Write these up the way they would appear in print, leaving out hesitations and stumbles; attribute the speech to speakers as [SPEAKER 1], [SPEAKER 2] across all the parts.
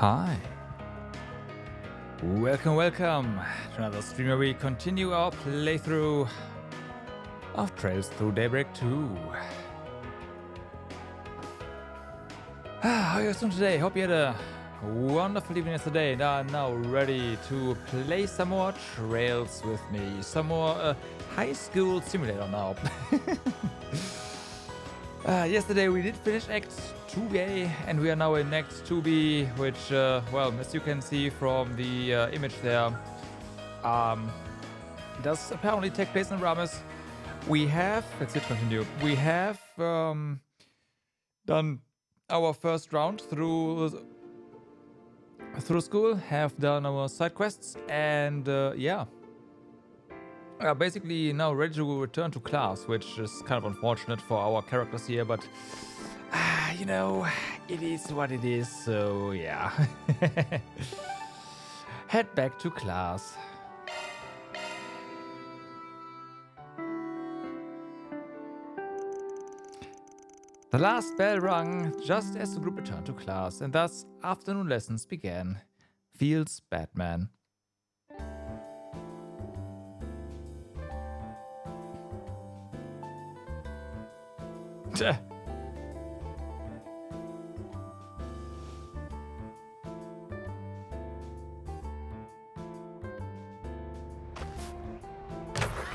[SPEAKER 1] Hi. Welcome to another stream where we continue our playthrough of Trails through Daybreak II. How are you guys doing today? Hope you had a wonderful evening yesterday and are now ready to play some more Trails with me. Some more high school simulator now. Yesterday we did finish Act 2A and we are now in Act 2B, which, well, as you can see from the image there, does apparently take place in Ramis. We have, let's continue, we have done our first round through school, have done our side quests, and yeah. Basically now ready to return to class, which is kind of unfortunate for our characters here, but you know, it is what it is, so yeah. Head back to class. The last bell rung just as the group returned to class, and thus afternoon lessons began. Feels Batman.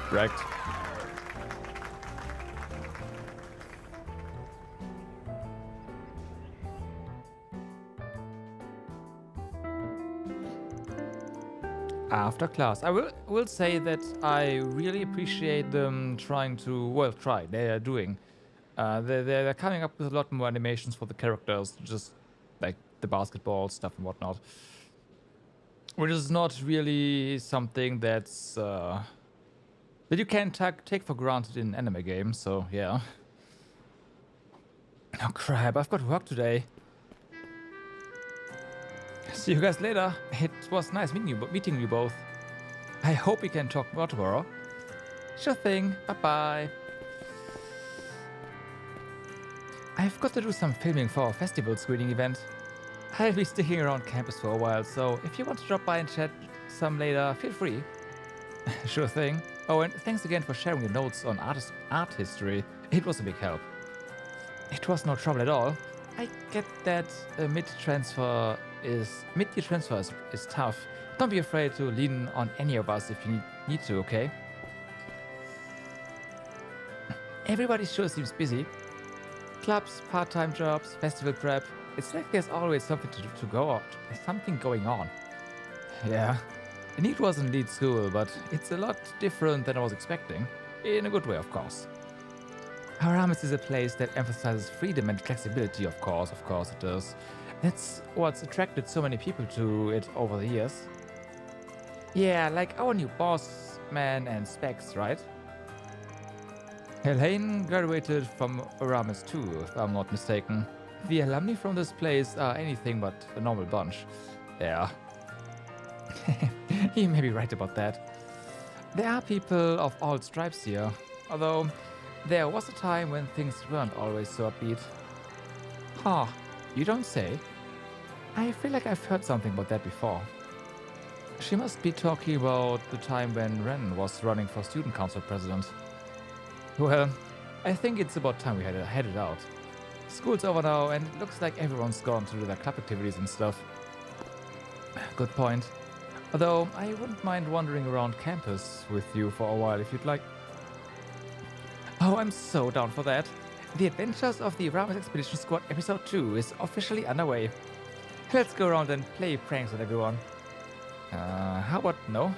[SPEAKER 1] Correct. After class, I will say that I really appreciate them trying to, well, they are doing. They're coming up with a lot more animations for the characters, just like the basketball stuff and whatnot. Which is not really something that's that you can take for granted in anime games, so yeah. Oh crap, I've got work today. See you guys later. It was nice meeting you both. I hope we can talk more tomorrow. Sure thing, bye-bye. I've got to do some filming for our festival screening event. I'll be sticking around campus for a while, so if you want to drop by and chat some later, feel free. Sure thing. Oh, and thanks again for sharing your notes on art history. It was a big help. It was no trouble at all. I get that mid-year transfer is tough. Don't be afraid to lean on any of us if you need to, okay? Everybody sure seems busy. Clubs, part-time jobs, festival prep. It's like there's always something to go on. Something going on. Yeah. It wasn't lead school, but it's a lot different than I was expecting. In a good way, of course. Ramis is a place that emphasizes freedom and flexibility, of course it does. That's what's attracted so many people to it over the years. Yeah, like our new boss, man, and Specs, right? Helene graduated from Ramis too, if I'm not mistaken. The alumni from this place are anything but a normal bunch. Yeah. You may be right about that. There are people of all stripes here, although there was a time when things weren't always so upbeat. Huh, you don't say? I feel like I've heard something about that before. She must be talking about the time when Ren was running for student council president. Well, I think it's about time we headed out. School's over now and it looks like everyone's gone to do their club activities and stuff. Good point. Although, I wouldn't mind wandering around campus with you for a while if you'd like. Oh, I'm so down for that. The Adventures of the Ramis Expedition Squad Episode 2 is officially underway. Let's go around and play pranks on everyone. How about no?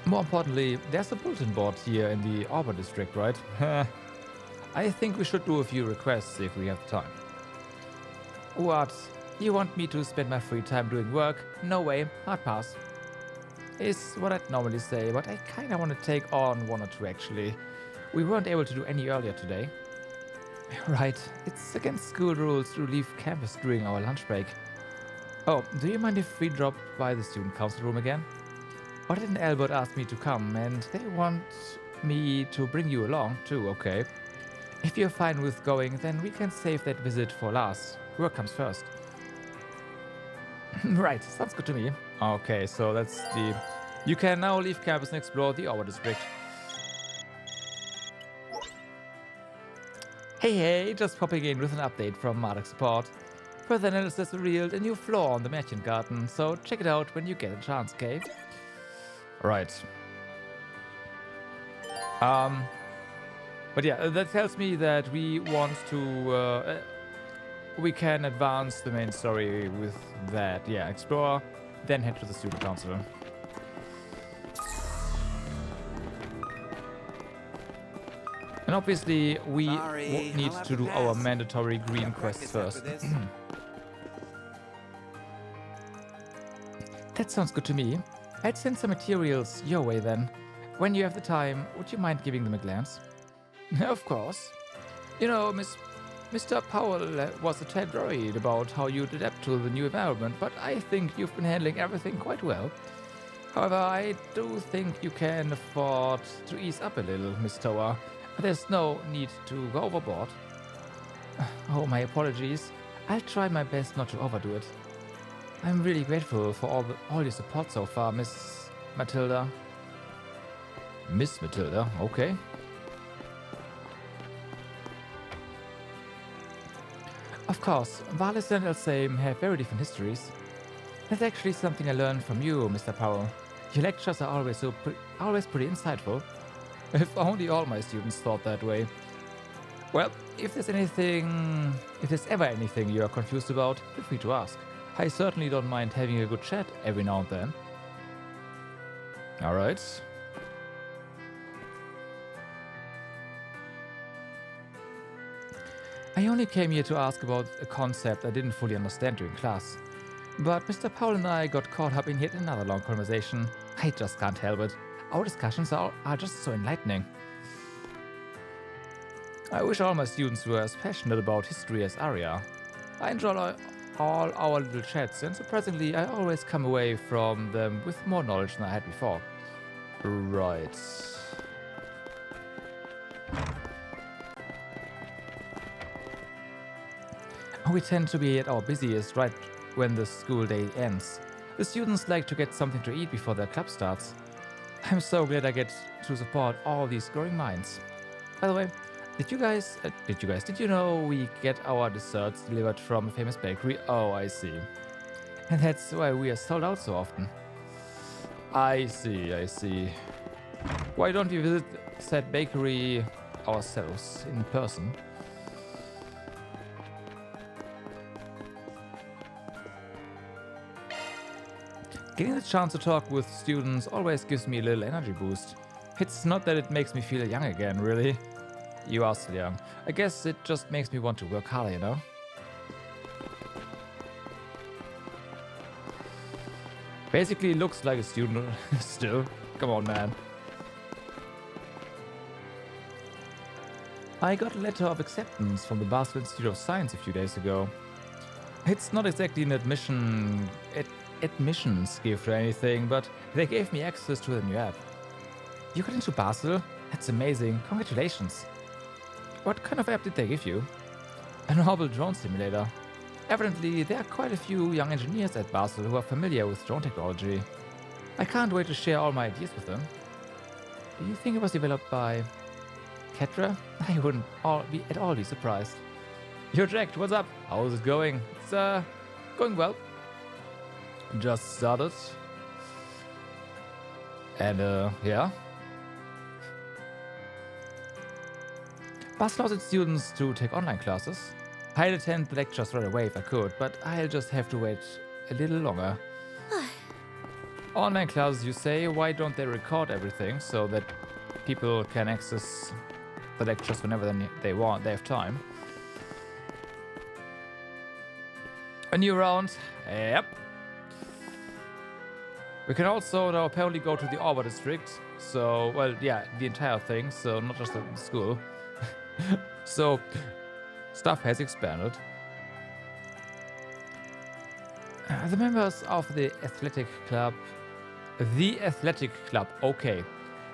[SPEAKER 1] More importantly, there's a bulletin board here in the Auber District, right? I think we should do a few requests if we have time. What? You want me to spend my free time doing work? No way, hard pass. Is what I'd normally say, but I kinda want to take on one or two actually. We weren't able to do any earlier today. Right, it's against school rules to leave campus during our lunch break. Oh, do you mind if we drop by the student council room again? Odd and Albert asked me to come and they want me to bring you along too, okay? If you're fine with going, then we can save that visit for last. Work comes first. Right, sounds good to me. Okay, so that's the... You can now leave campus and explore the Auber District. Hey, just popping in with an update from Marduk support. Further analysis revealed a new flaw on the Märchen Garten, so check it out when you get a chance, okay? Right. But yeah, that tells me that we want to... we can advance the main story with that. Yeah, explore, then head to the student council. And obviously, we need to do our mandatory green quests first. That sounds good to me. I'd send some materials your way then. When you have the time, would you mind giving them a glance? Of course. You know, Mr. Powell was a tad worried about how you'd adapt to the new environment, but I think you've been handling everything quite well. However, I do think you can afford to ease up a little, Miss Tower. There's no need to go overboard. Oh, my apologies. I'll try my best not to overdo it. I'm really grateful for all your support so far, Miss Matilda. Miss Matilda, okay. Of course, Valis and Elsame have very different histories. That's actually something I learned from you, Mr. Powell. Your lectures are always pretty insightful. If only all my students thought that way. Well, if there's ever anything you are confused about, feel free to ask. I certainly don't mind having a good chat every now and then. Alright. I only came here to ask about a concept I didn't fully understand during class. But Mr. Powell and I got caught up in yet another long conversation. I just can't help it. Our discussions are just so enlightening. I wish all my students were as passionate about history as Arya. I enjoy all our little chats, and surprisingly, I always come away from them with more knowledge than I had before. Right. We tend to be at our busiest right when the school day ends. The students like to get something to eat before their club starts. I'm so glad I get to support all these growing minds. By the way, did you know we get our desserts delivered from a famous bakery? Oh, I see. And that's why we are sold out so often. I see. Why don't we visit said bakery ourselves in person? Getting the chance to talk with students always gives me a little energy boost. It's not that it makes me feel young again, really. You are still young. I guess it just makes me want to work harder, you know? Basically looks like a student still. Come on, man. I got a letter of acceptance from the Basel Institute of Science a few days ago. It's not exactly an admissions gift or anything, but they gave me access to the new app. You got into Basel? That's amazing. Congratulations. What kind of app did they give you? A novel drone simulator. Evidently, there are quite a few young engineers at Basel who are familiar with drone technology. I can't wait to share all my ideas with them. Do you think it was developed by Ketra? I wouldn't at all be surprised. Yo, Jack, what's up? How's it going? It's going well. Just started. And yeah. Basel allows its students to take online classes. I'd attend the lectures right away if I could, but I'll just have to wait a little longer. Online classes, you say? Why don't they record everything so that people can access the lectures whenever they want, they have time? A new round. Yep. We can also now apparently go to the Auber District. So, well, yeah, the entire thing. So, not just the school. So, stuff has expanded. The members of the athletic club, okay,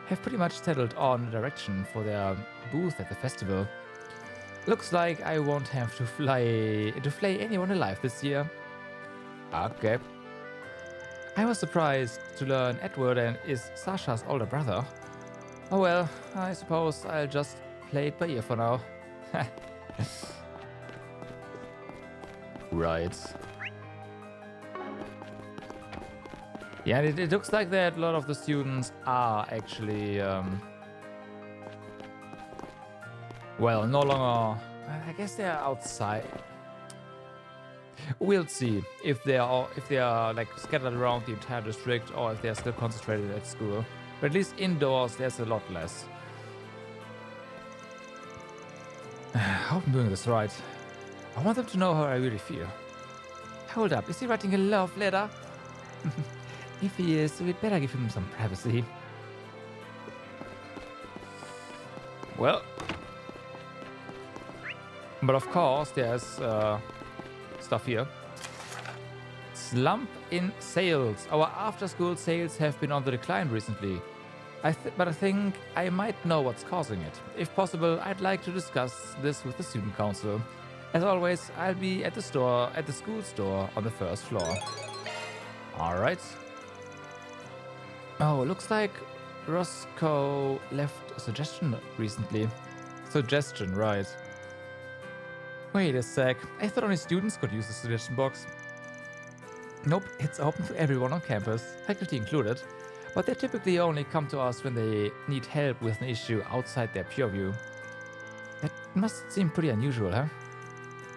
[SPEAKER 1] have pretty much settled on a direction for their booth at the festival. Looks like I won't have to flay anyone alive this year. Okay. I was surprised to learn Edward is Sasha's older brother. Oh well, I suppose I'll just play it by ear for now. Right. Yeah, it looks like that a lot of the students are actually, well, no longer. I guess they are outside. We'll see if they are like scattered around the entire district or if they are still concentrated at school. But at least indoors, there's a lot less. I hope I'm doing this right. I want them to know how I really feel. Hold up, is he writing a love letter? If he is, we'd better give him some privacy. Well, but of course, there's stuff here. Slump in sales. Our after-school sales have been on the decline recently. But I think I might know what's causing it. If possible, I'd like to discuss this with the student council. As always, I'll be at the school store on the first floor. All right. Oh, looks like Roscoe left a suggestion recently. Suggestion, right. Wait a sec. I thought only students could use the suggestion box. Nope, it's open to everyone on campus, faculty included. But they typically only come to us when they need help with an issue outside their purview. That must seem pretty unusual, huh?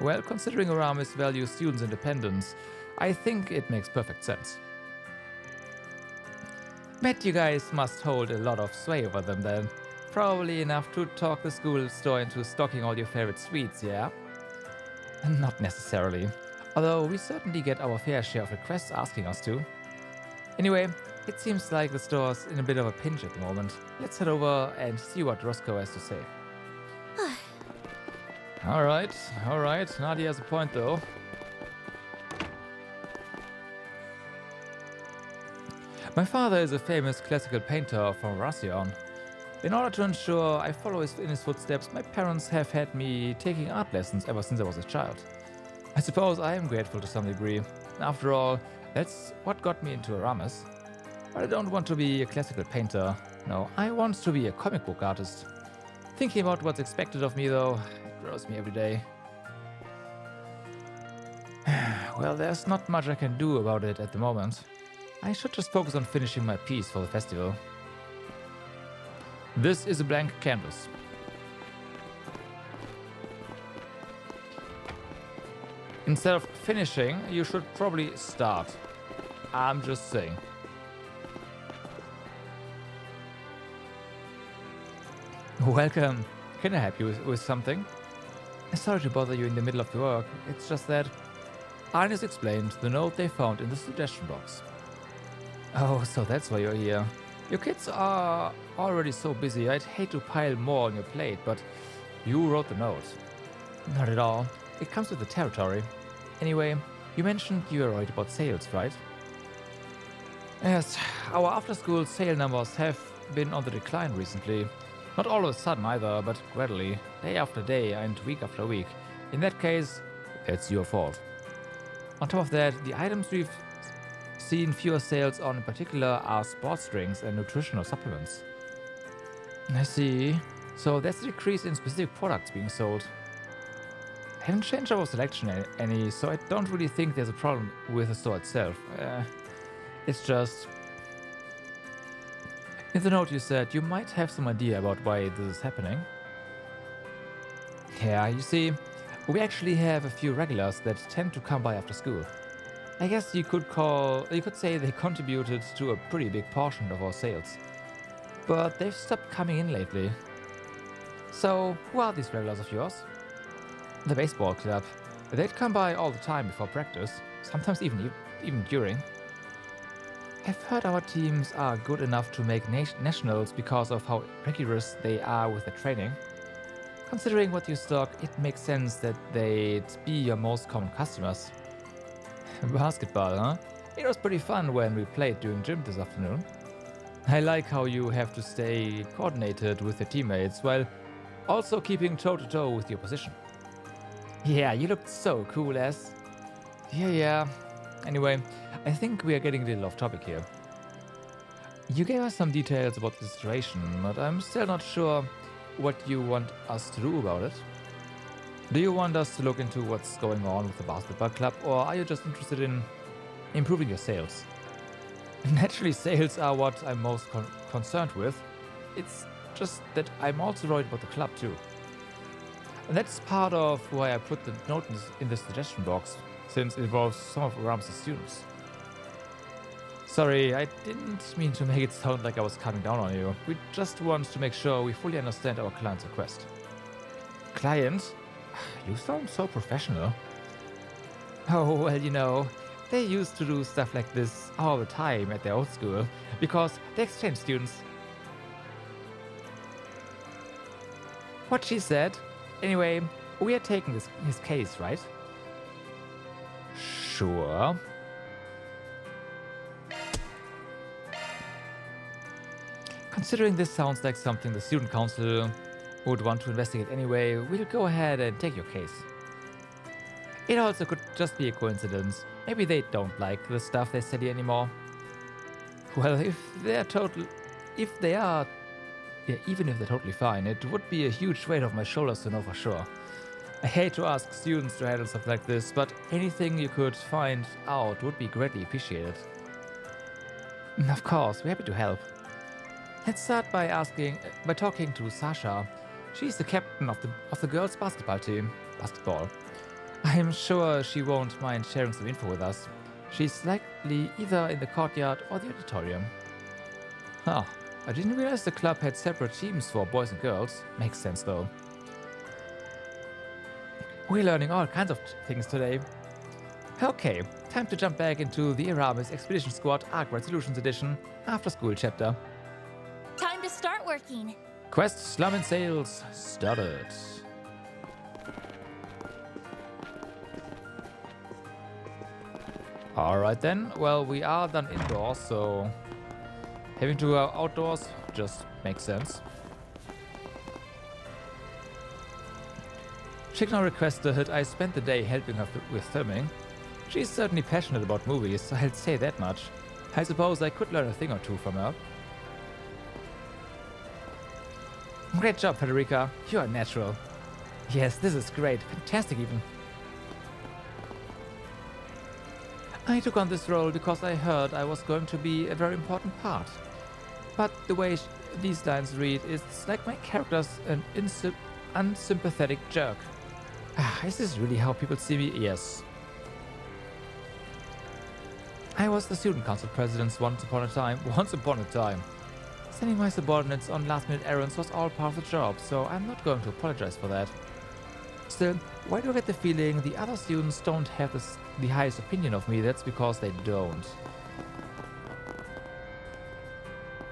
[SPEAKER 1] Well, considering Aramis values students' independence, I think it makes perfect sense. Bet you guys must hold a lot of sway over them then. Probably enough to talk the school store into stocking all your favorite sweets, yeah? Not necessarily. Although we certainly get our fair share of requests asking us to. Anyway, it seems like the store's in a bit of a pinch at the moment. Let's head over and see what Roscoe has to say. Alright. Nadia has a point though. My father is a famous classical painter from Roussillon. In order to ensure I follow in his footsteps, my parents have had me taking art lessons ever since I was a child. I suppose I am grateful to some degree. After all, that's what got me into Aramis. But I don't want to be a classical painter. No, I want to be a comic book artist. Thinking about what's expected of me, though, it grows me every day. Well, there's not much I can do about it at the moment. I should just focus on finishing my piece for the festival. This is a blank canvas. Instead of finishing, you should probably start. I'm just saying. Welcome. Can I help you with something? Sorry to bother you in the middle of your work. It's just that Ines explained the note they found in the suggestion box. Oh, so that's why you're here. Your kids are already so busy, I'd hate to pile more on your plate, but you wrote the note. Not at all. It comes with the territory. Anyway, you mentioned you were worried about sales, right? Yes, our after-school sale numbers have been on the decline recently. Not all of a sudden either, but gradually, day after day and week after week. In that case, it's your fault. On top of that, the items we've seen fewer sales on in particular are sports drinks and nutritional supplements. I see. So that's a decrease in specific products being sold. I haven't changed our selection any, so I don't really think there's a problem with the store itself. It's just... In the note you said you might have some idea about why this is happening. Yeah, you see, we actually have a few regulars that tend to come by after school. I guess you could say they contributed to a pretty big portion of our sales. But they've stopped coming in lately. So, who are these regulars of yours? The baseball club. They'd come by all the time before practice, sometimes even during. I've heard our teams are good enough to make nationals because of how rigorous they are with the training. Considering what you stock, it makes sense that they'd be your most common customers. Basketball, huh? It was pretty fun when we played during gym this afternoon. I like how you have to stay coordinated with your teammates while also keeping toe-to-toe with your opposition. Yeah, you looked so cool, Les. Yeah. Anyway, I think we are getting a little off topic here. You gave us some details about the situation, but I'm still not sure what you want us to do about it. Do you want us to look into what's going on with the basketball club, or are you just interested in improving your sales? Naturally, sales are what I'm most concerned with. It's just that I'm also worried about the club too. And that's part of why I put the note in the suggestion box, since it involves some of Rams' students. Sorry, I didn't mean to make it sound like I was coming down on you. We just want to make sure we fully understand our client's request. Client? You sound so professional. Oh, well, you know, they used to do stuff like this all the time at their old school, because they exchange students. What she said. Anyway, we are taking his case, right? Sure. Considering this sounds like something the student council would want to investigate anyway, we'll go ahead and take your case. It also could just be a coincidence. Maybe they don't like the stuff they study anymore. Well, even if they're totally fine, it would be a huge weight off my shoulders to know for sure. I hate to ask students to handle stuff like this, but anything you could find out would be greatly appreciated. Of course, we're happy to help. Let's start by talking to Sasha. She's the captain of the girls' basketball team. I'm sure she won't mind sharing some info with us. She's likely either in the courtyard or the auditorium. Huh. I didn't realize the club had separate teams for boys and girls. Makes sense though. We're learning all kinds of things today. Okay, time to jump back into the Aramis Expedition Squad Arc Resolutions Edition After School chapter.
[SPEAKER 2] Time to start working.
[SPEAKER 1] Quest Slum and Sales started. Alright then, well, we are done indoors, so having to go outdoors just makes sense. Chikna requested I spent the day helping her with filming. She's certainly passionate about movies, I'll say that much. I suppose I could learn a thing or two from her. Great job, Federica. You're a natural. Yes, this is great. Fantastic even. I took on this role because I heard I was going to be a very important part. But the way these lines read, it's like my character's an unsympathetic jerk. Is this really how people see me? Yes. I was the student council president once upon a time. Sending my subordinates on last-minute errands was all part of the job, so I'm not going to apologize for that. Still, why do I get the feeling the other students don't have the highest opinion of me? That's because they don't.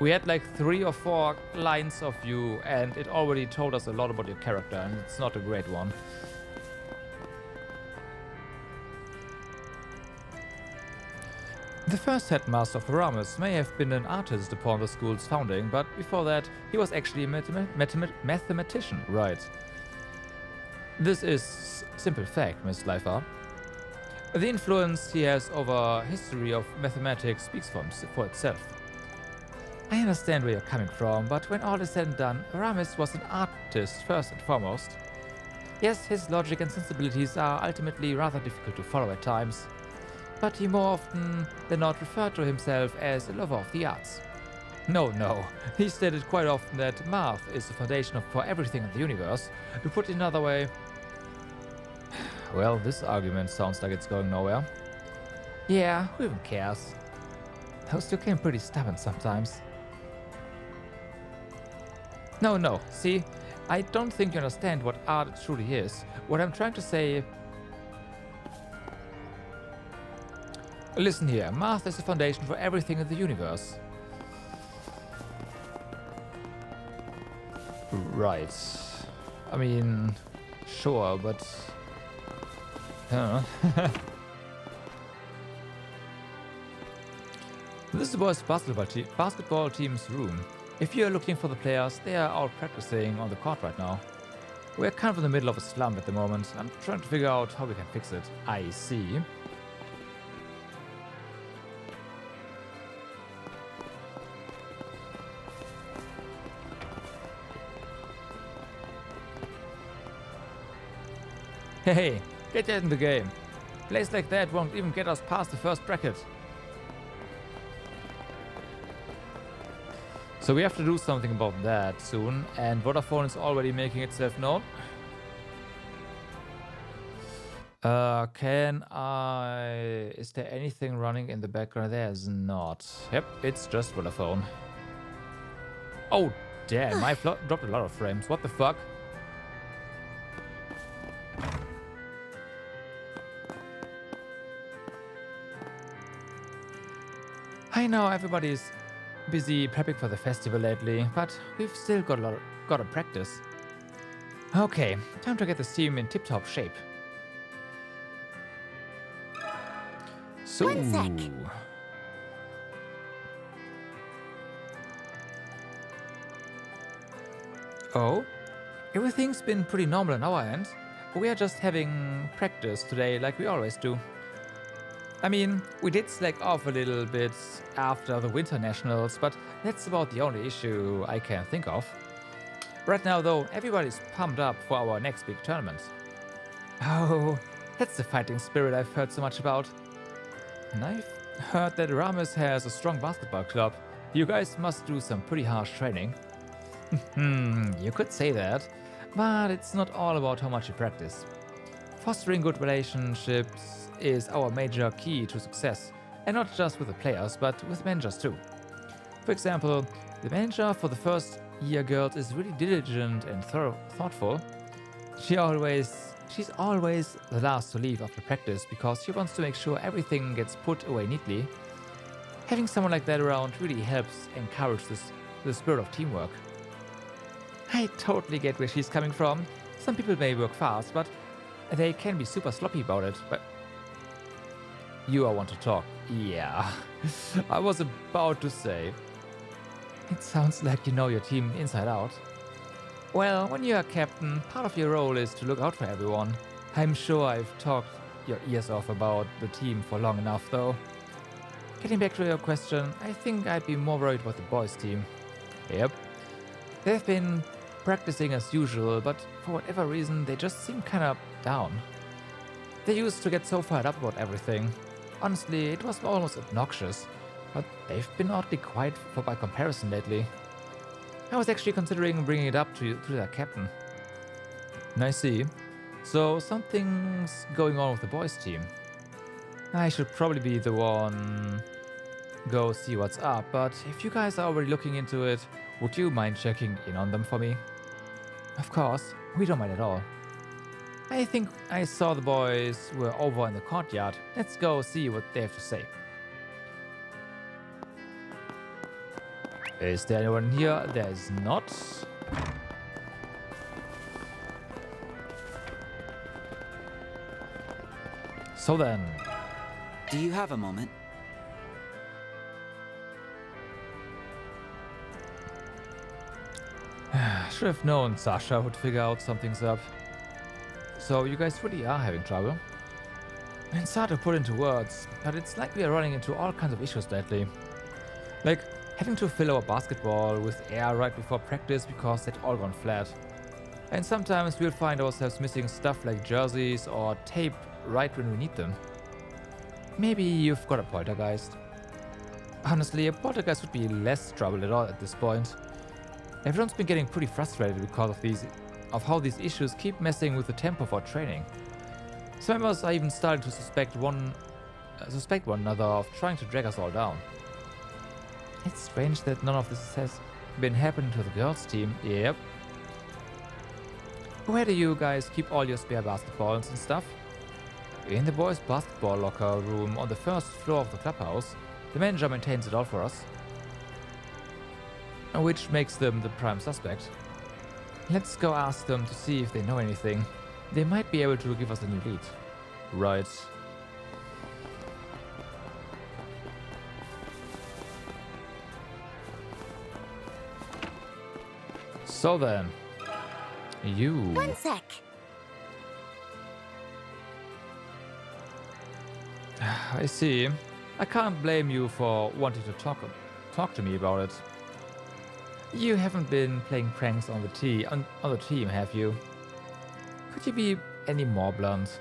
[SPEAKER 1] We had like 3 or 4 lines of you, and it already told us a lot about your character, and it's not a great one. The first headmaster of Aramis may have been an artist upon the school's founding, but before that, he was actually a mathematician, right? This is simple fact, Miss Leifer. The influence he has over history of mathematics speaks for itself. I understand where you're coming from, but when all is said and done, Aramis was an artist first and foremost. Yes, his logic and sensibilities are ultimately rather difficult to follow at times, but he more often than not referred to himself as a lover of the arts. No, he stated quite often that math is the foundation for everything in the universe. To put it another way, well, this argument sounds like it's going nowhere. Yeah, who even cares? Those two came pretty stubborn sometimes. No, see, I don't think you understand what art truly is. What I'm trying to say... Listen here, math is the foundation for everything in the universe. Right. I mean, sure, but... This is the boys' basketball team's room. If you're looking for the players, they are out practicing on the court right now. We're kind of in the middle of a slump at the moment. I'm trying to figure out how we can fix it. I see. Hey, get that in the game. Plays like that won't even get us past the first bracket. So we have to do something about that soon, and Vodafone is already making itself known. Can I... Is there anything running in the background? There's not. Yep, it's just Vodafone. Oh, damn, I dropped a lot of frames. What the fuck? I know everybody's busy prepping for the festival lately, but we've still got to practice. Okay, time to get this team in tip-top shape. So,
[SPEAKER 2] One sec.
[SPEAKER 1] Oh, everything's been pretty normal on our end. We are just having practice today like we always do. I mean, we did slack off a little bit after the Winter Nationals, but that's about the only issue I can think of. Right now, though, everybody's pumped up for our next big tournament. Oh, that's the fighting spirit I've heard so much about. And I've heard that Rames has a strong basketball club. You guys must do some pretty harsh training. You could say that, but it's not all about how much you practice. Fostering good relationships is our major key to success, and not just with the players, but with managers too. For example, the manager for the first year girls is really diligent and thoughtful. She's always the last to leave after practice because she wants to make sure everything gets put away neatly. Having someone like that around really helps encourage the spirit of teamwork. I totally get where she's coming from. Some people may work fast, but they can be super sloppy about it. But you all want to talk. Yeah, I was about to say. It sounds like you know your team inside out. Well, when you're a captain, part of your role is to look out for everyone. I'm sure I've talked your ears off about the team for long enough, though. Getting back to your question, I think I'd be more worried about the boys' team. Yep. They've been practicing as usual, but for whatever reason, they just seem kinda down. They used to get so fired up about everything. Honestly, it was almost obnoxious, but they've been oddly quiet by comparison lately. I was actually considering bringing it up to their captain. I see. So something's going on with the boys' team. I should probably be the one go see what's up, but if you guys are already looking into it, would you mind checking in on them for me? Of course, we don't mind at all. I think I saw the boys were over in the courtyard. Let's go see what they have to say. Is there anyone here? There is not. So then.
[SPEAKER 3] Do you have a moment?
[SPEAKER 1] Should have known Sasha would figure out something's up. So you guys really are having trouble? It's hard to put into words, but it's like we are running into all kinds of issues lately. Like having to fill our basketball with air right before practice because they'd all gone flat. And sometimes we'll find ourselves missing stuff like jerseys or tape right when we need them. Maybe you've got a poltergeist. Honestly, a poltergeist would be less trouble at all at this point. Everyone's been getting pretty frustrated because of how these issues keep messing with the tempo for training. Some members are even starting to suspect one another of trying to drag us all down. It's strange that none of this has been happening to the girls' team. Yep. Where do you guys keep all your spare basketballs and stuff? In the boys' basketball locker room on the first floor of the clubhouse. The manager maintains it all for us. Which makes them the prime suspect. Let's go ask them to see if they know anything. They might be able to give us a new lead. Right. So then. You.
[SPEAKER 2] One sec.
[SPEAKER 1] I see. I can't blame you for wanting to talk to me about it. You haven't been playing pranks on the team, have you? Could you be any more blunt.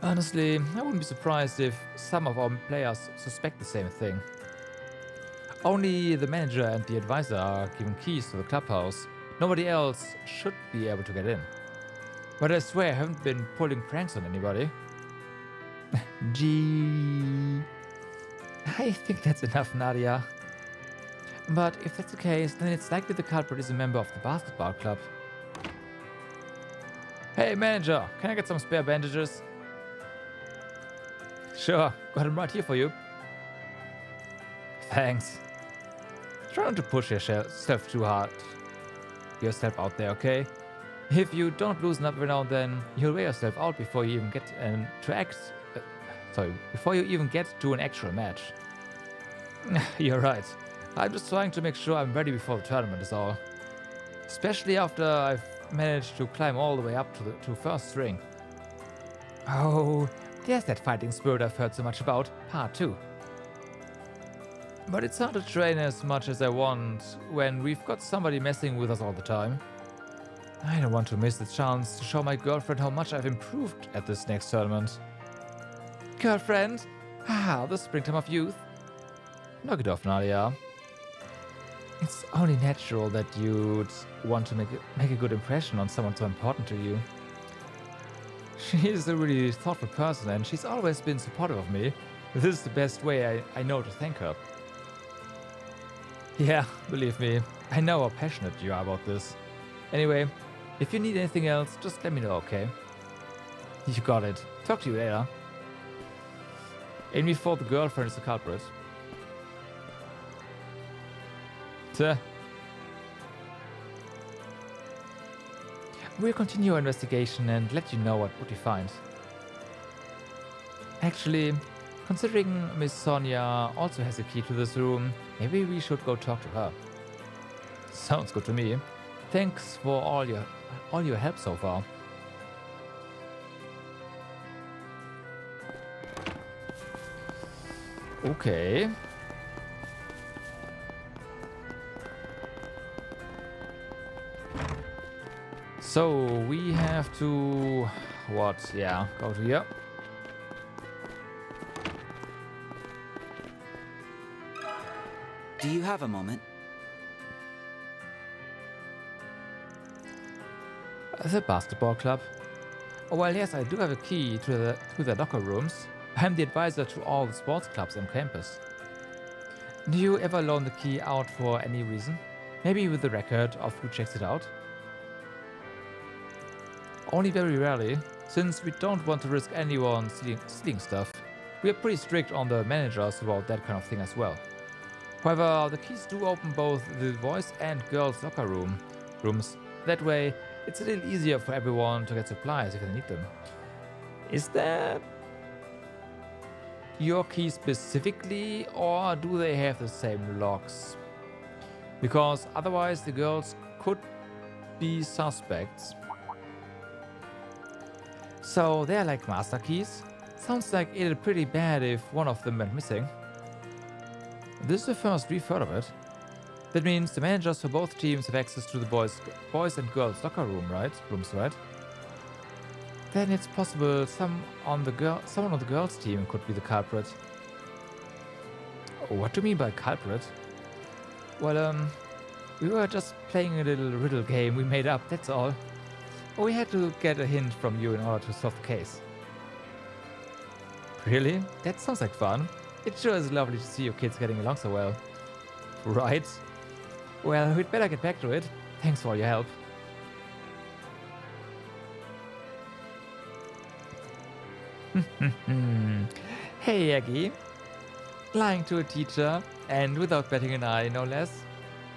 [SPEAKER 1] Honestly, I wouldn't be surprised if some of our players suspect the same thing. Only the manager and the advisor are given keys to the clubhouse. Nobody else should be able to get in. But I swear I haven't been pulling pranks on anybody. Gee. I think that's enough, Nadia. But if that's the case, then it's likely the culprit is a member of the basketball club. Hey, manager, can I get some spare bandages? Sure, got them right here for you. Thanks. Try not to push yourself too hard. Yourself out there, okay? If you don't loosen up every now and then, you'll wear yourself out before you even get before you even get to an actual match. You're right. I'm just trying to make sure I'm ready before the tournament is all. Especially after I've managed to climb all the way up to first string. Oh, there's that fighting spirit I've heard so much about, part 2. But it's hard to train as much as I want when we've got somebody messing with us all the time. I don't want to miss the chance to show my girlfriend how much I've improved at this next tournament. Girlfriend? Ah, the springtime of youth. Knock it off, Nadia. It's only natural that you'd want to make a good impression on someone so important to you. She's a really thoughtful person and she's always been supportive of me. This is the best way I know to thank her. Yeah, believe me, I know how passionate you are about this. Anyway, if you need anything else, just let me know, okay? You got it. Talk to you later. Aim before the girlfriend is the culprit. Tuh. We'll continue our investigation and let you know what we find. Actually, considering Miss Sonia also has a key to this room, maybe we should go talk to her. Sounds good to me. Thanks for all your help so far. Okay. So we have to what? Yeah, go to here.
[SPEAKER 3] Do you have a moment?
[SPEAKER 1] The basketball club. Oh, well, yes, I do have a key to the locker rooms. I'm the advisor to all the sports clubs on campus. Do you ever loan the key out for any reason? Maybe with the record of who checks it out? Only very rarely, since we don't want to risk anyone stealing stuff. We are pretty strict on the managers about that kind of thing as well. However, the keys do open both the boys' and girls' locker rooms. That way, it's a little easier for everyone to get supplies if they need them. Is that your key specifically, or do they have the same locks? Because otherwise the girls could be suspects. So they're like master keys? Sounds like it'd pretty bad if one of them went missing. This is the first we've heard of it. That means the managers for both teams have access to the boys and girls locker rooms, right? Then it's possible someone on the girls' team could be the culprit. What do you mean by culprit? Well, we were just playing a little riddle game we made up, that's all. We had to get a hint from you in order to solve the case. Really? That sounds like fun. It sure is lovely to see you kids getting along so well. Right? Well, we'd better get back to it. Thanks for all your help. Hey, Aggie. Lying to a teacher, and without batting an eye, no less.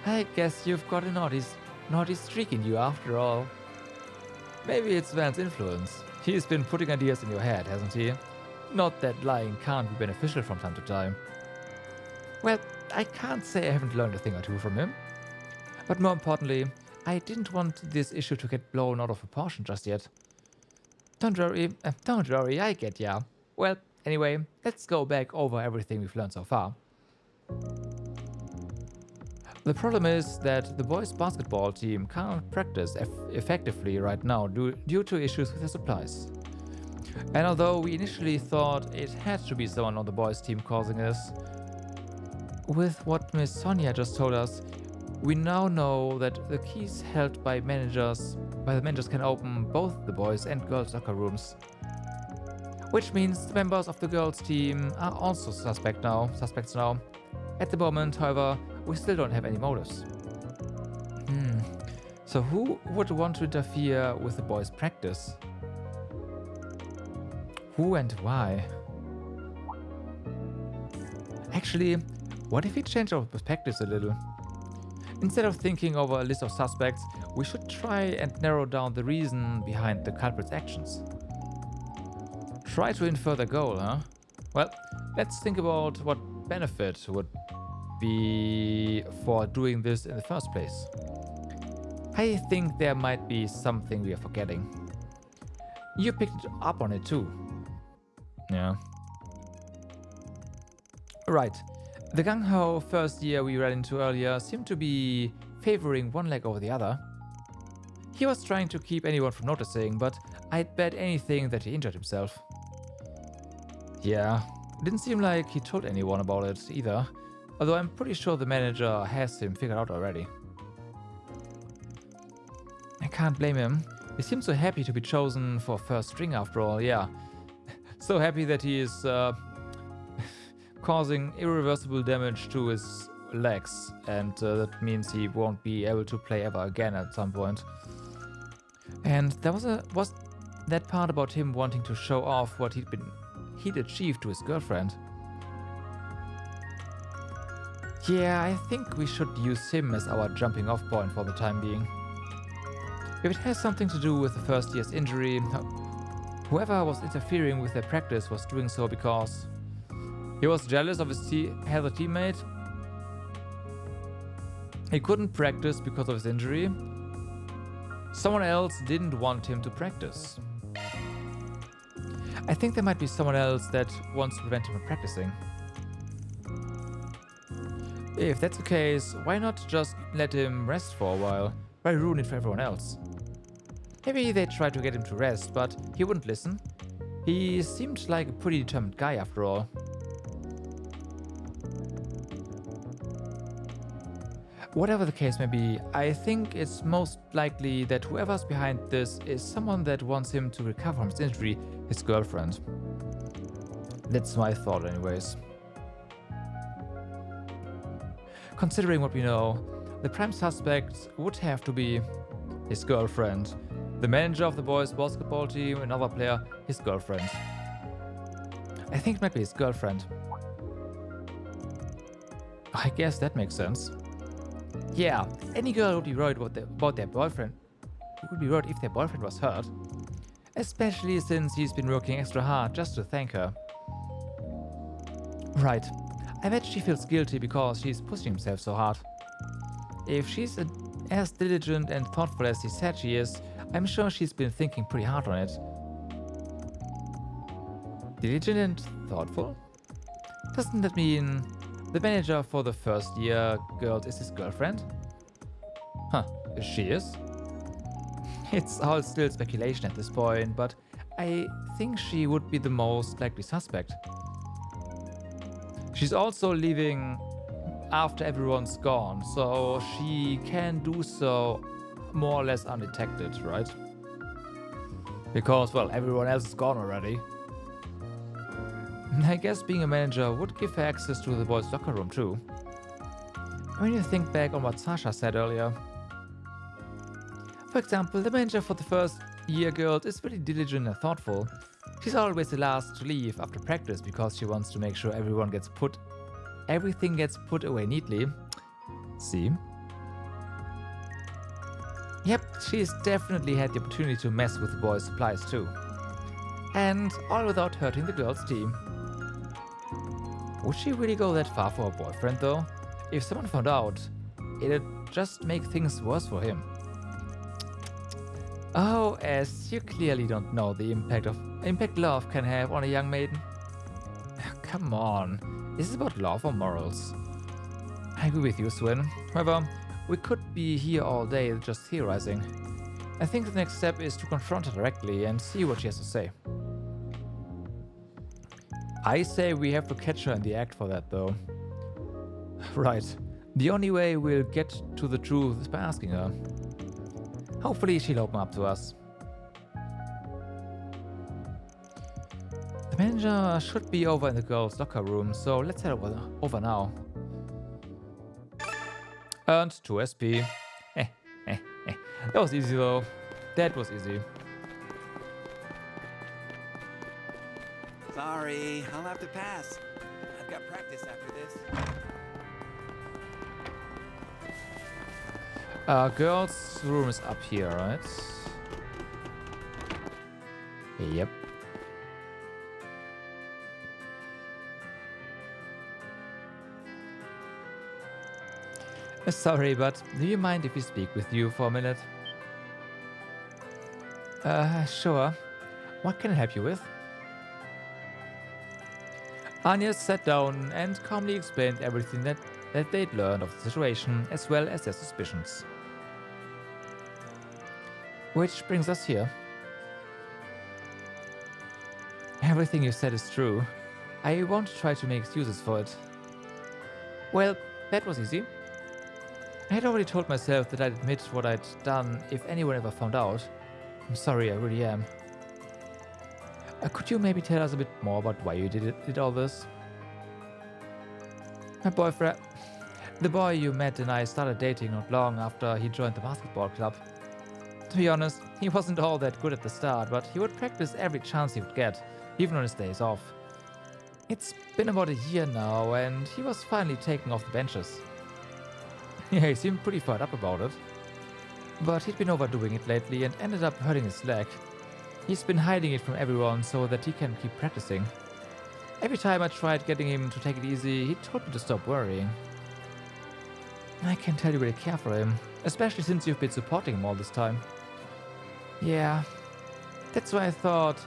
[SPEAKER 1] I guess you've got a naughty streak in you after all. Maybe it's Van's influence. He's been putting ideas in your head, hasn't he? Not that lying can't be beneficial from time to time. Well, I can't say I haven't learned a thing or two from him. But more importantly, I didn't want this issue to get blown out of proportion just yet. Don't worry, I get ya. Well, anyway, let's go back over everything we've learned so far. The problem is that the boys' basketball team can't practice effectively right now due to issues with their supplies. And although we initially thought it had to be someone on the boys' team causing this, with what Miss Sonia just told us, we now know that the keys held by the managers can open both the boys' and girls' locker rooms. Which means the members of the girls' team are also suspects now. At the moment, however, we still don't have any motives. So who would want to interfere with the boys' practice? Who and why? Actually, what if we change our perspectives a little? Instead of thinking over a list of suspects, we should try and narrow down the reason behind the culprit's actions. Try to infer their goal, huh? Well, let's think about what benefit would be for doing this in the first place. I think there might be something we are forgetting. You picked up on it too. Yeah. Right. The gung-ho first year we ran into earlier seemed to be favoring one leg over the other. He was trying to keep anyone from noticing, but I'd bet anything that he injured himself. Yeah, it didn't seem like he told anyone about it either, although I'm pretty sure the manager has him figured out already. I can't blame him. He seems so happy to be chosen for first string after all, yeah. So happy that he is causing irreversible damage to his legs, and that means he won't be able to play ever again at some point. And there was that part about him wanting to show off what he'd achieved to his girlfriend. Yeah, I think we should use him as our jumping off point for the time being. If it has something to do with the first year's injury, whoever was interfering with their practice was doing so because he was jealous of his other teammate. He couldn't practice because of his injury. Someone else didn't want him to practice. I think there might be someone else that wants to prevent him from practicing. If that's the case, why not just let him rest for a while? Why ruin it for everyone else? Maybe they tried to get him to rest, but he wouldn't listen. He seemed like a pretty determined guy after all. Whatever the case may be, I think it's most likely that whoever's behind this is someone that wants him to recover from his injury, his girlfriend. That's my thought anyways. Considering what we know, the prime suspect would have to be his girlfriend. The manager of the boys' basketball team, another player, his girlfriend. I think it might be his girlfriend. I guess that makes sense. Yeah, any girl would be worried about their boyfriend. Would be worried if their boyfriend was hurt. Especially since he's been working extra hard just to thank her. Right. I bet she feels guilty because she's pushing himself so hard. If she's as diligent and thoughtful as he said she is, I'm sure she's been thinking pretty hard on it. Diligent and thoughtful? Doesn't that mean the manager for the first year girls is his girlfriend? Huh, she is? It's all still speculation at this point, but I think she would be the most likely suspect. She's also leaving after everyone's gone, so she can do so more or less undetected, right? Because, well, everyone else is gone already. I guess being a manager would give her access to the boys' locker room too. When you think back on what Sasha said earlier. For example, the manager for the first year girls is very diligent and thoughtful. She's always the last to leave after practice because she wants to make sure everything gets put away neatly. See? Yep, she's definitely had the opportunity to mess with the boys' supplies too. And all without hurting the girls' team. Would she really go that far for her boyfriend though? If someone found out, it'd just make things worse for him. Oh, as you clearly don't know the impact love can have on a young maiden. Come on, is this about love or morals? I agree with you, Swin. However, we could be here all day just theorizing. I think the next step is to confront her directly and see what she has to say. I say we have to catch her in the act for that, though. Right. The only way we'll get to the truth is by asking her. Hopefully she'll open up to us. The manager should be over in the girls' locker room, so let's head over now. Earned 2 SP. That was easy though. That was easy.
[SPEAKER 3] Sorry, I'll have to pass. I've got practice after this.
[SPEAKER 1] Girls' room is up here, right? Yep. Sorry, but do you mind if we speak with you for a minute? Sure. What can I help you with? Anya sat down and calmly explained everything that they'd learned of the situation, as well as their suspicions. Which brings us here. Everything you said is true. I won't try to make excuses for it. Well, that was easy. I had already told myself that I'd admit what I'd done if anyone ever found out. I'm sorry, I really am. Could you maybe tell us a bit more about why you did all this? My boyfriend, the boy you met and I started dating not long after he joined the basketball club. To be honest, he wasn't all that good at the start, but he would practice every chance he would get, even on his days off. It's been about a year now, and he was finally taken off the benches. Yeah, he seemed pretty fired up about it. But he'd been overdoing it lately and ended up hurting his leg. He's been hiding it from everyone so that he can keep practicing. Every time I tried getting him to take it easy, he told me to stop worrying. I can tell you really care for him, especially since you've been supporting him all this time. Yeah, that's why I thought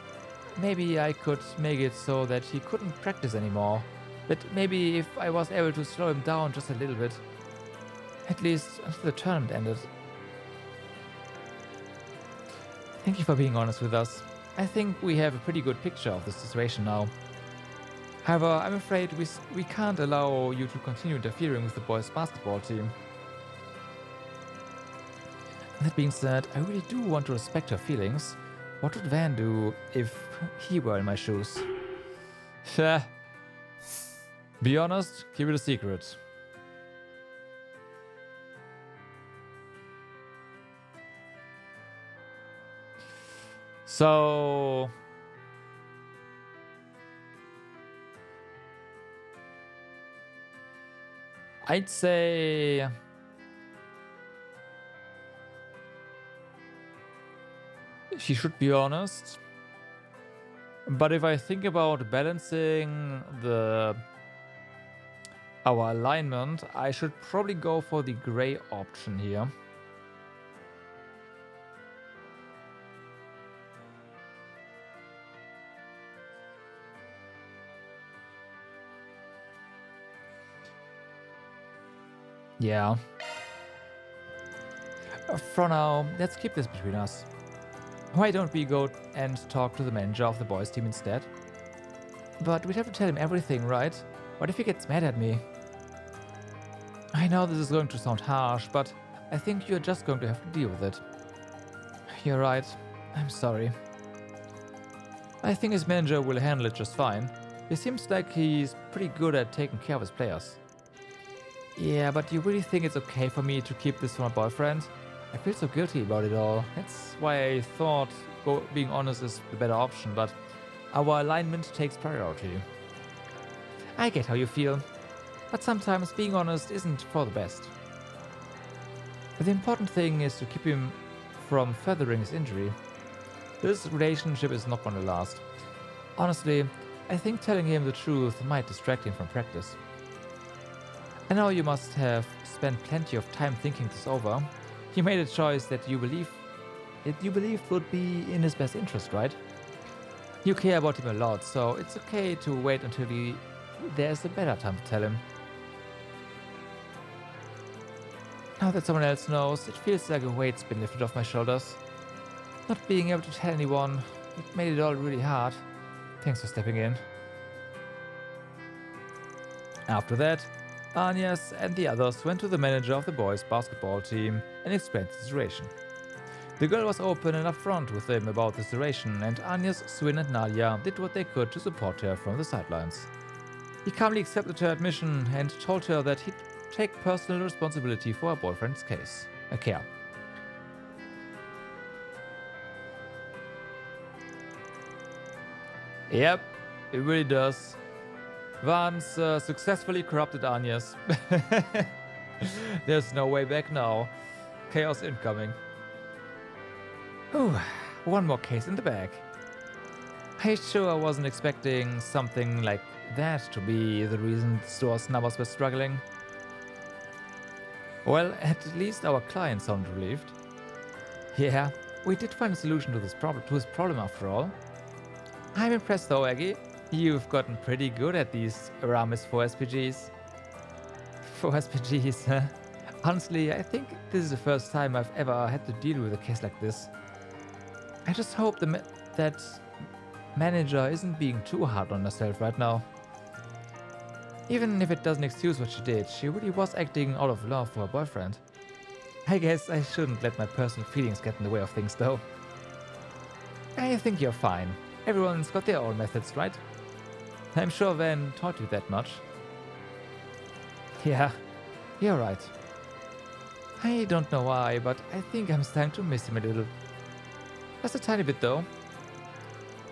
[SPEAKER 1] maybe I could make it so that he couldn't practice anymore. But maybe if I was able to slow him down just a little bit. At least until the tournament ended. Thank you for being honest with us. I think we have a pretty good picture of the situation now. However, I'm afraid we can't allow you to continue interfering with the boys' basketball team. That being said, I really do want to respect her feelings. What would Van do if he were in my shoes? Be honest, keep it a secret. So I'd say she should be honest. But if I think about balancing our alignment, I should probably go for the gray option here. Yeah. For now, let's keep this between us. Why don't we go and talk to the manager of the boys' team instead? But we'd have to tell him everything, right? What if he gets mad at me? I know this is going to sound harsh, but I think you're just going to have to deal with it. You're right. I'm sorry. I think his manager will handle it just fine. He seems like he's pretty good at taking care of his players. Yeah, but you really think it's okay for me to keep this from my boyfriend? I feel so guilty about it all. That's why I thought being honest is the better option, but our alignment takes priority. I get how you feel, but sometimes being honest isn't for the best. But the important thing is to keep him from furthering his injury. This relationship is not going to last. Honestly, I think telling him the truth might distract him from practice. I know you must have spent plenty of time thinking this over. You made a choice that you believed would be in his best interest, right? You care about him a lot, so it's okay to wait until there's a better time to tell him. Now that someone else knows, it feels like a weight's been lifted off my shoulders. Not being able to tell anyone, it made it all really hard. Thanks for stepping in. After that, Agnes and the others went to the manager of the boys' basketball team and explained the situation. The girl was open and upfront with him about the situation, and Agnes, Swin, and Nadia did what they could to support her from the sidelines. He calmly accepted her admission and told her that he'd take personal responsibility for her boyfriend's case. Care. Yep, it really does. Vance successfully corrupted Agnes. There's no way back now. Chaos incoming. Ooh, one more case in the bag. I sure wasn't expecting something like that to be the reason the store's numbers were struggling. Well, at least our client sounded relieved. Yeah, we did find a solution to his problem after all. I'm impressed though, Aggie. You've gotten pretty good at these Aramis 4 SPGs. 4 SPGs, huh? Honestly, I think this is the first time I've ever had to deal with a case like this. I just hope that manager isn't being too hard on herself right now. Even if it doesn't excuse what she did, she really was acting out of love for her boyfriend. I guess I shouldn't let my personal feelings get in the way of things though. I think you're fine. Everyone's got their own methods, right? I'm sure Van taught you that much. Yeah, you're right. I don't know why, but I think I'm starting to miss him a little. Just a tiny bit though.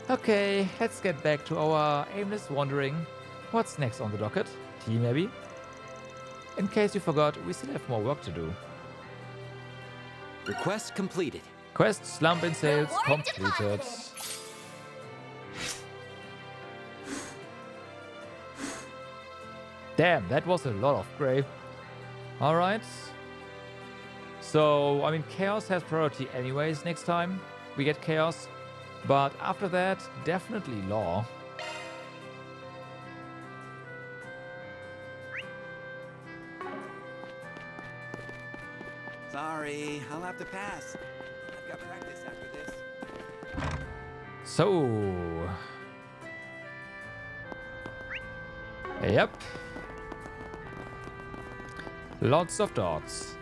[SPEAKER 1] Okay, let's get back to our aimless wandering. What's next on the docket? Tea maybe? In case you forgot, we still have more work to do.
[SPEAKER 3] Request completed.
[SPEAKER 1] Quest Slump in sales
[SPEAKER 2] Reward
[SPEAKER 1] completed.
[SPEAKER 2] deposited.
[SPEAKER 1] Damn, that was a lot of grey. Alright. So, I mean, Chaos has priority anyways next time we get Chaos. But after that, definitely Law.
[SPEAKER 3] Sorry, I'll have to pass. I've got practice after this.
[SPEAKER 1] So... Yep. Lots of dots.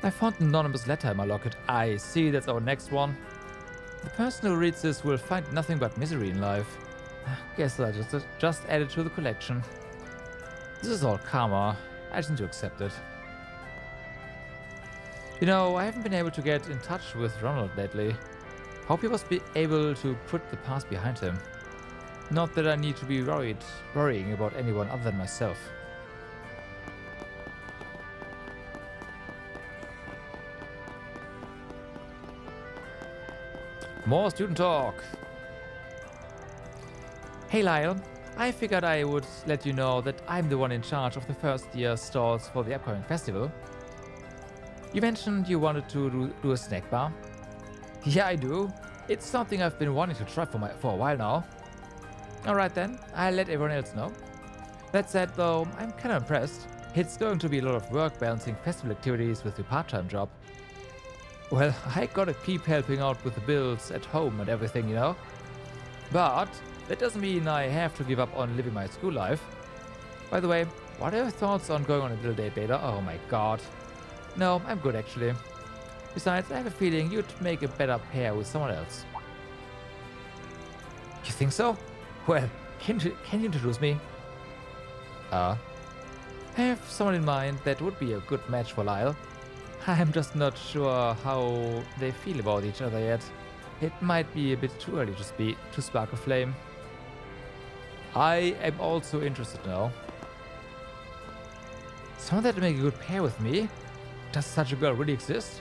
[SPEAKER 1] I found an anonymous letter in my locket. I see, that's our next one. The person who reads this will find nothing but misery in life. Guess I just added to the collection. This is all karma. I just need to accept it. You know, I haven't been able to get in touch with Ronald lately. Hope he was able to put the past behind him. Not that I need to be worrying about anyone other than myself. More student talk. Hey Lyle, I figured I would let you know that I'm the one in charge of the first year stalls for the upcoming festival. You mentioned you wanted to do a snack bar. Yeah, I do. It's something I've been wanting to try for a while now. Alright then, I'll let everyone else know. That said though, I'm kinda impressed. It's going to be a lot of work balancing festival activities with your part-time job. Well, I gotta keep helping out with the bills at home and everything, you know? But that doesn't mean I have to give up on living my school life. By the way, what are your thoughts on going on a little date later? Oh my god. No, I'm good actually. Besides, I have a feeling you'd make a better pair with someone else. You think so? Well, can you introduce me? I have someone in mind that would be a good match for Lyle. I'm just not sure how they feel about each other yet. It might be a bit too early to spark a flame. I am also interested now. Someone that would make a good pair with me? Does such a girl really exist?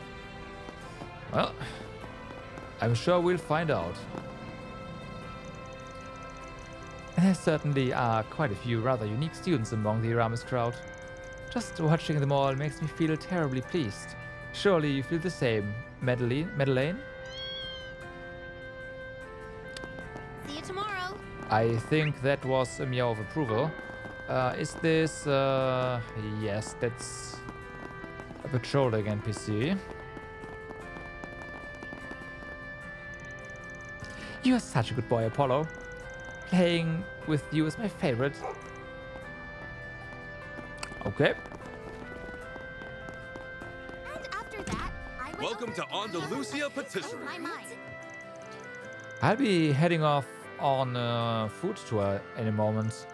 [SPEAKER 1] Well, I'm sure we'll find out. There certainly are quite a few rather unique students among the Aramis crowd. Just watching them all makes me feel terribly pleased. Surely you feel the same, Madeleine?
[SPEAKER 2] See you tomorrow.
[SPEAKER 1] I think that was a meow of approval. Is this... yes, that's a patrolling NPC. You are such a good boy, Apollo. Playing with you is my favorite. Okay.
[SPEAKER 2] And after that, I went
[SPEAKER 4] Welcome to Andalusia
[SPEAKER 2] Oh,
[SPEAKER 4] Patisserie.
[SPEAKER 2] my mind.
[SPEAKER 1] I'll be heading off on a food tour any moment.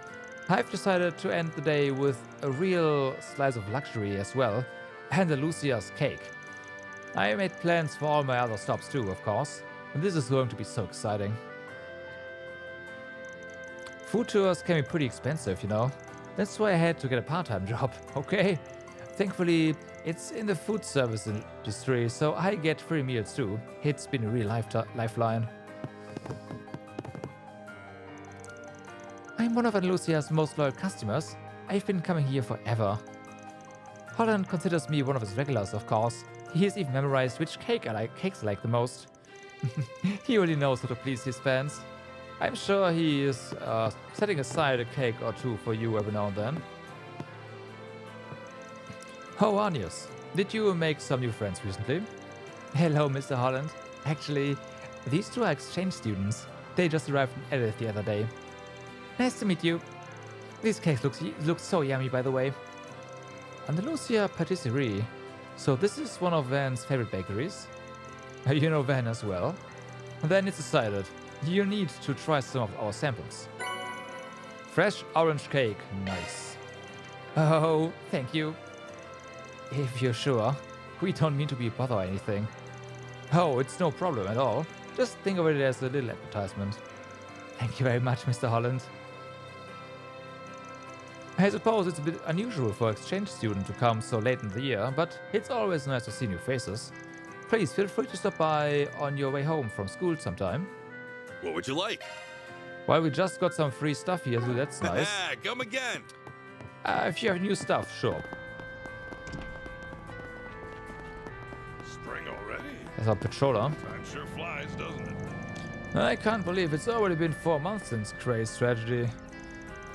[SPEAKER 1] I've decided to end the day with a real slice of luxury as well, Andalusia's cake. I made plans for all my other stops too, of course, and this is going to be so exciting. Food tours can be pretty expensive, you know. That's why I had to get a part-time job, okay? Thankfully, it's in the food service industry, so I get free meals too. It's been a real lifeline. I'm one of Andalusia's most loyal customers. I've been coming here forever. Holland considers me one of his regulars, of course. He has even memorized which cakes I like the most. He really knows how to please his fans. I'm sure he is setting aside a cake or two for you every now and then. Oh, Anius, did you make some new friends recently? Hello, Mr. Holland. Actually, these two are exchange students. They just arrived from Edith the other day. Nice to meet you. These cakes look so yummy, by the way. Andalusia Patisserie. So this is one of Van's favorite bakeries? You know Van as well? Then it's decided. You need to try some of our samples. Fresh orange cake. Nice. Oh, thank you. If you're sure. We don't mean to be a bother or anything. Oh, it's no problem at all. Just think of it as a little advertisement. Thank you very much, Mr. Holland. I suppose it's a bit unusual for an exchange student to come so late in the year, but it's always nice to see new faces. Please feel free to stop by on your way home from school sometime.
[SPEAKER 4] What would you like?
[SPEAKER 1] Well, we just got some free stuff here, so that's nice.
[SPEAKER 4] Come again.
[SPEAKER 1] If you have new stuff, sure.
[SPEAKER 4] Spring already?
[SPEAKER 1] As our patroller.
[SPEAKER 4] Time sure flies, doesn't it?
[SPEAKER 1] I can't believe it's already been 4 months since Gray's tragedy.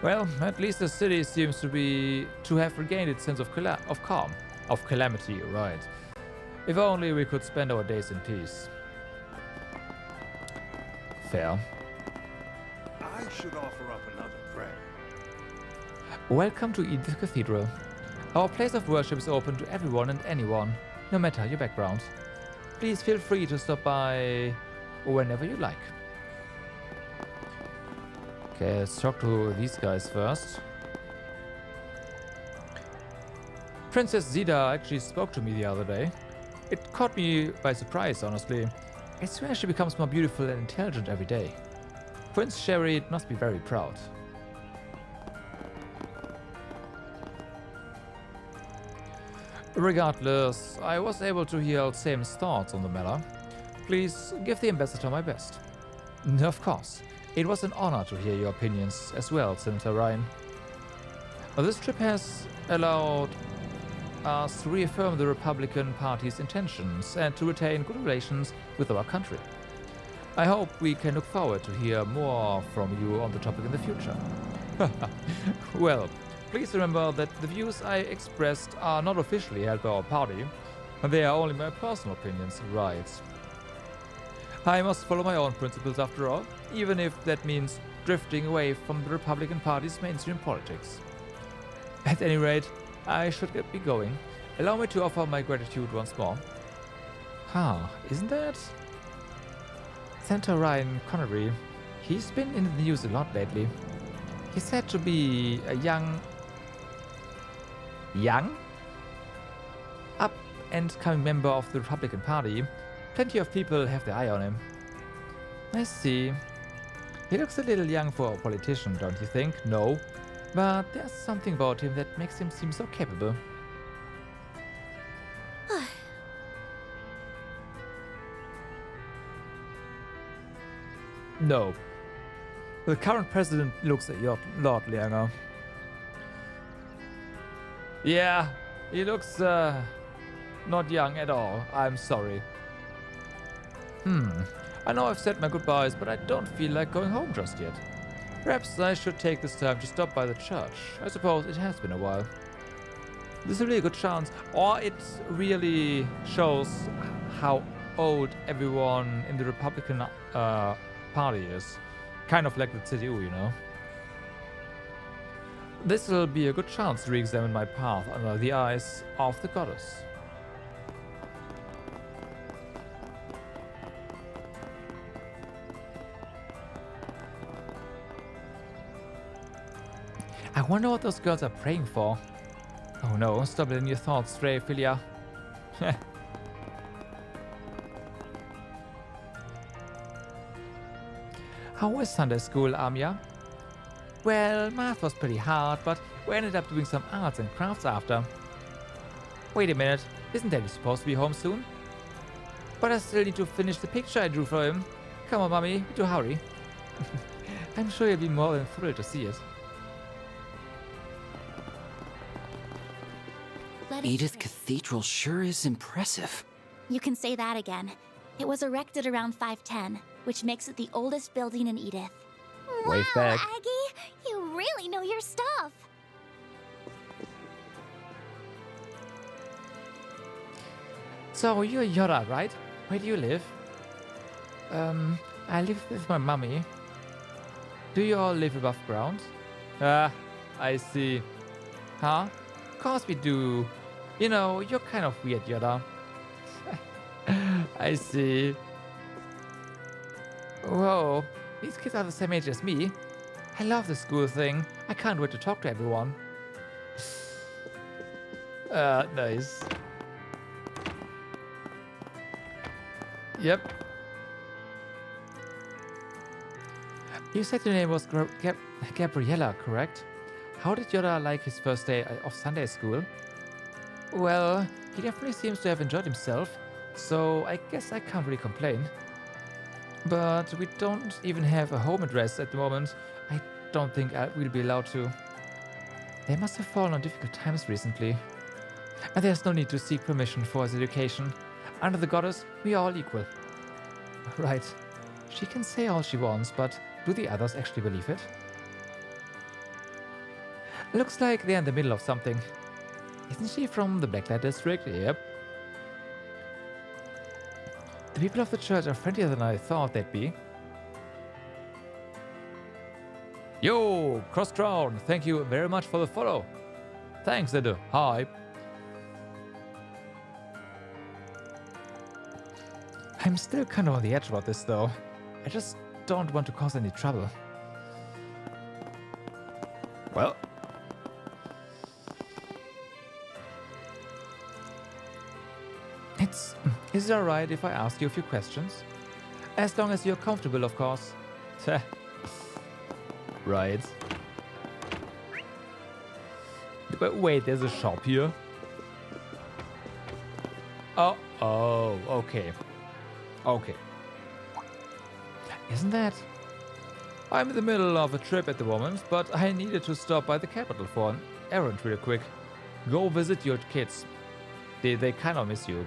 [SPEAKER 1] Well, at least the city seems to have regained its sense of calm. Of calamity, right. If only we could spend our days in peace. Fair.
[SPEAKER 4] I should offer up another prayer.
[SPEAKER 1] Welcome to Edith Cathedral. Our place of worship is open to everyone and anyone, no matter your background. Please feel free to stop by whenever you like. Okay, let's talk to these guys first. Princess Zida actually spoke to me the other day. It caught me by surprise, honestly. I swear she becomes more beautiful and intelligent every day. Prince Sherry must be very proud. Regardless, I was able to hear Alsaim's thoughts on the matter. Please give the ambassador my best. Of course. It was an honor to hear your opinions as well, Senator Ryan. This trip has allowed us to reaffirm the Republican Party's intentions and to retain good relations with our country. I hope we can look forward to hear more from you on the topic in the future. Well, please remember that the views I expressed are not officially held by our party, and they are only my personal opinions, right? I must follow my own principles after all, even if that means drifting away from the Republican Party's mainstream politics. At any rate, I should be going. Allow me to offer my gratitude once more. Isn't that? Senator Ryan Connery. He's been in the news a lot lately. He's said to be a young? Up and coming member of the Republican Party. Plenty of people have their eye on him. I see. He looks a little young for a politician, don't you think? No. But there's something about him that makes him seem so capable. No. The current president looks a lot younger. Yeah, he looks not young at all. I'm sorry. I know I've said my goodbyes, but I don't feel like going home just yet. Perhaps I should take this time to stop by the church. I suppose it has been a while. There's a really good chance, or it really shows how old everyone in the Republican Party is. Kind of like the CDU, you know. This will be a good chance to re-examine my path under the eyes of the goddess. I wonder what those girls are praying for. Oh no, stop letting your thoughts stray, Philia. How was Sunday school, Amia? Well, math was pretty hard, but we ended up doing some arts and crafts after. Wait a minute, isn't Daddy supposed to be home soon? But I still need to finish the picture I drew for him. Come on, Mommy, do hurry. I'm sure you'll be more than thrilled to see it.
[SPEAKER 5] Edith Cathedral sure is impressive.
[SPEAKER 2] You can say that again. It was erected around 510, which makes it the oldest building in Edith.
[SPEAKER 1] Wave
[SPEAKER 2] Wow,
[SPEAKER 1] back.
[SPEAKER 2] Aggie! You really know your stuff!
[SPEAKER 1] So, you're Yora, right? Where do you live? I live with my mummy. Do you all live above ground? Ah, I see. Huh? Of course we do. You know, you're kind of weird, Yoda. I see. Whoa, these kids are the same age as me. I love the school thing. I can't wait to talk to everyone. Nice. Yep. You said your name was Gabriella, correct? How did Yoda like his first day of Sunday school? Well, he definitely seems to have enjoyed himself, so I guess I can't really complain. But we don't even have a home address at the moment. I don't think we'll be allowed to. They must have fallen on difficult times recently. And there's no need to seek permission for his education. Under the goddess, we are all equal. Right. She can say all she wants, but do the others actually believe it? Looks like they're in the middle of something. Isn't she from the Blacklight District? Yep. The people of the church are friendlier than I thought they'd be. Yo, Cross Crown, thank you very much for the follow. Thanks, Edu. Hi. I'm still kind of on the edge about this, though. I just don't want to cause any trouble. Well. Is it alright if I ask you a few questions? As long as you're comfortable, of course. Right. But wait, there's a shop here? Oh, okay. Okay. Isn't that? I'm in the middle of a trip at the moment, but I needed to stop by the capital for an errand real quick. Go visit your kids. They kind of miss you.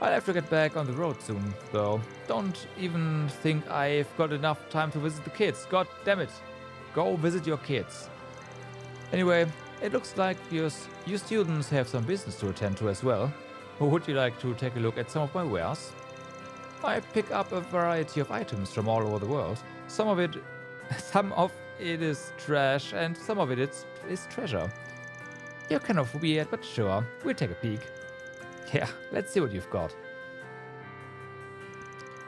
[SPEAKER 1] I'll have to get back on the road soon, though. Don't even think I've got enough time to visit the kids. God damn it. Go visit your kids. Anyway, it looks like you students have some business to attend to as well. Would you like to take a look at some of my wares? I pick up a variety of items from all over the world. Some of it is trash, and some of it is treasure. You're kind of weird, but sure, we'll take a peek. Yeah, let's see what you've got.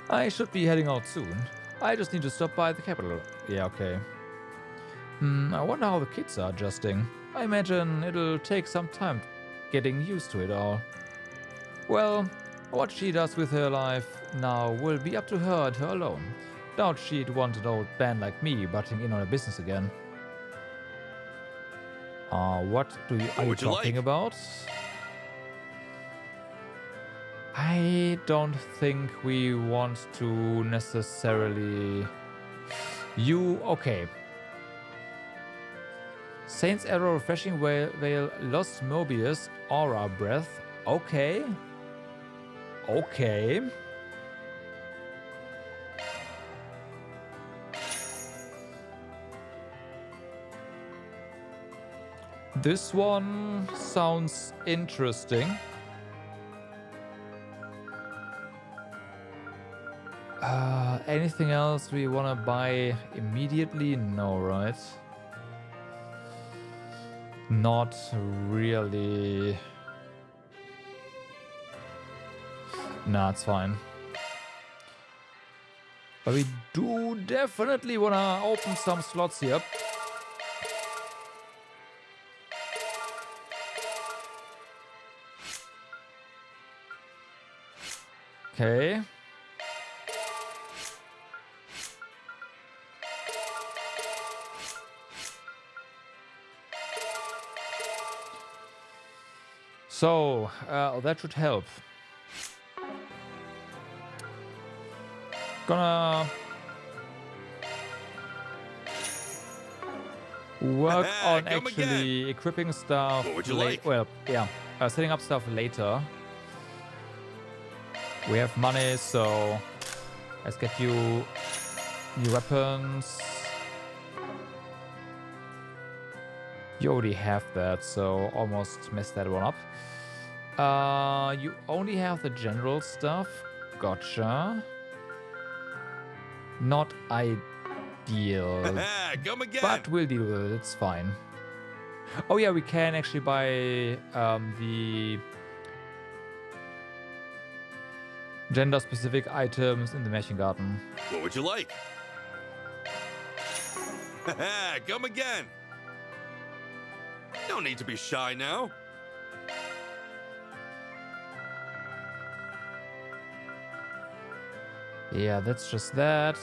[SPEAKER 1] I should be heading out soon. I just need to stop by the capital. Yeah, okay. I wonder how the kids are adjusting. I imagine it'll take some time getting used to it all. Well, what she does with her life now will be up to her and her alone. Doubt she'd want an old band like me butting in on her business again. What are you talking about? I don't think we want to necessarily... Okay. Saint's Arrow, Refreshing Veil, Lost Mobius, Aura Breath. Okay. Okay. This one sounds interesting. Anything else we want to buy immediately? No, right? Not really. Nah, it's fine. But we do definitely want to open some slots here. Okay. So, that should help. Gonna work on actually equipping stuff.
[SPEAKER 4] What would you like?
[SPEAKER 1] Well, yeah, setting up stuff later. We have money, so let's get you new weapons. You already have that, so almost messed that one up. You only have the general stuff. Gotcha. Not ideal.
[SPEAKER 4] Come again.
[SPEAKER 1] But we'll deal with it, it's fine. Oh yeah, we can actually buy the gender-specific items in the Märchen Garten.
[SPEAKER 4] What would you like? Come again. No need to be shy now.
[SPEAKER 1] Yeah, that's just that.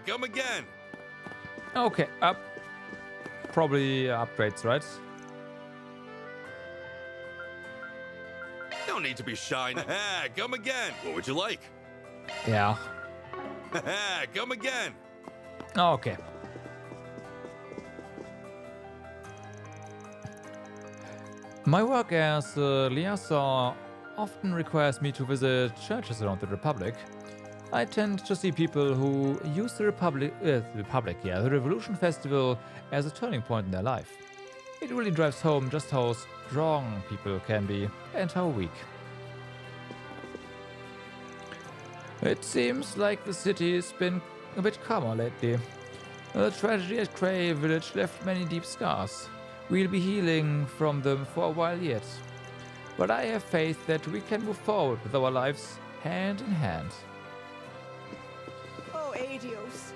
[SPEAKER 4] Come again.
[SPEAKER 1] Okay, up. Probably upgrades, right?
[SPEAKER 4] No need to be shy. Come again. What would you like?
[SPEAKER 1] Yeah.
[SPEAKER 4] Come again.
[SPEAKER 1] Okay. My work as a liaison often requires me to visit churches around the Republic. I tend to see people who use the the Revolution Festival as a turning point in their life. It really drives home just how strong people can be and how weak. It seems like the city has been a bit calmer lately. The tragedy at Cray Village left many deep scars. We'll be healing from them for a while yet. But I have faith that we can move forward with our lives hand in hand.
[SPEAKER 6] Oh, adios.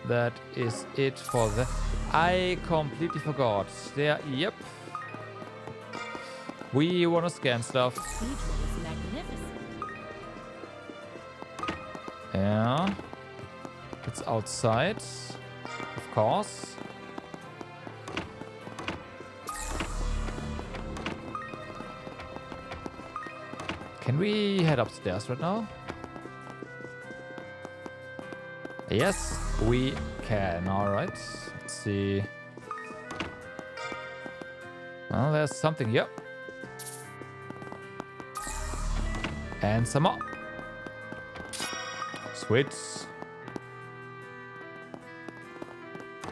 [SPEAKER 1] That is it for the... I completely forgot. There, yep. We want to scan stuff. Yeah. It's outside. Of course. Can we head upstairs right now? Yes, we can. Alright. Let's see. Well, there's something here. And some more. Sweet.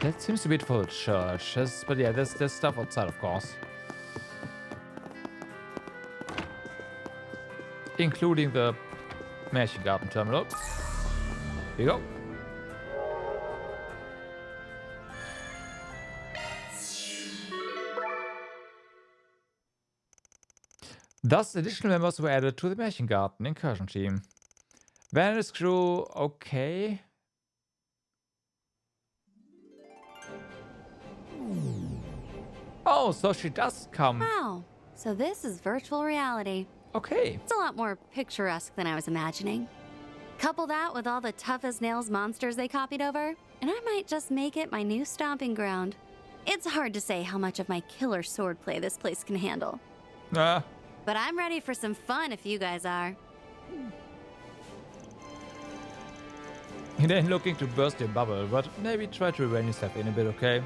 [SPEAKER 1] That seems to be it for the church. But yeah, there's stuff outside, of course. Including the Märchen Garten terminal. Here you go. Thus, additional members were added to the Märchen Garten incursion team. Vanda's crew, okay. Oh, so she does come.
[SPEAKER 7] Wow, so this is virtual reality.
[SPEAKER 1] Okay.
[SPEAKER 7] It's a lot more picturesque than I was imagining. Couple that with all the tough as nails monsters they copied over, and I might just make it my new stomping ground. It's hard to say how much of my killer swordplay this place can handle.
[SPEAKER 1] Nah.
[SPEAKER 7] But I'm ready for some fun if you guys are.
[SPEAKER 1] It ain't looking to burst your bubble, but maybe try to rein yourself in a bit, okay?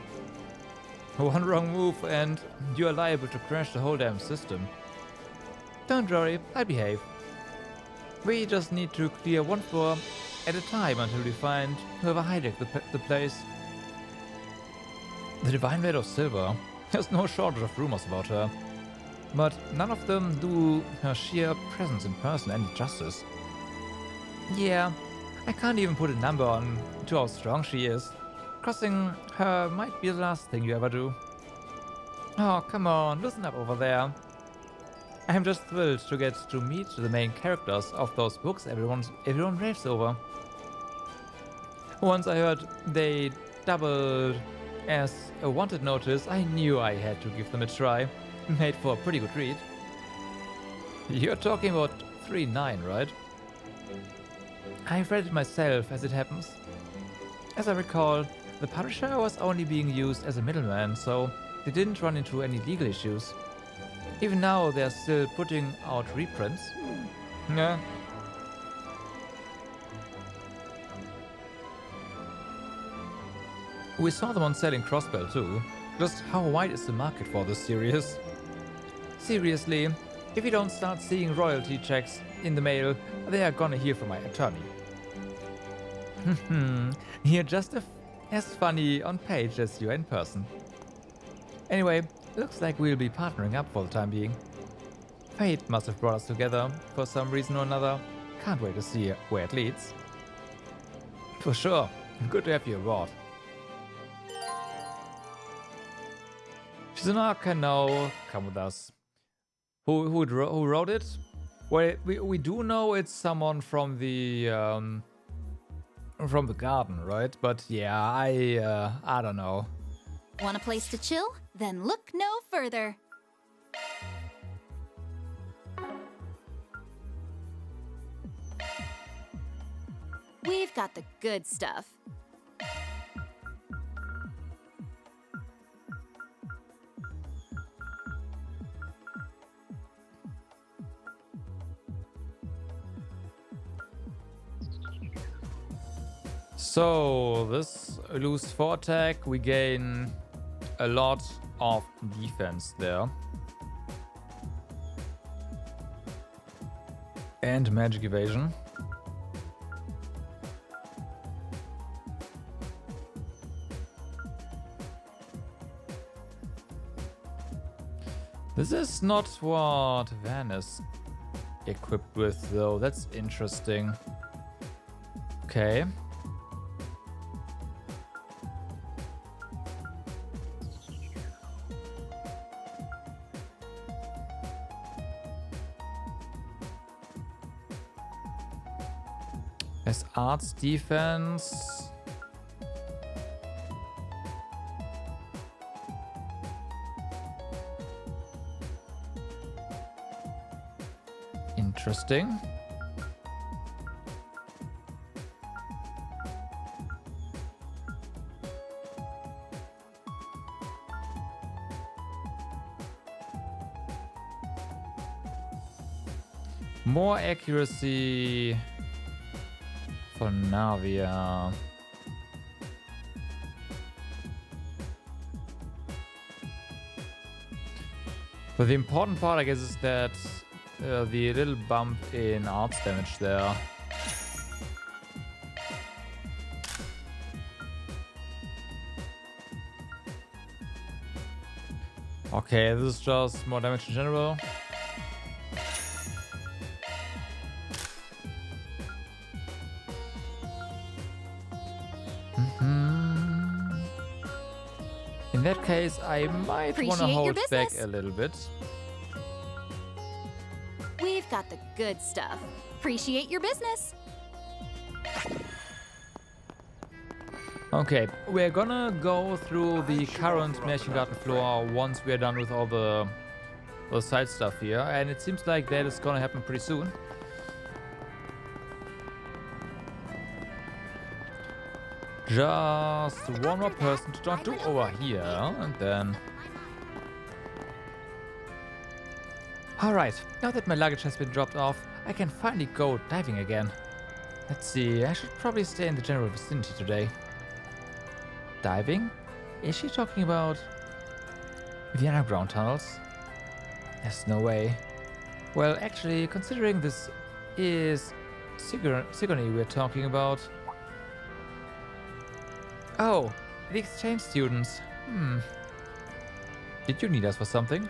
[SPEAKER 1] One wrong move and you are liable to crash the whole damn system. Don't worry, I'll behave. We just need to clear one floor at a time until we find whoever hijacked the place. The Divine Maid of Silver. There's no shortage of rumors about her. But none of them do her sheer presence in person any justice. Yeah, I can't even put a number on to how strong she is. Crossing her might be the last thing you ever do. Oh, come on, listen up over there. I'm just thrilled to get to meet the main characters of those books everyone raves over. Once I heard they doubled as a wanted notice, I knew I had to give them a try. Made for a pretty good read. You're talking about 3.9, right? I've read it myself as it happens. As I recall, the publisher was only being used as a middleman, so they didn't run into any legal issues. Even now, they're still putting out reprints. Yeah. We saw them on sale in Crossbell too. Just how wide is the market for this series? Seriously, if you don't start seeing royalty checks in the mail, they are gonna hear from my attorney. You're just as funny on page as you are in person. Anyway, looks like we'll be partnering up for the time being. Fate must have brought us together for some reason or another. Can't wait to see where it leads. For sure. Good to have you aboard. Shizuna can now come with us. Who wrote it? Well, we do know it's someone from the Garden, right? But yeah, I don't know.
[SPEAKER 2] Want a place to chill? Then look no further. We've got the good stuff.
[SPEAKER 1] So, this lose 4 attack, we gain a lot of defense there. And magic evasion. This is not what Van is equipped with, though. That's interesting. Okay. As arts defense. Interesting. More accuracy for Navia. But the important part, I guess, is that the little bump in arts damage there. Okay, this is just more damage in general. In that case, I might want to hold back a little bit.
[SPEAKER 2] We've got the good stuff. Appreciate your business.
[SPEAKER 1] Okay, we're gonna go through the current Märchen Garten floor once we're done with all the side stuff here, and it seems like that is gonna happen pretty soon. Just one more person to talk to over here, and then... Alright, now that my luggage has been dropped off, I can finally go diving again. Let's see, I should probably stay in the general vicinity today. Diving? Is she talking about the underground tunnels? There's no way. Well, actually, considering this is Sigourney we're talking about? Oh, the exchange students. Did you need us for something?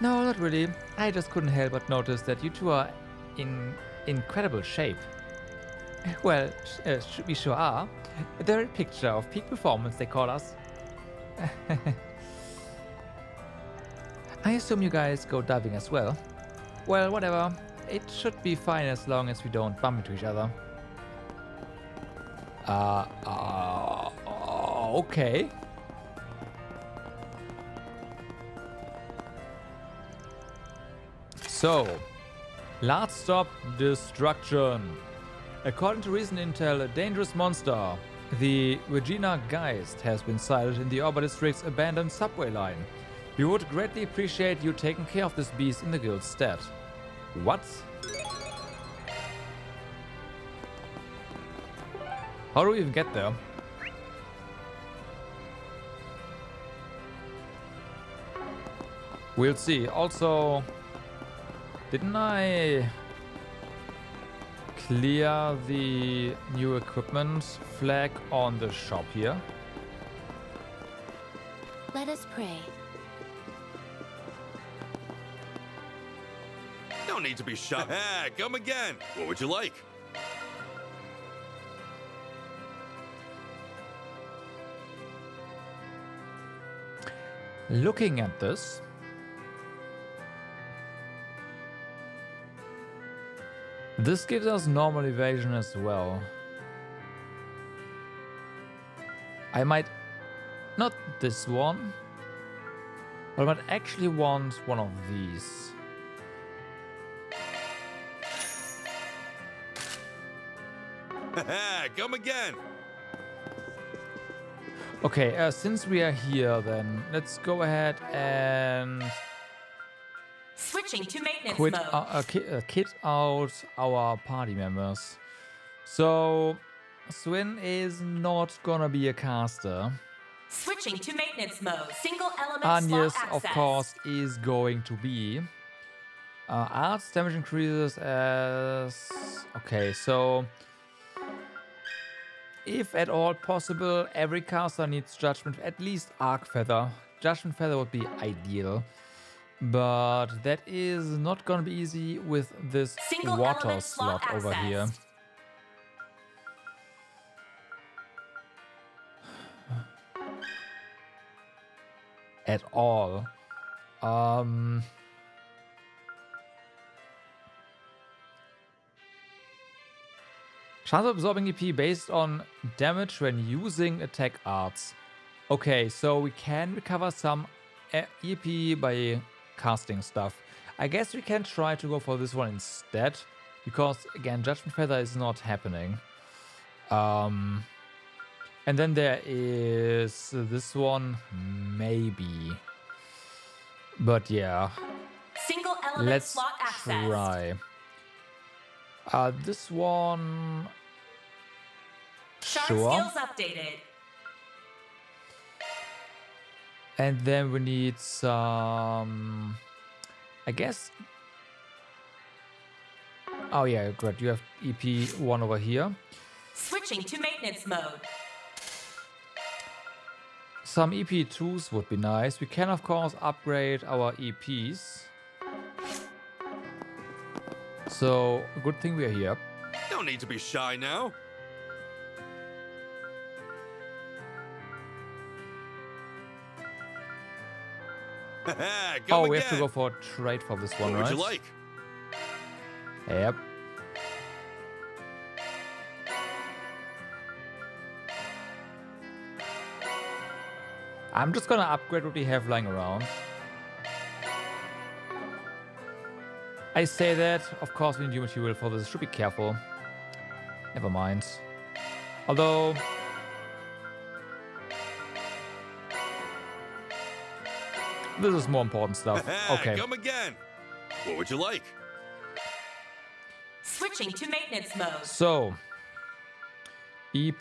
[SPEAKER 1] No, not really. I just couldn't help but notice that you two are in incredible shape. Well, we sure are. The very picture of peak performance, they call us. I assume you guys go diving as well. Well, whatever. It should be fine as long as we don't bump into each other. Okay. So, last stop, destruction. According to recent intel, a dangerous monster, the Regina Geist, has been sighted in the Auber District's abandoned subway line. We would greatly appreciate you taking care of this beast in the guild's stead. What? How do we even get there? We'll see. Also, didn't I clear the new equipment flag on the shop here?
[SPEAKER 2] Let us pray.
[SPEAKER 4] No need to be shy. Come again. What would you like?
[SPEAKER 1] Looking at this, this gives us normal evasion as well. I might not this one, but I might actually want one of these.
[SPEAKER 4] Come again.
[SPEAKER 1] Okay, since we are here, then let's go ahead and
[SPEAKER 6] Switching to maintenance
[SPEAKER 1] quit,
[SPEAKER 6] mode.
[SPEAKER 1] kit out our party members. So, Swin is not gonna be a caster.
[SPEAKER 6] Switching to maintenance mode. Single element
[SPEAKER 1] Agnes,
[SPEAKER 6] slot
[SPEAKER 1] of
[SPEAKER 6] access.
[SPEAKER 1] course, is going to be. Arts damage increases as... Okay, so... If at all possible, every caster needs Judgment, at least Arc Feather. Judgment Feather would be ideal. But that is not gonna be easy with this
[SPEAKER 6] Single
[SPEAKER 1] water
[SPEAKER 6] element
[SPEAKER 1] slot
[SPEAKER 6] slot
[SPEAKER 1] over here.
[SPEAKER 6] accessed.
[SPEAKER 1] At all. Chance of absorbing EP based on damage when using attack arts. Okay, so we can recover some EP by casting stuff. I guess we can try to go for this one instead, because again, Judgment Feather is not happening. And then there is this one, maybe. But yeah,
[SPEAKER 6] Single element
[SPEAKER 1] let's
[SPEAKER 6] slot access.
[SPEAKER 1] try. This one,
[SPEAKER 6] Shard
[SPEAKER 1] sure.
[SPEAKER 6] skills updated.
[SPEAKER 1] And then we need some, I guess. Oh yeah, great. You have EP1 over here.
[SPEAKER 6] Switching to maintenance mode.
[SPEAKER 1] Some EP2s would be nice. We can, of course, upgrade our EPs. So, good thing we are here.
[SPEAKER 4] No need to be shy now. Come
[SPEAKER 1] Oh, we
[SPEAKER 4] again.
[SPEAKER 1] have to go for a trade for this one,
[SPEAKER 4] What
[SPEAKER 1] right?
[SPEAKER 4] would you like?
[SPEAKER 1] Yep. I'm just gonna upgrade what we have lying around. I say that, of course we need new material for this. Should be careful. Never mind. Although... this is more important stuff. Okay.
[SPEAKER 4] Come again. What would you like?
[SPEAKER 6] Switching to maintenance mode.
[SPEAKER 1] So... EP.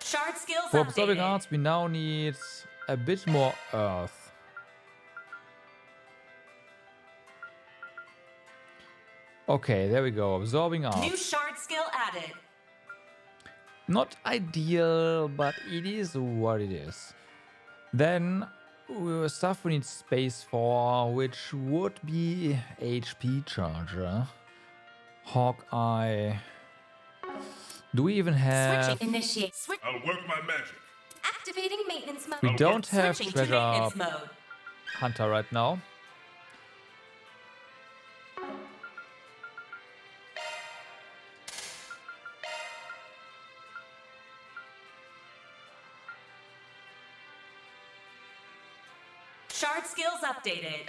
[SPEAKER 6] Shard skills
[SPEAKER 1] For absorbing
[SPEAKER 6] updated.
[SPEAKER 1] arts, we now need a bit more earth. Okay, there we go. Absorbing
[SPEAKER 6] New
[SPEAKER 1] arts.
[SPEAKER 6] shard skill added.
[SPEAKER 1] Not ideal, but it is what it is. Then stuff we need space for, which would be HP charger, Hawkeye. Do we even have?
[SPEAKER 6] Switching. Initiate. Switch.
[SPEAKER 4] I'll work my magic.
[SPEAKER 6] Activating maintenance mode.
[SPEAKER 1] We don't have
[SPEAKER 6] Switching to
[SPEAKER 1] treasure
[SPEAKER 6] maintenance mode.
[SPEAKER 1] hunter right now.
[SPEAKER 6] Shard skills updated.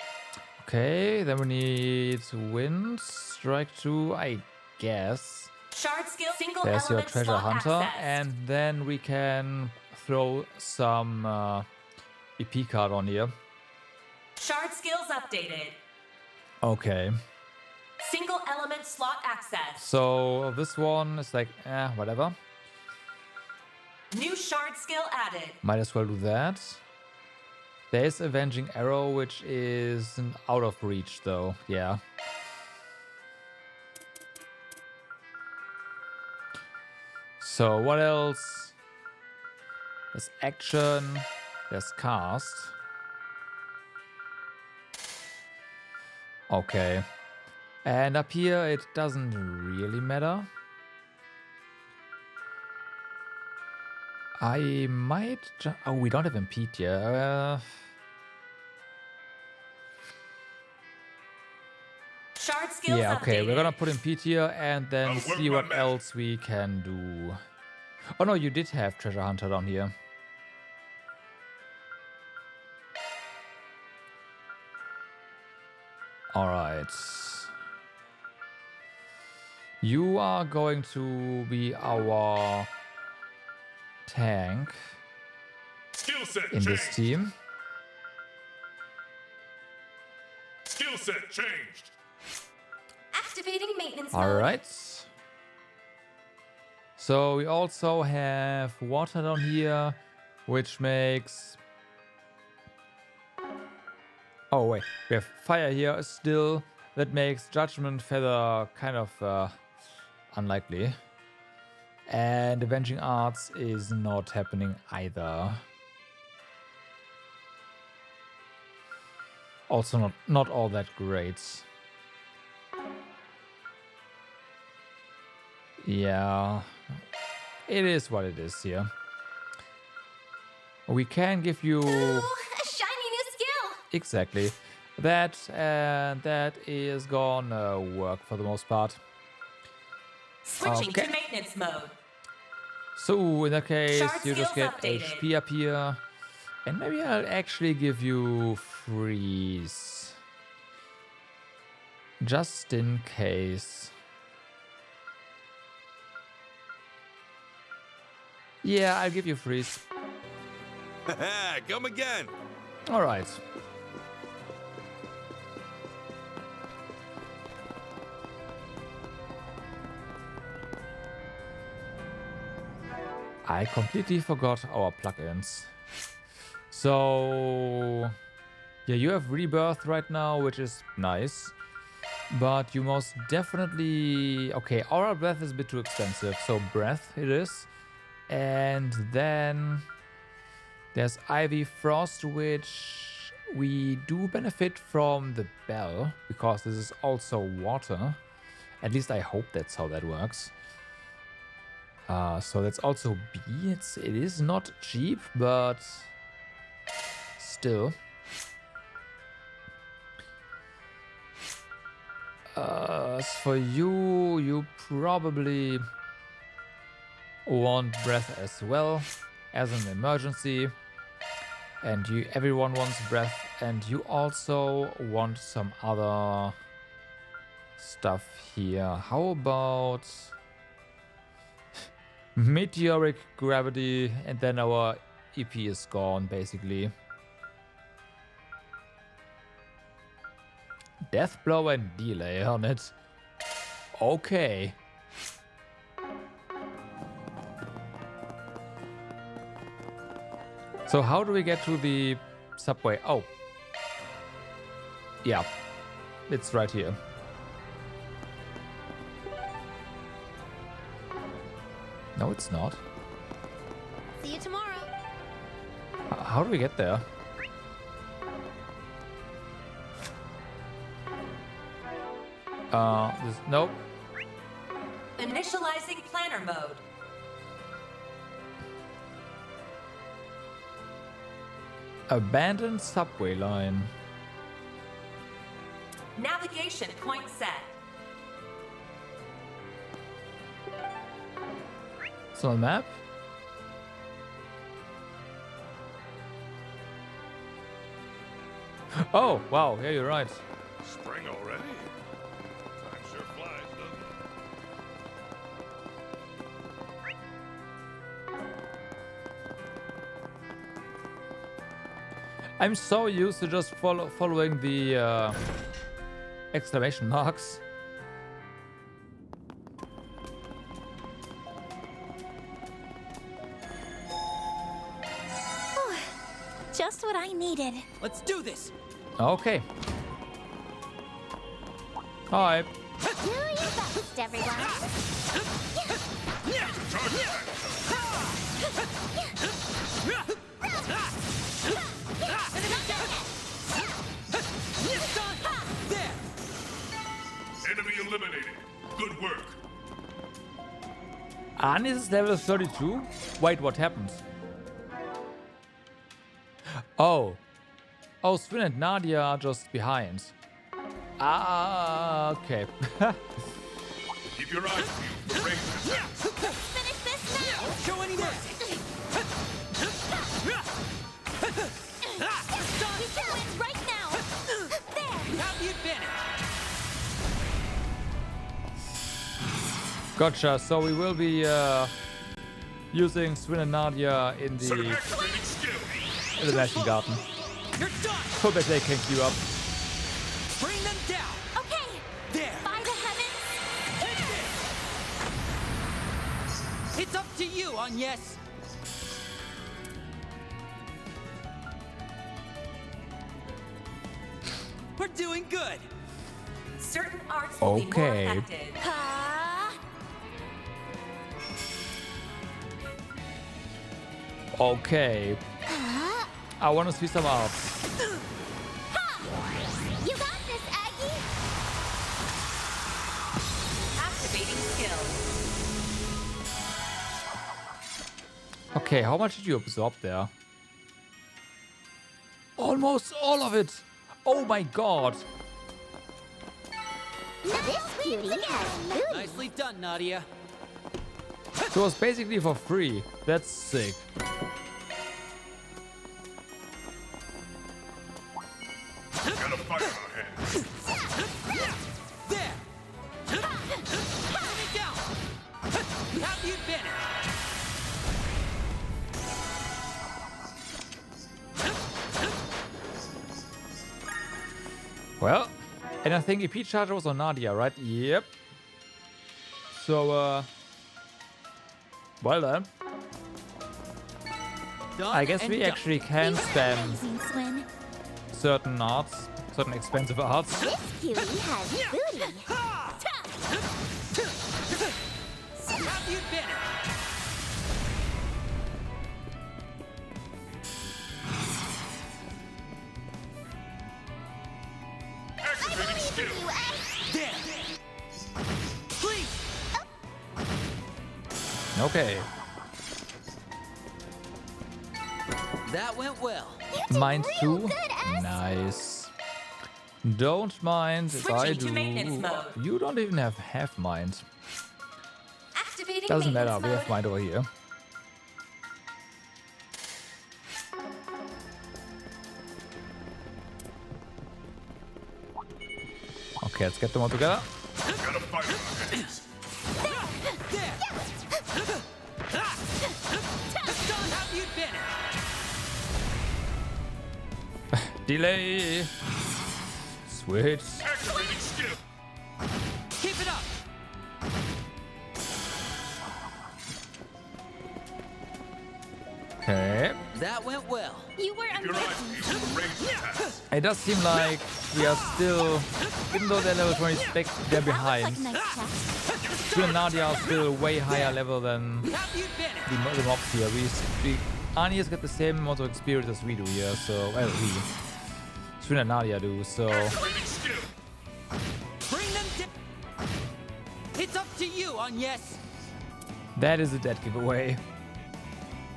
[SPEAKER 1] Okay, then we need wind strike 2, I guess.
[SPEAKER 6] Shard skill single
[SPEAKER 1] There's your
[SPEAKER 6] element
[SPEAKER 1] treasure
[SPEAKER 6] slot
[SPEAKER 1] hunter,
[SPEAKER 6] access.
[SPEAKER 1] and then we can throw some EP card on here.
[SPEAKER 6] Shard skills updated.
[SPEAKER 1] Okay,
[SPEAKER 6] Single element slot access.
[SPEAKER 1] so this one is like, whatever.
[SPEAKER 6] New shard skill added.
[SPEAKER 1] Might as well do that. There's Avenging Arrow, which is out of reach though, yeah. So what else? There's action, there's cast. Okay. And up here it doesn't really matter. I might... Oh, we don't have impede here.
[SPEAKER 6] Shard skills
[SPEAKER 1] Yeah, okay,
[SPEAKER 6] updated.
[SPEAKER 1] we're gonna put impede here and then
[SPEAKER 4] I'll work
[SPEAKER 1] see
[SPEAKER 4] my
[SPEAKER 1] what
[SPEAKER 4] magic.
[SPEAKER 1] else we can do. Oh no, you did have treasure hunter down here. Alright. You are going to be our tank
[SPEAKER 4] Skill set
[SPEAKER 1] in this
[SPEAKER 4] changed.
[SPEAKER 1] team.
[SPEAKER 4] Skill set changed.
[SPEAKER 6] Activating maintenance mode.
[SPEAKER 1] Alright. So we also have water down here, which makes... Oh wait, we have fire here still. That makes Judgment Feather kind of unlikely. And Avenging Arts is not happening either. Also not all that great. Yeah, it is what it is here. We can give you
[SPEAKER 6] Ooh, a shiny new skill.
[SPEAKER 1] exactly that, and that is gonna work for the most part.
[SPEAKER 6] Switching
[SPEAKER 1] Okay.
[SPEAKER 6] to maintenance mode.
[SPEAKER 1] So in that case,
[SPEAKER 6] Shard
[SPEAKER 1] you just
[SPEAKER 6] skills
[SPEAKER 1] get
[SPEAKER 6] updated.
[SPEAKER 1] HP up here, and maybe I'll actually give you freeze, just in case. Yeah, I'll give you freeze.
[SPEAKER 3] Come again.
[SPEAKER 1] All right. I completely forgot our plugins. So, yeah, you have Rebirth right now, which is nice. But you most definitely... Okay, Aura Breath is a bit too expensive, so Breath it is. And then there's Ivy Frost, which we do benefit from the bell, because this is also water. At least I hope that's how that works. So that's also B. It is not cheap, but still. As for you, you probably want breath as well as an emergency, and everyone wants breath, and you also want some other stuff here. How about meteoric gravity, and then our EP is gone basically. Death blow and delay on it. Okay. So how do we get to the subway? Oh. Yeah. It's right here. No, it's not.
[SPEAKER 7] See you tomorrow.
[SPEAKER 1] How do we get there? Nope.
[SPEAKER 6] Initializing planner mode.
[SPEAKER 1] Abandoned subway line.
[SPEAKER 6] Navigation point set.
[SPEAKER 1] So a map? Oh, wow, yeah, you're right.
[SPEAKER 4] Spring already? Time sure flies, doesn't it?
[SPEAKER 1] I'm so used to just following the exclamation marks.
[SPEAKER 2] Just what I needed.
[SPEAKER 3] Let's do this.
[SPEAKER 1] Okay. Hi.
[SPEAKER 2] Do your best, everyone.
[SPEAKER 3] There.
[SPEAKER 4] Enemy eliminated. Good work.
[SPEAKER 1] Anis is level 32? Wait, what happened? Oh. Oh, Swin and Nadia are just behind. Ah, okay.
[SPEAKER 4] Keep your eyes peeled for range attacks.
[SPEAKER 2] Finish this now.
[SPEAKER 3] Don't show any mercy.
[SPEAKER 2] We can win right now. There.
[SPEAKER 3] Have the advantage.
[SPEAKER 1] Gotcha. So we will be using Swin and Nadia in
[SPEAKER 4] Start
[SPEAKER 1] the
[SPEAKER 4] activating skill.
[SPEAKER 1] Märchen Garten.
[SPEAKER 3] You're done.
[SPEAKER 1] Hope that they can queue up.
[SPEAKER 3] Bring them down.
[SPEAKER 2] Okay.
[SPEAKER 3] There.
[SPEAKER 2] By the heavens.
[SPEAKER 3] Take this. It's up to you, Agnes. We're doing good.
[SPEAKER 6] Certain arts will be more
[SPEAKER 1] Okay.
[SPEAKER 6] effective.
[SPEAKER 1] Okay. I want to see some arts.
[SPEAKER 2] You got this, Aggie.
[SPEAKER 6] Activating skill.
[SPEAKER 1] Okay, how much did you absorb there? Almost all of it. Oh my god.
[SPEAKER 2] This cutie has booty.
[SPEAKER 3] Nicely done, Nadia.
[SPEAKER 1] So it was basically for free. That's sick.
[SPEAKER 4] Got a fight on our hands.
[SPEAKER 3] There. Put it down. You have the advantage.
[SPEAKER 1] Well, and I think EP charger was on Nadia, right? Yep. So, well then.
[SPEAKER 3] Done
[SPEAKER 1] I guess
[SPEAKER 3] and
[SPEAKER 1] we
[SPEAKER 3] done.
[SPEAKER 1] actually can spam
[SPEAKER 2] Amazing, Swin.
[SPEAKER 1] certain arts, certain expensive arts.
[SPEAKER 2] This cutie has booty.
[SPEAKER 3] Have the advantage.
[SPEAKER 4] Activating skill.
[SPEAKER 3] There. Please.
[SPEAKER 1] Okay.
[SPEAKER 3] That went well.
[SPEAKER 1] Mind
[SPEAKER 2] real
[SPEAKER 1] too?
[SPEAKER 2] good, S.
[SPEAKER 1] Nice. Don't mind if I
[SPEAKER 6] Switching to maintenance
[SPEAKER 1] do.
[SPEAKER 6] mode.
[SPEAKER 1] You don't even have half mind.
[SPEAKER 6] Activating
[SPEAKER 1] Doesn't matter,
[SPEAKER 6] maintenance
[SPEAKER 1] we
[SPEAKER 6] mode.
[SPEAKER 1] have mind over here. Okay, let's get them all together.
[SPEAKER 4] Got a fight on our hands.
[SPEAKER 3] There. Don't have the advantage.
[SPEAKER 1] Delay. Switch.
[SPEAKER 4] Activating skill.
[SPEAKER 3] Keep it up.
[SPEAKER 1] Okay.
[SPEAKER 8] That went well.
[SPEAKER 2] You were
[SPEAKER 4] Your
[SPEAKER 2] amazing.
[SPEAKER 4] eyes use the range attacks.
[SPEAKER 1] It does seem like we are still, even though they're level 20 spec, they're
[SPEAKER 2] That
[SPEAKER 1] behind.
[SPEAKER 2] looks like a nice chest.
[SPEAKER 1] Tune and Nadia are still way higher level than
[SPEAKER 8] Have you finished?
[SPEAKER 1] the mobs here. Anias get the same amount of experience as we do here, so well Tune and Nadia do, so
[SPEAKER 4] Activating skill.
[SPEAKER 8] Bring them down. It's up to you, Agnes.
[SPEAKER 1] that is a dead giveaway.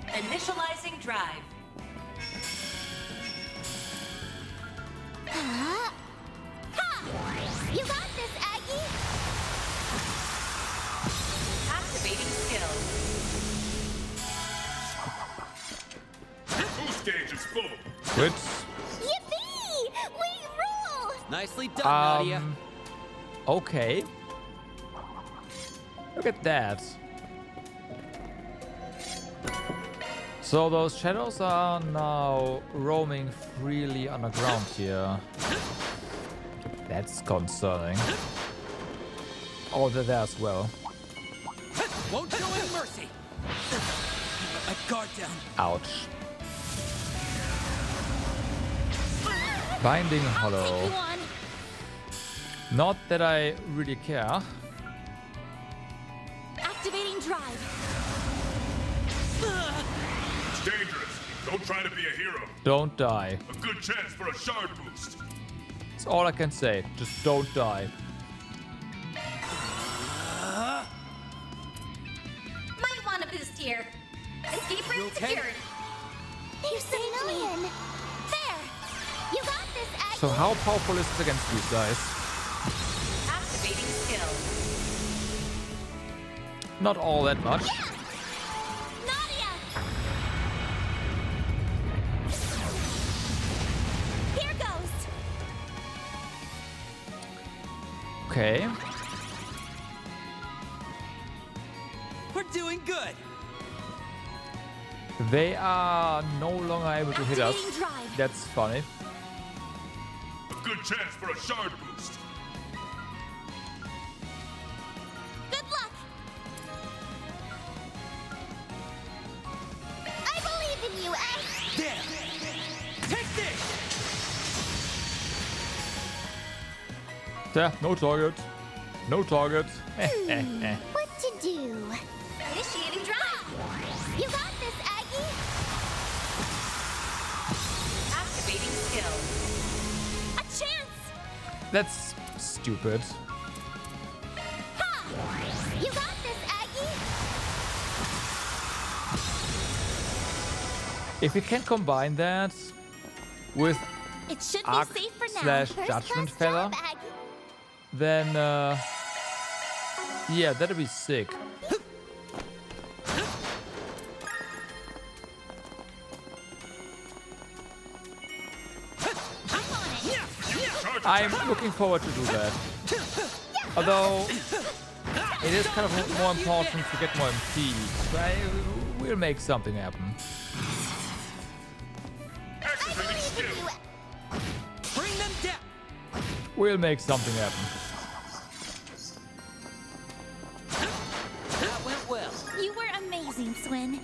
[SPEAKER 6] Initializing drive.
[SPEAKER 2] Ha! You got this, Aggie.
[SPEAKER 6] Activating skill.
[SPEAKER 4] Boost gauge is full.
[SPEAKER 1] Good.
[SPEAKER 2] Yippee! We rule!
[SPEAKER 8] Nicely done, Nadia.
[SPEAKER 1] Okay. Look at that. So those shadows are now roaming freely underground here. That's concerning. Oh, they're there as well.
[SPEAKER 8] Won't show any mercy. My guard down.
[SPEAKER 1] Ouch. Binding
[SPEAKER 2] Take
[SPEAKER 1] Hollow.
[SPEAKER 2] you on.
[SPEAKER 1] Not that I really care.
[SPEAKER 2] Activating drive.
[SPEAKER 4] It's dangerous. Don't try to be a hero.
[SPEAKER 1] Don't die.
[SPEAKER 4] A good chance for a shard boost.
[SPEAKER 1] That's all I can say. Just don't die.
[SPEAKER 6] Might want a boost here. Escape route
[SPEAKER 8] okay?
[SPEAKER 6] secured.
[SPEAKER 2] You saved me. There. You got this, Aggie.
[SPEAKER 1] So how powerful is this against these guys?
[SPEAKER 6] Activating skill.
[SPEAKER 1] Not all that much.
[SPEAKER 2] Nadia! Here goes!
[SPEAKER 1] Okay.
[SPEAKER 8] We're doing good.
[SPEAKER 1] They are no longer able to hit us.
[SPEAKER 2] Activating drive.
[SPEAKER 1] That's funny.
[SPEAKER 4] A good chance for a shard boost.
[SPEAKER 2] Good luck! I believe in you, Ace!
[SPEAKER 8] There. Take this.
[SPEAKER 1] Yeah, no target. No target.
[SPEAKER 2] What to do?
[SPEAKER 6] Initiating drive.
[SPEAKER 2] You got this, Aggie!
[SPEAKER 6] Activating skill.
[SPEAKER 2] A chance!
[SPEAKER 1] That's stupid.
[SPEAKER 2] Ha! You got this, Aggie!
[SPEAKER 1] If we can combine that with
[SPEAKER 2] It should
[SPEAKER 1] Arc
[SPEAKER 2] be safe for now.
[SPEAKER 1] slash
[SPEAKER 2] First
[SPEAKER 1] Judgment
[SPEAKER 2] class
[SPEAKER 1] Feather.
[SPEAKER 2] job, Aggie.
[SPEAKER 1] then yeah, that'd be sick.
[SPEAKER 2] I'm on it.
[SPEAKER 4] Charge
[SPEAKER 1] I'm looking forward to do that. Although it is kind of more important to get more MPs. But we'll make something happen.
[SPEAKER 4] activating skill.
[SPEAKER 8] Bring them down.
[SPEAKER 1] We'll make something happen.
[SPEAKER 8] That went well.
[SPEAKER 2] You were amazing, Swin.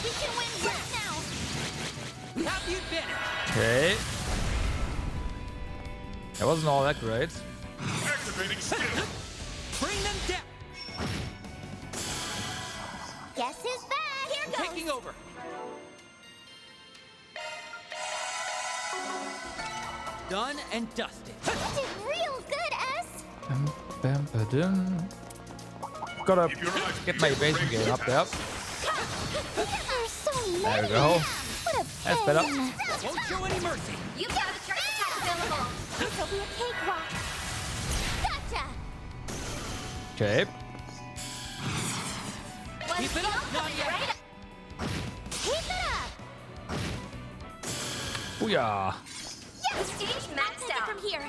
[SPEAKER 2] We can win right now.
[SPEAKER 8] Have you finished?
[SPEAKER 1] Okay. That wasn't all that great.
[SPEAKER 4] Activating skill.
[SPEAKER 8] Bring them down.
[SPEAKER 2] Guess who's back? Here goes.
[SPEAKER 8] Taking over. Done and dusted.
[SPEAKER 2] You did real good, S.
[SPEAKER 1] Bam, ba-dum. Gotta
[SPEAKER 4] Keep your eyes
[SPEAKER 1] get my
[SPEAKER 4] peeled for
[SPEAKER 1] evasion
[SPEAKER 4] range
[SPEAKER 1] game up there.
[SPEAKER 2] There are so many.
[SPEAKER 1] There we go.
[SPEAKER 2] What a
[SPEAKER 1] That's better.
[SPEAKER 2] pain.
[SPEAKER 8] Won't show any mercy.
[SPEAKER 6] You've got a charge attack available.
[SPEAKER 2] This'll be a cakewalk. Gotcha.
[SPEAKER 1] Okay.
[SPEAKER 6] One
[SPEAKER 8] Keep it
[SPEAKER 6] skill
[SPEAKER 8] up,
[SPEAKER 6] coming
[SPEAKER 8] Nadia.
[SPEAKER 6] right up.
[SPEAKER 2] Keep it up.
[SPEAKER 1] Booyah.
[SPEAKER 6] Stage maxed
[SPEAKER 2] Take it
[SPEAKER 6] out.
[SPEAKER 2] from here.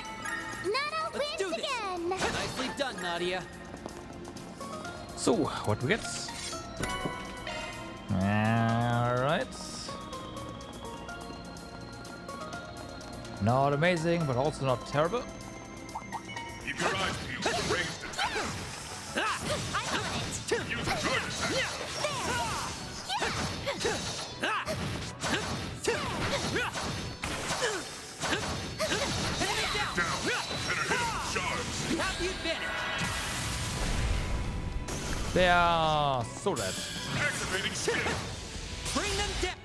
[SPEAKER 2] Nana
[SPEAKER 8] Let's do
[SPEAKER 2] wins
[SPEAKER 8] this.
[SPEAKER 2] again.
[SPEAKER 8] Nicely done, Nadia.
[SPEAKER 1] So, what we get? Alright. Not amazing, but also not terrible.
[SPEAKER 4] Keep your eyes peeled for ranged attack.
[SPEAKER 2] I'm on it.
[SPEAKER 4] Use a charge attack.
[SPEAKER 8] Enemy down!
[SPEAKER 4] Down. Better hit him with charge.
[SPEAKER 8] We have the advantage!
[SPEAKER 1] They are so dead.
[SPEAKER 4] Activating skill.
[SPEAKER 8] Bring them down!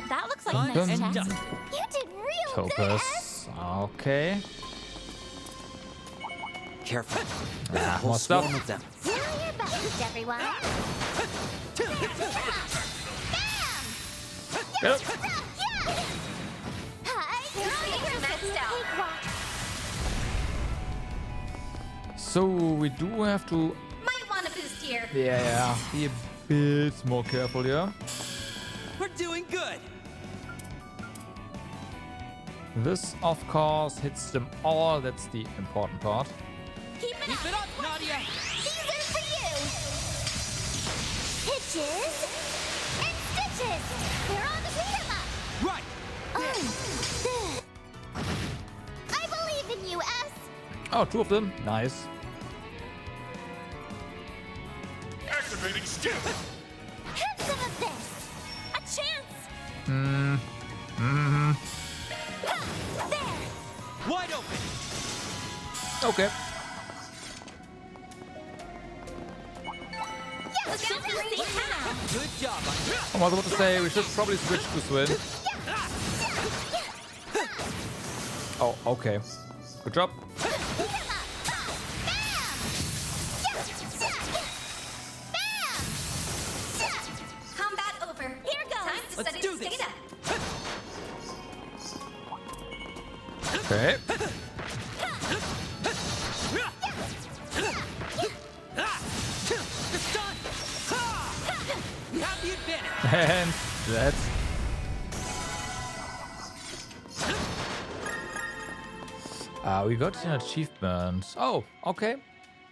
[SPEAKER 2] That looks like
[SPEAKER 8] Done
[SPEAKER 2] a nice
[SPEAKER 8] and
[SPEAKER 2] chest.
[SPEAKER 8] dusted.
[SPEAKER 2] You did real good.
[SPEAKER 1] Topaz. Okay.
[SPEAKER 5] Careful.
[SPEAKER 1] Ah,
[SPEAKER 5] Whole
[SPEAKER 1] more stuff.
[SPEAKER 5] swarm of them.
[SPEAKER 2] Do your best, everyone. Bam!
[SPEAKER 1] Yep.
[SPEAKER 2] Hi, you're
[SPEAKER 6] maxed out.
[SPEAKER 1] So we do have to,
[SPEAKER 6] Might want a boost here.
[SPEAKER 1] yeah, be a bit more careful here.
[SPEAKER 8] We're doing good!
[SPEAKER 1] This, of course, hits them all. That's the important part.
[SPEAKER 2] Keep it
[SPEAKER 8] Keep it up, Nadia!
[SPEAKER 2] These are for you. Hitches and stitches. They're on the beat 'em up.
[SPEAKER 8] Right!
[SPEAKER 2] I believe in you, S.
[SPEAKER 1] Oh, two of them. Nice.
[SPEAKER 4] Activating skill.
[SPEAKER 2] Have some of this. A chance. There.
[SPEAKER 8] Wide open!
[SPEAKER 1] Okay.
[SPEAKER 2] Let's go see how.
[SPEAKER 8] Good job, Anya.
[SPEAKER 1] I was about to say we should probably switch to Swin. Oh, okay. Good job.
[SPEAKER 6] Combat over.
[SPEAKER 2] Here goes.
[SPEAKER 6] Time to
[SPEAKER 8] Let's
[SPEAKER 6] study
[SPEAKER 8] do
[SPEAKER 6] this
[SPEAKER 8] this.
[SPEAKER 6] data.
[SPEAKER 1] Okay.
[SPEAKER 8] It's done! We have the advantage!
[SPEAKER 1] And that's... we got an achievement. Oh, okay.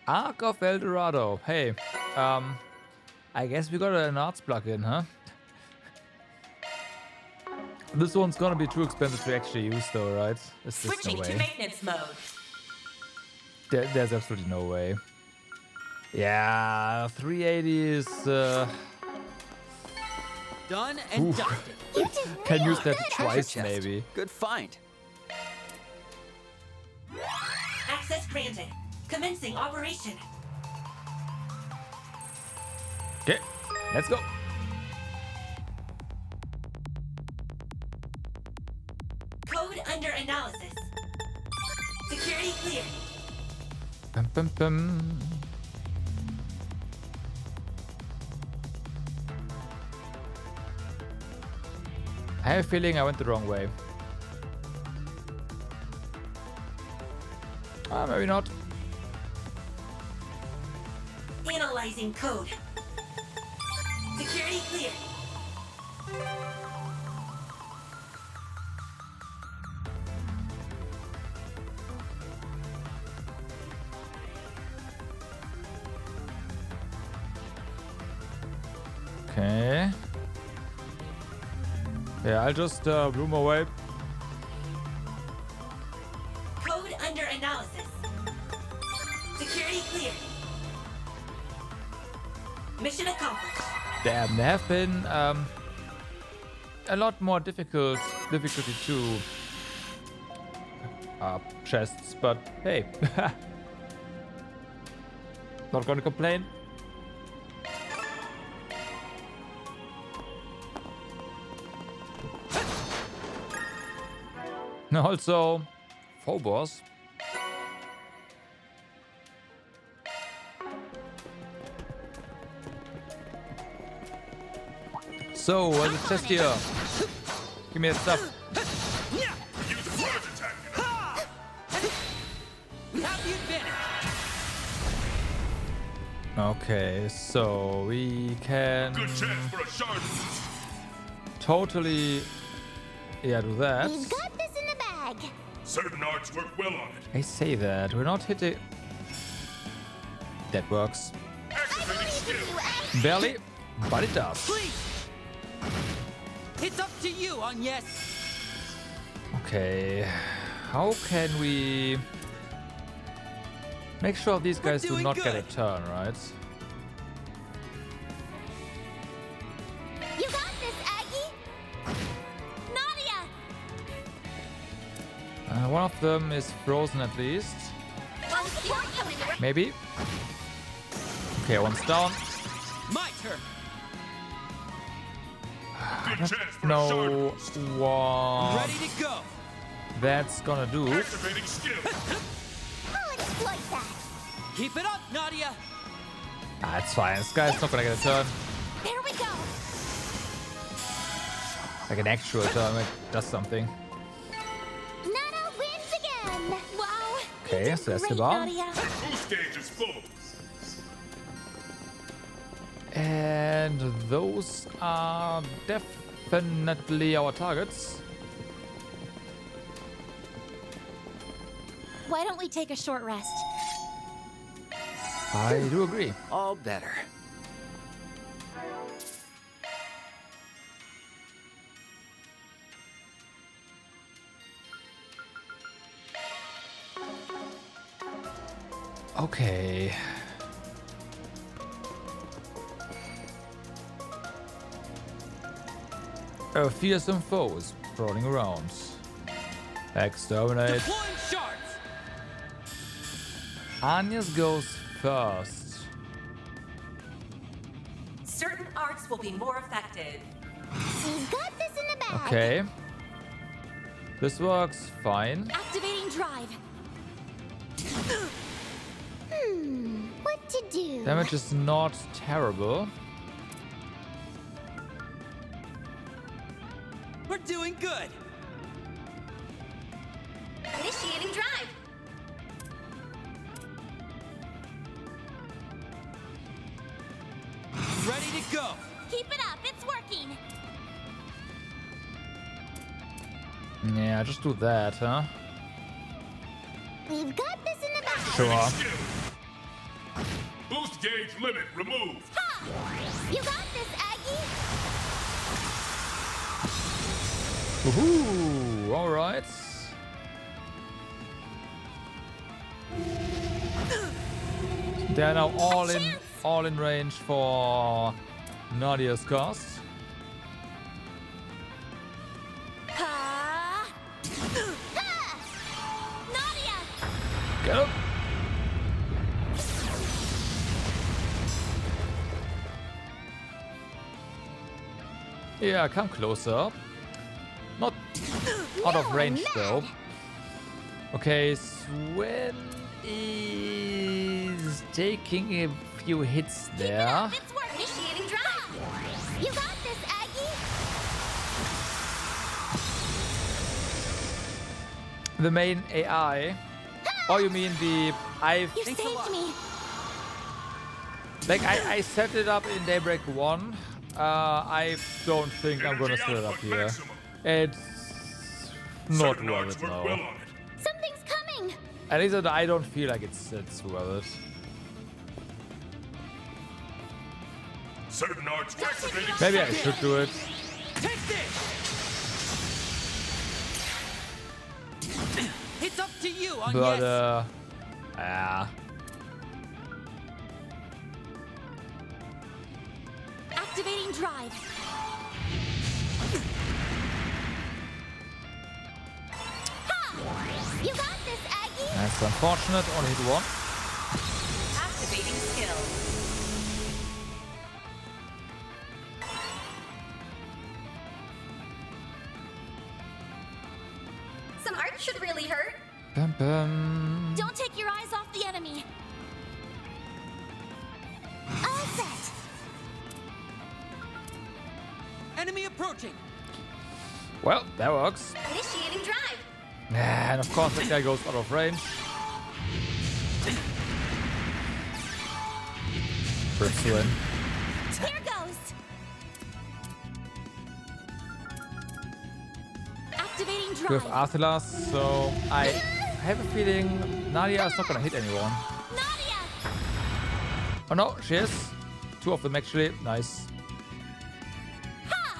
[SPEAKER 1] Arc of El Dorado. Hey, I guess we got an arts plugin, huh? This one's gonna be too expensive to actually use though, right? There's just no
[SPEAKER 9] Switching to
[SPEAKER 1] way.
[SPEAKER 9] maintenance mode.
[SPEAKER 1] There's absolutely no way. Yeah, 380 is...
[SPEAKER 8] Done and
[SPEAKER 1] Oof.
[SPEAKER 8] dusted.
[SPEAKER 1] Can use that
[SPEAKER 5] Treasure
[SPEAKER 1] twice
[SPEAKER 5] chest.
[SPEAKER 1] maybe.
[SPEAKER 5] Good find.
[SPEAKER 9] Access granted. Commencing operation.
[SPEAKER 1] Okay, let's go.
[SPEAKER 9] Code under analysis. Security cleared.
[SPEAKER 1] Bum, bum, bum. I have a feeling I went the wrong way. Ah, maybe not.
[SPEAKER 9] Analyzing code. Security cleared.
[SPEAKER 1] Okay. Yeah, I'll just bloom away.
[SPEAKER 9] Code under analysis. Security cleared. Mission accomplished.
[SPEAKER 1] Damn, there have been a lot more difficulty to chests, but hey, not gonna complain. Also, Phobos. So, what's the chest here? Give me that stuff.
[SPEAKER 4] Use a charge attack.
[SPEAKER 8] We have the advantage.
[SPEAKER 1] Okay, so we can
[SPEAKER 4] Good chance for a shard.
[SPEAKER 1] totally, yeah, do that.
[SPEAKER 2] We've got this in the bag.
[SPEAKER 4] Certain arts work well on it.
[SPEAKER 1] I say that we're not hitting. That works
[SPEAKER 4] Activating skill.
[SPEAKER 1] barely, but it does.
[SPEAKER 8] Please! It's up to you, Agnes.
[SPEAKER 1] Okay. How can we make sure these guys do not get a turn, right?
[SPEAKER 2] You got this, Aggie! Nadia!
[SPEAKER 1] One of them is frozen at least. Maybe. Okay, one's down.
[SPEAKER 8] My turn.
[SPEAKER 4] Good chance for a
[SPEAKER 1] No
[SPEAKER 4] shot.
[SPEAKER 1] what
[SPEAKER 8] Ready to go.
[SPEAKER 1] that's gonna do.
[SPEAKER 4] Activating skill.
[SPEAKER 2] I'll exploit that!
[SPEAKER 8] Keep it up, Nadia.
[SPEAKER 1] Ah, it's fine. This guy's not gonna get a turn.
[SPEAKER 2] There we go!
[SPEAKER 1] Like an actual turn, like does something.
[SPEAKER 2] Nana wins again! Wow!
[SPEAKER 1] Okay,
[SPEAKER 2] you
[SPEAKER 1] so
[SPEAKER 2] did
[SPEAKER 1] that's the
[SPEAKER 2] great,
[SPEAKER 1] bar.
[SPEAKER 2] Nadia.
[SPEAKER 4] Boost gauge is full.
[SPEAKER 1] And those are definitely our targets.
[SPEAKER 2] Why don't we take a short rest?
[SPEAKER 1] I do agree.
[SPEAKER 5] All better.
[SPEAKER 1] Okay. A fearsome foe is prowling around. Exterminate.
[SPEAKER 8] Deploying shards.
[SPEAKER 1] Agnes goes first.
[SPEAKER 9] Certain arts will be more effective.
[SPEAKER 2] We've got this in the bag!
[SPEAKER 1] Okay. This works fine.
[SPEAKER 2] Activating drive. What to do?
[SPEAKER 1] Damage is not terrible.
[SPEAKER 8] We're doing good.
[SPEAKER 6] Initiating drive.
[SPEAKER 8] Ready to go.
[SPEAKER 2] Keep it up, it's working!
[SPEAKER 1] Yeah, just do that, huh?
[SPEAKER 2] We've got this in the bag!
[SPEAKER 1] Sure.
[SPEAKER 4] Skill. Boost gauge limit removed.
[SPEAKER 2] Ha! You got this, Aggie!
[SPEAKER 1] Woohoo! Alright. They're now all in range for Nadia's cast.
[SPEAKER 2] Ha! Ha! Nadia!
[SPEAKER 1] Get up! Yeah, come closer. Not out of range though. Okay, Sven is taking a few hits there.
[SPEAKER 2] It's working!
[SPEAKER 6] Initiating drive.
[SPEAKER 2] You got this, Aggie!
[SPEAKER 1] The main AI. Oh, you mean the
[SPEAKER 2] You saved me!
[SPEAKER 1] like I set it up in Daybreak 1. I don't think I'm gonna set it up here. It's not
[SPEAKER 4] Certain
[SPEAKER 1] worth
[SPEAKER 4] arts
[SPEAKER 1] it
[SPEAKER 4] work
[SPEAKER 1] now.
[SPEAKER 4] well on it.
[SPEAKER 2] Something's coming!
[SPEAKER 1] At least I don't feel like it's worth it.
[SPEAKER 4] Certain arts activating.
[SPEAKER 1] Maybe I should do it.
[SPEAKER 8] Take this. It's up to you, Agnes.
[SPEAKER 1] But
[SPEAKER 2] Activating drive. Ha! You got this, Aggie!
[SPEAKER 1] that's unfortunate. Only hit one.
[SPEAKER 9] Activating skill.
[SPEAKER 6] Some art should really hurt.
[SPEAKER 1] Bum, bum.
[SPEAKER 2] Don't take your eyes off the enemy. All set.
[SPEAKER 8] Enemy approaching.
[SPEAKER 1] Well, that works.
[SPEAKER 6] Initiating drive.
[SPEAKER 1] And of course, that guy goes out of range. Bristlin.
[SPEAKER 2] Here goes. Activating drive.
[SPEAKER 1] With Arthelas, so I have a feeling Nadia is not gonna hit anyone.
[SPEAKER 2] Nadia!
[SPEAKER 1] Oh no, she is. Two of them actually. Nice.
[SPEAKER 2] Ha!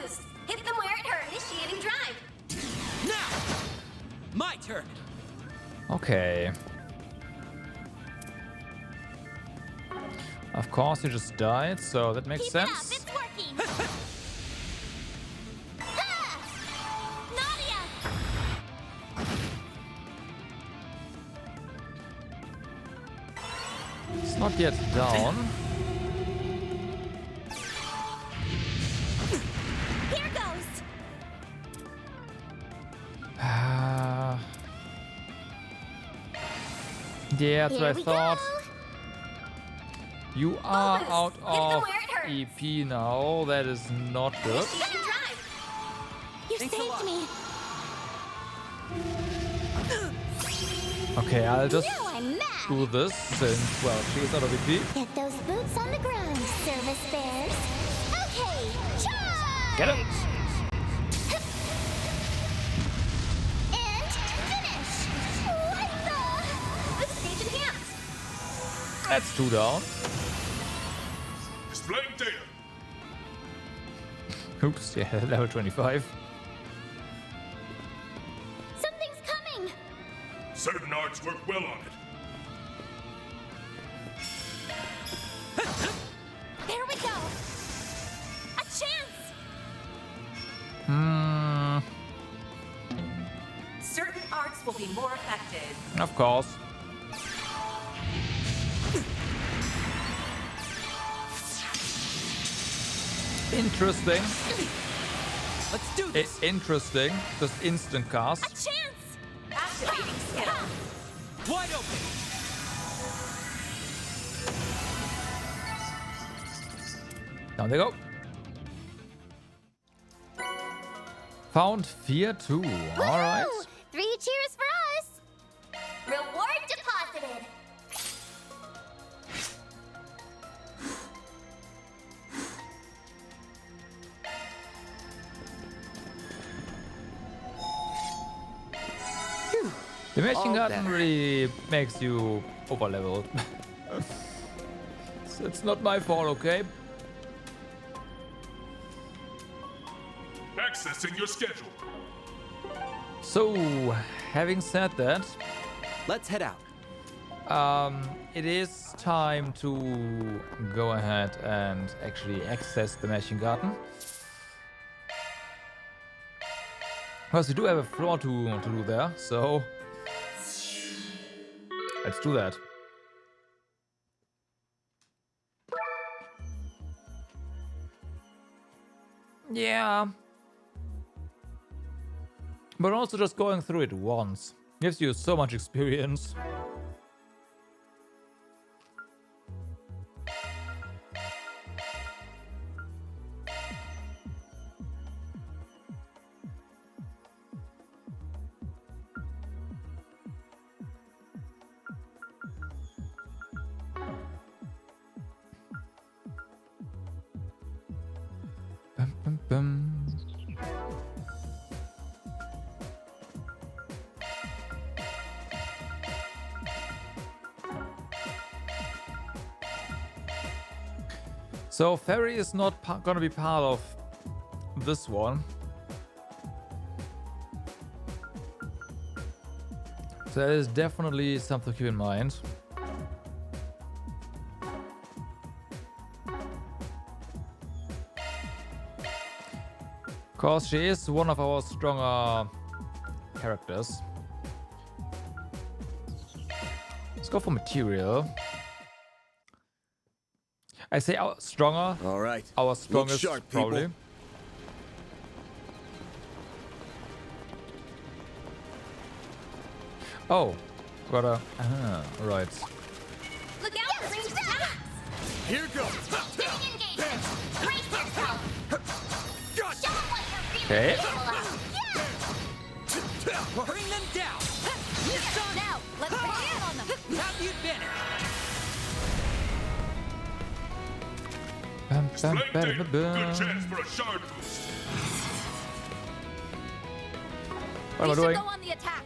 [SPEAKER 6] outpost. Hit them where it hurt. Initiating drive.
[SPEAKER 8] Now! My turn.
[SPEAKER 1] Okay. Of course, you just died, so that makes
[SPEAKER 2] Keep it up,
[SPEAKER 1] sense.
[SPEAKER 2] it's working. Ha! Nadia!
[SPEAKER 1] It's not yet down.
[SPEAKER 2] Here goes.
[SPEAKER 1] Yeah, that's
[SPEAKER 2] Here
[SPEAKER 1] what I
[SPEAKER 2] we
[SPEAKER 1] thought.
[SPEAKER 2] go.
[SPEAKER 1] You are
[SPEAKER 6] Almost.
[SPEAKER 1] out
[SPEAKER 6] Hit them
[SPEAKER 1] of
[SPEAKER 6] where it hurts.
[SPEAKER 1] EP now. That is not good.
[SPEAKER 6] Initiating drive.
[SPEAKER 2] You
[SPEAKER 8] Thanks a
[SPEAKER 2] saved
[SPEAKER 8] lot.
[SPEAKER 2] me.
[SPEAKER 1] Okay, I'll just
[SPEAKER 2] Now I'm mad.
[SPEAKER 1] do this since, well, she is out of EP.
[SPEAKER 2] Get those boots on the ground, service bears. Okay, charge!
[SPEAKER 1] Get him!
[SPEAKER 2] And finish! What the?
[SPEAKER 6] Stage enhanced.
[SPEAKER 1] That's 2 down.
[SPEAKER 4] Displaying data.
[SPEAKER 1] Oops, yeah, level 25.
[SPEAKER 2] Something's coming!
[SPEAKER 4] Certain arts work well on it.
[SPEAKER 2] There we go! A chance!
[SPEAKER 9] Certain arts will be more effective.
[SPEAKER 1] Of course. Interesting.
[SPEAKER 8] Let's do this.
[SPEAKER 1] Interesting. Just instant
[SPEAKER 2] A
[SPEAKER 1] cast.
[SPEAKER 2] chance!
[SPEAKER 9] Activating skill.
[SPEAKER 8] Wide open.
[SPEAKER 1] Down they go. Found fear too. Alright.
[SPEAKER 2] Woo! 3 cheers for us!
[SPEAKER 6] Reward deposited.
[SPEAKER 1] The Märchen
[SPEAKER 5] All
[SPEAKER 1] Garten
[SPEAKER 5] better.
[SPEAKER 1] really makes you over leveled. It's not my fault, okay?
[SPEAKER 4] Accessing your schedule.
[SPEAKER 1] So, having said that,
[SPEAKER 8] Let's head out.
[SPEAKER 1] it is time to go ahead and actually access the Märchen Garten. Because we do have a floor to do there, so let's do that. Yeah. But also just going through it once gives you so much experience. Bum, bum, bum. So ferry is not gonna be part of this one. So that is definitely something to keep in mind. Cause she is one of our stronger characters. Let's go for material. I say our stronger.
[SPEAKER 3] All right.
[SPEAKER 1] Our
[SPEAKER 3] Look
[SPEAKER 1] strongest,
[SPEAKER 3] sharp,
[SPEAKER 1] probably.
[SPEAKER 3] people.
[SPEAKER 1] Oh, gotta. Right.
[SPEAKER 6] Look out for ranged attacks.
[SPEAKER 3] Here goes.
[SPEAKER 6] Giving engagement. Brace yourself. Show 'em what you're really
[SPEAKER 1] Okay.
[SPEAKER 6] capable of.
[SPEAKER 8] Bring them down. It's on
[SPEAKER 6] Now, let's bring it on them.
[SPEAKER 8] Have the advantage.
[SPEAKER 1] Bum, bum,
[SPEAKER 4] Displaying
[SPEAKER 1] bum,
[SPEAKER 4] data.
[SPEAKER 1] bum,
[SPEAKER 4] Good
[SPEAKER 1] bum.
[SPEAKER 4] chance for a shard boost.
[SPEAKER 1] What am I
[SPEAKER 2] We should
[SPEAKER 1] doing?
[SPEAKER 2] go on the attack.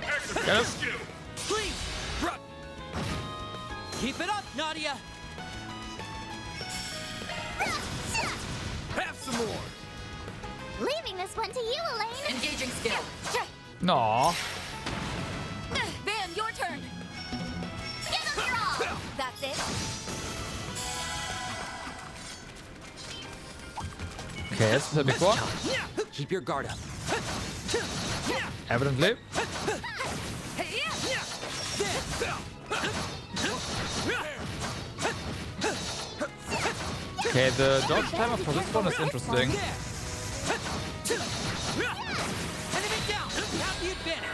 [SPEAKER 4] Activate
[SPEAKER 1] Get
[SPEAKER 4] your
[SPEAKER 1] him.
[SPEAKER 4] skill.
[SPEAKER 8] Please. Keep it up, Nadia.
[SPEAKER 3] Have some more.
[SPEAKER 2] this one to you, Elaine.
[SPEAKER 9] Engaging skill.
[SPEAKER 1] No.
[SPEAKER 6] Van, your turn.
[SPEAKER 2] Give them your all.
[SPEAKER 6] That's it.
[SPEAKER 1] Okay, that's the big one.
[SPEAKER 5] Keep your guard up.
[SPEAKER 1] Evidently. Okay, the dodge timer for this one is interesting.
[SPEAKER 8] Enemy down. You have the advantage.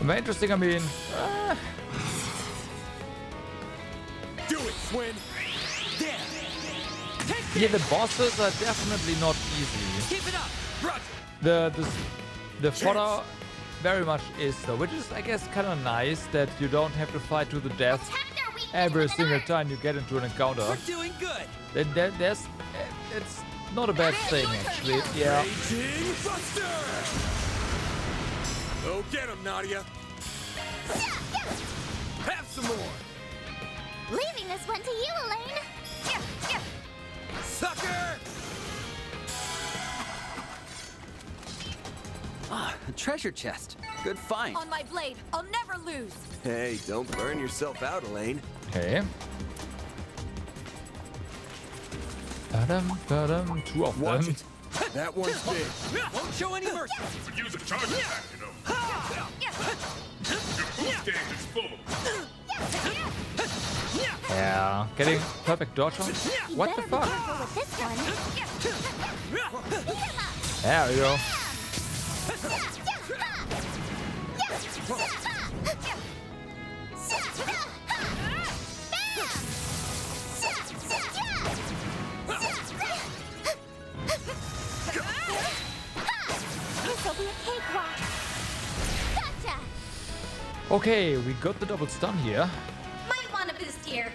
[SPEAKER 1] Very interesting, I mean.
[SPEAKER 4] Do it, Swin.
[SPEAKER 1] Yeah, the bosses are definitely not easy.
[SPEAKER 8] Keep it up.
[SPEAKER 1] The fodder very much is though, which is I guess kind of nice that you don't have to fight to the death every single time you get into an encounter.
[SPEAKER 8] We're doing good.
[SPEAKER 1] Then there's it's not a bad thing actually. Yeah.
[SPEAKER 4] Raging Buster! Go get him, Nadia. Have some more.
[SPEAKER 2] Leaving this one to you, Elaine.
[SPEAKER 4] Sucker!
[SPEAKER 5] Ah, a treasure chest. Good find.
[SPEAKER 6] On my blade. I'll never lose.
[SPEAKER 3] Hey, don't burn yourself out, Elaine.
[SPEAKER 1] Okay. Ba-dum, two of
[SPEAKER 4] Watch
[SPEAKER 1] them.
[SPEAKER 4] it. That one's big.
[SPEAKER 8] Won't show any mercy.
[SPEAKER 4] Could use a charge attack, you know. Your boost gauge is full.
[SPEAKER 1] Yeah, getting perfect dodge on. What the fuck?
[SPEAKER 2] With this one.
[SPEAKER 1] There we go.
[SPEAKER 2] This'll be a cakewalk. Gotcha.
[SPEAKER 1] Okay, we got the double stun here.
[SPEAKER 6] Might want a boost here.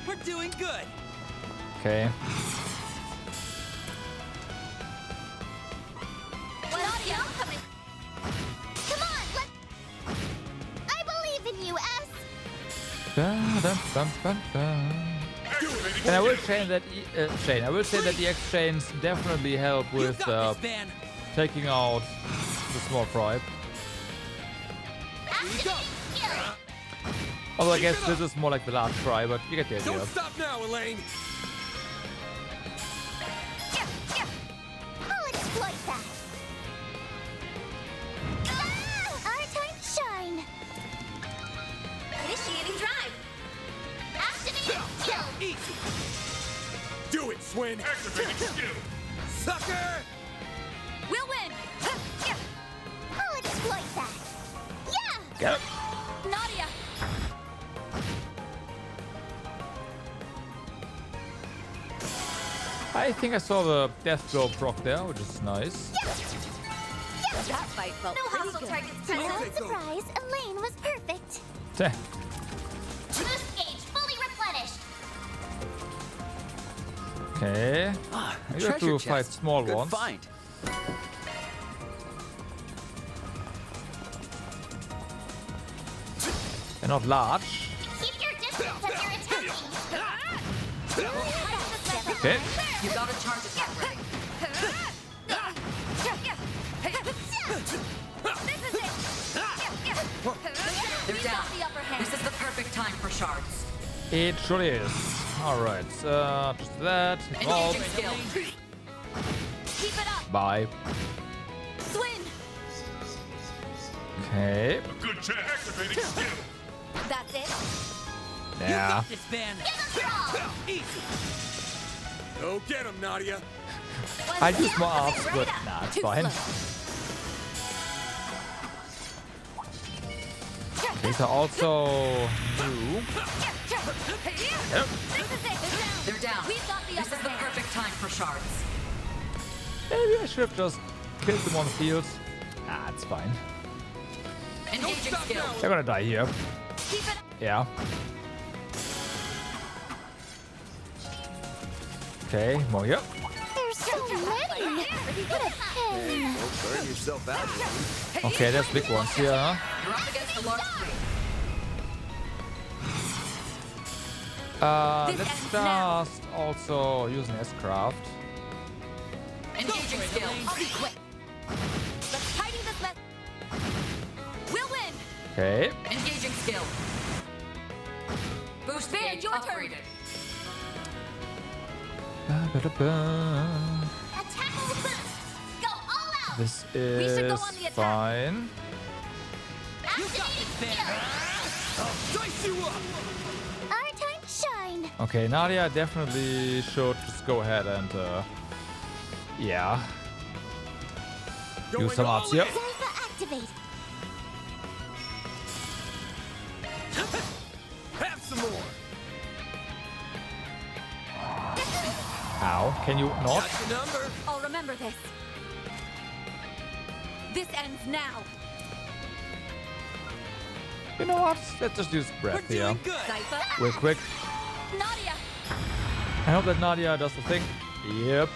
[SPEAKER 8] We're doing good.
[SPEAKER 1] Okay.
[SPEAKER 6] Nadia, I'm coming.
[SPEAKER 2] Come on, I believe in you, S.
[SPEAKER 1] Ba-dum-bum-bum-bum. And I will say that I will say that the exchange definitely help
[SPEAKER 8] You
[SPEAKER 1] with
[SPEAKER 8] got this, Van.
[SPEAKER 1] taking out the small fry.
[SPEAKER 8] Here you go.
[SPEAKER 1] Although I guess this is more like the large fry, but you get the idea.
[SPEAKER 4] Don't stop now, Elaine.
[SPEAKER 2] I'll exploit that. Our time to shine.
[SPEAKER 6] Initiating drive.
[SPEAKER 2] Activating skill.
[SPEAKER 8] Easy.
[SPEAKER 4] Do it, Swin. Activating skill. Sucker!
[SPEAKER 6] We'll win.
[SPEAKER 2] I'll exploit that. Yeah.
[SPEAKER 1] Get it.
[SPEAKER 6] Nadia.
[SPEAKER 1] I think I saw the death blow proc there, which is nice.
[SPEAKER 6] That fight felt
[SPEAKER 2] No
[SPEAKER 6] pretty
[SPEAKER 2] hostile
[SPEAKER 6] good.
[SPEAKER 2] targets present. No surprise, Elaine was perfect. Boost gauge fully replenished.
[SPEAKER 1] Okay.
[SPEAKER 5] Ah, a
[SPEAKER 1] You have
[SPEAKER 5] treasure
[SPEAKER 1] to
[SPEAKER 5] chest.
[SPEAKER 1] fight small
[SPEAKER 5] Good
[SPEAKER 1] ones.
[SPEAKER 5] find.
[SPEAKER 1] They're not large.
[SPEAKER 2] Keep your distance as you're attacking.
[SPEAKER 1] Okay.
[SPEAKER 9] You got a charge attack ready. They're down. This is the perfect time for shards.
[SPEAKER 1] It surely is. Alright, just that. Hit all.
[SPEAKER 9] Engaging skill.
[SPEAKER 6] Keep it up.
[SPEAKER 1] Bye.
[SPEAKER 6] Swin.
[SPEAKER 1] Okay.
[SPEAKER 4] Good check. Activating skill.
[SPEAKER 6] That's it.
[SPEAKER 8] You
[SPEAKER 1] Yeah.
[SPEAKER 8] got this, Van. Easy.
[SPEAKER 4] Go get him, Nadia.
[SPEAKER 1] I use more arts, but nah, it's fine. These are also new. Yep.
[SPEAKER 9] They're down.
[SPEAKER 6] We've got the
[SPEAKER 9] This is
[SPEAKER 6] upper
[SPEAKER 9] the
[SPEAKER 6] hand.
[SPEAKER 9] perfect time for shards.
[SPEAKER 1] Maybe I should have just killed them on the field. Nah, it's fine.
[SPEAKER 9] Engaging skill.
[SPEAKER 1] They're gonna die here.
[SPEAKER 6] Keep it.
[SPEAKER 1] Yeah. Okay, more here.
[SPEAKER 2] There's so many. What a pain.
[SPEAKER 3] Don't burn yourself out, Elaine.
[SPEAKER 1] Okay, there's big ones here, huh?
[SPEAKER 9] You're up against the large three.
[SPEAKER 1] Let's just also use an S-craft.
[SPEAKER 9] Engaging skill.
[SPEAKER 6] I'll be quick. Let's tidy this mess. We'll win.
[SPEAKER 1] Okay.
[SPEAKER 9] Engaging skill. Boost
[SPEAKER 6] Baron,
[SPEAKER 9] gauge
[SPEAKER 6] your turn.
[SPEAKER 9] upgraded.
[SPEAKER 1] Ba-ba-da-ba.
[SPEAKER 6] Attack will boost. Go all out.
[SPEAKER 1] This
[SPEAKER 6] We should go
[SPEAKER 1] is
[SPEAKER 6] on the attack.
[SPEAKER 1] fine.
[SPEAKER 6] Activating skill.
[SPEAKER 8] Dice you up!
[SPEAKER 2] Our time to shine.
[SPEAKER 1] Okay, Nadia definitely should just go ahead and, yeah. Use some arts here.
[SPEAKER 2] Zypher activate.
[SPEAKER 8] Have some more!
[SPEAKER 1] Ow, can you not?
[SPEAKER 8] Got your number!
[SPEAKER 6] I'll remember this. This ends now.
[SPEAKER 1] You know what? Let's just use
[SPEAKER 8] We're
[SPEAKER 1] breath here.
[SPEAKER 8] doing good!
[SPEAKER 6] Zypher.
[SPEAKER 1] Real quick.
[SPEAKER 6] Nadia.
[SPEAKER 1] I hope that Nadia does the thing. Yep.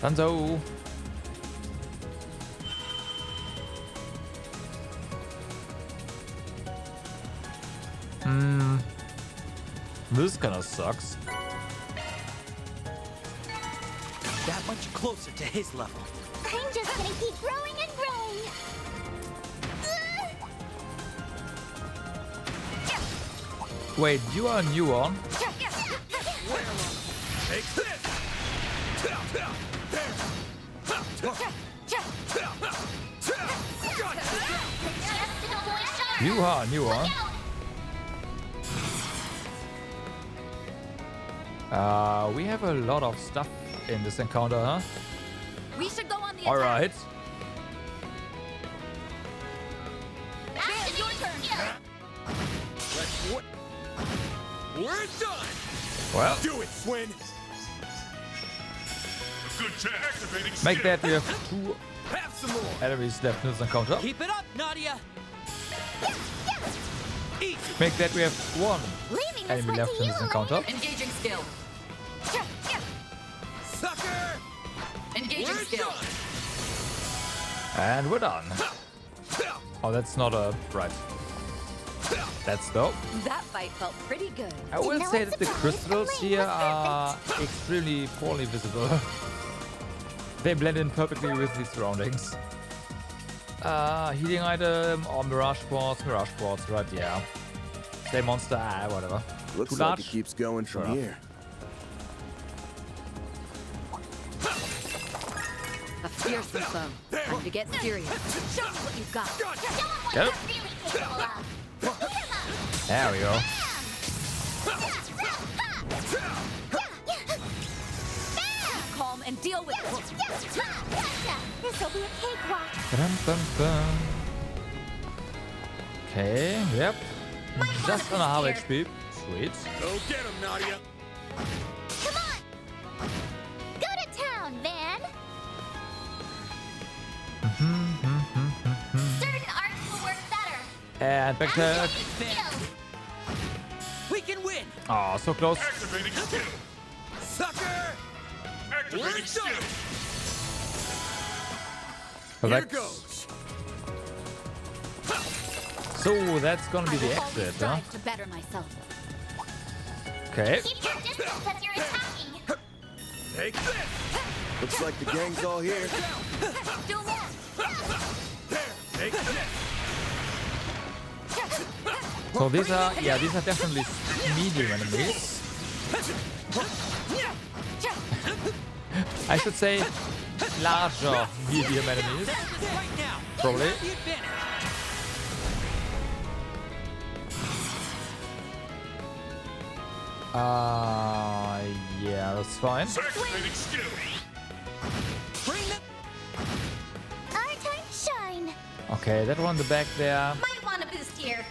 [SPEAKER 1] Danzo. This kinda sucks.
[SPEAKER 8] That much closer to his level.
[SPEAKER 2] I'm just gonna keep growing and growing.
[SPEAKER 1] Wait, you are new on?
[SPEAKER 8] Take this!
[SPEAKER 1] You are new on. We have a lot of stuff in this encounter, huh?
[SPEAKER 6] We should go on the
[SPEAKER 1] All
[SPEAKER 6] attack.
[SPEAKER 1] right.
[SPEAKER 6] Baron, your turn.
[SPEAKER 8] We're done!
[SPEAKER 1] Well,
[SPEAKER 8] Do it, Swin!
[SPEAKER 4] Good check. Activating
[SPEAKER 1] make
[SPEAKER 4] skill.
[SPEAKER 1] that we have 2
[SPEAKER 8] Have some more!
[SPEAKER 1] enemies left in this encounter.
[SPEAKER 8] Keep it up, Nadia! Eat!
[SPEAKER 1] Make that we have 1
[SPEAKER 2] Leaving this
[SPEAKER 1] enemy
[SPEAKER 2] one
[SPEAKER 1] left
[SPEAKER 2] to
[SPEAKER 1] in
[SPEAKER 2] you,
[SPEAKER 1] this encounter.
[SPEAKER 9] Engaging skill.
[SPEAKER 8] Sucker!
[SPEAKER 9] Engaging
[SPEAKER 8] We're
[SPEAKER 9] skill.
[SPEAKER 8] done!
[SPEAKER 1] And we're done. Oh, that's not a... Right. That's dope.
[SPEAKER 6] That fight felt pretty good.
[SPEAKER 1] I will
[SPEAKER 2] know
[SPEAKER 1] say
[SPEAKER 2] what
[SPEAKER 1] that the
[SPEAKER 2] surprised
[SPEAKER 1] crystals
[SPEAKER 2] Elaine
[SPEAKER 1] here
[SPEAKER 2] was
[SPEAKER 1] are extremely poorly visible. They blend in perfectly with the surroundings. Healing item or mirage quartz, right, yeah. Same monster, whatever.
[SPEAKER 10] Looks
[SPEAKER 1] Too
[SPEAKER 10] like
[SPEAKER 1] large?
[SPEAKER 10] it keeps going from
[SPEAKER 1] Sure.
[SPEAKER 10] here.
[SPEAKER 6] A fearsome foe. Time to get serious. Show me what you've got.
[SPEAKER 2] Show 'em what
[SPEAKER 1] Yep.
[SPEAKER 2] you're really capable of.
[SPEAKER 1] There we go.
[SPEAKER 6] Calm and deal with it.
[SPEAKER 2] This'll be a cakewalk.
[SPEAKER 1] Ba-dum-bum-bum. Okay, yep. Just on a half HP. Sweet.
[SPEAKER 8] Go get him, Nadia!
[SPEAKER 2] Come on. Go to town, Van. Certain arts will work better.
[SPEAKER 1] And back to...
[SPEAKER 2] Skills.
[SPEAKER 8] We can win!
[SPEAKER 1] Oh, so close.
[SPEAKER 4] Activating skill.
[SPEAKER 8] Sucker!
[SPEAKER 4] Activating
[SPEAKER 8] We're
[SPEAKER 4] skill.
[SPEAKER 8] done!
[SPEAKER 1] So
[SPEAKER 8] Here
[SPEAKER 1] that's,
[SPEAKER 8] goes!
[SPEAKER 1] so that's gonna be
[SPEAKER 6] I
[SPEAKER 1] the
[SPEAKER 6] will always
[SPEAKER 1] exit, huh?
[SPEAKER 6] strive to better myself.
[SPEAKER 1] Okay.
[SPEAKER 2] Keep your distance as you're attacking.
[SPEAKER 8] Take this!
[SPEAKER 10] Looks like the gang's all here.
[SPEAKER 6] Do more.
[SPEAKER 8] Take this!
[SPEAKER 1] So these are definitely medium enemies. I should say larger medium enemies.
[SPEAKER 8] Right now!
[SPEAKER 1] Probably.
[SPEAKER 8] The advantage!
[SPEAKER 1] Yeah, that's fine.
[SPEAKER 4] Activating skill.
[SPEAKER 8] Bring them!
[SPEAKER 2] Our time to shine.
[SPEAKER 1] Okay, that one in the back there.
[SPEAKER 6] Might want a boost here.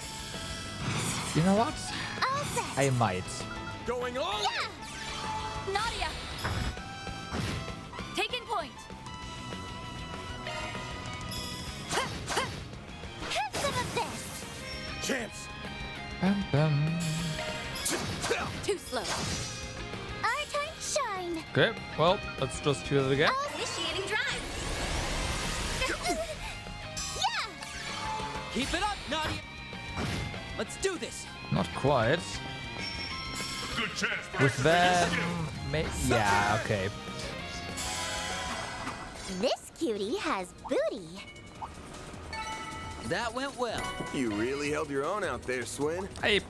[SPEAKER 1] You know what?
[SPEAKER 2] All set.
[SPEAKER 1] I might.
[SPEAKER 8] Going all in!
[SPEAKER 6] Nadia. Taking point.
[SPEAKER 2] Have some of this.
[SPEAKER 8] Chance!
[SPEAKER 1] Bum, bum.
[SPEAKER 6] Too slow.
[SPEAKER 2] Our time to shine.
[SPEAKER 1] Okay, well, let's just do it again.
[SPEAKER 6] Initiating drive.
[SPEAKER 2] Yeah.
[SPEAKER 8] Keep it up, Nadia. Let's do this.
[SPEAKER 1] Not quite.
[SPEAKER 4] Good chance for
[SPEAKER 1] With them,
[SPEAKER 4] skill.
[SPEAKER 1] yeah, okay.
[SPEAKER 2] This cutie has booty.
[SPEAKER 8] That went well.
[SPEAKER 10] You really held your own out there, Swin.
[SPEAKER 1] I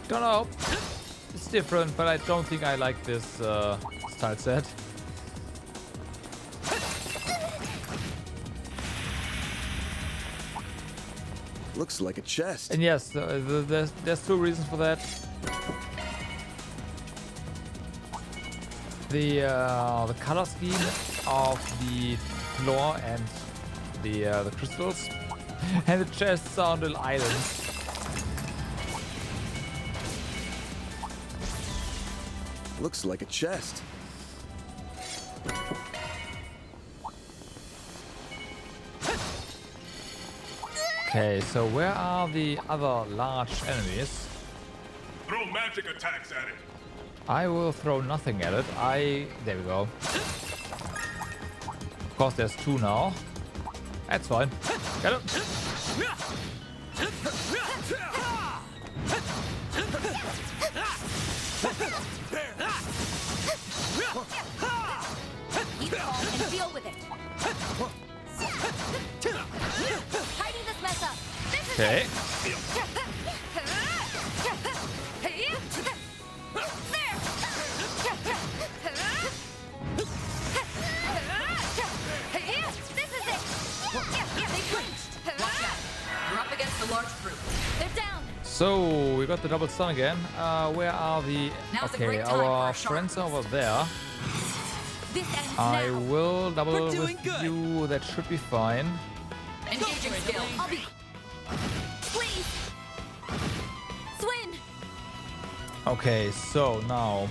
[SPEAKER 1] don't know. It's different, but I don't think I like this style set.
[SPEAKER 10] Looks like a chest.
[SPEAKER 1] And yes, there's two reasons for that. The color scheme of the floor and the crystals, and the chests are on little islands.
[SPEAKER 10] Looks like a chest.
[SPEAKER 1] Okay, so where are the other large enemies?
[SPEAKER 4] Throw magic attacks at it.
[SPEAKER 1] I will throw nothing at it. There we go. Of course, there's two now. That's fine. Get him.
[SPEAKER 6] Keep calm and deal with it. Tidy this mess up. This is
[SPEAKER 1] Okay.
[SPEAKER 9] You're up against a large group.
[SPEAKER 6] They're down.
[SPEAKER 1] So we got the double stun again. Where are the?
[SPEAKER 9] Now's a
[SPEAKER 1] Okay,
[SPEAKER 9] great time for
[SPEAKER 1] our
[SPEAKER 9] a sharp
[SPEAKER 1] friends
[SPEAKER 9] boost.
[SPEAKER 1] over there.
[SPEAKER 6] This ends
[SPEAKER 1] I
[SPEAKER 6] now.
[SPEAKER 1] will double
[SPEAKER 8] We're
[SPEAKER 1] with
[SPEAKER 8] doing good.
[SPEAKER 1] you. That should be fine.
[SPEAKER 9] Engaging skill.
[SPEAKER 6] I'll be. Please. Swin.
[SPEAKER 1] Okay, so now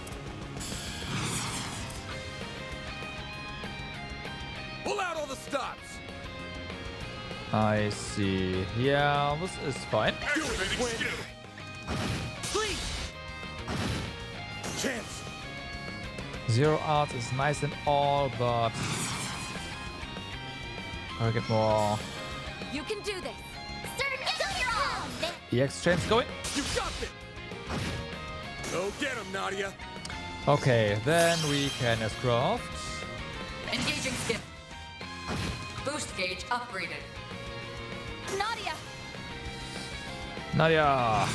[SPEAKER 3] Pull out all the stops.
[SPEAKER 1] I see. Yeah, this is fine.
[SPEAKER 4] Activating skill.
[SPEAKER 8] Please.
[SPEAKER 3] Chance.
[SPEAKER 1] Zero arts is nice and all, but gotta get more
[SPEAKER 6] You can do this. Get your own.
[SPEAKER 1] EX chains going.
[SPEAKER 3] You got it. Go get him, Nadia.
[SPEAKER 1] Okay, then we can craft.
[SPEAKER 9] Engaging skill. Boost gauge upgraded.
[SPEAKER 6] Nadia.
[SPEAKER 1] Nadia.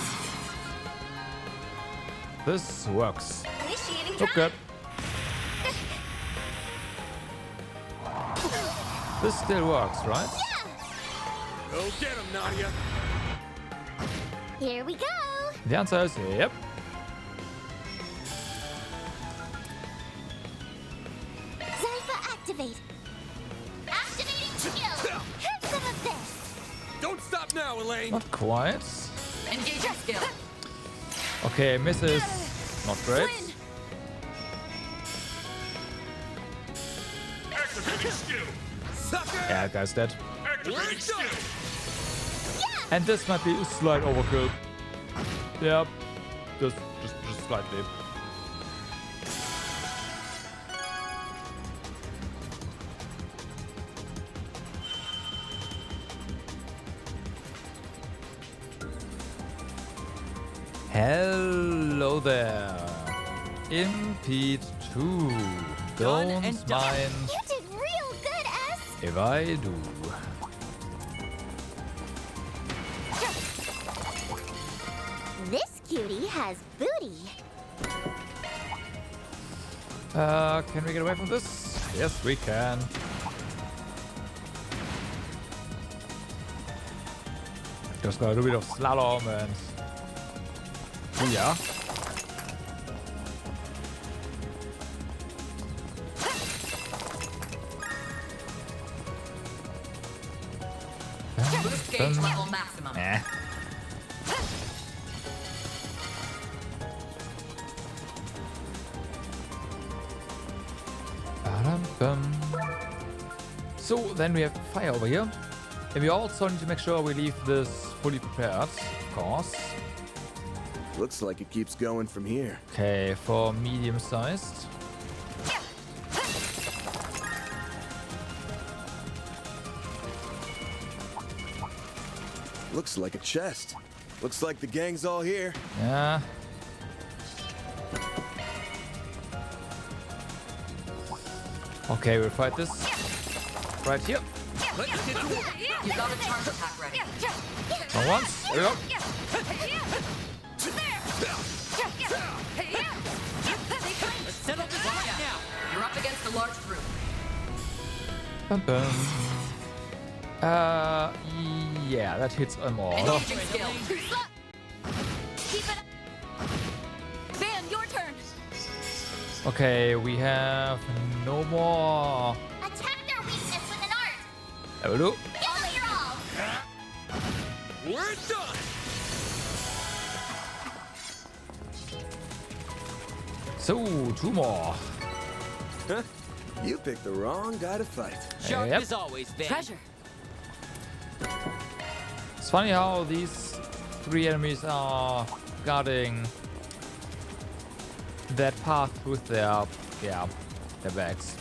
[SPEAKER 1] This works.
[SPEAKER 6] Initiating
[SPEAKER 1] Look good. This still works, right?
[SPEAKER 3] Go get him, Nadia.
[SPEAKER 2] Here we go.
[SPEAKER 1] The answer is yep.
[SPEAKER 2] Zypher activate. Activating skill. Have some of this.
[SPEAKER 3] Don't stop now, Elaine.
[SPEAKER 1] Not quite.
[SPEAKER 9] Engaging skill.
[SPEAKER 1] Okay, misses. Not great.
[SPEAKER 6] Swin.
[SPEAKER 4] Activating skill.
[SPEAKER 3] Sucker.
[SPEAKER 1] Yeah, guy's dead.
[SPEAKER 4] Activating skill.
[SPEAKER 1] And this might be a slight overkill. Yep. Just slightly. Hello there. Impede 2.
[SPEAKER 8] Done
[SPEAKER 1] Don't
[SPEAKER 8] and done.
[SPEAKER 1] mind
[SPEAKER 2] You did real good, S.
[SPEAKER 1] if I do.
[SPEAKER 2] This cutie has booty.
[SPEAKER 1] Can we get away from this? Yes, we can. Just got a little bit of slalom and... Yeah.
[SPEAKER 9] Boost gauge level maximum.
[SPEAKER 1] Eh. Ba-dum-bum. So then we have fire over here. And we also need to make sure we leave this fully prepared, of course.
[SPEAKER 10] Looks like it keeps going from here.
[SPEAKER 1] Okay, for medium sized.
[SPEAKER 10] Looks like a chest. Looks like the gang's all here.
[SPEAKER 1] Yeah. Okay, we'll fight this right here.
[SPEAKER 9] You got a charge attack ready.
[SPEAKER 1] Go once. There we go.
[SPEAKER 8] Let's settle this right now.
[SPEAKER 9] You're up against a large group.
[SPEAKER 1] Bum, bum. Yeah, that hits them all.
[SPEAKER 9] Engaging skill.
[SPEAKER 2] Keep it up. Van, your turn.
[SPEAKER 1] Okay, we have no more.
[SPEAKER 6] Attack their weakness with an art.
[SPEAKER 1] There we go.
[SPEAKER 6] Give them your all.
[SPEAKER 3] We're done.
[SPEAKER 1] So, 2 more.
[SPEAKER 10] Huh? You picked the wrong guy to fight.
[SPEAKER 8] Sharp
[SPEAKER 1] Yep.
[SPEAKER 8] as always, Van.
[SPEAKER 7] Treasure.
[SPEAKER 1] It's funny how these 3 enemies are guarding that path with their bags.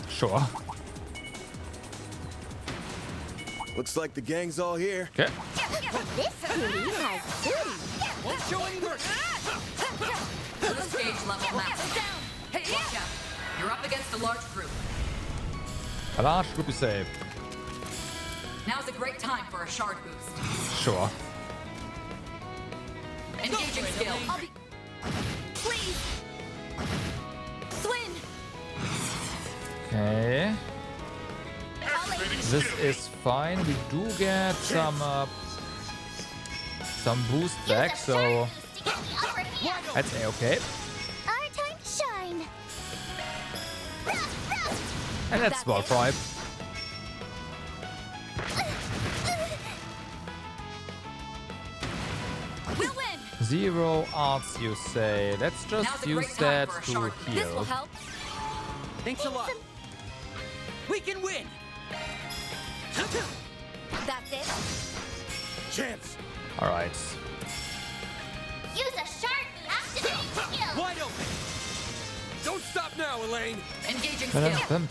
[SPEAKER 1] Sure.
[SPEAKER 10] Looks like the gang's all here.
[SPEAKER 1] Okay.
[SPEAKER 6] This cutie has booty.
[SPEAKER 8] Won't show any mercy.
[SPEAKER 9] Boost gauge level max. Watch out. You're up against a large group.
[SPEAKER 1] A large group is safe.
[SPEAKER 9] Now's a great time for a shard boost.
[SPEAKER 1] Sure.
[SPEAKER 9] Engaging skill.
[SPEAKER 2] Please. Swin.
[SPEAKER 1] Okay.
[SPEAKER 4] Activating
[SPEAKER 1] This
[SPEAKER 4] skill.
[SPEAKER 1] is fine. We do get some boost back, so
[SPEAKER 6] To get the upper hand.
[SPEAKER 1] that's okay.
[SPEAKER 6] Our time to shine.
[SPEAKER 1] And that's small fry.
[SPEAKER 2] We'll win.
[SPEAKER 1] 0 arts, you say. Let's
[SPEAKER 9] Now's
[SPEAKER 1] just
[SPEAKER 9] a
[SPEAKER 1] use
[SPEAKER 9] great time
[SPEAKER 1] that
[SPEAKER 9] for a
[SPEAKER 1] to
[SPEAKER 9] shard.
[SPEAKER 7] This will
[SPEAKER 1] heal.
[SPEAKER 7] help.
[SPEAKER 8] Thanks a lot. We can win.
[SPEAKER 2] That's it.
[SPEAKER 3] Chance.
[SPEAKER 1] All right.
[SPEAKER 6] Use a sharp activate skill.
[SPEAKER 8] Wide open.
[SPEAKER 3] Don't stop now, Elaine.
[SPEAKER 9] Engaging skill.
[SPEAKER 1] Can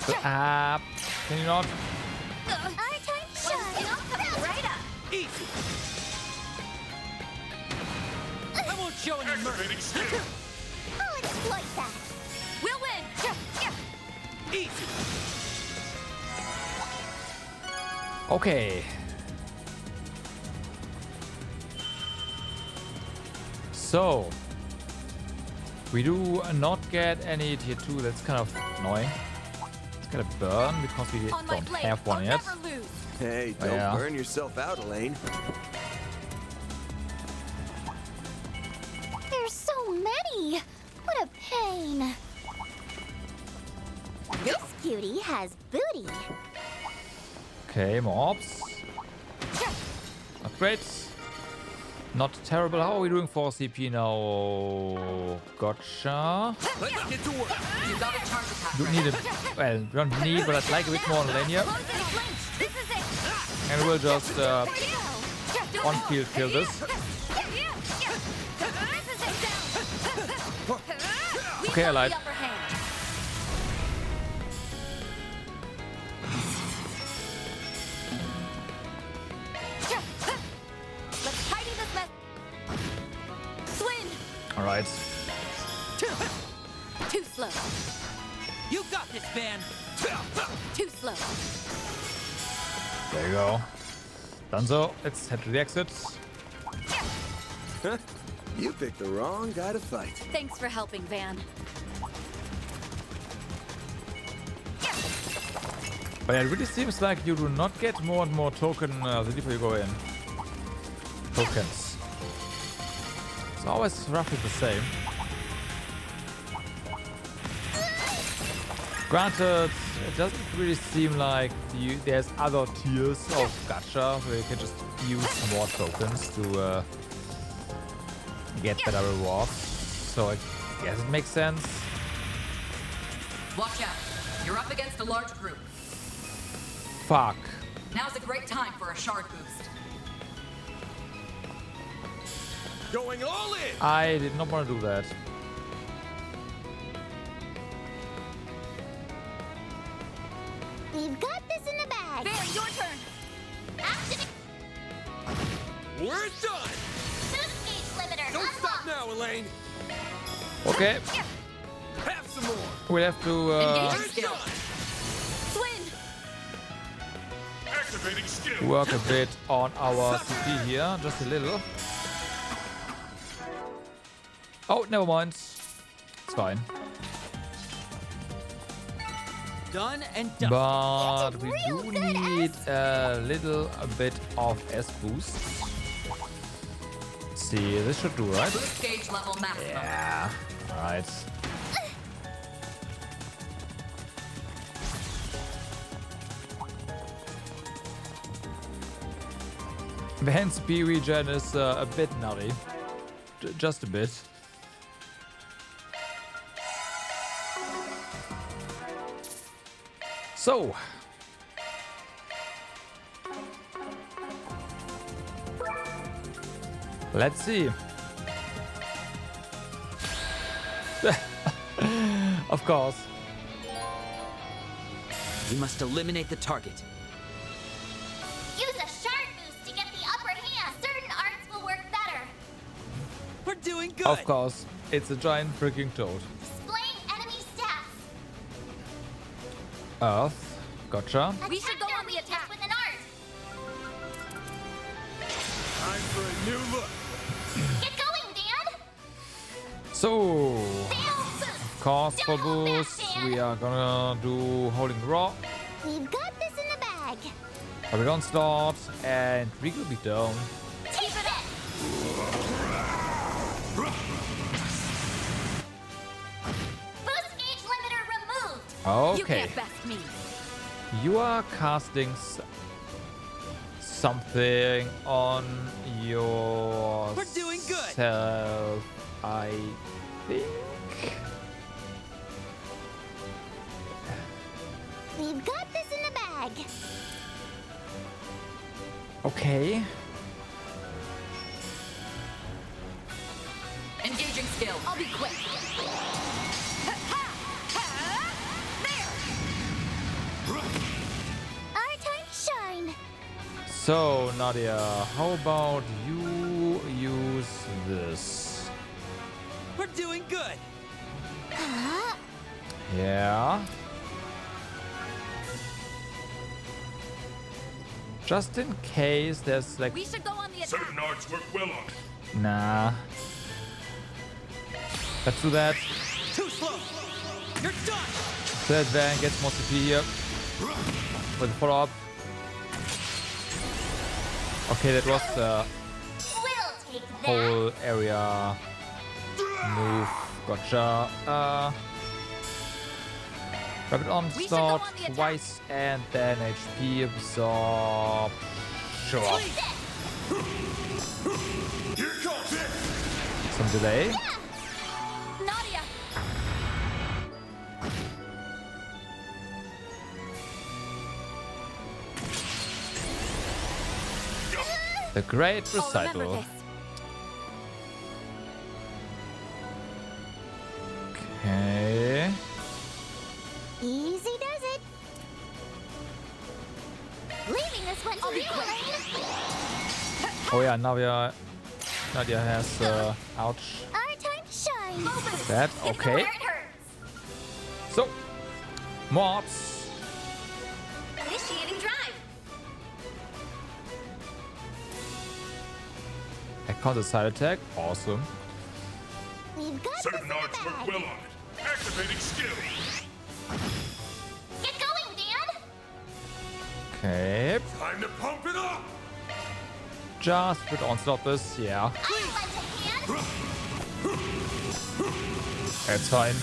[SPEAKER 1] you not?
[SPEAKER 6] Our time to shine.
[SPEAKER 2] Coming right up.
[SPEAKER 8] Easy. I won't show any mercy.
[SPEAKER 4] Activating skill.
[SPEAKER 6] I'll exploit that.
[SPEAKER 2] We'll win.
[SPEAKER 8] Easy.
[SPEAKER 1] Okay. So we do not get any tier 2. That's kind of annoying. It's gonna burn because we
[SPEAKER 2] On my
[SPEAKER 1] don't
[SPEAKER 2] blade.
[SPEAKER 1] have one
[SPEAKER 2] I'll
[SPEAKER 1] yet.
[SPEAKER 2] never lose.
[SPEAKER 10] Hey,
[SPEAKER 1] Oh,
[SPEAKER 10] don't
[SPEAKER 1] yeah.
[SPEAKER 10] burn yourself out, Elaine.
[SPEAKER 6] There's so many. What a pain. This cutie has booty.
[SPEAKER 1] Okay, mobs. Upgrades. Not terrible. How are we doing for CP now? Gotcha.
[SPEAKER 3] Let's get to work.
[SPEAKER 9] You got a charge attack
[SPEAKER 1] Don't
[SPEAKER 9] ready.
[SPEAKER 1] need it. Well, we don't need, but I'd like a bit more on lane here.
[SPEAKER 2] Close and flinch. This is it.
[SPEAKER 1] And we'll just on-field kill this. Okay, I lied.
[SPEAKER 2] The upper hand. Let's tidy this mess. Swin.
[SPEAKER 1] All right.
[SPEAKER 2] Too slow.
[SPEAKER 8] You got this, Van.
[SPEAKER 2] Too slow.
[SPEAKER 1] There you go. Done so. Let's head to the exit.
[SPEAKER 10] Huh? You picked the wrong guy to fight.
[SPEAKER 2] Thanks for helping, Van.
[SPEAKER 1] But it really seems like you do not get more and more token the deeper you go in. Tokens. It's always roughly the same. Granted, it doesn't really seem like there's other tiers of gacha where you can just use more tokens to get better rewards. So I guess it makes sense.
[SPEAKER 9] Watch out. You're up against a large group.
[SPEAKER 1] Fuck.
[SPEAKER 9] Now's a great time for a shard boost.
[SPEAKER 3] Going all in.
[SPEAKER 1] I did not want to do that.
[SPEAKER 6] We've got this in the bag.
[SPEAKER 2] Van, your turn.
[SPEAKER 6] Activate.
[SPEAKER 10] We're done!
[SPEAKER 6] Boost gauge limiter
[SPEAKER 10] Don't stop
[SPEAKER 6] unlocked.
[SPEAKER 10] now, Elaine!
[SPEAKER 1] Okay,
[SPEAKER 10] Have some more!
[SPEAKER 1] we have to
[SPEAKER 9] Engaging skill.
[SPEAKER 6] Swing.
[SPEAKER 4] Activating skill.
[SPEAKER 1] work a bit on our CP here, just a little. Oh, never mind. It's fine.
[SPEAKER 8] Done and done.
[SPEAKER 1] But
[SPEAKER 6] did
[SPEAKER 1] we
[SPEAKER 6] real
[SPEAKER 1] do
[SPEAKER 6] good,
[SPEAKER 1] need a little bit of S boost. See, this should do, right?
[SPEAKER 9] Boost gauge level maximum.
[SPEAKER 1] Yeah, alright. The hand CP regen is a bit nutty. Just a bit. So. Let's see. Of course.
[SPEAKER 8] We must eliminate the target.
[SPEAKER 6] Use a shard boost to get the upper hand. Certain arts will work better.
[SPEAKER 8] We're doing good.
[SPEAKER 1] Of course. It's a giant freaking toad.
[SPEAKER 6] Displaying enemy stats.
[SPEAKER 1] Earth. Gotcha.
[SPEAKER 6] We should go on the attack with an art.
[SPEAKER 10] Time for a new look.
[SPEAKER 6] Get going, Dan.
[SPEAKER 1] So.
[SPEAKER 6] Sail boost.
[SPEAKER 1] Of course, for
[SPEAKER 6] Double back,
[SPEAKER 1] boost,
[SPEAKER 6] Dan.
[SPEAKER 1] we are gonna do holding raw.
[SPEAKER 6] We've got this in the bag.
[SPEAKER 1] We're gonna start and we will be down.
[SPEAKER 6] Take it. Boost gauge limiter removed.
[SPEAKER 7] You
[SPEAKER 1] Okay.
[SPEAKER 7] can't best me.
[SPEAKER 1] You are casting something on your
[SPEAKER 8] We're doing good.
[SPEAKER 1] self, I think.
[SPEAKER 6] We've got this in the bag.
[SPEAKER 1] Okay.
[SPEAKER 9] Engaging skill.
[SPEAKER 7] I'll be quick.
[SPEAKER 6] Our time to shine.
[SPEAKER 1] So, Nadia, how about you use this?
[SPEAKER 8] We're doing good.
[SPEAKER 1] Yeah. Just in case there's like...
[SPEAKER 7] We should go on the attack.
[SPEAKER 4] Certain arts work well on it.
[SPEAKER 1] Nah. Let's do that.
[SPEAKER 8] Too slow. You're done.
[SPEAKER 1] So that Van gets more CP here. With a follow-up. Okay, that was the
[SPEAKER 6] We'll take that.
[SPEAKER 1] whole area move. Gotcha. Rapid onslaught
[SPEAKER 7] We should go on the attack.
[SPEAKER 1] twice and then HP absorb. Sure.
[SPEAKER 4] Here comes it.
[SPEAKER 1] Some delay.
[SPEAKER 7] Nadia.
[SPEAKER 1] The Great
[SPEAKER 7] I'll remember
[SPEAKER 1] Recital.
[SPEAKER 7] this.
[SPEAKER 1] Okay.
[SPEAKER 6] Easy does it. Leaving this one to you, Elaine.
[SPEAKER 1] Oh yeah, Nadia has ouch.
[SPEAKER 6] Our time to shine.
[SPEAKER 1] That
[SPEAKER 6] Ignore
[SPEAKER 1] okay.
[SPEAKER 6] where it hurts.
[SPEAKER 1] So mobs.
[SPEAKER 6] Initiating drive.
[SPEAKER 1] I counter side attack. Awesome.
[SPEAKER 6] We've got
[SPEAKER 4] Certain
[SPEAKER 6] this
[SPEAKER 4] arts
[SPEAKER 6] in the
[SPEAKER 4] work
[SPEAKER 6] bag.
[SPEAKER 4] well on it. Activating skill.
[SPEAKER 6] Get going, Dan.
[SPEAKER 1] Okay.
[SPEAKER 4] Time to pump it up.
[SPEAKER 1] Just with onslaught this, yeah.
[SPEAKER 6] I'll lend a hand.
[SPEAKER 1] That's fine.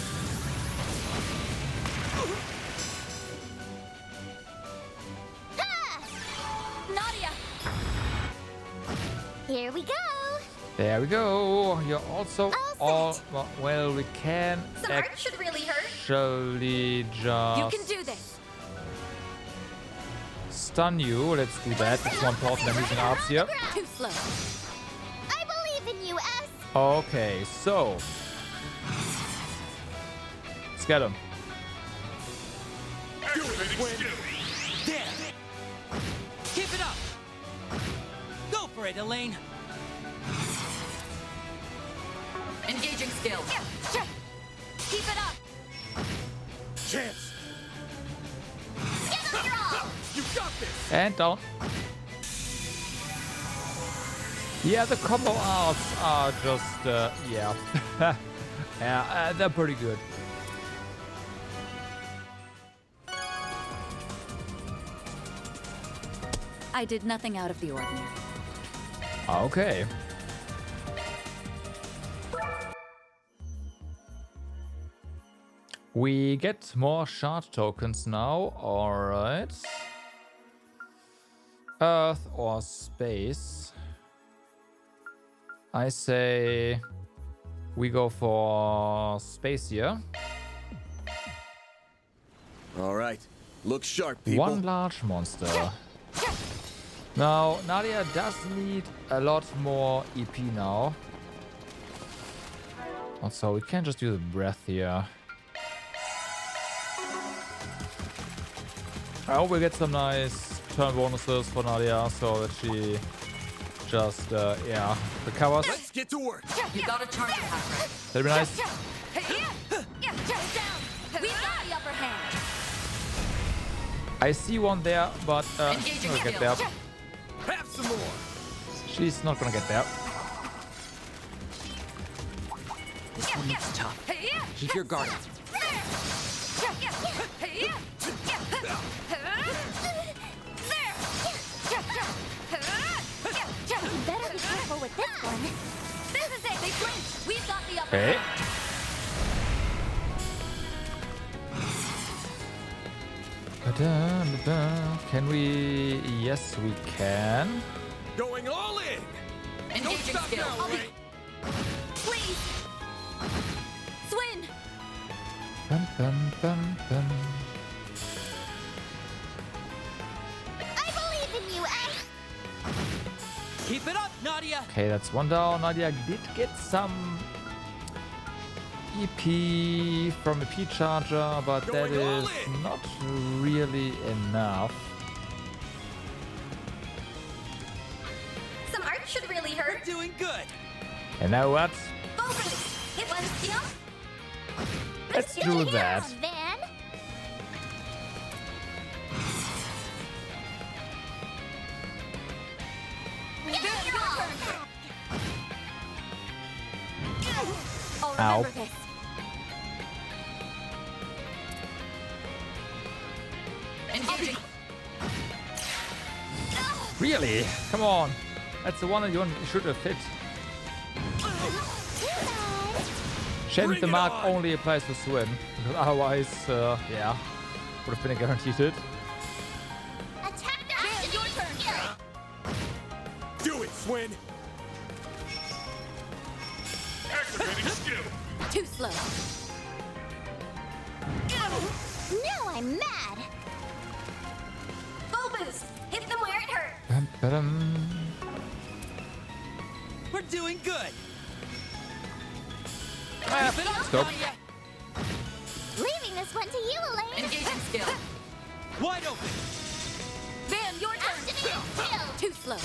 [SPEAKER 6] Ha!
[SPEAKER 7] Nadia.
[SPEAKER 6] Here we go.
[SPEAKER 1] There we go. You're also
[SPEAKER 6] All set.
[SPEAKER 1] well, we can
[SPEAKER 6] Some art should really hurt.
[SPEAKER 1] actually
[SPEAKER 7] You
[SPEAKER 1] just
[SPEAKER 7] can do this.
[SPEAKER 1] stun you. Let's do that. It's more important than using arts here.
[SPEAKER 7] Too slow.
[SPEAKER 6] I believe in you, S.
[SPEAKER 1] Okay, so let's get him.
[SPEAKER 4] Activating skill.
[SPEAKER 8] There. Keep it up. Go for it, Elaine.
[SPEAKER 9] Engaging skill.
[SPEAKER 6] Keep it up.
[SPEAKER 10] Chance.
[SPEAKER 6] Give them your all.
[SPEAKER 10] You got this.
[SPEAKER 1] And down. Yeah, the combo arts are just, yeah. Yeah, they're pretty good.
[SPEAKER 2] I did nothing out of the ordinary.
[SPEAKER 1] Okay. We get more shard tokens now. Alright. Earth or space. I say we go for space here.
[SPEAKER 10] All right. Look sharp, people.
[SPEAKER 1] One large monster. Now, Nadia does need a lot more EP now. Also, we can just use a breath here. I hope we get some nice turn bonuses for Nadia so that she just, yeah, recovers.
[SPEAKER 10] Let's get to work.
[SPEAKER 9] You got a charge attack ready.
[SPEAKER 1] That'd be nice.
[SPEAKER 2] We've got the upper hand.
[SPEAKER 1] I see one there, but she's not gonna get there.
[SPEAKER 10] Have some more.
[SPEAKER 1] She's not gonna get there.
[SPEAKER 5] This one looks tough. Keep your guard up.
[SPEAKER 6] You better be careful with this one.
[SPEAKER 2] This is it. They flinched. We've got the upper
[SPEAKER 1] Okay.
[SPEAKER 2] hand.
[SPEAKER 1] Can we? Yes, we can.
[SPEAKER 10] Going all in. Don't
[SPEAKER 9] Engaging
[SPEAKER 10] stop
[SPEAKER 9] skill.
[SPEAKER 10] now, Elaine.
[SPEAKER 2] Please. Swin.
[SPEAKER 1] Bum, bum, bum, bum.
[SPEAKER 6] I believe in you, Ace.
[SPEAKER 8] Keep it up, Nadia.
[SPEAKER 1] Okay, that's one down. Nadia did get some EP from EP charger, but that
[SPEAKER 10] Going all
[SPEAKER 1] is
[SPEAKER 10] in.
[SPEAKER 1] not really enough.
[SPEAKER 6] Some art should really hurt.
[SPEAKER 8] We're doing good.
[SPEAKER 1] You know what?
[SPEAKER 6] Focus. Hit one skill.
[SPEAKER 1] Let's
[SPEAKER 6] Get
[SPEAKER 1] do
[SPEAKER 6] your
[SPEAKER 1] that.
[SPEAKER 6] hands on, Van. Give it your all.
[SPEAKER 2] I'll
[SPEAKER 1] Ow.
[SPEAKER 2] remember this.
[SPEAKER 9] Engaging.
[SPEAKER 1] Really? Come on. That's the one that you should have hit. Shame
[SPEAKER 10] Bring
[SPEAKER 1] the
[SPEAKER 10] it
[SPEAKER 1] mark
[SPEAKER 10] on.
[SPEAKER 1] only applies to Swin, because otherwise, yeah, would have been a guaranteed hit.
[SPEAKER 6] Attack their activating skill.
[SPEAKER 10] Do it, Swin.
[SPEAKER 4] Activating skill.
[SPEAKER 2] Too slow.
[SPEAKER 6] Now I'm mad. Full boost. Hit them where it hurts.
[SPEAKER 1] Bum, ba-dum.
[SPEAKER 8] We're doing good.
[SPEAKER 1] Let's go.
[SPEAKER 6] Leaving this one to you, Elaine.
[SPEAKER 9] Engaging skill.
[SPEAKER 8] Wide open.
[SPEAKER 2] Van, your turn.
[SPEAKER 6] Activating skill.
[SPEAKER 2] Too slow.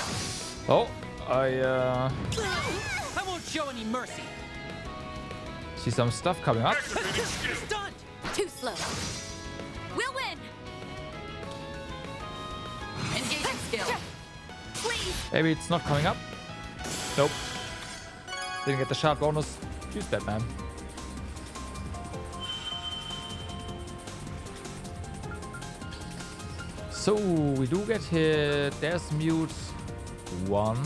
[SPEAKER 1] Oh,
[SPEAKER 8] I won't show any mercy.
[SPEAKER 1] see some stuff coming up.
[SPEAKER 4] Activating skill.
[SPEAKER 8] Stunned.
[SPEAKER 2] Too slow. We'll win.
[SPEAKER 9] Engaging skill.
[SPEAKER 2] Please.
[SPEAKER 1] Maybe it's not coming up. Nope. Didn't get the sharp bonus. Use that, man. So we do get hit. There's mute 1.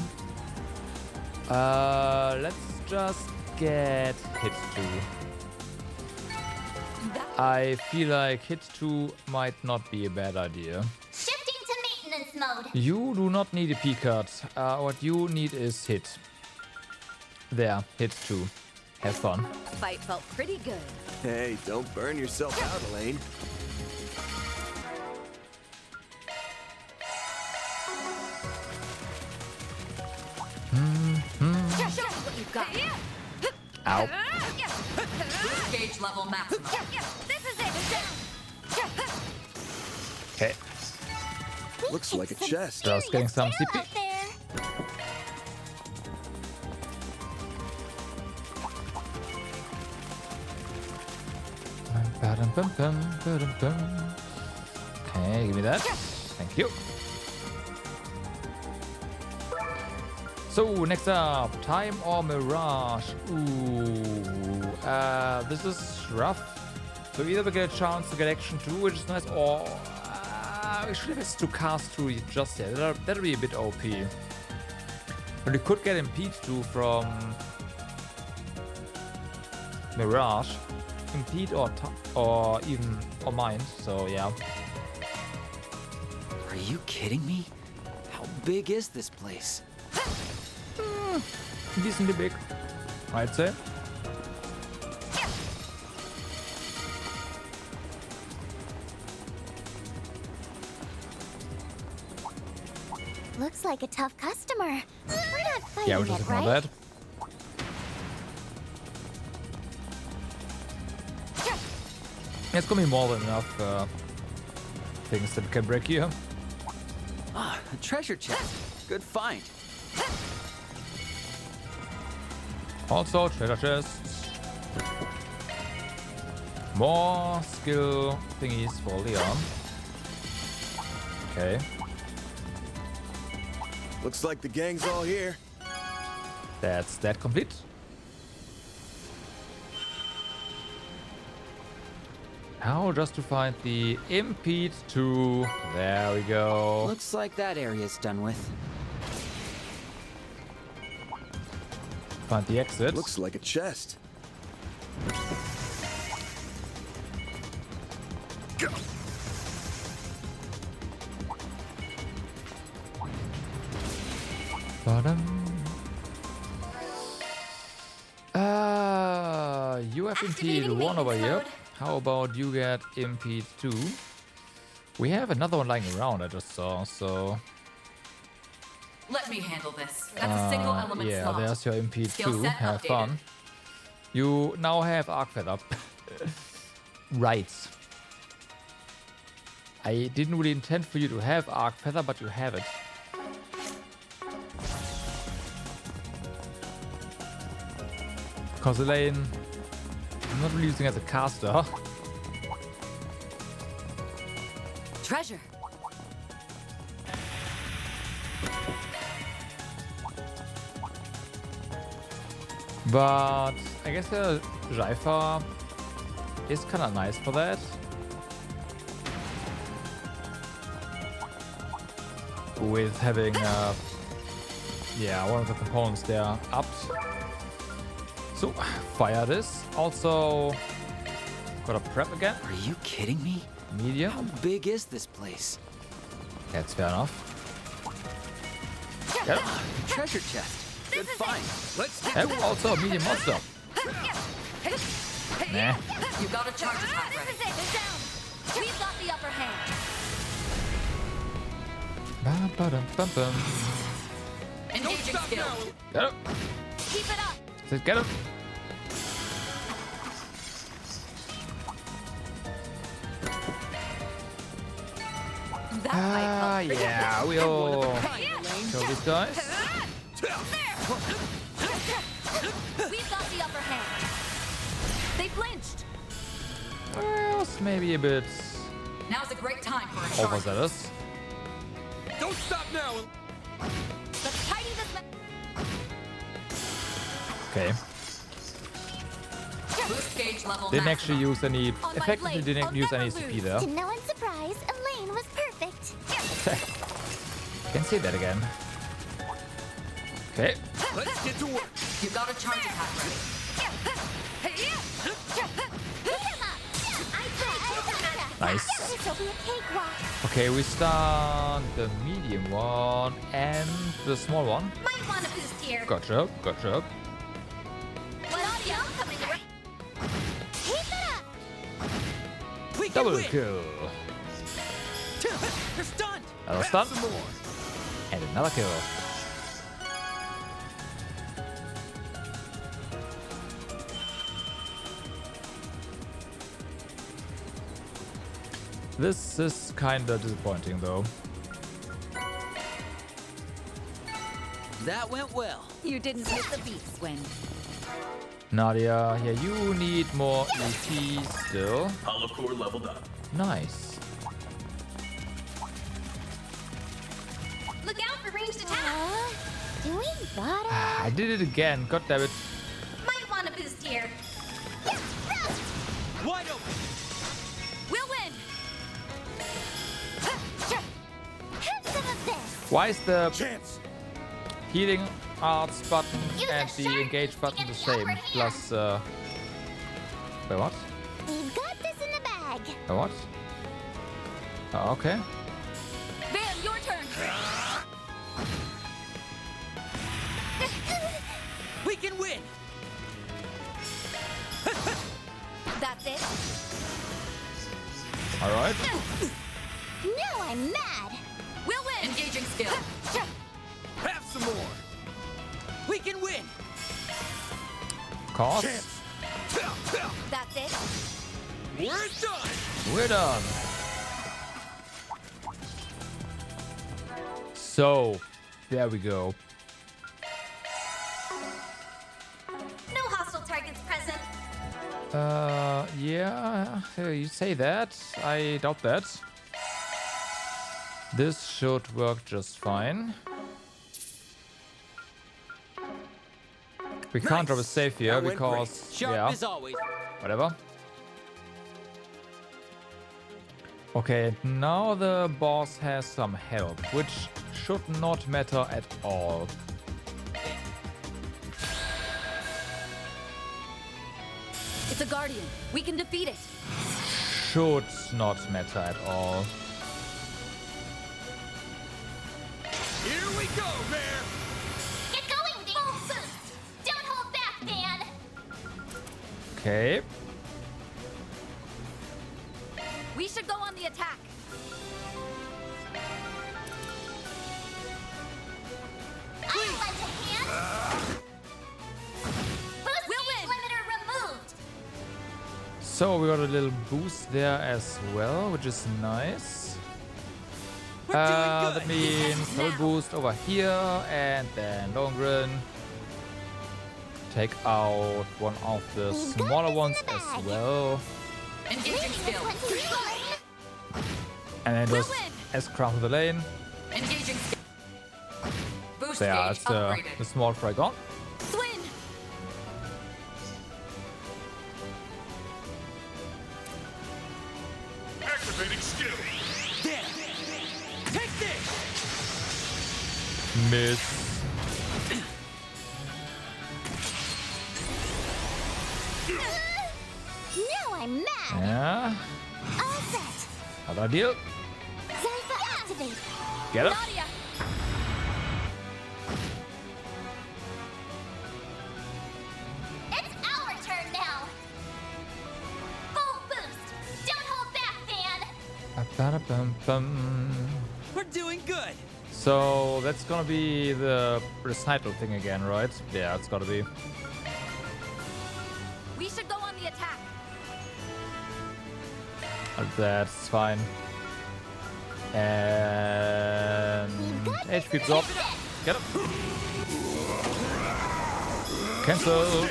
[SPEAKER 1] Let's just get hit 2. I feel like hit 2 might not be a bad idea.
[SPEAKER 6] Shifting to maintenance mode.
[SPEAKER 1] You do not need a P card. What you need is hit. There, hit 2. Have fun.
[SPEAKER 2] Fight felt pretty good.
[SPEAKER 10] Hey, don't burn yourself out, Elaine.
[SPEAKER 2] Show me what you've got.
[SPEAKER 1] Ow.
[SPEAKER 9] Boost gauge level maximum.
[SPEAKER 2] This is it.
[SPEAKER 1] Okay.
[SPEAKER 10] Looks like a chest.
[SPEAKER 1] Just getting some CP.
[SPEAKER 6] Out there.
[SPEAKER 1] Ba-dum-bum-bum, ba-dum-bum. Okay, give me that. Thank you. So, next up, Time or Mirage? Ooh, this is rough. So either we get a chance to get Action 2, which is nice, or we should have to cast 2 just yet. That'll be a bit OP. But we could get Impede 2 from Mirage. Impede or even Mind, so yeah.
[SPEAKER 5] Are you kidding me? How big is this place?
[SPEAKER 1] Decently big, I'd say.
[SPEAKER 2] Looks like a tough customer. We're not fighting
[SPEAKER 1] Yeah, we're just
[SPEAKER 2] it,
[SPEAKER 1] ignore
[SPEAKER 2] right?
[SPEAKER 1] that. It's gonna be more than enough things that can break you.
[SPEAKER 5] Ah, a treasure chest. Good find.
[SPEAKER 1] Also, treasure chests. More skill thingies for Leon. Okay.
[SPEAKER 10] Looks like the gang's all here.
[SPEAKER 1] That's that complete. Now just to find the Impede 2. There we go.
[SPEAKER 5] Looks like that area's done with.
[SPEAKER 1] Find the exit.
[SPEAKER 10] Looks like a chest. Go.
[SPEAKER 1] You have Impede
[SPEAKER 9] Activating
[SPEAKER 1] 1 over
[SPEAKER 9] maintenance
[SPEAKER 1] here.
[SPEAKER 9] mode.
[SPEAKER 1] How about you get Impede 2? We have another one lying around, I just saw, so...
[SPEAKER 9] Let me handle this. That's a single element
[SPEAKER 1] yeah,
[SPEAKER 9] slot.
[SPEAKER 1] there's your Impede
[SPEAKER 9] Skill
[SPEAKER 1] 2.
[SPEAKER 9] set
[SPEAKER 1] Have
[SPEAKER 9] updated.
[SPEAKER 1] fun. You now have Arc Feather. Right. I didn't really intend for you to have Arc Feather, but you have it. Because Elaine, I'm not really using it as a caster.
[SPEAKER 7] Treasure.
[SPEAKER 1] But I guess the Jaifa is kind of nice for that. With having, yeah, one of the components there upped. So, fire this. Also, got a prep again.
[SPEAKER 5] Are you kidding me? How
[SPEAKER 1] Medium.
[SPEAKER 5] big is this place?
[SPEAKER 1] That's fair enough. Yep.
[SPEAKER 5] Treasure chest. Good find. Let's get
[SPEAKER 1] Yep. Also, a medium monster. Nah.
[SPEAKER 9] You got a charge attack
[SPEAKER 2] This
[SPEAKER 9] ready.
[SPEAKER 2] is it. It's down. We've got the upper hand.
[SPEAKER 1] Ba-ba-dum-bum-bum.
[SPEAKER 9] Engaging skill.
[SPEAKER 1] Get him.
[SPEAKER 2] Keep it up.
[SPEAKER 1] Says get him.
[SPEAKER 9] That might help.
[SPEAKER 1] Yeah, we'll kill these guys.
[SPEAKER 2] We've got the upper hand. They flinched.
[SPEAKER 1] Well, it's maybe a bit
[SPEAKER 9] Now's a great time for a charge.
[SPEAKER 1] overzealous.
[SPEAKER 8] Don't stop now!
[SPEAKER 2] Let's tidy this.
[SPEAKER 1] Okay.
[SPEAKER 9] Boost gauge level
[SPEAKER 1] Didn't
[SPEAKER 9] maximum.
[SPEAKER 1] actually use any,
[SPEAKER 2] On my
[SPEAKER 1] effectively
[SPEAKER 2] blade,
[SPEAKER 1] didn't
[SPEAKER 2] I'll
[SPEAKER 1] use
[SPEAKER 2] never
[SPEAKER 1] any
[SPEAKER 2] lose.
[SPEAKER 1] CP there.
[SPEAKER 6] To no one's surprise, Elaine was perfect.
[SPEAKER 1] Can say that again. Okay.
[SPEAKER 8] Let's get to work!
[SPEAKER 9] You got a charge attack ready.
[SPEAKER 1] Nice.
[SPEAKER 6] This'll be a cakewalk.
[SPEAKER 1] Okay, we start the medium one and the small one.
[SPEAKER 6] Might want a boost here.
[SPEAKER 1] Gotcha, gotcha.
[SPEAKER 6] What audio coming right? Keep it up.
[SPEAKER 8] We can
[SPEAKER 1] Double
[SPEAKER 8] win!
[SPEAKER 1] kill.
[SPEAKER 8] You're stunned!
[SPEAKER 1] Another
[SPEAKER 8] Grab
[SPEAKER 1] stun.
[SPEAKER 8] some more.
[SPEAKER 1] And another kill. This is kinda disappointing though.
[SPEAKER 8] That went well.
[SPEAKER 9] You didn't miss a beat, Swen.
[SPEAKER 1] Nadia, yeah, you need more EP still.
[SPEAKER 4] Hollow core leveled up.
[SPEAKER 1] Nice.
[SPEAKER 6] Look out for ranged attack.
[SPEAKER 2] Do we gotta?
[SPEAKER 1] I did it again. God damn it.
[SPEAKER 6] Might want a boost here.
[SPEAKER 8] Wide open.
[SPEAKER 9] We'll win!
[SPEAKER 2] Have some of this.
[SPEAKER 1] Why is the
[SPEAKER 10] Chance.
[SPEAKER 1] healing arts button
[SPEAKER 6] Use
[SPEAKER 1] and
[SPEAKER 6] the
[SPEAKER 1] the
[SPEAKER 6] shark
[SPEAKER 1] engage
[SPEAKER 6] to
[SPEAKER 1] button
[SPEAKER 6] get
[SPEAKER 1] the
[SPEAKER 6] the
[SPEAKER 1] same?
[SPEAKER 6] upper hand.
[SPEAKER 1] Plus, wait, what?
[SPEAKER 2] We've got this in the bag.
[SPEAKER 1] Wait, what? Oh, okay.
[SPEAKER 9] Van, your turn!
[SPEAKER 8] We can win.
[SPEAKER 9] That's it.
[SPEAKER 1] All right.
[SPEAKER 2] Now I'm mad.
[SPEAKER 9] We'll win! Engaging skill.
[SPEAKER 10] Have some more.
[SPEAKER 8] We can win.
[SPEAKER 1] Cause
[SPEAKER 10] Chance.
[SPEAKER 9] That's it.
[SPEAKER 10] We're done.
[SPEAKER 1] we're done. So, there we go.
[SPEAKER 6] No hostile targets present.
[SPEAKER 1] Yeah, you say that. I doubt that. This should work just fine. We can't drop a save here
[SPEAKER 10] That went
[SPEAKER 1] because,
[SPEAKER 8] Sharp
[SPEAKER 1] yeah,
[SPEAKER 8] as always.
[SPEAKER 1] whatever. Okay, now the boss has some help, which should not matter at all.
[SPEAKER 9] It's a guardian. We can defeat it.
[SPEAKER 1] Should not matter at all.
[SPEAKER 10] Here we go, Bear.
[SPEAKER 6] Get going, Full boost. Don't hold back, Van.
[SPEAKER 1] Okay.
[SPEAKER 9] We should go on the attack.
[SPEAKER 6] I'll lend a hand. Boost
[SPEAKER 9] We'll
[SPEAKER 6] speed
[SPEAKER 9] win.
[SPEAKER 6] limiter removed.
[SPEAKER 1] So we got a little boost there as well, which is nice.
[SPEAKER 8] We're doing
[SPEAKER 1] That
[SPEAKER 8] good.
[SPEAKER 1] means little boost over here and then Longren. Take out one of the
[SPEAKER 2] We've got
[SPEAKER 1] smaller
[SPEAKER 2] this in
[SPEAKER 1] ones
[SPEAKER 2] the
[SPEAKER 1] as
[SPEAKER 2] bag.
[SPEAKER 1] well.
[SPEAKER 9] Engaging skill.
[SPEAKER 1] And then
[SPEAKER 9] We'll
[SPEAKER 1] just
[SPEAKER 9] win.
[SPEAKER 1] S-Craft to the lane.
[SPEAKER 9] Engaging skill. Boost
[SPEAKER 1] There,
[SPEAKER 9] gauge
[SPEAKER 1] it's the
[SPEAKER 9] upgraded.
[SPEAKER 1] small Dragon.
[SPEAKER 9] Swin!
[SPEAKER 4] Activating skill.
[SPEAKER 8] Damn. Take this.
[SPEAKER 1] Miss.
[SPEAKER 2] Now I'm mad.
[SPEAKER 1] Yeah.
[SPEAKER 2] All set.
[SPEAKER 1] Other deal.
[SPEAKER 2] Zypher activate.
[SPEAKER 1] Get up.
[SPEAKER 9] Nadia!
[SPEAKER 6] It's our turn now. Full boost. Don't hold back, Van.
[SPEAKER 1] Ba-da-bum-bum.
[SPEAKER 8] We're doing good.
[SPEAKER 1] So that's gonna be the recital thing again, right? Yeah, it's gotta be.
[SPEAKER 9] We should go on the attack.
[SPEAKER 1] That's fine. And HP drop. Get up. Cancel.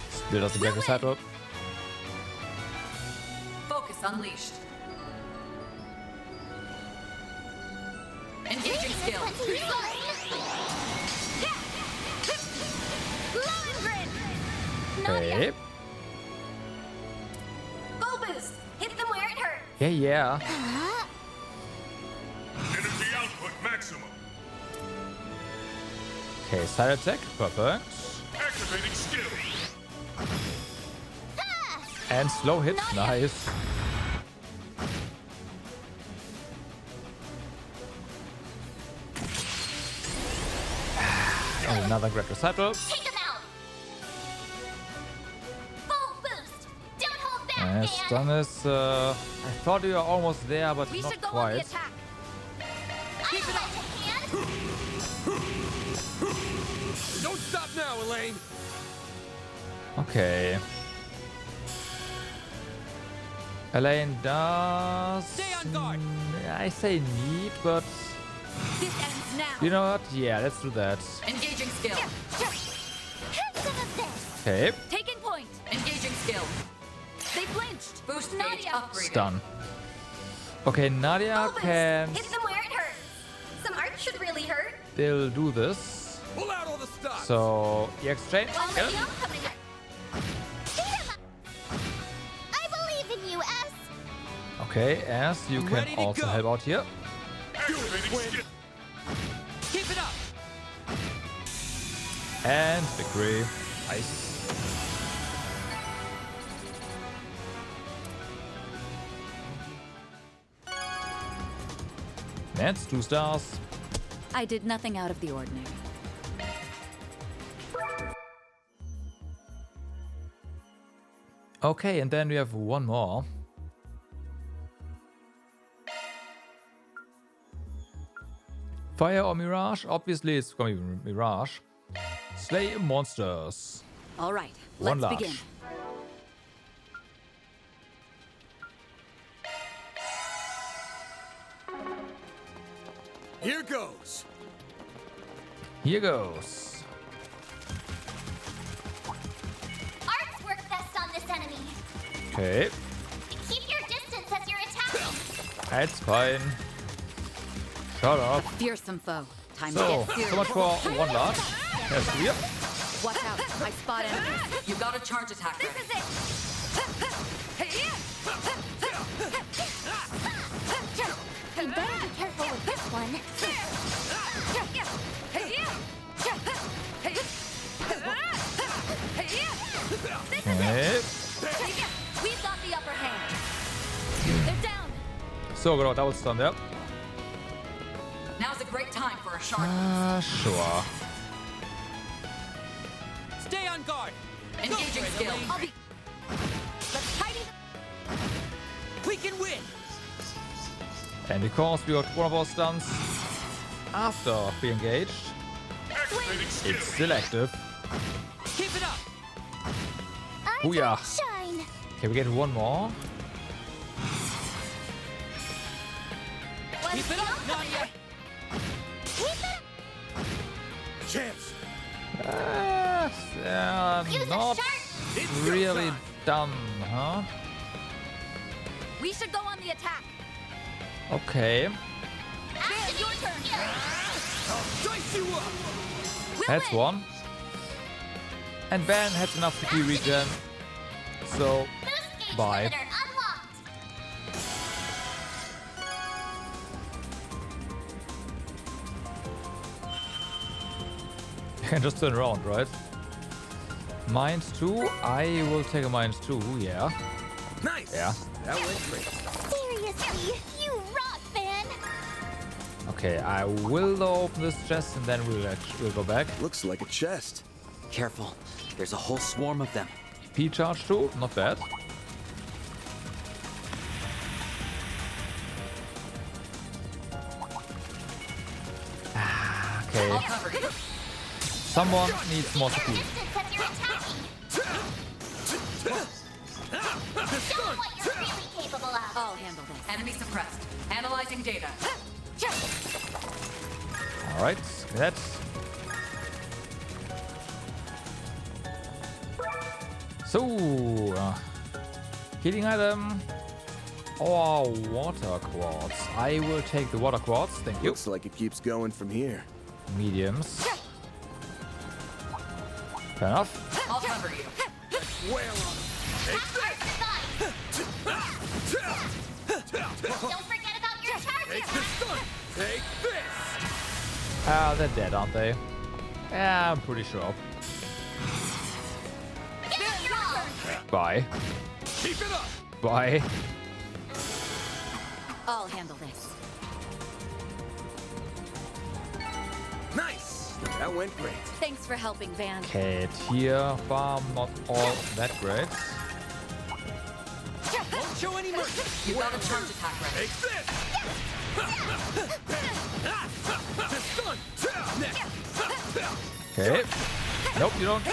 [SPEAKER 1] Still doesn't get recital.
[SPEAKER 9] Focus unleashed. Engaging skill.
[SPEAKER 1] Okay.
[SPEAKER 6] Full boost. Hit them where it hurts.
[SPEAKER 1] Yeah, yeah.
[SPEAKER 4] Energy output maximum.
[SPEAKER 1] Okay, side attack. Perfect.
[SPEAKER 4] Activating skill.
[SPEAKER 1] And slow hit. Nice. And another great recital.
[SPEAKER 6] Take them out. Full boost. Don't hold back,
[SPEAKER 1] And
[SPEAKER 6] Van.
[SPEAKER 1] done this. I thought you were almost there, but
[SPEAKER 9] We
[SPEAKER 1] not
[SPEAKER 9] should go on
[SPEAKER 1] quite.
[SPEAKER 9] the attack.
[SPEAKER 6] I'll lend a hand.
[SPEAKER 10] Don't stop now, Elaine.
[SPEAKER 1] Elaine does...
[SPEAKER 8] Stay on guard.
[SPEAKER 1] I say need, but...
[SPEAKER 9] This ends now.
[SPEAKER 1] You know what? Yeah, let's do that.
[SPEAKER 9] Engaging skill.
[SPEAKER 6] Have some of this.
[SPEAKER 1] Okay.
[SPEAKER 9] Taking point. Engaging skill. They flinched. Boost gauge
[SPEAKER 6] Nadia.
[SPEAKER 9] upgraded.
[SPEAKER 1] Stun. Okay, Nadia can
[SPEAKER 6] Hit them where it hurts. Some art should really hurt.
[SPEAKER 1] still do this.
[SPEAKER 3] Pull out all the stops.
[SPEAKER 1] So, you exchange.
[SPEAKER 6] I'll
[SPEAKER 1] Get
[SPEAKER 6] let
[SPEAKER 1] it?
[SPEAKER 6] you coming up. Beat 'em up. I believe in you, S.
[SPEAKER 1] Okay, as you
[SPEAKER 8] I'm
[SPEAKER 1] can
[SPEAKER 8] ready to
[SPEAKER 1] also
[SPEAKER 8] go.
[SPEAKER 1] help out here.
[SPEAKER 4] Activating skill.
[SPEAKER 8] Keep it up.
[SPEAKER 1] And victory. Nice. That's 2 stars.
[SPEAKER 9] I did nothing out of the ordinary.
[SPEAKER 1] Okay, and then we have one more. Fire or Mirage? Obviously, it's gonna be Mirage. Slay monsters.
[SPEAKER 9] All right,
[SPEAKER 1] One
[SPEAKER 9] let's
[SPEAKER 1] lash.
[SPEAKER 9] begin.
[SPEAKER 10] Here goes.
[SPEAKER 1] Here goes.
[SPEAKER 6] Arts work best on this enemy.
[SPEAKER 1] Okay,
[SPEAKER 6] Keep your distance as you're attacking.
[SPEAKER 1] that's fine. Shut up.
[SPEAKER 9] Fearsome foe. Time to
[SPEAKER 1] So,
[SPEAKER 9] get serious.
[SPEAKER 1] so much for one large. That's weird.
[SPEAKER 9] Watch out, I spot enemies. You got a charge attack ready.
[SPEAKER 6] This is it. You better be careful with this one.
[SPEAKER 1] Okay.
[SPEAKER 9] We've got the upper hand. They're down.
[SPEAKER 1] So, genau, double stun there.
[SPEAKER 9] Now's a great time for a shark.
[SPEAKER 1] Sure.
[SPEAKER 8] Stay on guard.
[SPEAKER 9] Engaging
[SPEAKER 8] for it,
[SPEAKER 9] skill.
[SPEAKER 8] Elaine.
[SPEAKER 9] I'll be. Let's tidy.
[SPEAKER 8] We can win.
[SPEAKER 1] And because we got one of our stuns after we engaged,
[SPEAKER 4] Activating skill.
[SPEAKER 1] it's still active.
[SPEAKER 8] Keep it up.
[SPEAKER 1] Booyah.
[SPEAKER 6] Shine.
[SPEAKER 1] Okay, we get one more.
[SPEAKER 8] Keep it up, Nadia.
[SPEAKER 6] Keep it
[SPEAKER 10] Chance.
[SPEAKER 6] Use a
[SPEAKER 1] Not
[SPEAKER 6] shark.
[SPEAKER 1] really done, huh?
[SPEAKER 9] We should go on the attack.
[SPEAKER 1] Okay,
[SPEAKER 6] It's your turn.
[SPEAKER 10] Dice you up.
[SPEAKER 9] We'll
[SPEAKER 1] that's
[SPEAKER 9] win.
[SPEAKER 1] one. And Ben has enough CP regen, so
[SPEAKER 6] Boost gauge
[SPEAKER 1] bye.
[SPEAKER 6] limiter unlocked.
[SPEAKER 1] You can just turn around, right? -2. I will take a -2, yeah.
[SPEAKER 10] Nice.
[SPEAKER 1] Yeah.
[SPEAKER 10] That went great.
[SPEAKER 6] Seriously, you rock, Ben.
[SPEAKER 1] Okay, I will open this chest and then we'll go back.
[SPEAKER 10] Looks like a chest.
[SPEAKER 5] Careful. There's a whole swarm of them.
[SPEAKER 1] P charge too, not bad. Okay,
[SPEAKER 9] I'll cover you.
[SPEAKER 1] someone needs more CP.
[SPEAKER 6] Distance as you're attacking. Show 'em what you're really capable of.
[SPEAKER 9] I'll handle this. Enemy suppressed. Analyzing data.
[SPEAKER 1] Alright, that. So, healing item or water quartz. I will take the water quartz, thank you.
[SPEAKER 10] Looks like it keeps going from here.
[SPEAKER 1] Mediums. Fair enough.
[SPEAKER 9] I'll cover you.
[SPEAKER 6] Don't forget about your charge attack.
[SPEAKER 10] Take this.
[SPEAKER 1] Ah, they're dead, aren't they? Yeah, I'm pretty sure.
[SPEAKER 6] Give it your all.
[SPEAKER 1] Bye.
[SPEAKER 10] Keep it up.
[SPEAKER 1] Bye.
[SPEAKER 9] I'll handle this.
[SPEAKER 10] Nice. That went great.
[SPEAKER 9] Thanks for helping, Van.
[SPEAKER 1] Okay, tier farm, not all that great.
[SPEAKER 8] Won't show any mercy.
[SPEAKER 9] You got a charge attack ready.
[SPEAKER 10] Take this.
[SPEAKER 1] Okay. Nope, you don't.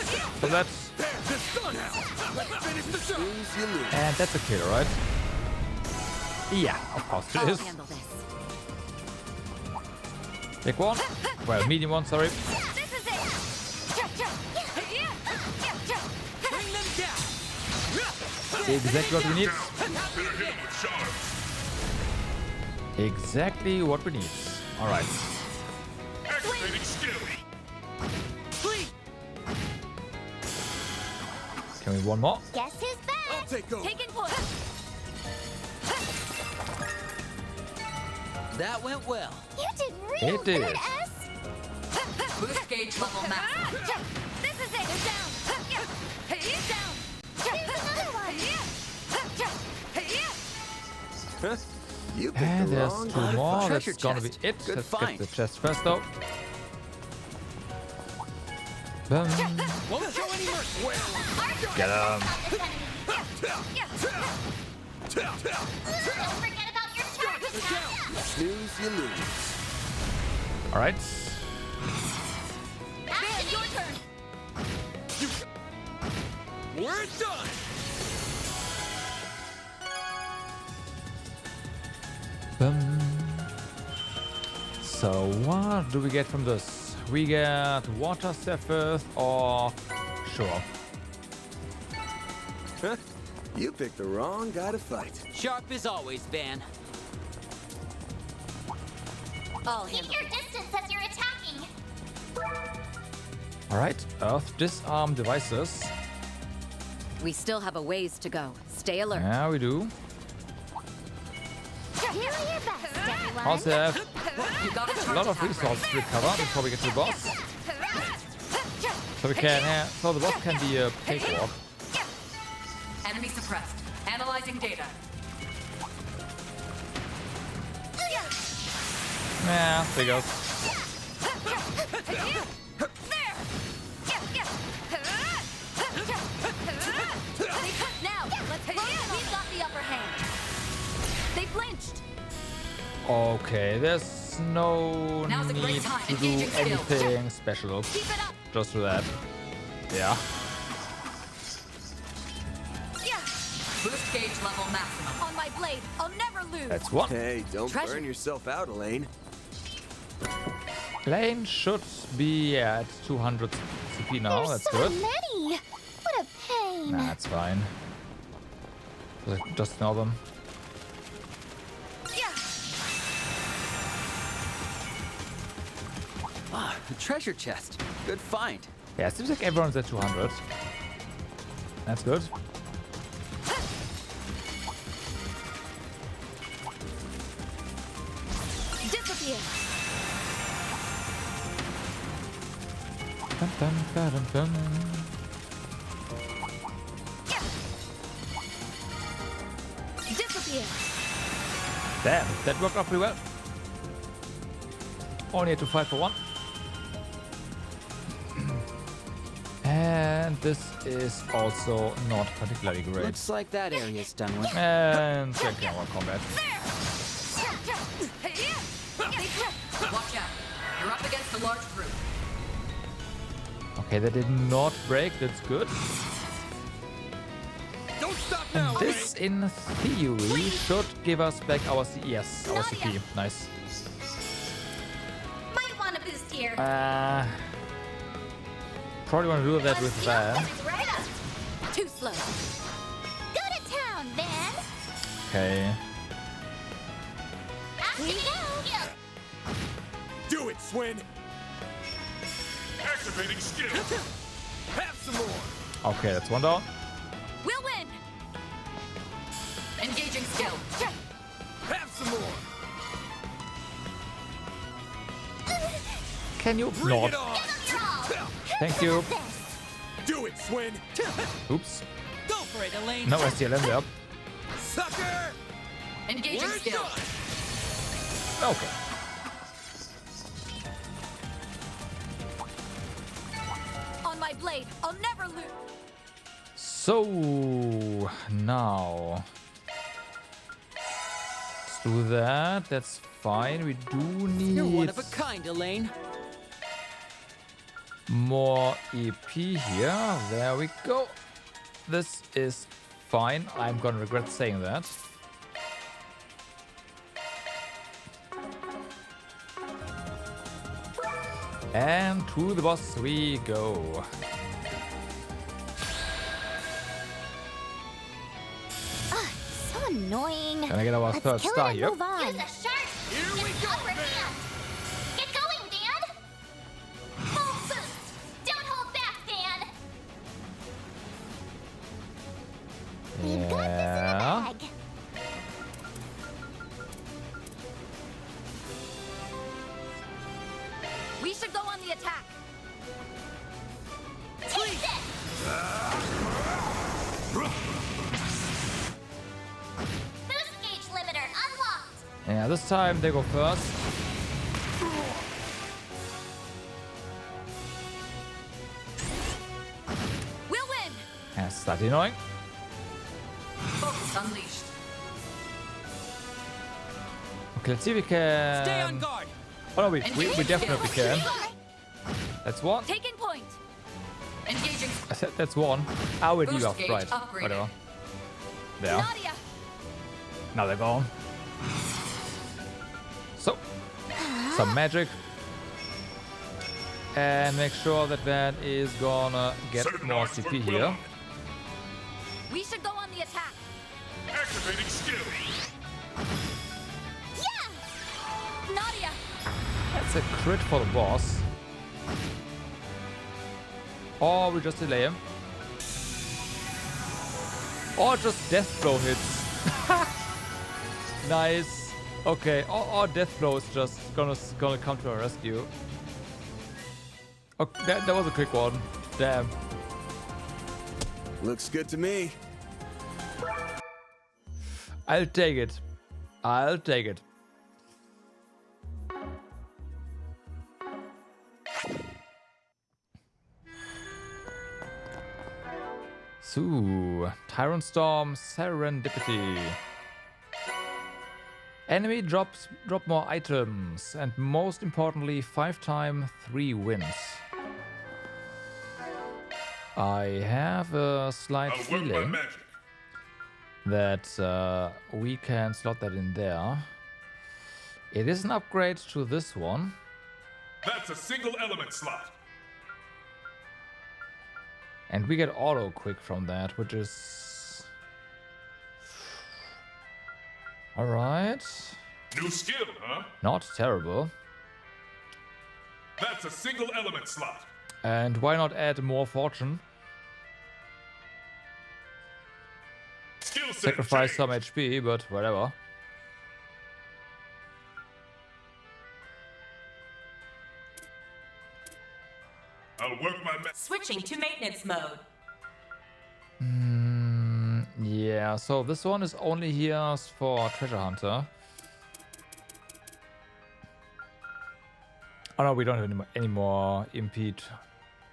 [SPEAKER 1] So that's.
[SPEAKER 10] Let's finish the show. Lose, you lose.
[SPEAKER 1] And that's a kill, right? Yeah, of course it
[SPEAKER 7] I'll
[SPEAKER 1] is.
[SPEAKER 7] handle this.
[SPEAKER 1] Big one. Well, medium one, sorry.
[SPEAKER 8] Bring them down.
[SPEAKER 1] Exactly what we need.
[SPEAKER 4] Better hit him with charms.
[SPEAKER 1] Exactly what we need. Alright.
[SPEAKER 4] Activating skill.
[SPEAKER 8] Please.
[SPEAKER 1] Can we one more?
[SPEAKER 6] Guess who's back?
[SPEAKER 10] I'll take over.
[SPEAKER 8] Taking point. That went well.
[SPEAKER 6] You did real
[SPEAKER 1] It did.
[SPEAKER 6] good, S.
[SPEAKER 9] Boost gauge level maximum.
[SPEAKER 6] This is it. Down. Down. Here's another one.
[SPEAKER 10] Huh? You picked
[SPEAKER 1] And
[SPEAKER 10] the
[SPEAKER 1] there's
[SPEAKER 10] wrong
[SPEAKER 1] two
[SPEAKER 10] guy.
[SPEAKER 1] more.
[SPEAKER 8] treasure
[SPEAKER 1] That's gonna be
[SPEAKER 8] chest.
[SPEAKER 1] it.
[SPEAKER 8] Good
[SPEAKER 1] Let's
[SPEAKER 8] find.
[SPEAKER 1] get the chest first though. Boom.
[SPEAKER 8] Won't show any mercy.
[SPEAKER 1] Get him.
[SPEAKER 6] Don't forget about your charge attack.
[SPEAKER 10] Snooze, you lose.
[SPEAKER 1] Alright.
[SPEAKER 6] Activate your turn.
[SPEAKER 10] We're done.
[SPEAKER 1] Boom. So what do we get from this? We get water surface or sure.
[SPEAKER 10] Huh? You picked the wrong guy to fight.
[SPEAKER 8] Sharp as always, Van.
[SPEAKER 7] I'll
[SPEAKER 6] Keep
[SPEAKER 7] handle
[SPEAKER 6] your distance as you're attacking.
[SPEAKER 1] Alright, Earth disarm devices.
[SPEAKER 7] We still have a ways to go. Stay alert.
[SPEAKER 1] Yeah, we do.
[SPEAKER 6] Do your best, everyone.
[SPEAKER 1] Also have
[SPEAKER 9] You got a
[SPEAKER 1] a
[SPEAKER 9] charge
[SPEAKER 1] lot of
[SPEAKER 9] attack
[SPEAKER 1] resources to recover before we get to the boss. So we can so the boss can be a cakewalk.
[SPEAKER 9] ready. Enemy suppressed. Analyzing data.
[SPEAKER 1] Yeah, figures.
[SPEAKER 7] Now, let's run. We've got the upper hand. They flinched.
[SPEAKER 1] Okay, there's no
[SPEAKER 9] Now's a great
[SPEAKER 1] need
[SPEAKER 9] time.
[SPEAKER 1] to do
[SPEAKER 9] Engaging skill.
[SPEAKER 1] anything special.
[SPEAKER 7] Keep it up.
[SPEAKER 1] Just do that. Yeah.
[SPEAKER 9] Boost gauge level maximum.
[SPEAKER 7] On my blade. I'll never lose.
[SPEAKER 1] That's one.
[SPEAKER 10] Hey, don't
[SPEAKER 7] Treasure.
[SPEAKER 10] burn yourself out, Elaine.
[SPEAKER 1] Lane should be at 200 CP now.
[SPEAKER 6] There's
[SPEAKER 1] That's
[SPEAKER 6] so
[SPEAKER 1] good.
[SPEAKER 6] many. What a pain.
[SPEAKER 1] Nah, it's fine. Just ignore them.
[SPEAKER 8] Ah, a treasure chest. Good find.
[SPEAKER 1] Yeah, it seems like everyone's at 200. That's good.
[SPEAKER 7] Disappear.
[SPEAKER 1] Dun, dun, dun, dun, dun.
[SPEAKER 7] Disappear.
[SPEAKER 1] Damn, that worked out pretty well. Only had to fight for one. And this is also not particularly great.
[SPEAKER 8] Looks like that area's done with.
[SPEAKER 1] And second hour combat.
[SPEAKER 9] Watch out. You're up against a large group.
[SPEAKER 1] Okay, that did not break. That's good.
[SPEAKER 10] Don't stop
[SPEAKER 1] And
[SPEAKER 10] now,
[SPEAKER 1] this, in theory, should give us back our yes, our CP. Nice.
[SPEAKER 6] Might want to boost here.
[SPEAKER 1] Probably want to do that with Van.
[SPEAKER 6] Right up.
[SPEAKER 7] Too slow.
[SPEAKER 6] Go to town, Van.
[SPEAKER 1] Okay.
[SPEAKER 6] Activate skill.
[SPEAKER 10] Do it, Swin.
[SPEAKER 4] Activating skill.
[SPEAKER 10] Have some more.
[SPEAKER 1] Okay, that's one down.
[SPEAKER 7] We'll win.
[SPEAKER 9] Engaging skill.
[SPEAKER 10] Have some more.
[SPEAKER 1] Can you
[SPEAKER 10] Bring
[SPEAKER 1] not?
[SPEAKER 10] it on.
[SPEAKER 6] You're all.
[SPEAKER 1] Thank you.
[SPEAKER 10] Do it, Swin.
[SPEAKER 1] Oops.
[SPEAKER 8] Go for it, Elaine.
[SPEAKER 1] No STLM there.
[SPEAKER 10] Sucker.
[SPEAKER 9] Engaging
[SPEAKER 10] We're
[SPEAKER 9] skill.
[SPEAKER 10] done.
[SPEAKER 1] Okay.
[SPEAKER 7] On my blade. I'll never lose.
[SPEAKER 1] So now let's do that. That's fine. We do
[SPEAKER 8] You're one
[SPEAKER 1] need
[SPEAKER 8] of a kind, Elaine.
[SPEAKER 1] more EP here. There we go. This is fine. I'm gonna regret saying that. And to the boss we go.
[SPEAKER 2] So annoying.
[SPEAKER 1] Can I get our
[SPEAKER 2] Let's
[SPEAKER 1] third
[SPEAKER 2] kill
[SPEAKER 1] star
[SPEAKER 2] it and
[SPEAKER 1] here?
[SPEAKER 2] move on.
[SPEAKER 6] Use a shark boost to get the upper hand. Get going, Dan. Full boost. Don't hold back, Dan.
[SPEAKER 2] We've got this in a bag.
[SPEAKER 9] We should go on the attack.
[SPEAKER 6] Take this. Boost gauge limiter unlocked.
[SPEAKER 1] Yeah, this time they go first.
[SPEAKER 9] We'll win.
[SPEAKER 1] That's slightly annoying.
[SPEAKER 9] Focus unleashed.
[SPEAKER 1] Okay, let's see if we can.
[SPEAKER 8] Stay on guard.
[SPEAKER 1] Oh no, we definitely can. That's one.
[SPEAKER 9] Taking point. Engaging.
[SPEAKER 1] I said that's one. Our
[SPEAKER 9] Boost
[SPEAKER 1] debuff,
[SPEAKER 9] gauge
[SPEAKER 1] right?
[SPEAKER 9] upgraded.
[SPEAKER 1] Whatever. There.
[SPEAKER 9] Nadia.
[SPEAKER 1] Now they're gone. So, some magic. And make sure that Van is gonna get
[SPEAKER 4] Certain
[SPEAKER 1] more
[SPEAKER 4] arts
[SPEAKER 1] CP
[SPEAKER 4] work well
[SPEAKER 1] here.
[SPEAKER 4] on it.
[SPEAKER 9] We should go on the attack.
[SPEAKER 4] Activating skill.
[SPEAKER 9] Nadia.
[SPEAKER 1] That's a crit for the boss. Or we just delay him. Or just death blow hits. Nice. Okay, or death blow is just gonna come to our rescue. Okay, that was a quick one. Damn.
[SPEAKER 10] Looks good to me.
[SPEAKER 1] I'll take it. I'll take it. So, Tyrant Storm, Serendipity. Enemy drop more items, and most importantly, 5 times 3 wins. I have a slight
[SPEAKER 4] I'll work my
[SPEAKER 1] feeling
[SPEAKER 4] magic.
[SPEAKER 1] that we can slot that in there. It is an upgrade to this one.
[SPEAKER 4] That's a single element slot.
[SPEAKER 1] And we get auto quick from that, which is... Alright.
[SPEAKER 4] New skill, huh?
[SPEAKER 1] Not terrible.
[SPEAKER 4] That's a single element slot.
[SPEAKER 1] And why not add more fortune?
[SPEAKER 4] Skill set
[SPEAKER 1] Sacrifice
[SPEAKER 4] change.
[SPEAKER 1] some HP, but whatever.
[SPEAKER 4] I'll work my
[SPEAKER 9] Switching to maintenance mode.
[SPEAKER 1] Yeah, so this one is only here for Treasure Hunter. Oh no, we don't have any more impede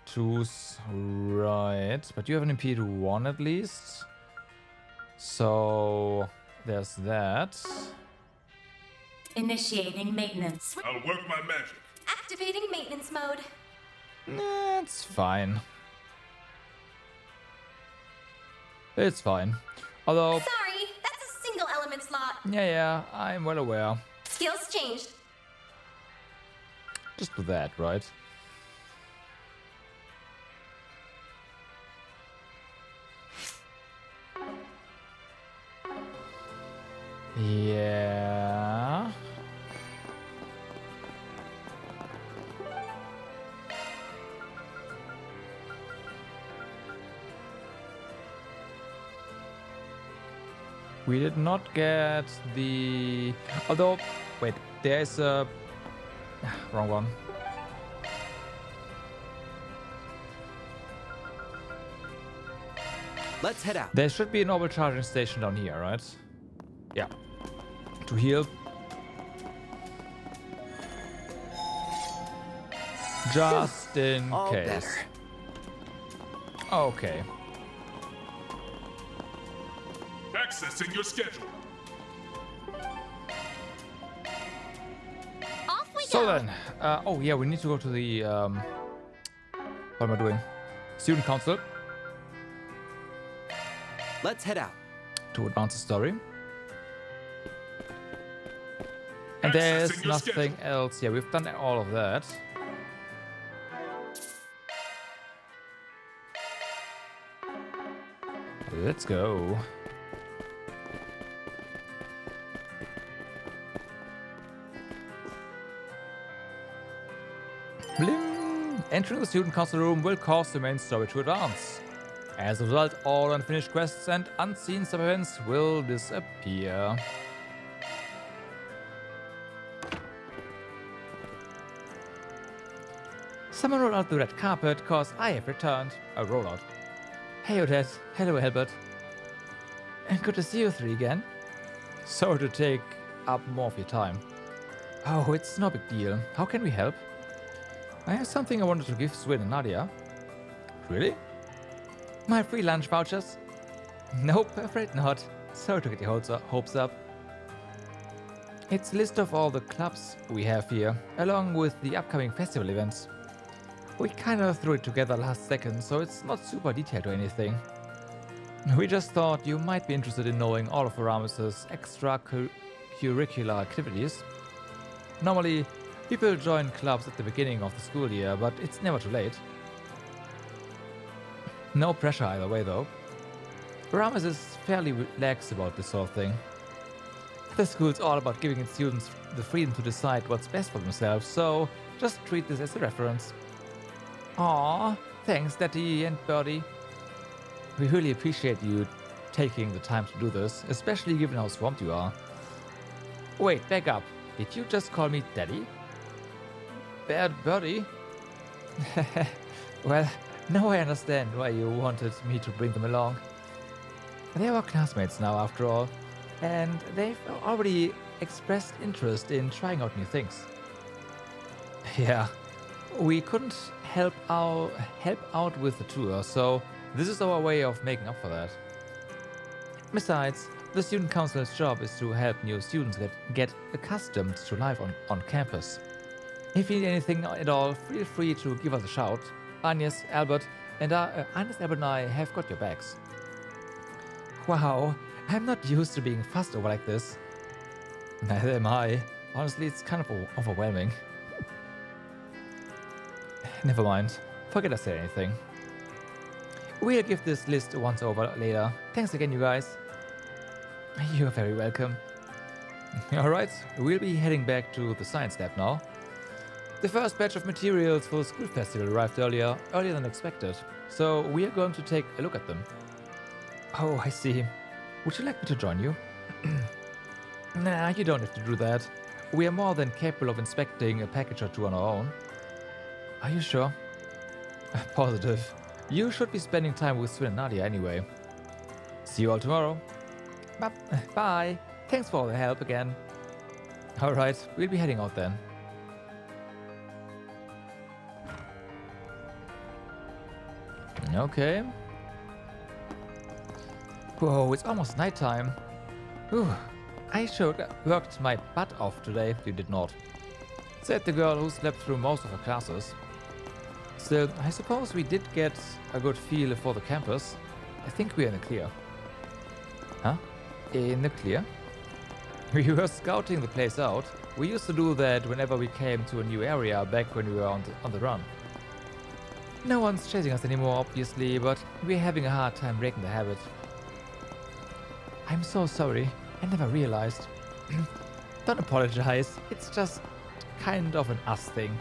[SPEAKER 1] 2s, right? But you have an impede 1 at least. So there's that.
[SPEAKER 9] Initiating maintenance.
[SPEAKER 4] I'll work my magic.
[SPEAKER 9] Activating maintenance mode.
[SPEAKER 1] It's fine. It's fine. Although,
[SPEAKER 9] Sorry, that's a single element slot.
[SPEAKER 1] yeah, I'm well aware.
[SPEAKER 9] Skills changed.
[SPEAKER 1] Just do that, right? Yeah. We did not get the... Although, wait, there's a... Wrong one.
[SPEAKER 8] Let's head out.
[SPEAKER 1] There should be an orbital charging station down here, right? Yeah. To heal. Just in
[SPEAKER 8] All
[SPEAKER 1] case.
[SPEAKER 8] better.
[SPEAKER 1] Okay.
[SPEAKER 4] Accessing your schedule.
[SPEAKER 2] Off we
[SPEAKER 1] So
[SPEAKER 2] go.
[SPEAKER 1] then, oh yeah, we need to go to the, what am I doing? Student Council
[SPEAKER 8] Let's head out.
[SPEAKER 1] to advance the story. And there's
[SPEAKER 4] Accessing your
[SPEAKER 1] nothing else. Yeah, we've done all of that. Let's go. Blim! Entering the student council room will cause the main story to advance. As a result, all unfinished quests and unseen sub-events will disappear. Someone roll out the red carpet, cause I have returned. A rollout. Hey Odette. Hello Albert. And good to see you three again. Sorry to take up more of your time. Oh, it's no big deal. How can we help? I have something I wanted to give Swin and Nadia. Really? My free lunch vouchers? Nope, afraid not. Sorry to get your hopes up. It's a list of all the clubs we have here, along with the upcoming festival events. We kind of threw it together last second, so it's not super detailed or anything. We just thought you might be interested in knowing all of Aramis' extracurricular activities. Normally, people join clubs at the beginning of the school year, but it's never too late. No pressure either way, though. Aramis is fairly relaxed about this sort of thing. The school's all about giving its students the freedom to decide what's best for themselves, so just treat this as a reference. Aww, thanks, Daddy and Birdie. We really appreciate you taking the time to do this, especially given how swamped you are. Wait, back up. Did you just call me Daddy? Birdie? Well, now I understand why you wanted me to bring them along. They are classmates now, after all, and they've already expressed interest in trying out new things. Yeah, we couldn't help out with the tour, so this is our way of making up for that. Besides, the student council's job is to help new students get accustomed to life on campus. If you need anything at all, feel free to give us a shout. Agnes, Albert, and I have got your backs. Wow, I'm not used to being fussed over like this. Neither am I. Honestly, it's kind of overwhelming. Never mind. Forget I said anything. We'll give this list a once over later. Thanks again, you guys. You're very welcome. Alright, we'll be heading back to the science lab now. The first batch of materials for the school festival arrived earlier than expected, so we are going to take a look at them. Oh, I see. Would you like me to join you? Nah, you don't have to do that. We are more than capable of inspecting a package or two on our own. Are you sure? Positive. You should be spending time with Swin and Nadia anyway. See you all tomorrow. Bye. Thanks for all the help again. Alright, we'll be heading out then. Okay. Whoa, it's almost nighttime. Whew. I sure worked my butt off today. You did not. Said the girl who slept through most of her classes. Still, I suppose we did get a good feel for the campus. I think we're in the clear. Huh? In the clear? We were scouting the place out. We used to do that whenever we came to a new area back when we were on the run. No one's chasing us anymore, obviously, but we're having a hard time breaking the habit. I'm so sorry. I never realized. Don't apologize. It's just kind of an us thing.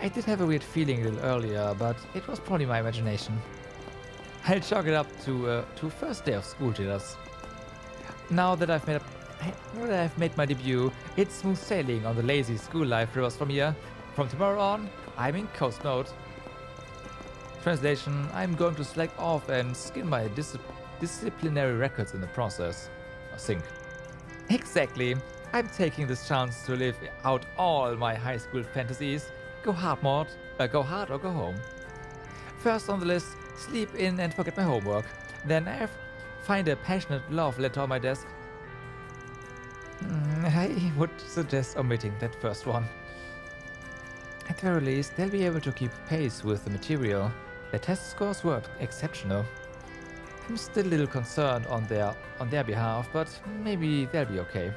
[SPEAKER 1] I did have a weird feeling a little earlier, but it was probably my imagination. I'll chalk it up to first day of school jitters. Now that I've made my debut, it's smooth sailing on the lazy school life rivers from here. From tomorrow on, I'm in coast mode. Translation: I'm going to slack off and skin my disciplinary records in the process. I think. Exactly. I'm taking this chance to live out all my high school fantasies. Go hard, Maud. Go hard or go home. First on the list, sleep in and forget my homework. Then find a passionate love letter on my desk. I would suggest omitting that first one. At the very least, they'll be able to keep pace with the material. Their test scores were exceptional. I'm still a little concerned on their behalf, but maybe they'll be okay.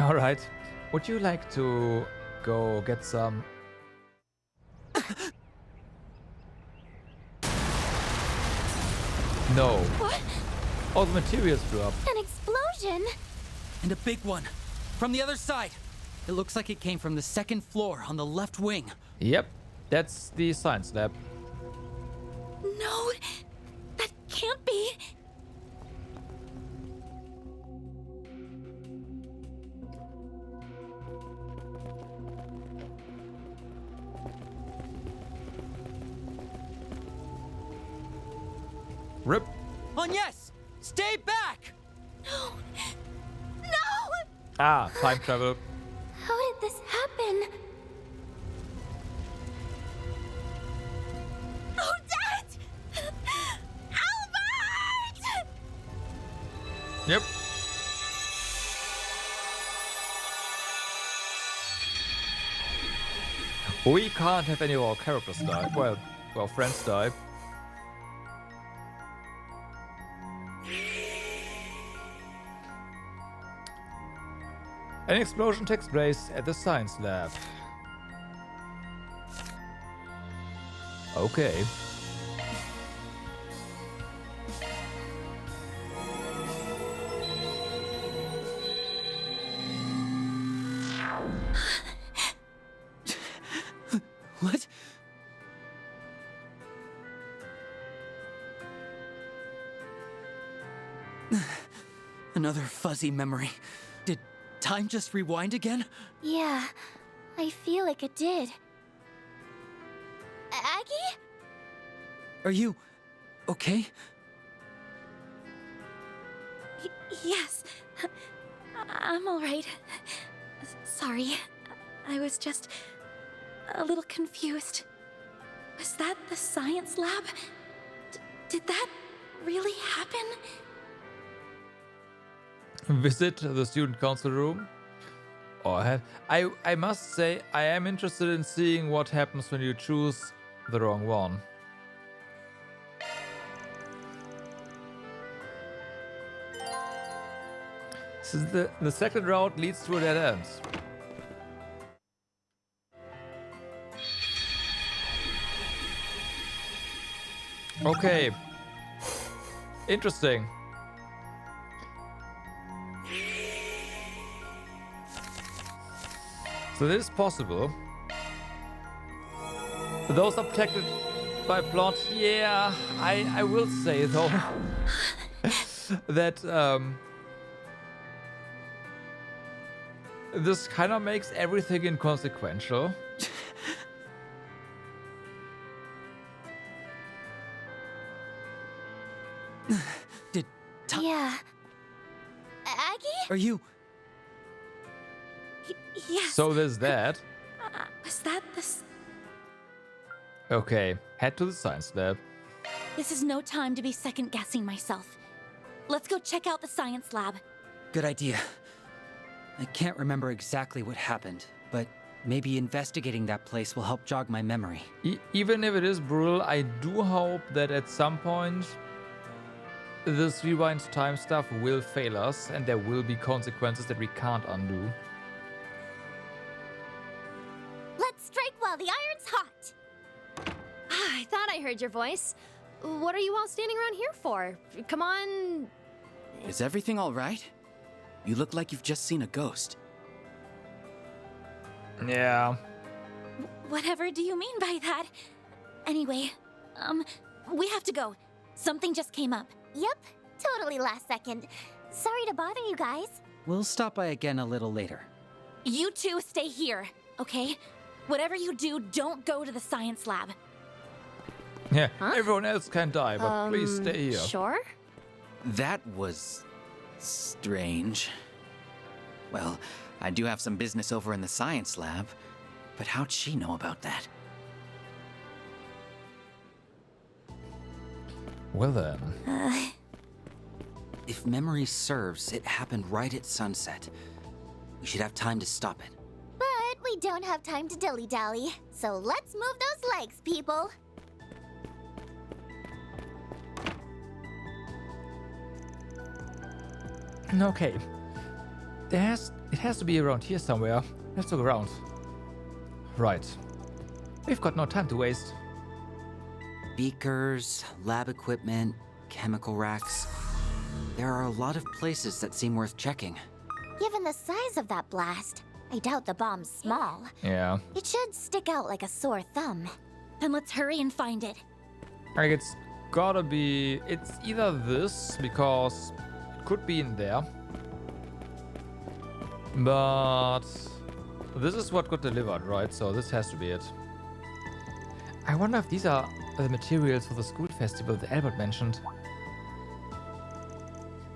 [SPEAKER 1] Alright, would you like to go get some... No.
[SPEAKER 2] What?
[SPEAKER 1] All the materials blew up.
[SPEAKER 2] An explosion?
[SPEAKER 8] And a big one. From the other side. It looks like it came from the second floor on the left wing.
[SPEAKER 1] Yep, that's the science lab.
[SPEAKER 2] No, that can't be.
[SPEAKER 1] Rip.
[SPEAKER 8] Agnes! Stay back!
[SPEAKER 2] No! No!
[SPEAKER 1] Ah, time travel.
[SPEAKER 2] How did this happen? Oh, Dad! Albert!
[SPEAKER 1] Yep. We can't have any of our characters die. Well, our friends die. An explosion takes place at the science lab. Okay.
[SPEAKER 8] What? Another fuzzy memory. Did time just rewind again?
[SPEAKER 2] Yeah, I feel like it did. Aggie?
[SPEAKER 8] Are you okay?
[SPEAKER 2] Yes, I'm all right. Sorry, I was just a little confused. Was that the science lab? Did that really happen?
[SPEAKER 1] Visit the student council room. Or I must say, I am interested in seeing what happens when you choose the wrong one. Since the second route leads to a dead end. Okay. Interesting. So this is possible. Those are protected by plot. Yeah, I will say though that this kind of makes everything inconsequential.
[SPEAKER 8] Did
[SPEAKER 2] Yeah. Aggie?
[SPEAKER 8] Are you?
[SPEAKER 2] Yes.
[SPEAKER 1] So there's that.
[SPEAKER 2] Was that this?
[SPEAKER 1] Okay, head to the science lab.
[SPEAKER 2] This is no time to be second guessing myself. Let's go check out the science lab.
[SPEAKER 8] Good idea. I can't remember exactly what happened, but maybe investigating that place will help jog my memory.
[SPEAKER 1] Even if it is brutal, I do hope that at some point this rewind time stuff will fail us and there will be consequences that we can't undo.
[SPEAKER 6] Let's strike while the iron's hot.
[SPEAKER 11] I thought I heard your voice. What are you all standing around here for? Come on.
[SPEAKER 12] Is everything all right? You look like you've just seen a ghost.
[SPEAKER 1] Yeah.
[SPEAKER 2] Whatever do you mean by that? Anyway, we have to go. Something just came up.
[SPEAKER 6] Yep, totally last second. Sorry to bother you guys.
[SPEAKER 12] We'll stop by again a little later.
[SPEAKER 2] You two stay here, okay? Whatever you do, don't go to the science lab.
[SPEAKER 1] Yeah, everyone else can die, but please stay here.
[SPEAKER 11] Sure.
[SPEAKER 12] That was strange. Well, I do have some business over in the science lab, but how'd she know about that?
[SPEAKER 1] Well then.
[SPEAKER 5] If memory serves, it happened right at sunset. We should have time to stop it.
[SPEAKER 6] But we don't have time to dilly-dally, so let's move those legs, people.
[SPEAKER 1] Okay. It has to be around here somewhere. Let's look around. Right. We've got no time to waste.
[SPEAKER 5] Beakers, lab equipment, chemical racks. There are a lot of places that seem worth checking.
[SPEAKER 6] Given the size of that blast, I doubt the bomb's small.
[SPEAKER 1] Yeah.
[SPEAKER 6] It should stick out like a sore thumb.
[SPEAKER 2] Then let's hurry and find it.
[SPEAKER 1] Like it's gotta be. It's either this, because it could be in there. But this is what got delivered, right? So this has to be it. I wonder if these are the materials for the school festival that Albert mentioned.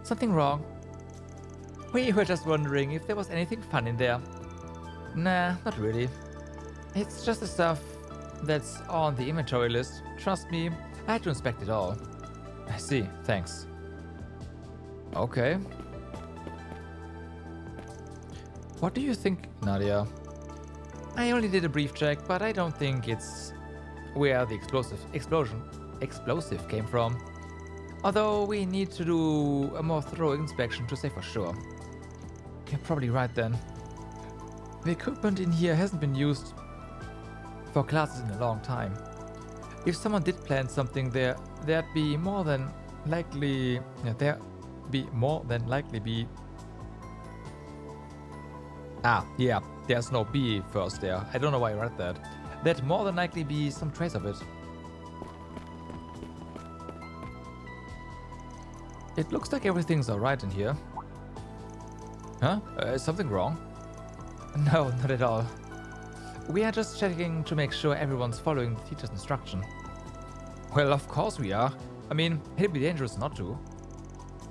[SPEAKER 1] Something wrong? We were just wondering if there was anything fun in there. Nah, not really. It's just the stuff that's on the inventory list. Trust me, I had to inspect it all. I see, thanks. Okay. What do you think, Nadia? I only did a brief check, but I don't think it's where the explosive came from. Although we need to do a more thorough inspection to say for sure. You're probably right then. The equipment in here hasn't been used for classes in a long time. If someone did plant something there, there'd be more than likely be. Yeah, there's no B first there. I don't know why I read that. There'd more than likely be some trace of it. It looks like everything's alright in here. Huh? Is something wrong? No, not at all. We are just checking to make sure everyone's following the teacher's instruction. Well, of course we are. I mean, it'd be dangerous not to.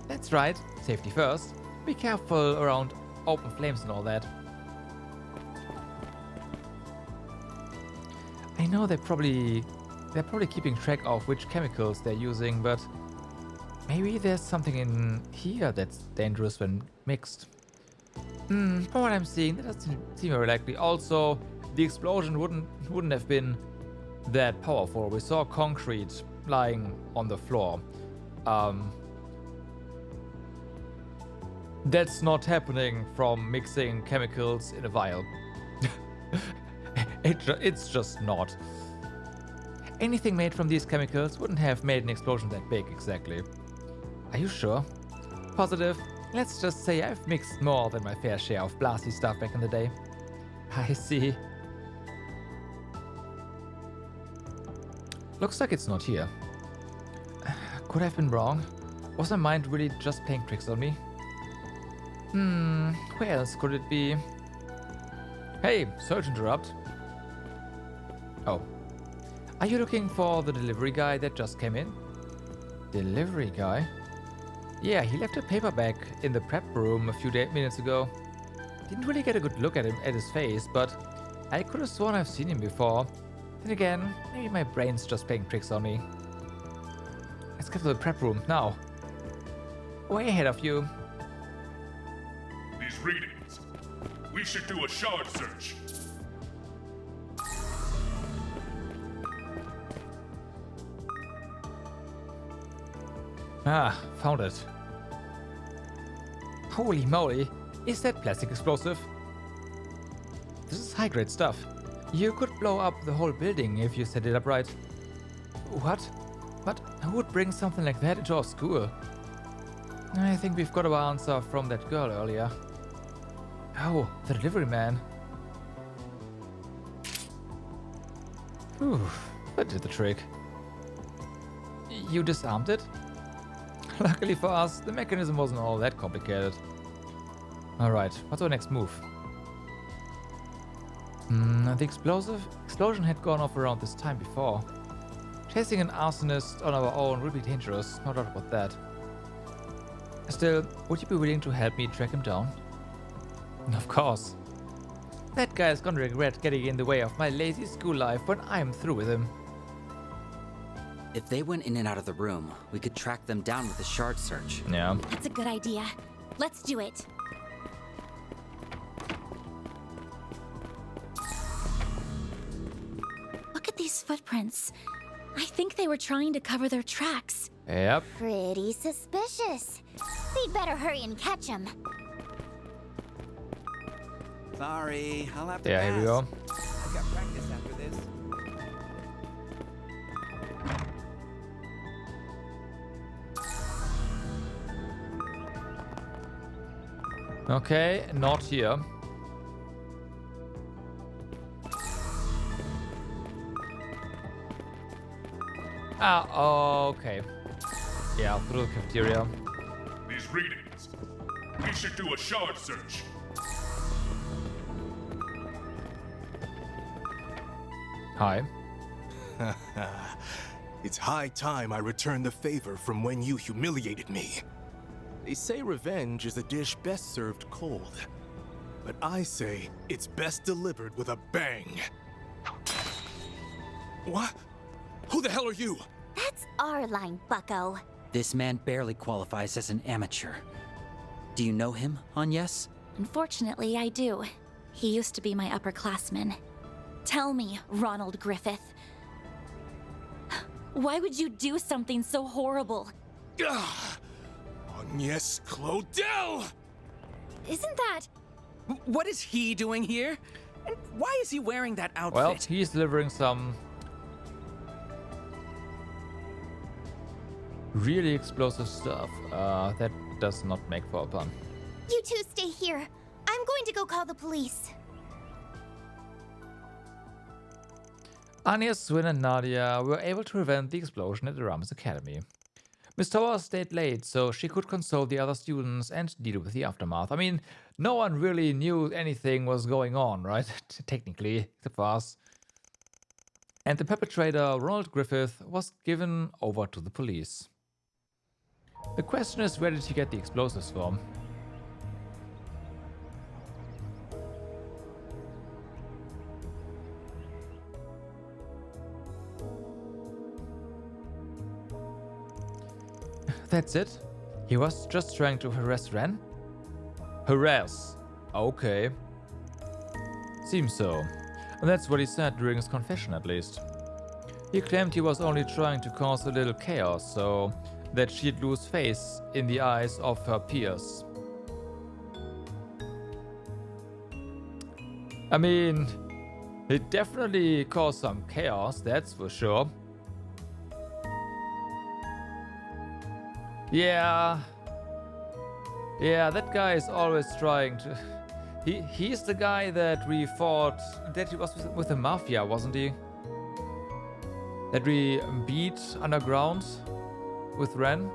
[SPEAKER 1] That's right. Safety first. Be careful around open flames and all that. I know they're probably keeping track of which chemicals they're using, but maybe there's something in here that's dangerous when mixed. From what I'm seeing, that doesn't seem very likely. Also, the explosion wouldn't have been that powerful. We saw concrete lying on the floor. That's not happening from mixing chemicals in a vial. It's just not. Anything made from these chemicals wouldn't have made an explosion that big, exactly. Are you sure? Positive? Let's just say I've mixed more than my fair share of blasty stuff back in the day. I see. Looks like it's not here. Could I have been wrong? Was my mind really just playing tricks on me? Where else could it be? Hey, sorry to interrupt. Oh. Are you looking for the delivery guy that just came in? Delivery guy? Yeah, he left a paper bag in the prep room a few minutes ago. Didn't really get a good look at his face, but I could have sworn I've seen him before. Then again, maybe my brain's just playing tricks on me. Let's get to the prep room now. Way ahead of you.
[SPEAKER 4] These readings. We should do a shard search.
[SPEAKER 1] Ah, found it. Holy moly, is that plastic explosive? This is high-grade stuff. You could blow up the whole building if you set it up right. What? But who would bring something like that into our school? I think we've got our answer from that girl earlier. Oh, the delivery man. Whew, that did the trick. You disarmed it? Luckily for us, the mechanism wasn't all that complicated. Alright, what's our next move? The explosion had gone off around this time before. Chasing an arsonist on our own would be dangerous, no doubt about that. Still, would you be willing to help me track him down? Of course. That guy is gonna regret getting in the way of my lazy school life when I'm through with him.
[SPEAKER 5] If they went in and out of the room, we could track them down with a shard search.
[SPEAKER 1] Yeah.
[SPEAKER 2] That's a good idea. Let's do it. Look at these footprints. I think they were trying to cover their tracks.
[SPEAKER 1] Yep.
[SPEAKER 6] Pretty suspicious. We'd better hurry and catch him.
[SPEAKER 3] Sorry, I'll have to
[SPEAKER 1] Yeah,
[SPEAKER 3] pass.
[SPEAKER 1] here we go.
[SPEAKER 3] I've got practice after this.
[SPEAKER 1] Okay, not here. Ah, okay. Yeah, through the cafeteria.
[SPEAKER 4] These readings. We should do a shard search.
[SPEAKER 1] Hi.
[SPEAKER 13] It's high time I return the favor from when you humiliated me. They say revenge is a dish best served cold. But I say it's best delivered with a bang. What? Who the hell are you?
[SPEAKER 2] That's our line, bucko.
[SPEAKER 8] This man barely qualifies as an amateur. Do you know him, Agnes?
[SPEAKER 2] Unfortunately, I do. He used to be my upperclassman. Tell me, Ronald Griffith. Why would you do something so horrible?
[SPEAKER 13] Agnes Claudel!
[SPEAKER 11] Isn't that...
[SPEAKER 12] What is he doing here? And why is he wearing that outfit?
[SPEAKER 1] Well, he's delivering some really explosive stuff. That does not make for a pun.
[SPEAKER 6] You two stay here. I'm going to go call the police.
[SPEAKER 1] Anya, Swin, and Nadia were able to prevent the explosion at the Rams Academy. Miss Tower stayed late so she could console the other students and deal with the aftermath. I mean, no one really knew anything was going on, right? Technically, except for us. And the perpetrator, Ronald Griffith, was given over to the police. The question is, where did he get the explosives from? That's it? He was just trying to harass Ren? Harass? Okay. Seems so. And that's what he said during his confession, at least. He claimed he was only trying to cause a little chaos so that she'd lose face in the eyes of her peers. I mean, it definitely caused some chaos, that's for sure. Yeah, that guy is always trying to... He's the guy that we fought... That he was with the Mafia, wasn't he? That we beat underground with Ren?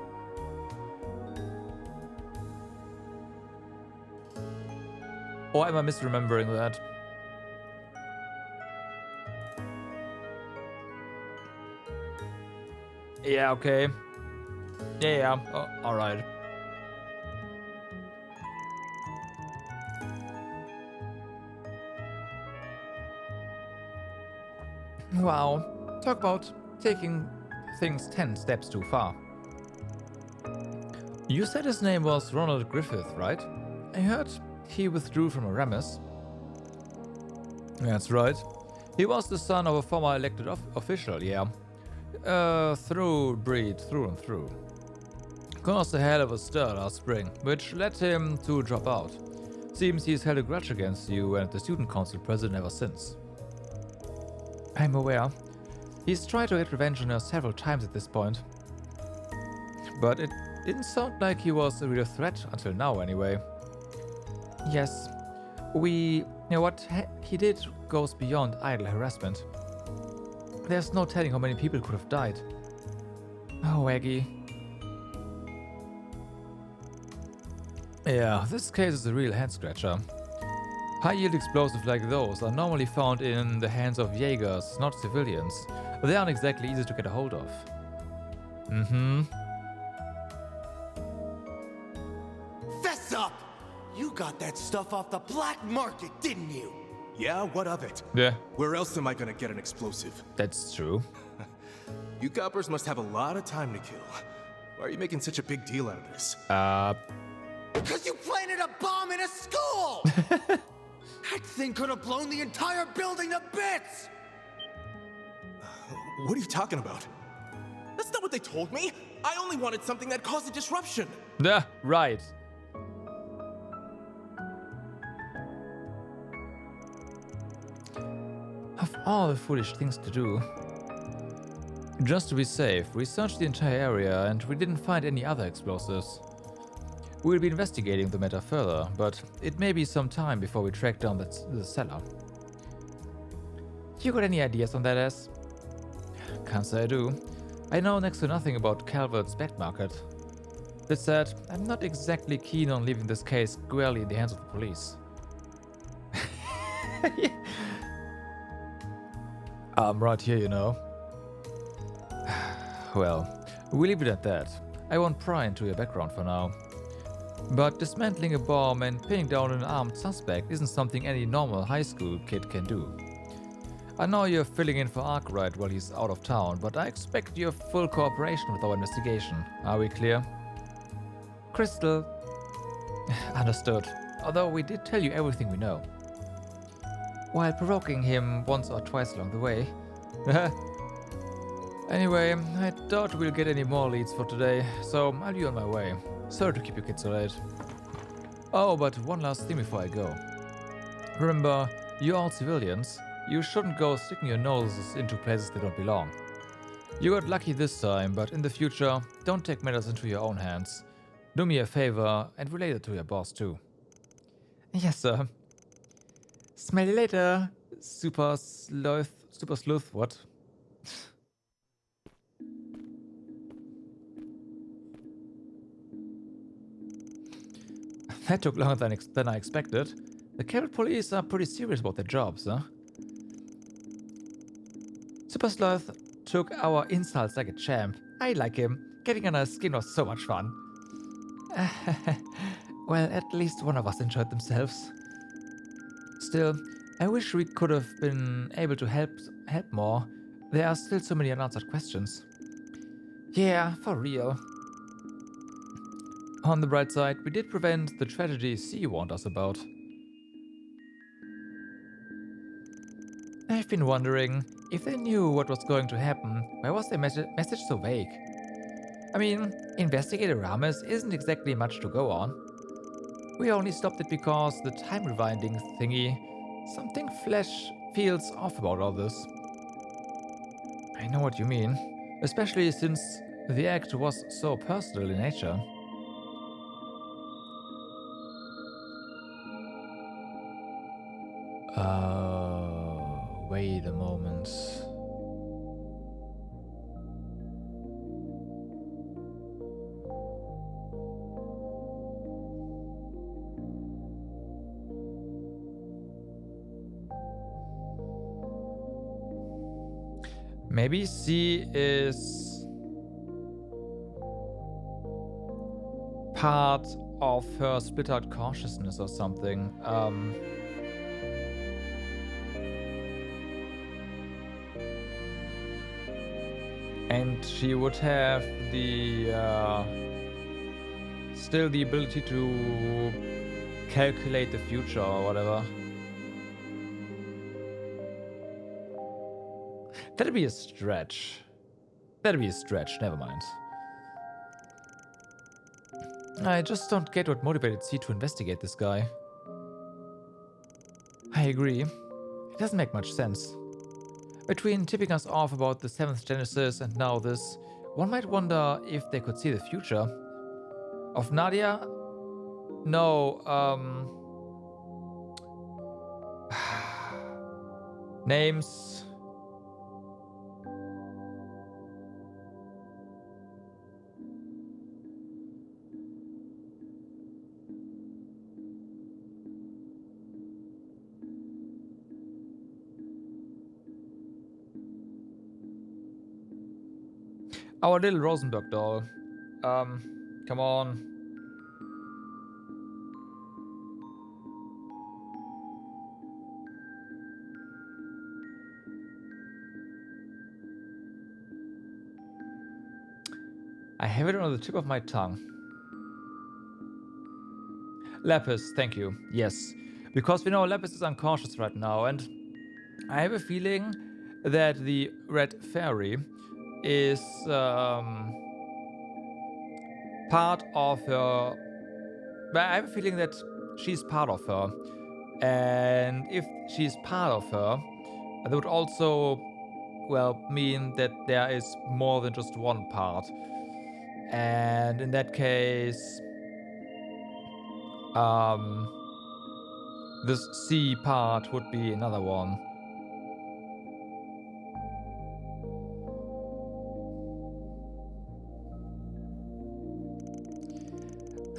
[SPEAKER 1] Or am I misremembering that? Yeah, okay. Yeah, oh, alright. Wow, talk about taking things 10 steps too far. You said his name was Ronald Griffith, right? I heard he withdrew from Aramis. That's right. He was the son of a former elected official, yeah. Through and through. Caused a hell of a stir last spring, which led him to drop out. Seems he's held a grudge against you and the student council president ever since. I'm aware. He's tried to get revenge on us several times at this point. But it didn't sound like he was a real threat until now, anyway. Yes, what he did goes beyond idle harassment. There's no telling how many people could have died. Oh, Aggie. Yeah, this case is a real head-scratcher. High-yield explosives like those are normally found in the hands of Jaegers, not civilians. But they aren't exactly easy to get a hold of.
[SPEAKER 10] Fess up! You got that stuff off the black market, didn't you?
[SPEAKER 13] Yeah, what of it?
[SPEAKER 1] Yeah.
[SPEAKER 13] Where else am I gonna get an explosive?
[SPEAKER 1] That's true.
[SPEAKER 13] You coppers must have a lot of time to kill. Why are you making such a big deal out of this?
[SPEAKER 10] Because you planted a bomb in a school! That thing could have blown the entire building to bits!
[SPEAKER 13] What are you talking about? That's not what they told me! I only wanted something that caused a disruption!
[SPEAKER 1] Yeah, right. Of all the foolish things to do. Just to be safe, we searched the entire area and we didn't find any other explosives. We'll be investigating the matter further, but it may be some time before we track down the seller. You got any ideas on that ass? Can't say I do. I know next to nothing about Calvert's back market. That said, I'm not exactly keen on leaving this case squarely in the hands of the police. I'm right here, you know. Well, we'll leave it at that. I won't pry into your background for now. But dismantling a bomb and pinning down an armed suspect isn't something any normal high school kid can do. I know you're filling in for Arkwright while he's out of town, but I expect your full cooperation with our investigation. Are we clear? Crystal. Understood. Although we did tell you everything we know. While provoking him once or twice along the way. Anyway, I doubt we'll get any more leads for today, so I'll be on my way. Sorry to keep you kids so late. Oh, but one last thing before I go. Remember, you're all civilians. You shouldn't go sticking your noses into places that don't belong. You got lucky this time, but in the future, don't take matters into your own hands. Do me a favor and relate it to your boss too. Yes, sir. Smell you later, super sleuth, what? That took longer than I expected. The Cabot police are pretty serious about their jobs, huh? Super Sleuth took our insults like a champ. I like him. Getting under his skin was so much fun. Well, at least one of us enjoyed themselves. Still, I wish we could have been able to help more. There are still so many unanswered questions. Yeah, for real. On the bright side, we did prevent the tragedy C warned us about. I've been wondering, if they knew what was going to happen, why was their message so vague? I mean, Investigator Rames isn't exactly much to go on. We only stopped it because the time rewinding thingy, something feels off about all this. I know what you mean, especially since the act was so personal in nature. Wait a moment. Maybe C is part of her split out consciousness or something. And she would have the still the ability to calculate the future or whatever. That'd be a stretch. Never mind. I just don't get what motivated C to investigate this guy. I agree. It doesn't make much sense. Between tipping us off about the 7th Genesis and now this, one might wonder if they could see the future. Of Nadia? No, names. Our little Rosenberg doll. Come on. I have it on the tip of my tongue. Lapis, thank you. Yes, because we know Lapis is unconscious right now, and I have a feeling that the Red Fairy is part of her. But I have a feeling that she's part of her, and if she's part of her, that would also, well, mean that there is more than just one part. And in that case, This C part would be another one.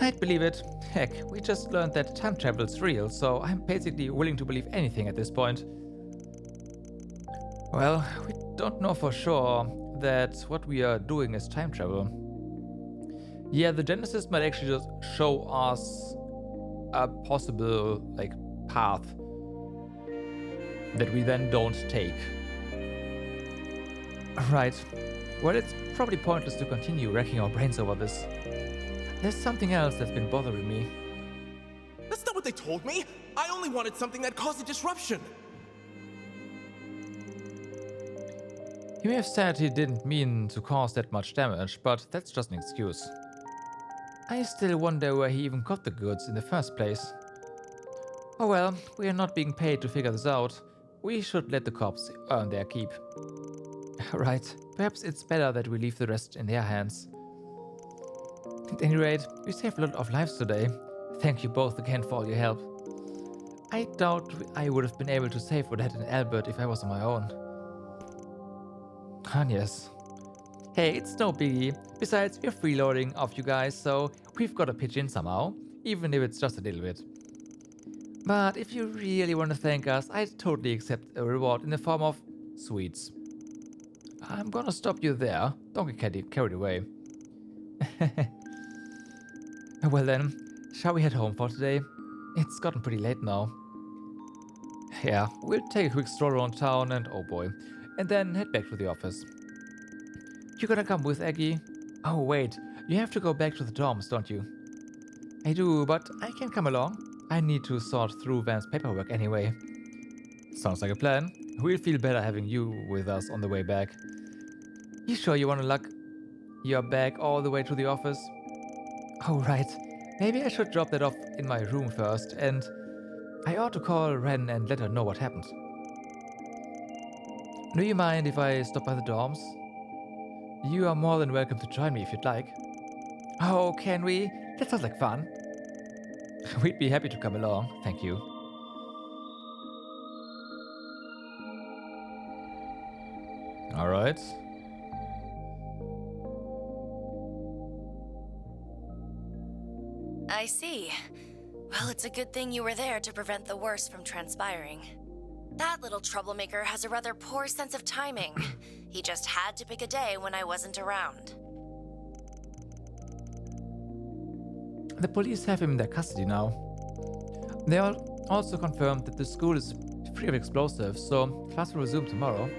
[SPEAKER 1] I'd believe it. Heck, we just learned that time travel's real, so I'm basically willing to believe anything at this point. Well, we don't know for sure that what we are doing is time travel. Yeah, the Genesis might actually just show us a possible, like, path that we then don't take. Right. Well, it's probably pointless to continue racking our brains over this. There's something else that's been bothering me.
[SPEAKER 13] That's not what they told me! I only wanted something that caused a disruption!
[SPEAKER 1] He may have said he didn't mean to cause that much damage, but that's just an excuse. I still wonder where he even got the goods in the first place. Oh well, we are not being paid to figure this out. We should let the cops earn their keep. Right, perhaps it's better that we leave the rest in their hands. At any rate, we saved a lot of lives today. Thank you both again for all your help. I doubt I would have been able to save Odette and Albert if I was on my own. Ah, yes. Hey, it's no biggie. Besides, we're freeloading off you guys, so we've got to pitch in somehow, even if it's just a little bit. But if you really want to thank us, I'd totally accept a reward in the form of sweets. I'm gonna stop you there. Don't get carried away. Well then, shall we head home for today? It's gotten pretty late now. Yeah, we'll take a quick stroll around town and oh boy, and then head back to the office. You gonna come with, Aggie? Oh wait, you have to go back to the dorms, don't you? I do, but I can come along. I need to sort through Van's paperwork anyway. Sounds like a plan. We'll feel better having you with us on the way back. You sure you want to lug your bag all the way to the office? Oh right, maybe I should drop that off in my room first, and I ought to call Ren and let her know what happened. Do you mind if I stop by the dorms? You are more than welcome to join me if you'd like. Oh, can we? That sounds like fun. We'd be happy to come along, thank you. Alright.
[SPEAKER 14] I see. Well, it's a good thing you were there to prevent the worst from transpiring. That little troublemaker has a rather poor sense of timing. He just had to pick a day when I wasn't around.
[SPEAKER 1] The police have him in their custody now. They also confirmed that the school is free of explosives, so class will resume tomorrow.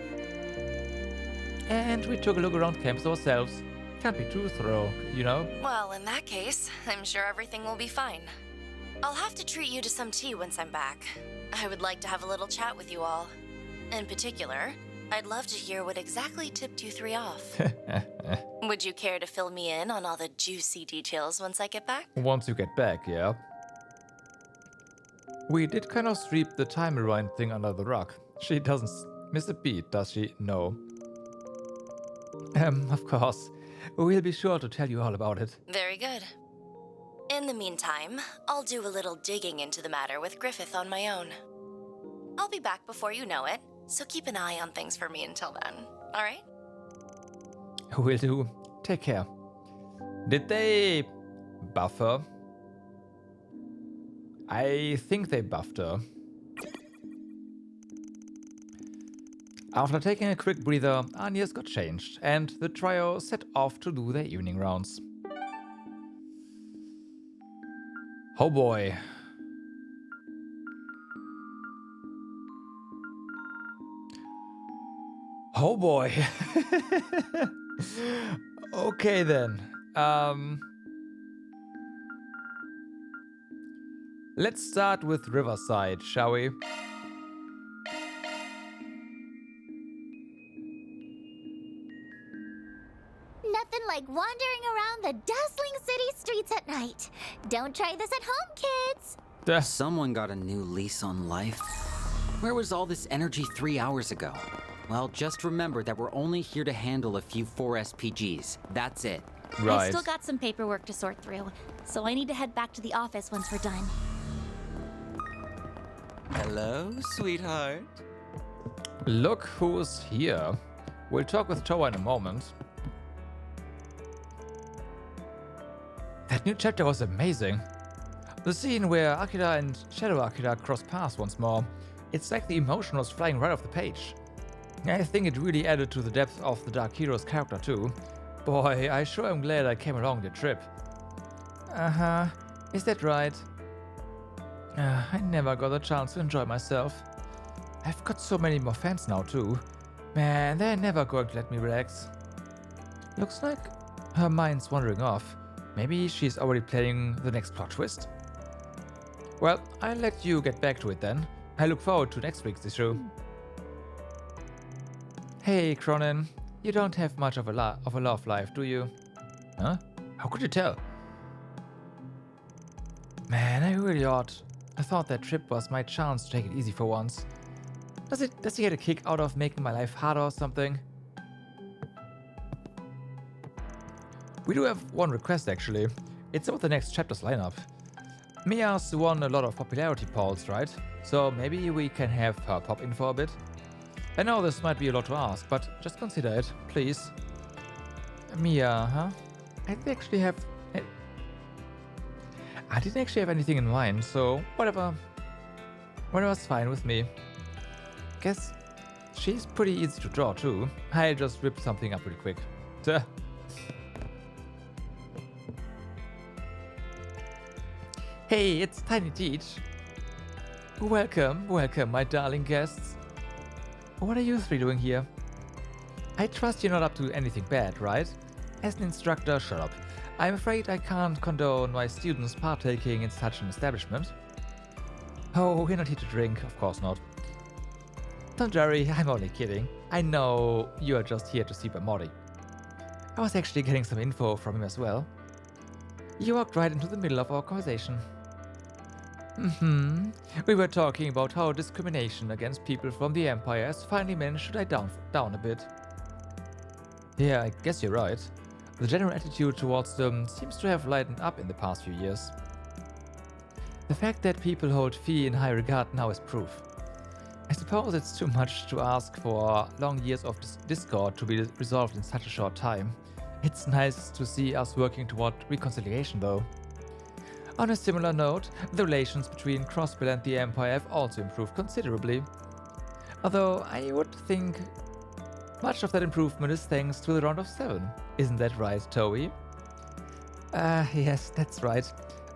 [SPEAKER 1] And we took a look around campus ourselves. Can't be too thorough, you know?
[SPEAKER 14] Well, in that case, I'm sure everything will be fine. I'll have to treat you to some tea once I'm back. I would like to have a little chat with you all. In particular, I'd love to hear what exactly tipped you three off. Would you care to fill me in on all the juicy details once I get back?
[SPEAKER 1] Once you get back, yeah. We did kind of sweep the time rewind thing under the rug. She doesn't miss a beat, does she? No. Of course. We'll be sure to tell you all about it.
[SPEAKER 14] Very good. In the meantime, I'll do a little digging into the matter with Griffith on my own. I'll be back before you know it, so keep an eye on things for me until then, alright?
[SPEAKER 1] Will do. Take care. Did they buff her? I think they buffed her. After taking a quick breather, Anya's got changed, and the trio set off to do their evening rounds. Oh boy. Oh boy. Okay then. Let's start with Riverside, shall we?
[SPEAKER 6] Nothing like wandering around the dazzling city streets at night. Don't try this at home, kids.
[SPEAKER 5] Someone got a new lease on life. Where was all this energy 3 hours ago? Well, just remember that we're only here to handle a few 4 SPGs. That's it.
[SPEAKER 2] I
[SPEAKER 1] Right.
[SPEAKER 2] still got some paperwork to sort through, so I need to head back to the office once we're done.
[SPEAKER 12] Hello, sweetheart.
[SPEAKER 1] Look who's here. We'll talk with Towa in a moment. That new chapter was amazing. The scene where Akira and Shadow Akira cross paths once more. It's like the emotion was flying right off the page. I think it really added to the depth of the Dark Hero's character too. Boy, I sure am glad I came along the trip. Uh-huh. Is that right? I never got a chance to enjoy myself. I've got so many more fans now too. Man, they're never going to let me relax. Looks like her mind's wandering off. Maybe she's already planning the next plot twist? Well, I'll let you get back to it then. I look forward to next week's issue. Hey, Cronin. You don't have much of a love life, do you? Huh? How could you tell? Man, I really ought. I thought that trip was my chance to take it easy for once. Does he get a kick out of making my life harder or something? We do have one request actually. It's about the next chapter's lineup. Mia's won a lot of popularity polls, right? So maybe we can have her pop in for a bit? I know this might be a lot to ask, but just consider it, please. Mia, huh? I didn't actually have anything in mind, so whatever's fine with me. Guess she's pretty easy to draw too. I just ripped something up really quick. Duh. Hey, it's Tiny Teach. Welcome, my darling guests. What are you three doing here? I trust you're not up to anything bad, right? As an instructor, shut up. I'm afraid I can't condone my students partaking in such an establishment. Oh, we're not here to drink, of course not. Don't worry, I'm only kidding. I know you're just here to see Bamori. I was actually getting some info from him as well. You walked right into the middle of our conversation. We were talking about how discrimination against people from the Empire has finally managed to die down a bit. Yeah, I guess you're right. The general attitude towards them seems to have lightened up in the past few years. The fact that people hold Fee in high regard now is proof. I suppose it's too much to ask for long years of discord to be resolved in such a short time. It's nice to see us working toward reconciliation though. On a similar note, the relations between Crossbill and the Empire have also improved considerably. Although I would think much of that improvement is thanks to the Round of 7. Isn't that right, Toei? Yes, that's right.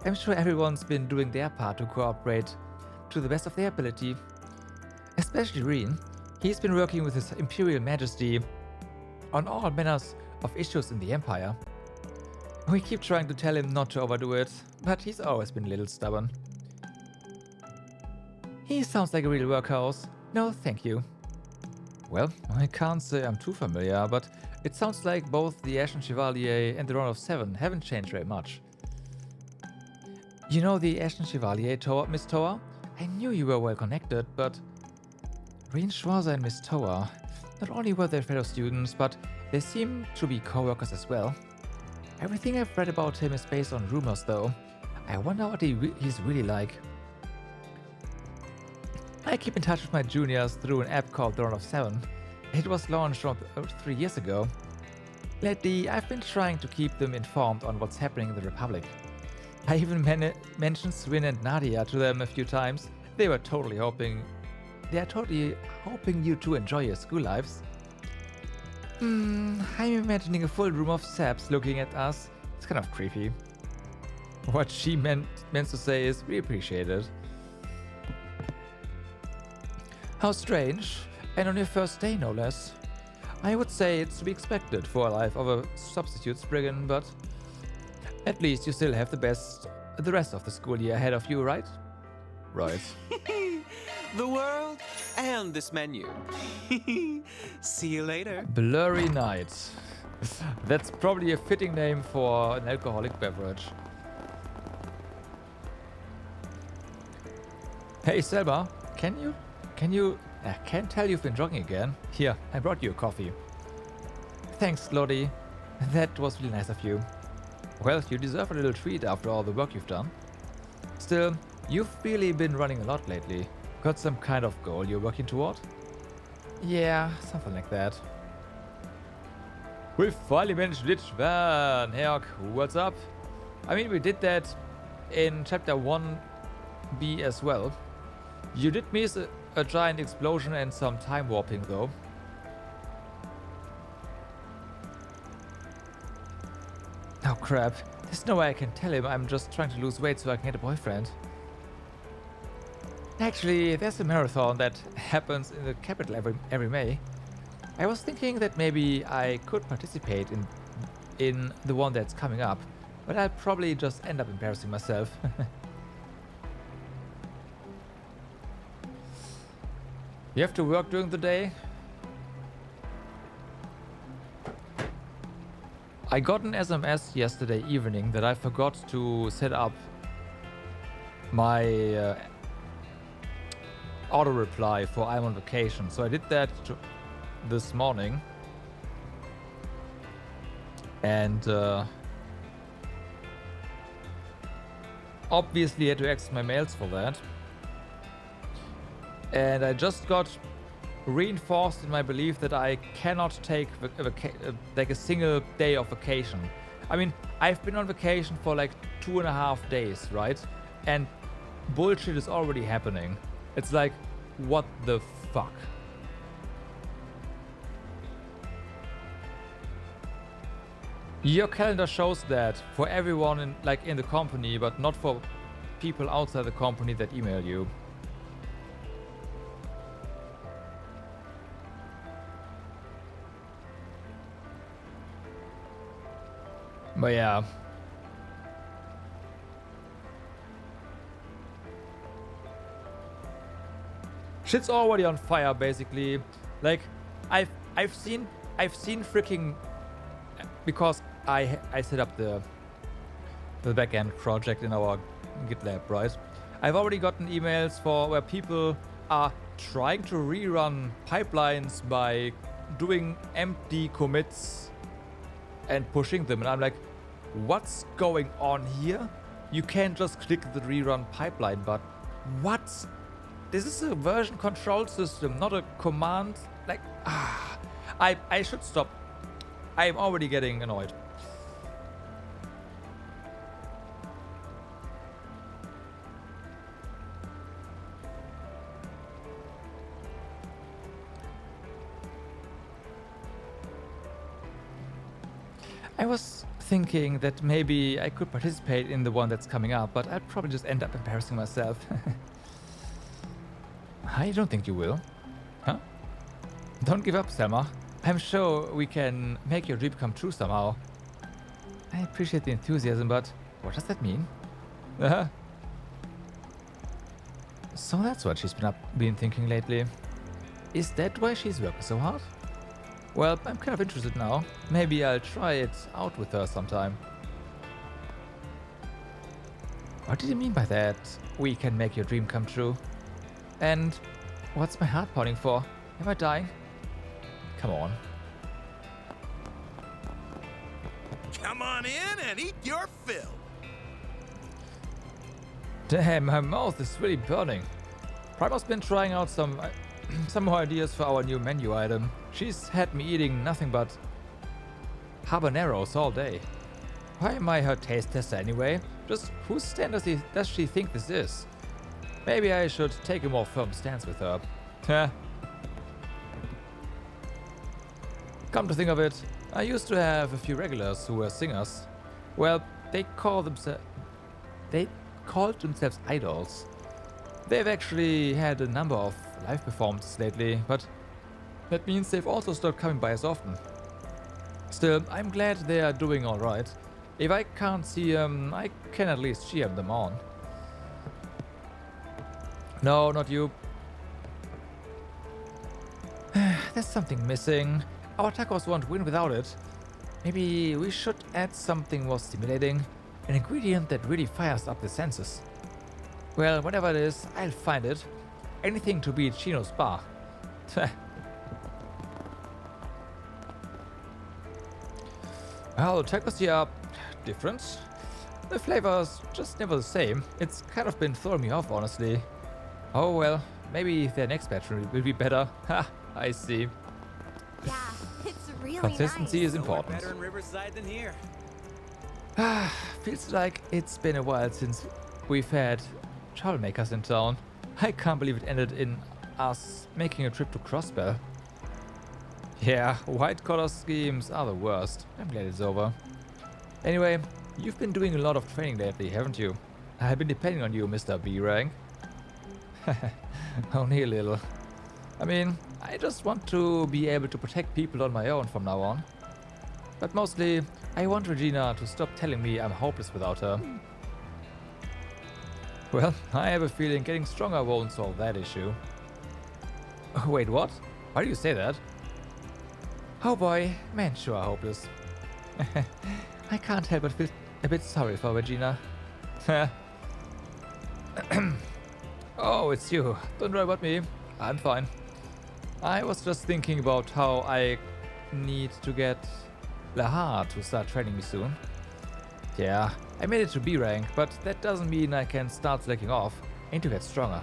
[SPEAKER 1] I'm sure everyone's been doing their part to cooperate to the best of their ability. Especially Reen. He's been working with His Imperial Majesty on all manners of issues in the Empire. We keep trying to tell him not to overdo it, but he's always been a little stubborn. He sounds like a real workhorse. No, thank you. Well, I can't say I'm too familiar, but it sounds like both the Ashen Chevalier and the Round of 7 haven't changed very much. You know the Ashen Chevalier, Miss Toa? I knew you were well connected, but... Reen Schwarzer and Miss Toa, not only were they fellow students, but they seem to be co-workers as well. Everything I've read about him is based on rumors though. I wonder what he's really like. I keep in touch with my juniors through an app called The Round of 7. It was launched around 3 years ago. Lately, I've been trying to keep them informed on what's happening in the Republic. I even mentioned Swin and Nadia to them a few times. They are totally hoping you two enjoy your school lives. I'm imagining a full room of saps looking at us. It's kind of creepy. What she meant to say is, we appreciate it. How strange, and on your first day no less. I would say it's to be expected for a life of a substitute Spriggan, but at least you still have the rest of the school year ahead of you, right? Right.
[SPEAKER 15] The world and this menu. See you later.
[SPEAKER 1] Blurry Night. That's probably a fitting name for an alcoholic beverage. Hey Selma, I can't tell you've been jogging again. Here, I brought you a coffee. Thanks, Lottie. That was really nice of you. Well, you deserve a little treat after all the work you've done. Still, you've really been running a lot lately. Got some kind of goal you're working toward? Yeah, something like that. We finally managed to ditch Van. Herc, what's up? I mean, we did that in chapter 1B as well. You did miss a giant explosion and some time warping though. Oh crap, there's no way I can tell him I'm just trying to lose weight so I can get a boyfriend. Actually, there's a marathon that happens in the capital every May. I was thinking that maybe I could participate in the one that's coming up, but I'll probably just end up embarrassing myself. You have to work during the day? I got an SMS yesterday evening that I forgot to set up my auto reply for I'm on vacation. So I did that this morning. And obviously had to exit my mails for that. And I just got reinforced in my belief that I cannot take like a single day of vacation. I mean, I've been on vacation for like 2.5 days, right? And bullshit is already happening. It's like, what the fuck? Your calendar shows that for everyone in the company, but not for people outside the company that email you. But yeah. Shit's already on fire basically. Like I've seen freaking, because I set up the backend project in our GitLab, right? I've already gotten emails for where people are trying to rerun pipelines by doing empty commits and pushing them, and I'm like, what's going on here? You can't just click the rerun pipeline, but what? This is a version control system, not a command. Like, I should stop. I'm already getting annoyed. I was thinking that maybe I could participate in the one that's coming up, but I'll probably just end up embarrassing myself. I don't think you will. Huh? Don't give up, Selma. I'm sure we can make your dream come true somehow. I appreciate the enthusiasm, but what does that mean? So that's what she's been thinking lately. Is that why she's working so hard? Well, I'm kind of interested now. Maybe I'll try it out with her sometime. What did you mean by that? We can make your dream come true. And what's my heart pounding for? Am I dying? Come on.
[SPEAKER 4] Come on in and eat your fill.
[SPEAKER 1] Damn, my mouth is really burning. Primar's been trying out some more ideas for our new menu item. She's had me eating nothing but habaneros all day. Why am I her taste tester anyway? Just whose stand does she think this is? Maybe I should take a more firm stance with her. Come to think of it, I used to have a few regulars who were singers. Well, they called themselves idols. They've actually had a number of live performances lately, but that means they've also stopped coming by as often. Still, I'm glad they are doing alright. If I can't see them, I can at least cheer them on. No, not you. There's something missing. Our tacos won't win without it. Maybe we should add something more stimulating. An ingredient that really fires up the senses. Well, whatever it is, I'll find it. Anything to beat Chino's bar. Well, the tacos here are different. The flavor's just never the same. It's kind of been throwing me off, honestly. Oh well, maybe their next batch will be better. Ha, I see.
[SPEAKER 11] Yeah, it's really
[SPEAKER 1] Consistency
[SPEAKER 11] nice.
[SPEAKER 1] is important.
[SPEAKER 3] Better in Riverside than here.
[SPEAKER 1] Feels like it's been a while since we've had troublemakers in town. I can't believe it ended in us making a trip to Crossbell. Yeah, white-collar schemes are the worst. I'm glad it's over. Anyway, you've been doing a lot of training lately, haven't you? I've been depending on you, Mr. B rank. Only a little. I mean, I just want to be able to protect people on my own from now on. But mostly, I want Regina to stop telling me I'm hopeless without her. Well, I have a feeling getting stronger won't solve that issue. Wait, what? Why do you say that? Oh boy, men sure are hopeless. I can't help but feel a bit sorry for Regina. Oh, it's you. Don't worry about me. I'm fine. I was just thinking about how I need to get Lashkar to start training me soon. Yeah, I made it to B rank, but that doesn't mean I can start slacking off. I need to get stronger.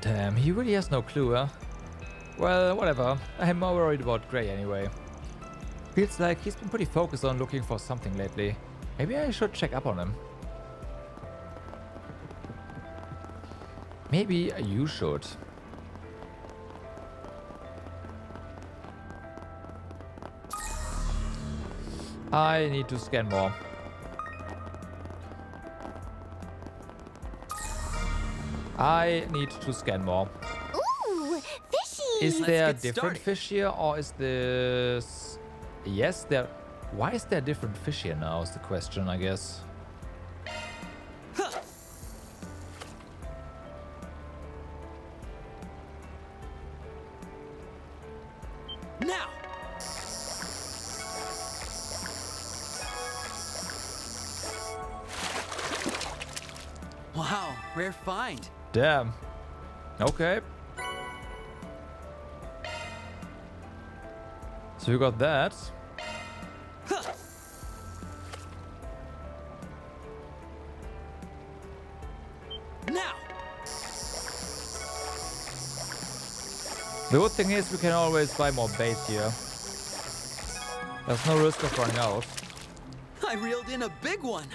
[SPEAKER 1] Damn, he really has no clue, huh? Well, whatever. I'm more worried about Gray anyway. Feels like he's been pretty focused on looking for something lately. Maybe I should check up on him. Maybe you should. I need to scan more. I need to scan more.
[SPEAKER 6] Ooh, fishy!
[SPEAKER 1] Is there different fish here, or is this... Yes, there... Why is there different fish here now is the question, I guess.
[SPEAKER 10] Now! Wow, rare find.
[SPEAKER 1] Damn. Okay. So you got that.
[SPEAKER 10] Now!
[SPEAKER 1] The good thing is we can always buy more bait here. There's no risk of running out.
[SPEAKER 10] I reeled in a big one.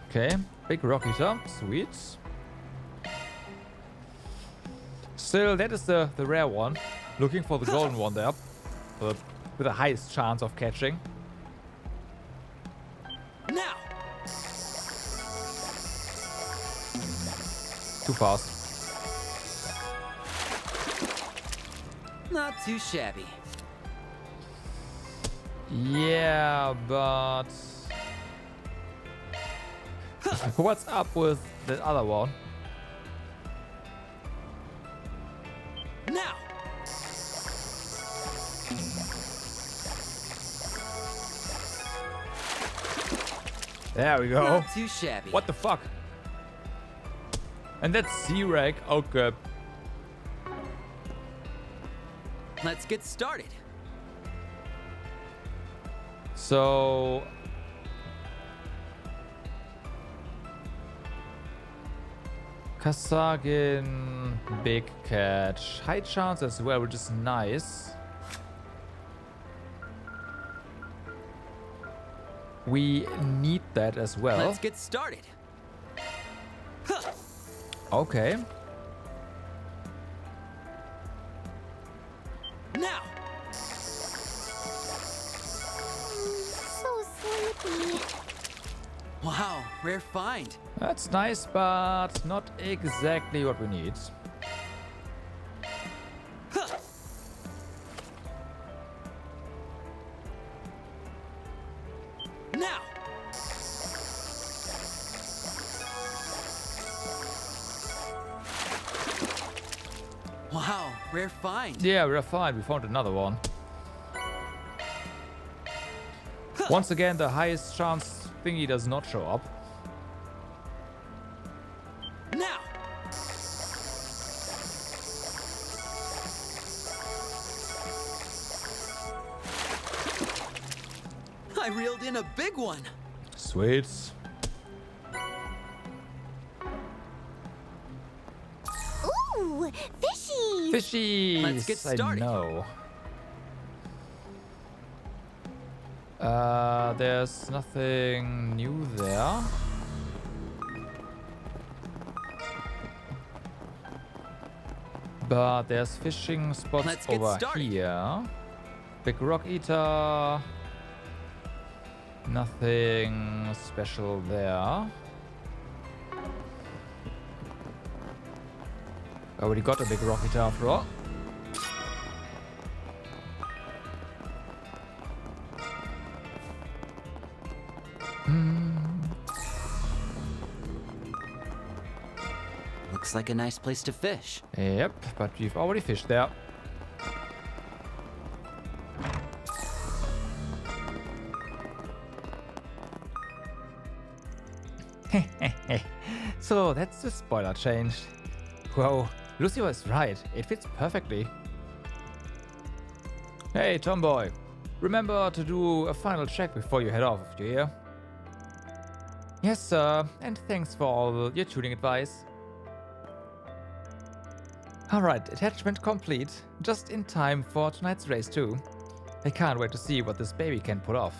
[SPEAKER 1] Okay, big rock eater, sweet. Still, that is the rare one. Looking for the golden one there. With the highest chance of catching.
[SPEAKER 10] Now!
[SPEAKER 1] Too fast.
[SPEAKER 10] Not too shabby.
[SPEAKER 1] Yeah, but... What's up with the other one?
[SPEAKER 10] Now!
[SPEAKER 1] There we go.
[SPEAKER 10] Not too shabby.
[SPEAKER 1] What the fuck? And that's C-rank. Okay.
[SPEAKER 10] Let's get started.
[SPEAKER 1] So... Kasagin, big catch. High chance as well, which is nice. We need that as well.
[SPEAKER 10] Let's get started.
[SPEAKER 1] Okay.
[SPEAKER 10] Now!
[SPEAKER 6] So sleepy.
[SPEAKER 10] Wow, rare find.
[SPEAKER 1] That's nice, but not exactly what we need.
[SPEAKER 10] Now! Wow, rare find.
[SPEAKER 1] Yeah, we're fine. We found another one. Once again, the highest chance thingy does not show up.
[SPEAKER 10] Now!
[SPEAKER 15] I reeled in a big one.
[SPEAKER 1] Sweet.
[SPEAKER 6] Ooh, fishy!
[SPEAKER 1] Fishies!
[SPEAKER 15] Let's get started.
[SPEAKER 1] I know. There's nothing new there. But there's fishing spots
[SPEAKER 15] Let's get
[SPEAKER 1] over
[SPEAKER 15] started.
[SPEAKER 1] here. Big rock eater. Nothing special there. Already got a big rock eater after all.
[SPEAKER 5] Looks like a nice place to fish.
[SPEAKER 1] Yep, but we've already fished there. So that's the spoiler changed. Whoa, Lucy was right. It fits perfectly. Hey, Tomboy. Remember to do a final check before you head off, you hear? Yes, sir. And thanks for all your tuning advice. Alright, attachment complete. Just in time for tonight's race too. I can't wait to see what this baby can pull off.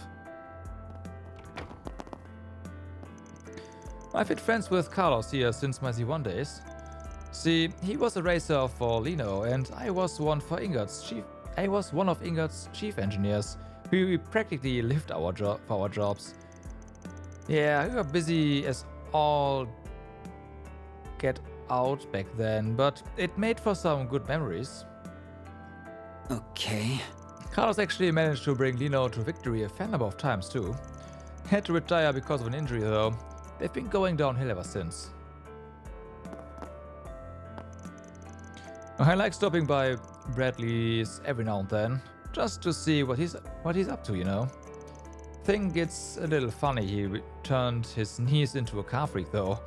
[SPEAKER 1] I've been friends with Carlos here since my Z1 days. See, he was a racer for Lino and I was one of Ingert's chief engineers. We practically lived for our jobs. Yeah, we were busy as all get out back then, but it made for some good memories.
[SPEAKER 5] Okay.
[SPEAKER 1] Carlos actually managed to bring Lino to victory a fair number of times too. Had to retire because of an injury though. They've been going downhill ever since. I like stopping by Bradley's every now and then, just to see what he's up to, you know. Think it's a little funny he turned his niece into a car freak though.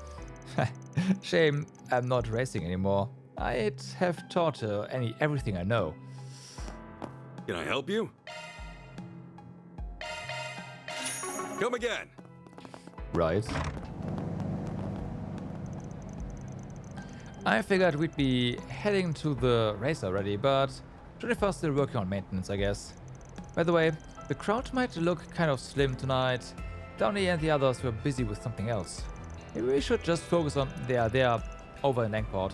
[SPEAKER 1] Shame I'm not racing anymore. I'd have taught her everything I know.
[SPEAKER 4] Can I help you? Come again.
[SPEAKER 1] Right. I figured we'd be heading to the race already, but Jennifer's still working on maintenance, I guess. By the way, the crowd might look kind of slim tonight. Downey and the others were busy with something else. Maybe we should just focus on... They are over in Langport.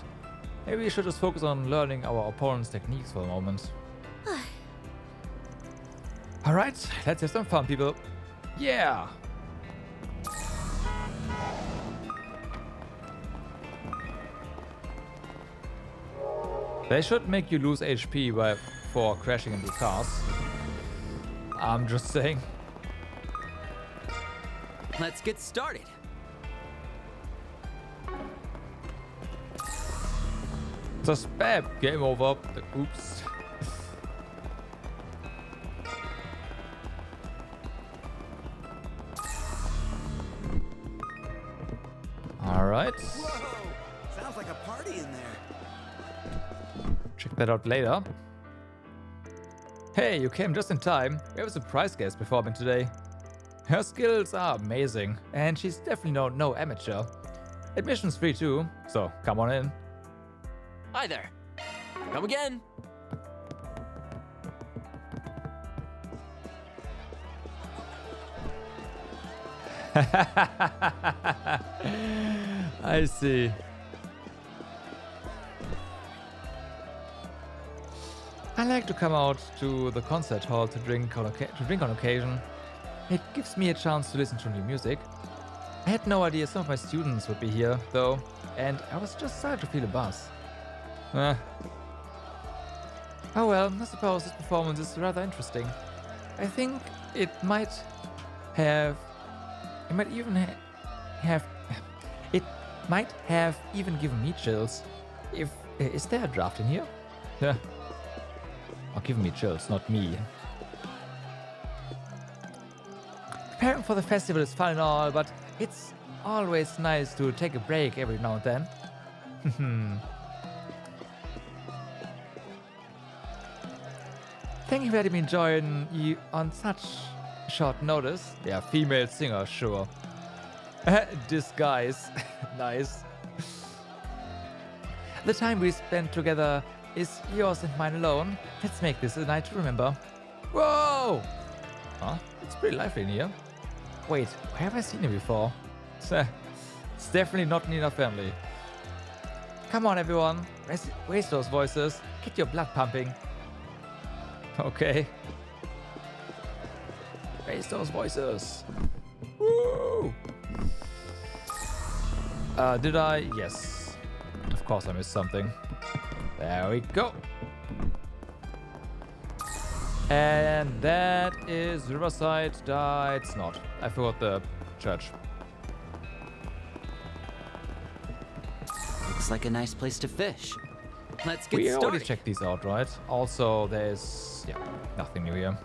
[SPEAKER 1] Maybe we should just focus on learning our opponent's techniques for a moment. Alright, let's have some fun, people. Yeah! They should make you lose HP for crashing into cars. I'm just saying.
[SPEAKER 15] Let's get started.
[SPEAKER 1] Just bam! Game over. Oops. Alright.
[SPEAKER 3] Whoa! Sounds like a party in there.
[SPEAKER 1] Check that out later. Hey, you came just in time. We have a surprise guest performing today. Her skills are amazing, and she's definitely no amateur. Admission's free too, so come on in.
[SPEAKER 15] Hi there. Come again.
[SPEAKER 1] I see. I like to come out to the concert hall to drink on occasion. It gives me a chance to listen to new music. I had no idea some of my students would be here, though, and I was just starting to feel a buzz. Oh well, I suppose this performance is rather interesting. I think it might have even given me chills. Is there a draft in here? Yeah. Or giving me chills, not me. Preparing for the festival is fun and all, but it's always nice to take a break every now and then. Thank you for letting me join you on such Short notice? Yeah, female singer, sure. Disguise. Nice. The time we spent together is yours and mine alone. Let's make this a night to remember. Whoa! Huh? It's pretty lively in here. Wait, where have I seen it before? It's definitely not Nina family. Come on, everyone. Raise those voices. Get your blood pumping. Okay. Raise those voices. Woo! Did I? Yes. Of course I missed something. There we go. And that is Riverside. It's not. I forgot the church.
[SPEAKER 5] Looks like a nice place to fish.
[SPEAKER 15] Let's get
[SPEAKER 1] We already
[SPEAKER 15] started.
[SPEAKER 1] checked these out, right? Also, there's, yeah, nothing new here.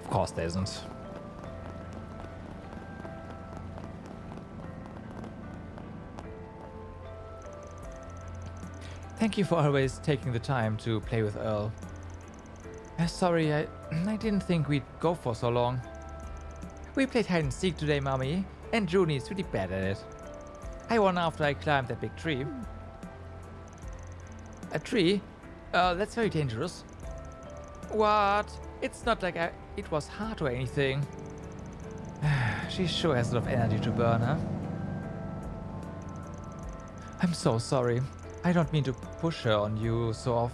[SPEAKER 1] Of course there isn't. Thank you for always taking the time to play with Earl. Sorry, I didn't think we'd go for so long. We played hide and seek today, Mommy, and Junie's really bad at it. I won after I climbed that big tree. A tree? That's very dangerous. What? It's not like it was hard or anything. She sure has a lot of energy to burn, huh? I'm so sorry. I don't mean to push her on you so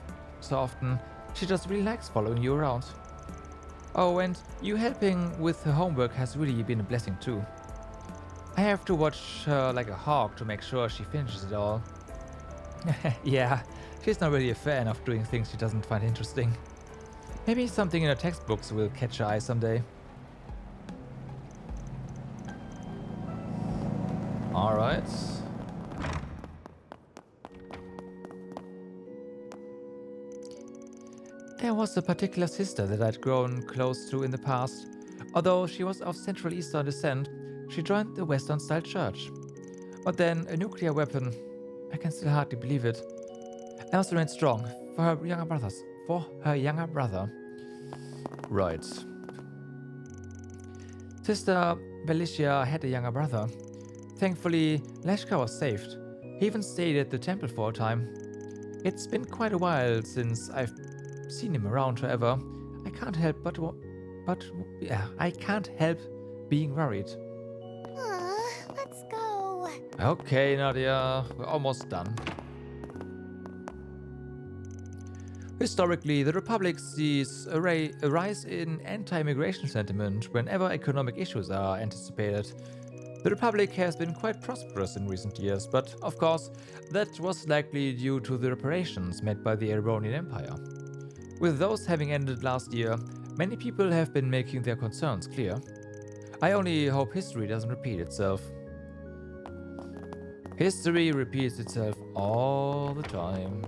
[SPEAKER 1] often. She just really likes following you around. Oh, and you helping with her homework has really been a blessing too. I have to watch her like a hawk to make sure she finishes it all. Yeah, she's not really a fan of doing things she doesn't find interesting. Maybe something in her textbooks will catch her eye someday. Alright. There was a particular sister that I'd grown close to in the past. Although she was of Central Eastern descent, she joined the Western-style church. But then a nuclear weapon. I can still hardly believe it. I must remain strong for her younger brothers. For her younger brother. Right. Sister Valicia had a younger brother. Thankfully, Lashkar was saved. He even stayed at the temple for a time. It's been quite a while since I've seen him around, however. I can't help I can't help being worried.
[SPEAKER 6] Let's go.
[SPEAKER 1] Okay, Nadia, we're almost done. Historically, the Republic sees a rise in anti-immigration sentiment whenever economic issues are anticipated. The Republic has been quite prosperous in recent years, but of course, that was likely due to the reparations made by the Aronian Empire. With those having ended last year, many people have been making their concerns clear. I only hope history doesn't repeat itself. History repeats itself all the time.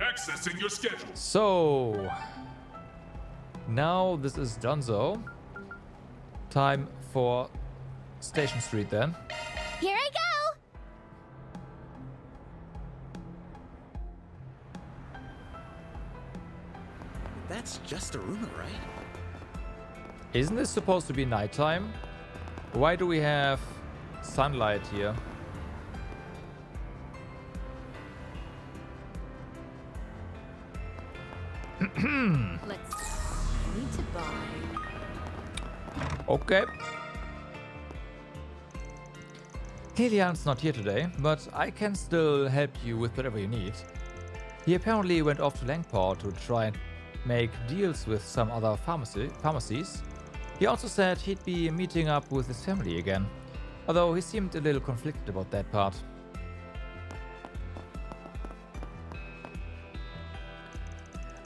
[SPEAKER 4] Accessing your schedule.
[SPEAKER 1] So, now this is donezo. Time for Station Street then.
[SPEAKER 6] Here I go.
[SPEAKER 12] That's just a rumor, right?
[SPEAKER 1] Isn't this supposed to be nighttime? Why do we have sunlight here?
[SPEAKER 11] Let's see. I need to buy.
[SPEAKER 1] Okay. Lilian's not here today, but I can still help you with whatever you need. He apparently went off to Langport to try and make deals with some other pharmacies. He also said he'd be meeting up with his family again, although he seemed a little conflicted about that part.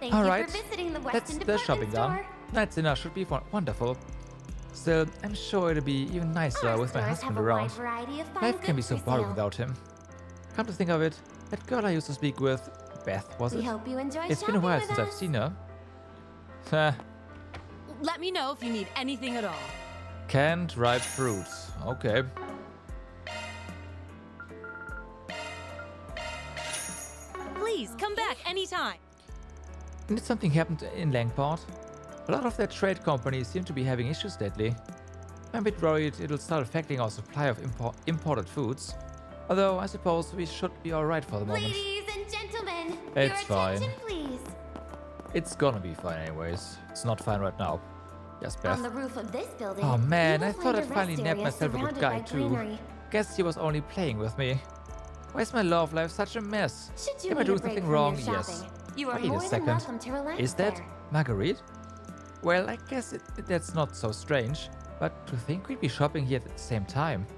[SPEAKER 6] Thank
[SPEAKER 1] All
[SPEAKER 6] you
[SPEAKER 1] right,
[SPEAKER 6] for visiting the
[SPEAKER 1] that's
[SPEAKER 6] Western
[SPEAKER 1] the
[SPEAKER 6] Department
[SPEAKER 1] shopping
[SPEAKER 6] Store.
[SPEAKER 1] done. Night's dinner should be wonderful. Still, I'm sure it'll be even nicer
[SPEAKER 6] Our
[SPEAKER 1] with my
[SPEAKER 6] stores
[SPEAKER 1] husband
[SPEAKER 6] have a
[SPEAKER 1] around.
[SPEAKER 6] wide variety of fine
[SPEAKER 1] Life can be
[SPEAKER 6] goods
[SPEAKER 1] so
[SPEAKER 6] for
[SPEAKER 1] boring
[SPEAKER 6] sale.
[SPEAKER 1] without him. Come to think of it, that girl I used to speak with, Beth, was
[SPEAKER 6] We
[SPEAKER 1] it?
[SPEAKER 6] hope you enjoy
[SPEAKER 1] It's been a
[SPEAKER 6] shopping
[SPEAKER 1] while
[SPEAKER 6] with
[SPEAKER 1] since I've
[SPEAKER 6] us.
[SPEAKER 1] seen her. Heh,
[SPEAKER 11] Let me know if you need anything at all.
[SPEAKER 1] canned ripe fruits. Okay.
[SPEAKER 11] Please
[SPEAKER 16] Please, come back anytime.
[SPEAKER 1] Did something happen in Langport? A lot of their trade companies seem to be having issues lately. I'm a bit worried it'll start affecting our supply of imported foods. Although I suppose we should be alright for the moment.
[SPEAKER 6] Ladies and gentlemen,
[SPEAKER 1] It's
[SPEAKER 6] your
[SPEAKER 1] fine.
[SPEAKER 6] attention, please.
[SPEAKER 1] It's gonna be fine anyways. It's not fine right now. Yes, Beth.
[SPEAKER 6] On the roof of this building.
[SPEAKER 1] Oh man,
[SPEAKER 6] you
[SPEAKER 1] I
[SPEAKER 6] will
[SPEAKER 1] thought
[SPEAKER 6] find
[SPEAKER 1] I'd
[SPEAKER 6] a
[SPEAKER 1] finally
[SPEAKER 6] rest
[SPEAKER 1] nabbed
[SPEAKER 6] area
[SPEAKER 1] myself a good
[SPEAKER 6] surrounded
[SPEAKER 1] guy
[SPEAKER 6] by
[SPEAKER 1] too.
[SPEAKER 6] greenery.
[SPEAKER 1] Guess he was only playing with me. Why is my love life such a mess?
[SPEAKER 6] Should you
[SPEAKER 1] Am I
[SPEAKER 6] need a
[SPEAKER 1] doing
[SPEAKER 6] break
[SPEAKER 1] something
[SPEAKER 6] from
[SPEAKER 1] wrong?
[SPEAKER 6] your
[SPEAKER 1] Yes.
[SPEAKER 6] shopping, you are
[SPEAKER 1] Wait
[SPEAKER 6] more
[SPEAKER 1] a
[SPEAKER 6] than
[SPEAKER 1] second.
[SPEAKER 6] welcome to relax
[SPEAKER 1] Is that
[SPEAKER 6] there.
[SPEAKER 1] Marguerite? Well, I guess that's not so strange. But to think we'd be shopping here at the same time.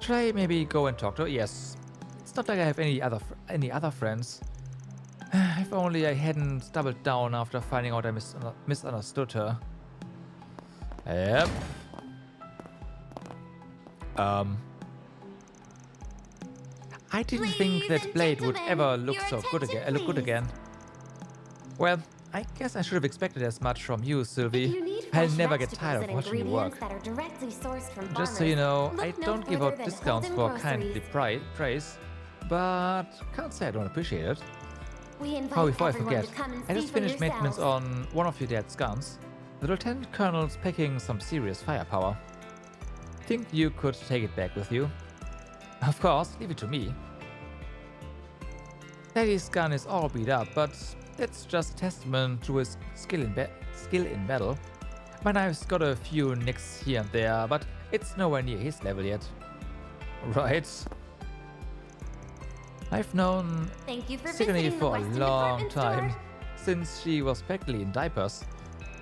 [SPEAKER 1] Should I maybe go and talk to her? Yes. It's not like I have any other friends. If only I hadn't doubled down after finding out I misunderstood her. Yep. I didn't think that blade would ever look so good again. Well, I guess I should have expected as much from you, Sylvie. I'll never get tired of watching you work.
[SPEAKER 6] That are directly sourced from
[SPEAKER 1] Just so you know,
[SPEAKER 6] farmers,
[SPEAKER 1] I
[SPEAKER 6] look no
[SPEAKER 1] don't give
[SPEAKER 6] further
[SPEAKER 1] out
[SPEAKER 6] than
[SPEAKER 1] discounts
[SPEAKER 6] Holden
[SPEAKER 1] for kindly praise, but can't say I don't appreciate it.
[SPEAKER 6] We invite
[SPEAKER 1] Oh, before I
[SPEAKER 6] everyone
[SPEAKER 1] forget,
[SPEAKER 6] to come and
[SPEAKER 1] I
[SPEAKER 6] see
[SPEAKER 1] just
[SPEAKER 6] for
[SPEAKER 1] finished maintenance
[SPEAKER 6] yourselves.
[SPEAKER 1] on one of your dad's guns. The Lieutenant Colonel's packing some serious firepower. Think you could take it back with you? Of course, leave it to me. Daddy's gun is all beat up, but that's just a testament to his skill in battle. My knife's got a few nicks here and there, but it's nowhere near his level yet. Right? I've known
[SPEAKER 6] Thank you for
[SPEAKER 1] Sigourney
[SPEAKER 6] visiting the
[SPEAKER 1] for a
[SPEAKER 6] Western
[SPEAKER 1] long
[SPEAKER 6] Department
[SPEAKER 1] time,
[SPEAKER 6] Store.
[SPEAKER 1] since she was practically in diapers.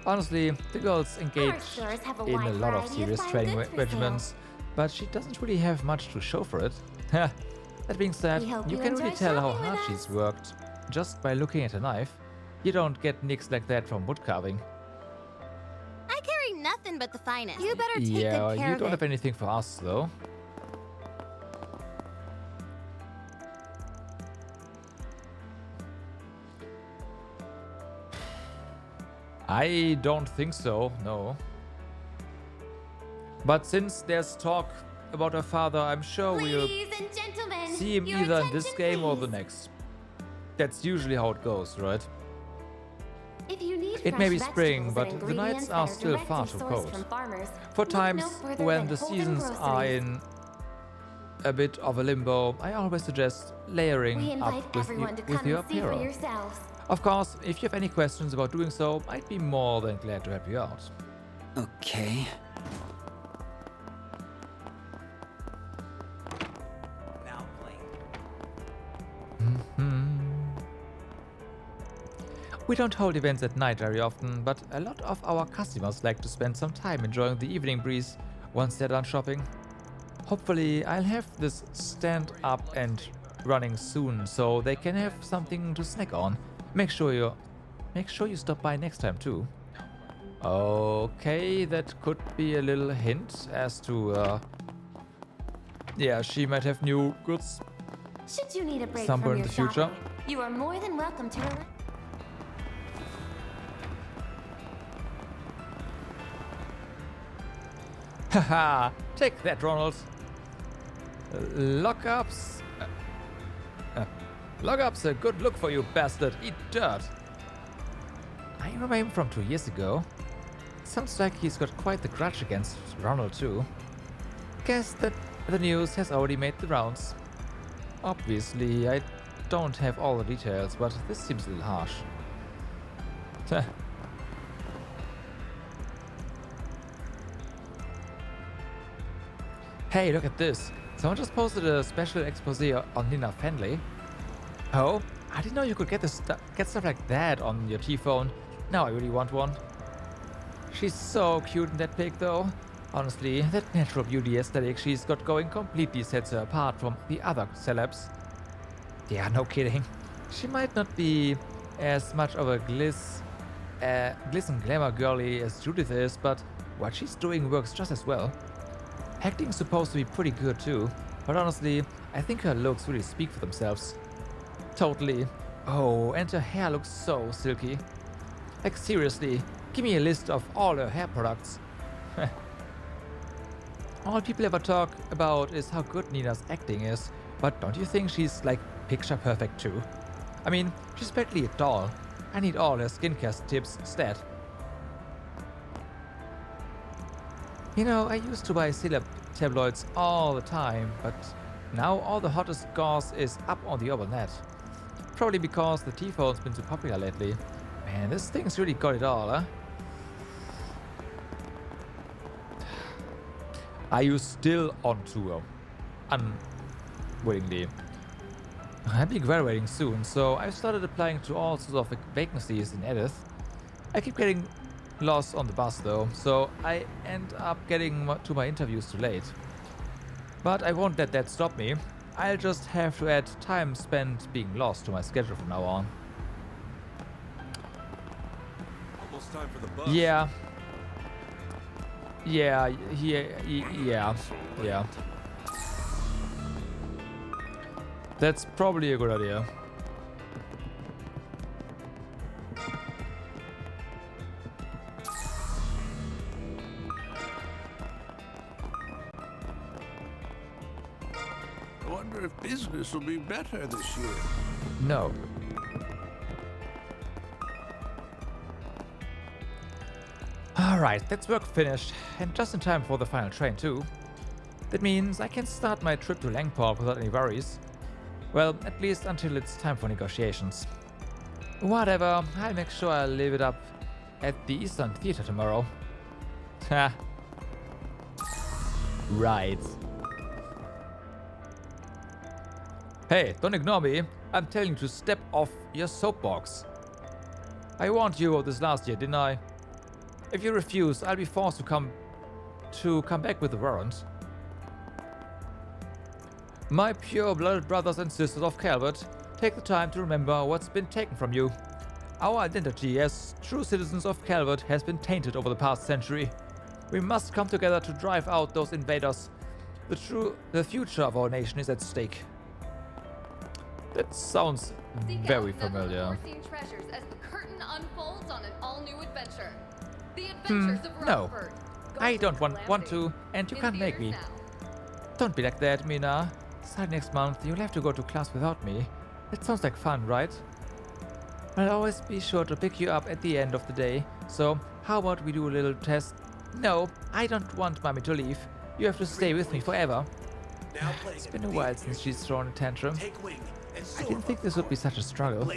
[SPEAKER 1] Honestly, the girl's engaged
[SPEAKER 6] stores have a
[SPEAKER 1] in a
[SPEAKER 6] wide
[SPEAKER 1] lot of
[SPEAKER 6] variety of
[SPEAKER 1] serious
[SPEAKER 6] fine
[SPEAKER 1] training
[SPEAKER 6] goods for
[SPEAKER 1] regimens, but she doesn't really have much to show for it. That being said,
[SPEAKER 6] We hope
[SPEAKER 1] you
[SPEAKER 6] you
[SPEAKER 1] can really
[SPEAKER 6] enjoy
[SPEAKER 1] tell how
[SPEAKER 6] shopping
[SPEAKER 1] hard
[SPEAKER 6] with
[SPEAKER 1] she's worked just by looking at a knife. You don't get nicks like that from wood carving.
[SPEAKER 6] I carry nothing but the finest. You better take
[SPEAKER 1] Yeah,
[SPEAKER 6] good care
[SPEAKER 1] you
[SPEAKER 6] of
[SPEAKER 1] don't
[SPEAKER 6] it.
[SPEAKER 1] have anything for us though. I don't think so, no. But since there's talk about her father, I'm sure we'll
[SPEAKER 6] Ladies and gentlemen,
[SPEAKER 1] see him
[SPEAKER 6] your
[SPEAKER 1] either in this
[SPEAKER 6] attention,
[SPEAKER 1] game or the
[SPEAKER 6] please.
[SPEAKER 1] next. That's usually how it goes, right?
[SPEAKER 6] If you need
[SPEAKER 1] It may be
[SPEAKER 6] fresh
[SPEAKER 1] spring,
[SPEAKER 6] vegetables and
[SPEAKER 1] but the nights
[SPEAKER 6] ingredients that
[SPEAKER 1] are
[SPEAKER 6] are
[SPEAKER 1] still far
[SPEAKER 6] directly
[SPEAKER 1] too
[SPEAKER 6] sourced
[SPEAKER 1] cold.
[SPEAKER 6] from farmers,
[SPEAKER 1] For
[SPEAKER 6] look
[SPEAKER 1] times
[SPEAKER 6] no further
[SPEAKER 1] when
[SPEAKER 6] than
[SPEAKER 1] the
[SPEAKER 6] Holden
[SPEAKER 1] seasons are
[SPEAKER 6] Groceries.
[SPEAKER 1] in a bit of a limbo, I always suggest layering
[SPEAKER 6] We invite
[SPEAKER 1] up with,
[SPEAKER 6] everyone to
[SPEAKER 1] with
[SPEAKER 6] come
[SPEAKER 1] your
[SPEAKER 6] and see for
[SPEAKER 1] apparel.
[SPEAKER 6] yourselves.
[SPEAKER 1] Of course, if you have any questions about doing so, I'd be more than glad to help you out.
[SPEAKER 5] Okay.
[SPEAKER 3] Now playing.
[SPEAKER 1] We don't hold events at night very often, but a lot of our customers like to spend some time enjoying the evening breeze once they're done shopping. Hopefully, I'll have this stand up and running soon, so they can have something to snack on. Make sure you stop by next time too. Okay, that could be a little hint as to yeah, she might have new goods
[SPEAKER 6] Should you need a break
[SPEAKER 1] somewhere
[SPEAKER 6] from
[SPEAKER 1] in
[SPEAKER 6] your
[SPEAKER 1] the future.
[SPEAKER 6] shopping, you are more than welcome to relax.
[SPEAKER 1] Haha, take that, Ronald. Lockup's. Lockup's a good look for you, bastard. Eat dirt. I remember him from 2 years ago. Sounds like he's got quite the grudge against Ronald, too. Guess that the news has already made the rounds. Obviously, I don't have all the details, but this seems a little harsh. Hey, look at this. Someone just posted a special expose on Nina Fenley. Oh, I didn't know you could get stuff like that on your T-phone. Now I really want one. She's so cute in that pic though. Honestly, that natural beauty aesthetic she's got going completely sets her apart from the other celebs. Yeah, no kidding. She might not be as much of a gliss and glamour girly as Judith is, but what she's doing works just as well. Acting's supposed to be pretty good too, but honestly, I think her looks really speak for themselves. Totally. Oh, and her hair looks so silky. Like seriously, give me a list of all her hair products. All people ever talk about is how good Nina's acting is, But don't you think she's like picture perfect too? I mean, she's practically a doll. I need all her skincare tips instead. You know, I used to buy celeb tabloids all the time, but now all the hottest goss is up on the Auber net. Probably because the T-phone's been so popular lately. Man, this thing's really got it all, huh? Are you still on tour? Unwillingly. I'll be graduating soon, so I started applying to all sorts of vacancies in Edith. I keep getting lost on the bus though, so I end up getting to my interviews too late. But I won't let that stop me. I'll just have to add time spent being lost to my schedule from now on.
[SPEAKER 4] Almost time for the bus.
[SPEAKER 1] Yeah. Yeah. That's probably a good idea.
[SPEAKER 4] I wonder if business will be better this year.
[SPEAKER 1] No. Alright, that's work finished, and just in time for the final train too. That means I can start my trip to Langport without any worries. Well, at least until it's time for negotiations. Whatever, I'll make sure I live it up at the Eastern Theater tomorrow. Ha. Right. Hey, don't ignore me. I'm telling you to step off your soapbox. I warned you of this last year, didn't I? If you refuse, I'll be forced to come back with a warrant. My pure-blooded brothers and sisters of Calvert, take the time to remember what's been taken from you. Our identity as true citizens of Calvert has been tainted over the past century. We must come together to drive out those invaders. The future of our nation is at stake. That sounds very familiar.
[SPEAKER 9] Treasures as the curtain unfolds on an all-new adventure. The Adventures of
[SPEAKER 1] No.
[SPEAKER 9] Rockford.
[SPEAKER 1] I don't want to, and you can't make me. Don't be like that, Mina. Starting next month, you'll have to go to class without me. That sounds like fun, right? I'll always be sure to pick you up at the end of the day. So, how about we do a little test? No, I don't want Mommy to leave. You have to stay with me forever. It's been a while since she's thrown a tantrum. I didn't think this would be such a struggle.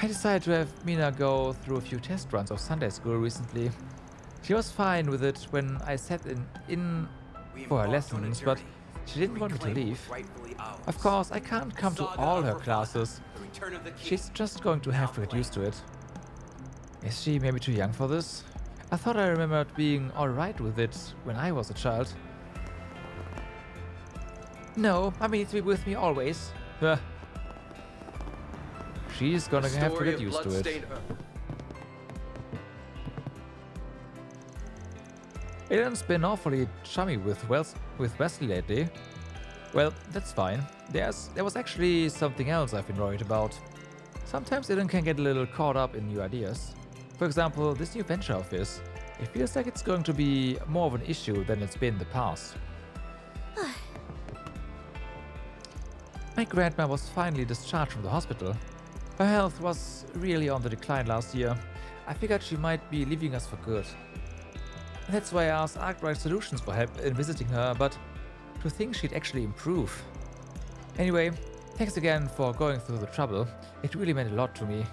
[SPEAKER 1] I decided to have Mina go through a few test runs of Sunday school recently. She was fine with it when I sat in for her lessons, but she didn't want me to leave. Of course, I can't come to all her classes. She's just going to have to get used to it. Is she maybe too young for this? I thought I remembered being alright with it when I was a child. No, Mommy needs to be with me always. She's gonna have to get used to it. Aiden's been awfully chummy with Wesley lately. Well, that's fine. There was actually something else I've been worried about. Sometimes Aiden can get a little caught up in new ideas. For example, this new venture of his. It feels like it's going to be more of an issue than it's been in the past. My grandma was finally discharged from the hospital. Her health was really on the decline last year. I figured she might be leaving us for good. That's why I asked Arkwright Solutions for help in visiting her, but to think she'd actually improve. Anyway, thanks again for going through the trouble. It really meant a lot to me.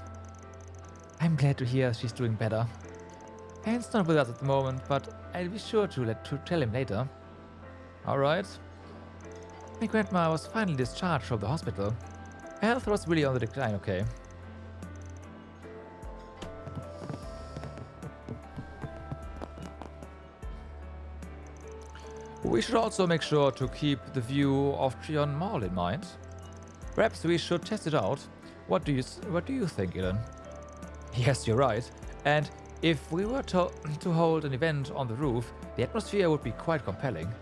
[SPEAKER 1] I'm glad to hear she's doing better. Anne's not with us at the moment, but I'll be sure to tell him later. Alright. My grandma was finally discharged from the hospital. Her health was really on the decline, okay. We should also make sure to keep the view of Trion Mall in mind. Perhaps we should test it out. What do you think, Ilan? Yes, you're right. And if we were to hold an event on the roof, the atmosphere would be quite compelling.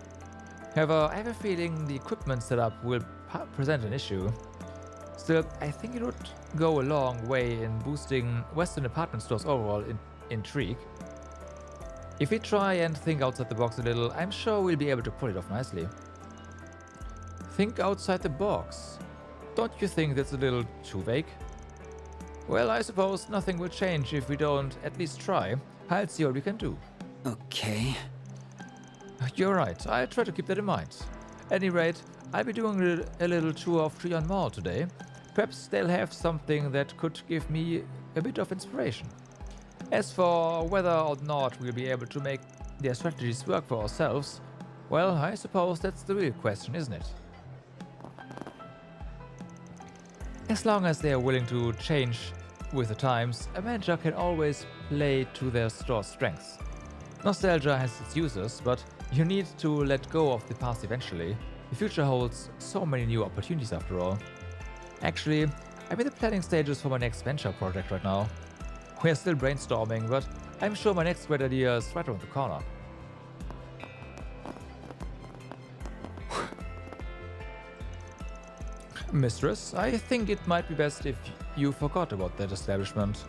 [SPEAKER 1] However, I have a feeling the equipment setup will present an issue. Still, I think it would go a long way in boosting Western department stores' overall intrigue. If we try and think outside the box a little, I'm sure we'll be able to pull it off nicely. Think outside the box. Don't you think that's a little too vague? Well, I suppose nothing will change if we don't at least try. I'll see what we can do.
[SPEAKER 8] Okay.
[SPEAKER 1] You're right. I'll try to keep that in mind. At any rate, I'll be doing a little tour of Trion Mall today. Perhaps they'll have something that could give me a bit of inspiration. As for whether or not we'll be able to make their strategies work for ourselves, well, I suppose that's the real question, isn't it? As long as they are willing to change with the times, a manager can always play to their store's strengths. Nostalgia has its uses, but you need to let go of the past eventually. The future holds so many new opportunities after all. Actually, I'm in the planning stages for my next venture project right now. We're still brainstorming, but I'm sure my next great idea is right around the corner. Mistress, I think it might be best if you forgot about that establishment.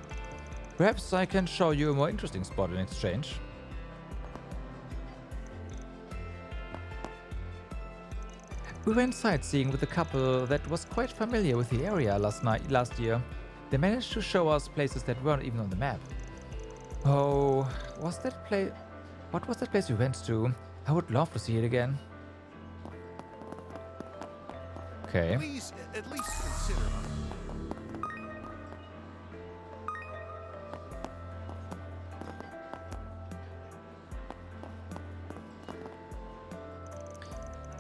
[SPEAKER 1] Perhaps I can show you a more interesting spot in exchange. We went sightseeing with a couple that was quite familiar with the area last year. They managed to show us places that weren't even on the map. Oh, what was that place we went to? I would love to see it again. Okay.
[SPEAKER 4] Please, at least consider.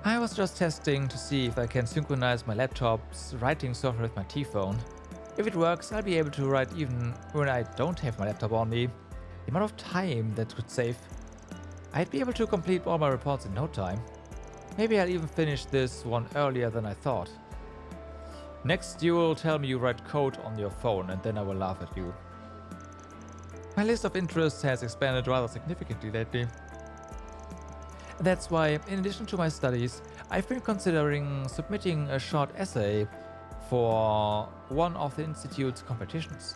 [SPEAKER 1] I was just testing to see if I can synchronize my laptop's writing software with my T-phone. If it works, I'll be able to write even when I don't have my laptop on me. The amount of time that would save. I'd be able to complete all my reports in no time. Maybe I'll even finish this one earlier than I thought. Next, you will tell me you write code on your phone, and then I will laugh at you. My list of interests has expanded rather significantly lately. That's why, in addition to my studies, I've been considering submitting a short essay for one of the Institute's competitions.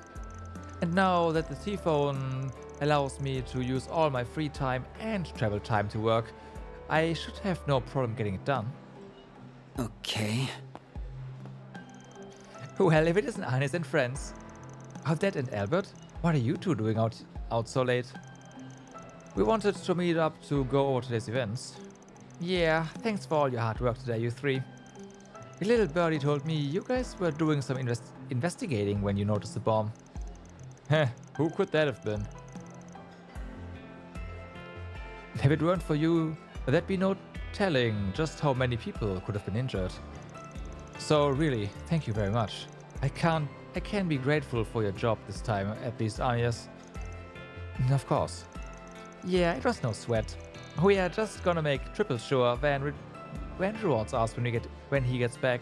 [SPEAKER 1] And now that the T-phone allows me to use all my free time and travel time to work, I should have no problem getting it done.
[SPEAKER 8] Okay.
[SPEAKER 1] Well, if it isn't Anis and friends. Dad and Albert, what are you two doing out so late? We wanted to meet up to go over today's events. Yeah, thanks for all your hard work today, you three. A little birdie told me you guys were doing some investigating when you noticed the bomb. Heh, who could that have been? If it weren't for you, there'd be no telling just how many people could have been injured. So really, thank you very much. I can be grateful for your job this time, at least, Anias. Of course. Yeah, it was no sweat. We are just gonna make triple sure Van rewards us when he gets back.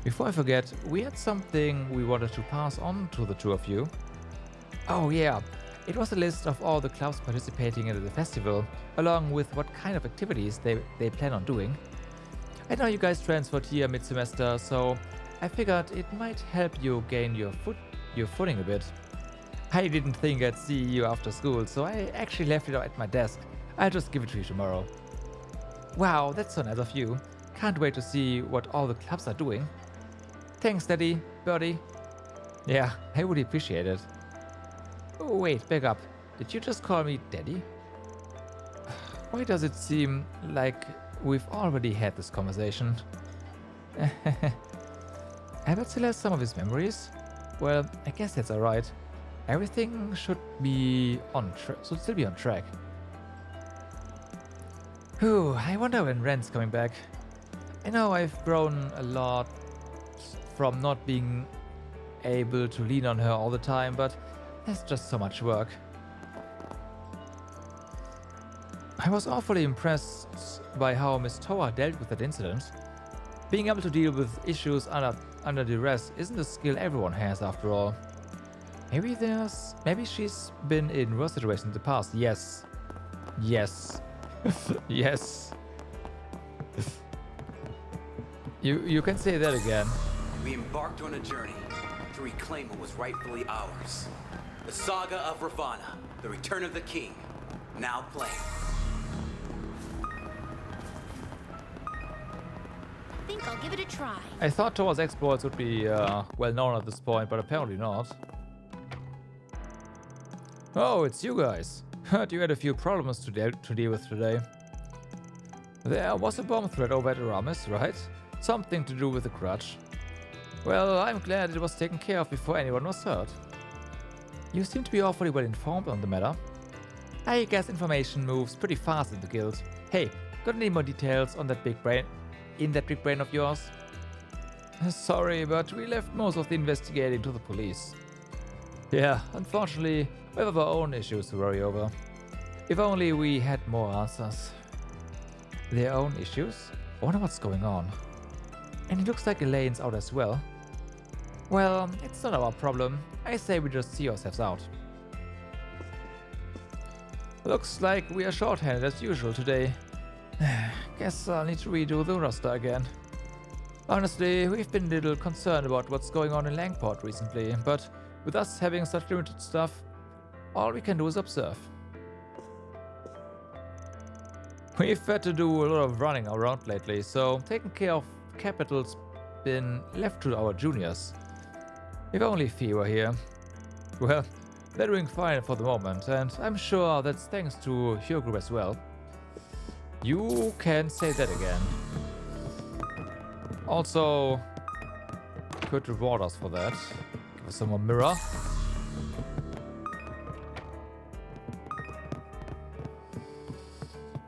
[SPEAKER 1] Before I forget, we had something we wanted to pass on to the two of you. Oh yeah, it was a list of all the clubs participating in the festival, along with what kind of activities they plan on doing. I know you guys transferred here mid-semester, so I figured it might help you gain your footing a bit. I didn't think I'd see you after school, so I actually left it at my desk. I'll just give it to you tomorrow. Wow, that's so nice of you. Can't wait to see what all the clubs are doing. Thanks, Daddy, Birdie. Yeah, I would appreciate it. Oh, wait, back up. Did you just call me Daddy? Why does it seem like we've already had this conversation? Albert still has some of his memories? Well, I guess that's alright. Everything should still be on track. Whew, I wonder when Ren's coming back. I know I've grown a lot from not being able to lean on her all the time, but there's just so much work. I was awfully impressed by how Miss Tower dealt with that incident. Being able to deal with issues under duress isn't a skill everyone has after all. Maybe she's been in worse situations in the past. Yes. Yes. Yes. You can say that again.
[SPEAKER 3] We embarked on a journey to reclaim what was rightfully ours. The saga of Ravana, the return of the king, now playing.
[SPEAKER 2] think I'll give it a try.
[SPEAKER 1] I thought Tower's exploits would be well known at this point, but apparently not. Oh, it's you guys. Heard you had a few problems to deal with today. There was a bomb threat over at Aramis, right? Something to do with the crutch. Well, I'm glad it was taken care of before anyone was hurt. You seem to be awfully well informed on the matter. I guess information moves pretty fast in the guild. Hey, got any more details on that big brain of yours? Sorry, but we left most of the investigating to the police. Yeah, unfortunately, we have our own issues to worry over. If only we had more answers. Their own issues? I wonder what's going on. And it looks like Elaine's out as well. Well, it's not our problem. I say we just see ourselves out. Looks like we are shorthanded as usual today. Guess I'll need to redo the roster again. Honestly, we've been a little concerned about what's going on in Langport recently, but with us having such limited stuff, all we can do is observe. We've had to do a lot of running around lately, so taking care of capital's been left to our juniors. If only Fee were here. Well, they're doing fine for the moment, and I'm sure that's thanks to your group as well. You can say that again. Also, could reward us for that. Give us some more mirror.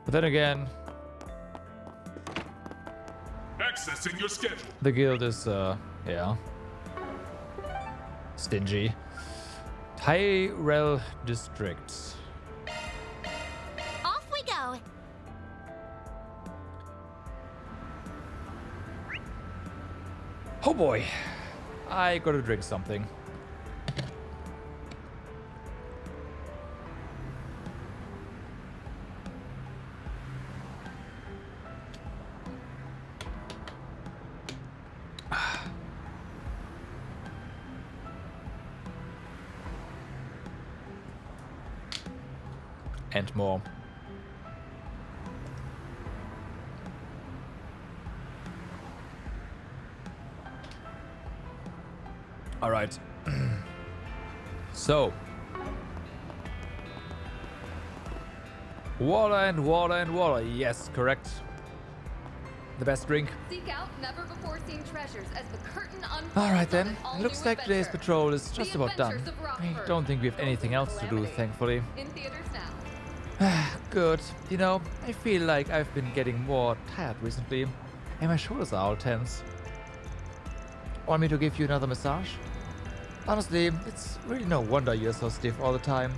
[SPEAKER 1] But then again,
[SPEAKER 4] Accessing your schedule.
[SPEAKER 1] the guild is, yeah, stingy. Tyrell District.
[SPEAKER 2] Off we go.
[SPEAKER 1] Oh boy, I gotta drink something. And more. All right. So, water and water and water. Yes, correct. The best drink.
[SPEAKER 9] Seek out never before seen treasures as the curtain unfolds.
[SPEAKER 1] All right then.
[SPEAKER 9] on an all-new
[SPEAKER 1] Looks like today's
[SPEAKER 9] adventure.
[SPEAKER 1] patrol is just
[SPEAKER 9] The
[SPEAKER 1] about done.
[SPEAKER 9] Adventures of
[SPEAKER 1] I
[SPEAKER 9] Rockford.
[SPEAKER 1] don't think we have anything else to do, thankfully.
[SPEAKER 9] In theaters now.
[SPEAKER 1] Good. You know, I feel like I've been getting more tired recently, and my shoulders are all tense. Want me to give you another massage? Honestly, it's really no wonder you're so stiff all the time.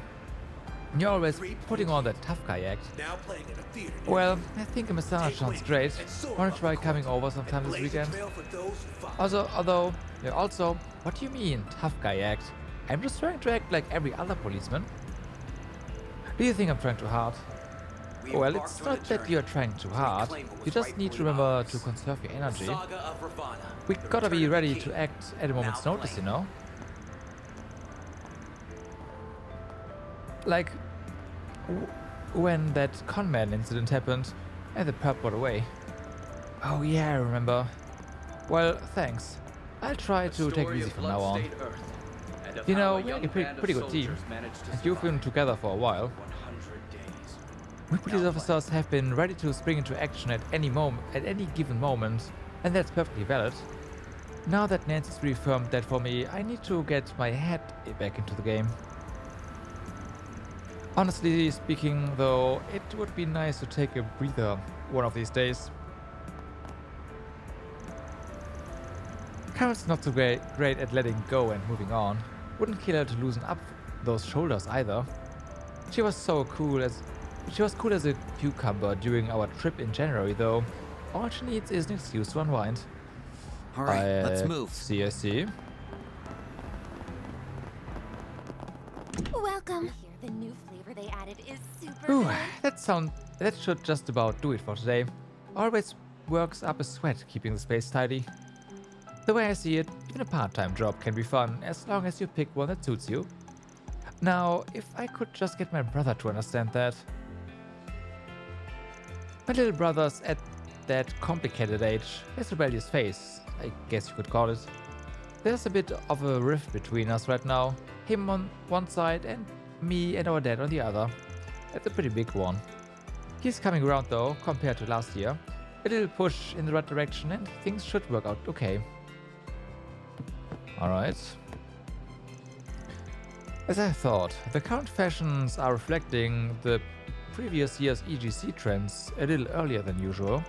[SPEAKER 1] You're always putting on that tough guy act.
[SPEAKER 10] Now playing in a theater.
[SPEAKER 1] Well, I think a massage sounds great. Wanna try coming over sometime this weekend? Also, what do you mean, tough guy act? I'm just trying to act like every other policeman. Do you think I'm trying too hard? Well, it's not that you're trying too hard. You just need to remember to conserve your energy. We gotta be ready to act at a moment's notice, you know? Like, when that conman incident happened and the perp got away. Oh yeah, I remember. Well, thanks. I'll try to take it easy from now on. You know, we're a pretty good team, and you've been together for a while. We police officers have been ready to spring into action at any given moment, and that's perfectly valid. Now that Nancy's reaffirmed that for me, I need to get my head back into the game. Honestly speaking, though, it would be nice to take a breather one of these days. Carol's not so great at letting go and moving on. Wouldn't kill her to loosen up those shoulders either. She was cool as a cucumber during our trip in January, though. All she needs is an excuse to unwind.
[SPEAKER 5] All right, let's move.
[SPEAKER 1] I see.
[SPEAKER 2] Welcome. The new flavor they added is super
[SPEAKER 1] Ooh,
[SPEAKER 2] good.
[SPEAKER 1] that should just about do it for today. Always works up a sweat keeping the space tidy. The way I see it, even a part-time job can be fun as long as you pick one that suits you. Now, if I could just get my brother to understand that. My little brother's at that complicated age, his rebellious face, I guess you could call it. There's a bit of a rift between us right now. Him on one side and me and our dad on the other. That's a pretty big one. He's coming around though, compared to last year. A little push in the right direction and things should work out okay. Alright. As I thought, the current fashions are reflecting the previous year's EGC trends a little earlier than usual.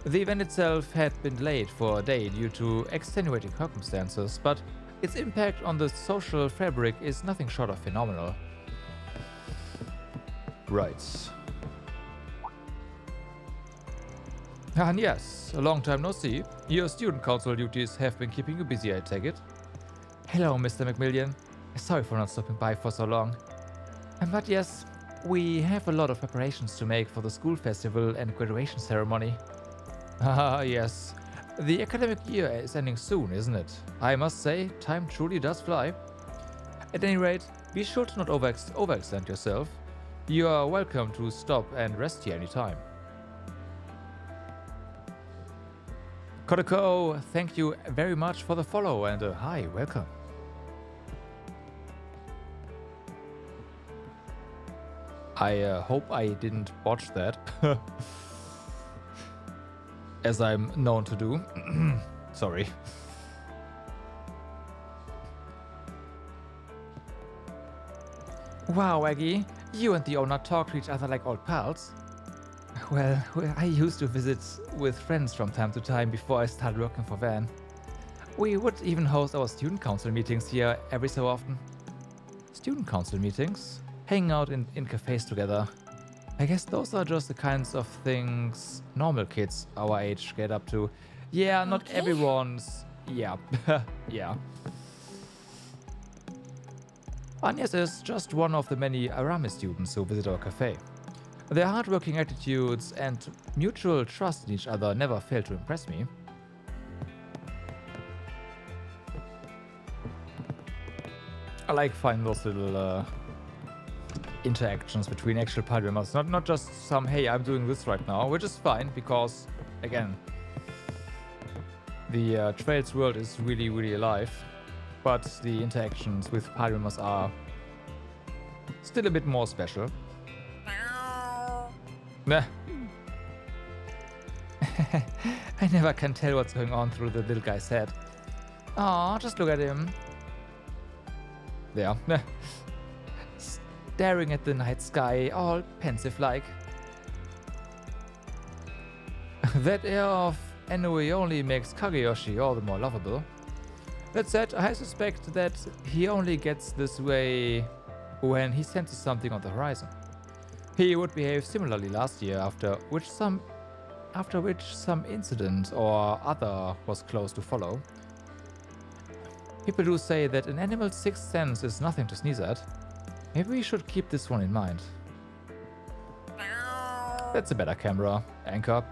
[SPEAKER 1] The event itself had been delayed for a day due to extenuating circumstances, but its impact on the social fabric is nothing short of phenomenal. Right. And yes, a long time no see. Your student council duties have been keeping you busy, I take it. Hello, Mr. McMillian. Sorry for not stopping by for so long. But yes, we have a lot of preparations to make for the school festival and graduation ceremony. Ah, yes. The academic year is ending soon, isn't it? I must say, time truly does fly. At any rate, be sure to not overextend yourself. You are welcome to stop and rest here anytime. Kodako, thank you very much for the follow and hi, welcome. I hope I didn't botch that. As I'm known to do. Sorry. Wow, Aggie, you and the owner talk to each other like old pals. Well, I used to visit with friends from time to time before I started working for Van. We would even host our student council meetings here every so often. Student council meetings? Hanging out in cafes together. I guess those are just the kinds of things normal kids our age get up to. Yeah, not everyone's... Yeah. Yeah. Agnes is just one of the many Aramis students who visit our cafe. Their hardworking attitudes and mutual trust in each other never fail to impress me. I like finding those little interactions between actual party members, not just some, hey, I'm doing this right now, which is fine because, again, the Trails world is really, really alive, but the interactions with party members are still a bit more special. Nah. I never can tell what's going on through the little guy's head. Aw, just look at him. There. Staring at the night sky, all pensive-like. That air of ennui only makes Kageyoshi all the more lovable. That said, I suspect that he only gets this way when he senses something on the horizon. He would behave similarly last year, after which some incident or other was close to follow. People do say that an animal's sixth sense is nothing to sneeze at. Maybe we should keep this one in mind. That's a better camera anchor.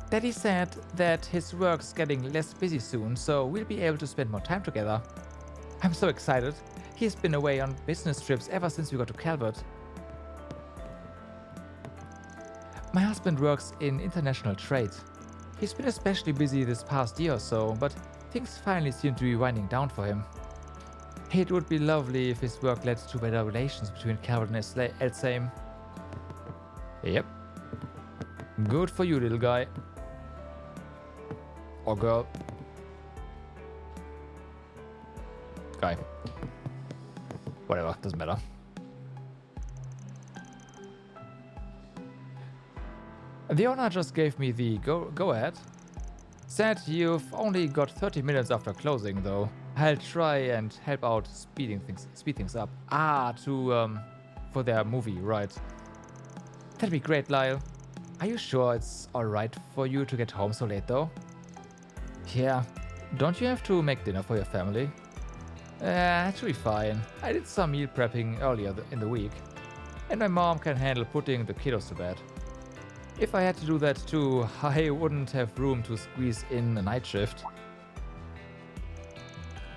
[SPEAKER 1] Daddy said that his work's getting less busy soon, so we'll be able to spend more time together. I'm so excited. He's been away on business trips ever since we got to Calvert. My husband works in international trade. He's been especially busy this past year or so, but things finally seem to be winding down for him. It would be lovely if his work led to better relations between Calvert and Elsaim. Yep. Good for you, little guy. Or girl. Guy. Whatever, doesn't matter. The owner just gave me the go ahead. Said you've only got 30 minutes after closing though. I'll try and help out speed things up. For their movie, right. That'd be great, Lyle. Are you sure it's alright for you to get home so late though? Yeah. Don't you have to make dinner for your family? It should be fine. I did some meal prepping earlier in the week. And my mom can handle putting the kiddos to bed. If I had to do that too, I wouldn't have room to squeeze in a night shift.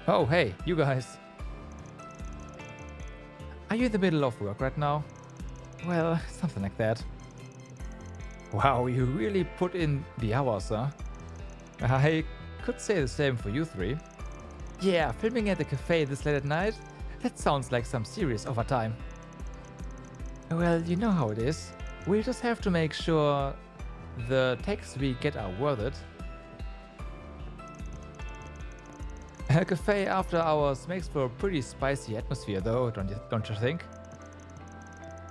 [SPEAKER 1] Oh, hey, you guys. Are you in the middle of work right now? Well, something like that. Wow, you really put in the hours, huh? I could say the same for you three. Yeah, filming at the cafe this late at night? That sounds like some serious overtime. Well, you know how it is. We just have to make sure the takes we get are worth it. A cafe after hours makes for a pretty spicy atmosphere though, don't you think?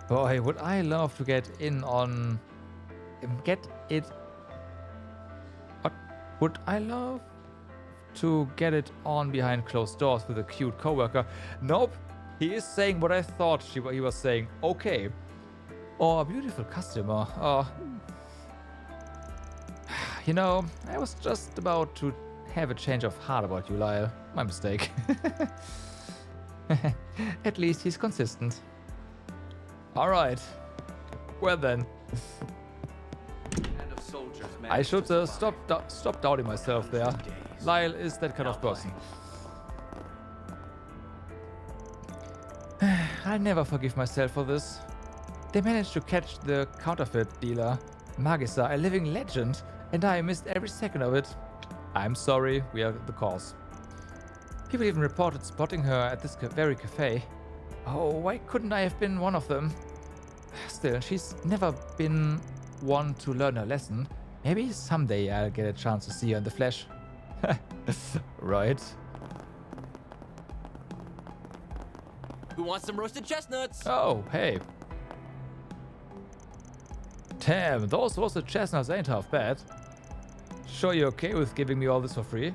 [SPEAKER 1] Boy, would I love to get in on... Would I love to get it on behind closed doors with a cute coworker? Nope, he is saying what I thought he was saying. Okay. Or a beautiful customer. Oh. You know, I was just about to have a change of heart about you, Lyle. My mistake. At least he's consistent. Alright. Well then. I should stop doubting myself there. Lyle is that kind of person. I'll never forgive myself for this. They managed to catch the counterfeit dealer, Magisa, a living legend, and I missed every second of it. I'm sorry, we are the cause. People even reported spotting her at this very cafe. Oh, why couldn't I have been one of them? Still, she's never been one to learn a lesson. Maybe someday I'll get a chance to see her in the flesh. Right.
[SPEAKER 15] Who wants some roasted chestnuts?
[SPEAKER 1] Oh, hey. Damn, those roasted chestnuts ain't half bad. Sure you're okay with giving me all this for free?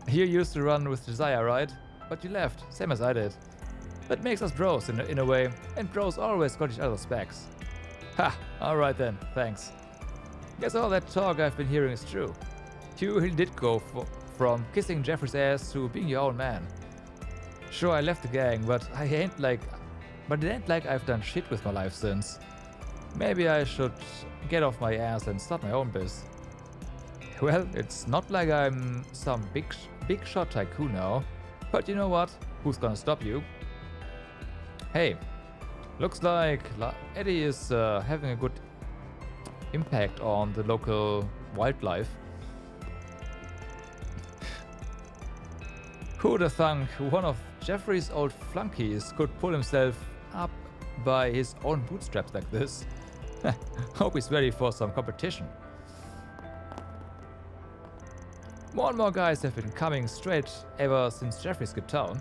[SPEAKER 1] You used to run with Desire, right? But you left, same as I did. That makes us bros in a way, and bros always got each other's backs. Ha, alright then, thanks. Guess all that talk I've been hearing is true. You really did go from kissing Jeffrey's ass to being your own man. Sure, I left the gang, but it ain't like I've done shit with my life since. Maybe I should get off my ass and start my own biz. Well, it's not like I'm some big shot tycoon now, but you know what? Who's gonna stop you? Hey, looks like Eddie is having a good impact on the local wildlife. Who'd have thunk one of Jeffrey's old flunkies could pull himself up by his own bootstraps like this? Hope he's ready for some competition. More and more guys have been coming straight ever since Jeffrey skipped town.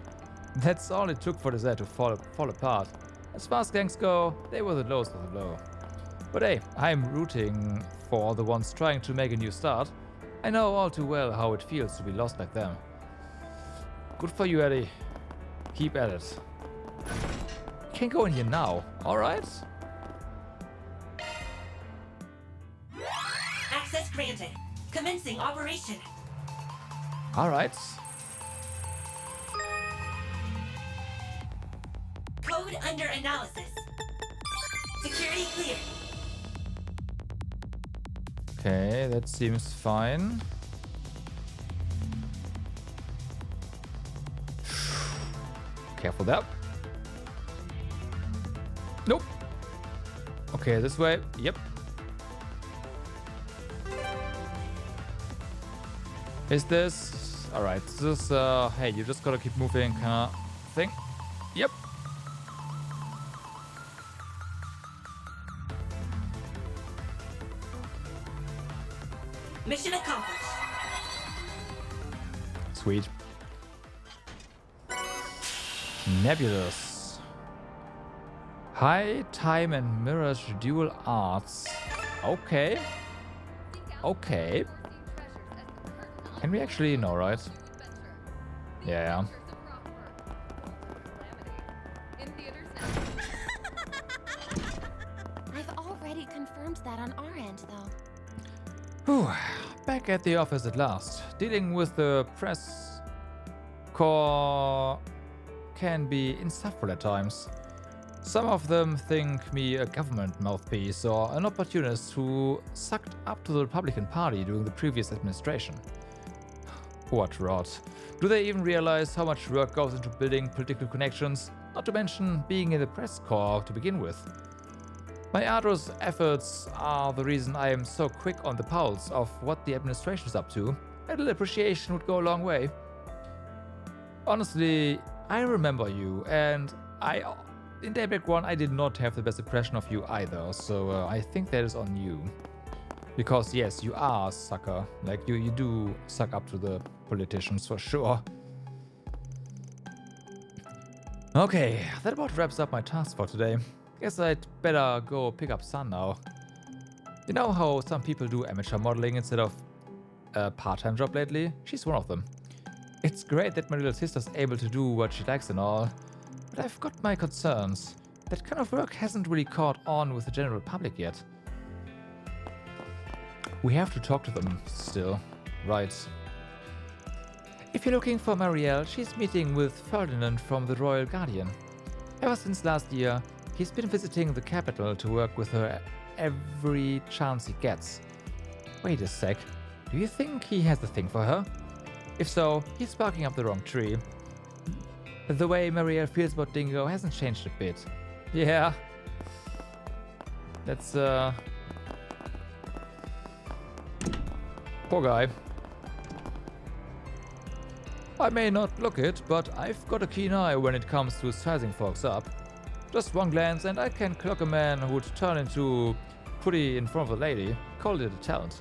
[SPEAKER 1] That's all it took for the set to fall apart. As far as gangs go, they were the lowest of the low. But hey, I'm rooting for the ones trying to make a new start. I know all too well how it feels to be lost like them. Good for you, Eddie. Keep at it. Can't go in here now, alright?
[SPEAKER 16] Access granted. Commencing operation.
[SPEAKER 1] Alright.
[SPEAKER 16] Code under analysis. Security clear.
[SPEAKER 1] Okay, that seems fine. Careful there. Nope. Okay, this way. Yep. Is this... Alright, this is, hey, you just gotta keep moving kind of thing. Yep.
[SPEAKER 16] Mission accomplished.
[SPEAKER 1] Sweet. Nebulous. High time and mirrors dual arts. Okay. Okay. Can we actually know, right? Yeah.
[SPEAKER 11] I've already confirmed that on our end, though.
[SPEAKER 1] Whew. Back at the office at last. Dealing with the press corps can be insufferable at times. Some of them think me a government mouthpiece or an opportunist who sucked up to the Republican Party during the previous administration. What rot. Do they even realize how much work goes into building political connections? not to mention being in the press corps to begin with. My arduous efforts are the reason I am so quick on the pulse of what the administration is up to. A little appreciation would go a long way. Honestly, I remember you, and in Daybreak 1 I did not have the best impression of you either, so I think that is on you. Because yes, you are a sucker. Like, you do suck up to the politicians for sure. Okay, that about wraps up my task for today. Guess I'd better go pick up Sun now. You know how some people do amateur modeling instead of a part-time job lately? She's one of them. It's great that my little sister's able to do what she likes and all, but I've got my concerns. That kind of work hasn't really caught on with the general public yet. We have to talk to them still, right? If you're looking for Marielle, she's meeting with Ferdinand from the Royal Guardian. Ever since last year, he's been visiting the capital to work with her every chance he gets. Wait a sec, do you think he has the thing for her? If so, he's barking up the wrong tree. The way Marielle feels about Dingo hasn't changed a bit. Yeah. That's, poor guy. I may not look it, but I've got a keen eye when it comes to sizing folks up. Just one glance and I can clock a man who'd turn into pretty in front of a lady. Called it a talent.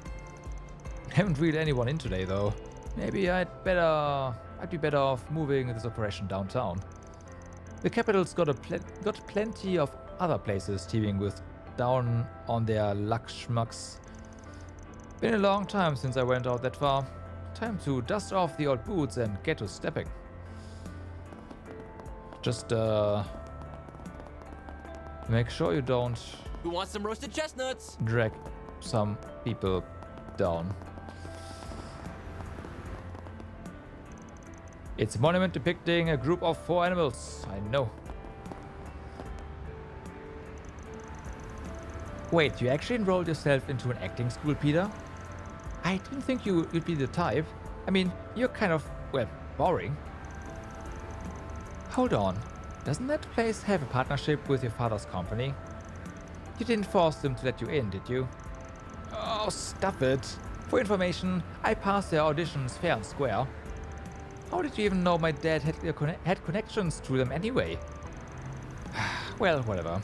[SPEAKER 1] Haven't reeled anyone in today though. Maybe I'd be better off moving this operation downtown. The capital's got plenty of other places teeming with down on their luck schmucks. Been a long time since I went out that far. Time to dust off the old boots and get to stepping. Just make sure you don't
[SPEAKER 15] Who wants some roasted chestnuts?
[SPEAKER 1] drag some people down. It's a monument depicting a group of 4 animals. I know. Wait, you actually enrolled yourself into an acting school, Peter? I didn't think you'd be the type. I mean, you're kind of, well, boring. Hold on. Doesn't that place have a partnership with your father's company? You didn't force them to let you in, did you? Oh, stop it. For information, I passed their auditions fair and square. How did you even know my dad had connections to them anyway? Well, whatever.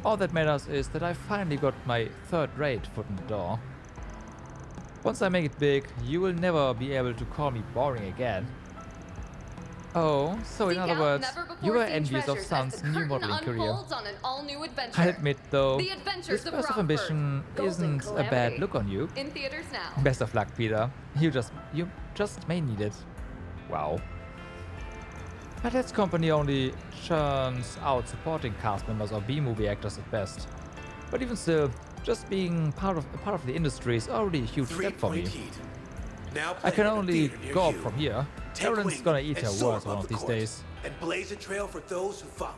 [SPEAKER 1] All that matters is that I finally got my third-rate foot in the door. Once I make it big, you will never be able to call me boring again. Oh, so in other words, you were envious of Sun's new modeling career. I admit, though, this burst of ambition isn't a bad look on you.
[SPEAKER 9] In theaters now.
[SPEAKER 1] Best of luck, Peter. You just may need it. Wow. My dad's company only churns out supporting cast members or B-movie actors at best. But even still, just being part of the industry is already a huge step for me. I can only go up from here. Erin's gonna eat her words one of these days.
[SPEAKER 3] And blaze a trail for those who follow.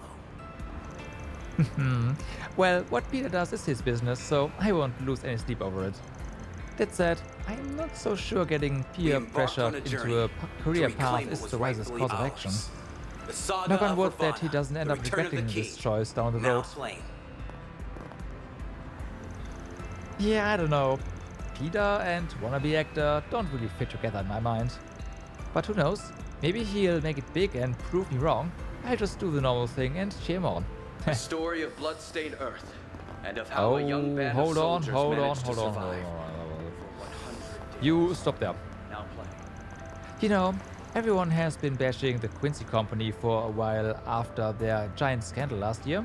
[SPEAKER 1] Well, what Peter does is his business, so I won't lose any sleep over it. That said, I'm not so sure getting peer pressured into a career path is the wisest course of action. Knock on wood that he doesn't end up regretting this choice down the road. Yeah, I don't know. Peter and wannabe actor don't really fit together in my mind. But who knows? Maybe he'll make it big and prove me wrong. I'll just do the normal thing and cheer him on.
[SPEAKER 3] The story of blood-stained Earth, and of how a young band of soldiers managed to survive.
[SPEAKER 1] You stop there.
[SPEAKER 3] Now playing.
[SPEAKER 1] You know, everyone has been bashing the Quincy Company for a while after their giant scandal last year.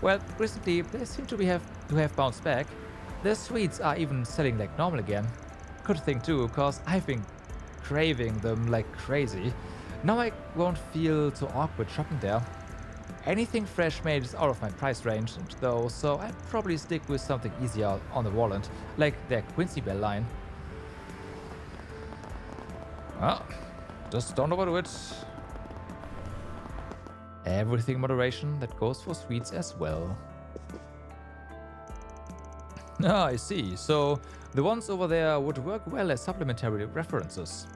[SPEAKER 1] Well, recently they seem to have bounced back. Their sweets are even selling like normal again. Good thing too, cause I've been craving them like crazy. Now I won't feel so awkward shopping there. Anything fresh made is out of my price range though, so I'd probably stick with something easier on the wallet, like their Quincy Bell line. Ah, just don't overdo it. Everything moderation, that goes for sweets as well. Ah, I see. So the ones over there would work well as supplementary references.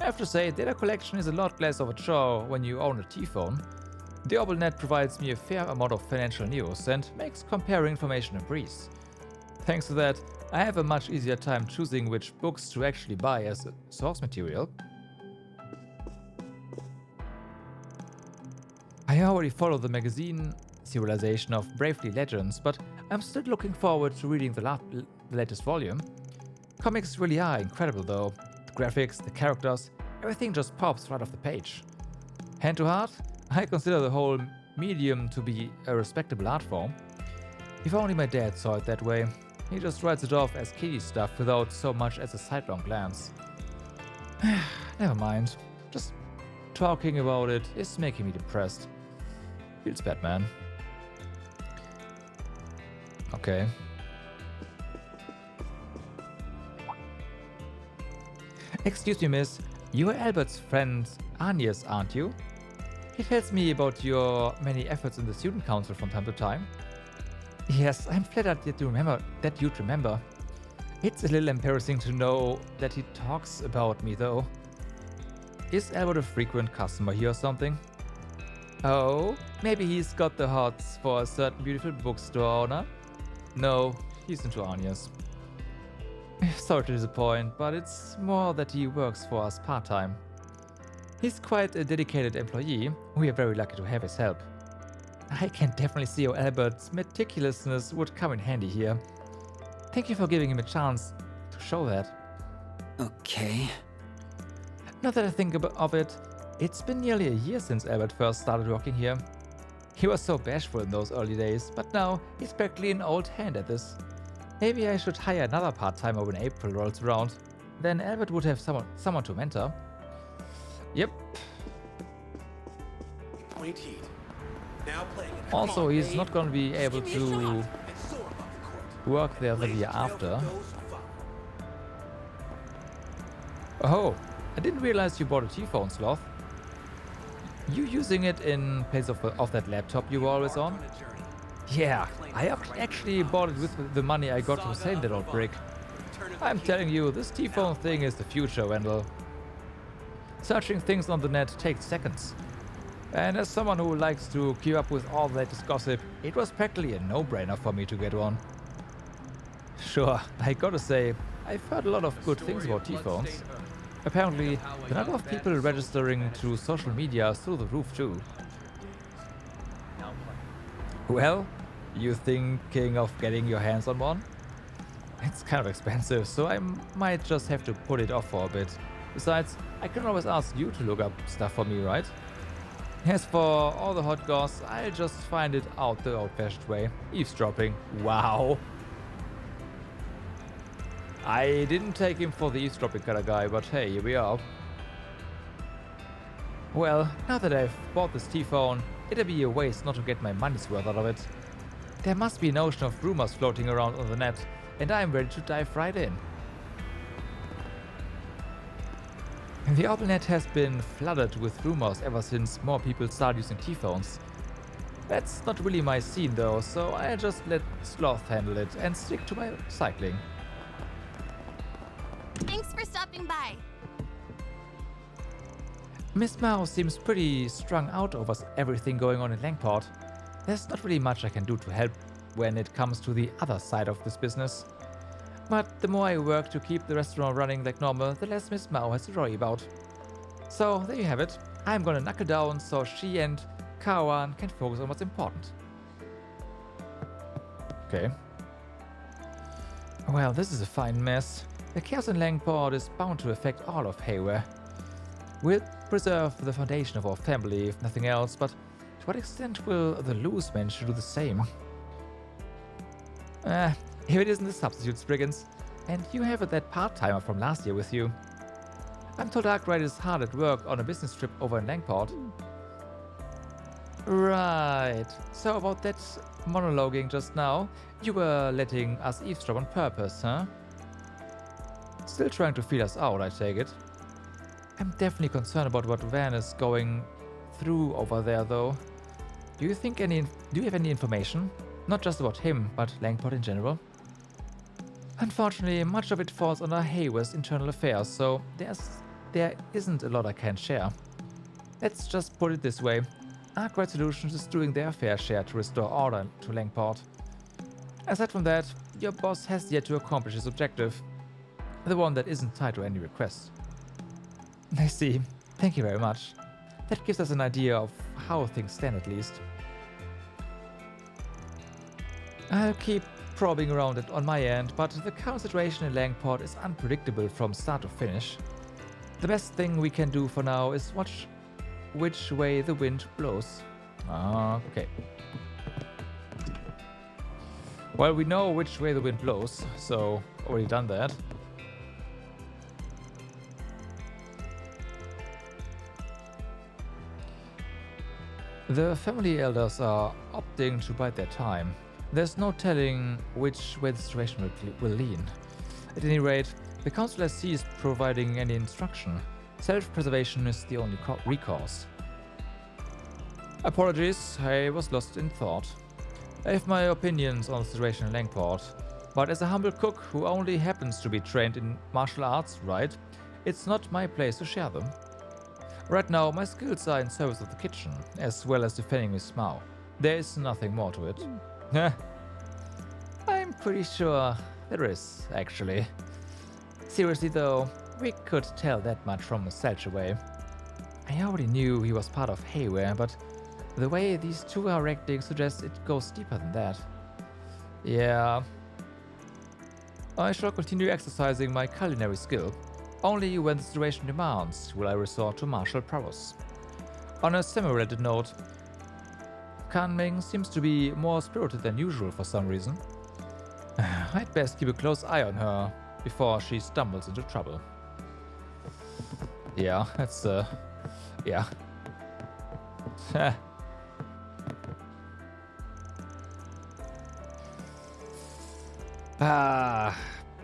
[SPEAKER 1] I have to say, data collection is a lot less of a chore when you own a T-phone. The AuberNet provides me a fair amount of financial news and makes comparing information a breeze. Thanks to that, I have a much easier time choosing which books to actually buy as a source material. I already follow the magazine serialization of Bravely Legends, but I'm still looking forward to reading the latest volume. Comics really are incredible though. The graphics, the characters, everything just pops right off the page. Hand to heart, I consider the whole medium to be a respectable art form. If only my dad saw it that way. He just writes it off as kiddie stuff without so much as a sidelong glance. Never mind. Just talking about it is making me depressed. Feels bad, man. Okay. Excuse me, miss. You are Albert's friend Agnes, aren't you? He tells me about your many efforts in the student council from time to time. Yes, I'm flattered that you'd remember. It's a little embarrassing to know that he talks about me, though. Is Albert a frequent customer here or something? Oh, maybe he's got the hots for a certain beautiful bookstore owner? No, he's into Agnes. Sorry to disappoint, but it's more that he works for us part-time. He's quite a dedicated employee. We are very lucky to have his help. I can definitely see how Albert's meticulousness would come in handy here. Thank you for giving him a chance to show that.
[SPEAKER 8] Okay.
[SPEAKER 1] Now that I think of it, it's been nearly a year since Albert first started working here. He was so bashful in those early days, but now he's practically an old hand at this. Maybe I should hire another part-timer when April rolls around. Then Albert would have someone to mentor. Yep.
[SPEAKER 10] Point heat. Now playing it.
[SPEAKER 1] Also, he's not going to be able to work there the year after. Oh, I didn't realize you bought a T-phone, Sloth. You using it in place of that laptop you were always on? Yeah, I actually bought it with the money I got from selling that old brick. I'm telling you, this T-phone thing is the future, Wendell. Searching things on the net takes seconds. And as someone who likes to keep up with all the latest gossip, it was practically a no-brainer for me to get one. Sure, I gotta say, I've heard a lot of good things about T-phones. Apparently, the number of people registering to social media is through the roof too. Well, you thinking of getting your hands on one? It's kind of expensive, so I might just have to put it off for a bit. Besides, I can always ask you to look up stuff for me, right? As for all the hot goss, I'll just find it out the old-fashioned way. Eavesdropping. Wow. I didn't take him for the eavesdropping kind of guy, but hey, here we are. Well, now that I've bought this T-phone, it'd be a waste not to get my money's worth out of it. There must be a notion of rumors floating around on the net, and I'm ready to dive right in. The AuberNet has been flooded with rumors ever since more people started using T-phones. That's not really my scene though, so I'll just let Sloth handle it and stick to my cycling.
[SPEAKER 7] Thanks for stopping by.
[SPEAKER 1] Miss Mao seems pretty strung out over everything going on in Langport. There's not really much I can do to help when it comes to the other side of this business. But the more I work to keep the restaurant running like normal, the less Miss Mao has to worry about. So there you have it. I'm gonna knuckle down so she and Kawan can focus on what's important. Okay. Well, this is a fine mess. The chaos in Langport is bound to affect all of Hayware. We'll preserve the foundation of our family, if nothing else, but to what extent will the loose men do the same? Here it is in the substitutes, brigands. And you have that part-timer from last year with you. I'm told Arkwright is hard at work on a business trip over in Langport. Right. So about that monologuing just now, you were letting us eavesdrop on purpose, huh? Still trying to feel us out, I take it. I'm definitely concerned about what Van is going through over there, though. Do you have any information? Not just about him, but Langport in general? Unfortunately, much of it falls under Hayware's internal affairs, so there isn't a lot I can share. Let's just put it this way. Arkwright Solutions is doing their fair share to restore order to Langport. Aside from that, your boss has yet to accomplish his objective, the one that isn't tied to any request. I see. Thank you very much. That gives us an idea of how things stand at least. I'll keep probing around it on my end, but the current situation in Langport is unpredictable from start to finish. The best thing we can do for now is watch which way the wind blows. Okay. Well, we know which way the wind blows, so already done that. The family elders are opting to bide their time. There's no telling which way the situation will lean. At any rate, the council has ceased providing any instruction. Self-preservation is the only recourse. Apologies, I was lost in thought. I have my opinions on the situation in Langport, but as a humble cook who only happens to be trained in martial arts, right, it's not my place to share them. Right now, my skills are in service of the kitchen, as well as defending Miss Mao. There is nothing more to it. I'm pretty sure there is, actually. Seriously though, we could tell that much from a Selch away. I already knew he was part of Hayware, but the way these two are acting suggests it goes deeper than that. Yeah. I shall continue exercising my culinary skill. Only when the situation demands will I resort to martial prowess. On a semi-related note, Kan Ming seems to be more spirited than usual for some reason. I'd best keep a close eye on her before she stumbles into trouble. Yeah, that's, yeah.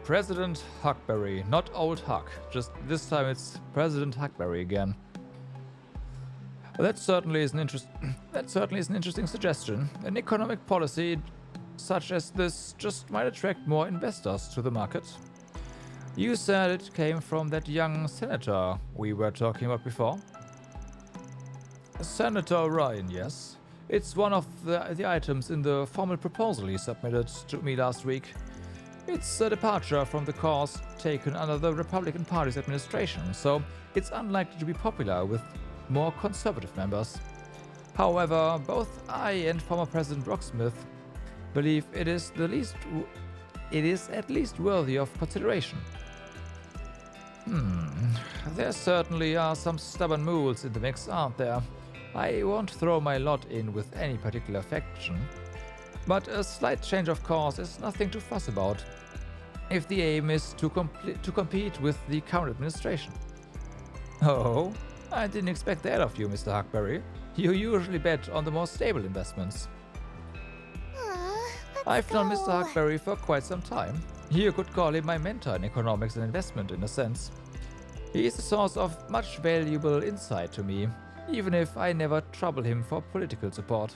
[SPEAKER 1] President Huckberry, not old Huck. Just this time it's President Huckberry again. That certainly is an interesting suggestion. An economic policy such as this just might attract more investors to the market. You said it came from that young senator we were talking about before? Senator Ryan, yes. It's one of the items in the formal proposal he submitted to me last week. It's a departure from the course taken under the Republican Party's administration, so it's unlikely to be popular with more conservative members. However, both I and former President Rocksmith believe it is at least worthy of consideration. There certainly are some stubborn mules in the mix, aren't there? I won't throw my lot in with any particular faction, but a slight change of course is nothing to fuss about, if the aim is to compete with the current administration. Oh, I didn't expect that of you, Mr. Huckberry. You usually bet on the more stable investments. I've known Mr. Huckberry for quite some time. You could call him my mentor in economics and investment in a sense. He is a source of much valuable insight to me, even if I never trouble him for political support.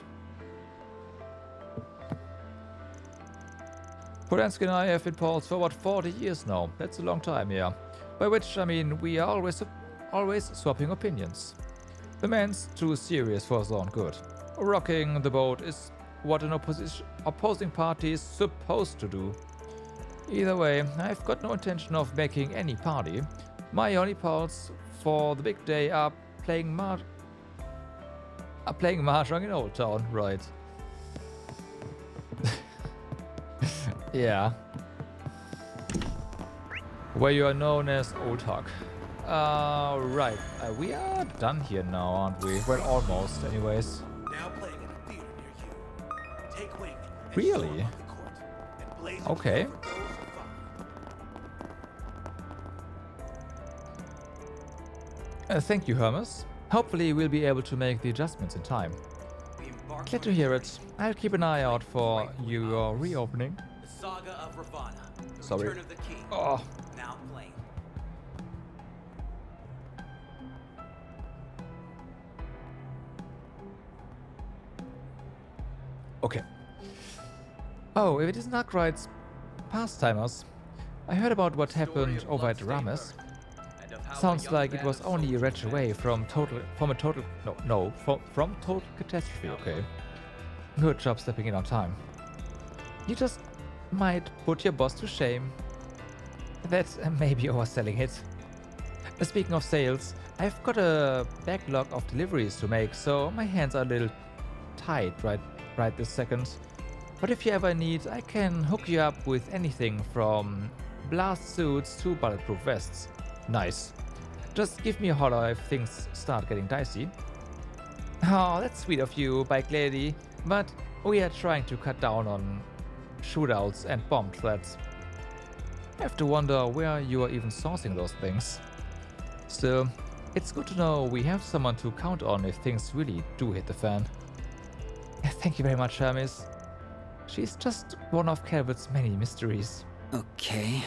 [SPEAKER 1] Polanski and I have been pals for what, 40 years now? That's a long time, yeah. By which I mean we are always swapping opinions. The man's too serious for his own good. Rocking the boat is what an opposing party is supposed to do. Either way, I've got no intention of making any party. My only pals for the big day are playing mahjong in Old Town, right? Yeah. Where you are known as Old Huck. Right. We are done here now, aren't we? Well, almost, anyways.
[SPEAKER 10] Now playing in a theater near you. Take wing.
[SPEAKER 1] Really? Okay. Thank you, Hermes. Hopefully we'll be able to make the adjustments in time. Glad to hear it. I'll keep an eye out for your reopening.
[SPEAKER 3] The Saga of Ravana. The
[SPEAKER 1] Sorry.
[SPEAKER 3] Return of the King.
[SPEAKER 1] Oh.
[SPEAKER 3] Now playing.
[SPEAKER 1] Okay. Oh, if it isn't Arkwright's Pastimers, I heard about what happened over at Rames. Sounds like it was only a wretch away from total catastrophe, okay. Good job stepping in on time. You just might put your boss to shame. That's maybe overselling it. Speaking of sales, I've got a backlog of deliveries to make, so my hands are a little tight right this second. But if you ever need, I can hook you up with anything from blast suits to bulletproof vests. Nice. Just give me a holler if things start getting dicey. Oh, that's sweet of you, bike lady, but we are trying to cut down on shootouts and bomb threats. I have to wonder where you are even sourcing those things. Still, it's good to know we have someone to count on if things really do hit the fan. Thank you very much, Hermes. She's just one of Calvert's many mysteries.
[SPEAKER 5] Okay.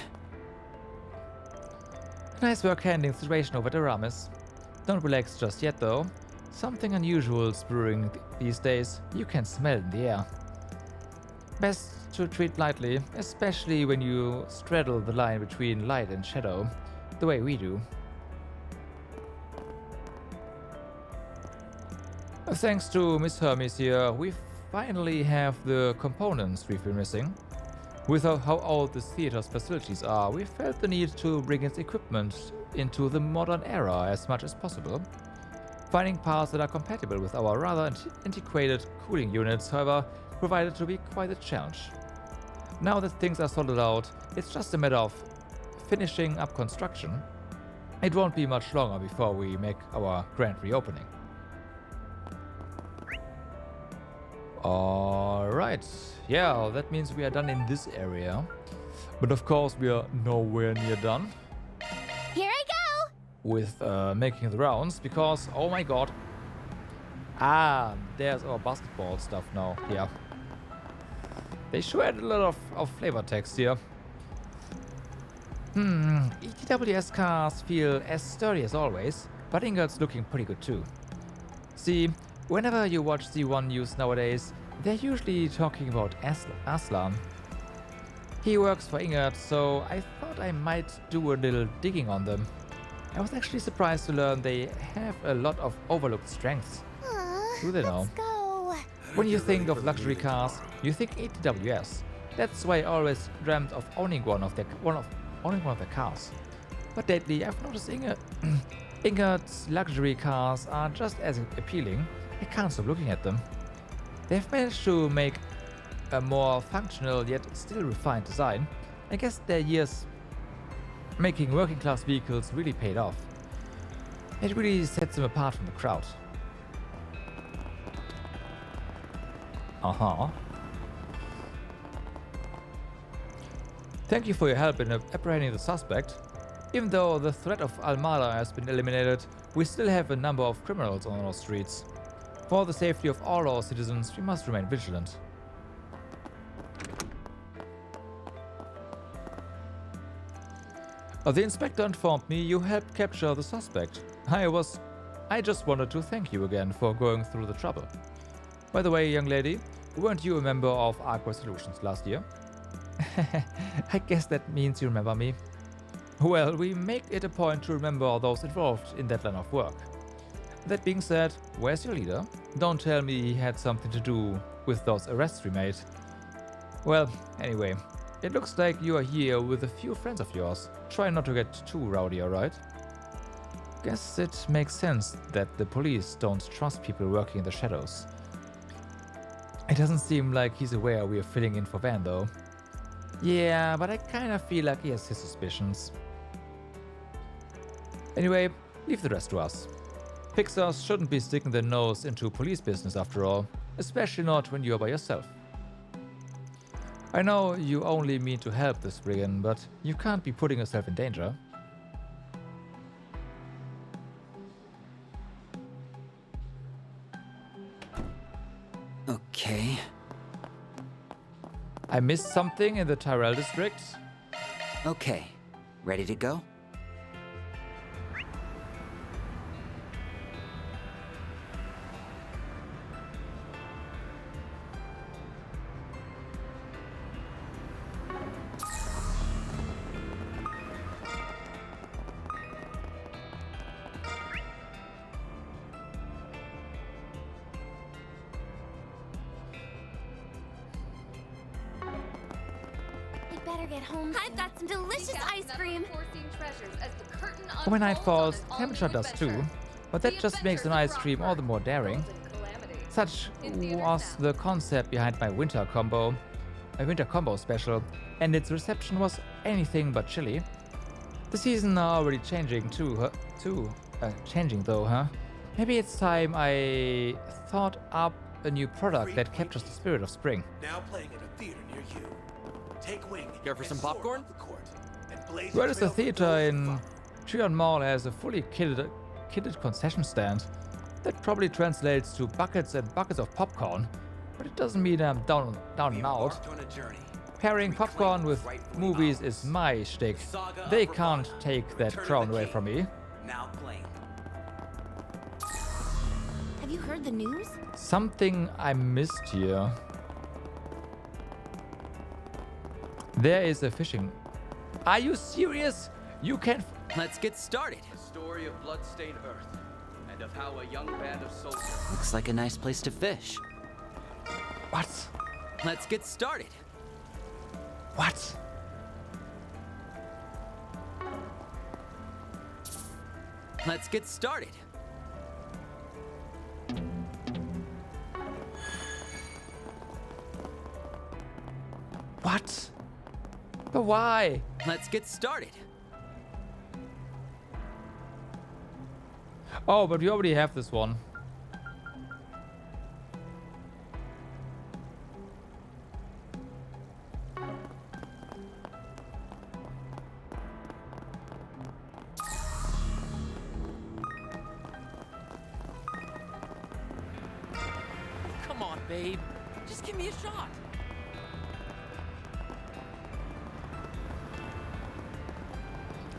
[SPEAKER 1] Nice work handling the situation over at Aramis. Don't relax just yet, though. Something unusual is brewing these days. You can smell it in the air. Best to treat lightly, especially when you straddle the line between light and shadow, the way we do. Thanks to Miss Hermes here, we finally have the components we've been missing. With how old this theater's facilities are, we felt the need to bring its equipment into the modern era as much as possible. Finding parts that are compatible with our rather antiquated cooling units, however, provided to be quite a challenge. Now that things are sorted out, it's just a matter of finishing up construction. It won't be much longer before we make our grand reopening. Alright, yeah, that means we are done in this area. But of course we are nowhere near done.
[SPEAKER 6] Here I go!
[SPEAKER 1] With making the rounds, because, oh my god. Ah, there's our basketball stuff now, yeah. They sure add a lot of flavor text here. ETWS cars feel as sturdy as always, but Ingrid's looking pretty good too. See, whenever you watch C1 news nowadays, they're usually talking about Aslan. He works for Ingrid, so I thought I might do a little digging on them. I was actually surprised to learn they have a lot of overlooked strengths. Do they know?
[SPEAKER 6] Go.
[SPEAKER 1] When you think of luxury cars, you think ETWS. That's why I always dreamt of owning one of their cars. But lately, I've noticed Ingrid's luxury cars are just as appealing. I can't stop looking at them. They've managed to make a more functional yet still refined design. I guess their years making working class vehicles really paid off. It really sets them apart from the crowd. Thank you for your help in apprehending the suspect. Even though the threat of Almada has been eliminated, we still have a number of criminals on our streets. For the safety of all our citizens, we must remain vigilant. The inspector informed me you helped capture the suspect. I just wanted to thank you again for going through the trouble. By the way, young lady, weren't you a member of Aqua Solutions last year? I guess that means you remember me. Well, we make it a point to remember those involved in that line of work. That being said, where's your leader? Don't tell me he had something to do with those arrests we made. Well, anyway, it looks like you are here with a few friends of yours. Try not to get too rowdy, alright? Guess it makes sense that the police don't trust people working in the shadows. It doesn't seem like he's aware we are filling in for Van, though. Yeah, but I kinda feel like he has his suspicions. Anyway, leave the rest to us. Fixers shouldn't be sticking their nose into police business after all, especially not when you're by yourself. I know you only mean to help this brigand, but you can't be putting yourself in danger.
[SPEAKER 5] Okay.
[SPEAKER 1] I missed something in the Tyrell District?
[SPEAKER 5] Okay. Ready to go?
[SPEAKER 11] better get home.
[SPEAKER 7] I've got some delicious ice cream.
[SPEAKER 1] When night falls, temperature does too, but that just makes an ice cream all the more daring. Such was the concept behind my winter combo special, and its reception was anything but chilly. The seasons are already changing changing though, huh? Maybe it's time I thought up a new product that captures the spirit of spring.
[SPEAKER 10] Now playing at a theater near you. Take wing.
[SPEAKER 15] Care for some popcorn?
[SPEAKER 1] Where is the theater in Trion Mall has a fully kitted concession stand? That probably translates to buckets and buckets of popcorn, but it doesn't mean I'm down and out. Pairing popcorn with movies is my shtick. They can't take that crown away from me.
[SPEAKER 3] Now playing.
[SPEAKER 7] Have you heard the news?
[SPEAKER 1] Something I missed here. There is a fishing. Are you serious? You can.
[SPEAKER 15] Let's get started.
[SPEAKER 3] The story of blood-stained earth, and of how a young band of soldiers.
[SPEAKER 5] Looks like a nice place to fish.
[SPEAKER 1] What?
[SPEAKER 15] Let's get started.
[SPEAKER 1] What?
[SPEAKER 15] Let's get started.
[SPEAKER 1] What? But why?
[SPEAKER 15] Let's get started.
[SPEAKER 1] Oh, but we already have this one.
[SPEAKER 15] Come on, babe. Just give me a shot.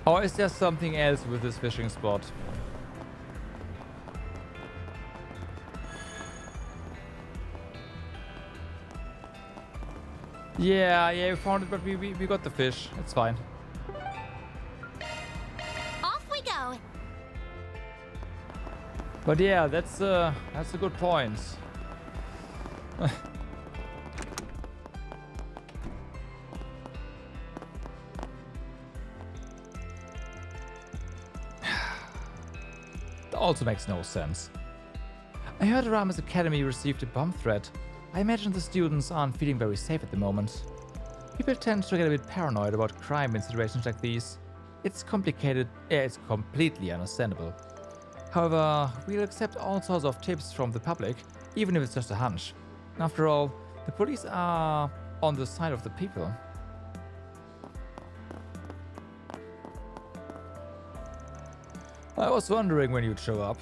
[SPEAKER 1] Or is there something else with this fishing spot? Yeah, we found it, but we got the fish. It's fine.
[SPEAKER 7] Off we go.
[SPEAKER 1] But yeah, that's a good point. That also makes no sense. I heard Rama's Academy received a bomb threat. I imagine the students aren't feeling very safe at the moment. People tend to get a bit paranoid about crime in situations like these. It's complicated, it's completely understandable. However, we'll accept all sorts of tips from the public, even if it's just a hunch. After all, the police are on the side of the people. I was wondering when you'd show up.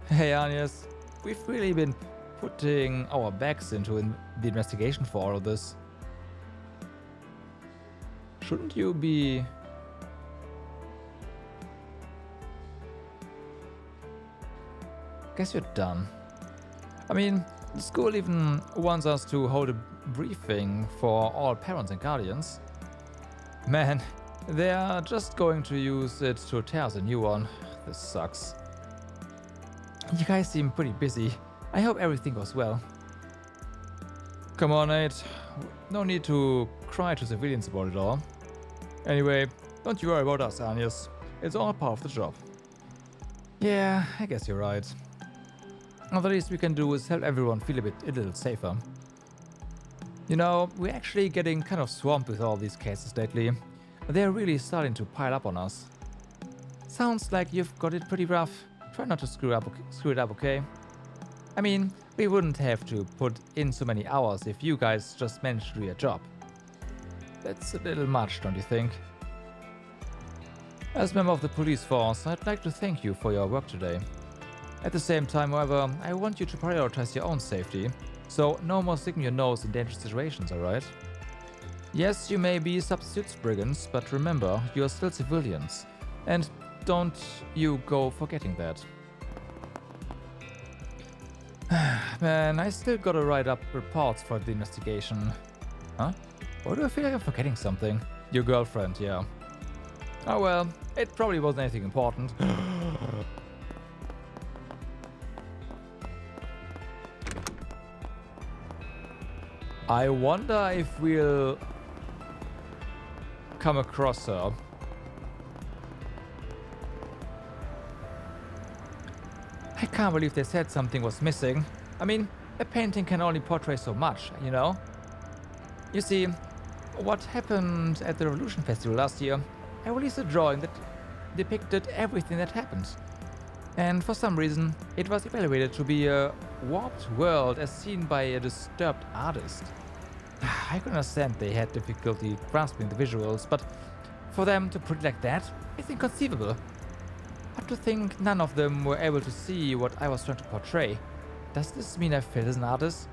[SPEAKER 1] Hey Agnes, we've really been putting our backs into the investigation for all of this. Shouldn't you be... Guess you're done. I mean, the school even wants us to hold a briefing for all parents and guardians. Man, they are just going to use it to tear us a new one. This sucks. You guys seem pretty busy. I hope everything goes well. Come on, Nate. No need to cry to civilians about it all. Anyway, don't you worry about us, Agnes. It's all part of the job. Yeah, I guess you're right. All the least we can do is help everyone feel a little safer. You know, we're actually getting kind of swamped with all these cases lately. They're really starting to pile up on us. Sounds like you've got it pretty rough. Try not to screw it up, okay? I mean, we wouldn't have to put in so many hours if you guys just managed to do your job. That's a little much, don't you think? As a member of the police force, I'd like to thank you for your work today. At the same time, however, I want you to prioritize your own safety, so no more sticking your nose in dangerous situations, alright? Yes, you may be substitute brigands, but remember, you are still civilians. And don't you go forgetting that. Man, I still gotta write up reports for the investigation. Huh? Why do I feel like I'm forgetting something? Your girlfriend, yeah. Oh well, it probably wasn't anything important. I wonder if we'll come across her. I can't believe they said something was missing. I mean, a painting can only portray so much, you know? You see, what happened at the Revolution Festival last year, I released a drawing that depicted everything that happened. And for some reason, it was evaluated to be a warped world as seen by a disturbed artist. I can understand they had difficulty grasping the visuals, but for them to put it like that, it's inconceivable. But to think none of them were able to see what I was trying to portray. Does this mean I failed as an artist?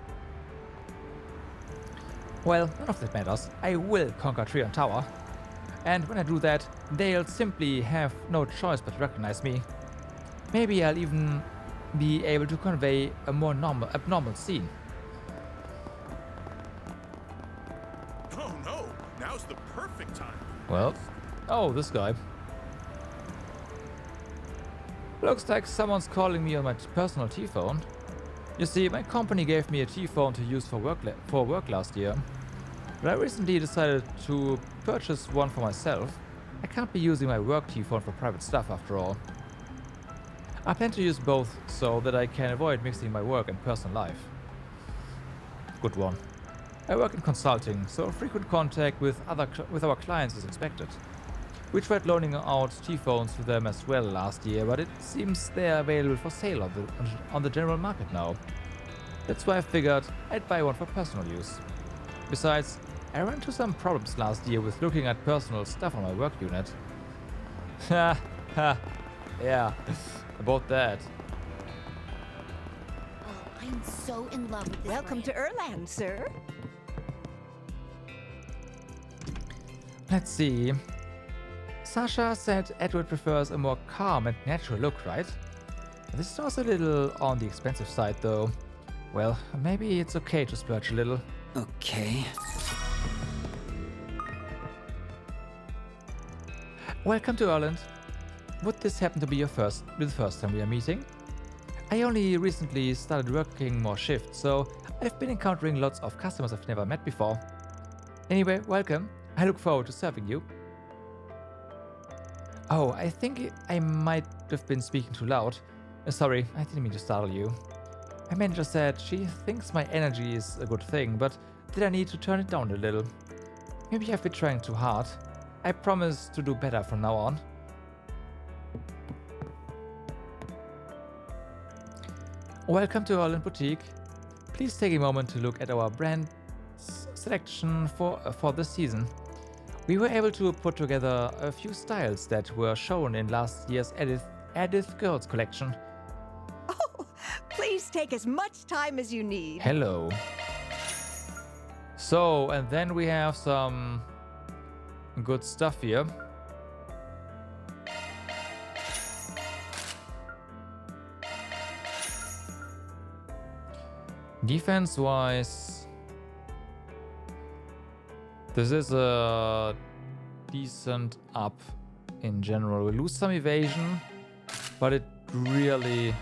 [SPEAKER 1] Well, none of that matters. I will conquer Trion Tower. And when I do that, they'll simply have no choice but to recognize me. Maybe I'll even be able to convey a more abnormal scene.
[SPEAKER 4] Oh no, now's the perfect time.
[SPEAKER 1] Well, oh, this guy. Looks like someone's calling me on my personal T-phone. You see, my company gave me a T-phone to use for work last year. But I recently decided to purchase one for myself. I can't be using my work T-phone for private stuff after all. I plan to use both so that I can avoid mixing my work and personal life. Good one. I work in consulting, so frequent contact with our clients is expected. We tried loaning out T-phones to them as well last year, but it seems they're available for sale on the general market now. That's why I figured I'd buy one for personal use. Besides, I ran into some problems last year with looking at personal stuff on my work unit. Ha ha, yeah, about that.
[SPEAKER 2] Oh, I'm so in love with this.
[SPEAKER 17] Welcome to Erland, sir.
[SPEAKER 1] Let's see. Sasha said Edward prefers a more calm and natural look, right? This was a little on the expensive side, though. Well, maybe it's okay to splurge a little.
[SPEAKER 5] Okay.
[SPEAKER 1] Welcome to Erland. Would this happen to be the first time we are meeting? I only recently started working more shifts, so I've been encountering lots of customers I've never met before. Anyway, welcome. I look forward to serving you. Oh, I think I might have been speaking too loud. Sorry, I didn't mean to startle you. My manager said she thinks my energy is a good thing, but that I need to turn it down a little. Maybe I've been trying too hard. I promise to do better from now on. Welcome to Erland Boutique. Please take a moment to look at our brand selection for this season. We were able to put together a few styles that were shown in last year's Edith Girls collection.
[SPEAKER 17] Oh, please take as much time as you need.
[SPEAKER 1] Hello. So, and then we have some good stuff here. Defense-wise, this is a decent up in general. We lose some evasion, but it really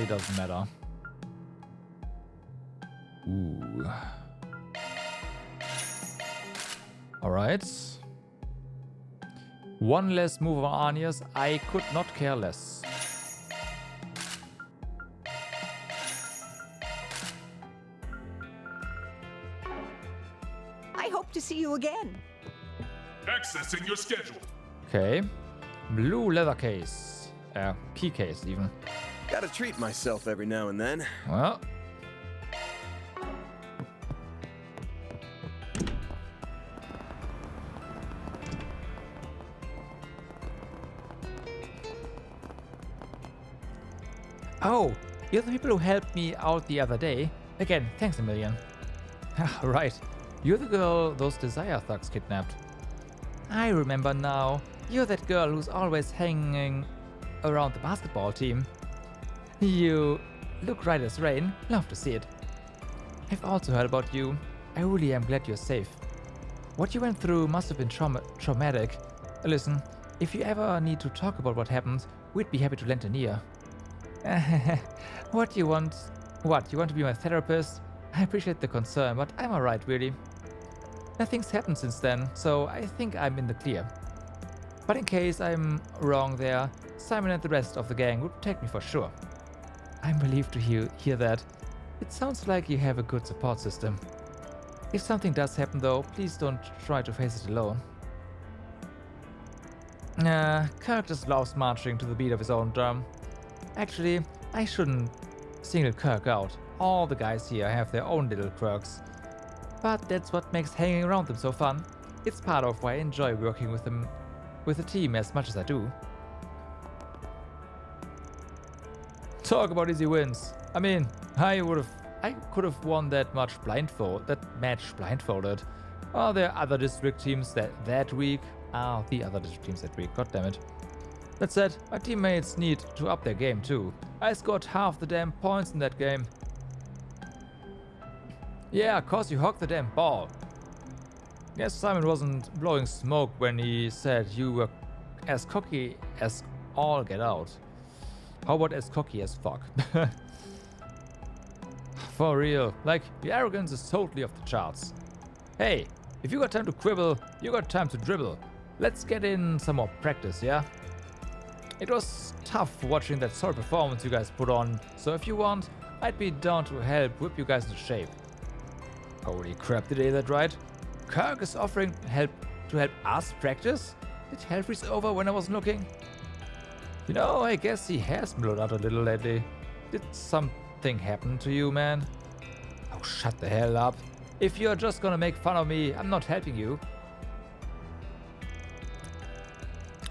[SPEAKER 1] doesn't matter. Ooh. Alright. One less move on Anias. I could not care less.
[SPEAKER 17] I hope to see you again.
[SPEAKER 4] Accessing your schedule.
[SPEAKER 1] Okay. Blue leather case. Key case even.
[SPEAKER 18] Gotta treat myself every now and then.
[SPEAKER 1] Well. Oh, you're the people who helped me out the other day. Again, thanks a million. Right, you're the girl those Desire thugs kidnapped. I remember now. You're that girl who's always hanging around the basketball team. You look right as rain. Love to see it. I've also heard about you. I really am glad you're safe. What you went through must have been traumatic. Listen, if you ever need to talk about what happened, we'd be happy to lend an ear. What, you want to be my therapist? I appreciate the concern, but I'm alright, really. Nothing's happened since then, so I think I'm in the clear. But in case I'm wrong there, Simon and the rest of the gang would protect me for sure. I'm relieved to hear that. It sounds like you have a good support system. If something does happen though, please don't try to face it alone. Kirk just loves marching to the beat of his own drum. Actually, I shouldn't single Kirk out. All the guys here have their own little quirks. But that's what makes hanging around them so fun. It's part of why I enjoy working with them, with the team as much as I do. Talk about easy wins. I mean, I could have won that match blindfolded. Are there other district teams that week? The other district teams that week. God damn it. That said, my teammates need to up their game too. I scored half the damn points in that game. Yeah, cause you hogged the damn ball. Guess Simon wasn't blowing smoke when he said you were as cocky as all get out. How about as cocky as fuck? For real, like, the arrogance is totally off the charts. Hey, if you got time to quibble, you got time to dribble. Let's get in some more practice, yeah? It was tough watching that solid performance you guys put on, so if you want, I'd be down to help whip you guys into shape. Holy crap, did I hear that right? Kirk is offering help to help us practice? Did hell freeze over when I wasn't looking? You know, I guess he has mellowed out a little lately. Did something happen to you, man? Oh, shut the hell up. If you're just gonna make fun of me, I'm not helping you.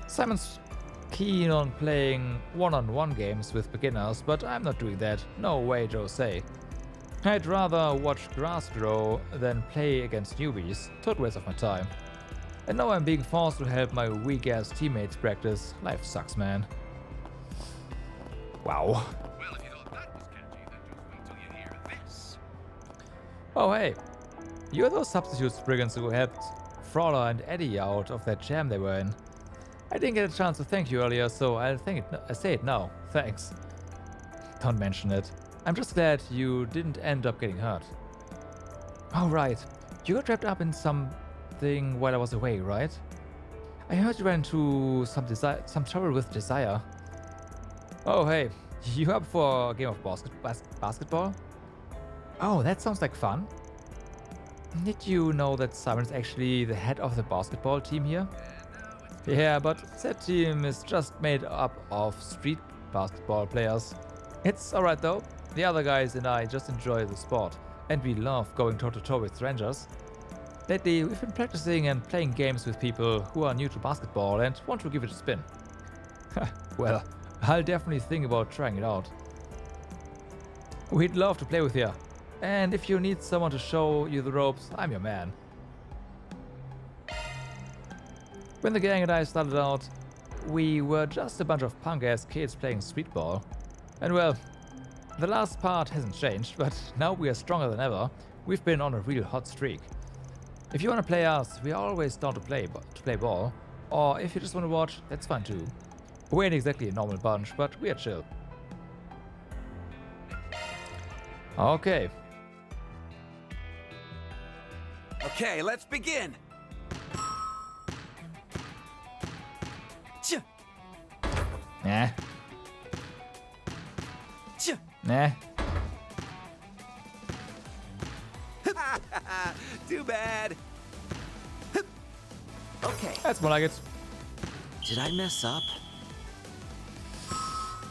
[SPEAKER 1] Simon's keen on playing one-on-one games with beginners, but I'm not doing that. No way, Jose. I'd rather watch grass grow than play against newbies. Total waste of my time. And now I'm being forced to help my weak-ass teammates practice. Life sucks, man. Wow.
[SPEAKER 4] Well, if you thought that was catchy, then just wait till you hear this.
[SPEAKER 1] Oh, hey. You're those substitute brigands who helped Frawler and Eddie out of that jam they were in. I didn't get a chance to thank you earlier, so I say it now. Thanks. Don't mention it. I'm just glad you didn't end up getting hurt. Oh, right. You got wrapped up in something while I was away, right? I heard you ran into some trouble with Desire. Oh, hey. You up for a game of basketball? Oh, that sounds like fun. Did you know that Simon's actually the head of the basketball team here? Yeah, but that team is just made up of street basketball players. It's alright though. The other guys and I just enjoy the sport, and we love going toe-to-toe with strangers. Lately, we've been practicing and playing games with people who are new to basketball and want to give it a spin. Well, I'll definitely think about trying it out. We'd love to play with you. And if you need someone to show you the ropes, I'm your man. When the gang and I started out, we were just a bunch of punk-ass kids playing streetball. And well, the last part hasn't changed, but now we are stronger than ever. We've been on a real hot streak. If you want to play us, we are always down to play ball. Or if you just want to watch, that's fine too. We ain't exactly a normal bunch, but we are chill. Okay.
[SPEAKER 3] Okay, let's begin.
[SPEAKER 1] Nah. Nah.
[SPEAKER 3] Too bad.
[SPEAKER 5] Okay.
[SPEAKER 1] That's more like it.
[SPEAKER 5] Did I mess up?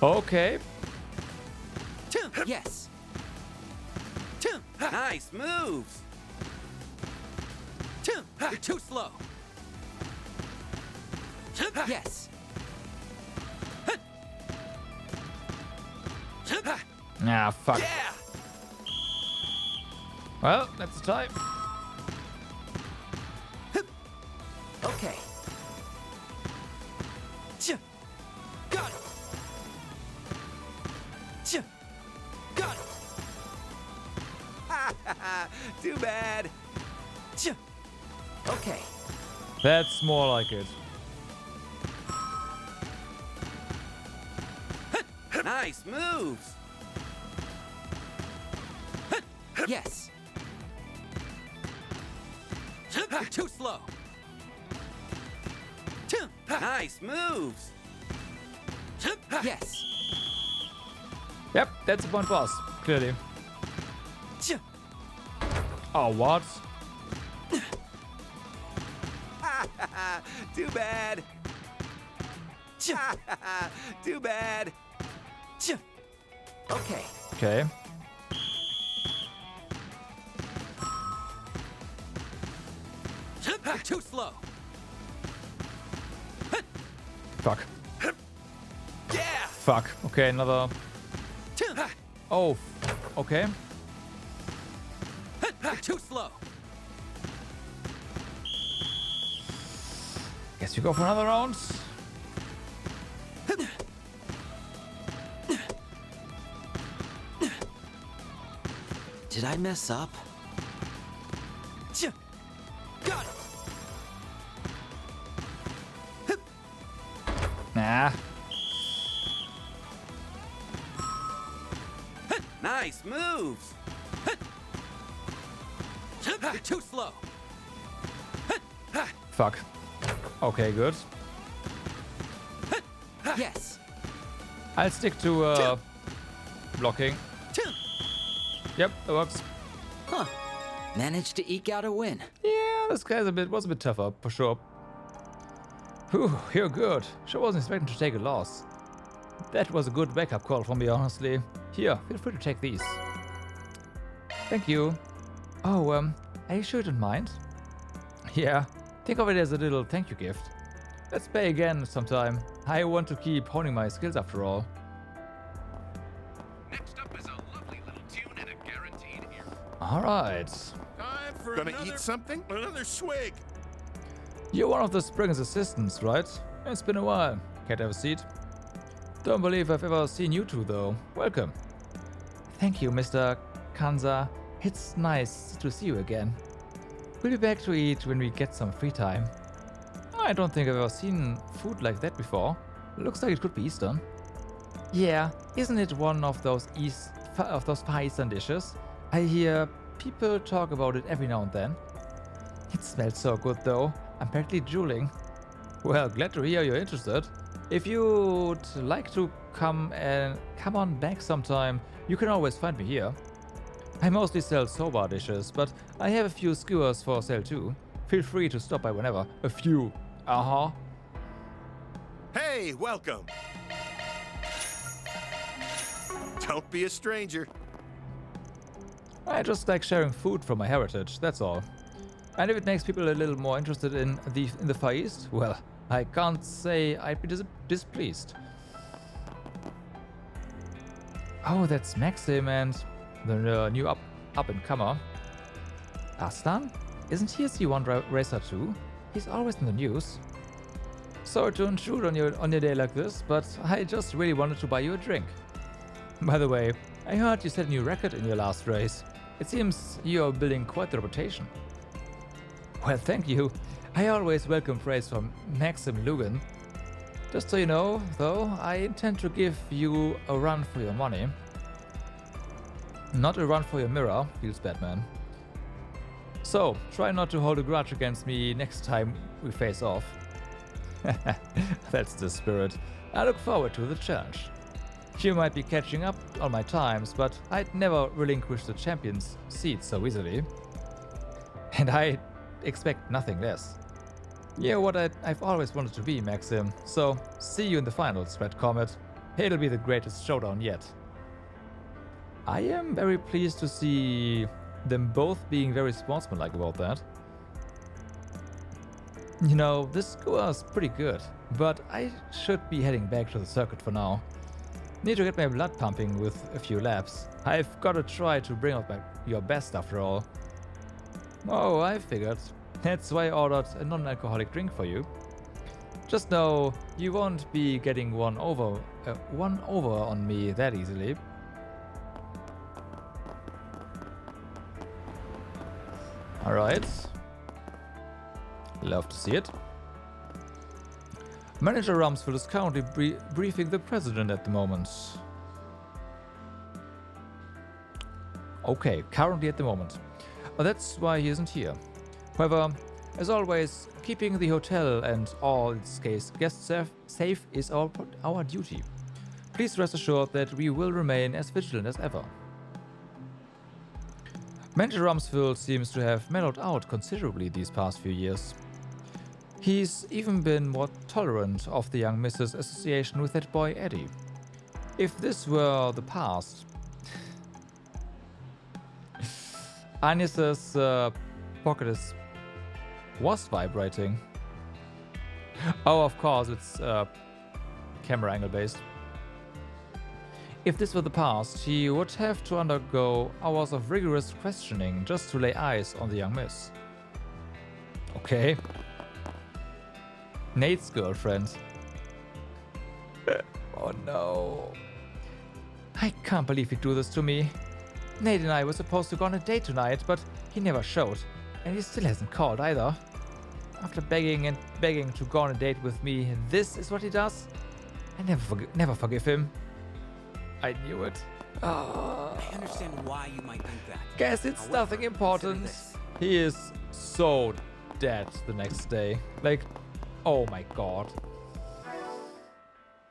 [SPEAKER 1] Okay.
[SPEAKER 5] Yes.
[SPEAKER 3] Nice moves.
[SPEAKER 15] You're too slow.
[SPEAKER 5] Yes.
[SPEAKER 1] Ah, fuck.
[SPEAKER 3] Yeah.
[SPEAKER 1] Well, that's the time.
[SPEAKER 5] Okay.
[SPEAKER 3] Got it. Got it. Too bad.
[SPEAKER 5] Okay.
[SPEAKER 1] That's more like it.
[SPEAKER 3] Nice moves.
[SPEAKER 5] Yes.
[SPEAKER 15] You're too slow.
[SPEAKER 3] Nice moves.
[SPEAKER 5] Yes.
[SPEAKER 1] Yep, that's a point boss, clearly. Oh, what?
[SPEAKER 3] Too bad. Too bad.
[SPEAKER 5] Okay.
[SPEAKER 1] Okay.
[SPEAKER 15] You're too slow.
[SPEAKER 1] Fuck.
[SPEAKER 3] Yeah.
[SPEAKER 1] Fuck. Okay, another. Oh. Okay.
[SPEAKER 15] You're too slow.
[SPEAKER 1] Guess we go for another round.
[SPEAKER 5] Did I mess up?
[SPEAKER 15] Got it.
[SPEAKER 1] Nah.
[SPEAKER 3] Nice moves.
[SPEAKER 15] You're too slow.
[SPEAKER 1] Fuck. Okay, good.
[SPEAKER 5] Yes.
[SPEAKER 1] I'll stick to blocking. Yep, that works.
[SPEAKER 5] Huh. Managed to eke out a win.
[SPEAKER 1] Yeah, this guy's was a bit tougher, for sure. Whew, you're good. Sure wasn't expecting to take a loss. That was a good wake-up call from me, honestly. Here, feel free to take these. Thank you. Oh, are you sure you don't mind? Yeah, think of it as a little thank you gift. Let's play again sometime. I want to keep honing my skills after all.
[SPEAKER 4] Next up is a lovely little tune and a guaranteed ear.
[SPEAKER 1] Alright.
[SPEAKER 4] Time for eat something? Another swig.
[SPEAKER 1] You're one of the Spring's assistants, right? It's been a while. Can't have a seat? Don't believe I've ever seen you two, though. Welcome. Thank you, Mr. Kanza. It's nice to see you again. We'll be back to eat when we get some free time. I don't think I've ever seen food like that before. Looks like it could be Eastern. Yeah, isn't it one of those Far Eastern dishes? I hear people talk about it every now and then. It smells so good, though. I'm practically drooling. Well, glad to hear you're interested. If you'd like to come on back sometime, you can always find me here. I mostly sell soba dishes, but I have a few skewers for sale too. Feel free to stop by whenever. A few.
[SPEAKER 4] Hey, welcome. Don't be a stranger.
[SPEAKER 1] I just like sharing food from my heritage, that's all. And if it makes people a little more interested in the Far East, well, I can't say I'd be displeased. Oh, that's Maxim and the new up-and-comer. Aslan? Isn't he a C1 racer too? He's always in the news. Sorry to intrude on your day like this, but I just really wanted to buy you a drink. By the way, I heard you set a new record in your last race. It seems you're building quite the reputation. Well, thank you. I always welcome praise from Maxim Lugan. Just so you know, though, I intend to give you a run for your money. Not a run for your mirror, feels Batman. So, try not to hold a grudge against me next time we face off. That's the spirit. I look forward to the challenge. You might be catching up on my times, but I'd never relinquish the champion's seat so easily. And I expect nothing less. You're what I've always wanted to be, Maxim. So, see you in the finals, Red Comet. It'll be the greatest showdown yet. I am very pleased to see them both being very sportsmanlike about that. You know, this score is pretty good, but I should be heading back to the circuit for now. Need to get my blood pumping with a few laps. I've got to try to bring out your best after all. Oh, I figured. That's why I ordered a non-alcoholic drink for you. Just know you won't be getting one over on me that easily. Alright. Love to see it. Manager Rumsfeld is currently briefing the president at the moment. Okay, currently at the moment. That's why he isn't here. However, As always, keeping the hotel and all its guests safe is our duty. Please rest assured that we will remain as vigilant as ever. Manager Rumsfeld seems to have mellowed out considerably these past few years. He's even been more tolerant of the young Mrs.'s association with that boy Eddie. If this were the past... Agnes's pocket was vibrating. Oh, of course, it's camera angle based. If this were the past, he would have to undergo hours of rigorous questioning just to lay eyes on the young miss. Okay. Nate's girlfriend. Oh no. I can't believe he'd do this to me. Nate and I were supposed to go on a date tonight, but he never showed. And he still hasn't called either. After begging and begging to go on a date with me, this is what he does? I never forgive him. I knew it.
[SPEAKER 5] I understand why you might think that.
[SPEAKER 1] Guess it's nothing important. He is so dead the next day. Like, oh my god.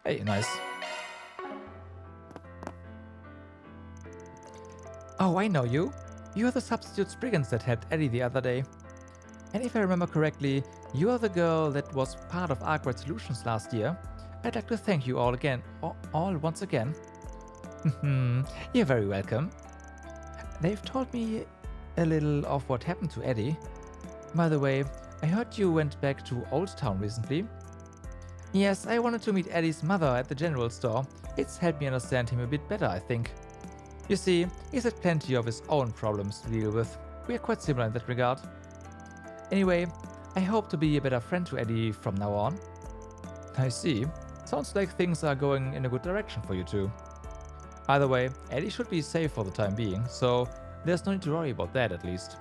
[SPEAKER 1] Hey, nice. Oh, I know you. You're the substitute brigands that helped Eddie the other day. And if I remember correctly, you are the girl that was part of Arkwright Solutions last year. I'd like to thank you all again, all once again. You're very welcome. They've told me a little of what happened to Eddie. By the way, I heard you went back to Old Town recently. Yes, I wanted to meet Eddie's mother at the general store. It's helped me understand him a bit better, I think. You see, he's had plenty of his own problems to deal with. We are quite similar in that regard. Anyway, I hope to be a better friend to Eddie from now on. I see. Sounds like things are going in a good direction for you two. Either way, Eddie should be safe for the time being, so there's no need to worry about that at least.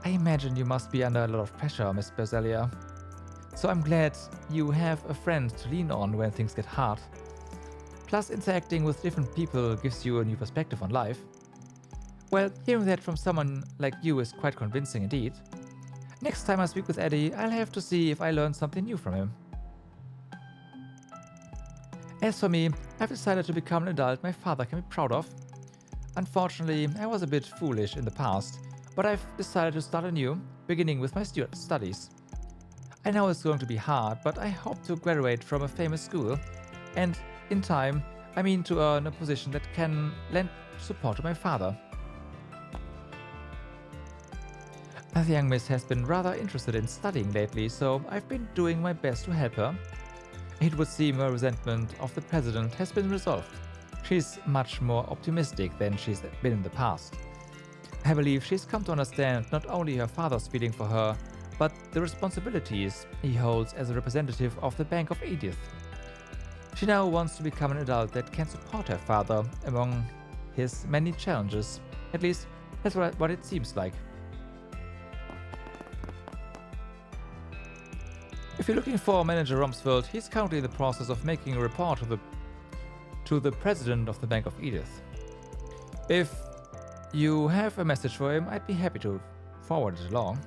[SPEAKER 1] I imagine you must be under a lot of pressure, Miss Berselia. So I'm glad you have a friend to lean on when things get hard. Plus, interacting with different people gives you a new perspective on life. Well, hearing that from someone like you is quite convincing indeed. Next time I speak with Eddie, I'll have to see if I learned something new from him. As for me, I've decided to become an adult my father can be proud of. Unfortunately, I was a bit foolish in the past, but I've decided to start anew, beginning with my studies. I know it's going to be hard, but I hope to graduate from a famous school, and in time, I mean to earn a position that can lend support to my father. The young miss has been rather interested in studying lately, so I've been doing my best to help her. It would seem her resentment of the president has been resolved. She's much more optimistic than she's been in the past. I believe she's come to understand not only her father's feeling for her, but the responsibilities he holds as a representative of the Bank of Edith. She now wants to become an adult that can support her father among his many challenges. At least, that's what it seems like. If you're looking for Manager Rumsfeld, he's currently in the process of making a report to the president of the Bank of Edith. If you have a message for him, I'd be happy to forward it along.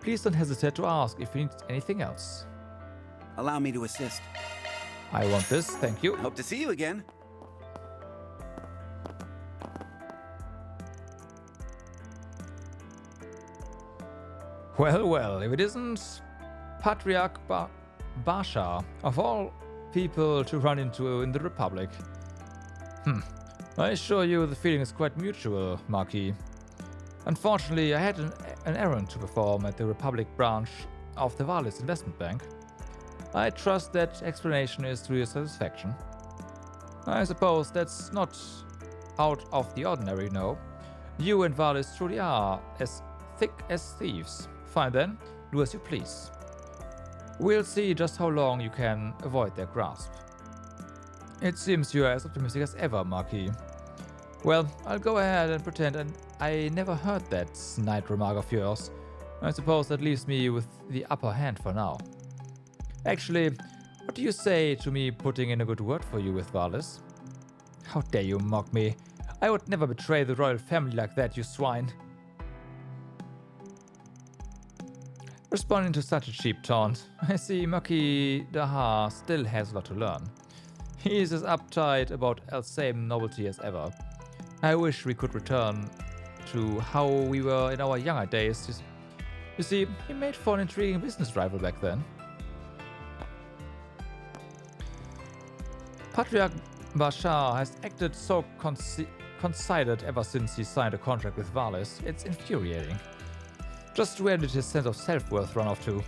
[SPEAKER 1] Please don't hesitate to ask if you need anything else.
[SPEAKER 19] Allow me to assist.
[SPEAKER 1] I want this, thank you.
[SPEAKER 19] Hope to see you again.
[SPEAKER 1] Well, well, if it isn't Patriarch Bashar, of all people to run into in the Republic. I assure you the feeling is quite mutual, Marquis. Unfortunately, I had an errand to perform at the Republic branch of the Valis Investment Bank. I trust that explanation is to your satisfaction. I suppose that's not out of the ordinary, no. You and Valis truly are as thick as thieves. Fine then, do as you please. We'll see just how long you can avoid their grasp. It seems you are as optimistic as ever, Marquis. Well, I'll go ahead and pretend I never heard that snide remark of yours. I suppose that leaves me with the upper hand for now. Actually, what do you say to me putting in a good word for you with Valis? How dare you mock me? I would never betray the royal family like that, you swine. Responding to such a cheap taunt, I see Maki Daha still has a lot to learn. He is as uptight about the same novelty as ever. I wish we could return to how we were in our younger days. You see, he made for an intriguing business rival back then. Patriarch Bashar has acted so conceited ever since he signed a contract with Valis. It's infuriating. Just where did his sense of self-worth run off to?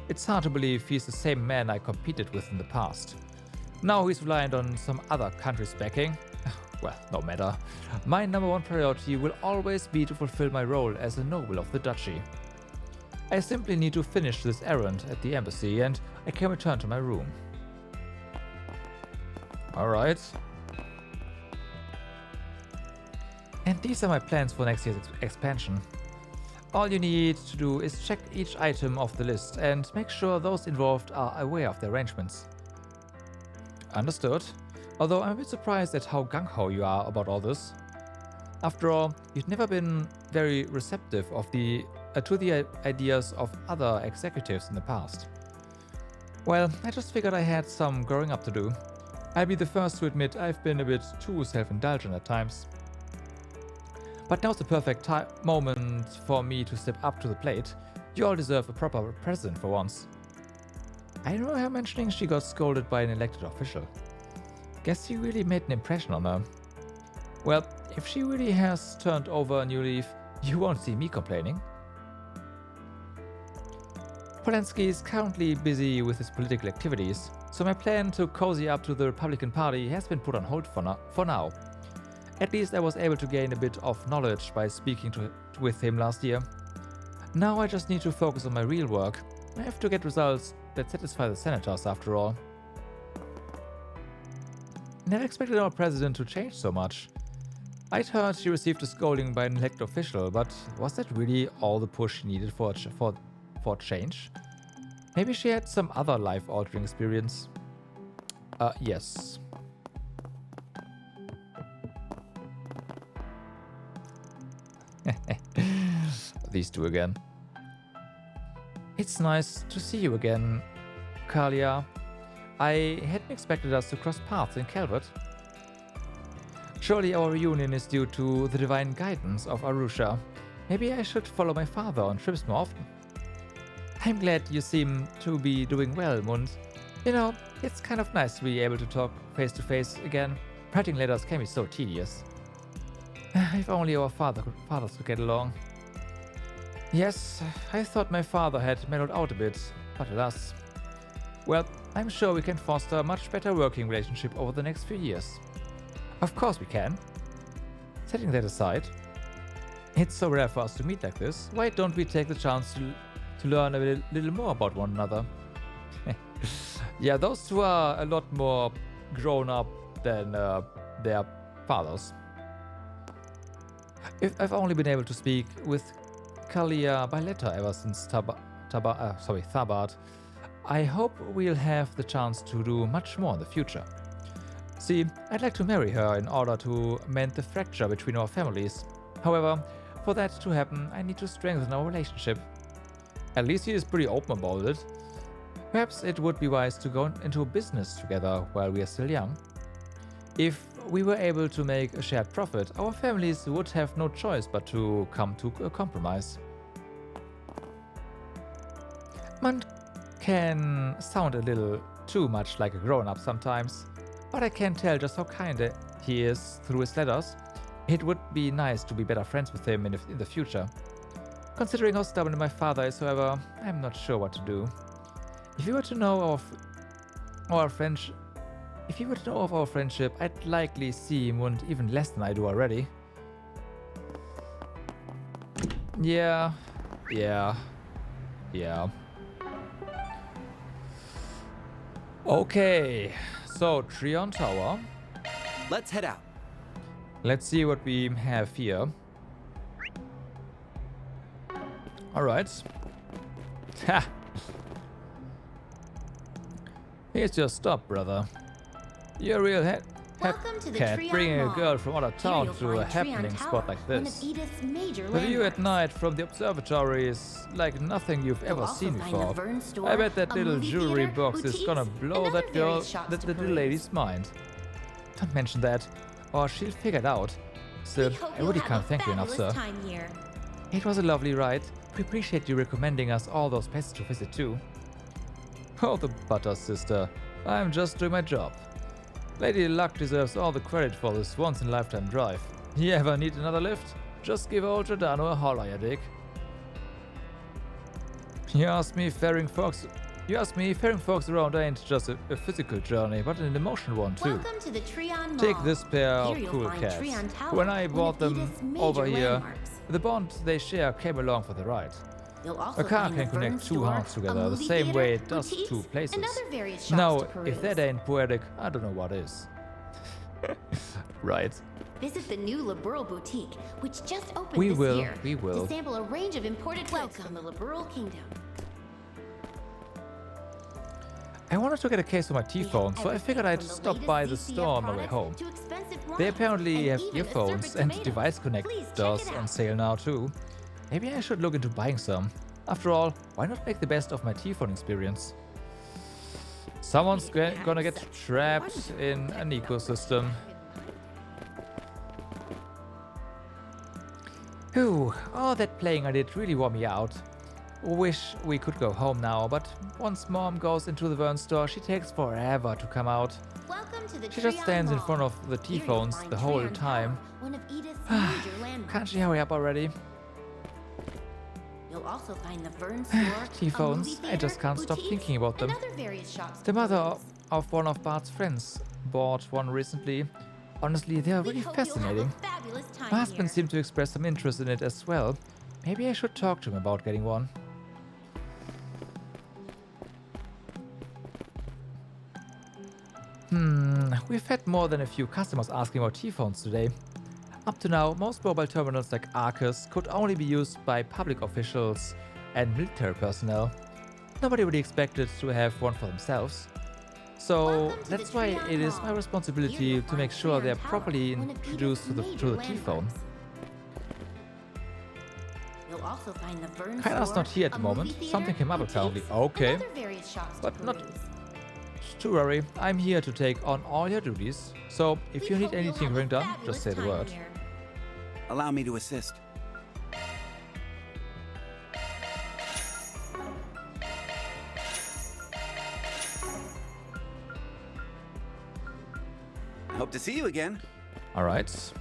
[SPEAKER 1] It's hard to believe he's the same man I competed with in the past. Now he's reliant on some other country's backing. Well, no matter. My #1 priority will always be to fulfill my role as a noble of the duchy. I simply need to finish this errand at the embassy and I can return to my room. Alright. And these are my plans for next year's expansion. All you need to do is check each item off the list and make sure those involved are aware of the arrangements. Understood. Although I'm a bit surprised at how gung-ho you are about all this. After all, you've never been very receptive to the ideas of other executives in the past. Well, I just figured I had some growing up to do. I'll be the first to admit I've been a bit too self-indulgent at times. But now's the perfect moment for me to step up to the plate. You all deserve a proper president for once. I remember her mentioning she got scolded by an elected official. Guess you really made an impression on her. Well, if she really has turned over a new leaf, you won't see me complaining. Polanski is currently busy with his political activities, so my plan to cozy up to the Republican Party has been put on hold for now. At least I was able to gain a bit of knowledge by speaking with him last year. Now I just need to focus on my real work. I have to get results that satisfy the senators after all. Never expected our president to change so much. I'd heard she received a scolding by an elected official, but was that really all the push she needed for change? Maybe she had some other life-altering experience. Yes. These two again. It's nice to see you again, Kalia. I hadn't expected us to cross paths in Calvert. Surely our reunion is due to the divine guidance of Arusha. Maybe I should follow my father on trips more often. I'm glad you seem to be doing well, Mund. You know, it's kind of nice to be able to talk face to face again. Writing letters can be so tedious. If only our fathers could get along. Yes, I thought my father had mellowed out a bit, but alas. Well, I'm sure we can foster a much better working relationship over the next few years. Of course we can. Setting that aside, it's so rare for us to meet like this. Why don't we take the chance to learn a little more about one another? Yeah, those two are a lot more grown up than their fathers. If I've only been able to speak with Kalia by letter ever since Thabad, I hope we'll have the chance to do much more in the future. See, I'd like to marry her in order to mend the fracture between our families. However, for that to happen, I need to strengthen our relationship. At least he is pretty open about it. Perhaps it would be wise to go into business together while we are still young. If we were able to make a shared profit, our families would have no choice but to come to a compromise. Man can sound a little too much like a grown-up sometimes, but I can tell just how kind he is through his letters. It would be nice to be better friends with him in the future. Considering how stubborn my father is, however, I'm not sure what to do. If you were to know of our friendship, I'd likely see Mund even less than I do already. Yeah. Okay, so Trion Tower.
[SPEAKER 19] Let's head out.
[SPEAKER 1] Let's see what we have here. Alright. Ha! Here's your stop, brother. You're a real pep cat bringing a girl from out of town to a happening spot like this. The view at night from the observatory is like nothing you've ever seen before. I bet that little jewelry box is gonna blow that little lady's mind. Don't mention that, or she'll figure it out. Still, I really can't thank you enough, sir. It was a lovely ride. We appreciate you recommending us all those places to visit too. Oh, the butter, sister. I'm just doing my job. Lady Luck deserves all the credit for this once-in-a-lifetime drive. You ever need another lift? Just give old Giordano a holler, ya dig. You ask me, ferrying folks around ain't just a physical journey, but an emotional one too.
[SPEAKER 7] Welcome to the Trion Mall.
[SPEAKER 1] Take this pair of
[SPEAKER 7] Here you'll
[SPEAKER 1] cool
[SPEAKER 7] find
[SPEAKER 1] cats.
[SPEAKER 7] Trion Tower,
[SPEAKER 1] When I
[SPEAKER 7] one
[SPEAKER 1] bought
[SPEAKER 7] of
[SPEAKER 1] them
[SPEAKER 7] Edith's major
[SPEAKER 1] over here,
[SPEAKER 7] landmarks.
[SPEAKER 1] the bond they share came along for the ride.
[SPEAKER 7] You'll also
[SPEAKER 1] A car
[SPEAKER 7] find
[SPEAKER 1] can
[SPEAKER 7] the
[SPEAKER 1] connect
[SPEAKER 7] Vern
[SPEAKER 1] two
[SPEAKER 7] store,
[SPEAKER 1] hearts
[SPEAKER 7] a
[SPEAKER 1] together the
[SPEAKER 7] movie
[SPEAKER 1] same
[SPEAKER 7] theater,
[SPEAKER 1] way it does
[SPEAKER 7] boutiques,
[SPEAKER 1] two places.
[SPEAKER 7] and other various shops
[SPEAKER 1] Now,
[SPEAKER 7] to peruse.
[SPEAKER 1] if that ain't poetic, I don't know what is. Right.
[SPEAKER 7] Visit the new Liberal Boutique, which just opened
[SPEAKER 1] We
[SPEAKER 7] this
[SPEAKER 1] will,
[SPEAKER 7] year,
[SPEAKER 1] we will.
[SPEAKER 7] to sample a range of imported goods from the Liberal Kingdom.
[SPEAKER 1] I wanted to get a case for my T-phone, so I figured I'd stop by the store on my way home. They apparently have earphones and device connectors on sale now too. Maybe I should look into buying some. After all, why not make the best of my T-phone experience? Someone's gonna get trapped in an ecosystem. Whew, all that playing I did really wore me out. Wish we could go home now, but once Mom goes into the Vern store, she takes forever to come out. She just stands in front of the T-phones the whole time. Can't she hurry up already?
[SPEAKER 7] You'll also find the Vern store,
[SPEAKER 1] T-phones, I just can't stop thinking about them. The mother of one of Bart's friends bought one recently. Honestly, they are really fascinating. My husband seemed to express some interest in it as well. Maybe I should talk to him about getting one. We've had more than a few customers asking about T-phones today. Up to now, most mobile terminals like Arcus could only be used by public officials and military personnel. Nobody really expected to have one for themselves. So that's why it is my responsibility to make sure they're properly introduced to the T-phone. Kaina's not here at the moment. Something came up apparently. Okay. But not to worry, I'm here to take on all your duties. So if you need any tinkering done, just say the word.
[SPEAKER 10] Allow me to assist. Hope to see you again.
[SPEAKER 1] Alright.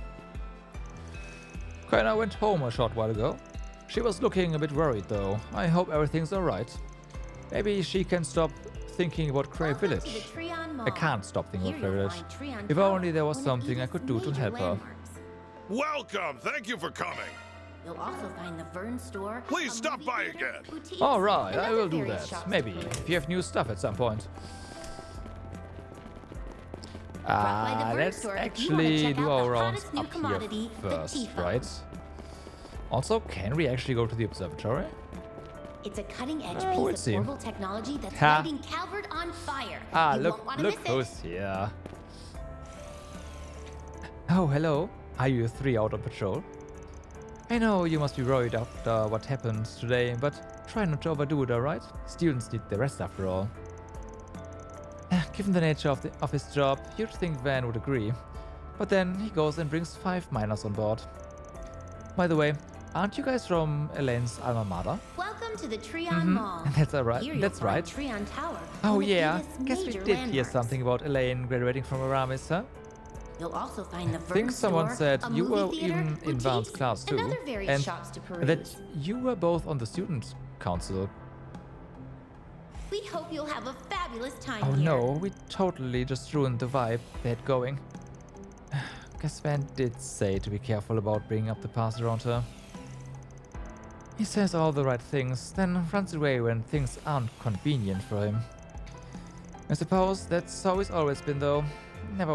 [SPEAKER 1] Kaina went home a short while ago. She was looking a bit worried though. I hope everything's alright. Maybe she can stop thinking about Cray Village. I can't stop thinking about Cray Village. If only there was something I could do to help her.
[SPEAKER 4] Welcome! Thank you for coming!
[SPEAKER 7] You'll also find the Vern store.
[SPEAKER 4] Please stop by again!
[SPEAKER 1] Alright, I will do that. Maybe, if you have new stuff at some point. Let's actually do our rounds up here first, right? Also, can we actually go to the observatory?
[SPEAKER 7] It's a cutting-edge
[SPEAKER 1] we'll
[SPEAKER 7] piece
[SPEAKER 1] see.
[SPEAKER 7] of orbital technology that's
[SPEAKER 1] Ha.
[SPEAKER 7] lighting Calvert on fire. You
[SPEAKER 1] Look
[SPEAKER 7] won't wanna
[SPEAKER 1] look
[SPEAKER 7] miss it.
[SPEAKER 1] who's here. Oh, hello. Are you three out on patrol? I know you must be worried after what happened today, but try not to overdo it, alright? Students need the rest after all. Given the nature of his job, you'd think Van would agree. But then he goes and brings 5 miners on board. By the way, aren't you guys from Elaine's alma mater?
[SPEAKER 7] Welcome to the Trion Mall.
[SPEAKER 1] That's alright.
[SPEAKER 7] Here you'll
[SPEAKER 1] That's
[SPEAKER 7] find
[SPEAKER 1] right.
[SPEAKER 7] Trion Tower.
[SPEAKER 1] Oh
[SPEAKER 7] one of
[SPEAKER 1] yeah,
[SPEAKER 7] Edith's
[SPEAKER 1] guess we
[SPEAKER 7] major
[SPEAKER 1] did hear
[SPEAKER 7] landmarks.
[SPEAKER 1] something about Elaine graduating from Aramis, huh?
[SPEAKER 7] You'll also find the
[SPEAKER 1] I
[SPEAKER 7] Vern
[SPEAKER 1] think someone
[SPEAKER 7] store,
[SPEAKER 1] said
[SPEAKER 7] a
[SPEAKER 1] you
[SPEAKER 7] movie
[SPEAKER 1] were
[SPEAKER 7] theater,
[SPEAKER 1] even in
[SPEAKER 7] boutiques,
[SPEAKER 1] Van's class too,
[SPEAKER 7] and other various shops to peruse.
[SPEAKER 1] that you were both on the student council.
[SPEAKER 7] We hope you'll have a fabulous time
[SPEAKER 1] Oh
[SPEAKER 7] here.
[SPEAKER 1] no, we totally just ruined the vibe they had going. Guess Van did say to be careful about bringing up the past around her. He says all the right things, then runs away when things aren't convenient for him. I suppose that's how it's always been though. Never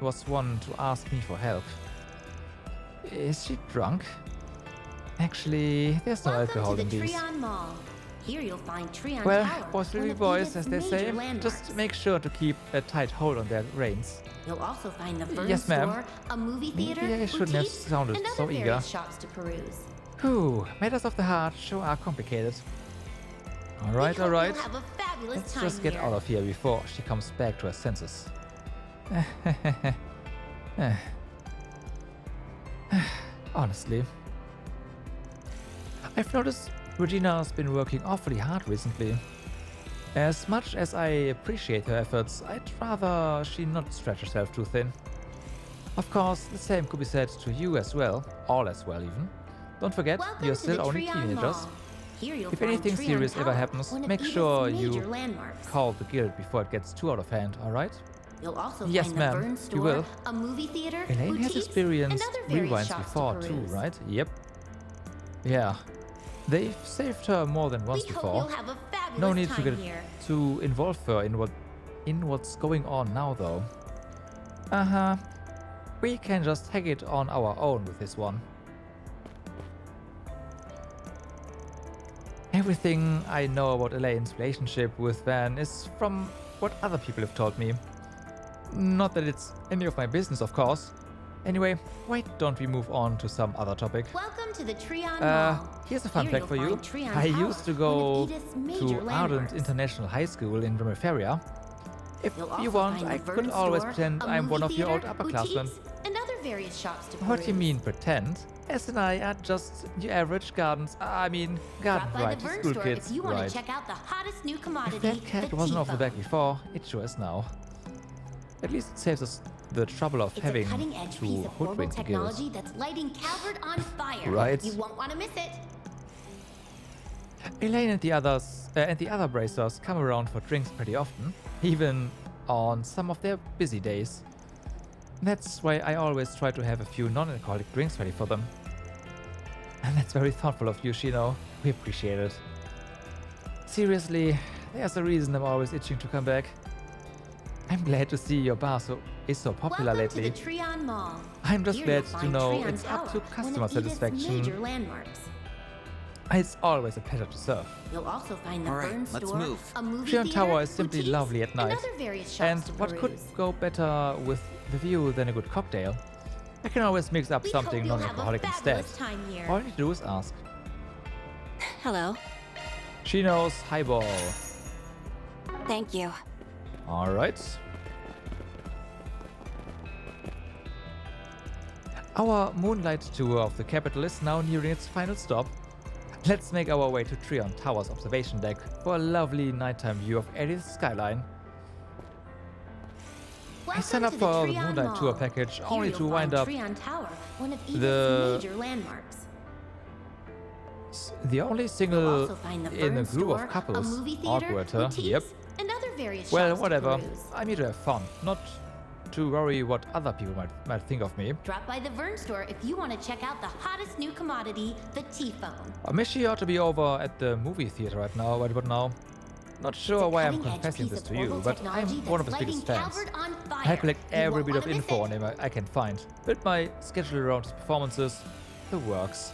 [SPEAKER 1] was one to ask me for help. Is she drunk? Actually, there's no alcohol in these.
[SPEAKER 7] Trion Mall. Here you'll find Trion
[SPEAKER 1] Well,
[SPEAKER 7] Tower,
[SPEAKER 1] boys will
[SPEAKER 7] one
[SPEAKER 1] be
[SPEAKER 7] of
[SPEAKER 1] boys,
[SPEAKER 7] Edith's
[SPEAKER 1] as they
[SPEAKER 7] major
[SPEAKER 1] say.
[SPEAKER 7] landmarks.
[SPEAKER 1] Just make sure to keep a tight hold on their reins.
[SPEAKER 20] You'll also find the furniture
[SPEAKER 1] Yes, ma'am.
[SPEAKER 20] store, a movie theater,
[SPEAKER 1] Maybe I shouldn't have
[SPEAKER 20] boutiques,
[SPEAKER 1] sounded
[SPEAKER 20] and
[SPEAKER 1] so
[SPEAKER 20] other
[SPEAKER 1] eager.
[SPEAKER 20] various shops to peruse.
[SPEAKER 1] Whew, matters of the heart sure are complicated. Alright,
[SPEAKER 20] We hope
[SPEAKER 1] alright.
[SPEAKER 20] you'll have a fabulous
[SPEAKER 1] Let's
[SPEAKER 20] time
[SPEAKER 1] just get
[SPEAKER 20] here.
[SPEAKER 1] out of here before she comes back to her senses. Honestly. I've noticed Regina's been working awfully hard recently. As much as I appreciate her efforts, I'd rather she not stretch herself too thin. Of course, the same could be said to you as well, all as well even. Don't forget,
[SPEAKER 20] Welcome
[SPEAKER 1] you're
[SPEAKER 20] to
[SPEAKER 1] still
[SPEAKER 20] the
[SPEAKER 1] only
[SPEAKER 20] Trion
[SPEAKER 1] teenagers.
[SPEAKER 20] Mall. Here you'll
[SPEAKER 1] If
[SPEAKER 20] find
[SPEAKER 1] anything
[SPEAKER 20] Trion
[SPEAKER 1] serious ever
[SPEAKER 20] Tower,
[SPEAKER 1] happens,
[SPEAKER 20] one of
[SPEAKER 1] make
[SPEAKER 20] Edith's
[SPEAKER 1] sure
[SPEAKER 20] major
[SPEAKER 1] you
[SPEAKER 20] landmarks.
[SPEAKER 1] call the guild before it gets too out of hand, alright?
[SPEAKER 20] You'll also
[SPEAKER 1] Yes,
[SPEAKER 20] find the
[SPEAKER 1] ma'am,
[SPEAKER 20] Vern
[SPEAKER 1] you
[SPEAKER 20] store,
[SPEAKER 1] will.
[SPEAKER 20] a movie theater,
[SPEAKER 1] Elaine has
[SPEAKER 20] boutiques,
[SPEAKER 1] experienced
[SPEAKER 20] and other various
[SPEAKER 1] rewinds
[SPEAKER 20] shops
[SPEAKER 1] before
[SPEAKER 20] to
[SPEAKER 1] too,
[SPEAKER 20] peruse.
[SPEAKER 1] right? Yep. Yeah. They've saved her more than once
[SPEAKER 20] We hope
[SPEAKER 1] before.
[SPEAKER 20] you'll have a fabulous
[SPEAKER 1] No need to
[SPEAKER 20] time
[SPEAKER 1] get
[SPEAKER 20] here.
[SPEAKER 1] too involve her in what's going on now though. Uh-huh. We can just hack it on our own with this one. Everything I know about Elaine's relationship with Van is from what other people have told me. Not that it's any of my business, of course. Anyway, why don't we move on to some other topic?
[SPEAKER 20] Welcome to the Trion Mall.
[SPEAKER 1] Here's a fun
[SPEAKER 20] Here
[SPEAKER 1] fact for
[SPEAKER 20] you'll
[SPEAKER 1] you.
[SPEAKER 20] find Trion
[SPEAKER 1] I
[SPEAKER 20] Tower,
[SPEAKER 1] used to
[SPEAKER 20] one
[SPEAKER 1] go
[SPEAKER 20] of Edith's major
[SPEAKER 1] to Ardent
[SPEAKER 20] landmarks.
[SPEAKER 1] International High School in Riverside. If
[SPEAKER 20] You'll
[SPEAKER 1] you
[SPEAKER 20] also
[SPEAKER 1] want,
[SPEAKER 20] find
[SPEAKER 1] I
[SPEAKER 20] the
[SPEAKER 1] could
[SPEAKER 20] Vern
[SPEAKER 1] always
[SPEAKER 20] store,
[SPEAKER 1] pretend
[SPEAKER 20] a
[SPEAKER 1] I'm one
[SPEAKER 20] movie
[SPEAKER 1] of your old
[SPEAKER 20] theater,
[SPEAKER 1] upperclassmen.
[SPEAKER 20] boutiques, and other various shops to
[SPEAKER 1] What do you
[SPEAKER 20] peruse.
[SPEAKER 1] mean pretend? S and I are just your average garden
[SPEAKER 20] Drop by
[SPEAKER 1] variety
[SPEAKER 20] the Vern
[SPEAKER 1] school
[SPEAKER 20] store
[SPEAKER 1] kids,
[SPEAKER 20] if you want
[SPEAKER 1] right?
[SPEAKER 20] to check out the hottest new commodity,
[SPEAKER 1] If that cat
[SPEAKER 20] the
[SPEAKER 1] wasn't off the
[SPEAKER 20] tea
[SPEAKER 1] back before, it sure is now. At least it saves us the trouble of
[SPEAKER 20] It's
[SPEAKER 1] having
[SPEAKER 20] a cutting-edge
[SPEAKER 1] to
[SPEAKER 20] piece of horrible
[SPEAKER 1] hoodwink the guild.
[SPEAKER 20] technology that's lighting Calvert on fire.
[SPEAKER 1] Right.
[SPEAKER 20] You won't want to miss it.
[SPEAKER 1] Elaine and the other bracers come around for drinks pretty often, even on some of their busy days. That's why I always try to have a few non-alcoholic drinks ready for them. And that's very thoughtful of you, Shino. We appreciate it. Seriously, there's a reason I'm always itching to come back. I'm glad to see your bar is so popular
[SPEAKER 20] Welcome
[SPEAKER 1] lately.
[SPEAKER 20] to the Trion Mall.
[SPEAKER 1] I'm just
[SPEAKER 20] Here
[SPEAKER 1] glad
[SPEAKER 20] you'll
[SPEAKER 1] to
[SPEAKER 20] find
[SPEAKER 1] know
[SPEAKER 20] Trion
[SPEAKER 1] it's up to
[SPEAKER 20] Tower,
[SPEAKER 1] customer
[SPEAKER 20] one of Edith's
[SPEAKER 1] satisfaction.
[SPEAKER 20] major landmarks.
[SPEAKER 1] It's always a pleasure to serve.
[SPEAKER 20] You'll also find the
[SPEAKER 12] All right,
[SPEAKER 20] Vern
[SPEAKER 12] let's
[SPEAKER 20] store,
[SPEAKER 12] move.
[SPEAKER 20] a movie
[SPEAKER 1] Trion
[SPEAKER 20] theater,
[SPEAKER 1] Tower is simply
[SPEAKER 20] boutiques,
[SPEAKER 1] lovely at night.
[SPEAKER 20] and other various shops
[SPEAKER 1] And
[SPEAKER 20] to
[SPEAKER 1] what could
[SPEAKER 20] peruse.
[SPEAKER 1] go better with the view than a good cocktail? I can always mix up
[SPEAKER 20] We
[SPEAKER 1] something
[SPEAKER 20] hope you'll have a
[SPEAKER 1] non-alcoholic instead.
[SPEAKER 20] fabulous time here.
[SPEAKER 1] All I need to do is ask.
[SPEAKER 7] Hello.
[SPEAKER 1] Shino's highball.
[SPEAKER 7] Thank you.
[SPEAKER 1] Alright. Our moonlight tour of the capital is now nearing its final stop. Let's make our way to Trion Tower's observation deck for a lovely nighttime view of Edith's skyline. I signed up
[SPEAKER 20] to
[SPEAKER 1] for the
[SPEAKER 20] Trion
[SPEAKER 1] moonlight
[SPEAKER 20] Mall.
[SPEAKER 1] tour package
[SPEAKER 20] Here
[SPEAKER 1] only
[SPEAKER 20] you'll
[SPEAKER 1] to wind
[SPEAKER 20] find
[SPEAKER 1] up
[SPEAKER 20] Trion Tower, one of Edith's
[SPEAKER 1] the-
[SPEAKER 20] major landmarks.
[SPEAKER 1] the only
[SPEAKER 20] You'll
[SPEAKER 1] single
[SPEAKER 20] also find the
[SPEAKER 1] in a
[SPEAKER 20] Vern
[SPEAKER 1] group
[SPEAKER 20] store,
[SPEAKER 1] of couples.
[SPEAKER 20] a movie theater,
[SPEAKER 1] Awkward, huh?
[SPEAKER 20] boutiques,
[SPEAKER 1] Yep.
[SPEAKER 20] and other various
[SPEAKER 1] Well,
[SPEAKER 20] shops to
[SPEAKER 1] whatever.
[SPEAKER 20] peruse.
[SPEAKER 1] I'm here to have fun, not to worry what other people might think of me.
[SPEAKER 20] Drop by the Vern store if you want to check out the hottest new commodity, the T-phone.
[SPEAKER 1] Mishi ought to be over at the movie theater right now, right about now. Not sure why I'm confessing this to you, but I'm one of his biggest fans. I collect every bit of info on him I can find. Build my schedule around his performances, the works.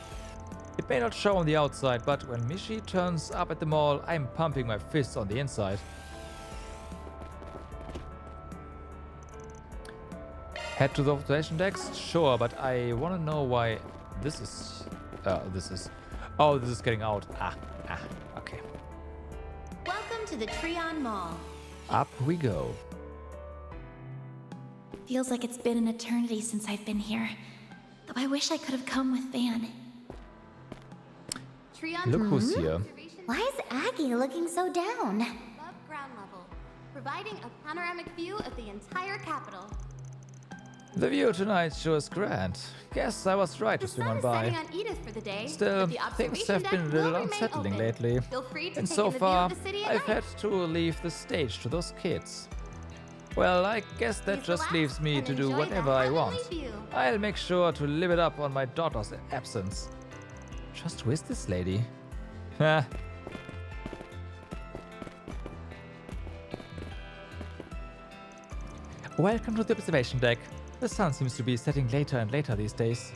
[SPEAKER 1] It may not show on the outside, but when Mishi turns up at the mall, I'm pumping my fists on the inside. Head to the observation decks? Sure, but I want to know why this is... Oh, this is getting out. Okay.
[SPEAKER 20] Welcome to the Trion Mall.
[SPEAKER 1] Up we go.
[SPEAKER 2] Feels like it's been an eternity since I've been here. Though I wish I could have come with Van.
[SPEAKER 1] Look who's here.
[SPEAKER 6] Why is Aggie looking so down?
[SPEAKER 21] Above ground level, providing a panoramic view of the entire capital.
[SPEAKER 1] The view tonight sure is grand. Guess I was right to
[SPEAKER 21] The
[SPEAKER 1] swing
[SPEAKER 21] sun
[SPEAKER 1] on
[SPEAKER 21] is
[SPEAKER 1] by.
[SPEAKER 21] setting on Edith for the day,
[SPEAKER 1] Still,
[SPEAKER 21] but the
[SPEAKER 1] things
[SPEAKER 21] observation
[SPEAKER 1] have been a
[SPEAKER 21] deck
[SPEAKER 1] little
[SPEAKER 21] will remain
[SPEAKER 1] unsettling
[SPEAKER 21] open.
[SPEAKER 1] lately.
[SPEAKER 21] Feel free to
[SPEAKER 1] And
[SPEAKER 21] take
[SPEAKER 1] so
[SPEAKER 21] in the
[SPEAKER 1] far,
[SPEAKER 21] view of the city at
[SPEAKER 1] I've
[SPEAKER 21] night.
[SPEAKER 1] had to leave the stage to those kids. Well, I guess that just leaves me to do whatever I want.
[SPEAKER 21] view.
[SPEAKER 1] I'll make sure to live it up on my daughter's absence. Just who is this lady? Ha. Welcome to the observation deck. The sun seems to be setting later and later these days.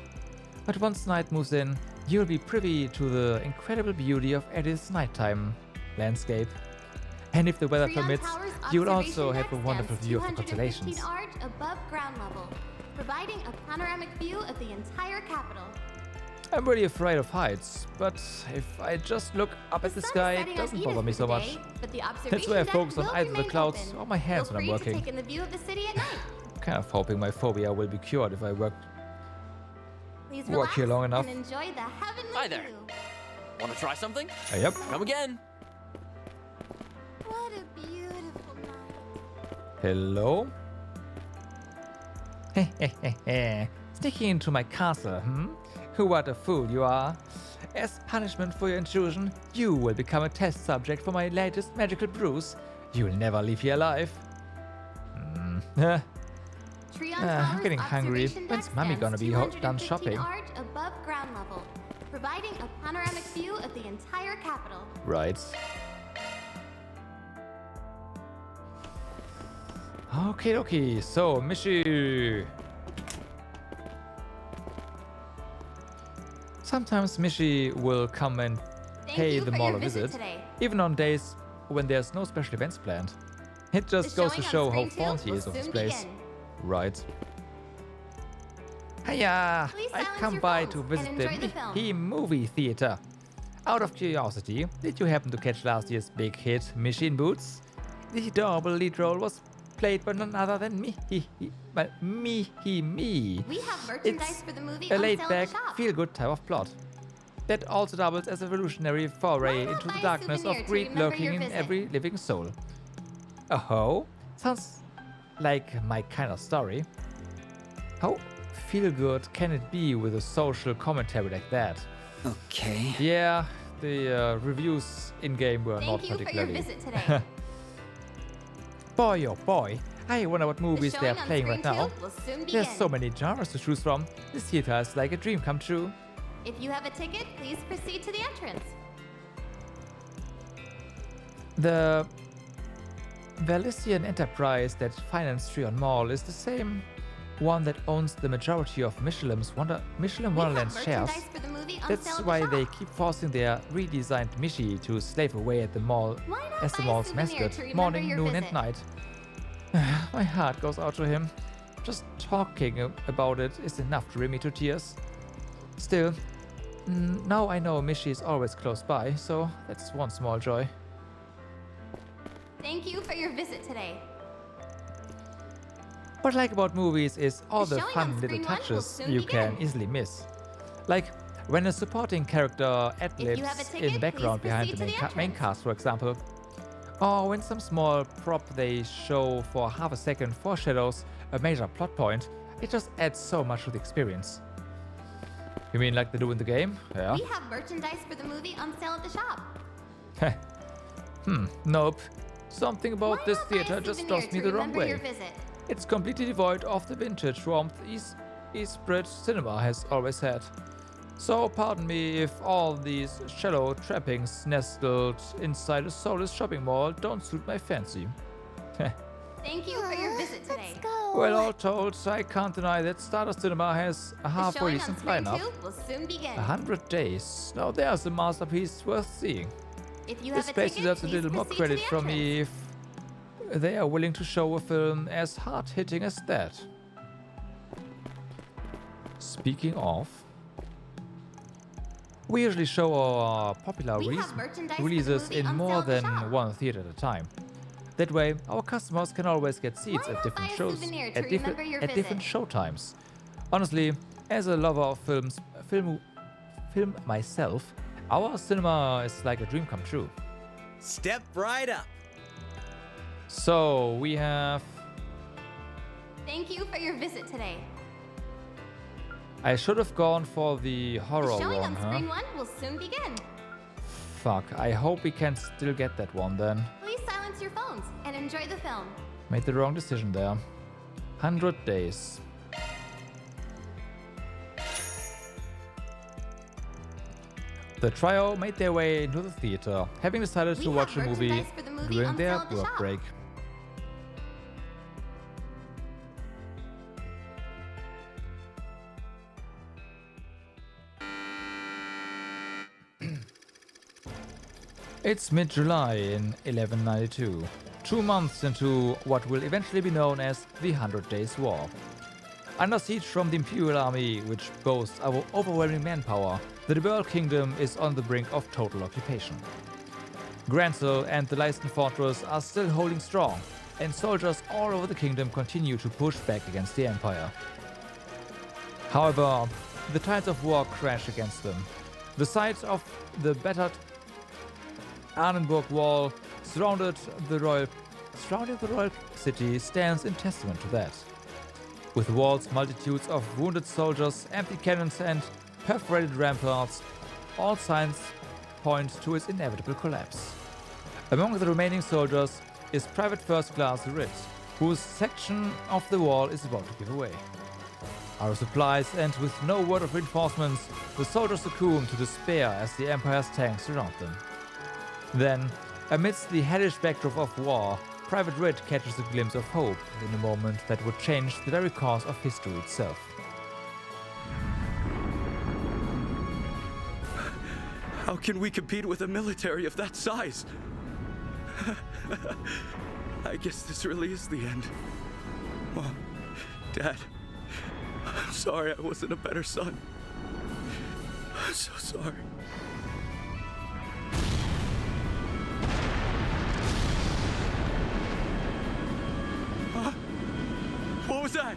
[SPEAKER 1] But once night moves in, you'll be privy to the incredible beauty of Edith's nighttime landscape. And if the weather
[SPEAKER 21] Trion
[SPEAKER 1] permits,
[SPEAKER 21] Tower's
[SPEAKER 1] you will also
[SPEAKER 21] observation
[SPEAKER 1] have a
[SPEAKER 21] deck
[SPEAKER 1] wonderful
[SPEAKER 21] stands
[SPEAKER 1] view of the
[SPEAKER 21] 215
[SPEAKER 1] constellations.
[SPEAKER 21] arch above ground level, providing a panoramic view of the entire capital.
[SPEAKER 1] I'm really afraid of heights, but if I just look up at the sky, it doesn't bother me so much. That's why I focus on either the clouds or my hands when I'm working.
[SPEAKER 21] Take in the view of the city at night.
[SPEAKER 1] Kind of hoping my phobia will be cured if I work here long enough.
[SPEAKER 21] And enjoy the heavenly
[SPEAKER 15] Hi there.
[SPEAKER 21] view.
[SPEAKER 15] Want to try something?
[SPEAKER 1] Yep.
[SPEAKER 15] Come again.
[SPEAKER 21] What a beautiful night.
[SPEAKER 1] Hello? Sneaking into my castle, What a fool you are. As punishment for your intrusion, you will become a test subject for my latest magical brews. You'll never leave here alive. I'm getting hungry. When's Mommy gonna be done shopping?
[SPEAKER 21] Arch above ground level, providing a panoramic view of the entire capital.
[SPEAKER 1] Right. Okay, so Mishi. Sometimes Mishi will come and pay the mall a visit, even on days when there's no special events planned. It just goes to show how fond he is of this place. Right. Hiya! I come by to visit the Mihi movie theater. Out of curiosity, did you happen to catch last year's big hit, Machine Boots? The adorable lead role was played by none other than Mihi.
[SPEAKER 21] We have merchandise for the movie
[SPEAKER 1] a
[SPEAKER 21] on sale at
[SPEAKER 1] laid-back,
[SPEAKER 21] the shop.
[SPEAKER 1] feel-good type of plot. That also doubles as a revolutionary foray into the darkness of greed lurking in every living soul. Oh, sounds like my kind of story. How feel-good can it be with a social commentary like that?
[SPEAKER 5] Okay.
[SPEAKER 1] Yeah, the reviews in-game were not particularly.
[SPEAKER 21] Thank you for your visit today.
[SPEAKER 1] Boy, oh boy, I wonder what movies they're playing right now. There's so many genres to choose from. This theater is like a dream come true.
[SPEAKER 21] If you have a ticket, please proceed to the entrance.
[SPEAKER 1] The Valisian enterprise that financed Trion Mall is the same one that owns the majority of Michelin Wonderland's shares. That's why they keep forcing their redesigned Mishi to slave away at the mall as the mall's mascot, morning, noon, and night. My heart goes out to him. Just talking about it is enough to bring me to tears. Still, now I know Mishi is always close by, so that's one small joy.
[SPEAKER 21] Thank you for your visit today.
[SPEAKER 1] What I like about movies is all the fun little touches you can easily miss. Like when a supporting character ad-libs in the background behind the main cast, for example. Or when some small prop they show for half a second foreshadows a major plot point. It just adds so much to the experience. You mean like they do in the game? Yeah.
[SPEAKER 21] We have merchandise for the movie on sale at the shop.
[SPEAKER 1] Nope. Something about this theater just rubs me the wrong way. It's completely devoid of the vintage warmth Eastbridge cinema has always had. So pardon me if all these shallow trappings nestled inside a soulless shopping mall don't suit my fancy.
[SPEAKER 21] Thank you for your visit today.
[SPEAKER 1] Well, all told, I can't deny that Stardust Cinema has a halfway decent lineup.
[SPEAKER 21] Will soon begin.
[SPEAKER 1] 100 days. Now there's a masterpiece worth seeing.
[SPEAKER 21] If you
[SPEAKER 1] This
[SPEAKER 21] have
[SPEAKER 1] place
[SPEAKER 21] a ticket,
[SPEAKER 1] deserves a little more
[SPEAKER 21] proceed
[SPEAKER 1] credit
[SPEAKER 21] to the
[SPEAKER 1] from me if they are willing to show a film as hard-hitting as that. Speaking of, we usually show our popular releases in more than one theater at a time. That way, our customers can always get seats at different shows at different show times. Honestly, as a lover of film myself, our cinema is like a dream come true.
[SPEAKER 10] Step right up.
[SPEAKER 1] So we have.
[SPEAKER 21] Thank you for your visit today.
[SPEAKER 1] I should have gone for the horror
[SPEAKER 21] The showing
[SPEAKER 1] one,
[SPEAKER 21] on Spring 1 will soon begin.
[SPEAKER 1] Fuck, I hope we can still get that one then.
[SPEAKER 21] Please silence your phones and enjoy the film.
[SPEAKER 1] Made the wrong decision there. 100 days. The trio made their way into the theater, having decided to watch a movie during their work break. It's mid-July in 1192, 2 months into what will eventually be known as the 100 Days War. Under siege from the Imperial Army, which boasts our overwhelming manpower, the Diberl Kingdom is on the brink of total occupation. Gransel and the Leisten Fortress are still holding strong, and soldiers all over the kingdom continue to push back against the Empire. However, the tides of war crash against them. The sight of the battered Arnenburg wall surrounding the royal city stands in testament to that. With walls, multitudes of wounded soldiers, empty cannons and perforated ramparts, all signs point to its inevitable collapse. Among the remaining soldiers is Private First Class Ritt, whose section of the wall is about to give away. Out of supplies and with no word of reinforcements, the soldiers succumb to despair as the Empire's tanks surround them. Then, amidst the hellish backdrop of war, Private Ritt catches a glimpse of hope in a moment that would change the very course of history itself.
[SPEAKER 18] How can we compete with a military of that size? I guess this really is the end. Mom, Dad, I'm sorry I wasn't a better son. I'm so sorry. What was that?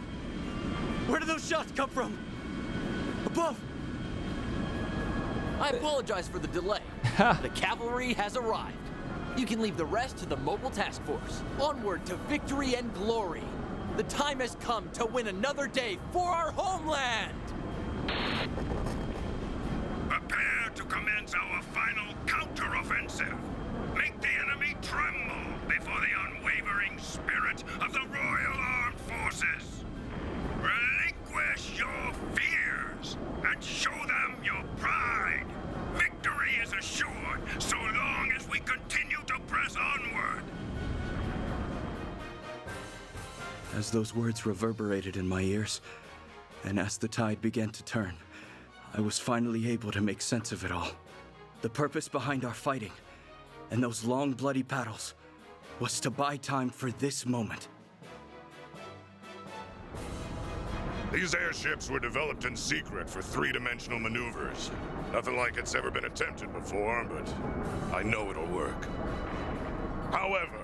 [SPEAKER 18] Where did those shots come from? Above!
[SPEAKER 15] I apologize for the delay. The cavalry has arrived. You can leave the rest to the mobile task force. Onward to victory and glory. The time has come to win another day for our homeland!
[SPEAKER 4] Prepare to commence our final counteroffensive. Make the enemy tremble before the unwavering spirit of the Royal Armed Forces. Relinquish your fears and show them your pride. Victory is assured so long as we continue to press onward.
[SPEAKER 18] As those words reverberated in my ears, and as the tide began to turn, I was finally able to make sense of it all. The purpose behind our fighting, and those long bloody battles, was to buy time for this moment.
[SPEAKER 4] These airships were developed in secret for three-dimensional maneuvers. Nothing like it's ever been attempted before, but I know it'll work. However,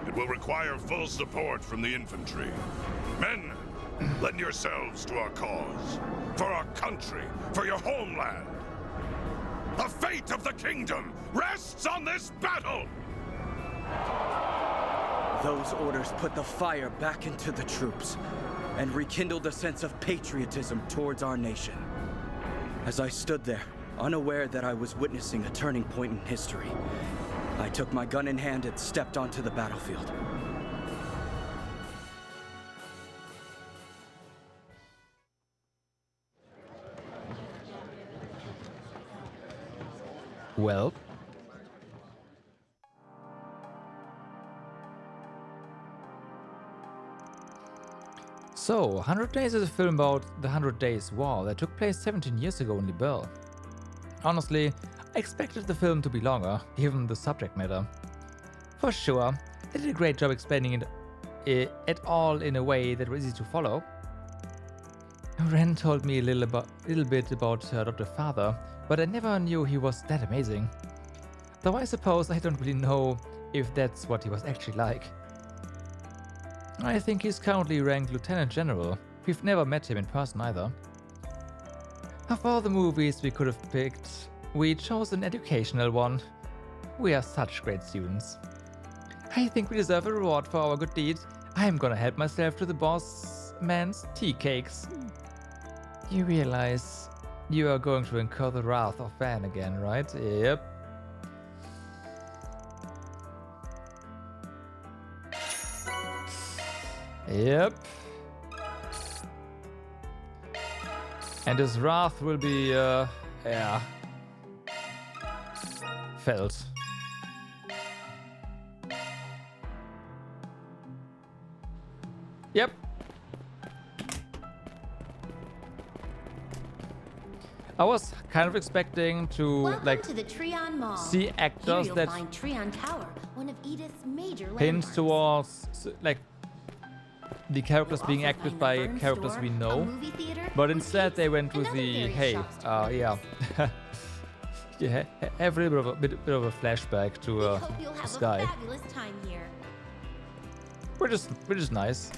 [SPEAKER 4] it will require full support from the infantry. Men, lend yourselves to our cause. For our country, for your homeland. The fate of the kingdom rests on this battle!
[SPEAKER 18] Those orders put the fire back into the troops and rekindled a sense of patriotism towards our nation. As I stood there, unaware that I was witnessing a turning point in history, I took my gun in hand and stepped onto the battlefield.
[SPEAKER 1] Well, so 100 Days is a film about the 100 Days War that took place 17 years ago in Diberl. Honestly, I expected the film to be longer, given the subject matter. For sure, they did a great job explaining it at all in a way that was easy to follow. Ren told me a little bit about her adoptive father, but I never knew he was that amazing. Though I suppose I don't really know if that's what he was actually like. I think he's currently ranked Lieutenant General. We've never met him in person either. Of all the movies we could have picked, we chose an educational one. We are such great students. I think we deserve a reward for our good deed. I'm gonna help myself to the boss man's tea cakes. You realize you are going to incur the wrath of Van again, right? Yep. Yep. And his wrath will be, yeah, felt. Yep. I was kind of expecting to
[SPEAKER 20] Welcome to the Trion Mall.
[SPEAKER 1] see actors
[SPEAKER 20] Here
[SPEAKER 1] that
[SPEAKER 20] you'll find Trion Tower, one of Edith's major
[SPEAKER 1] hint
[SPEAKER 20] landmarks.
[SPEAKER 1] towards like the characters
[SPEAKER 20] You'll
[SPEAKER 1] being
[SPEAKER 20] also
[SPEAKER 1] acted
[SPEAKER 20] find
[SPEAKER 1] by
[SPEAKER 20] the Vern
[SPEAKER 1] characters
[SPEAKER 20] store,
[SPEAKER 1] we
[SPEAKER 20] a
[SPEAKER 1] know,
[SPEAKER 20] movie theater,
[SPEAKER 1] but instead they went with
[SPEAKER 20] and
[SPEAKER 1] the
[SPEAKER 20] other various
[SPEAKER 1] hey,
[SPEAKER 20] shops to
[SPEAKER 1] yeah, yeah, have a little bit of a flashback to
[SPEAKER 20] We hope you'll have
[SPEAKER 1] Sky,
[SPEAKER 20] a fabulous time here.
[SPEAKER 1] which is nice.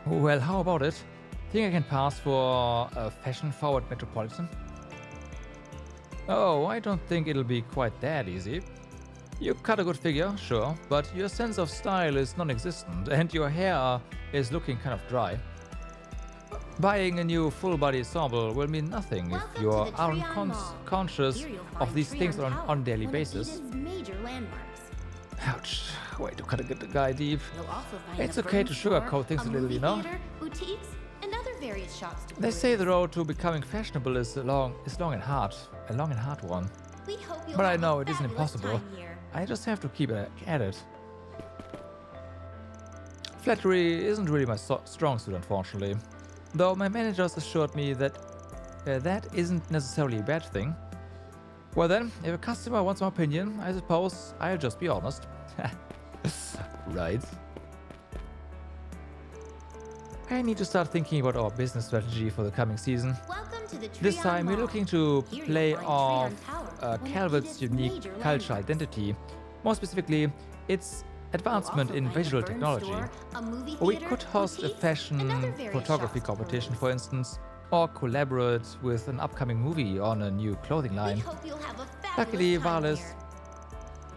[SPEAKER 1] Well, how about it? Think I can pass for a fashion-forward metropolitan? Oh, I don't think it'll be quite that easy. You cut a good figure, sure, but your sense of style is non-existent and your hair is looking kind of dry. Buying a new full-body ensemble will mean nothing if you aren't conscious of these things on a daily basis.
[SPEAKER 20] Major landmarks.
[SPEAKER 1] Ouch, way to cut a guy deep.
[SPEAKER 20] You'll also find
[SPEAKER 1] It's
[SPEAKER 20] the
[SPEAKER 1] okay
[SPEAKER 20] Vern
[SPEAKER 1] to
[SPEAKER 20] store,
[SPEAKER 1] sugarcoat things a little,
[SPEAKER 20] movie
[SPEAKER 1] you know?
[SPEAKER 20] theater, boutiques, and other various shops to
[SPEAKER 1] They
[SPEAKER 20] peruse.
[SPEAKER 1] say the road to becoming fashionable is long and hard, a long and hard one.
[SPEAKER 20] We hope you'll
[SPEAKER 1] But I
[SPEAKER 20] have
[SPEAKER 1] know
[SPEAKER 20] a
[SPEAKER 1] it isn't
[SPEAKER 20] fabulous
[SPEAKER 1] impossible.
[SPEAKER 20] time here.
[SPEAKER 1] I just have to keep at it. Flattery isn't really my strong suit, unfortunately. Though my managers assured me that that isn't necessarily a bad thing. Well then, if a customer wants my opinion, I suppose I'll just be honest. Right. I need to start thinking about our business strategy for the coming season.
[SPEAKER 20] Welcome to the
[SPEAKER 1] This
[SPEAKER 20] Trion
[SPEAKER 1] time we're
[SPEAKER 20] Mall.
[SPEAKER 1] looking to
[SPEAKER 20] Here you'll
[SPEAKER 1] play
[SPEAKER 20] find
[SPEAKER 1] off
[SPEAKER 20] Trion Tower, one of
[SPEAKER 1] Calvert's
[SPEAKER 20] Edith's
[SPEAKER 1] unique
[SPEAKER 20] major
[SPEAKER 1] cultural
[SPEAKER 20] landmarks.
[SPEAKER 1] identity. More specifically, its advancement
[SPEAKER 20] You'll
[SPEAKER 1] in
[SPEAKER 20] also find
[SPEAKER 1] visual
[SPEAKER 20] the Vern
[SPEAKER 1] technology.
[SPEAKER 20] store, a movie
[SPEAKER 1] We
[SPEAKER 20] theater,
[SPEAKER 1] could host a
[SPEAKER 20] boutiques, and other
[SPEAKER 1] fashion
[SPEAKER 20] various
[SPEAKER 1] photography
[SPEAKER 20] shops to
[SPEAKER 1] competition,
[SPEAKER 20] peruse.
[SPEAKER 1] for instance, or collaborate with an upcoming movie on a new clothing
[SPEAKER 20] We
[SPEAKER 1] line.
[SPEAKER 20] hope you'll have a fabulous
[SPEAKER 1] Luckily,
[SPEAKER 20] time
[SPEAKER 1] Valis,
[SPEAKER 20] here.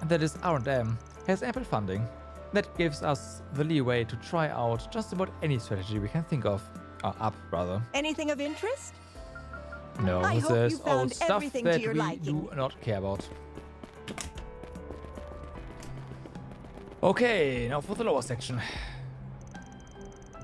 [SPEAKER 1] that is R&M, has ample funding. That gives us the leeway to try out just about any strategy we can think of. Up, rather.
[SPEAKER 17] Anything of interest?
[SPEAKER 1] No,
[SPEAKER 17] I hope
[SPEAKER 1] there's
[SPEAKER 17] you found
[SPEAKER 1] old stuff
[SPEAKER 17] everything to
[SPEAKER 1] that
[SPEAKER 17] your
[SPEAKER 1] we
[SPEAKER 17] liking.
[SPEAKER 1] do not care about. Okay, now for the lower section.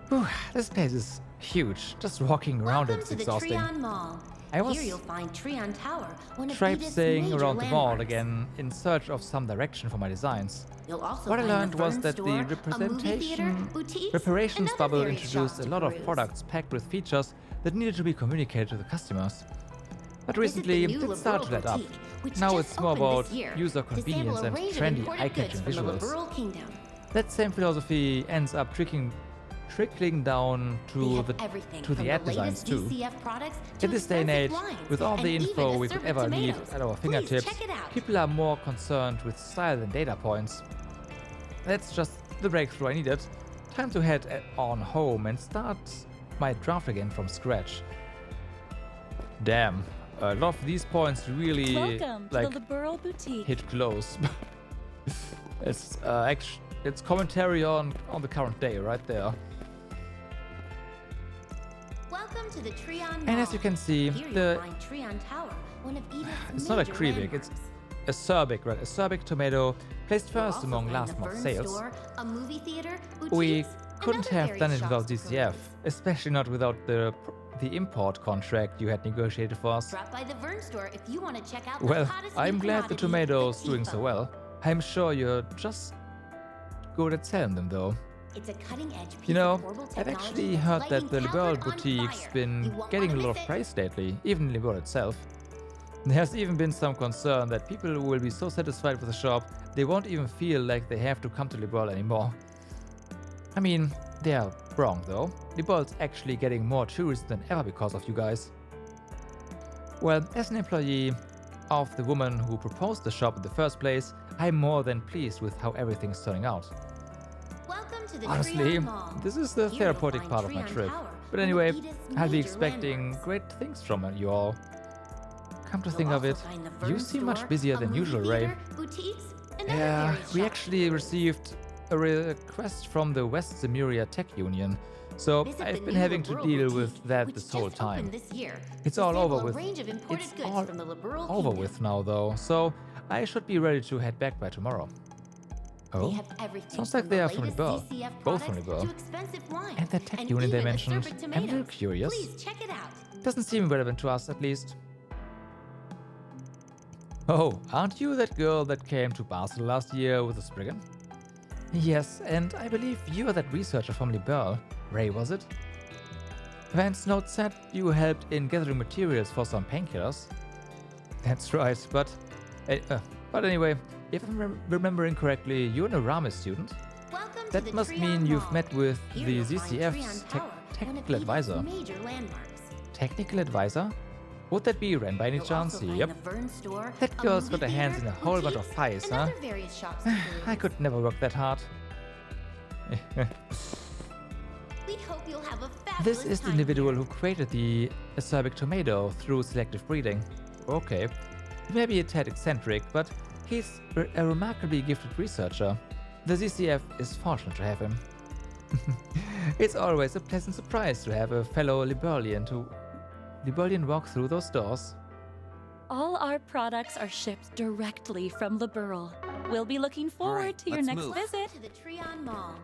[SPEAKER 1] Whew, this place is huge. Just walking around
[SPEAKER 20] Welcome
[SPEAKER 1] it's
[SPEAKER 20] to the
[SPEAKER 1] exhausting.
[SPEAKER 20] Trion Mall.
[SPEAKER 1] I was
[SPEAKER 20] Here you'll find Trion Tower, one of Edith's
[SPEAKER 1] traipsing
[SPEAKER 20] major
[SPEAKER 1] around the mall
[SPEAKER 20] landmarks.
[SPEAKER 1] again in search of some direction for my designs.
[SPEAKER 20] You'll also
[SPEAKER 1] What I
[SPEAKER 20] find the
[SPEAKER 1] learned was
[SPEAKER 20] Vern
[SPEAKER 1] that
[SPEAKER 20] store,
[SPEAKER 1] the
[SPEAKER 20] a movie theater, boutiques,
[SPEAKER 1] reparations
[SPEAKER 20] and other
[SPEAKER 1] bubble
[SPEAKER 20] various
[SPEAKER 1] introduced
[SPEAKER 20] shops
[SPEAKER 1] a
[SPEAKER 20] to
[SPEAKER 1] lot of
[SPEAKER 20] peruse.
[SPEAKER 1] products packed with features that needed to be communicated to the customers. But
[SPEAKER 20] Visit
[SPEAKER 1] recently,
[SPEAKER 20] the new
[SPEAKER 1] it started to let
[SPEAKER 20] Liberal
[SPEAKER 1] up.
[SPEAKER 20] Boutique, which
[SPEAKER 1] Now
[SPEAKER 20] just
[SPEAKER 1] it's more
[SPEAKER 20] opened
[SPEAKER 1] about
[SPEAKER 20] this year
[SPEAKER 1] user
[SPEAKER 20] to sample
[SPEAKER 1] convenience
[SPEAKER 20] a
[SPEAKER 1] and
[SPEAKER 20] range of
[SPEAKER 1] trendy,
[SPEAKER 20] imported
[SPEAKER 1] eye-catching
[SPEAKER 20] goods from the
[SPEAKER 1] visuals.
[SPEAKER 20] Liberal Kingdom.
[SPEAKER 1] That same philosophy ends up trickling down
[SPEAKER 20] They
[SPEAKER 1] to
[SPEAKER 20] have
[SPEAKER 1] the
[SPEAKER 20] everything
[SPEAKER 1] to
[SPEAKER 20] from
[SPEAKER 1] the ad designs
[SPEAKER 20] latest
[SPEAKER 1] too.
[SPEAKER 20] DCF products to
[SPEAKER 1] In this day and
[SPEAKER 20] expensive
[SPEAKER 1] age,
[SPEAKER 20] wines,
[SPEAKER 1] with all the
[SPEAKER 20] and
[SPEAKER 1] info
[SPEAKER 20] even
[SPEAKER 1] we could
[SPEAKER 20] assorted
[SPEAKER 1] ever need
[SPEAKER 20] tomatoes.
[SPEAKER 1] at our
[SPEAKER 20] Please
[SPEAKER 1] fingertips,
[SPEAKER 20] check it out.
[SPEAKER 1] people are more concerned with style than data points. That's just the breakthrough I needed. Time to head on home and start my draft again from scratch. Damn, a lot of these points really
[SPEAKER 13] Welcome to
[SPEAKER 1] like
[SPEAKER 13] the Liberal Boutique.
[SPEAKER 1] hit close. It's it's commentary on the current day right there.
[SPEAKER 20] Welcome to the Trion Mall.
[SPEAKER 1] And as you can see,
[SPEAKER 20] Here you'll
[SPEAKER 1] the
[SPEAKER 20] find Trion Tower, one of Edith's
[SPEAKER 1] it's not a
[SPEAKER 20] major
[SPEAKER 1] Krievik, it's a Serbic, right? A Serbic tomato placed first among last month's sales.
[SPEAKER 20] Store, a movie theater,
[SPEAKER 1] We
[SPEAKER 20] boutiques, and
[SPEAKER 1] couldn't
[SPEAKER 20] other
[SPEAKER 1] have
[SPEAKER 20] various
[SPEAKER 1] done it
[SPEAKER 20] shops
[SPEAKER 1] without
[SPEAKER 20] to
[SPEAKER 1] DCF, especially not without the import contract you had negotiated for us.
[SPEAKER 20] Drop by the Vern store if you want to check out the
[SPEAKER 1] Well,
[SPEAKER 20] hottest
[SPEAKER 1] I'm
[SPEAKER 20] new
[SPEAKER 1] glad the
[SPEAKER 20] commodity,
[SPEAKER 1] tomatoes
[SPEAKER 20] the
[SPEAKER 1] doing
[SPEAKER 20] Tifa.
[SPEAKER 1] so well. I'm sure you're just good at selling them though.
[SPEAKER 20] It's a cutting-edge piece
[SPEAKER 1] You know,
[SPEAKER 20] of orbital
[SPEAKER 1] I've
[SPEAKER 20] technology
[SPEAKER 1] actually
[SPEAKER 20] that's
[SPEAKER 1] heard that
[SPEAKER 20] lighting
[SPEAKER 1] the Liberal
[SPEAKER 20] Calvert on
[SPEAKER 1] boutique's
[SPEAKER 20] fire.
[SPEAKER 1] been
[SPEAKER 20] You won't
[SPEAKER 1] getting a
[SPEAKER 20] wanna
[SPEAKER 1] lot
[SPEAKER 20] miss
[SPEAKER 1] of
[SPEAKER 20] it.
[SPEAKER 1] praise lately, even Liberal itself. There's even been some concern that people will be so satisfied with the shop, they won't even feel like they have to come to Liberal anymore. I mean, they're wrong though. Liberal's actually getting more tourists than ever because of you guys. Well, as an employee of the woman who proposed the shop in the first place, I'm more than pleased with how everything's turning out.
[SPEAKER 20] Welcome to the
[SPEAKER 1] Honestly,
[SPEAKER 20] Trion Mall.
[SPEAKER 1] this is the
[SPEAKER 20] Here you'll
[SPEAKER 1] therapeutic
[SPEAKER 20] find
[SPEAKER 1] part of my
[SPEAKER 20] Trion
[SPEAKER 1] trip.
[SPEAKER 20] Tower,
[SPEAKER 1] But
[SPEAKER 20] one of
[SPEAKER 1] anyway,
[SPEAKER 20] Edith's
[SPEAKER 1] I'll be
[SPEAKER 20] major
[SPEAKER 1] expecting
[SPEAKER 20] landmarks.
[SPEAKER 1] great things from you all. Come to
[SPEAKER 20] You'll
[SPEAKER 1] think of
[SPEAKER 20] also
[SPEAKER 1] it,
[SPEAKER 20] find the
[SPEAKER 1] you
[SPEAKER 20] Vern
[SPEAKER 1] seem much
[SPEAKER 20] store,
[SPEAKER 1] busier
[SPEAKER 20] a
[SPEAKER 1] than
[SPEAKER 20] movie
[SPEAKER 1] usual, Ray.
[SPEAKER 20] theater, boutiques, and other
[SPEAKER 1] Yeah,
[SPEAKER 20] various
[SPEAKER 1] we
[SPEAKER 20] shops
[SPEAKER 1] actually received a request from the West Zemuria Tech Union, so
[SPEAKER 20] Visit the
[SPEAKER 1] I've been
[SPEAKER 20] new
[SPEAKER 1] having to
[SPEAKER 20] Liberal
[SPEAKER 1] deal
[SPEAKER 20] Boutique,
[SPEAKER 1] with that
[SPEAKER 20] which
[SPEAKER 1] this whole
[SPEAKER 20] just
[SPEAKER 1] time.
[SPEAKER 20] opened this year
[SPEAKER 1] It's
[SPEAKER 20] to
[SPEAKER 1] all
[SPEAKER 20] sample
[SPEAKER 1] over
[SPEAKER 20] a
[SPEAKER 1] with.
[SPEAKER 20] range of imported
[SPEAKER 1] It's
[SPEAKER 20] goods
[SPEAKER 1] all
[SPEAKER 20] from the Liberal
[SPEAKER 1] over
[SPEAKER 20] Kingdom.
[SPEAKER 1] with now, though, so I should be ready to head back by tomorrow.
[SPEAKER 20] They
[SPEAKER 1] Oh,
[SPEAKER 20] have everything
[SPEAKER 1] sounds like
[SPEAKER 20] from
[SPEAKER 1] they
[SPEAKER 20] the
[SPEAKER 1] are from
[SPEAKER 20] latest
[SPEAKER 1] Liberal.
[SPEAKER 20] DCF
[SPEAKER 1] Both from
[SPEAKER 20] products
[SPEAKER 1] Liberal.
[SPEAKER 20] to expensive wine,
[SPEAKER 1] And the tech
[SPEAKER 20] and
[SPEAKER 1] unit they
[SPEAKER 20] even
[SPEAKER 1] mentioned.
[SPEAKER 20] assorted
[SPEAKER 1] I'm a little
[SPEAKER 20] tomatoes.
[SPEAKER 1] curious.
[SPEAKER 20] Please check it out.
[SPEAKER 1] Doesn't seem relevant to us, at least. Oh, aren't you that girl that came to Basel last year with the Spriggan? Yes, and I believe you are that researcher from Liberal. Ray, was it? Vance Note said you helped in gathering materials for some painkillers. That's right, but anyway, if I'm remembering correctly, you're an Aramis student.
[SPEAKER 20] Welcome to
[SPEAKER 1] That
[SPEAKER 20] the
[SPEAKER 1] must
[SPEAKER 20] Trion
[SPEAKER 1] mean you've
[SPEAKER 20] Mall.
[SPEAKER 1] met with
[SPEAKER 20] Here
[SPEAKER 1] the
[SPEAKER 20] you'll find
[SPEAKER 1] ZCF's
[SPEAKER 20] Trion Tower, one of
[SPEAKER 1] technical
[SPEAKER 20] Eden's
[SPEAKER 1] advisor.
[SPEAKER 20] major landmarks.
[SPEAKER 1] Technical advisor? Would that be Ren by any
[SPEAKER 20] You'll
[SPEAKER 1] chance?
[SPEAKER 20] also find
[SPEAKER 1] Yep.
[SPEAKER 20] the Vern store,
[SPEAKER 1] That
[SPEAKER 20] a
[SPEAKER 1] girl's
[SPEAKER 20] movie
[SPEAKER 1] got her hands in
[SPEAKER 20] theater,
[SPEAKER 1] a whole bunch of
[SPEAKER 20] boutiques,
[SPEAKER 1] pies,
[SPEAKER 20] and
[SPEAKER 1] huh?
[SPEAKER 20] other various shops to
[SPEAKER 1] I
[SPEAKER 20] peruse.
[SPEAKER 1] could never work that hard.
[SPEAKER 20] We hope you'll have a fabulous
[SPEAKER 1] This is the
[SPEAKER 20] time
[SPEAKER 1] individual who created the acerbic tomato through selective breeding. Okay. He may be a tad eccentric, but he's a remarkably gifted researcher. The ZCF is fortunate to have him. It's always a pleasant surprise to have a fellow Liberalian walk through those doors.
[SPEAKER 13] All our products are shipped directly from Liberal. We'll be looking forward to your
[SPEAKER 12] let's
[SPEAKER 13] next
[SPEAKER 12] move.
[SPEAKER 13] visit.
[SPEAKER 20] to the Trion Mall.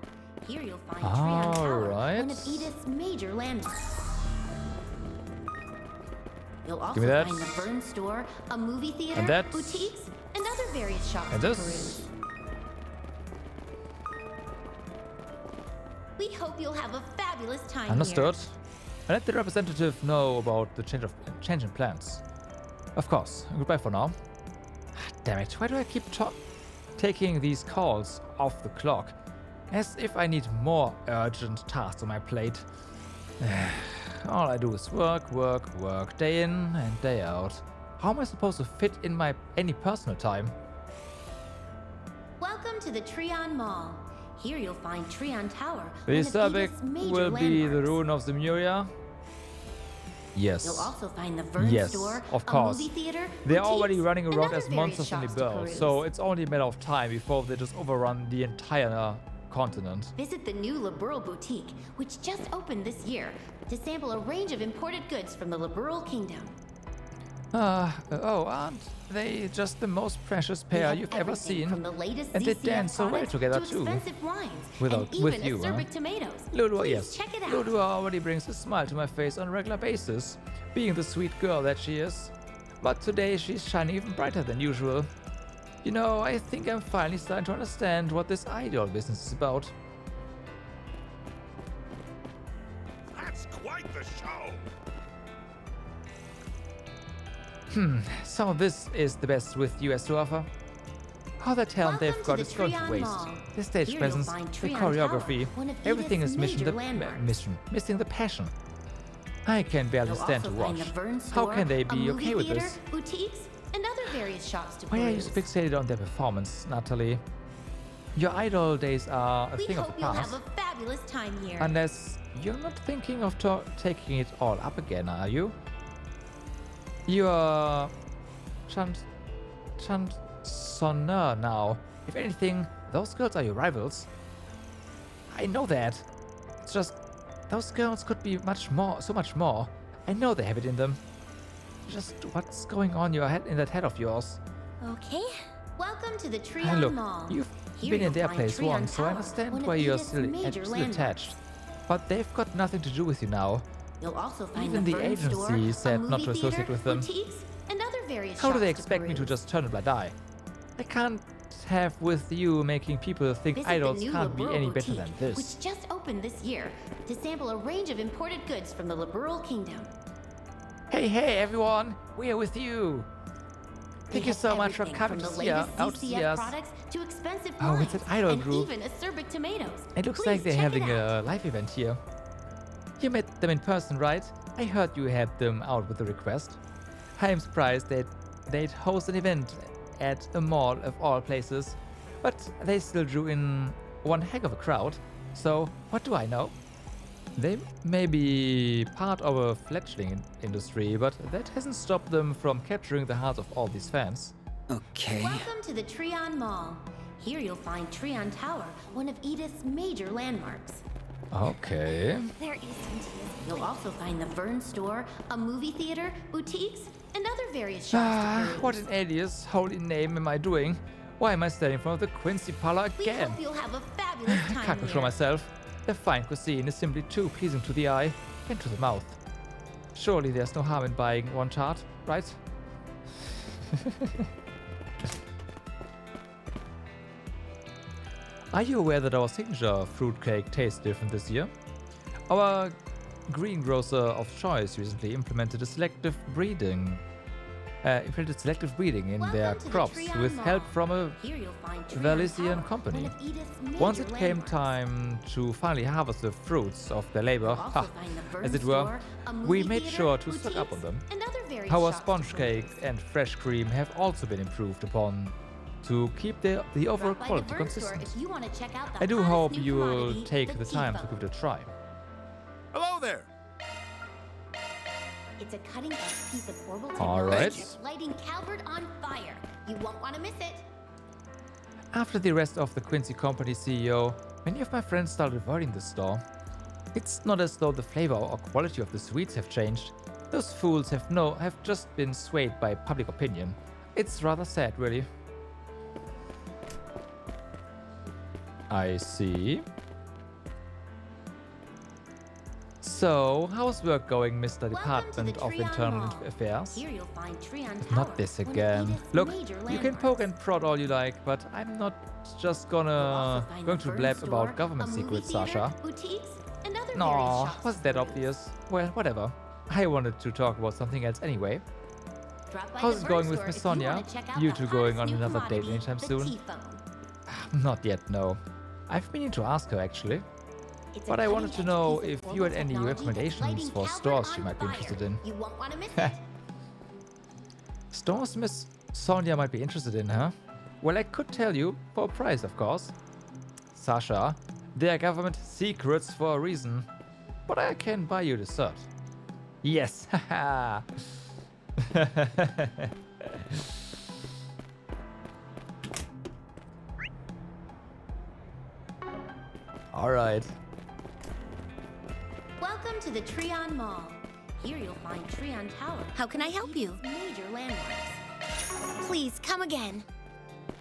[SPEAKER 20] Here you'll find Trion Tower,
[SPEAKER 1] Alright.
[SPEAKER 20] one of Edith's major landmarks. You'll also
[SPEAKER 1] Give me that.
[SPEAKER 20] find the Vern store, a movie theater,
[SPEAKER 1] And that.
[SPEAKER 20] boutiques, and other various shops
[SPEAKER 1] And
[SPEAKER 20] to
[SPEAKER 1] this.
[SPEAKER 20] peruse. We hope you'll have a fabulous time
[SPEAKER 1] Understood.
[SPEAKER 20] here.
[SPEAKER 1] I let the representative know about the change in plans. Of course. Goodbye for now. Damn it, why do I keep taking these calls off the clock? As if I need more urgent tasks on my plate. All I do is work, day in and day out. How am I supposed to fit in any personal time?
[SPEAKER 20] Welcome to the Trion Mall. Here you'll find Trion Tower,
[SPEAKER 1] The
[SPEAKER 20] one of
[SPEAKER 1] Acerbic
[SPEAKER 20] Edith's major
[SPEAKER 1] will be the
[SPEAKER 20] landmarks.
[SPEAKER 1] ruin of the Muria? Yes.
[SPEAKER 20] You'll also find the Vern
[SPEAKER 1] Yes,
[SPEAKER 20] store,
[SPEAKER 1] of
[SPEAKER 20] a
[SPEAKER 1] course.
[SPEAKER 20] movie theater,
[SPEAKER 1] They're
[SPEAKER 20] boutiques,
[SPEAKER 1] already running
[SPEAKER 20] and
[SPEAKER 1] around
[SPEAKER 20] other
[SPEAKER 1] as
[SPEAKER 20] various
[SPEAKER 1] monsters in
[SPEAKER 20] shops
[SPEAKER 1] the
[SPEAKER 20] to
[SPEAKER 1] world,
[SPEAKER 20] peruse.
[SPEAKER 1] so it's only a matter of time before they just overrun the entire continent.
[SPEAKER 20] Visit the new Liberal Boutique, which just opened this year, to sample a range of imported goods from the Liberal Kingdom.
[SPEAKER 1] Aren't they just the most precious
[SPEAKER 20] We
[SPEAKER 1] pair
[SPEAKER 20] have
[SPEAKER 1] you've ever
[SPEAKER 20] everything
[SPEAKER 1] seen?
[SPEAKER 20] from the latest
[SPEAKER 1] And they
[SPEAKER 20] ZCF
[SPEAKER 1] dance so well
[SPEAKER 20] products
[SPEAKER 1] together
[SPEAKER 20] to
[SPEAKER 1] too.
[SPEAKER 20] expensive wines,
[SPEAKER 1] With
[SPEAKER 20] and
[SPEAKER 1] you,
[SPEAKER 20] even
[SPEAKER 1] huh?
[SPEAKER 20] acerbic tomatoes.
[SPEAKER 1] Lulu,
[SPEAKER 20] Please
[SPEAKER 1] yes.
[SPEAKER 20] check it out.
[SPEAKER 1] Lulu already brings a smile to my face on a regular basis, being the sweet girl that she is. But today she's shining even brighter than usual. You know, I think I'm finally starting to understand what this idol business is about.
[SPEAKER 4] That's quite the show.
[SPEAKER 1] So this is the best with US to offer. All the talent they've got is going to waste. The stage
[SPEAKER 20] Here you'll
[SPEAKER 1] presence,
[SPEAKER 20] find
[SPEAKER 1] the
[SPEAKER 20] Trion
[SPEAKER 1] choreography,
[SPEAKER 20] Tower, one of
[SPEAKER 1] everything
[SPEAKER 20] Edith's
[SPEAKER 1] is missing
[SPEAKER 20] major
[SPEAKER 1] the
[SPEAKER 20] landmarks.
[SPEAKER 1] missing the passion. I can barely
[SPEAKER 20] You'll
[SPEAKER 1] stand to
[SPEAKER 20] also find
[SPEAKER 1] watch.
[SPEAKER 20] the Vern
[SPEAKER 1] How
[SPEAKER 20] store,
[SPEAKER 1] can they
[SPEAKER 20] a
[SPEAKER 1] be
[SPEAKER 20] movie
[SPEAKER 1] okay with
[SPEAKER 20] theater,
[SPEAKER 1] this?
[SPEAKER 20] boutiques, and other various shops to
[SPEAKER 1] Why are you
[SPEAKER 20] peruse.
[SPEAKER 1] so fixated on their performance, Natalie? Your idol days are a
[SPEAKER 20] We
[SPEAKER 1] thing of
[SPEAKER 20] hope
[SPEAKER 1] the
[SPEAKER 20] you'll
[SPEAKER 1] past.
[SPEAKER 20] have a fabulous time here.
[SPEAKER 1] Unless you're not thinking of taking it all up again, are you? You're Chansonneur now. If anything, those girls are your rivals. I know that. It's just those girls could be so much more. I know they have it in them. Just what's going on in that head of yours?
[SPEAKER 20] Okay. Welcome to the
[SPEAKER 1] And
[SPEAKER 20] Trion
[SPEAKER 1] look,
[SPEAKER 20] Mall.
[SPEAKER 1] you've
[SPEAKER 20] Here
[SPEAKER 1] been in
[SPEAKER 20] you'll
[SPEAKER 1] their
[SPEAKER 20] find
[SPEAKER 1] place
[SPEAKER 20] Trion
[SPEAKER 1] once, so I
[SPEAKER 20] Tower,
[SPEAKER 1] understand
[SPEAKER 20] one of
[SPEAKER 1] why you're
[SPEAKER 20] Edith's
[SPEAKER 1] still
[SPEAKER 20] major
[SPEAKER 1] attached.
[SPEAKER 20] landmarks.
[SPEAKER 1] But they've got nothing to do with you now.
[SPEAKER 20] You'll also find
[SPEAKER 1] Even
[SPEAKER 20] the
[SPEAKER 1] the
[SPEAKER 20] Vern
[SPEAKER 1] agency
[SPEAKER 20] store, a
[SPEAKER 1] said not
[SPEAKER 20] movie
[SPEAKER 1] to associate
[SPEAKER 20] theater,
[SPEAKER 1] with them.
[SPEAKER 20] boutiques, and other various
[SPEAKER 1] How do they
[SPEAKER 20] shops to
[SPEAKER 1] expect me to
[SPEAKER 20] peruse.
[SPEAKER 1] just turn a blind eye? I can't have with you making people think
[SPEAKER 20] Visit
[SPEAKER 1] idols
[SPEAKER 20] the new
[SPEAKER 1] can't be
[SPEAKER 20] Liberal
[SPEAKER 1] any better
[SPEAKER 20] Boutique,
[SPEAKER 1] than this.
[SPEAKER 20] which just opened this year, to sample a range of imported goods from the Liberal Kingdom.
[SPEAKER 1] Hey everyone, we're with you. Thank you so much for coming
[SPEAKER 20] from
[SPEAKER 1] to
[SPEAKER 20] the
[SPEAKER 1] see us.
[SPEAKER 20] latest
[SPEAKER 1] Out to see
[SPEAKER 20] ZCF
[SPEAKER 1] us.
[SPEAKER 20] products to expensive
[SPEAKER 1] Oh,
[SPEAKER 20] wines,
[SPEAKER 1] it's an idol
[SPEAKER 20] and
[SPEAKER 1] group.
[SPEAKER 20] even acerbic tomatoes.
[SPEAKER 1] It looks
[SPEAKER 20] Please
[SPEAKER 1] like they're
[SPEAKER 20] check
[SPEAKER 1] having
[SPEAKER 20] it out.
[SPEAKER 1] a live event here. You met them in person, right? I heard you helped them out with the request. I'm surprised they'd host an event at a mall of all places, but they still drew in one heck of a crowd. So, what do I know? They may be part of a fledgling industry, but that hasn't stopped them from capturing the hearts of all these fans.
[SPEAKER 12] Okay.
[SPEAKER 20] Welcome to the Trion Mall. Here you'll find Trion Tower, one of Edith's major landmarks.
[SPEAKER 1] Okay.
[SPEAKER 20] There isn't. You'll also find the Vern store, a movie theater, boutiques, and other various shops to peruse.
[SPEAKER 1] What an alias, holy name am I doing? Why am I standing in front of the Quincy parlor
[SPEAKER 20] We
[SPEAKER 1] again?
[SPEAKER 20] hope you'll have a fabulous
[SPEAKER 1] I
[SPEAKER 20] time
[SPEAKER 1] can't control
[SPEAKER 20] here.
[SPEAKER 1] myself. The fine cuisine is simply too pleasing to the eye and to the mouth. Surely there's no harm in buying one tart, right? Are you aware that our signature fruitcake tastes different this year? Our greengrocer of choice recently implemented selective breeding in their crops with help from a Valisian company. Once it came time to finally harvest the fruits of their labor, as it were, we made sure to stock up on them. Our sponge cake and fresh cream have also been improved upon to keep the overall quality consistent. I do hope you will take the time to give it a try.
[SPEAKER 4] Hello there!
[SPEAKER 20] It's a cutting-edge piece of orbital
[SPEAKER 1] Alright.
[SPEAKER 20] technology lighting Calvert on fire. You won't want to miss it.
[SPEAKER 1] After the arrest of the Quincy Company CEO, many of my friends started avoiding the store. It's not as though the flavor or quality of the sweets have changed. Those fools have just been swayed by public opinion. It's rather sad, really. I see. So, how's work going, Mr. Department of Internal Affairs?
[SPEAKER 20] Here you'll find Trion Tower,
[SPEAKER 1] Not this again. Look, you can poke and prod all you like, but I'm not just going to blab about government secrets, Sasha. No, was that obvious? Well, whatever. I wanted to talk about something else anyway. How's it going with Miss Sonia? You two going on another date anytime soon? Not yet, no. I've been meaning to ask her, actually. But I wanted to know if you had any recommendations for stores she might be interested in.
[SPEAKER 20] You won't want to miss it.
[SPEAKER 1] Stores Miss Sonia might be interested in, huh? Well, I could tell you, for a price, of course. Sasha, they are government secrets for a reason. But I can buy you dessert. Yes, haha. Alright.
[SPEAKER 20] Welcome to the Trion Mall. Here you'll find Trion Tower.
[SPEAKER 2] How can I help you?
[SPEAKER 20] Major landmarks. Please come again.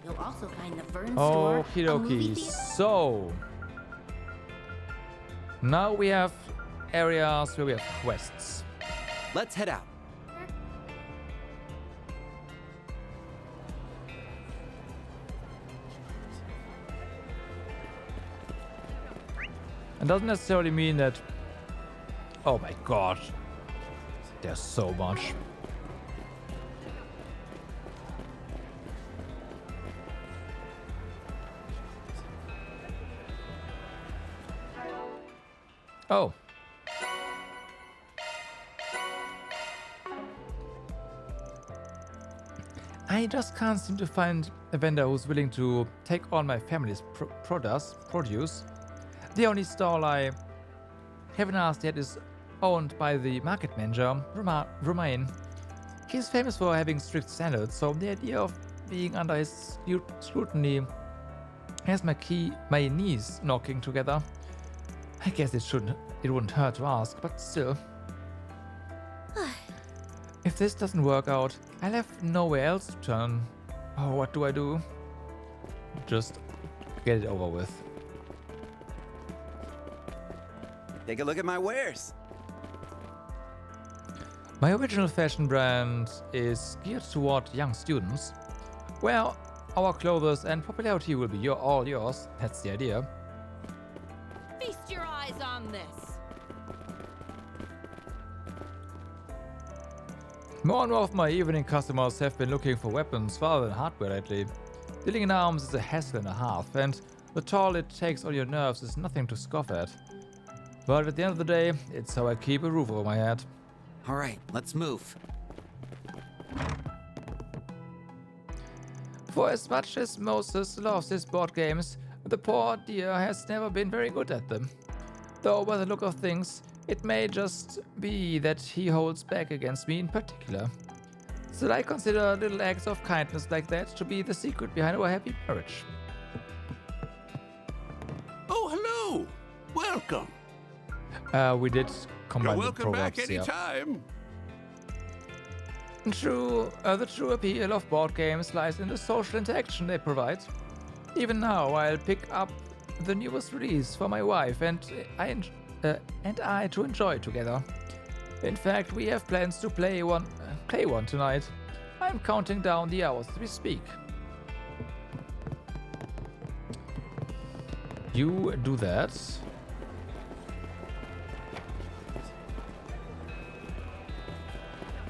[SPEAKER 20] You'll also find the Vern
[SPEAKER 1] Okie
[SPEAKER 20] Store. a movie
[SPEAKER 1] dokie.
[SPEAKER 20] theater-
[SPEAKER 1] So now we have areas where we have quests.
[SPEAKER 19] Let's head out.
[SPEAKER 1] It doesn't necessarily mean that. Oh my god. There's so much. Oh. I just can't seem to find a vendor who's willing to take on my family's produce. The only stall I haven't asked yet is owned by the market manager, Romain. He's famous for having strict standards, so the idea of being under his scrutiny has my knees knocking together. I guess it wouldn't hurt to ask, but still. If this doesn't work out, I'll have nowhere else to turn. Oh, what do I do? Just get it over with.
[SPEAKER 19] Take a look at my wares.
[SPEAKER 1] My original fashion brand is geared toward young students. Well, our clothes and popularity will be all yours. That's the idea.
[SPEAKER 9] Feast your eyes on this.
[SPEAKER 1] More and more of my evening customers have been looking for weapons rather than hardware lately. Dealing in arms is a hassle and a half, and the toll it takes on your nerves is nothing to scoff at. But at the end of the day, it's how I keep a roof over my head.
[SPEAKER 5] All right, let's move.
[SPEAKER 1] For as much as Moses loves his board games, the poor dear has never been very good at them. Though by the look of things, it may just be that he holds back against me in particular. Still, I consider little acts of kindness like that to be the secret behind our happy marriage.
[SPEAKER 14] Oh, hello! Welcome!
[SPEAKER 1] We did combine
[SPEAKER 14] You're
[SPEAKER 1] the
[SPEAKER 14] welcome back
[SPEAKER 1] proverbs, yeah.
[SPEAKER 14] anytime.
[SPEAKER 1] The true appeal of board games lies in the social interaction they provide. Even now, I'll pick up the newest release for my wife and I to enjoy together. In fact, we have plans to play one tonight. I'm counting down the hours as we speak. You do that.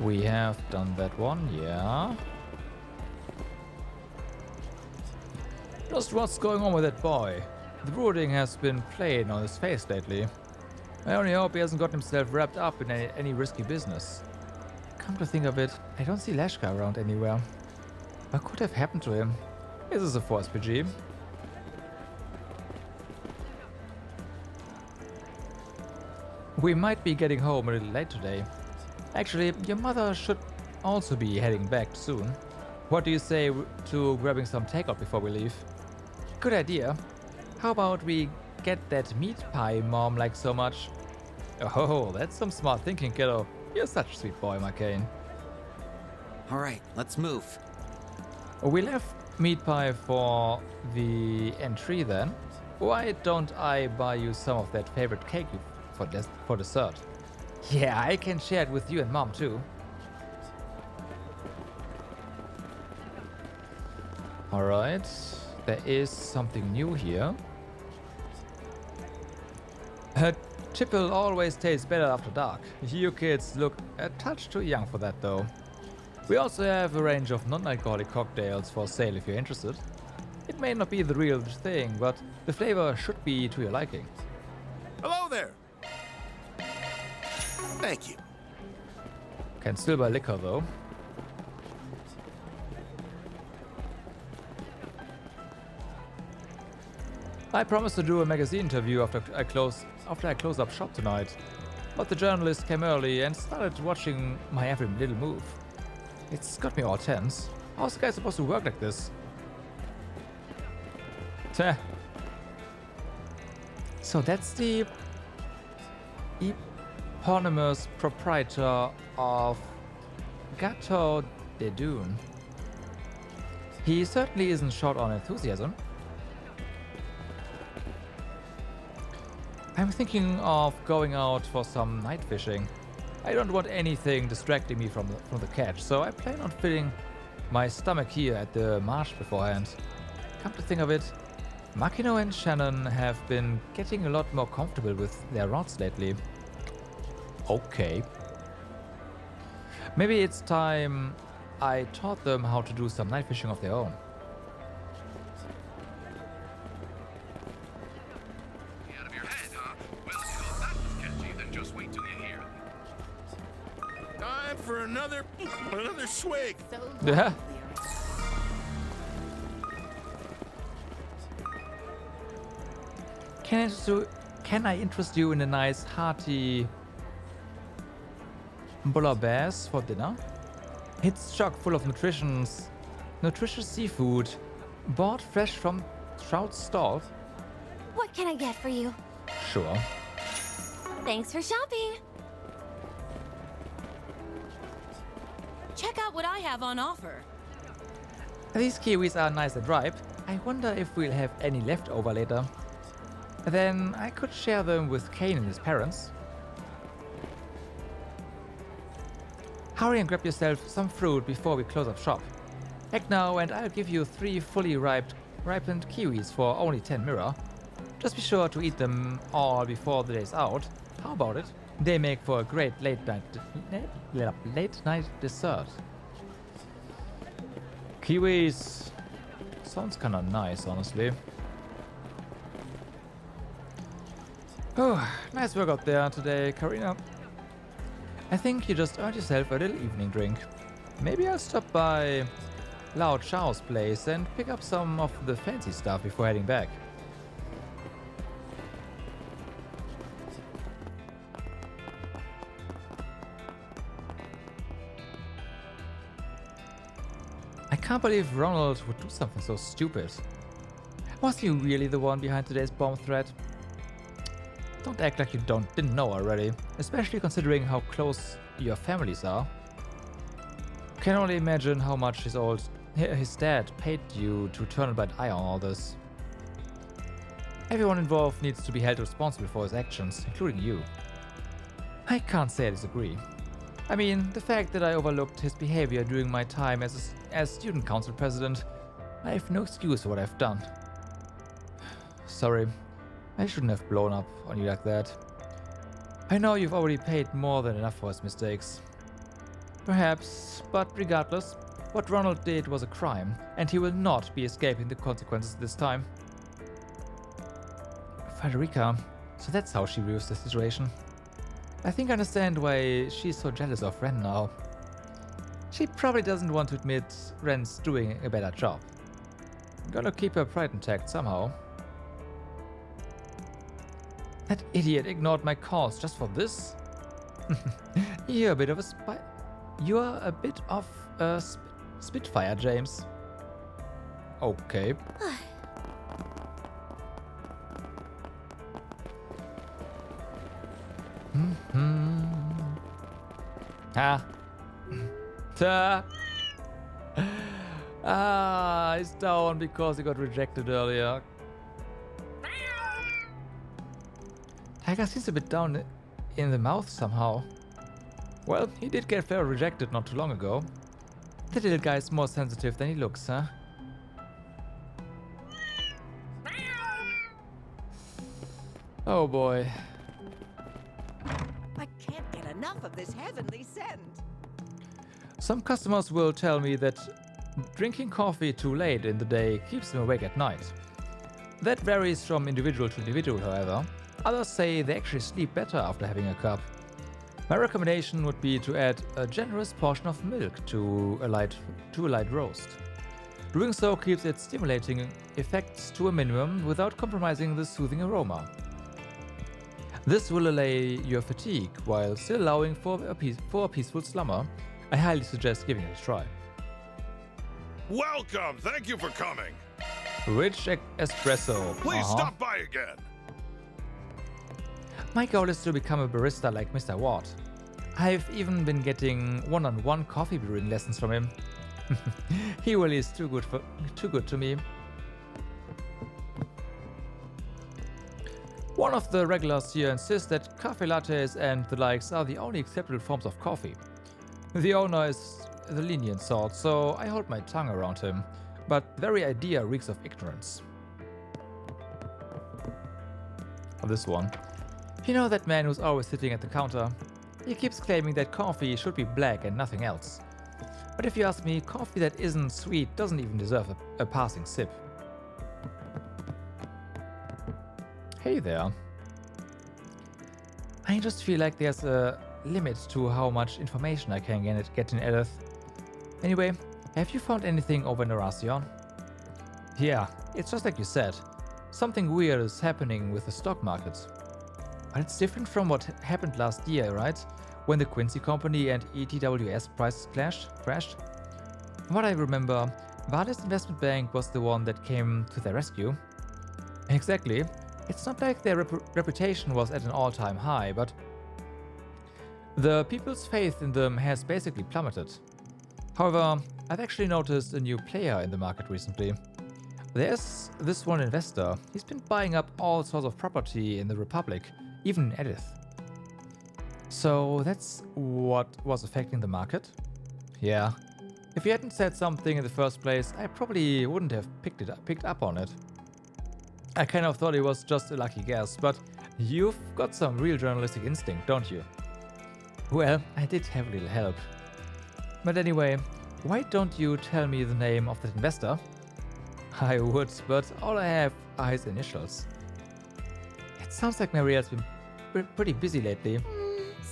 [SPEAKER 1] We have done that one, yeah. Just what's going on with that boy? The brooding has been playing on his face lately. I only hope he hasn't got himself wrapped up in any risky business. Come to think of it, I don't see Lashkar around anywhere. What could have happened to him? This is a 4SPG. We might be getting home a little late today. Actually, your mother should also be heading back soon. What do you say to grabbing some takeout before we leave? Good idea. How about we get that meat pie Mom likes so much? Oh, that's some smart thinking, kiddo. You're such a sweet boy, McCain.
[SPEAKER 5] Alright, let's move.
[SPEAKER 1] We left meat pie for the entry then. Why don't I buy you some of that favorite cake for dessert? Yeah, I can share it with you and Mom too. Alright, there is something new here. Tipple always tastes better after dark. You kids look a touch too young for that though. We also have a range of non-alcoholic cocktails for sale if you're interested. It may not be the real thing, but the flavor should be to your liking.
[SPEAKER 14] Hello there. Thank you.
[SPEAKER 1] Can still buy liquor though. I promised to do a magazine interview after I close up shop tonight, but the journalist came early and started watching my every little move. It's got me all tense. How's the guy supposed to work like this? Teh. So that's the eponymous proprietor of Gateau de Dune. He certainly isn't short on enthusiasm. I'm thinking of going out for some night fishing. I don't want anything distracting me from the catch, so I plan on filling my stomach here at the marsh beforehand. Come to think of it, Makino and Shannon have been getting a lot more comfortable with their rods lately. Okay. Maybe it's time I taught them how to do some night fishing of their own.
[SPEAKER 14] Time for another swig.
[SPEAKER 1] Yeah. Can I interest you in a nice hearty bouillabaisse for dinner? It's chock full of nutritious seafood, bought fresh from Trout's stall.
[SPEAKER 2] What can I get for you?
[SPEAKER 1] Sure.
[SPEAKER 2] Thanks for shopping.
[SPEAKER 9] Check out what I have on offer.
[SPEAKER 1] These kiwis are nice and ripe. I wonder if we'll have any left over later. Then I could share them with Kane and his parents. Hurry and grab yourself some fruit before we close up shop. Act now and I'll give you 3 fully ripened kiwis for only 10 mirror. Just be sure to eat them all before the day's out. How about it? They make for a great late night dessert. Kiwis. Sounds kinda nice, honestly. Oh, nice work out there today, Karina. I think you just earned yourself a little evening drink. Maybe I'll stop by Lao Chao's place and pick up some of the fancy stuff before heading back. I can't believe Ronald would do something so stupid. Was he really the one behind today's bomb threat? Don't act like you didn't know already, especially considering how close your families are. Can only imagine how much his dad paid you to turn a blind eye on all this. Everyone involved needs to be held responsible for his actions, including you. I can't say I disagree. I mean, the fact that I overlooked his behavior during my time as student council president, I have no excuse for what I've done. Sorry, I shouldn't have blown up on you like that. I know you've already paid more than enough for his mistakes. Perhaps, but regardless, what Ronald did was a crime, and he will not be escaping the consequences this time. Frederica, so that's how she views the situation. I think I understand why she's so jealous of Ren now. She probably doesn't want to admit Ren's doing a better job. Gonna keep her pride intact somehow. That idiot ignored my calls just for this? You're a bit of a spy. You're a bit of a Spitfire, James. Okay. He's down because he got rejected earlier. Tiger seems a bit down in the mouth somehow. Well, he did get fairly rejected not too long ago. The little guy's more sensitive than he looks, huh? Oh boy.
[SPEAKER 17] I can't get enough of this heavenly scent.
[SPEAKER 1] Some customers will tell me that drinking coffee too late in the day keeps them awake at night. That varies from individual to individual, however. Others say they actually sleep better after having a cup. My recommendation would be to add a generous portion of milk to a light roast. Doing so keeps its stimulating effects to a minimum without compromising the soothing aroma. This will allay your fatigue while still allowing for a peaceful slumber. I highly suggest giving it a try.
[SPEAKER 4] Welcome! Thank you for coming!
[SPEAKER 1] Rich espresso.
[SPEAKER 4] Please stop by again!
[SPEAKER 1] My goal is to become a barista like Mr. Watt. I've even been getting one-on-one coffee brewing lessons from him. He really is too good to me. One of the regulars here insists that cafe lattes and the likes are the only acceptable forms of coffee. The owner is the lenient sort, so I hold my tongue around him, but the very idea reeks of ignorance. This one. You know that man who's always sitting at the counter? He keeps claiming that coffee should be black and nothing else. But if you ask me, coffee that isn't sweet doesn't even deserve a passing sip. Hey there. I just feel like there's a limit to how much information I can get in Edith. Anyway, have you found anything over in Erasion? Yeah, it's just like you said. Something weird is happening with the stock market. But it's different from what happened last year, right? When the Quincy Company and ETWS prices crashed. From what I remember, Vales Investment Bank was the one that came to their rescue. Exactly. It's not like their reputation was at an all-time high, but the people's faith in them has basically plummeted. However, I've actually noticed a new player in the market recently. There's this one investor. He's been buying up all sorts of property in the Republic, even in Edith. So that's what was affecting the market? Yeah. If you hadn't said something in the first place, I probably wouldn't have picked up on it. I kind of thought it was just a lucky guess, but you've got some real journalistic instinct, don't you? Well, I did have a little help. But anyway, why don't you tell me the name of that investor? I would, but all I have are his initials. It sounds like Marielle's been pretty busy lately.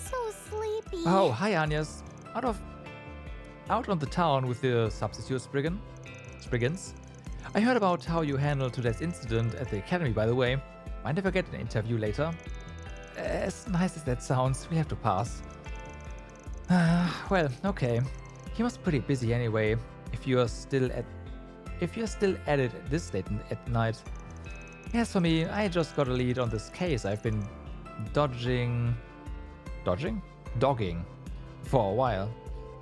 [SPEAKER 6] So sleepy.
[SPEAKER 1] Oh, hi Agnes. Out on the town with the substitute Spriggans. I heard about how you handled today's incident at the academy, by the way. Mind if I get an interview later? As nice as that sounds, we have to pass. Well, okay. He must be pretty busy anyway, if you're still at it at this late at night. As for me, I just got a lead on this case I've been dogging for a while,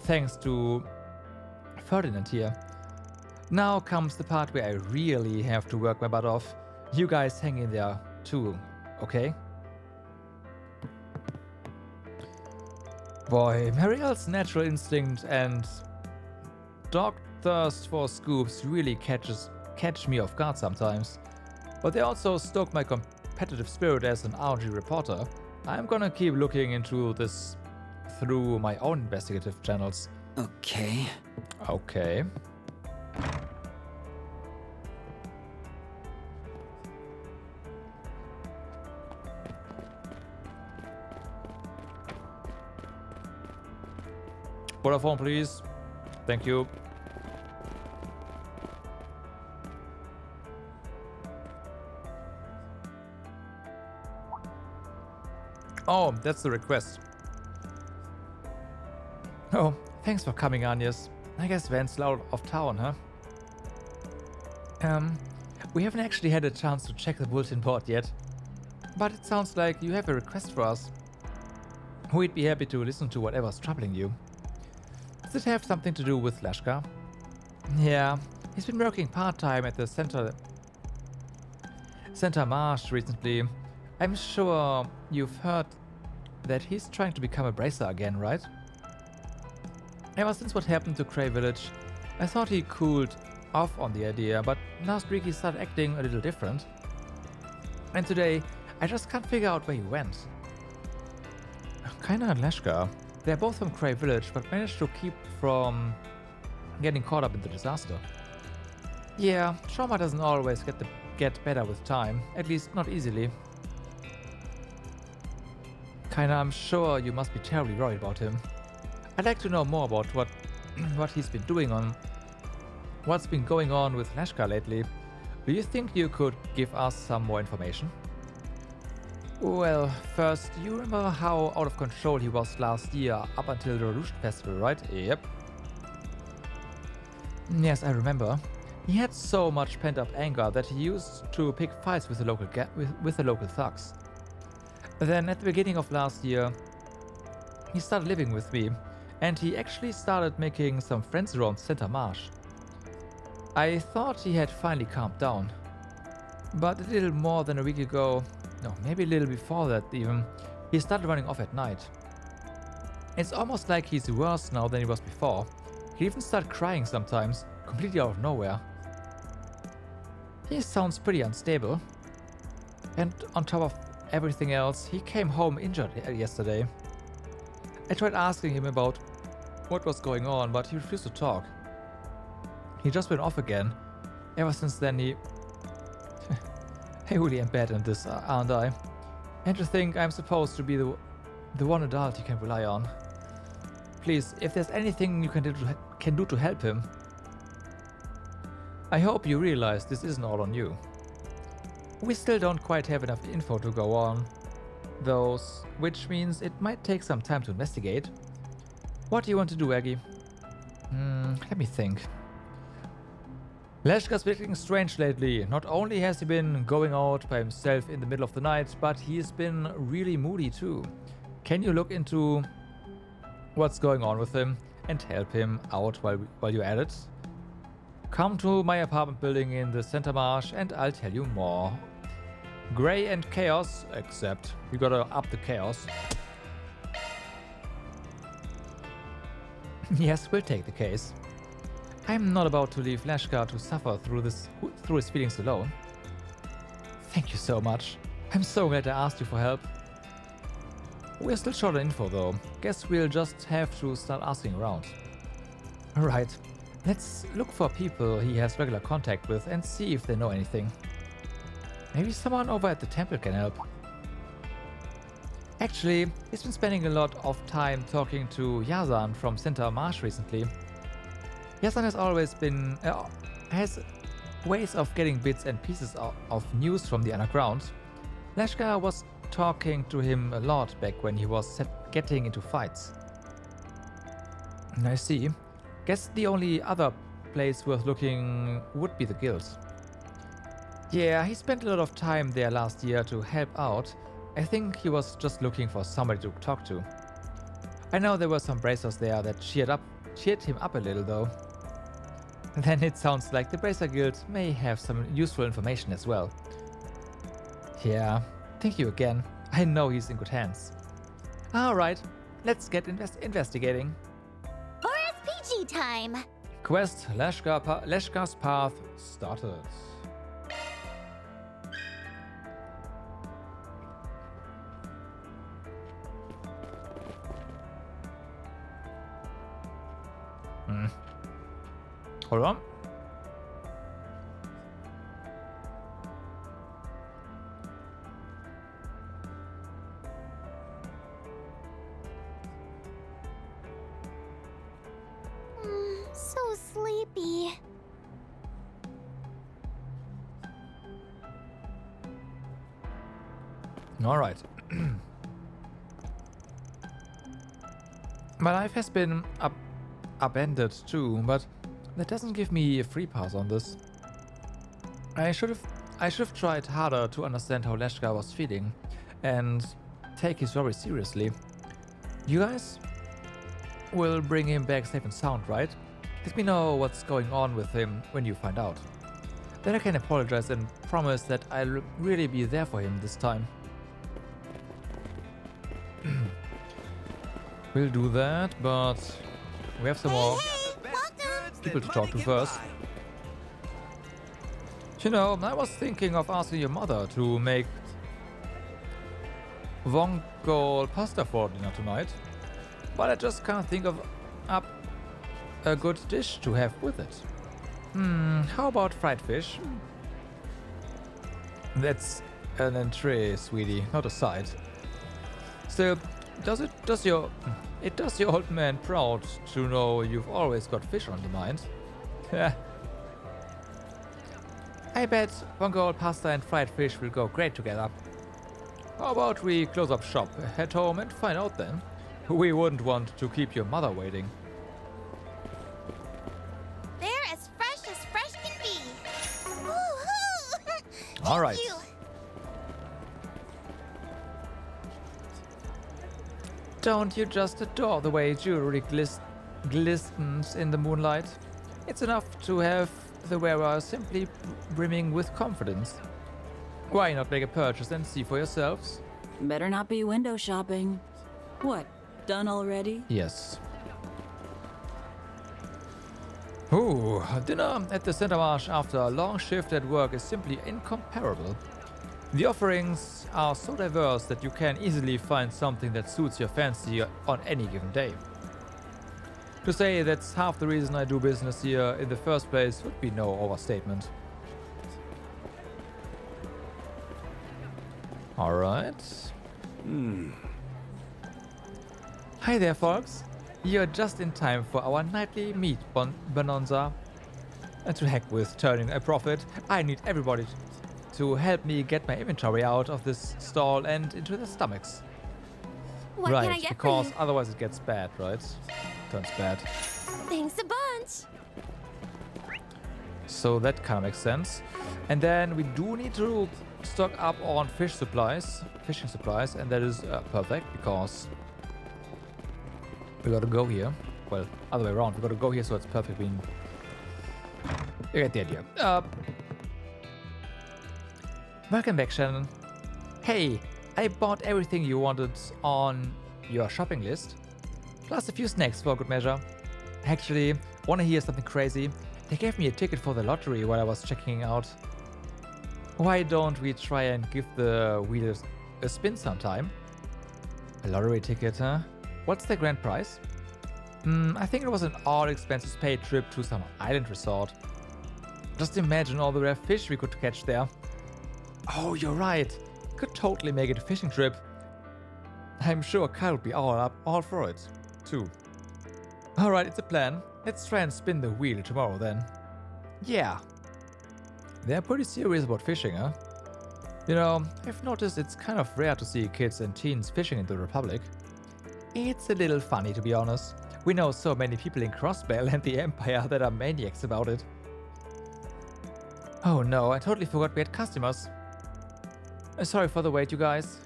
[SPEAKER 1] thanks to Ferdinand here. Now comes the part where I really have to work my butt off. You guys hang in there too, okay? Boy, Marielle's natural instinct and dog thirst for scoops really catch me off guard sometimes. But they also stoke my competitive spirit as an RG reporter. I'm gonna keep looking into this through my own investigative channels.
[SPEAKER 5] Okay.
[SPEAKER 1] Okay. Vodafone, please. Thank you. Oh, that's the request. Oh, thanks for coming, Agnes. I guess Van's out of town, huh? We haven't actually had a chance to check the bulletin board yet. But it sounds like you have a request for us. We'd be happy to listen to whatever's troubling you. Does it have something to do with Lashkar? Yeah, he's been working part-time at the Center Marché recently. I'm sure you've heard that he's trying to become a bracer again, right? Ever since what happened to Cray Village, I thought he cooled off on the idea, but last week he started acting a little different. And today, I just can't figure out where he went. Kinda Lashkar. They're both from Cray Village, but managed to keep from getting caught up in the disaster. Yeah, trauma doesn't always get better with time, at least not easily. Kinda, I'm sure you must be terribly worried about him. I'd like to know more about what he's been doing what's been going on with Lashkar lately. Do you think you could give us some more information? Well, first, you remember how out of control he was last year up until the Revolution Festival, right? Yep. Yes, I remember. He had so much pent-up anger that he used to pick fights with the local thugs. Then, at the beginning of last year, he started living with me, and he actually started making some friends around Center Marché. I thought he had finally calmed down. But a little more than a week ago, no, maybe a little before that even, he started running off at night. It's almost like he's worse now than he was before. He even started crying sometimes, completely out of nowhere. He sounds pretty unstable. And on top of everything else, he came home injured yesterday. I tried asking him about what was going on, but he refused to talk. He just went off again. Ever since then, I really am bad at this, aren't I? And to think I'm supposed to be the one adult you can rely on. Please, if there's anything you can do to help him. I hope you realize this isn't all on you. We still don't quite have enough info to go on, which means it might take some time to investigate. What do you want to do, Aggie? Let me think. Lashkar's been acting strange lately. Not only has he been going out by himself in the middle of the night, but he's been really moody too. Can you look into what's going on with him and help him out while you're at it? Come to my apartment building in the Center Marché and I'll tell you more. Gray and chaos, except we gotta up the chaos. Yes, we'll take the case. I'm not about to leave Lashkar to suffer through his feelings alone. Thank you so much. I'm so glad I asked you for help. We're still short on info though. Guess we'll just have to start asking around. Alright, let's look for people he has regular contact with and see if they know anything. Maybe someone over at the temple can help. Actually, he's been spending a lot of time talking to Yazan from Center Marché recently. Yazan has always been has ways of getting bits and pieces of news from the underground. Lashkar was talking to him a lot back when he was getting into fights. I see. Guess the only other place worth looking would be the guild. Yeah, he spent a lot of time there last year to help out. I think he was just looking for somebody to talk to. I know there were some bracers there that cheered him up a little though. Then it sounds like the Bracer Guild may have some useful information as well. Yeah, thank you again. I know he's in good hands. Alright, let's get investigating.
[SPEAKER 6] RPG time!
[SPEAKER 1] Quest Lashkar's Path started. Hold on.
[SPEAKER 6] So sleepy.
[SPEAKER 1] All right. My life has been upended too, but that doesn't give me a free pass on this. I should have tried harder to understand how Lashkar was feeling and take his worry seriously. You guys will bring him back safe and sound, right? Let me know what's going on with him when you find out. Then I can apologize and promise that I'll really be there for him this time. We'll do that, but we have some more people to talk to first. You know, I was thinking of asking your mother to make Vongol pasta for dinner tonight, but I just can't think of a good dish to have with it. How about fried fish? That's an entree, sweetie, not a side. Still, it does your old man proud to know you've always got fish on the mind. I bet Vongol pasta and fried fish will go great together. How about we close up shop, head home and find out then? We wouldn't want to keep your mother waiting.
[SPEAKER 6] They're as fresh can be. Woohoo!
[SPEAKER 1] All right. Don't you just adore the way jewelry glistens in the moonlight? It's enough to have the wearer simply brimming with confidence. Why not make a purchase and see for yourselves?
[SPEAKER 16] Better not be window shopping. What, done already?
[SPEAKER 1] Yes. Ooh, dinner at the Center Marsh after a long shift at work is simply incomparable. The offerings are so diverse that you can easily find something that suits your fancy on any given day. To say that's half the reason I do business here in the first place would be no overstatement. Alright. Hi there, folks. You're just in time for our nightly meat bonanza. And to heck with turning a profit, I need everybody to help me get my inventory out of this stall and into their stomachs.
[SPEAKER 11] What
[SPEAKER 1] right,
[SPEAKER 11] can I get
[SPEAKER 1] because
[SPEAKER 11] for you?
[SPEAKER 1] otherwise it gets bad, right? Turns bad.
[SPEAKER 11] Thanks a bunch.
[SPEAKER 1] So that kind of makes sense. And then we do need to stock up on fishing supplies, and that is perfect because we gotta go here. Well, other way around, we gotta go here, so it's perfect. You get the idea. Welcome back, Shannon. Hey, I bought everything you wanted on your shopping list, plus a few snacks for good measure. Actually, wanna hear something crazy? They gave me a ticket for the lottery while I was checking out. Why don't we try and give the wheel a spin sometime? A lottery ticket, huh? What's the grand prize? I think it was an all-expenses paid trip to some island resort. Just imagine all the rare fish we could catch there. Oh, you're right. Could totally make it a fishing trip. I'm sure Kyle would be all for it, too. Alright, it's a plan. Let's try and spin the wheel tomorrow then. Yeah. They're pretty serious about fishing, huh? You know, I've noticed it's kind of rare to see kids and teens fishing in the Republic. It's a little funny, to be honest. We know so many people in Crossbell and the Empire that are maniacs about it. Oh no, I totally forgot we had customers. Sorry for the wait, you guys.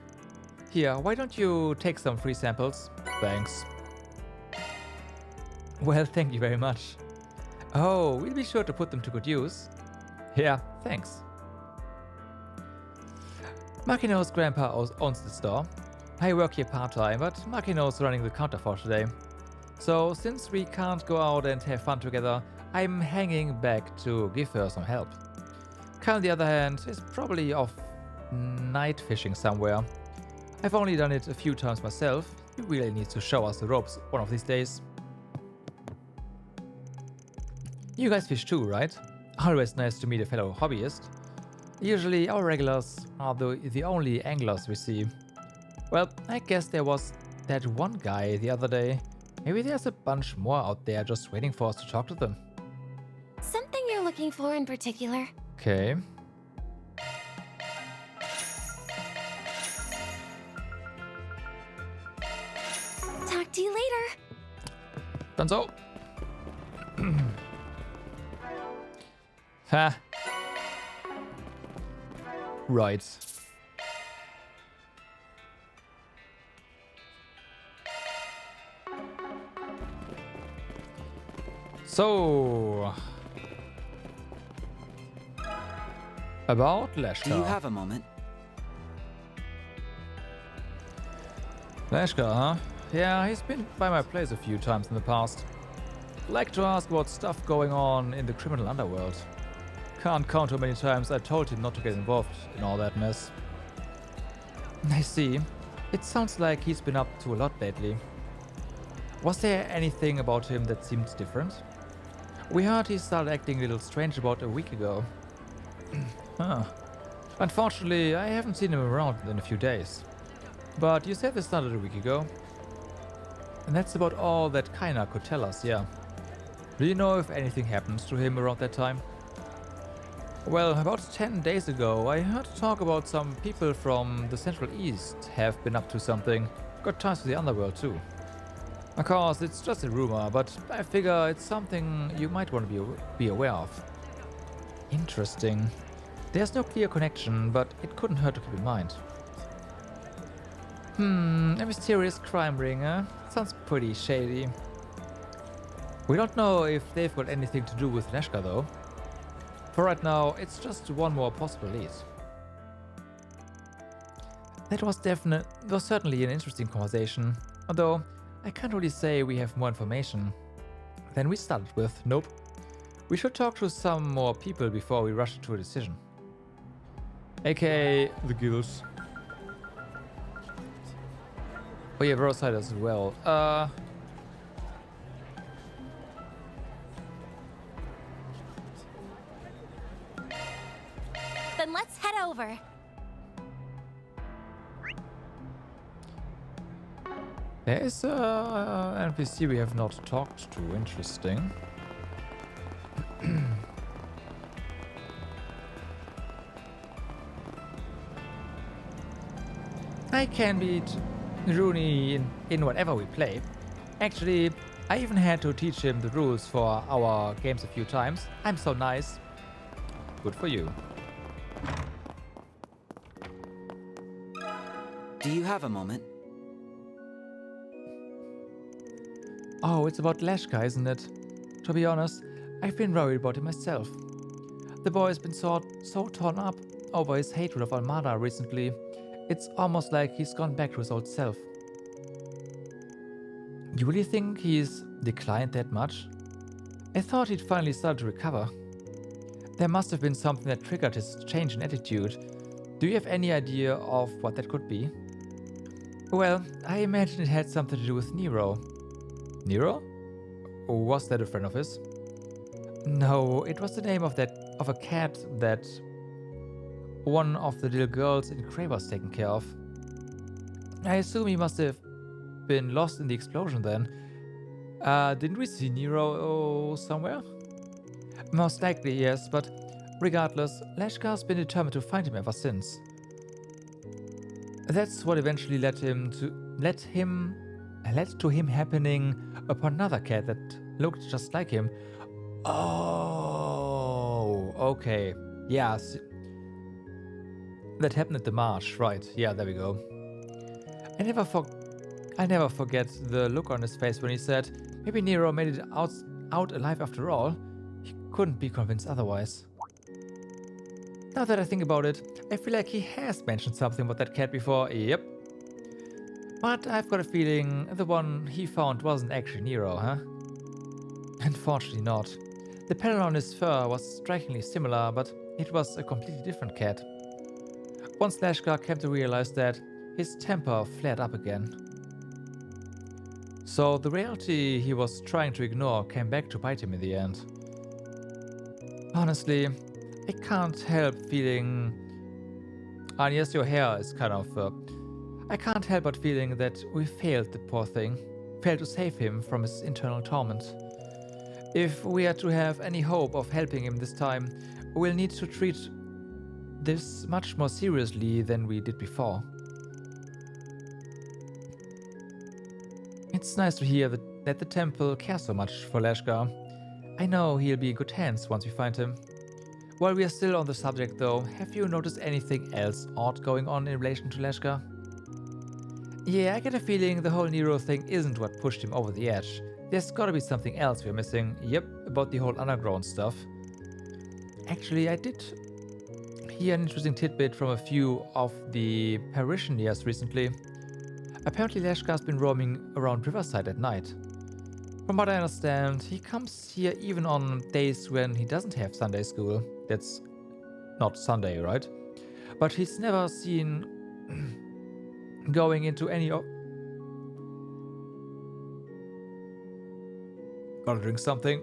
[SPEAKER 1] Here, why don't you take some free samples? Thanks. Well, thank you very much. Oh, we'll be sure to put them to good use. Yeah, thanks. Makino's grandpa owns the store. I work here part-time, but Makino's running the counter for today. So, since we can't go out and have fun together, I'm hanging back to give her some help. Kyle, on the other hand, is probably off night fishing somewhere. I've only done it a few times myself. He really needs to show us the ropes one of these days. You guys fish too, right? Always nice to meet a fellow hobbyist. Usually our regulars are the only anglers we see. Well, I guess there was that one guy the other day. Maybe there's a bunch more out there just waiting for us to talk to them.
[SPEAKER 20] Something you're looking for in particular?
[SPEAKER 1] Okay.
[SPEAKER 20] Talk to you later.
[SPEAKER 1] Done so. Ha. Right. So, about Lashkar.
[SPEAKER 5] Do you have a moment?
[SPEAKER 1] Lashkar, huh? Yeah, he's been by my place a few times in the past. Like to ask about stuff going on in the criminal underworld. Can't count how many times I told him not to get involved in all that mess. I see. It sounds like he's been up to a lot lately. Was there anything about him that seemed different? We heard he started acting a little strange about a week ago. Huh. Unfortunately, I haven't seen him around in a few days. But you said this started a week ago. And that's about all that Kaina could tell us, yeah. Do you know if anything happens to him around that time? Well, about 10 days ago, I heard talk about some people from the Central East have been up to something. Got ties to the underworld too. Of course, it's just a rumor, but I figure it's something you might want to be aware of. Interesting. There's no clear connection, but it couldn't hurt to keep in mind. A mysterious crime ring, huh? Sounds pretty shady. We don't know if they've got anything to do with Lashkar though. For right now, it's just one more possible lead. That was certainly an interesting conversation, although I can't really say we have more information than we started with. Nope. We should talk to some more people before we rush to a decision. AKA the guilds. Oh yeah, Riverside as well.
[SPEAKER 2] Then let's head over.
[SPEAKER 1] There is an NPC we have not talked to. Interesting. I can beat Rooney in whatever we play. Actually, I even had to teach him the rules for our games a few times. I'm so nice. Good for you.
[SPEAKER 5] Do you have a moment?
[SPEAKER 1] Oh, it's about Lashkar, isn't it? To be honest, I've been worried about him myself. The boy's been so torn up over his hatred of Armada recently. It's almost like he's gone back to his old self. You really think he's declined that much? I thought he'd finally started to recover. There must have been something that triggered his change in attitude. Do you have any idea of what that could be? Well, I imagine it had something to do with Nero. Nero? Or was that a friend of his? No, it was the name of a cat that one of the little girls in Cray was taken care of. I assume he must have been lost in the explosion then. Didn't we see Nero somewhere? Most likely, yes, but regardless, Lashkar's been determined to find him ever since. That's what eventually led to him happening upon another cat that looked just like him. Oh, okay. Yeah, that happened at the marsh, right? Yeah, there we go. I never forget the look on his face when he said, maybe Nero made it out alive after all. He couldn't be convinced otherwise. Now that I think about it, I feel like he has mentioned something about that cat before. Yep. But I've got a feeling the one he found wasn't actually Nero, huh? Unfortunately not. The pattern on his fur was strikingly similar, but it was a completely different cat. Once Lashkar came to realize that, his temper flared up again. So the reality he was trying to ignore came back to bite him in the end. Honestly, I can't help feeling... And yes, your hair is kind of... I can't help but feeling that we failed the poor thing. Failed to save him from his internal torment. If we are to have any hope of helping him this time, we'll need to treat this much more seriously than we did before. It's nice to hear that the temple cares so much for Lashkar. I know he'll be in good hands once we find him. While we are still on the subject though, have you noticed anything else odd going on in relation to Lashkar? Yeah, I get a feeling the whole Nero thing isn't what pushed him over the edge. There's gotta be something else we're missing. Yep, about the whole underground stuff. Actually, I did hear an interesting tidbit from a few of the parishioners recently. Apparently Lashkar's been roaming around Riverside at night. From what I understand, he comes here even on days when he doesn't have Sunday school. That's not Sunday, right? But he's never seen going into any of... Gotta drink something.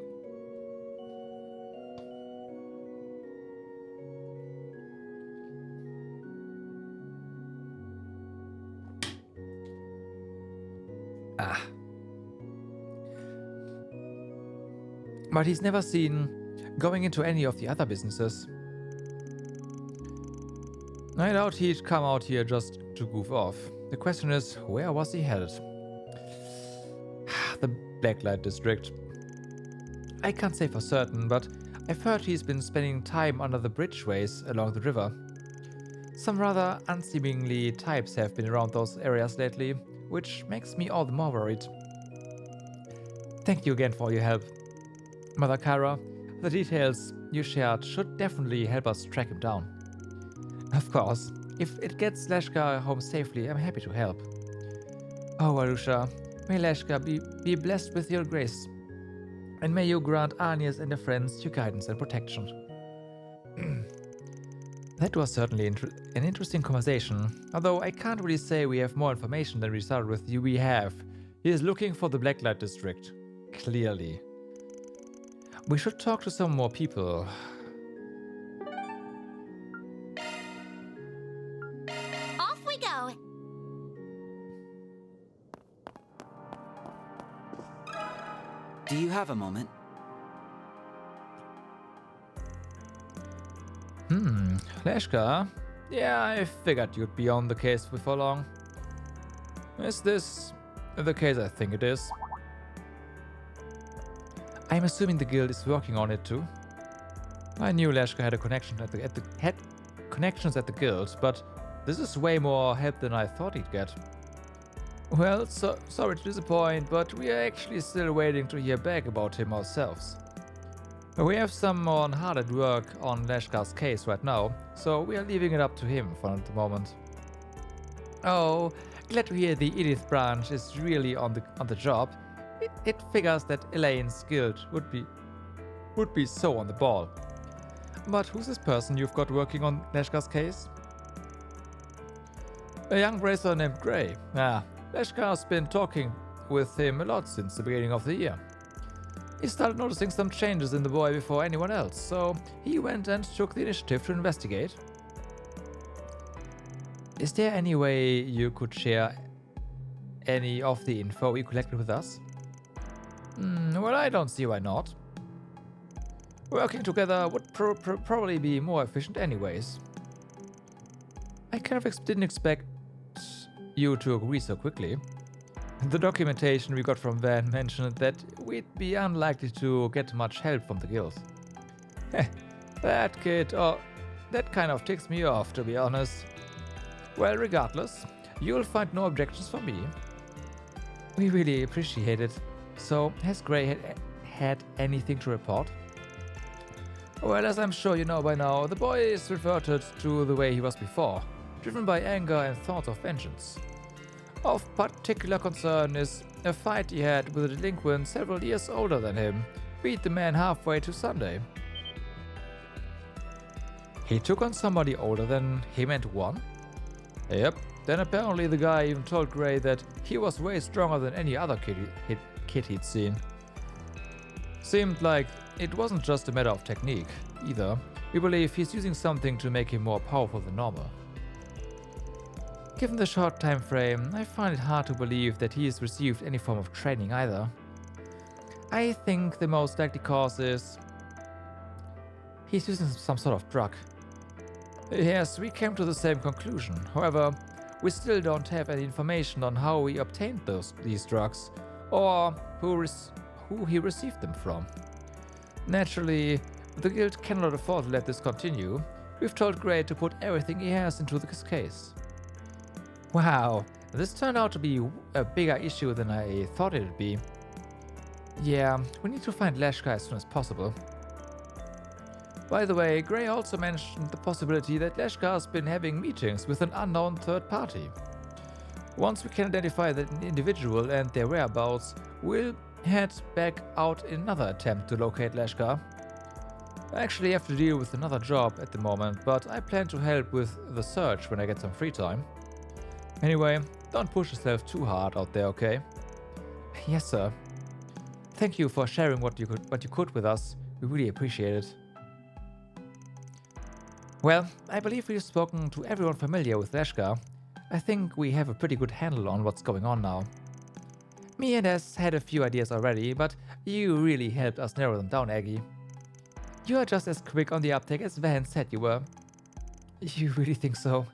[SPEAKER 1] But he's never seen going into any of the other businesses. I doubt he'd come out here just to goof off. The question is, where was he headed? The Blacklight District. I can't say for certain, but I've heard he's been spending time under the bridgeways along the river. Some rather unseemingly types have been around those areas lately, which makes me all the more worried. Thank you again for your help, Mother Kara. The details you shared should definitely help us track him down. Of course, if it gets Lashkar home safely, I'm happy to help. Oh, Arusha, may Lashkar be blessed with your grace, and may you grant Anias and her friends your guidance and protection. That was certainly an interesting conversation, although I can't really say we have more information than we started with. We have. He is looking for the Blacklight District. Clearly. We should talk to some more people.
[SPEAKER 6] Off we go!
[SPEAKER 5] Do you have a moment?
[SPEAKER 1] Lashkar? Yeah, I figured you'd be on the case before long. Is this the case I think it is? I'm assuming the guild is working on it too. I knew Lashkar had a connection had connections at the guild, but this is way more help than I thought he'd get. Well, sorry to disappoint, but we are actually still waiting to hear back about him ourselves. We have someone hard at work on Lashkar's case right now, so we are leaving it up to him for the moment. Oh, glad to hear the Edith branch is really on the job. It figures that Elaine's guild would be so on the ball. But who's this person you've got working on Lashkar's case? A young bracer named Gray. Lashkar's been talking with him a lot since the beginning of the year. He started noticing some changes in the boy before anyone else, so he went and took the initiative to investigate. Is there any way you could share any of the info you collected with us? Well, I don't see why not. Working together would probably be more efficient anyways. I kind of didn't expect you to agree so quickly. The documentation we got from Van mentioned that we'd be unlikely to get much help from the guild. That kid, that kind of ticks me off, to be honest. Well, regardless, you'll find no objections from me. We really appreciate it. So, has Gray had anything to report? Well, as I'm sure you know by now, the boy is reverted to the way he was before, driven by anger and thoughts of vengeance. Of particular concern is a fight he had with a delinquent several years older than him. Beat the man halfway to Sunday. He took on somebody older than him and won? Yep, then apparently the guy even told Gray that he was way stronger than any other kid he'd seen. Seemed like it wasn't just a matter of technique, either. We believe he's using something to make him more powerful than normal. Given the short time frame, I find it hard to believe that he has received any form of training either. I think the most likely cause is he's using some sort of drug. Yes, we came to the same conclusion. However, we still don't have any information on how he obtained these drugs, or who he received them from. Naturally, the guild cannot afford to let this continue. We've told Gray to put everything he has into this case. Wow, this turned out to be a bigger issue than I thought it would be. Yeah, we need to find Lashkar as soon as possible. By the way, Gray also mentioned the possibility that Lashkar's been having meetings with an unknown third party. Once we can identify the individual and their whereabouts, we'll head back out in another attempt to locate Lashkar. I actually have to deal with another job at the moment, but I plan to help with the search when I get some free time. Anyway, don't push yourself too hard out there, okay? Yes, sir. Thank you for sharing what you could with us. We really appreciate it. Well, I believe we've spoken to everyone familiar with Lashkar. I think we have a pretty good handle on what's going on now. Me and S had a few ideas already, but you really helped us narrow them down, Aggie. You are just as quick on the uptake as Van said you were. You really think so?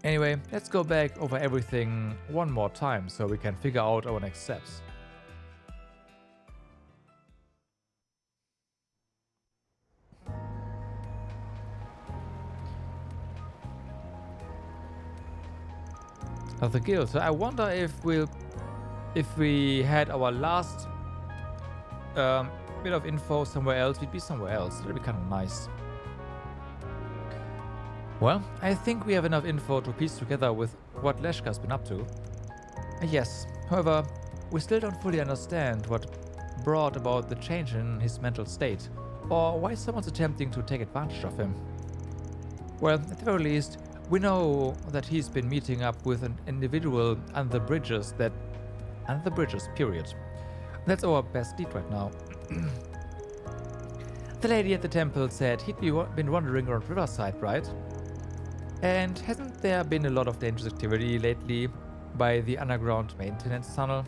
[SPEAKER 1] Anyway, let's go back over everything one more time so we can figure out our next steps. Of the guild. So I wonder if we had our last bit of info somewhere else, we'd be somewhere else. That'd be kind of nice. Well, I think we have enough info to piece together with what Lashkar's been up to. Yes, however, we still don't fully understand what brought about the change in his mental state, or why someone's attempting to take advantage of him. Well, at the very least, we know that he's been meeting up with an individual under the bridges, period. That's our best lead right now. The lady at the temple said he'd been wandering around Riverside, right? And hasn't there been a lot of dangerous activity lately by the underground maintenance tunnel?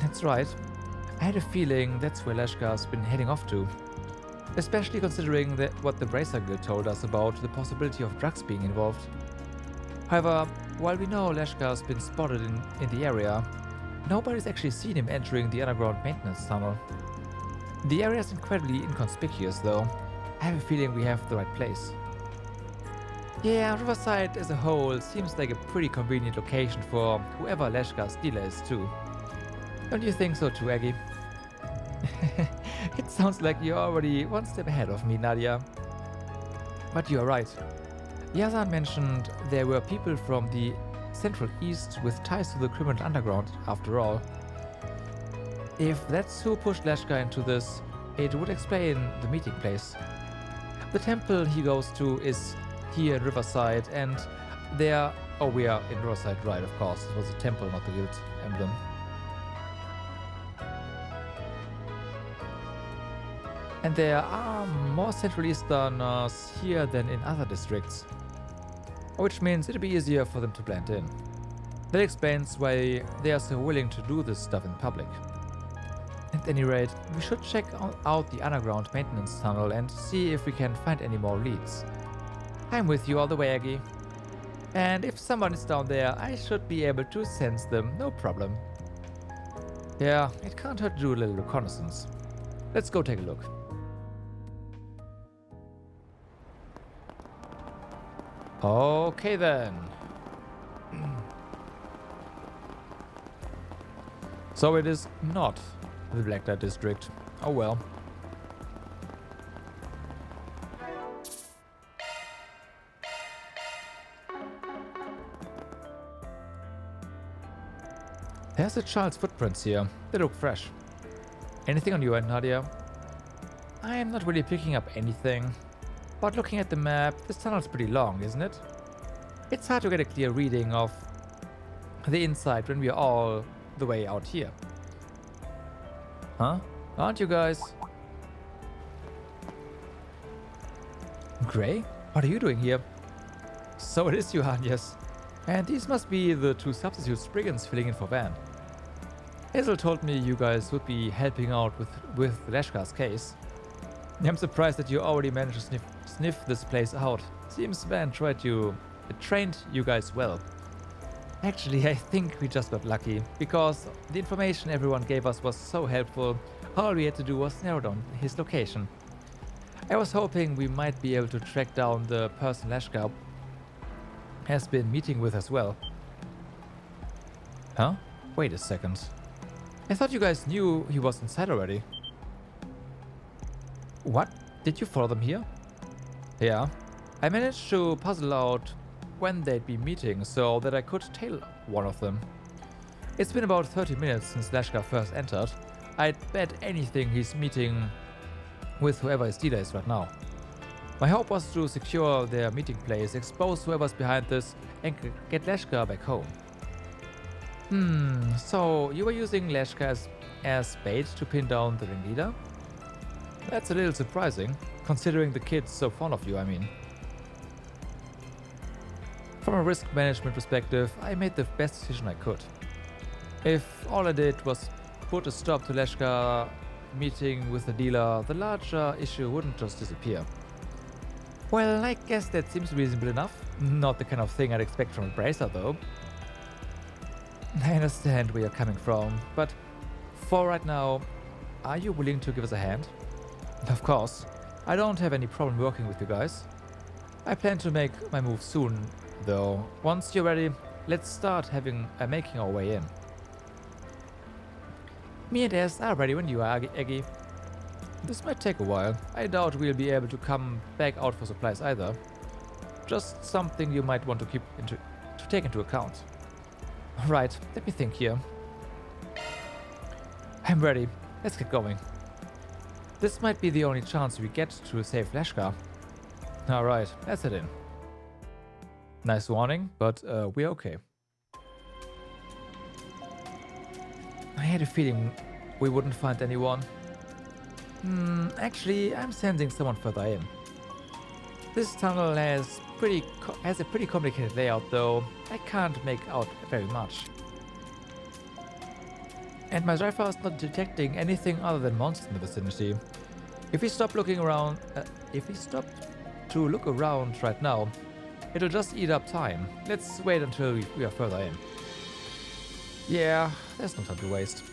[SPEAKER 1] That's right. I had a feeling that's where Lashkar's been heading off to. Especially considering what the Bracer Guild told us about the possibility of drugs being involved. However, while we know Lashkar's been spotted in the area, nobody's actually seen him entering the underground maintenance tunnel. The area is incredibly inconspicuous though. I have a feeling we have the right place. Yeah, Riverside as a whole seems like a pretty convenient location for whoever Lashkar's dealer is too. Don't you think so too, Aggie? It sounds like you're already one step ahead of me, Nadia. But you're right. Yazan mentioned there were people from the Central East with ties to the criminal underground, after all. If that's who pushed Lashkar into this, it would explain the meeting place. The temple he goes to is here in Riverside, and there... Oh, we are in Riverside, right, of course. It was a temple, not the guild emblem. And there are more Central Easterners here than in other districts, which means it'll be easier for them to blend in. That explains why they are so willing to do this stuff in public. At any rate, we should check out the underground maintenance tunnel and see if we can find any more leads. I'm with you all the way, Aggie. And if someone is down there, I should be able to sense them, no problem. Yeah, it can't hurt to do a little reconnaissance. Let's go take a look. Okay then. So it is not the Blacklight District. Oh well. There's a child's footprints here. They look fresh. Anything on your end, Nadia? I am not really picking up anything. But looking at the map, this tunnel's pretty long, isn't it? It's hard to get a clear reading of the inside when we are all the way out here. Huh? Aren't you guys? Gray? What are you doing here? So it is you, Agnes. And these must be the two substitute brigands filling in for Van. Hazel told me you guys would be helping out with Lashkar's case. I'm surprised that you already managed to sniff this place out. Seems Van trained you guys well. Actually, I think we just got lucky, because the information everyone gave us was so helpful. All we had to do was narrow down his location. I was hoping we might be able to track down the person Lashkar has been meeting with as well. Huh? Wait a second. I thought you guys knew he was inside already. What? Did you follow them here? Yeah. I managed to puzzle out when they'd be meeting so that I could tail one of them. It's been about 30 minutes since Lashkar first entered. I'd bet anything he's meeting with whoever his dealer is right now. My hope was to secure their meeting place, expose whoever's behind this, and get Lashkar back home. So you were using Lashkar as bait to pin down the ringleader? That's a little surprising, considering the kid's so fond of you, I mean. From a risk management perspective, I made the best decision I could. If all I did was put a stop to Lashkar meeting with the dealer, the larger issue wouldn't just disappear. Well, I guess that seems reasonable enough. Not the kind of thing I'd expect from a bracer, though. I understand where you're coming from, but for right now, are you willing to give us a hand? Of course. I don't have any problem working with you guys. I plan to make my move soon, though. Once you're ready, let's start making our way in. Me and Ez are ready when you are, Eggy. This might take a while. I doubt we'll be able to come back out for supplies either. Just something you might want to take into account. Right, let me think here. I'm ready. Let's get going. This might be the only chance we get to save Lashkar. Alright, let's head in. Nice warning, but we're okay. I had a feeling we wouldn't find anyone. Actually, I'm sensing someone further in. This tunnel has a pretty complicated layout, though I can't make out very much. And my driver is not detecting anything other than monsters in the vicinity. If we stop to look around right now, it'll just eat up time. Let's wait until we are further in. Yeah, there's no time to waste.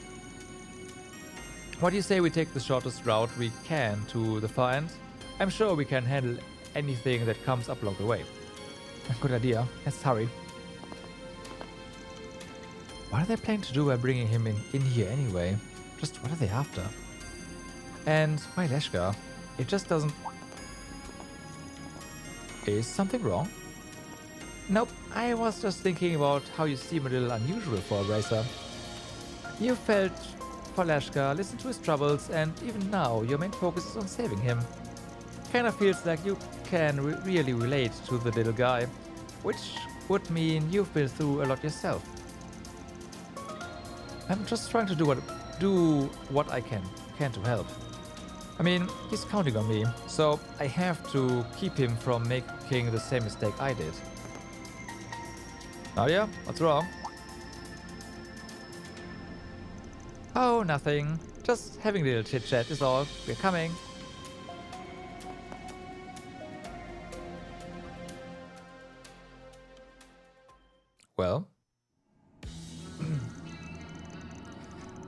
[SPEAKER 1] What do you say we take the shortest route we can to the far end? I'm sure we can handle anything that comes up along the way. Good idea. Let's hurry. What are they planning to do by bringing him in here anyway? Just what are they after? And why Lashkar? It just doesn't... Is something wrong? Nope, I was just thinking about how you seem a little unusual for a racer. You felt for Lashkar, listened to his troubles, and even now your main focus is on saving him. Kinda feels like you can really relate to the little guy, which would mean you've been through a lot yourself. I'm just trying to do what I can to help. I mean, he's counting on me, so I have to keep him from making the same mistake I did. Nadia, what's wrong? Oh, nothing. Just having a little chit-chat is all. We're coming. Well?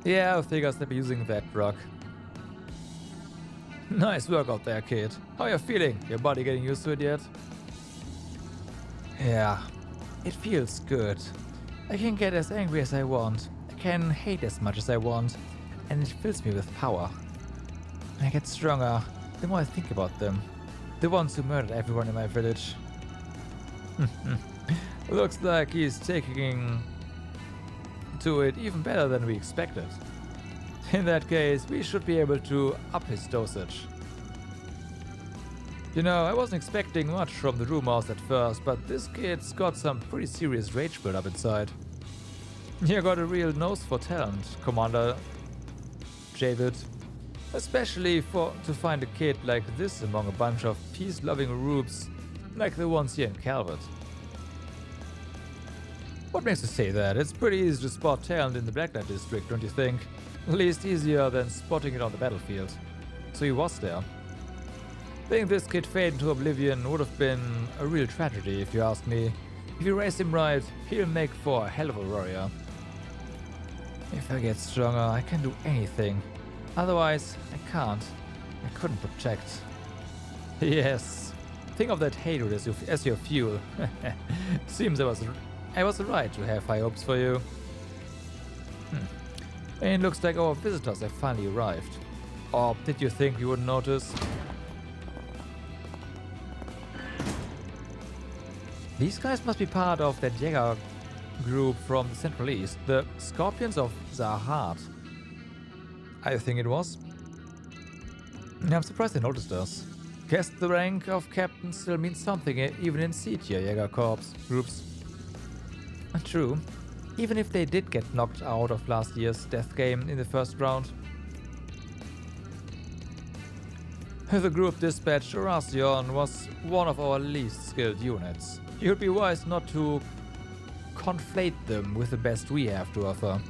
[SPEAKER 1] Yeah, I figured I'd be using that drug. Nice work out there, kid. How are you feeling? Your body getting used to it yet? Yeah, it feels good. I can get as angry as I want. I can hate as much as I want. And it fills me with power. I get stronger the more I think about them. The ones who murdered everyone in my village. Looks like he's taking to it even better than we expected. In that case, we should be able to up his dosage. You know, I wasn't expecting much from the rumors at first, but this kid's got some pretty serious rage build up inside. You got a real nose for talent, Commander. Javid. Especially to find a kid like this among a bunch of peace-loving rubes like the ones here in Calvert. What makes you say that? It's pretty easy to spot talent in the Blacklight District, don't you think? At least easier than spotting it on the battlefield. So he was there. Letting this kid fade into oblivion would have been a real tragedy, if you ask me. If you raise him right, he'll make for a hell of a warrior. If I get stronger, I can do anything. Otherwise, I can't. I couldn't protect. Yes. Think of that hatred as your fuel. Seems I was right to have high hopes for you. And it looks like our visitors have finally arrived. Or did you think we wouldn't notice? These guys must be part of that Jäger group from the Central East, the Scorpions of Zahat. I think it was. I'm surprised they noticed us. Guess the rank of captain still means something, even in C-tier Jäger Corps groups. True. Even if they did get knocked out of last year's death game in the first round. The group dispatched Horacion was one of our least skilled units. You'd be wise not to conflate them with the best we have to offer.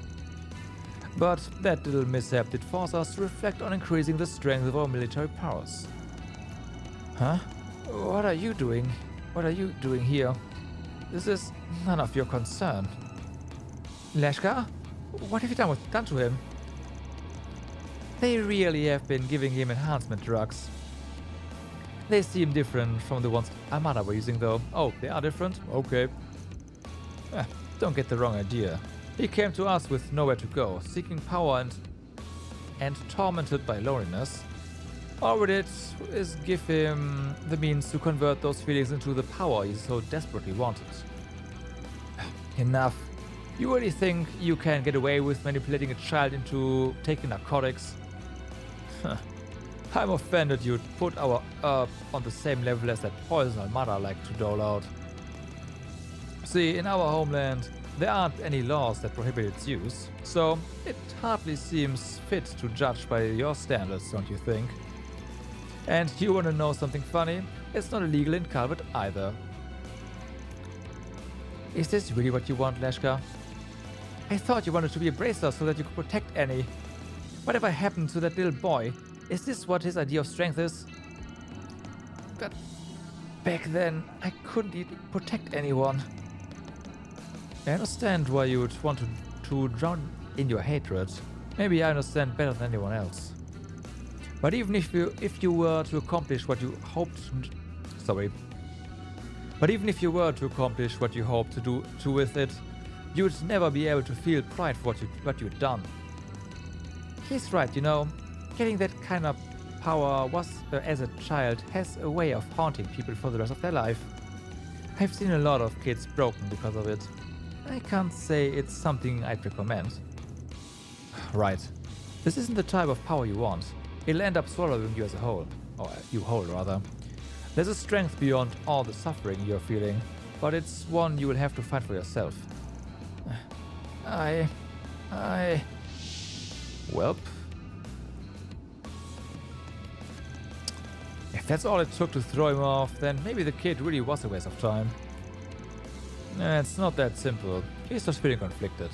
[SPEAKER 1] But that little mishap did force us to reflect on increasing the strength of our military powers. Huh? What are you doing? What are you doing here? This is none of your concern. Lashkar? What have you done to him? They really have been giving him enhancement drugs. They seem different from the ones Armada were using though. Oh, they are different? Okay. Don't get the wrong idea. He came to us with nowhere to go, seeking power and tormented by loneliness. All we did is give him the means to convert those feelings into the power he so desperately wanted. Enough. You really think you can get away with manipulating a child into taking narcotics? I'm offended you'd put our herb on the same level as that poison Armada like to dole out. See, in our homeland, there aren't any laws that prohibit its use, so it hardly seems fit to judge by your standards, don't you think? And you wanna know something funny? It's not illegal in Calvert either. Is this really what you want, Lashkar? I thought you wanted to be a bracer so that you could protect Annie. Whatever happened to that little boy? Is this what his idea of strength is? But back then, I couldn't even protect anyone. I understand why you would want to drown in your hatred. Maybe I understand better than anyone else. But even if you were to accomplish what you hoped to do with it, you'd never be able to feel pride for what you'd done. He's right, you know. Getting that kind of power as a child has a way of haunting people for the rest of their life. I've seen a lot of kids broken because of it. I can't say it's something I'd recommend. Right. This isn't the type of power you want. It'll end up swallowing you as a whole. Or you whole, rather. There's a strength beyond all the suffering you're feeling, but it's one you will have to fight for yourself. Welp. If that's all it took to throw him off, then maybe the kid really was a waste of time. It's not that simple. He's just feeling conflicted.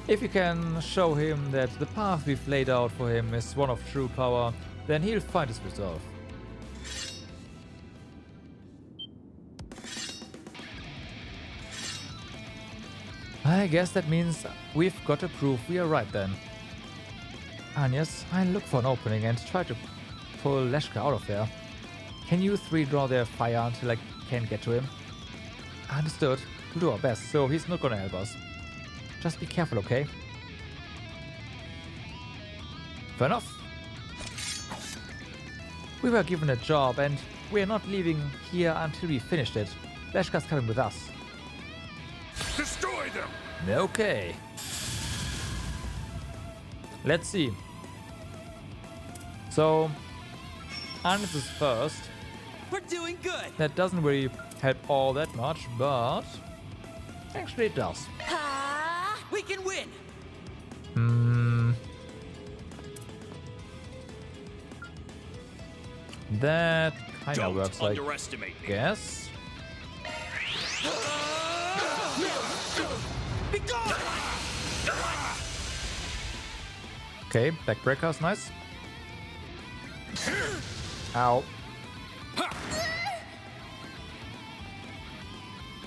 [SPEAKER 1] If you can show him that the path we've laid out for him is one of true power, then he'll find his resolve. I guess that means we've got to prove we are right then. Agnes, I'll look for an opening and try to pull Lashkar out of there. Can you three draw their fire until I can get to him? Understood. We'll do our best, so he's not gonna help us. Just be careful, okay? Fair enough. We were given a job and we're not leaving here until we finished it. Lashkar's coming with us.
[SPEAKER 4] Destroy them!
[SPEAKER 1] Okay. Let's see. So, Agnes is first.
[SPEAKER 15] We're doing good!
[SPEAKER 1] That doesn't really help all that much, but actually it does.
[SPEAKER 15] We can win!
[SPEAKER 1] That kind of
[SPEAKER 14] Don't
[SPEAKER 1] works, I
[SPEAKER 14] underestimate me.
[SPEAKER 1] guess.
[SPEAKER 14] Be gone!
[SPEAKER 1] Okay, backbreakers, nice. Ow.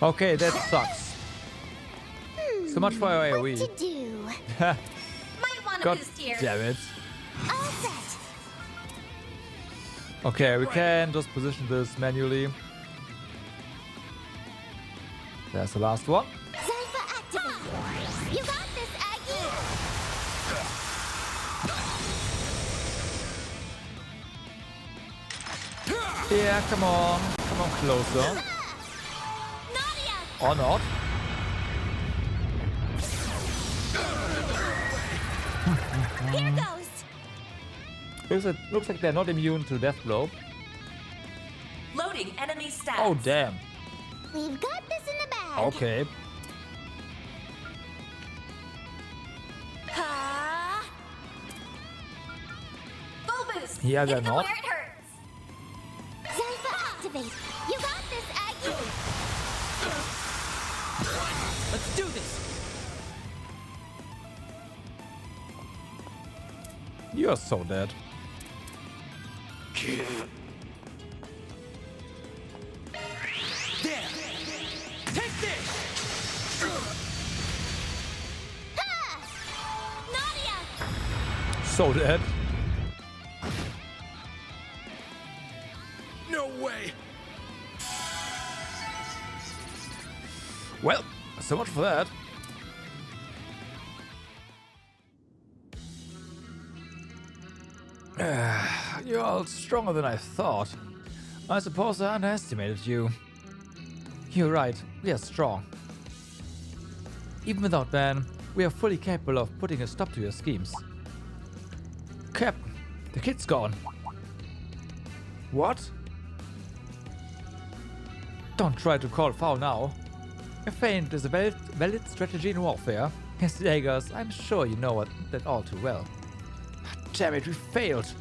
[SPEAKER 1] Okay, that sucks. So much for our AoE.
[SPEAKER 6] What to do?
[SPEAKER 2] Might want to
[SPEAKER 1] God
[SPEAKER 2] boost here.
[SPEAKER 1] damn it.
[SPEAKER 6] All set.
[SPEAKER 1] Okay, we can just position this manually. There's the last one.
[SPEAKER 6] Zypher activate. You got this, Aggie.
[SPEAKER 1] Yeah, come on. Come on closer. Or not.
[SPEAKER 2] Here goes.
[SPEAKER 1] Looks like they're not immune to death blow.
[SPEAKER 13] Loading enemy stats.
[SPEAKER 1] Oh, damn.
[SPEAKER 6] We've got this in the bag.
[SPEAKER 1] Okay.
[SPEAKER 2] Full boost.
[SPEAKER 1] Yeah, they're
[SPEAKER 2] Hit them
[SPEAKER 1] not.
[SPEAKER 2] where it hurts.
[SPEAKER 6] Zypher activate. You got this, Aggie.
[SPEAKER 15] Let's do this.
[SPEAKER 1] You're so dead.
[SPEAKER 15] There. Take this.
[SPEAKER 1] So dead.
[SPEAKER 14] No way.
[SPEAKER 1] Well, so much for that. You're all stronger than I thought. I suppose I underestimated you. You're right, we are strong. Even without Van, we are fully capable of putting a stop to your schemes. Captain, the kid's gone. What? Don't try to call foul now. A feint is a valid strategy in warfare. As daggers, I'm sure you know that all too well. Damn it, we failed.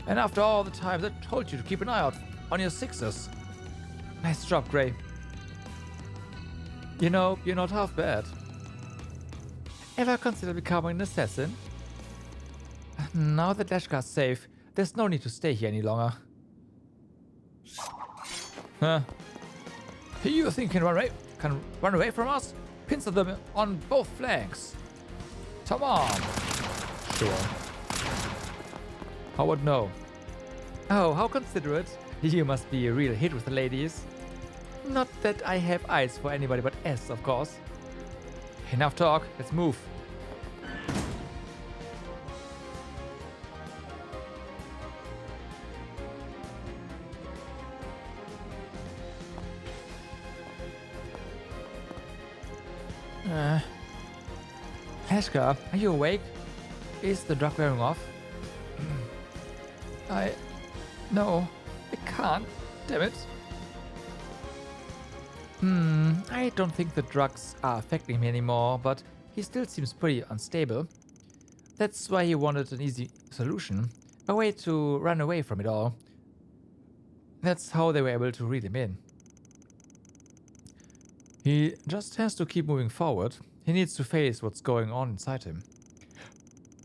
[SPEAKER 1] And after all the times I told you to keep an eye out on your sixes. Nice job, Gray. You know, you're not half bad. Ever consider becoming an assassin? Now that Lashkar's safe, there's no need to stay here any longer. Huh? You think you can run away from us? Pincer them on both flanks. Come on. Sure. Howard, no. Oh, how considerate. You must be a real hit with the ladies. Not that I have eyes for anybody but S, of course. Enough talk, let's move. Lashkar, are you awake? Is the drug wearing off? No, I can't. Damn it. I don't think the drugs are affecting him anymore, but he still seems pretty unstable. That's why he wanted an easy solution, a way to run away from it all. That's how they were able to reel him in. He just has to keep moving forward. He needs to face what's going on inside him.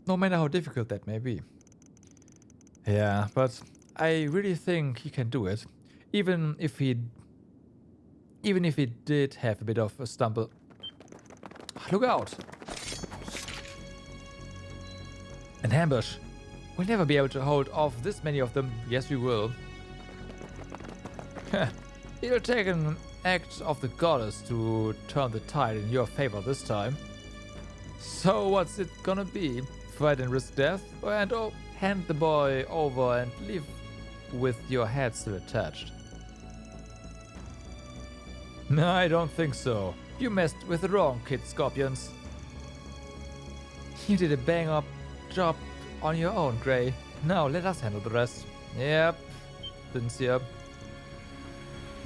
[SPEAKER 1] No matter how difficult that may be. Yeah, but I really think he can do it. Even if he did have a bit of a stumble. Look out! An ambush. We'll never be able to hold off this many of them. Yes, we will. It'll take an act of the goddess to turn the tide in your favor this time. So what's it gonna be? Fight and risk death? And hand the boy over and leave with your head still attached? No, I don't think so. You messed with the wrong kid, Scorpions. You did a bang-up job on your own, Gray. Now let us handle the rest. Yep. Sincere.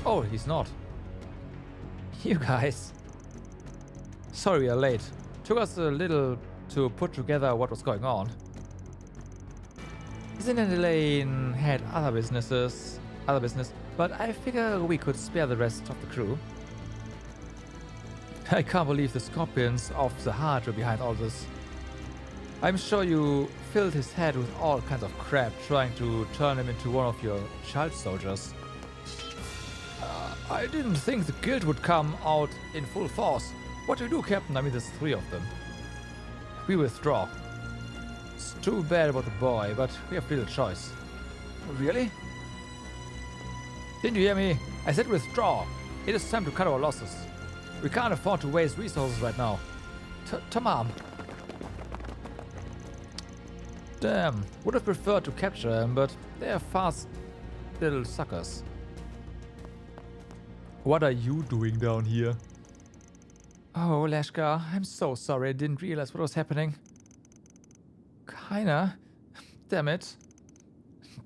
[SPEAKER 1] Oh, he's not. You guys. Sorry we are late. Took us a little to put together what was going on. Seiden Lane had other business, but I figure we could spare the rest of the crew. I can't believe the scorpions of the heart were behind all this. I'm sure you filled his head with all kinds of crap trying to turn him into one of your child soldiers. I didn't think the guild would come out in full force. What do you do, Captain? I mean, there's 3 of them. We withdraw. It's too bad about the boy, but we have little choice. Really? Didn't you hear me? I said withdraw. It is time to cut our losses. We can't afford to waste resources right now. Tamam. Damn, would have preferred to capture him, but they are fast little suckers. What are you doing down here? Oh, Lashkar, I'm so sorry I didn't realize what was happening. Kinda. Damn it.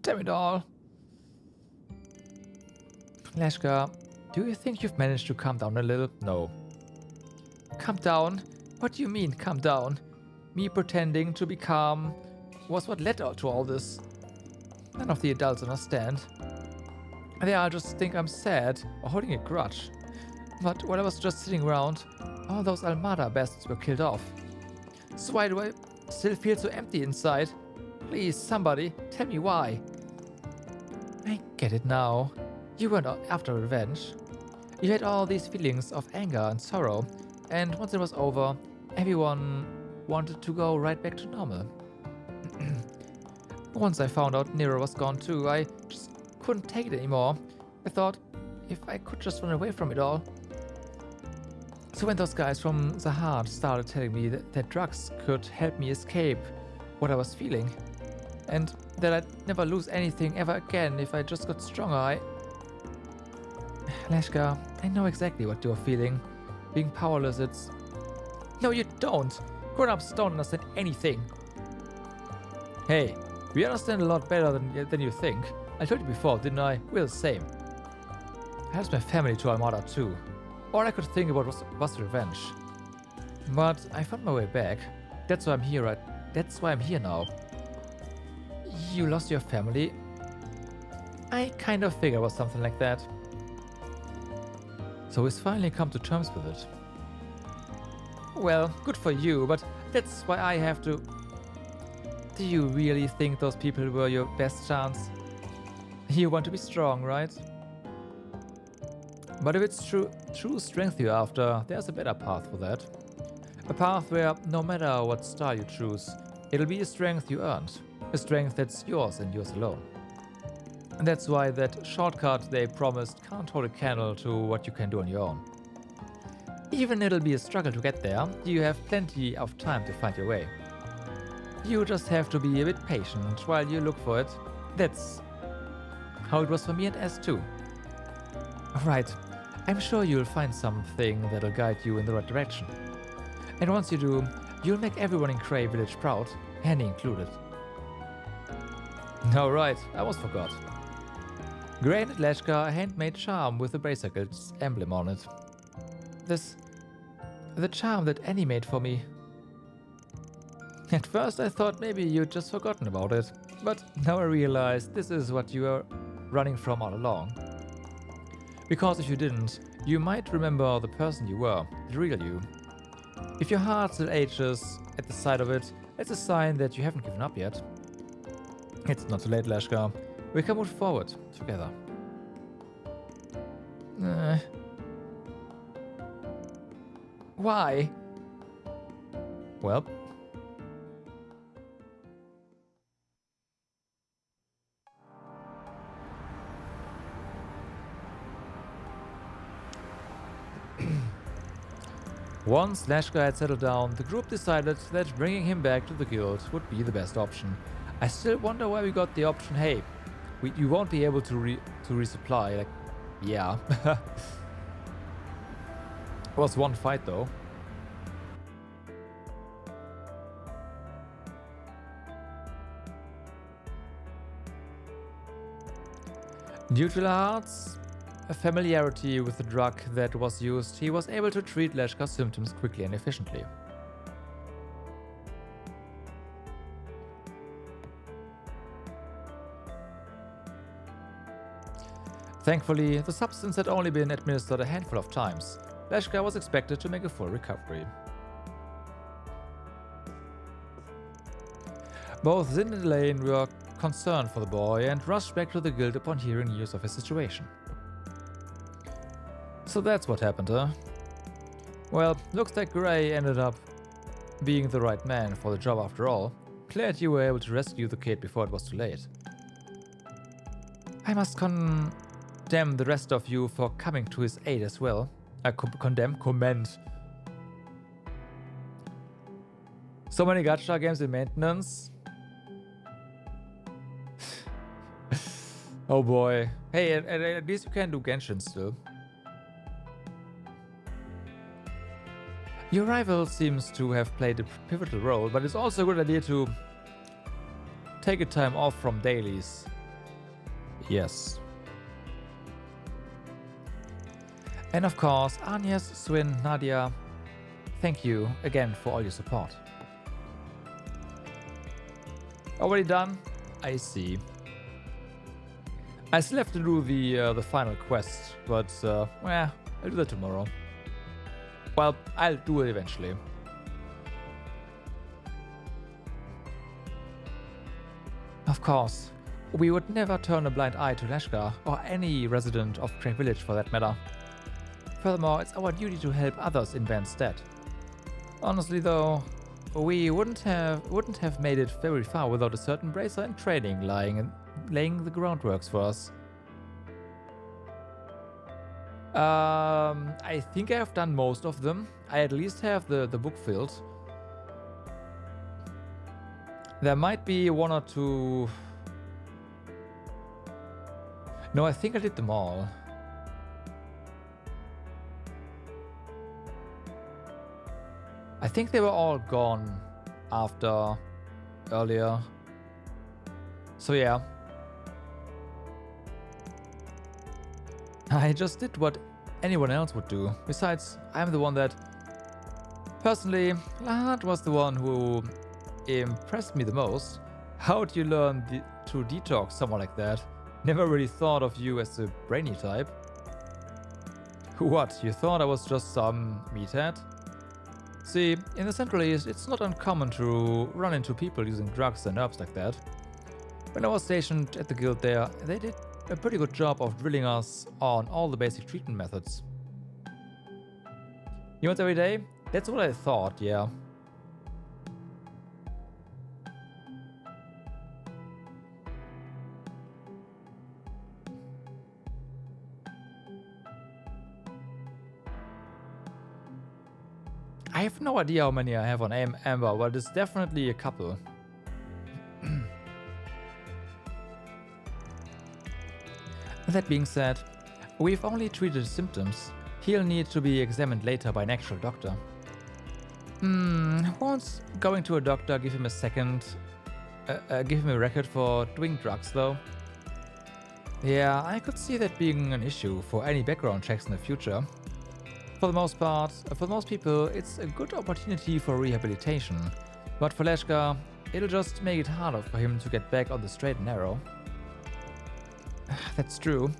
[SPEAKER 1] Damn it all. Lashkar, do you think you've managed to calm down a little? No. Calm down? What do you mean, calm down? Me pretending to be calm was what led to all this. None of the adults understand. They all just think I'm sad or holding a grudge. But while I was just sitting around, all those Almada bastards were killed off. So why do I still feel so empty inside? Please, somebody, tell me why. I get it now. You weren't after revenge. You had all these feelings of anger and sorrow, and once it was over, everyone wanted to go right back to normal. Once I found out Nero was gone too, I just couldn't take it anymore. I thought, if I could just run away from it all. So when those guys from the heart started telling me that drugs could help me escape what I was feeling, and that I'd never lose anything ever again if I just got stronger, Lashkar, I know exactly what you're feeling. Being powerless, it's... No, you don't! Grown-ups don't understand anything. Hey, we understand a lot better than you think. I told you before, didn't I? We're the same. I lost my family to Almada too. All I could think about was revenge. But I found my way back. That's why I'm here, That's why I'm here now. You lost your family? I kind of figured it was something like that. So he's finally come to terms with it. Well, good for you, but that's why I have to... Do you really think those people were your best chance? You want to be strong, right? But if it's true strength you're after, there's a better path for that. A path where, no matter what style you choose, it'll be a strength you earned. A strength that's yours and yours alone. And that's why that shortcut they promised can't hold a candle to what you can do on your own. Even it'll be a struggle to get there, you have plenty of time to find your way. You just have to be a bit patient while you look for it. That's how it was for me and S2. Right, I'm sure you'll find something that'll guide you in the right direction. And once you do, you'll make everyone in Cray Village proud, Henny included. Alright, I almost forgot. Granted Lashkar a handmade charm with the Bracer Guild's emblem on it. The charm that Annie made for me. At first I thought maybe you'd just forgotten about it, but now I realize this is what you are running from all along. Because if you didn't, you might remember the person you were, the real you. If your heart still aches at the sight of it, it's a sign that you haven't given up yet. It's not too late, Lashkar. We can move forward together. Why? Well. Once Lashkar had settled down, the group decided that bringing him back to the guild would be the best option. I still wonder why we got the option, hey, you won't be able to resupply, like, yeah. It was one fight though. Due to Lahart's familiarity with the drug that was used, he was able to treat Lashkar's symptoms quickly and efficiently. Thankfully, the substance had only been administered a handful of times. Lashkar was expected to make a full recovery. Both Zin and Elaine were concerned for the boy and rushed back to the guild upon hearing news of his situation. So that's what happened, huh? Well, looks like Gray ended up being the right man for the job after all. Glad you were able to rescue the kid before it was too late. I must condemn the rest of you for coming to his aid as well. Commend. So many gacha games in maintenance. Oh boy. Hey, at least you can do Genshin still. Your rival seems to have played a pivotal role, but it's also a good idea to take a time off from dailies. Yes. And of course, Agnes, Swin, Nadia, thank you again for all your support. Already done? I see. I still have to do the final quest, but well, I'll do that tomorrow. Well, I'll do it eventually. Of course, we would never turn a blind eye to Lashkar, or any resident of Grey Village for that matter. Furthermore, it's our duty to help others in Van's stead. Honestly though, we wouldn't have made it very far without a certain bracer in training laying the groundworks for us. I think I have done most of them. I at least have the book filled. There might be one or two... No, I think I did them all. I think they were all gone after earlier. So yeah. I just did what anyone else would do. Besides, I'm the one that... Personally, Lahad was the one who impressed me the most. How'd you learn to detox someone like that? Never really thought of you as a brainy type. What, you thought I was just some meathead? See, in the Central East, it's not uncommon to run into people using drugs and herbs like that. When I was stationed at the guild there, they did a pretty good job of drilling us on all the basic treatment methods. You want every day? That's what I thought, yeah. I have no idea how many I have on Amber, but it's definitely a couple. That being said, we've only treated symptoms. He'll need to be examined later by an actual doctor. Won't going to a doctor give him a record for doing drugs though? Yeah, I could see that being an issue for any background checks in the future. For the most part, for most people, it's a good opportunity for rehabilitation. But for Lashkar, it'll just make it harder for him to get back on the straight and narrow. That's true.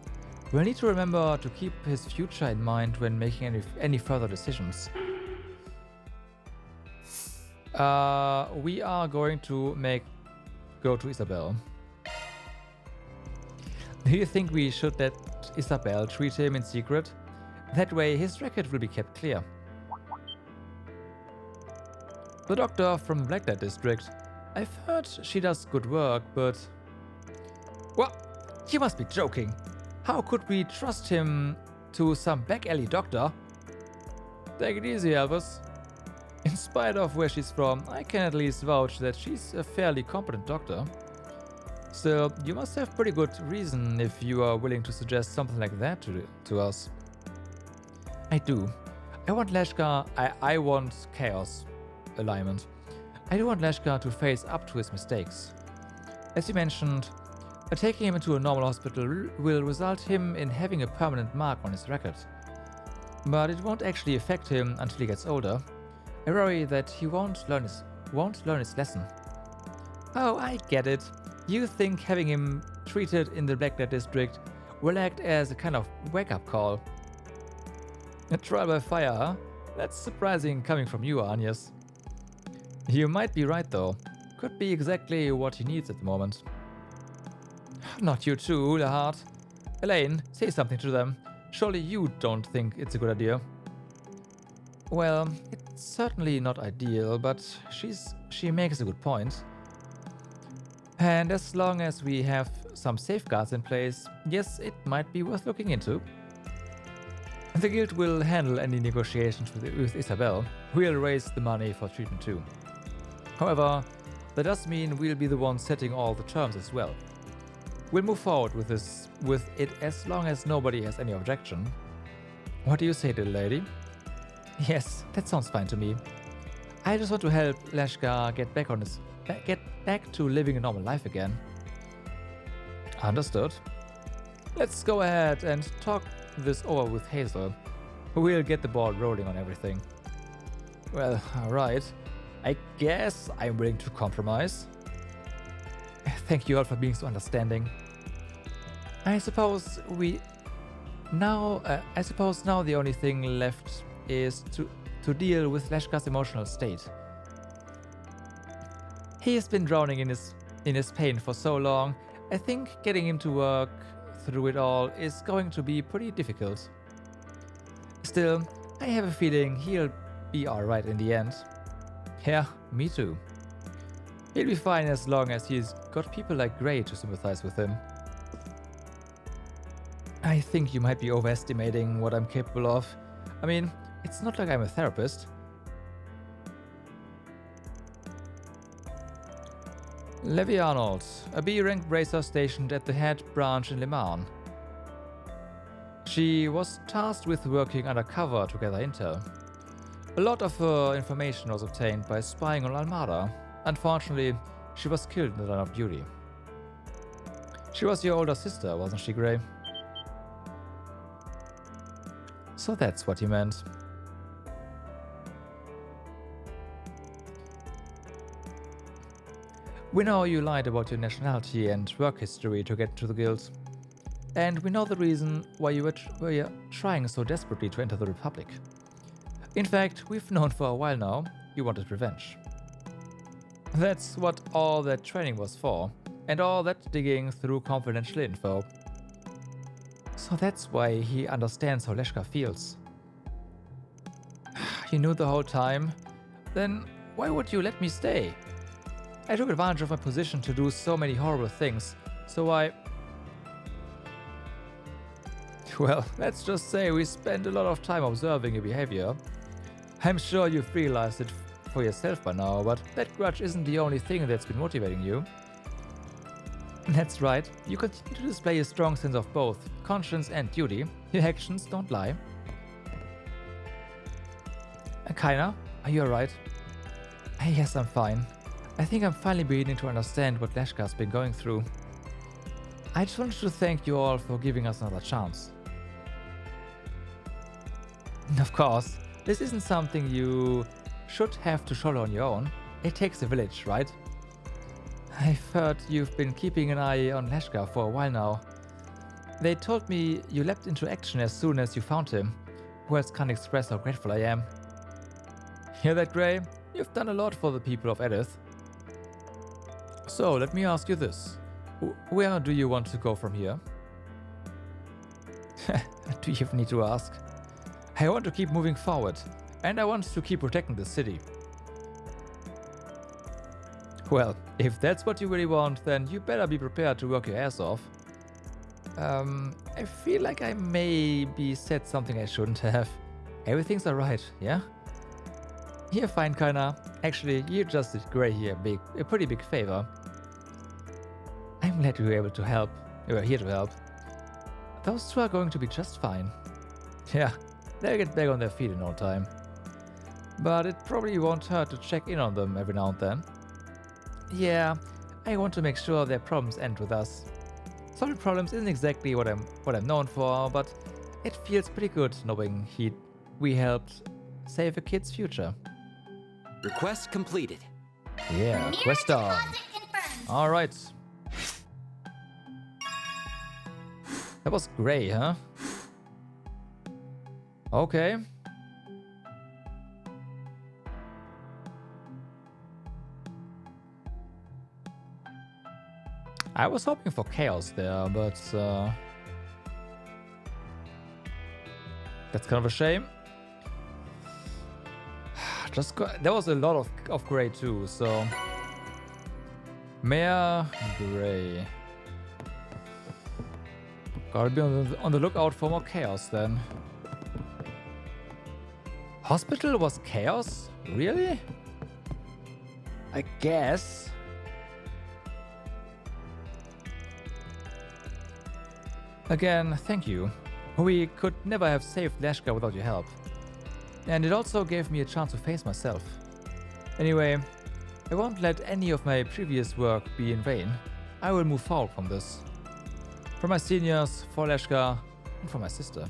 [SPEAKER 1] We'll need to remember to keep his future in mind when making any further decisions. We are going to go to Isabel. Do you think we should let Isabel treat him in secret? That way his record will be kept clear. The doctor from the Black District. I've heard she does good work, but... What? You must be joking. How could we trust him to some back alley doctor? Take it easy, Elvis. In spite of where she's from, I can at least vouch that she's a fairly competent doctor. Still, you must have pretty good reason if you are willing to suggest something like that to us. I do. I want Lashkar... I want chaos alignment. I do want Lashkar to face up to his mistakes. As you mentioned, taking him into a normal hospital will result him in having a permanent mark on his record. But it won't actually affect him until he gets older. I worry that he won't learn his lesson. Oh, I get it. You think having him treated in the Black District will act as a kind of wake-up call. A trial by fire, huh? That's surprising coming from you, Agnes. You might be right though. Could be exactly what he needs at the moment. Not you too, Lahart. Elaine, say something to them. Surely you don't think it's a good idea. Well, it's certainly not ideal, but she makes a good point. And as long as we have some safeguards in place, yes, it might be worth looking into. The guild will handle any negotiations with Isabel. We'll raise the money for treatment too. However, that does mean we'll be the ones setting all the terms as well. We'll move forward with it as long as nobody has any objection. What do you say, little lady? Yes, that sounds fine to me. I just want to help Lashkar get back to living a normal life again. Understood. Let's go ahead and talk this over with Hazel. We'll get the ball rolling on everything. Well, alright. I guess I'm willing to compromise. Thank you all for being so understanding. I suppose now the only thing left is to deal with Lashkar's emotional state. He has been drowning in his pain for so long. I think getting him to work through it all is going to be pretty difficult. Still, I have a feeling he'll be alright in the end. Yeah, me too. He'll be fine as long as he's got people like Gray to sympathize with him. I think you might be overestimating what I'm capable of. I mean, it's not like I'm a therapist. Levy Arnold, a B-rank bracer stationed at the head branch in Le Mans. She was tasked with working undercover to gather intel. A lot of her information was obtained by spying on Almada. Unfortunately, she was killed in the line of duty. She was your older sister, wasn't she, Gray? So that's what you meant. We know you lied about your nationality and work history to get to the guild. And we know the reason why you were trying so desperately to enter the Republic. In fact, we've known for a while now you wanted revenge. That's what all that training was for, and all that digging through confidential info. So that's why he understands how Lashkar feels. You knew the whole time? Then why would you let me stay? I took advantage of my position to do so many horrible things, so well, let's just say we spent a lot of time observing your behavior. I'm sure you've realized it for yourself by now, but that grudge isn't the only thing that's been motivating you. That's right, you continue to display a strong sense of both conscience and duty. Your actions don't lie. Kaina, are you alright? Yes, I'm fine. I think I'm finally beginning to understand what Lashkar's been going through. I just wanted to thank you all for giving us another chance. Of course, this isn't something you should have to shoulder on your own. It takes a village, right? I've heard you've been keeping an eye on Lashkar for a while now. They told me you leapt into action as soon as you found him. Words can't express how grateful I am. Hear that, Gray? You've done a lot for the people of Edith. So, let me ask you this. Where do you want to go from here? Do you even need to ask? I want to keep moving forward, and I want to keep protecting the city. Well, if that's what you really want, then you better be prepared to work your ass off. I feel like I maybe said something I shouldn't have. Everything's alright, yeah? You're fine, Kaina. Actually, you just did Gray here a pretty big favor. I'm glad we were able to help. We were here to help. Those two are going to be just fine. Yeah, they'll get back on their feet in no time. But it probably won't hurt to check in on them every now and then. Yeah, I want to make sure their problems end with us. Solving problems isn't exactly what I'm known for, but it feels pretty good knowing we helped save a kid's future.
[SPEAKER 19] Request completed.
[SPEAKER 1] Yeah, quest on. Alright. That was gray, huh? Okay. I was hoping for chaos there, but that's kind of a shame. There was a lot of gray too, so Mare gray. Gotta be on the lookout for more chaos then. Hospital was chaos? Really? I guess. Again, thank you. We could never have saved Lashkar without your help. And it also gave me a chance to face myself. Anyway, I won't let any of my previous work be in vain. I will move forward from this. For my seniors, for Lashkar, and for my sister.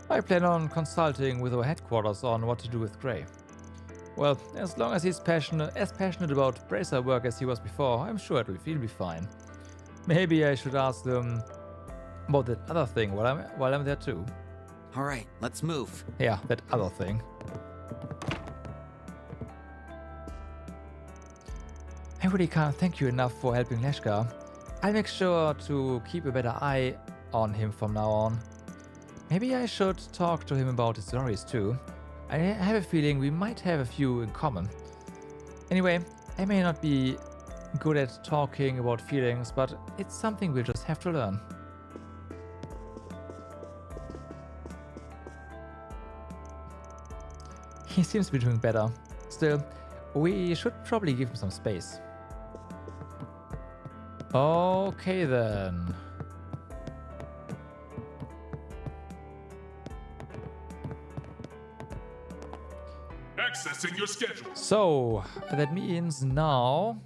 [SPEAKER 1] I plan on consulting with our headquarters on what to do with Gray. Well, as long as he's as passionate about bracer work as he was before, I'm sure he'll be fine. Maybe I should ask them about that other thing while I'm there too.
[SPEAKER 5] All right, let's move.
[SPEAKER 1] Yeah, that other thing. I really can't thank you enough for helping Lashkar. I'll make sure to keep a better eye on him from now on. Maybe I should talk to him about his stories too. I have a feeling we might have a few in common. Anyway, I may not be good at talking about feelings, but it's something we'll just have to learn. He seems to be doing better. Still, we should probably give him some space. Okay then.
[SPEAKER 8] Accessing your schedule.
[SPEAKER 1] So, that means now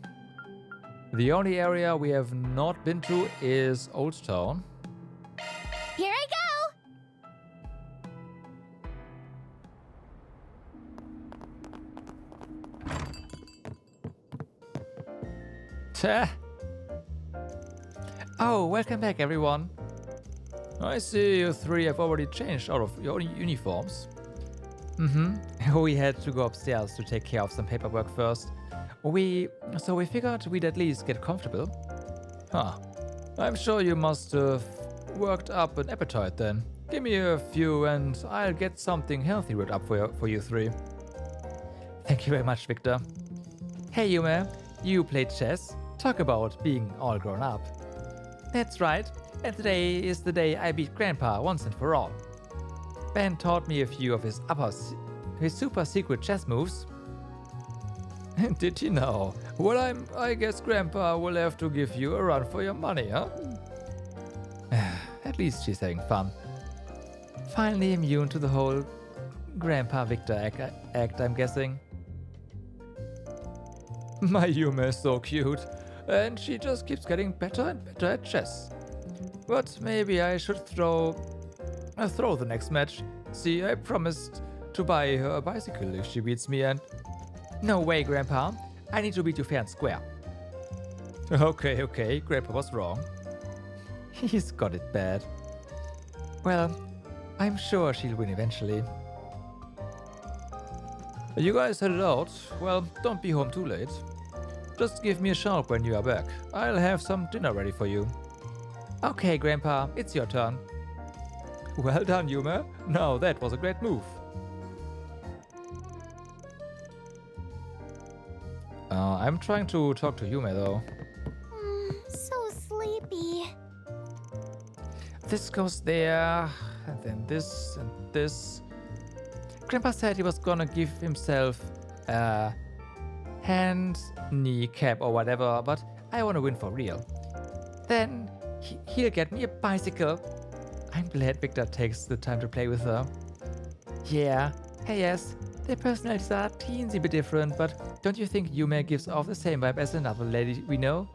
[SPEAKER 1] the only area we have not been to is Old Town.
[SPEAKER 6] Here I go!
[SPEAKER 1] Teh. Oh, welcome back everyone. I see you three have already changed out of your uniforms. We had to go upstairs to take care of some paperwork first. So we figured we'd at least get comfortable. Huh. I'm sure you must have worked up an appetite then. Give me a few and I'll get something healthy whipped up for you three. Thank you very much, Victor. Hey Yume, you played chess? Talk about being all grown up. That's right, and today is the day I beat Grandpa once and for all. Ben taught me a few of his super secret chess moves. Did he know? Well, I guess Grandpa will have to give you a run for your money, huh? At least she's having fun. Finally immune to the whole Grandpa Victor act, I'm guessing. My Yume is so cute, and she just keeps getting better and better at chess. But maybe I should throw the next match. See, I promised to buy her a bicycle if she beats me and... No way, Grandpa. I need to beat you fair and square. Okay, Grandpa was wrong. He's got it bad. Well, I'm sure she'll win eventually. You guys headed out? Well, don't be home too late. Just give me a shout when you are back. I'll have some dinner ready for you. Okay, Grandpa, it's your turn. Well done, Yume. Now that was a great move. I'm trying to talk to Yume though.
[SPEAKER 6] So sleepy.
[SPEAKER 1] This goes there, and then this and this. Grandpa said he was gonna give himself a hand, knee, cap or whatever, but I wanna win for real. Then he'll get me a bicycle. I'm glad Victor takes the time to play with her. Yeah, hey yes, their personalities are a teensy bit different, but don't you think Yume gives off the same vibe as another lady we know?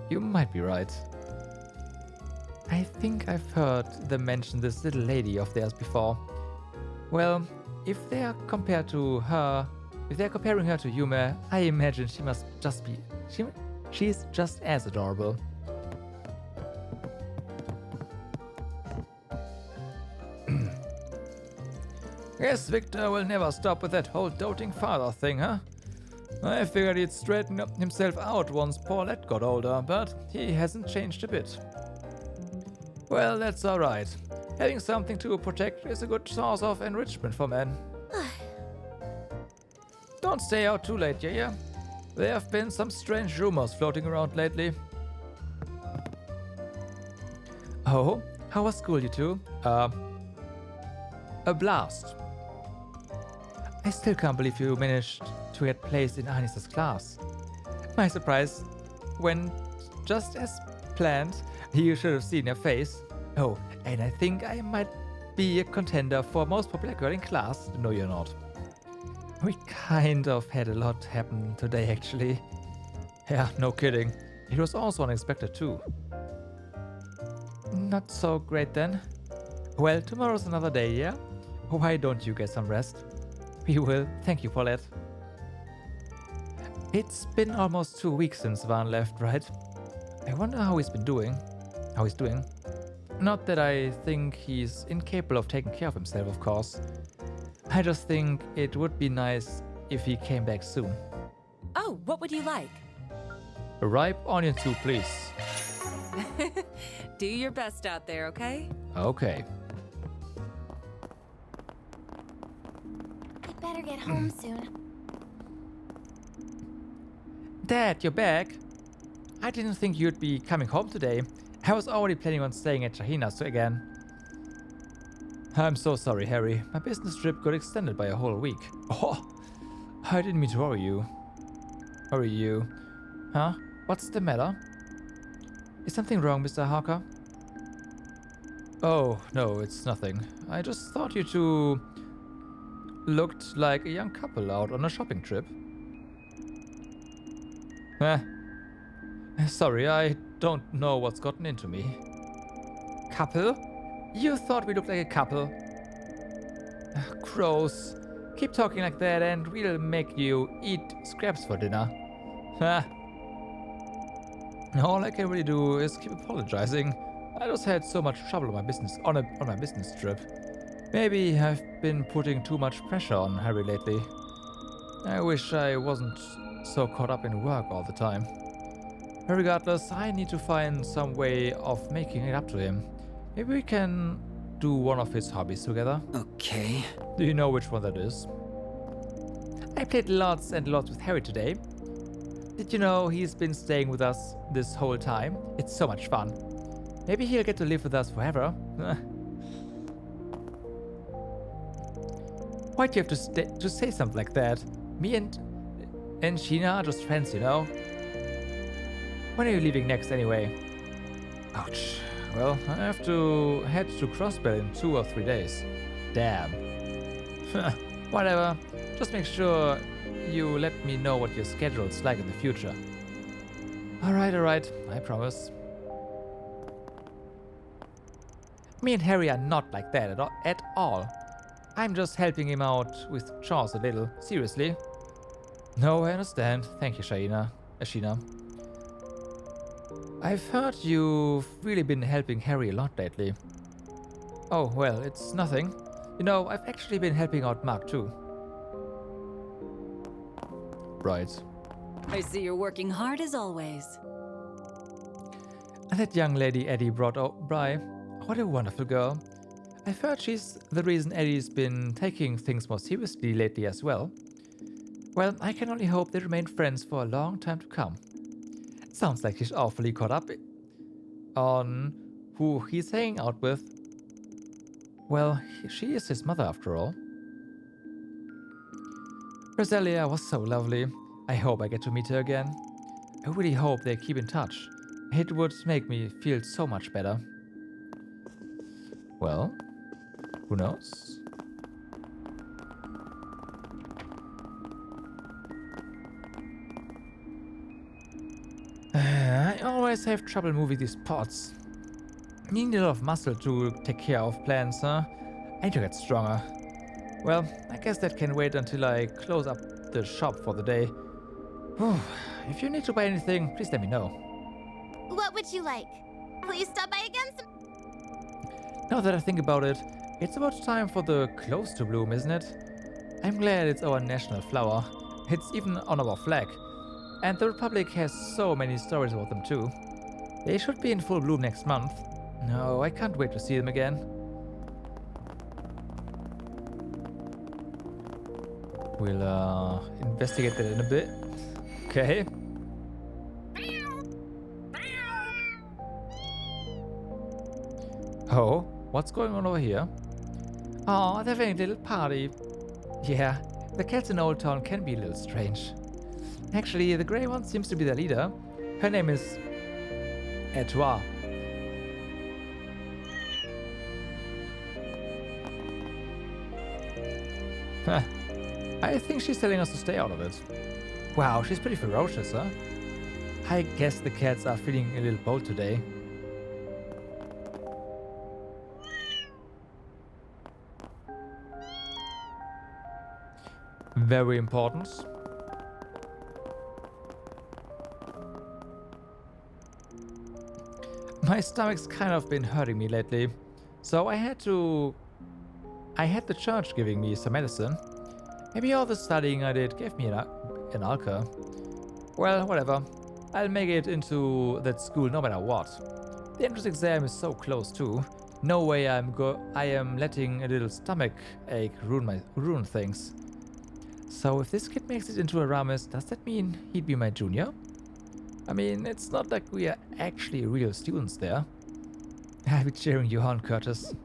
[SPEAKER 1] You might be right. I think I've heard them mention this little lady of theirs before. Well, if they're comparing her to Yume, I imagine she must just be... She's just as adorable. Guess Victor will never stop with that whole doting father thing, huh? I figured he'd straighten himself out once Paulette got older, but he hasn't changed a bit. Well, that's alright. Having something to protect is a good source of enrichment for men. Don't stay out too late, yeah? There have been some strange rumors floating around lately. Oh, how was school, you two? A blast. I still can't believe you managed to get placed in Anis's class. My surprise went just as planned. You should have seen your face. Oh, and I think I might be a contender for most popular girl in class. No, you're not. We kind of had a lot happen today, actually. Yeah, no kidding. It was also unexpected, too. Not so great then. Well, tomorrow's another day, yeah? Why don't you get some rest? We will. Thank you, Paulette. It's been almost 2 weeks since Van left, right? I wonder how he's doing. Not that I think he's incapable of taking care of himself, of course. I just think it would be nice if he came back soon.
[SPEAKER 13] Oh, what would you like?
[SPEAKER 1] A ripe onion soup, please.
[SPEAKER 13] Do your best out there, okay?
[SPEAKER 1] Okay.
[SPEAKER 6] I'd better get home soon.
[SPEAKER 1] Dad, you're back? I didn't think you'd be coming home today. I was already planning on staying at Shahina's again. I'm so sorry, Harry. My business trip got extended by a whole week. Oh, I didn't mean to worry you. Huh? What's the matter? Is something wrong, Mr. Harker? Oh, no, it's nothing. I just thought you two looked like a young couple out on a shopping trip. Sorry, I don't know what's gotten into me. Couple? You thought we looked like a couple? Gross. Keep talking like that and we'll make you eat scraps for dinner. All I can really do is keep apologizing. I just had so much trouble on my business trip. Maybe I've been putting too much pressure on Harry lately. I wish I wasn't so caught up in work all the time. Regardless, I need to find some way of making it up to him. Maybe we can do one of his hobbies together.
[SPEAKER 5] Okay.
[SPEAKER 1] Do you know which one that is? I played lots and lots with Harry today. Did you know he's been staying with us this whole time? It's so much fun. Maybe he'll get to live with us forever. Why'd you have to say something like that? Me and Sheena are just friends, you know? When are you leaving next anyway? Ouch. Well, I have to head to Crossbell in 2 or 3 days. Damn. Whatever. Just make sure you let me know what your schedule's like in the future. Alright. I promise. Me and Harry are not like that at all. I'm just helping him out with chores a little. Seriously. No, I understand. Thank you, Sheena. I've heard you've really been helping Harry a lot lately. Oh, well, it's nothing. You know, I've actually been helping out Mark too. Right.
[SPEAKER 16] I see you're working hard as always.
[SPEAKER 1] And that young lady Eddie brought by, what a wonderful girl. I've heard she's the reason Eddie's been taking things more seriously lately as well. Well, I can only hope they remain friends for a long time to come. Sounds like she's awfully caught up on who he's hanging out with. Well, she is his mother after all. Rosalia was so lovely. I hope I get to meet her again. I really hope they keep in touch. It would make me feel so much better. Well, who knows? I always have trouble moving these pots. You need a lot of muscle to take care of plants, huh? I need to get stronger. Well, I guess that can wait until I close up the shop for the day. If you need to buy anything, please let me know.
[SPEAKER 6] What would you like? Will you stop by again?
[SPEAKER 1] Now that I think about it, It's about time for the clothes to bloom, isn't it? I'm glad it's our national flower. It's even on our flag. And the Republic has so many stories about them too. They should be in full bloom next month. No, I can't wait to see them again. We'll investigate that in a bit. Okay. Oh, what's going on over here? Oh, they're having a little party. Yeah, the cats in Old Town can be a little strange. Actually, the grey one seems to be the leader. Her name is Etoile. Huh. I think she's telling us to stay out of it. Wow, she's pretty ferocious, huh? I guess the cats are feeling a little bold today. Very important. My stomach's kind of been hurting me lately, so I had the church giving me some medicine. Maybe all the studying I did gave me an ulcer. Well, whatever. I'll make it into that school no matter what. The entrance exam is so close too. No way I am letting a little stomach ache ruin things. So if this kid makes it into Aramis, does that mean he'd be my junior? I mean, it's not like we are actually real students there. I'll be cheering you on, Curtis.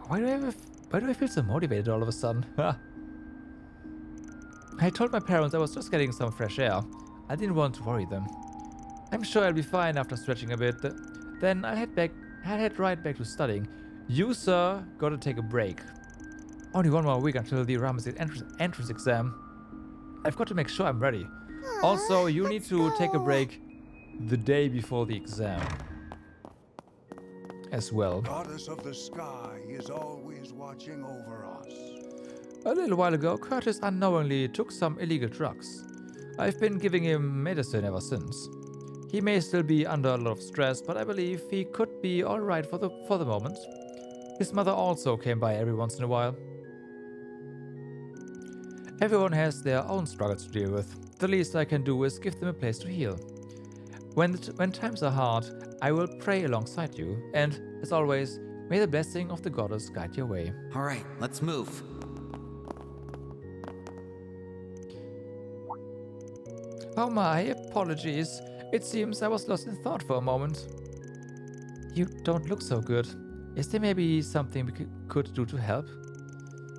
[SPEAKER 1] Why do I feel so motivated all of a sudden? I told my parents I was just getting some fresh air. I didn't want to worry them. I'm sure I'll be fine after stretching a bit. Then I'll head right back to studying. You, sir, gotta take a break. Only one more week until the Aramis entrance exam. I've got to make sure I'm ready. Also, you need to take a break the day before the exam. As well.
[SPEAKER 3] Goddess of the sky is always watching over us.
[SPEAKER 1] A little while ago, Curtis unknowingly took some illegal drugs. I've been giving him medicine ever since. He may still be under a lot of stress, but I believe he could be alright for the moment. His mother also came by every once in a while. Everyone has their own struggles to deal with. The least I can do is give them a place to heal. When times are hard, I will pray alongside you, and, as always, may the blessing of the goddess guide your way.
[SPEAKER 5] Alright, let's move.
[SPEAKER 1] Oh my, apologies. It seems I was lost in thought for a moment. You don't look so good. Is there maybe something we could do to help?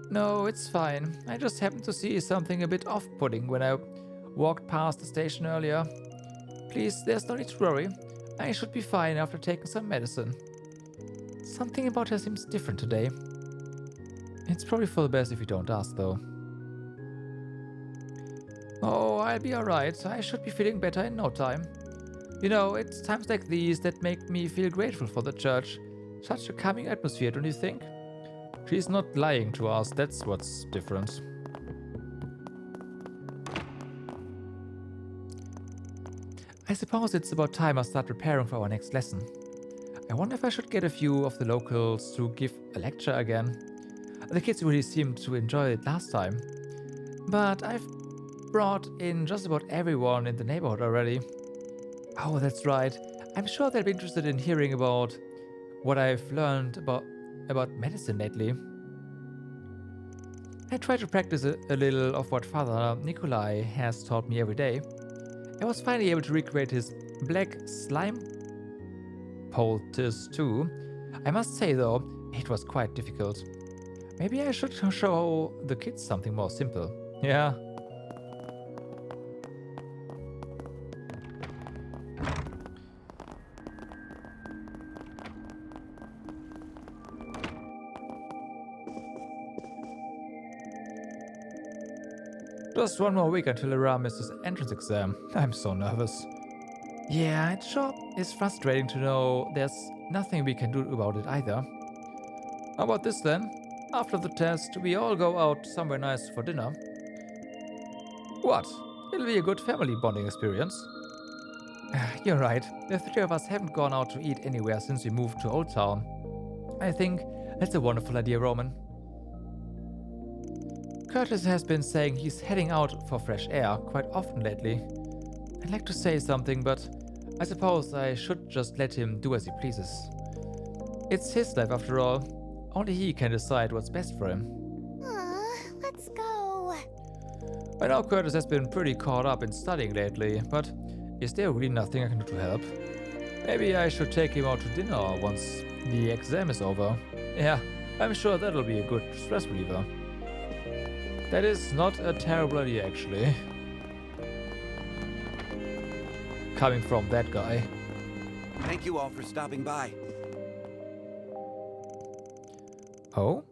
[SPEAKER 1] No, it's fine. I just happened to see something a bit off-putting when I walked past the station earlier. Please, there's no need to worry. I should be fine after taking some medicine. Something about her seems different today. It's probably for the best if you don't ask, though. Oh, I'll be alright. I should be feeling better in no time. You know, it's times like these that make me feel grateful for the church. Such a calming atmosphere, don't you think? She's not lying to us, that's what's different. I suppose it's about time I start preparing for our next lesson. I wonder if I should get a few of the locals to give a lecture again. The kids really seemed to enjoy it last time. But I've brought in just about everyone in the neighborhood already. Oh, that's right. I'm sure they'll be interested in hearing about what I've learned about medicine lately. I try to practice a little of what Father Nikolai has taught me every day. I was finally able to recreate his black slime poultice too. I must say though, it was quite difficult. Maybe I should show the kids something more simple. Yeah. Just one more week until Aramis' entrance exam. I'm so nervous. Yeah, it sure is frustrating to know there's nothing we can do about it either. How about this then? After the test, we all go out somewhere nice for dinner. What? It'll be a good family bonding experience. You're right. The three of us haven't gone out to eat anywhere since we moved to Old Town. I think That's a wonderful idea, Roman. Curtis has been saying he's heading out for fresh air quite often lately. I'd like to say something, but I suppose I should just let him do as he pleases. It's his life after all. Only he can decide what's best for him.
[SPEAKER 6] Let's go.
[SPEAKER 1] I know Curtis has been pretty caught up in studying lately, but is there really nothing I can do to help? Maybe I should take him out to dinner once the exam is over. Yeah, I'm sure that'll be a good stress reliever. That is not a terrible idea, actually. Coming from that guy.
[SPEAKER 10] Thank you all for stopping by.
[SPEAKER 1] Oh?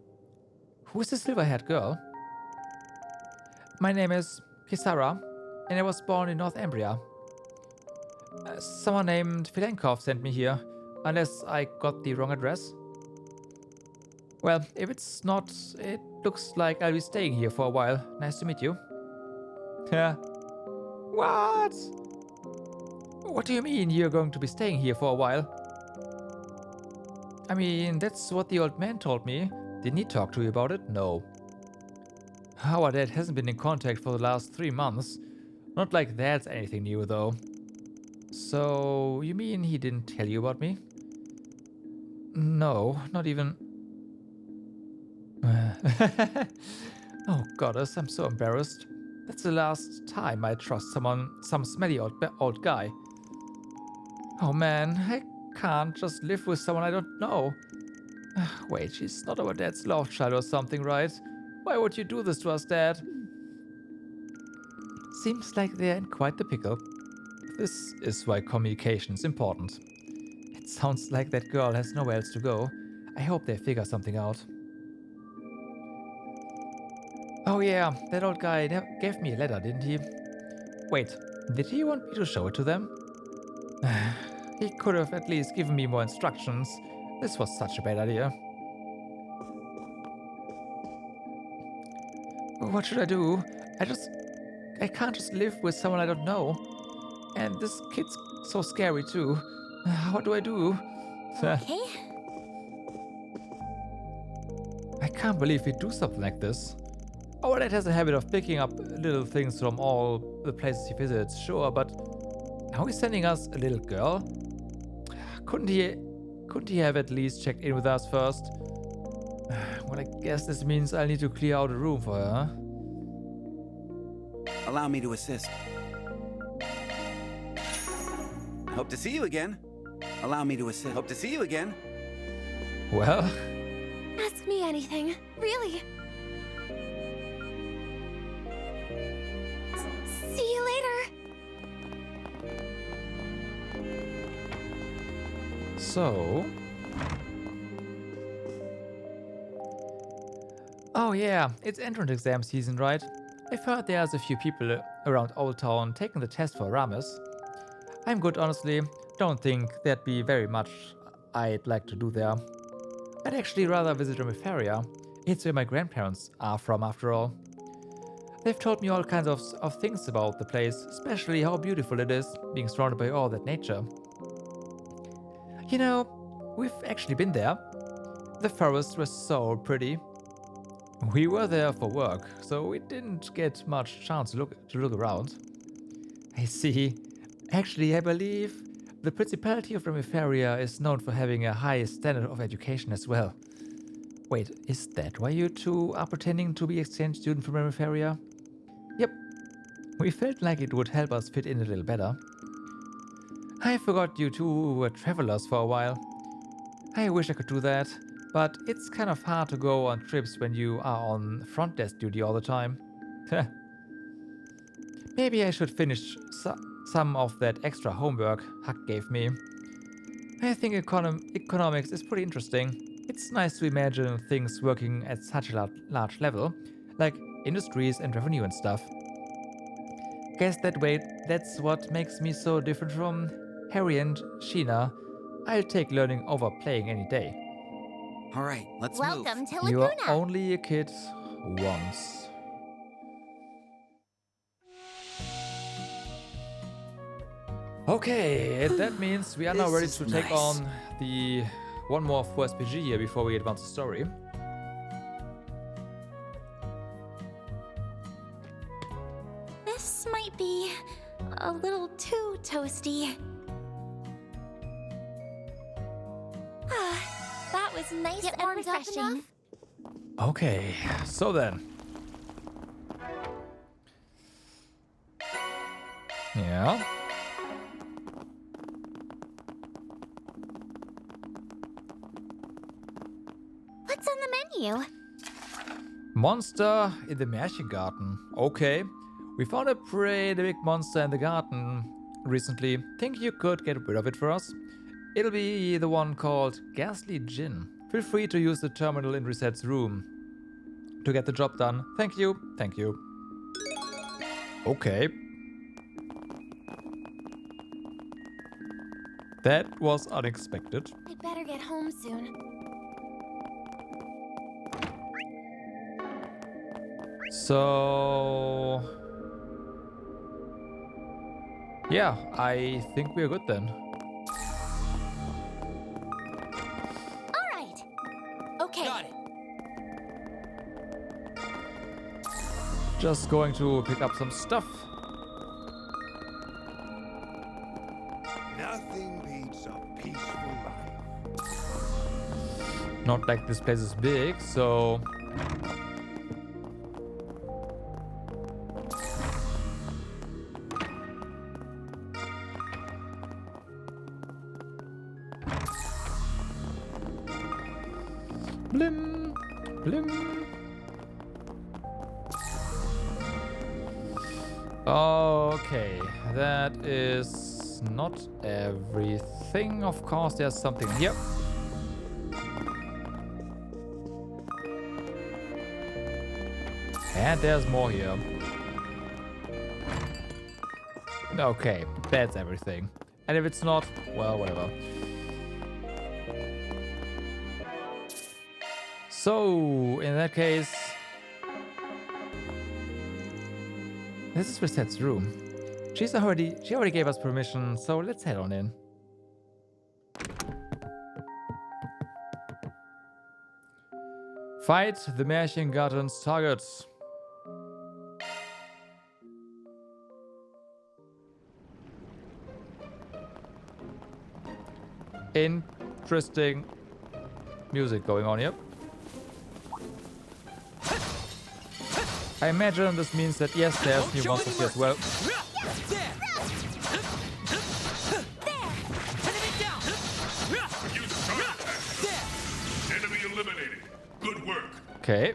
[SPEAKER 1] Who is the silver-haired girl? My name is Kisara, and I was born in Northumbria. Someone named Filenkov sent me here, unless I got the wrong address. Well, if it's not, it looks like I'll be staying here for a while. Nice to meet you. Yeah. What? What do you mean you're going to be staying here for a while? I mean, that's what the old man told me. Didn't he talk to you about it? No. Our dad hasn't been in contact for the last 3 months. Not like that's anything new, though. So, you mean he didn't tell you about me? No, not even... Oh goddess, I'm so embarrassed. That's the last time I trust some smelly old guy. Oh man, I can't just live with someone I don't know. Wait, she's not our dad's love child or something, right? Why would you do this to us, Dad? Seems like they're in quite the pickle. This is why communication is important. It sounds like that girl has nowhere else to go. I hope they figure something out. Oh yeah, that old guy gave me a letter, didn't he? Wait, did he want me to show it to them? He could have at least given me more instructions. This was such a bad idea. What should I do? I can't just live with someone I don't know. And this kid's so scary too. What do I do?
[SPEAKER 2] Okay.
[SPEAKER 1] I can't believe we do something like this. Our dad has a habit of picking up little things from all the places he visits, sure, but now he's sending us a little girl? Couldn't he have at least checked in with us first? Well, I guess this means I'll need to clear out a room for her.
[SPEAKER 10] Allow me to assist. Hope to see you again. Allow me to assist. Hope to see you again.
[SPEAKER 1] Well...
[SPEAKER 11] Ask me anything. Really. See you later.
[SPEAKER 1] So... Oh yeah, it's entrance exam season, right? I've heard there's a few people around Old Town taking the test for Rames. I'm good, honestly. Don't think there'd be very much I'd like to do there. I'd actually rather visit Riverside. It's where my grandparents are from, after all. They've told me all kinds of things about the place, especially how beautiful it is, being surrounded by all that nature. You know, we've actually been there. The forest was so pretty. We were there for work, so we didn't get much chance to look around. I see. Actually, I believe the Principality of Riverside is known for having a high standard of education as well. Wait, is that why you two are pretending to be exchange students from Riverside? Yep. We felt like it would help us fit in a little better. I forgot you two were travelers for a while. I wish I could do that, but it's kind of hard to go on trips when you are on front desk duty all the time. Maybe I should finish some of that extra homework Huck gave me. I think economics is pretty interesting. It's nice to imagine things working at such a large level, like industries and revenue and stuff. Guess that's what makes me so different from Harry and Sheena. I'll take learning over playing any day.
[SPEAKER 5] All right, let's
[SPEAKER 6] Welcome
[SPEAKER 5] move.
[SPEAKER 6] to Laguna.
[SPEAKER 1] You're only a kid once. Okay, that means we are now ready to take on the one more for SPG here before we advance the story.
[SPEAKER 2] This might be a little too toasty. That was nice
[SPEAKER 6] Get
[SPEAKER 2] and
[SPEAKER 6] warmed up
[SPEAKER 2] refreshing.
[SPEAKER 6] enough?
[SPEAKER 1] Okay, so then. Yeah.
[SPEAKER 2] What's on the menu?
[SPEAKER 1] Monster in the Märchen Garten. Okay. We found a pretty big monster in the garden recently. Think you could get rid of it for us? It'll be the one called Ghastly Gin. Feel free to use the terminal in Reset's room to get the job done. Thank you. Thank you. Okay. That was unexpected.
[SPEAKER 6] I better get home soon.
[SPEAKER 1] So... yeah, I think we're good then.
[SPEAKER 2] All right. Okay.
[SPEAKER 15] Got it.
[SPEAKER 1] Just going to pick up some stuff.
[SPEAKER 3] Nothing beats a peaceful life.
[SPEAKER 1] Not like this place is big, so... blim, blim. Okay, that is not everything. Of course, there's something here. And there's more here. Okay, that's everything. And if it's not, well, whatever. So, in that case... this is Reset's room. She already gave us permission, so let's head on in. Fight the Märchen Garten's targets. Interesting music going on here. I imagine this means that yes, there's new monsters here as well.
[SPEAKER 8] Enemy eliminated. Good work.
[SPEAKER 1] Okay.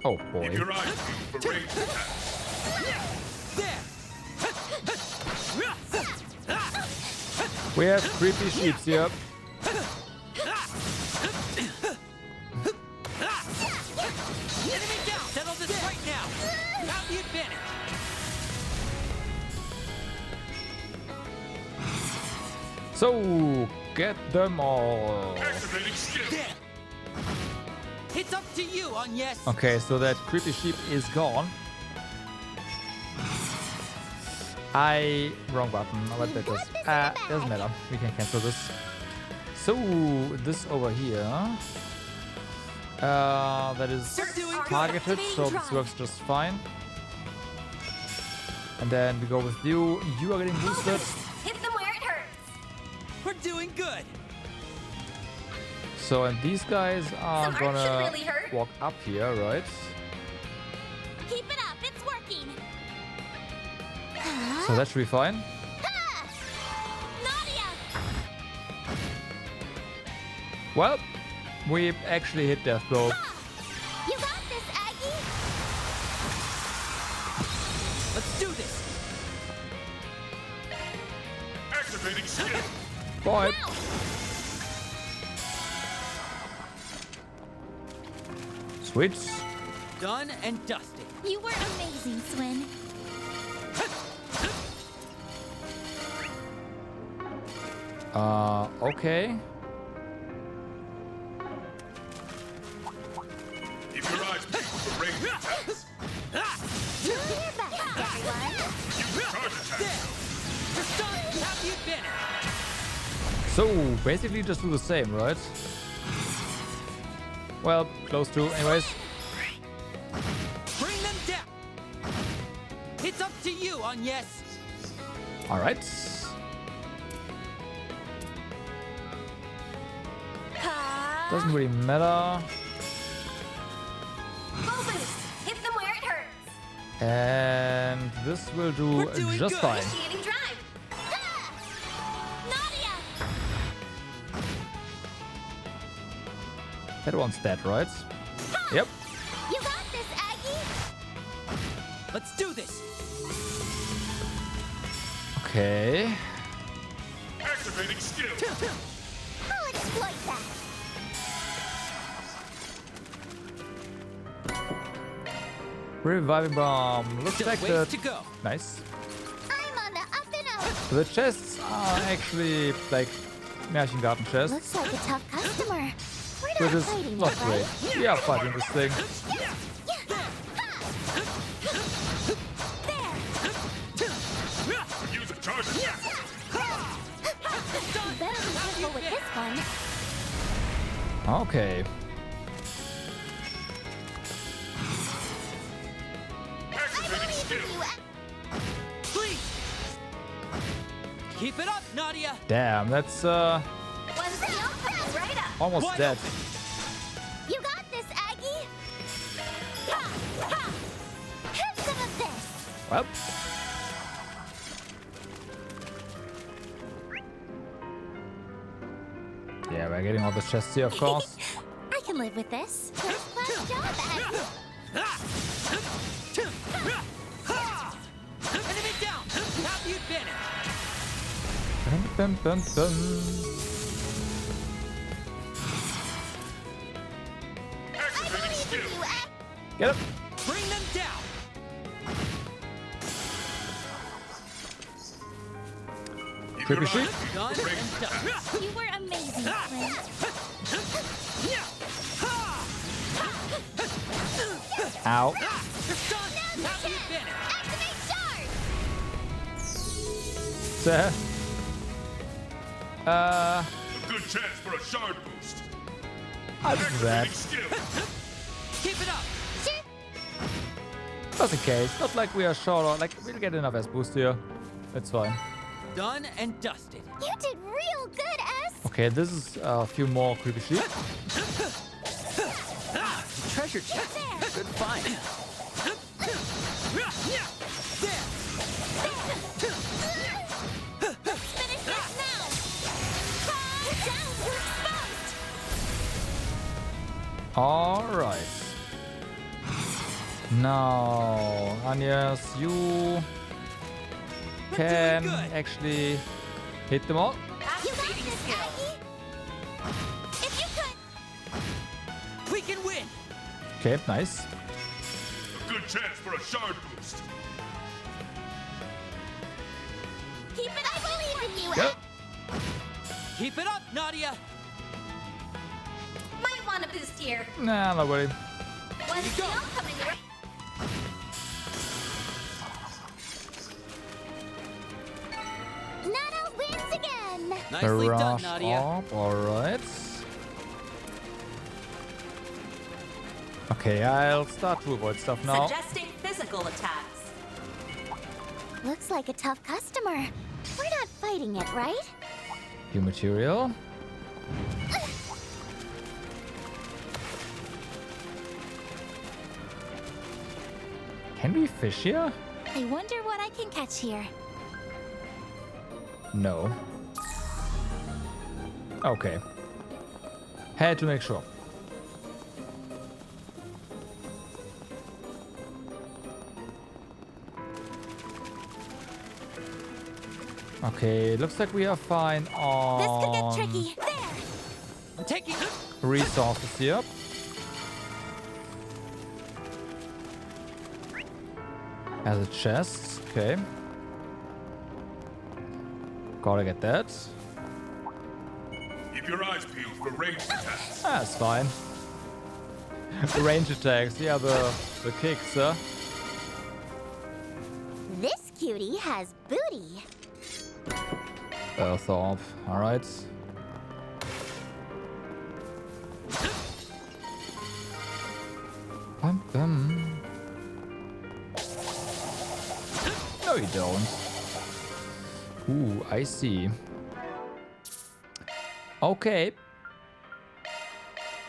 [SPEAKER 1] Oh boy.
[SPEAKER 8] Keep your eyes peeled for ranged attacks.
[SPEAKER 1] We have creepy sheeps here.
[SPEAKER 15] Enemy down! Settle this right now! You have the advantage!
[SPEAKER 1] So, get them all.
[SPEAKER 8] Activating skill.
[SPEAKER 15] It's up to you, Agnes!
[SPEAKER 1] Okay, so that creepy sheep is gone. Wrong button. What that does? Doesn't matter. We can cancel this. So, this over here. That is targeted, so this works just fine. And then we go with you. You are getting boosted.
[SPEAKER 6] Hit them where it hurts.
[SPEAKER 15] We're doing good!
[SPEAKER 1] So, and these guys are
[SPEAKER 6] Some
[SPEAKER 1] gonna
[SPEAKER 6] art should really hurt.
[SPEAKER 1] walk up here, right?
[SPEAKER 6] Keep it up, it's working.
[SPEAKER 1] So that should be fine. Well, we actually hit death blow.
[SPEAKER 6] You got this, Aggie.
[SPEAKER 15] Let's do this!
[SPEAKER 8] Activating skill.
[SPEAKER 1] Boy. Sweet.
[SPEAKER 15] Done and dusted.
[SPEAKER 2] You were amazing, Swin.
[SPEAKER 1] Okay.
[SPEAKER 8] Keep your eyes peeled for ranged attacks.
[SPEAKER 6] Do your best, everyone.
[SPEAKER 8] Use charge attack.
[SPEAKER 15] You're stunned! You have the advantage!
[SPEAKER 1] So, basically just do the same, right? Well, close to, anyways.
[SPEAKER 15] Bring them down. It's up to you, Agnes.
[SPEAKER 1] Alright. Doesn't really matter.
[SPEAKER 6] Full boost. Hit them where it hurts.
[SPEAKER 1] And this will do just fine.
[SPEAKER 6] Initiating drive. Ha! Nadia!
[SPEAKER 1] That one's dead, right? Yep.
[SPEAKER 6] You got this, Aggie.
[SPEAKER 15] Let's do this.
[SPEAKER 1] Okay.
[SPEAKER 8] Activating skill.
[SPEAKER 6] I'll exploit that.
[SPEAKER 1] Reviving bomb. Looks
[SPEAKER 15] Still
[SPEAKER 1] like
[SPEAKER 15] ways
[SPEAKER 1] the...
[SPEAKER 15] to go.
[SPEAKER 1] Nice.
[SPEAKER 6] I'm on the up and out.
[SPEAKER 1] The chests are actually like Märchen Garten chests.
[SPEAKER 6] Looks like a tough customer. We're
[SPEAKER 1] Which
[SPEAKER 6] not
[SPEAKER 1] is
[SPEAKER 6] fighting
[SPEAKER 1] not
[SPEAKER 6] it,
[SPEAKER 1] great.
[SPEAKER 6] right?
[SPEAKER 1] We are fighting this thing.
[SPEAKER 8] Use a charge.
[SPEAKER 6] Better be careful with this one.
[SPEAKER 1] Okay.
[SPEAKER 8] Activating skill.
[SPEAKER 15] Please. Keep it up, Nadia.
[SPEAKER 1] Damn, that's
[SPEAKER 6] One skill coming right up.
[SPEAKER 1] almost
[SPEAKER 15] Wide
[SPEAKER 1] dead.
[SPEAKER 6] You got this, Aggie. Ha! Ha! Have some of this.
[SPEAKER 1] Well. Yeah, we're getting all the chests here, of course.
[SPEAKER 6] I can live with this. First class job, Aggie.
[SPEAKER 15] Enemy down. Have the advantage.
[SPEAKER 1] Dun, dun, dun, dun.
[SPEAKER 8] Activating skill.
[SPEAKER 1] Get up.
[SPEAKER 15] Bring them down.
[SPEAKER 1] Creepy sheep.
[SPEAKER 15] Done and done.
[SPEAKER 6] You were amazing, Flynn.
[SPEAKER 1] Ow.
[SPEAKER 15] You're done. Have the advantage.
[SPEAKER 6] Activate charge.
[SPEAKER 1] Sir.
[SPEAKER 8] A good chance for a shard boost.
[SPEAKER 1] I'll do that.
[SPEAKER 8] Activating skill.
[SPEAKER 15] Keep it up.
[SPEAKER 1] Just in case. Not like we are short or like we'll get enough S boost here. It's fine.
[SPEAKER 15] Done and dusted.
[SPEAKER 6] You did real good, S.
[SPEAKER 1] Okay, this is a few more creepy sheep.
[SPEAKER 15] Treasure chest. Good find.
[SPEAKER 6] Let's finish this now. Down, you're exposed.
[SPEAKER 1] All right. Now, Agnes, you can actually hit them all.
[SPEAKER 6] You got this, Aggie. If you could.
[SPEAKER 15] We can win.
[SPEAKER 1] Okay, nice.
[SPEAKER 8] A good chance for a shard boost.
[SPEAKER 6] Keep it up. I believe in you,
[SPEAKER 1] Yep.
[SPEAKER 15] Keep it up, Nadia.
[SPEAKER 6] Might want a boost here.
[SPEAKER 1] Nah, nobody.
[SPEAKER 6] One skill coming right. Nana wins again.
[SPEAKER 15] Nicely done,
[SPEAKER 1] Barrage
[SPEAKER 15] Nadia.
[SPEAKER 1] up, all right. Okay, I'll start to avoid stuff now.
[SPEAKER 13] Suggesting physical attacks.
[SPEAKER 6] Looks like a tough customer. We're not fighting it, right?
[SPEAKER 1] New material. Can we fish here?
[SPEAKER 6] I wonder what I can catch here.
[SPEAKER 1] No. Okay. Had to make sure. Okay, looks like we are fine on
[SPEAKER 6] This could get tricky. There.
[SPEAKER 15] I'm taking
[SPEAKER 1] resources here. As a chest, okay. Gotta get that.
[SPEAKER 8] Keep your eyes peeled for ranged attacks.
[SPEAKER 1] That's fine. Range attacks, yeah, the kicks, huh?
[SPEAKER 6] This cutie has booty.
[SPEAKER 1] Thorpe, alright. Bum, bum. No, you don't. Ooh, I see. Okay.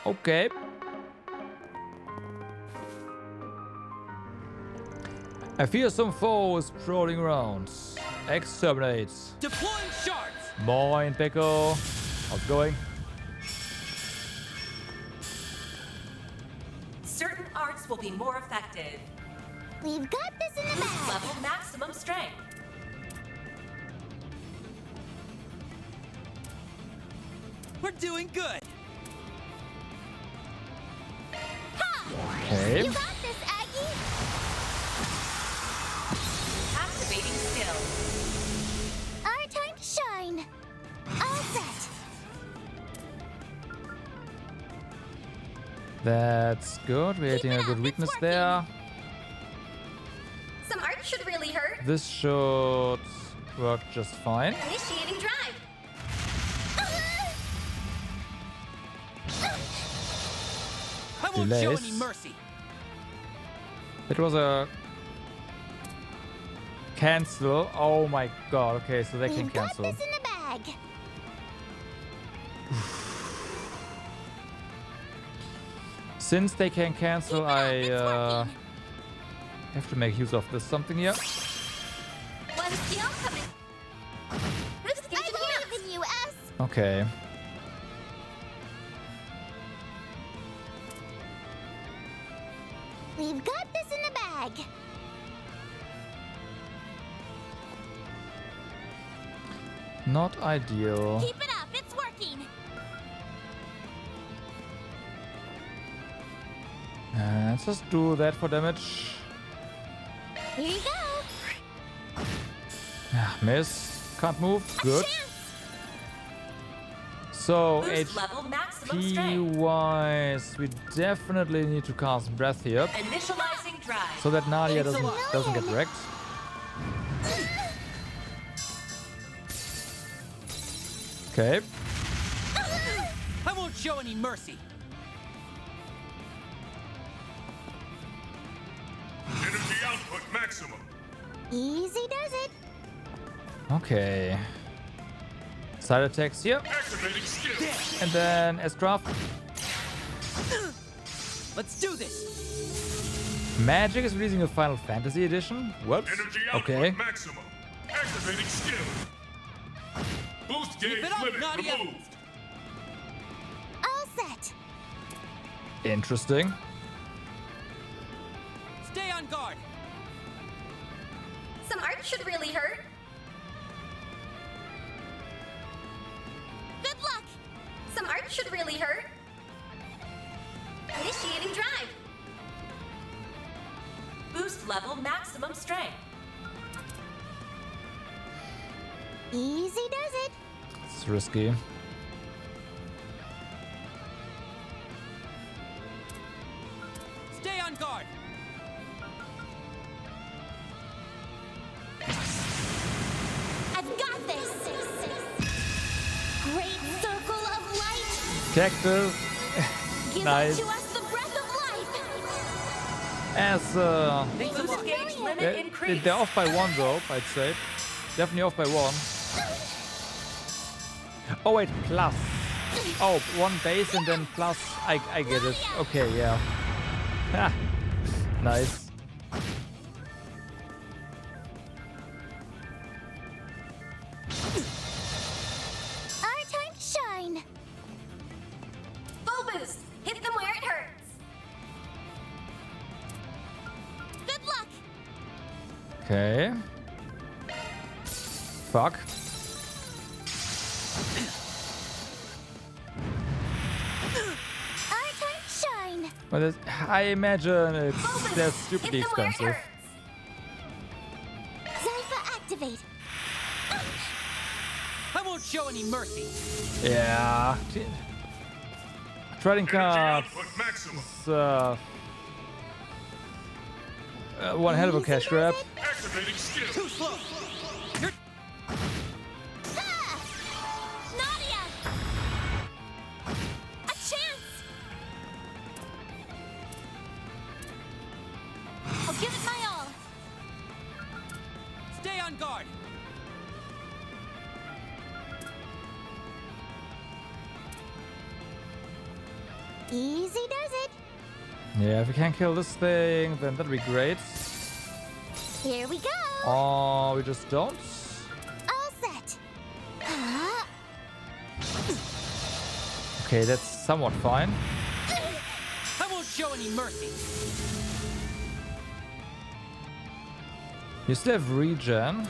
[SPEAKER 1] Okay. I fear some foes prowling around. Exterminate.
[SPEAKER 15] Deploying shards.
[SPEAKER 1] Moin, Peko. How's it going?
[SPEAKER 9] Certain arts will be more effective.
[SPEAKER 6] We've got this in the bag.
[SPEAKER 9] Level maximum strength.
[SPEAKER 15] We're doing good.
[SPEAKER 1] Okay.
[SPEAKER 6] You got this, Aggie.
[SPEAKER 9] Activating skill.
[SPEAKER 6] Our time to shine. All set.
[SPEAKER 1] That's good. We're hitting a good weakness there.
[SPEAKER 21] Some art should really hurt.
[SPEAKER 1] This should work just fine.
[SPEAKER 21] Initiating drive.
[SPEAKER 15] I won't show
[SPEAKER 1] Delays.
[SPEAKER 15] any mercy.
[SPEAKER 1] It was a cancel. Oh my god. Okay, so they can
[SPEAKER 6] We've got
[SPEAKER 1] cancel.
[SPEAKER 6] this in the bag.
[SPEAKER 1] Since they can cancel, I have to make use of this something here.
[SPEAKER 21] One skill coming. This
[SPEAKER 6] I believe in you, S.
[SPEAKER 1] Okay.
[SPEAKER 6] We've got this in the bag.
[SPEAKER 1] Not ideal.
[SPEAKER 6] Keep it up. It's working.
[SPEAKER 1] Let's just do that for damage.
[SPEAKER 6] Here you go.
[SPEAKER 1] Miss. Can't move. Good. So
[SPEAKER 9] Boost level maximum strength.
[SPEAKER 1] HP wise, we definitely need to cast breath here,
[SPEAKER 9] Initializing drive.
[SPEAKER 1] so that Nadia doesn't get wrecked. Okay.
[SPEAKER 15] I won't show any mercy.
[SPEAKER 8] Energy output maximum.
[SPEAKER 6] Easy does it.
[SPEAKER 1] Okay. Side attacks here,
[SPEAKER 8] Activating skill.
[SPEAKER 1] and then S-Craft.
[SPEAKER 15] Let's do this.
[SPEAKER 1] Magic is releasing a Final Fantasy edition. What?
[SPEAKER 8] Energy output
[SPEAKER 1] Okay.
[SPEAKER 8] maximum. Activating skill. Boost
[SPEAKER 15] Keep
[SPEAKER 8] gauge
[SPEAKER 15] it up,
[SPEAKER 8] limit
[SPEAKER 15] Nadia.
[SPEAKER 8] removed.
[SPEAKER 6] All set.
[SPEAKER 1] Interesting.
[SPEAKER 15] Stay on guard.
[SPEAKER 21] Some art should really hurt. Good luck. Some art should really hurt. Initiating drive.
[SPEAKER 9] Boost level maximum strength.
[SPEAKER 6] Easy does it.
[SPEAKER 1] It's risky.
[SPEAKER 15] Stay on guard.
[SPEAKER 6] I've got this. Great circle of light.
[SPEAKER 1] Cactus.
[SPEAKER 6] Give
[SPEAKER 1] Nice.
[SPEAKER 6] to us the breath of life.
[SPEAKER 1] As
[SPEAKER 9] Boost gauge limit increased.
[SPEAKER 1] they're off by one though, I'd say. Definitely off by one. Oh wait, plus. Oh, one base and then plus. I get it. Okay, yeah. Ha. Nice.
[SPEAKER 6] Our time to shine.
[SPEAKER 21] Full boost. Hit them where it hurts.
[SPEAKER 6] Good luck.
[SPEAKER 1] Okay. Fuck.
[SPEAKER 6] Our time to shine.
[SPEAKER 1] But I imagine they're stupidly
[SPEAKER 21] Hit them where it
[SPEAKER 1] expensive.
[SPEAKER 21] hurts.
[SPEAKER 6] Zypher activate.
[SPEAKER 15] I won't show any mercy.
[SPEAKER 1] Yeah. Trading cards.
[SPEAKER 8] Output maximum.
[SPEAKER 1] One hell of a cash grab.
[SPEAKER 8] Activating skill.
[SPEAKER 15] Too slow.
[SPEAKER 6] Nadia! A chance!
[SPEAKER 15] on guard!
[SPEAKER 6] Easy does it.
[SPEAKER 1] Yeah, if we can kill this thing, then that'd be great.
[SPEAKER 6] Here we go.
[SPEAKER 1] Oh, we just don't.
[SPEAKER 6] All set.
[SPEAKER 1] Okay, that's somewhat fine.
[SPEAKER 15] I won't show any mercy.
[SPEAKER 1] You still have regen.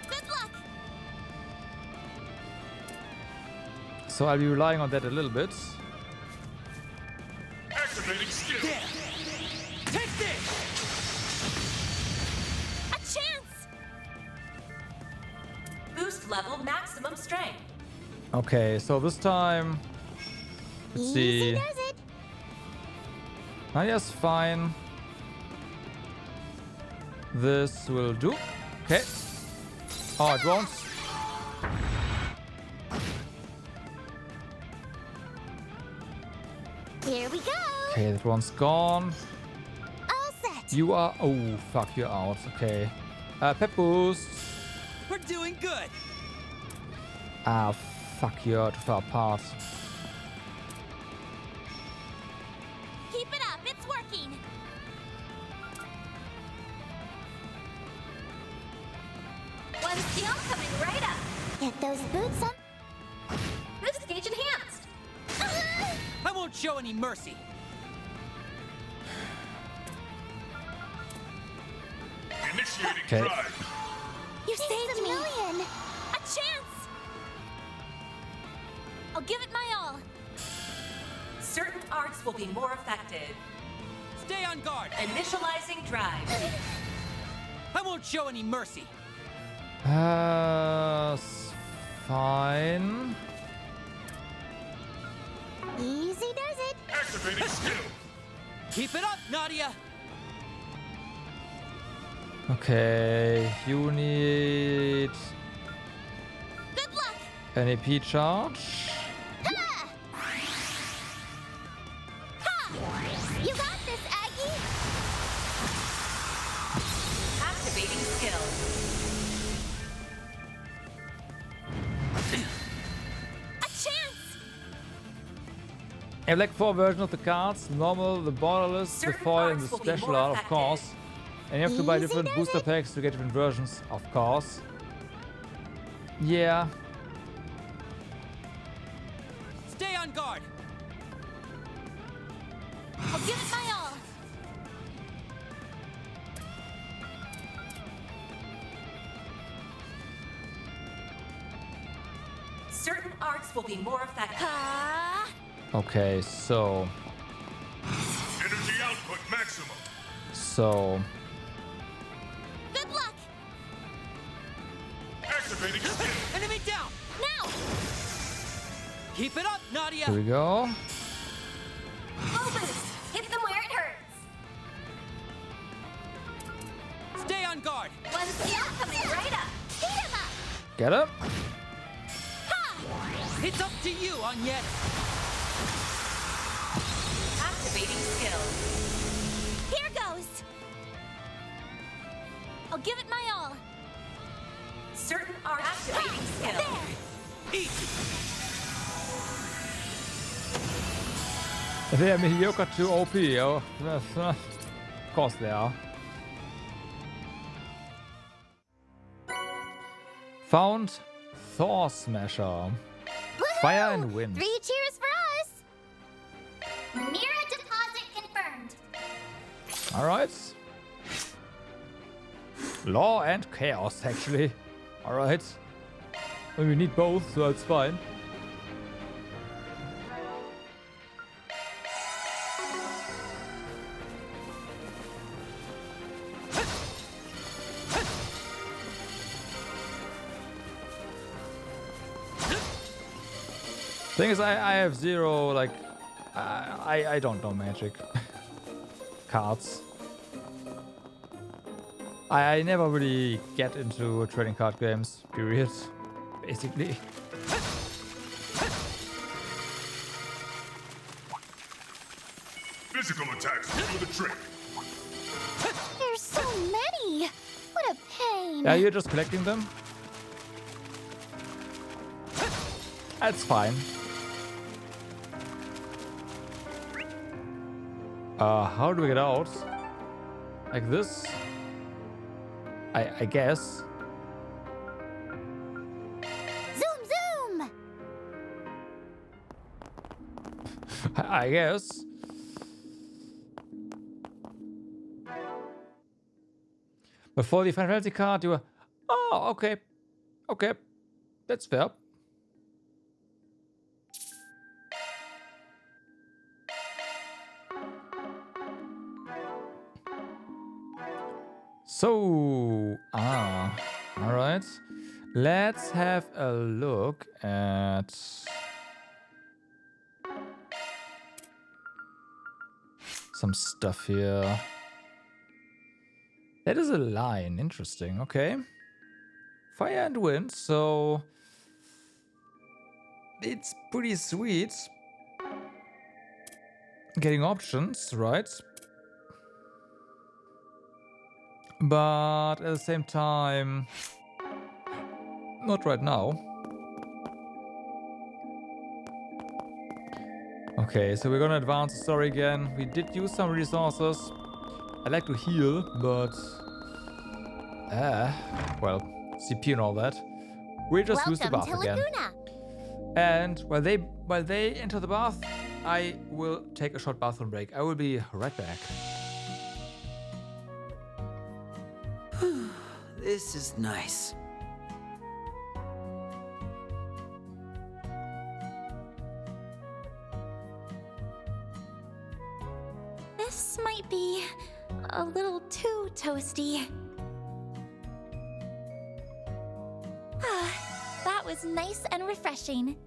[SPEAKER 6] Good luck.
[SPEAKER 1] So I'll be relying on that a little bit.
[SPEAKER 8] Activating skill.
[SPEAKER 15] There. Take this.
[SPEAKER 6] A chance.
[SPEAKER 13] Boost level maximum strength.
[SPEAKER 1] Okay, so this time, let's
[SPEAKER 6] Easy
[SPEAKER 1] see.
[SPEAKER 6] does it.
[SPEAKER 1] Nadia's fine. This will do. Okay. Oh, it won't.
[SPEAKER 6] Here we go.
[SPEAKER 1] Okay, that one's gone.
[SPEAKER 6] All set.
[SPEAKER 1] You are. Oh, fuck, you're out. Okay. Pep boost.
[SPEAKER 15] We're doing good.
[SPEAKER 1] Ah, fuck, you're too far apart.
[SPEAKER 6] Keep it up. It's working.
[SPEAKER 20] One skill coming right up.
[SPEAKER 6] Get those boots on.
[SPEAKER 20] Boost gauge enhanced.
[SPEAKER 15] I won't show any mercy.
[SPEAKER 8] Initiating
[SPEAKER 1] Okay.
[SPEAKER 8] drive.
[SPEAKER 6] You saved me. A chance. I'll give it my all.
[SPEAKER 13] Certain arts will be more effective.
[SPEAKER 15] Stay on guard.
[SPEAKER 13] Initializing drive.
[SPEAKER 15] I won't show any mercy.
[SPEAKER 1] Fine.
[SPEAKER 6] Easy does it.
[SPEAKER 8] Activating skill.
[SPEAKER 15] Keep it up, Nadia.
[SPEAKER 1] Okay, you need
[SPEAKER 6] Good luck.
[SPEAKER 1] an AP charge.
[SPEAKER 6] Ha! Ha! You got this, Aggie.
[SPEAKER 13] Activating skill.
[SPEAKER 6] A chance.
[SPEAKER 1] I have like 4 versions of the cards: normal, the borderless, the
[SPEAKER 13] Certain
[SPEAKER 1] foil, and the
[SPEAKER 13] arts will be
[SPEAKER 1] special
[SPEAKER 13] more
[SPEAKER 1] art, of
[SPEAKER 13] effective.
[SPEAKER 1] course. And you have to buy
[SPEAKER 6] Easy
[SPEAKER 1] different
[SPEAKER 6] does
[SPEAKER 1] booster
[SPEAKER 6] it.
[SPEAKER 1] packs to get different versions, of course. Yeah.
[SPEAKER 15] Stay on guard.
[SPEAKER 6] I'll give it my all.
[SPEAKER 13] Certain arts will be more effective.
[SPEAKER 6] Ha!
[SPEAKER 1] Okay, so
[SPEAKER 8] Energy output maximum.
[SPEAKER 6] Good luck.
[SPEAKER 8] Activating skill.
[SPEAKER 15] Enemy down.
[SPEAKER 6] Now.
[SPEAKER 15] Keep it up, Nadia.
[SPEAKER 1] here we go.
[SPEAKER 20] Full boost. Hit them where it hurts.
[SPEAKER 15] Stay on guard.
[SPEAKER 20] One skill coming right up.
[SPEAKER 6] Heat him up.
[SPEAKER 1] Get him.
[SPEAKER 6] Ha!
[SPEAKER 15] It's up to you, Agnette.
[SPEAKER 13] Activating skill.
[SPEAKER 6] Here goes. I'll give it my all.
[SPEAKER 13] Certain arts activating skill.
[SPEAKER 6] There.
[SPEAKER 15] Easy.
[SPEAKER 1] They are mediocre to OP. Oh, of course they are. Found Thor Smasher.
[SPEAKER 6] Woohoo!
[SPEAKER 1] Fire and wind.
[SPEAKER 6] 3 cheers for us.
[SPEAKER 21] Mirror deposit confirmed.
[SPEAKER 1] All right. Law and chaos, actually. All right. Well, we need both, so it's fine. Thing is, I have 0, like, I don't know magic cards. I never really get into trading card games, period, basically.
[SPEAKER 8] Physical attacks do the trick.
[SPEAKER 6] There's so many.
[SPEAKER 1] Yeah, you're just collecting them? That's fine. How do we get out? Like this? I guess.
[SPEAKER 6] Zoom, zoom!
[SPEAKER 1] I guess. Before the finality card, you were... Oh, okay. Okay. That's fair. So, all right. Let's have a look at some stuff here. That is a line. Interesting. Okay. Fire and wind. So it's pretty sweet. Getting options, right? But at the same time, not right now. Okay, so we're gonna advance the story again. We did use some resources. I like to heal, but well, CP and all that. We just use the bath again. And while they enter the bath, I will take a short bathroom break. I will be right back.
[SPEAKER 5] This is nice.
[SPEAKER 2] This might be a little too toasty. That was nice and refreshing.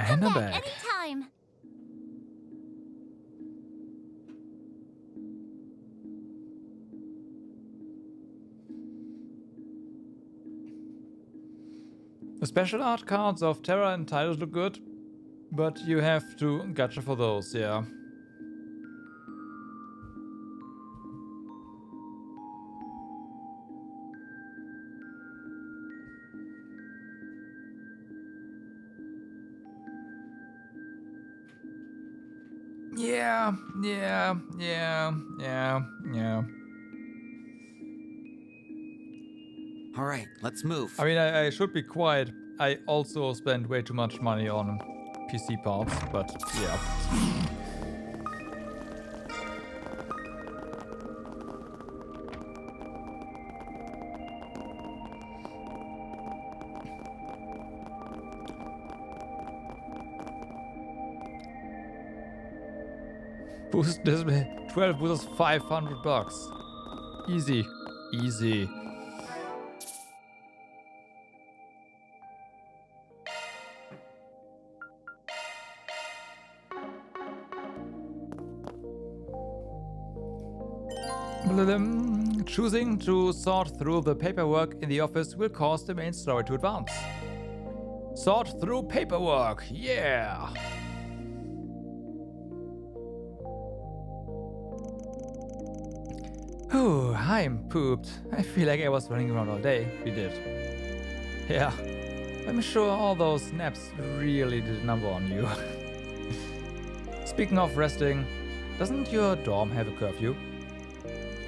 [SPEAKER 1] And I'm back.
[SPEAKER 6] Anytime.
[SPEAKER 1] The special art cards of Terra and Tidus look good, but you have to gacha for those, yeah. Yeah.
[SPEAKER 5] All right, let's move.
[SPEAKER 1] I mean, I should be quiet. I also spend way too much money on PC parts, but yeah. Boost display 12 boosters, $500. Easy. Choosing to sort through the paperwork in the office will cause the main story to advance. Sort through paperwork, yeah! Oh, I'm pooped. I feel like I was running around all day. We did. Yeah. I'm sure all those naps really did a number on you. Speaking of resting, doesn't your dorm have a curfew?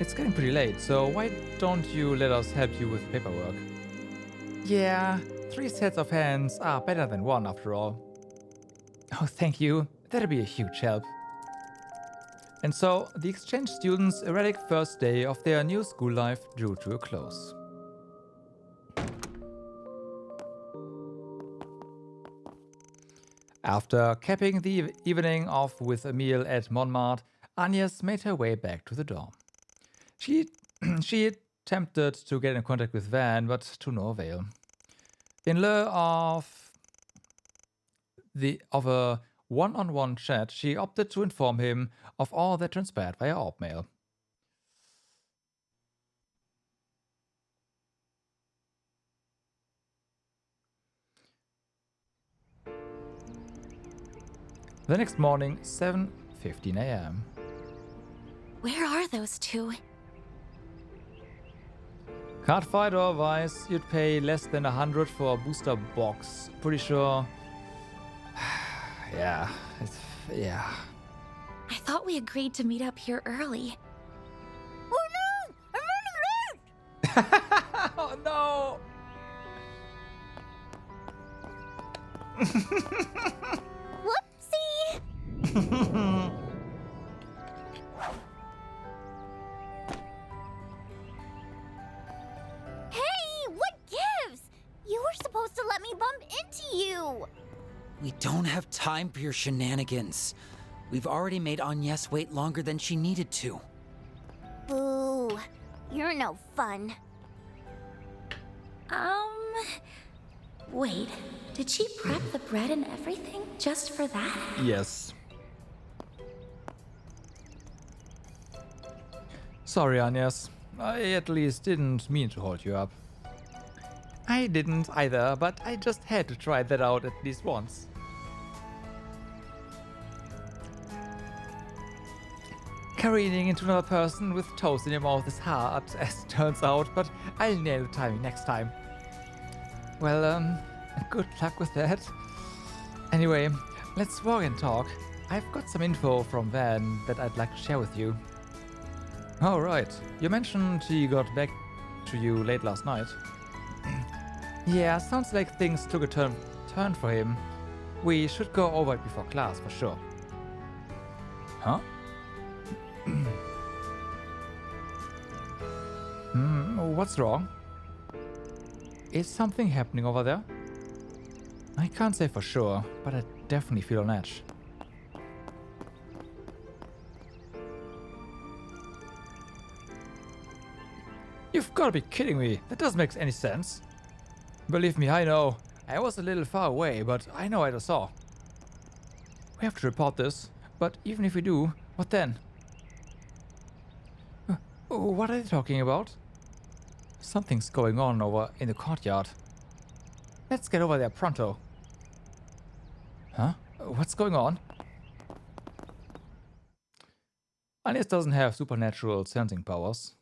[SPEAKER 1] It's getting pretty late, so why don't you let us help you with paperwork? Yeah, 3 sets of hands are better than 1 after all. Oh, thank you. That'll be a huge help. And so, the exchange students' erratic first day of their new school life drew to a close. After capping the evening off with a meal at Montmartre, Agnes made her way back to the dorm. She attempted to get in contact with Van, but to no avail. In lieu of a one-on-one chat, she opted to inform him of all that transpired via Auber mail. The next morning, 7:15 a.m.
[SPEAKER 2] Where are those two?
[SPEAKER 1] Card fight or otherwise, you'd pay less than 100 for a booster box. Pretty sure. Yeah.
[SPEAKER 2] I thought we agreed to meet up here early.
[SPEAKER 6] Oh no! I'm running late!
[SPEAKER 1] Oh no!
[SPEAKER 6] Whoopsie! Hey, what gives? You were supposed to let me bump into you.
[SPEAKER 5] We don't have time for your shenanigans. We've already made Agnes wait longer than she needed to.
[SPEAKER 6] Boo. You're no fun.
[SPEAKER 2] Wait, did she prep the bread and everything just for that?
[SPEAKER 1] Yes. Sorry, Agnes. I at least didn't mean to hold you up. I didn't either, but I just had to try that out at least once. Careening into another person with toast in your mouth is hard, as it turns out, but I'll nail the timing next time. Well, good luck with that. Anyway, let's walk and talk. I've got some info from Van that I'd like to share with you. Oh, right. You mentioned he got back to you late last night. Yeah, sounds like things took a turn for him. We should go over it before class, for sure. Huh? What's wrong? Is something happening over there? I can't say for sure, but I definitely feel on edge. You've got to be kidding me. That doesn't make any sense. Believe me, I know. I was a little far away, but I know I saw. We have to report this, but even if we do, what then? What are they talking about? Something's going on over in the courtyard. Let's get over there pronto. Huh? What's going on? Agnes doesn't have supernatural sensing powers.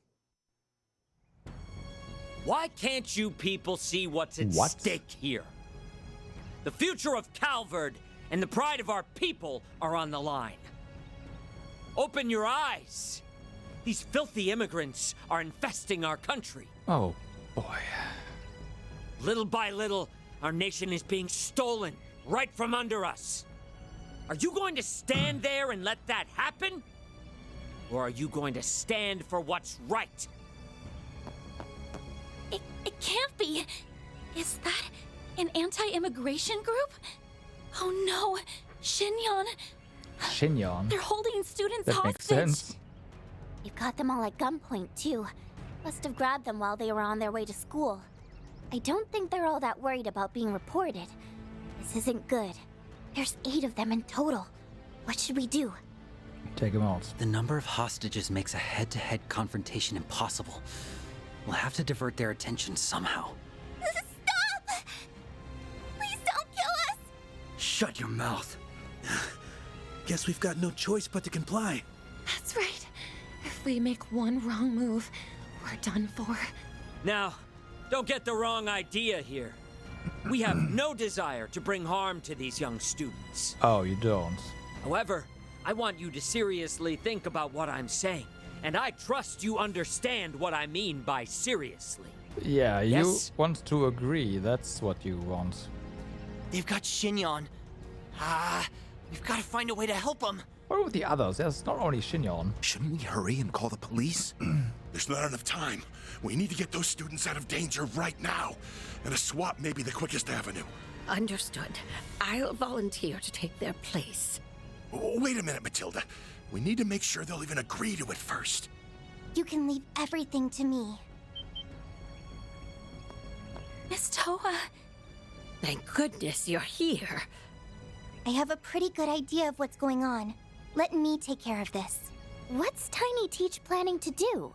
[SPEAKER 15] Why can't you people see what's at stake here? The future of Calvard and the pride of our people are on the line. Open your eyes! These filthy immigrants are infesting our country.
[SPEAKER 1] Oh, boy.
[SPEAKER 15] Little by little, our nation is being stolen right from under us. Are you going to stand there and let that happen? Or are you going to stand for what's right?
[SPEAKER 2] It can't be. Is that an anti-immigration group? Oh no, Shinyon.
[SPEAKER 1] Shinyon?
[SPEAKER 2] They're holding students
[SPEAKER 1] that
[SPEAKER 2] hostage.
[SPEAKER 1] Makes sense.
[SPEAKER 21] You caught them all at gunpoint, too. Must have grabbed them while they were on their way to school. I don't think they're all that worried about being reported. This isn't good. There's 8 of them in total. What should we do?
[SPEAKER 1] Take him out.
[SPEAKER 5] The number of hostages makes a head-to-head confrontation impossible. We'll have to divert their attention somehow.
[SPEAKER 21] Stop! Please don't kill us!
[SPEAKER 18] Shut your mouth.
[SPEAKER 14] Guess we've got no choice but to comply.
[SPEAKER 2] That's right. If we make one wrong move, we're done for.
[SPEAKER 15] Now, don't get the wrong idea here. We have no desire to bring harm to these young students.
[SPEAKER 1] Oh, you don't.
[SPEAKER 15] However, I want you to seriously think about what I'm saying, and I trust you understand what I mean by seriously.
[SPEAKER 1] Yeah, you
[SPEAKER 15] Yes?
[SPEAKER 1] want to agree. That's what you want.
[SPEAKER 10] They've got Shinyon. We've got to find a way to help them.
[SPEAKER 1] What about the others? There's not only Shinyon.
[SPEAKER 14] Shouldn't we hurry and call the police?
[SPEAKER 8] There's not enough time. We need to get those students out of danger right now. And a swap may be the quickest avenue.
[SPEAKER 7] Understood. I'll volunteer to take their place.
[SPEAKER 8] Wait a minute, Matilda. We need to make sure they'll even agree to it first.
[SPEAKER 21] You can leave everything to me.
[SPEAKER 2] Miss Toa.
[SPEAKER 7] Thank goodness you're here.
[SPEAKER 21] I have a pretty good idea of what's going on. Let me take care of this. What's Tiny Teach planning to do?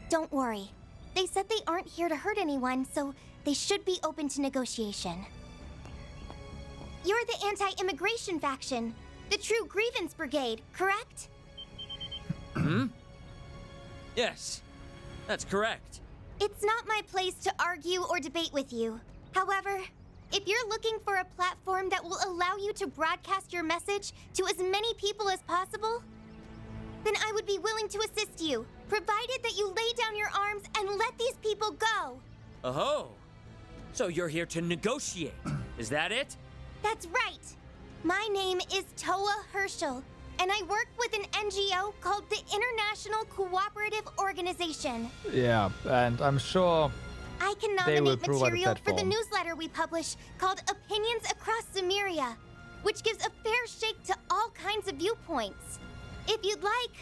[SPEAKER 21] Don't worry. They said they aren't here to hurt anyone, so they should be open to negotiation. You're the anti-immigration faction, the True Grievance Brigade, correct?
[SPEAKER 15] Yes, that's correct.
[SPEAKER 21] It's not my place to argue or debate with you. However, if you're looking for a platform that will allow you to broadcast your message to as many people as possible, then I would be willing to assist you, provided that you lay down your arms and let these people go.
[SPEAKER 15] Oh, so you're here to negotiate, is that it?
[SPEAKER 21] That's right. My name is Toa Herschel, and I work with an NGO called the International Cooperative Organization.
[SPEAKER 1] Yeah, and I'm sure
[SPEAKER 21] I can
[SPEAKER 1] they will
[SPEAKER 21] nominate
[SPEAKER 1] provide a
[SPEAKER 21] material for the
[SPEAKER 1] platform.
[SPEAKER 21] newsletter we publish called Opinions Across Samaria, which gives a fair shake to all kinds of viewpoints. If you'd like,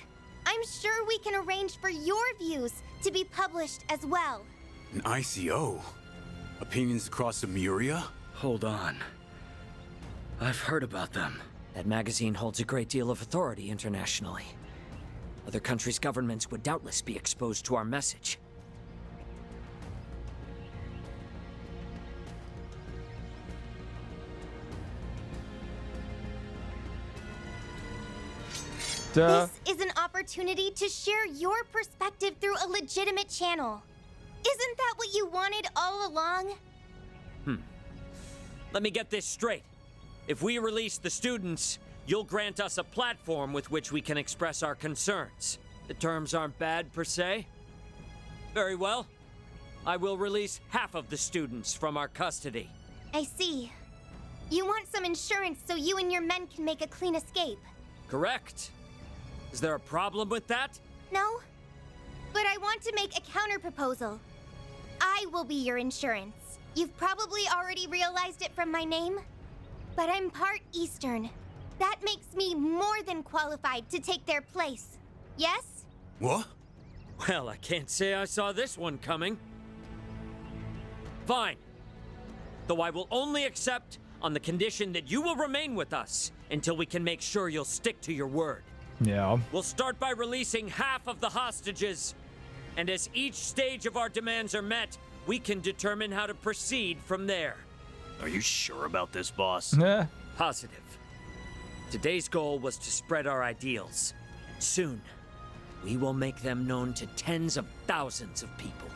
[SPEAKER 21] I'm sure we can arrange for your views to be published as well.
[SPEAKER 14] An ICO? Opinions Across Samaria?
[SPEAKER 18] Hold on. I've heard about them.
[SPEAKER 15] That magazine holds a great deal of authority internationally. Other countries' governments would doubtless be exposed to our message.
[SPEAKER 21] This is an opportunity to share your perspective through a legitimate channel. Isn't that what you wanted all along?
[SPEAKER 15] Let me get this straight. If we release the students, you'll grant us a platform with which we can express our concerns. The terms aren't bad, per se. Very well. I will release half of the students from our custody.
[SPEAKER 21] I see. You want some insurance so you and your men can make a clean escape.
[SPEAKER 15] Correct. Is there a problem with that?
[SPEAKER 21] No? But I want to make a counter-proposal. I will be your insurance. You've probably already realized it from my name, but I'm part Eastern. That makes me more than qualified to take their place. Yes?
[SPEAKER 14] What?
[SPEAKER 15] Well, I can't say I saw this one coming. Fine. Though I will only accept on the condition that you will remain with us until we can make sure you'll stick to your word.
[SPEAKER 1] Yeah.
[SPEAKER 15] We'll start by releasing half of the hostages, and as each stage of our demands are met, we can determine how to proceed from there.
[SPEAKER 22] Are you sure about this, boss?
[SPEAKER 1] Yeah.
[SPEAKER 15] Positive. Today's goal was to spread our ideals. Soon, we will make them known to tens of thousands of people.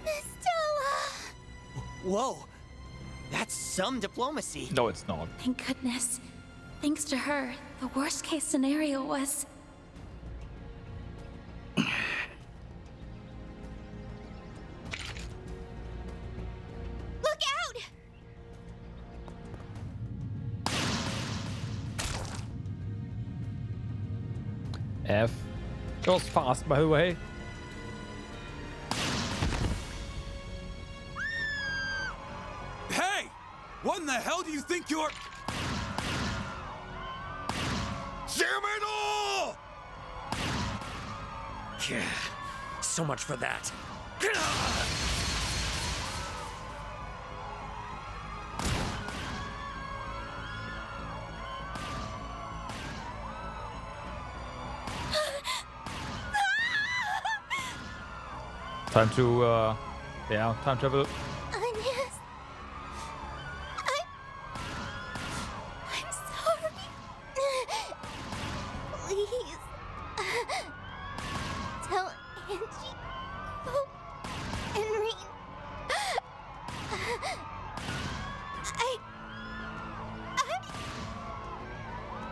[SPEAKER 21] Miss Stella!
[SPEAKER 10] Whoa! That's some diplomacy.
[SPEAKER 1] No, it's not.
[SPEAKER 2] Thank goodness. Thanks to her, the worst case scenario was...
[SPEAKER 21] Look out!
[SPEAKER 1] F. Goes fast, by the way.
[SPEAKER 10] Hey! What in the hell do you think you're...
[SPEAKER 12] Damn it all! Yeah, so much for that.
[SPEAKER 1] Time to, yeah, time travel.
[SPEAKER 21] Onias. I'm sorry. Please. Tell Angie, Hope, and Reem.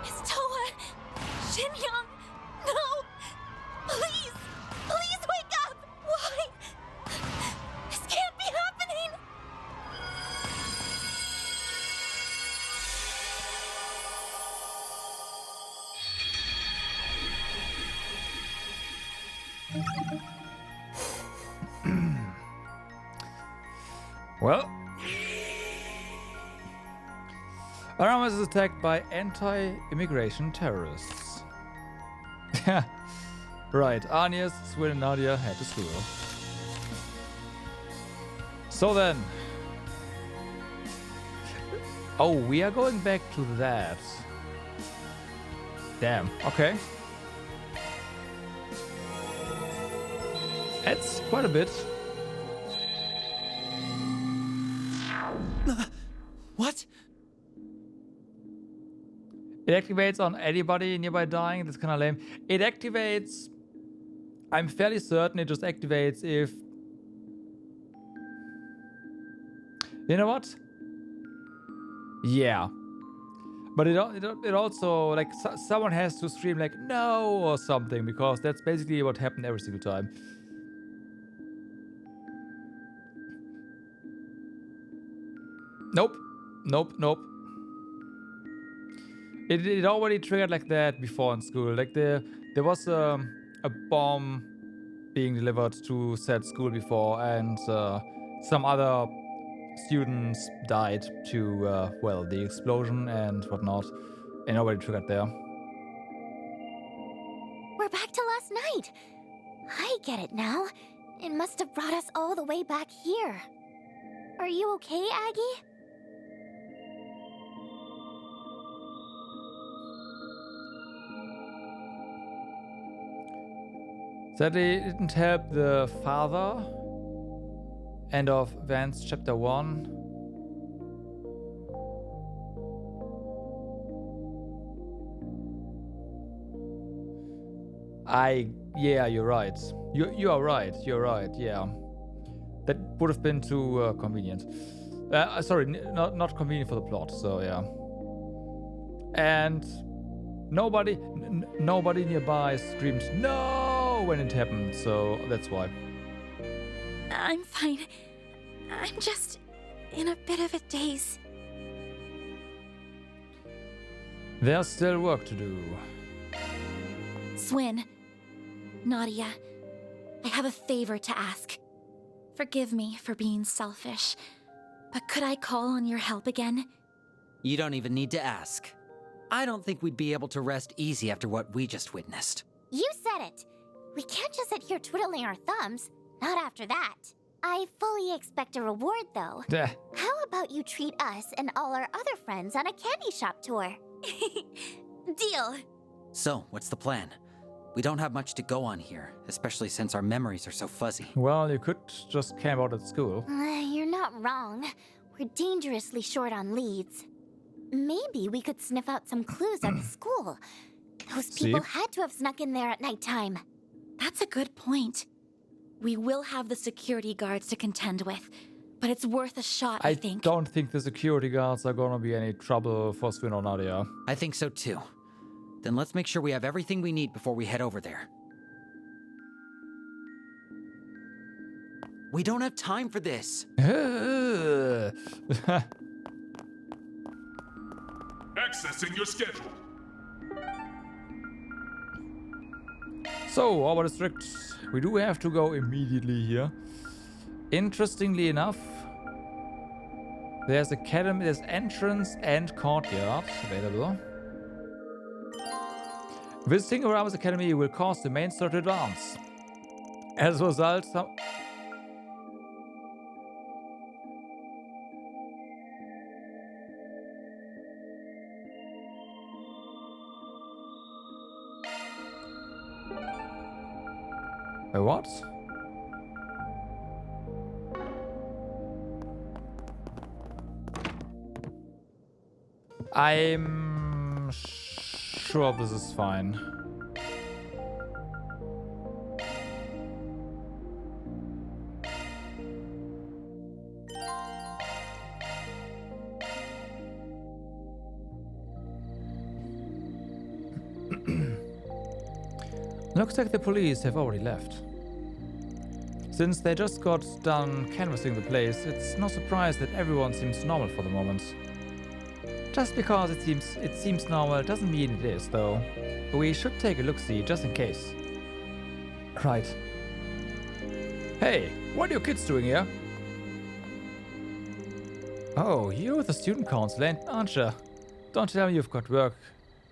[SPEAKER 2] Miss Toa! Shin-young! No! Please! Please wake up! Why? This can't be happening!
[SPEAKER 1] Well, Aramis is attacked by anti-immigration terrorists. Right, Agnes, Swin, and Nadia head to school. So then... Oh, we are going back to that. Damn, okay. That's quite a bit.
[SPEAKER 5] What?
[SPEAKER 1] It activates on anybody nearby dying. That's kind of lame. It activates... I'm fairly certain it just activates if... You know what? Yeah. But it also, like, someone has to scream, like, no, or something, because that's basically what happened every single time. Nope. Nope, nope. It already triggered like that before in school. Like, there was a bomb being delivered to said school before, and some other students died to, well, the explosion and whatnot. And nobody triggered there.
[SPEAKER 21] We're back to last night. I get it now. It must have brought us all the way back here. Are you okay, Aggie?
[SPEAKER 1] That it didn't help the father. End of Vance chapter 1. Yeah, you're right. You are right. You're right. Yeah, that would have been too convenient. Sorry, not convenient for the plot. So yeah, and nobody nearby screamed no when it happened. So that's why.
[SPEAKER 2] I'm fine. I'm just in a bit of a daze.
[SPEAKER 1] There's still work to do.
[SPEAKER 2] Swin, Nadia, I have a favor to ask. Forgive me for being selfish, but could I call on your help again?
[SPEAKER 5] You don't even need to ask. I don't think we'd be able to rest easy after what we just witnessed.
[SPEAKER 21] You said it. We can't just sit here twiddling our thumbs. Not after that. I fully expect a reward, though. How about you treat us and all our other friends on a candy shop tour?
[SPEAKER 2] Deal.
[SPEAKER 5] So, what's the plan? We don't have much to go on here, especially since our memories are so fuzzy.
[SPEAKER 1] Well, you could just camp out at school.
[SPEAKER 21] You're not wrong. We're dangerously short on leads. Maybe we could sniff out some clues at the school. Those people had to have snuck in there at nighttime.
[SPEAKER 2] That's a good point. We will have the security guards to contend with. but it's worth a shot, I think.
[SPEAKER 1] I don't think the security guards are gonna be any trouble for Swin or Nadia.
[SPEAKER 5] I think so too. Then let's make sure we have everything we need before we head over there. We don't have time for this.
[SPEAKER 4] Accessing your schedule.
[SPEAKER 1] So, Auber District, we do have to go immediately here. Interestingly enough, there's academy, there's entrance and courtyard available. Visiting Aramis Academy will cause the main story to advance. As a result, some... Wait, what? I'm sure this is fine. Looks like the police have already left. Since they just got done canvassing the place, it's no surprise that everyone seems normal for the moment. Just because it seems normal doesn't mean it is, though. We should take a look-see just in case. Right. Hey, what are you kids doing here? Oh, you're the student council, aren't you? Don't tell me you've got work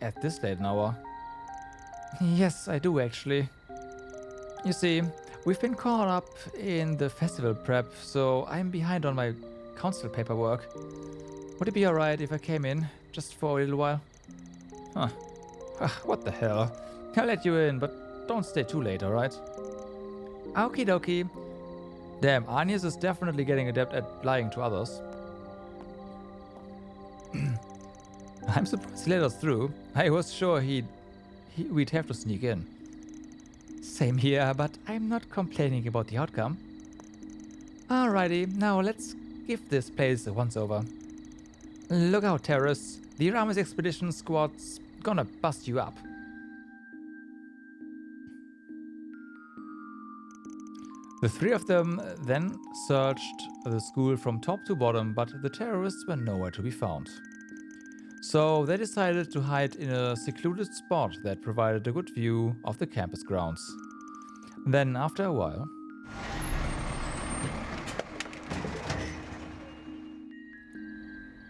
[SPEAKER 1] at this late an hour. Yes, I do actually. You see, we've been caught up in the festival prep, so I'm behind on my council paperwork. Would it be alright if I came in, just for a little while? Huh. What the hell? I'll let you in, but don't stay too late, alright? Okie dokie. Damn, Agnes is definitely getting adept at lying to others. I'm surprised he let us through. I was sure we'd have to sneak in. Same here, but I'm not complaining about the outcome. Alrighty, now let's give this place a once-over. Look out, terrorists. The Aramis expedition squad's gonna bust you up. The three of them then searched the school from top to bottom, but the terrorists were nowhere to be found. So they decided to hide in a secluded spot that provided a good view of the campus grounds. Then, after a while...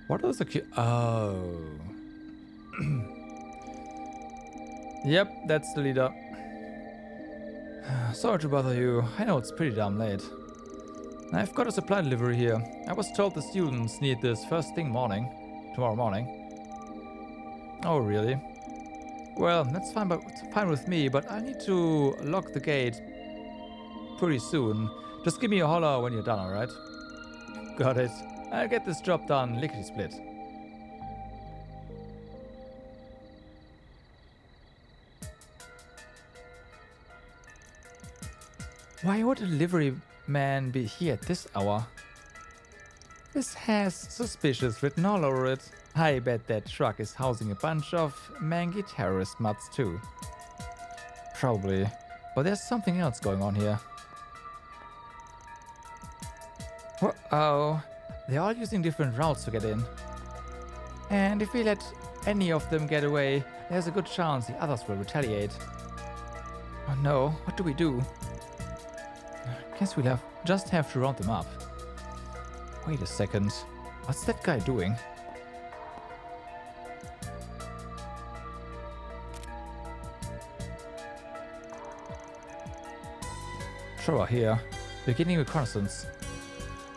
[SPEAKER 1] What was the Oh. Yep, that's the leader. Sorry to bother you. I know it's pretty damn late. I've got a supply delivery here. I was told the students need this first thing tomorrow morning. Oh, really? Well, that's fine with me, but I need to lock the gate pretty soon. Just give me a holler when you're done, alright? Got it. I'll get this job done lickety-split. Why would a delivery man be here at this hour? This has suspicious written all over it. I bet that truck is housing a bunch of mangy terrorist mutts too. Probably. But there's something else going on here. Uh-oh. They're all using different routes to get in. And if we let any of them get away, there's a good chance the others will retaliate. Oh no, what do we do? Guess we'll just have to round them up. Wait a second. What's that guy doing? Sure, here. Beginning reconnaissance.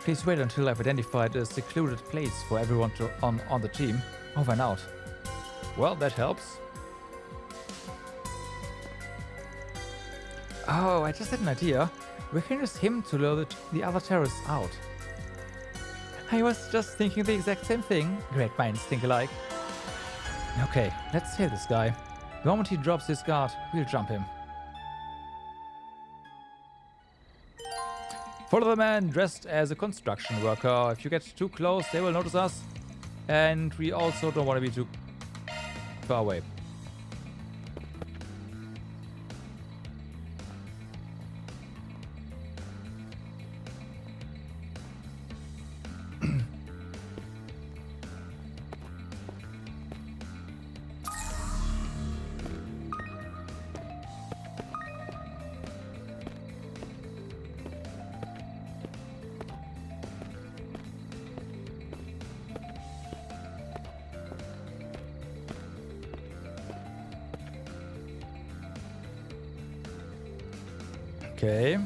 [SPEAKER 1] Please wait until I've identified a secluded place for everyone on the team. Over and out. Well, that helps. Oh, I just had an idea. We can use him to lure the other terrorists out. I was just thinking the exact same thing. Great minds think alike. Okay, let's save this guy. The moment he drops his guard, we'll jump him. Follow the man dressed as a construction worker. If you get too close, they will notice us. And we also don't want to be too far away. Okay.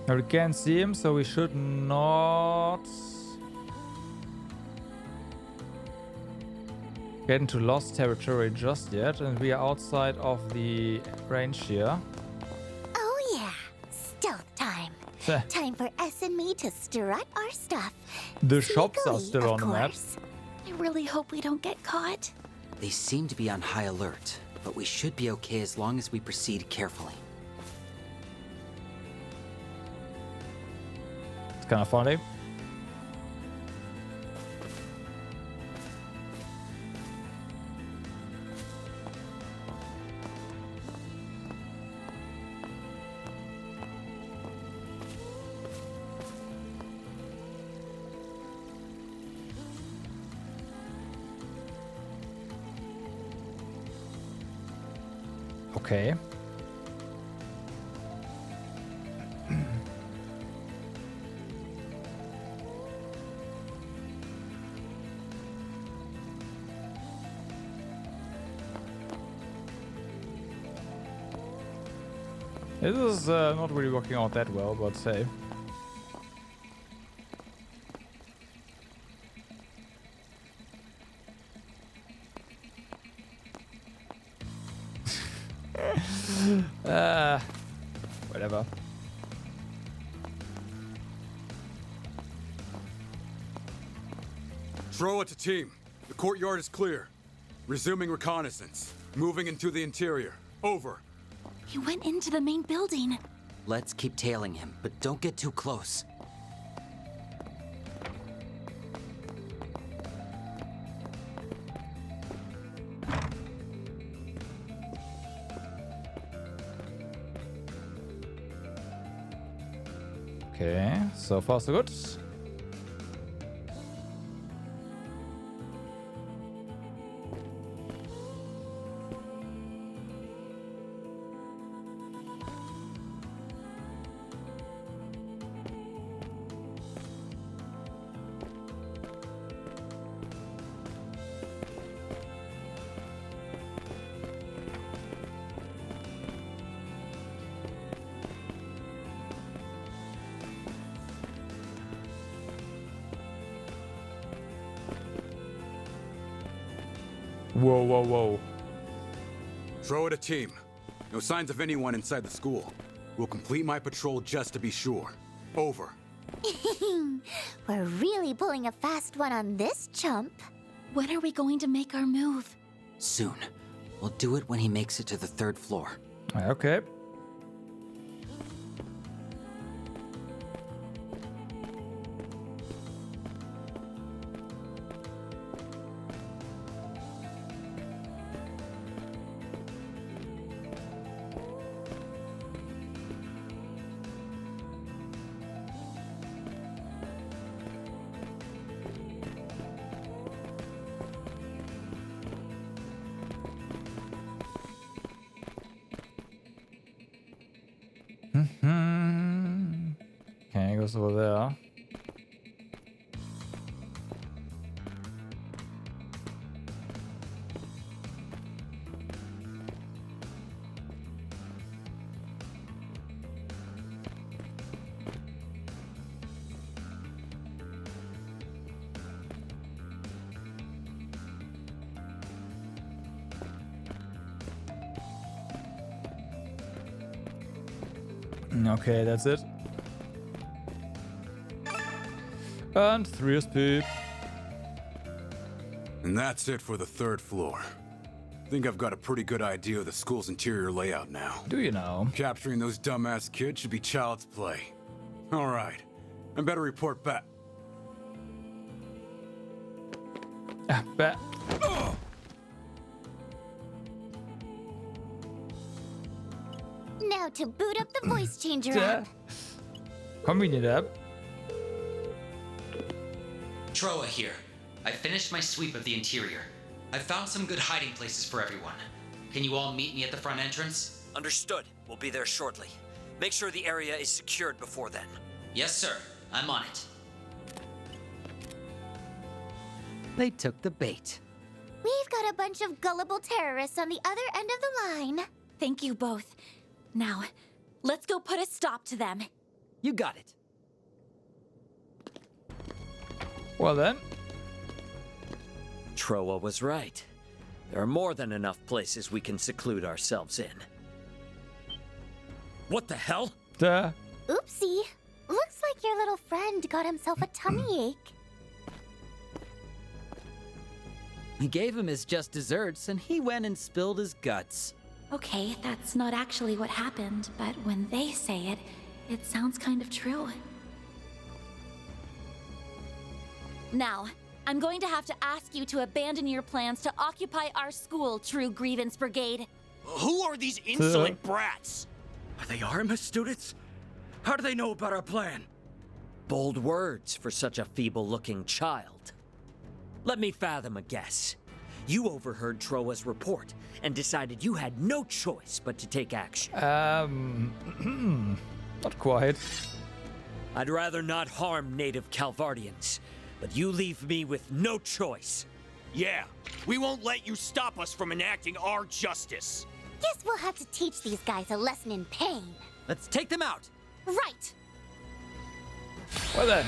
[SPEAKER 1] Now we can't see him, so we should not get into lost territory just yet, and we are outside of the range here.
[SPEAKER 21] Oh yeah, stealth time. Time for S and me to strut our stuff.
[SPEAKER 1] The shops are
[SPEAKER 21] Sneakily,
[SPEAKER 1] still on
[SPEAKER 21] of
[SPEAKER 1] the map.
[SPEAKER 21] course. I really hope we don't get caught.
[SPEAKER 5] They seem to be on high alert, but we should be okay as long as we proceed carefully.
[SPEAKER 1] It's kind of funny. Okay. This is not really working out that well, but hey. Whatever.
[SPEAKER 17] Throw it to team. The courtyard is clear. Resuming reconnaissance. Moving into the interior. Over.
[SPEAKER 2] He went into the main building.
[SPEAKER 5] Let's keep tailing him, but don't get too close.
[SPEAKER 1] Okay, so far so good. Whoa, whoa, whoa.
[SPEAKER 17] Throw it a team. No signs of anyone inside the school. We'll complete my patrol just to be sure. Over.
[SPEAKER 21] We're really pulling a fast one on this chump.
[SPEAKER 2] When are we going to make our move?
[SPEAKER 5] Soon. We'll do it when he makes it to the 3rd floor.
[SPEAKER 1] Okay. Okay, he goes over there. Okay, that's it. And 3 SP.
[SPEAKER 17] And that's it for the 3rd floor. I think I've got a pretty good idea of the school's interior layout now.
[SPEAKER 1] Do you know?
[SPEAKER 17] Capturing those dumbass kids should be child's play. All right. I better report back.
[SPEAKER 1] Back.
[SPEAKER 21] Now to boot up the voice changer app.
[SPEAKER 1] Convenient app.
[SPEAKER 5] Troa here. I finished my sweep of the interior. I've found some good hiding places for everyone. Can you all meet me at the front entrance?
[SPEAKER 12] Understood. We'll be there shortly. Make sure the area is secured before then.
[SPEAKER 5] Yes, sir. I'm on it.
[SPEAKER 16] They took the bait.
[SPEAKER 21] We've got a bunch of gullible terrorists on the other end of the line.
[SPEAKER 2] Thank you both. Now, let's go put a stop to them.
[SPEAKER 16] You got it.
[SPEAKER 1] Well then.
[SPEAKER 12] Troa was right. There are more than enough places we can seclude ourselves in. What the hell?
[SPEAKER 1] Duh.
[SPEAKER 21] Oopsie. Looks like your little friend got himself a tummy ache.
[SPEAKER 16] We gave him his just desserts, and he went and spilled his guts.
[SPEAKER 2] Okay, that's not actually what happened, but when they say it, it sounds kind of true. Now, I'm going to have to ask you to abandon your plans to occupy our school, True Grievance Brigade.
[SPEAKER 12] Who are these insolent brats?
[SPEAKER 18] Are they Artemis students? How do they know about our plan?
[SPEAKER 12] Bold words for such a feeble-looking child. Let me fathom a guess. You overheard Troa's report and decided you had no choice but to take action.
[SPEAKER 1] Not quite.
[SPEAKER 12] I'd rather not harm native Calvardians, but you leave me with no choice. Yeah, we won't let you stop us from enacting our justice.
[SPEAKER 21] Guess we'll have to teach these guys a lesson in pain.
[SPEAKER 16] Let's take them out.
[SPEAKER 21] Right.
[SPEAKER 1] Well then.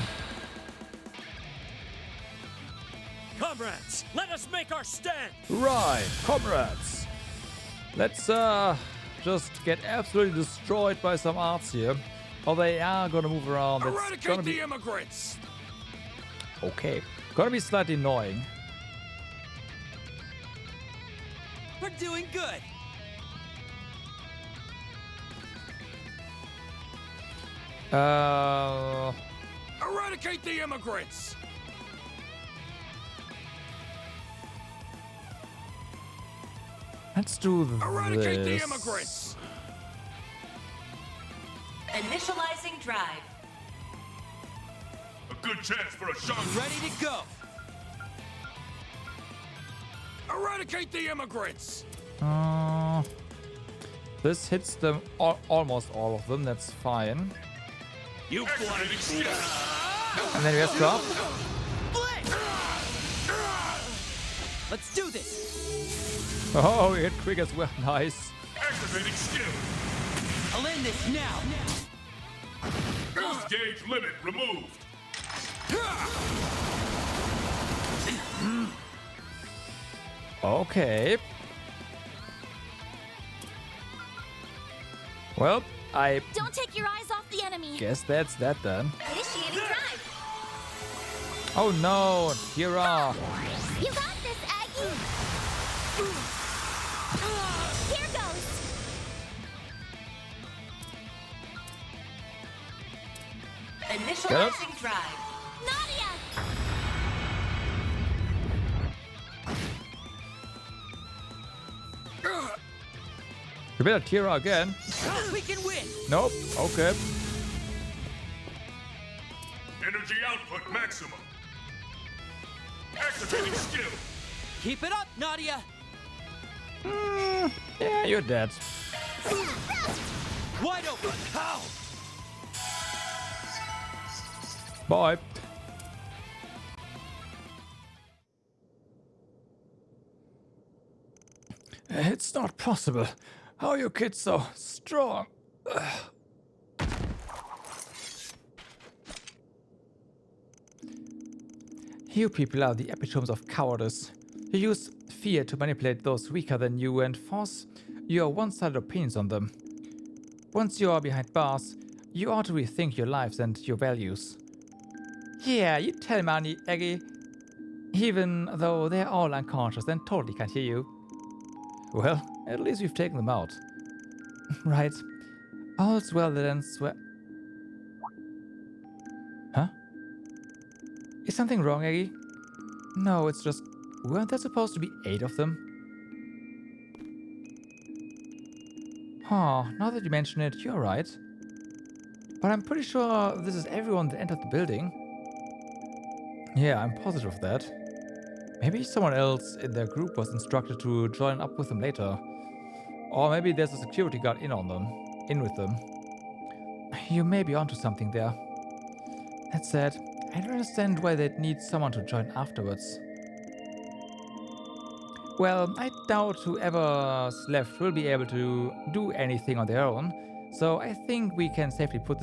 [SPEAKER 12] Comrades, let us make our stand!
[SPEAKER 1] Right, comrades. Let's just get absolutely destroyed by some arts here. Or they are gonna move around. It's
[SPEAKER 12] Eradicate
[SPEAKER 1] gonna be
[SPEAKER 12] the immigrants!
[SPEAKER 1] okay. Gonna be slightly annoying.
[SPEAKER 16] We're doing good.
[SPEAKER 12] Eradicate the immigrants!
[SPEAKER 1] Let's do this.
[SPEAKER 12] Eradicate the immigrants!
[SPEAKER 9] Initializing drive.
[SPEAKER 4] A good chance for a shot.
[SPEAKER 16] Ready to go.
[SPEAKER 12] Eradicate the immigrants!
[SPEAKER 1] This hits them, almost all of them. That's fine.
[SPEAKER 12] You bloody fool!
[SPEAKER 1] And then we have Slump.
[SPEAKER 16] Let's do this.
[SPEAKER 1] Oh, we hit quick as well. Nice.
[SPEAKER 4] Activating skill.
[SPEAKER 16] I'll end this now.
[SPEAKER 4] Boost gauge limit removed.
[SPEAKER 1] Okay. Well, I
[SPEAKER 2] Don't take your eyes off the enemy.
[SPEAKER 1] guess that's that then.
[SPEAKER 6] Initiating drive.
[SPEAKER 1] Oh no, Kira.
[SPEAKER 21] You got this, Aggie. Here goes.
[SPEAKER 9] Initializing drive.
[SPEAKER 21] Nadia.
[SPEAKER 1] You better Kira again.
[SPEAKER 16] We can win.
[SPEAKER 1] Nope. Okay.
[SPEAKER 4] Energy output maximum. Activating skill.
[SPEAKER 16] Keep it up, Nadia.
[SPEAKER 1] Yeah, you're dead.
[SPEAKER 16] Wide open. How?
[SPEAKER 1] Bye. It's not possible. How are you kids so strong? You people are the epitomes of cowardice. You use fear to manipulate those weaker than you and force your one-sided opinions on them. Once you are behind bars, you ought to rethink your lives and your values. Yeah, you tell me, Aggie. Even though they're all unconscious and totally can't hear you. Well, at least we've taken them out. Right. All's well that ends well. Huh? Is something wrong, Aggie? No, it's just... Weren't there supposed to be 8 of them? Huh, now that you mention it, you're right. But I'm pretty sure this is everyone that entered the building. Yeah, I'm positive of that. Maybe someone else in their group was instructed to join up with them later. Or maybe there's a security guard in with them. You may be onto something there. That said, I don't understand why they'd need someone to join afterwards. Well, I doubt whoever's left will be able to do anything on their own, so I think we can safely put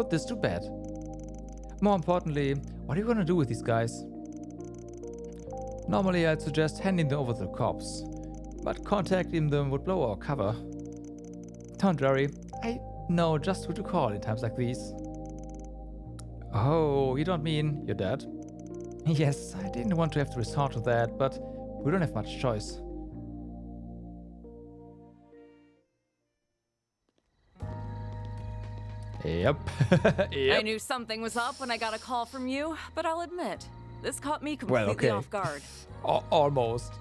[SPEAKER 1] this to bed. More importantly, what are you gonna do with these guys? Normally I'd suggest handing them over to the cops, but contacting them would blow our cover. Don't worry, I know just who to call in times like these. Oh, you don't mean your dad? Yes, I didn't want to have to resort to that, but we don't have much choice. Yep.
[SPEAKER 9] I knew something was up when I got a call from you, but I'll admit, this caught me completely off guard.
[SPEAKER 1] Almost.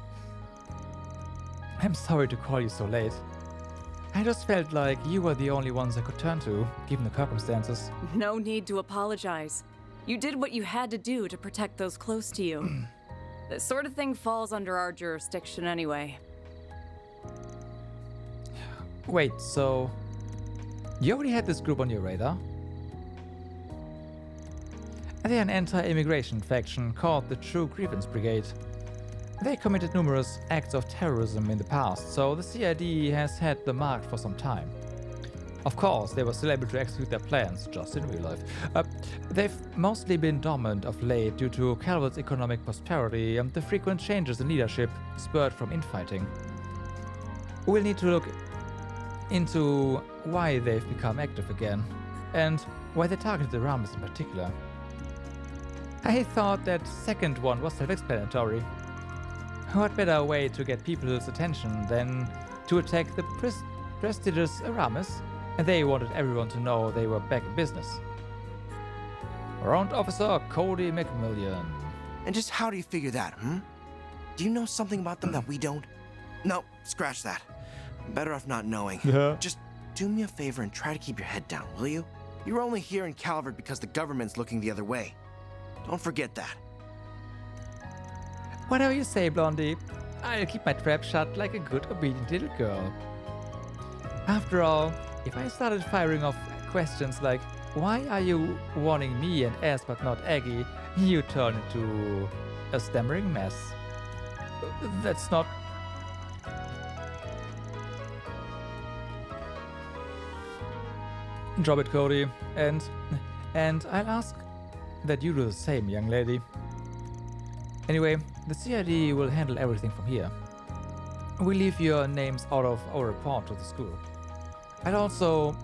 [SPEAKER 1] I'm sorry to call you so late. I just felt like you were the only ones I could turn to, given the circumstances.
[SPEAKER 9] No need to apologize. You did what you had to do to protect those close to you. This sort of thing falls under our jurisdiction anyway.
[SPEAKER 1] Wait, so... You already had this group on your radar? They're an anti-immigration faction called the True Grievance Brigade. They committed numerous acts of terrorism in the past, so the CID has had them marked for some time. Of course, they were still able to execute their plans, just in real life. They've mostly been dormant of late due to Calvert's economic prosperity and the frequent changes in leadership spurred from infighting. We'll need to look into why they've become active again, and why they targeted the Ramis in particular. I thought that second one was self-explanatory. What better way to get people's attention than to attack the prestigious Ramis? And they wanted everyone to know they were back in business. Warrant Officer Cody McMillian.
[SPEAKER 10] And just how do you figure that, Do you know something about them that we don't? No, scratch that. Better off not knowing.
[SPEAKER 1] Yeah.
[SPEAKER 10] Just do me a favor and try to keep your head down, will you? You're only here in Calvert because the government's looking the other way. Don't forget that.
[SPEAKER 1] Whatever you say, Blondie. I'll keep my trap shut like a good, obedient little girl. After all, if I started firing off questions like, why are you warning me and S but not Aggie, you turn into a stammering mess. That's not... Drop it, Cody. And I'll ask that you do the same, young lady. Anyway, the CID will handle everything from here. We'll leave your names out of our report to the school. I'll also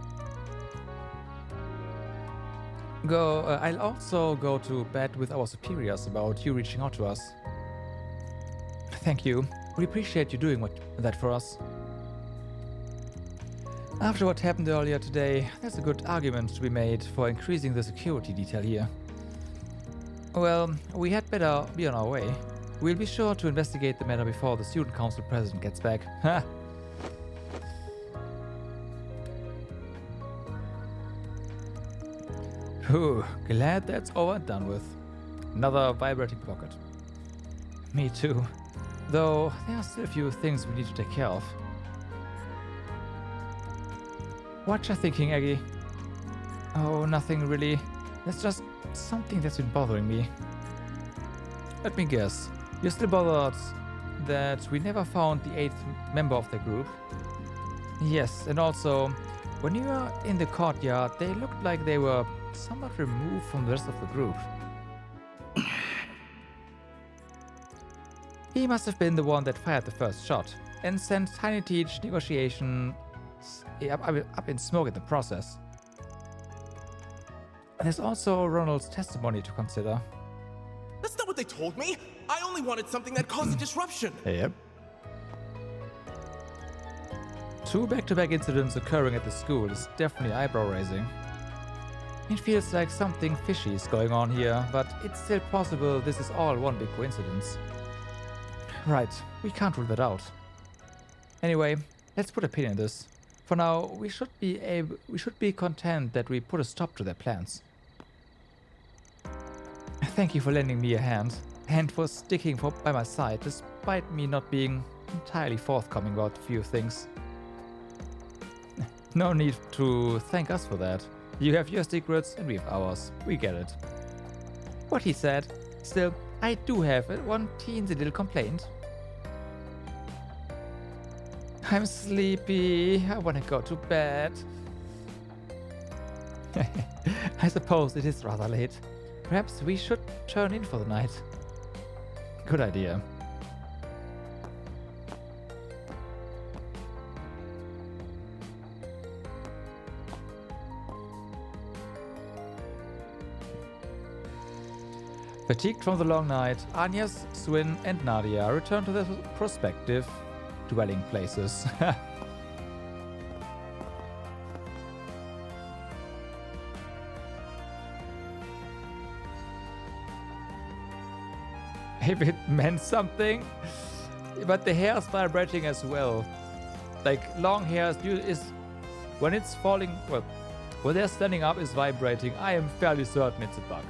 [SPEAKER 1] go to bed with our superiors about you reaching out to us. Thank you. We appreciate you doing that for us. After what happened earlier today, there's a good argument to be made for increasing the security detail here. Well, we had better be on our way. We'll be sure to investigate the matter before the student council president gets back. Ha! Whew, glad that's over and done with. Another vibrating pocket. Me too. Though, there are still a few things we need to take care of. What you thinking, Aggie? Oh, nothing really. That's just something that's been bothering me. Let me guess. You're still bothered that we never found the 8th member of the group? Yes, and also, when you were in the courtyard, they looked like they were somewhat removed from the rest of the group. He must have been the one that fired the first shot and sent Tiny Teach negotiations up in smoke in the process. There's also Ronald's testimony to consider.
[SPEAKER 11] That's not what they told me. I only wanted something that caused a disruption.
[SPEAKER 1] Yep. 2 back-to-back incidents occurring at the school is definitely eyebrow-raising. It feels like something fishy is going on here, but it's still possible this is all one big coincidence. Right, we can't rule that out. Anyway, let's put a pin in this. For now, we should be content that we put a stop to their plans. Thank you for lending me a hand, and for sticking by my side, despite me not being entirely forthcoming about a few things. No need to thank us for that. You have your secrets and we have ours. We get it. What he said. Still, I do have one teensy little complaint. I'm sleepy. I want to go to bed. I suppose it is rather late. Perhaps we should turn in for the night. Good idea. Fatigued from the long night, Agnes, Swin, and Nadia return to their prospective dwelling places. If it meant something, but the hair is vibrating as well. Like long hair is when it's falling, well, when they're standing up is vibrating. I am fairly certain it's a bug.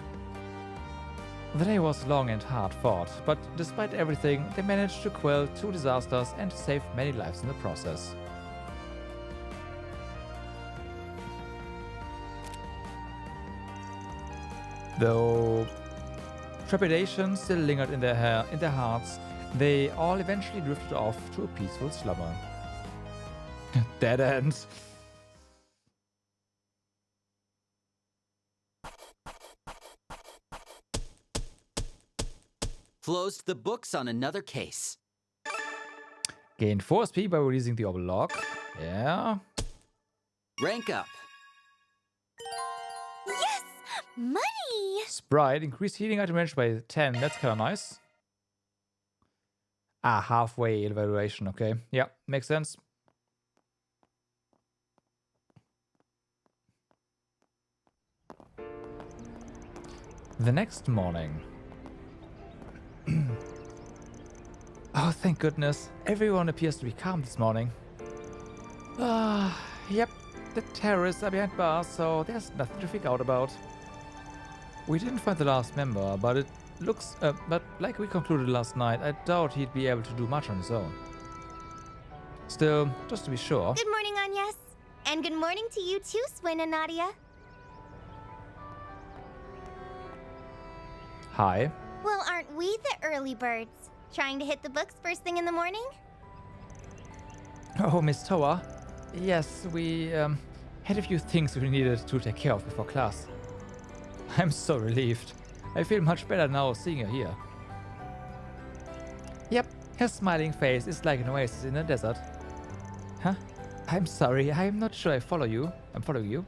[SPEAKER 1] The day was long and hard fought, but despite everything, they managed to quell 2 disasters and save many lives in the process. Though trepidation still lingered in their hearts, they all eventually drifted off to a peaceful slumber. Dead end.
[SPEAKER 16] Closed the books on another case.
[SPEAKER 1] Gained 4 SP by releasing the Auber log. Yeah.
[SPEAKER 16] Rank up.
[SPEAKER 21] Yes! Money!
[SPEAKER 1] Sprite. Increased healing item range by 10. That's kind of nice. Ah, halfway evaluation. Okay. Yeah, makes sense. The next morning. Oh, thank goodness. Everyone appears to be calm this morning. Yep. The terrorists are behind bars, so there's nothing to freak out about. We didn't find the last member, but it looks... but like we concluded last night, I doubt he'd be able to do much on his own. Still, just to be sure...
[SPEAKER 21] Good morning, Agnes. And good morning to you too, Swin and Nadia.
[SPEAKER 1] Hi.
[SPEAKER 21] Well, aren't we the early birds? Trying to hit the books first thing in the morning?
[SPEAKER 1] Oh, Miss Tower. Yes, we had a few things we needed to take care of before class. I'm so relieved. I feel much better now seeing her here. Yep, her smiling face is like an oasis in a desert. Huh? I'm sorry, I'm not sure I follow you. I'm following you.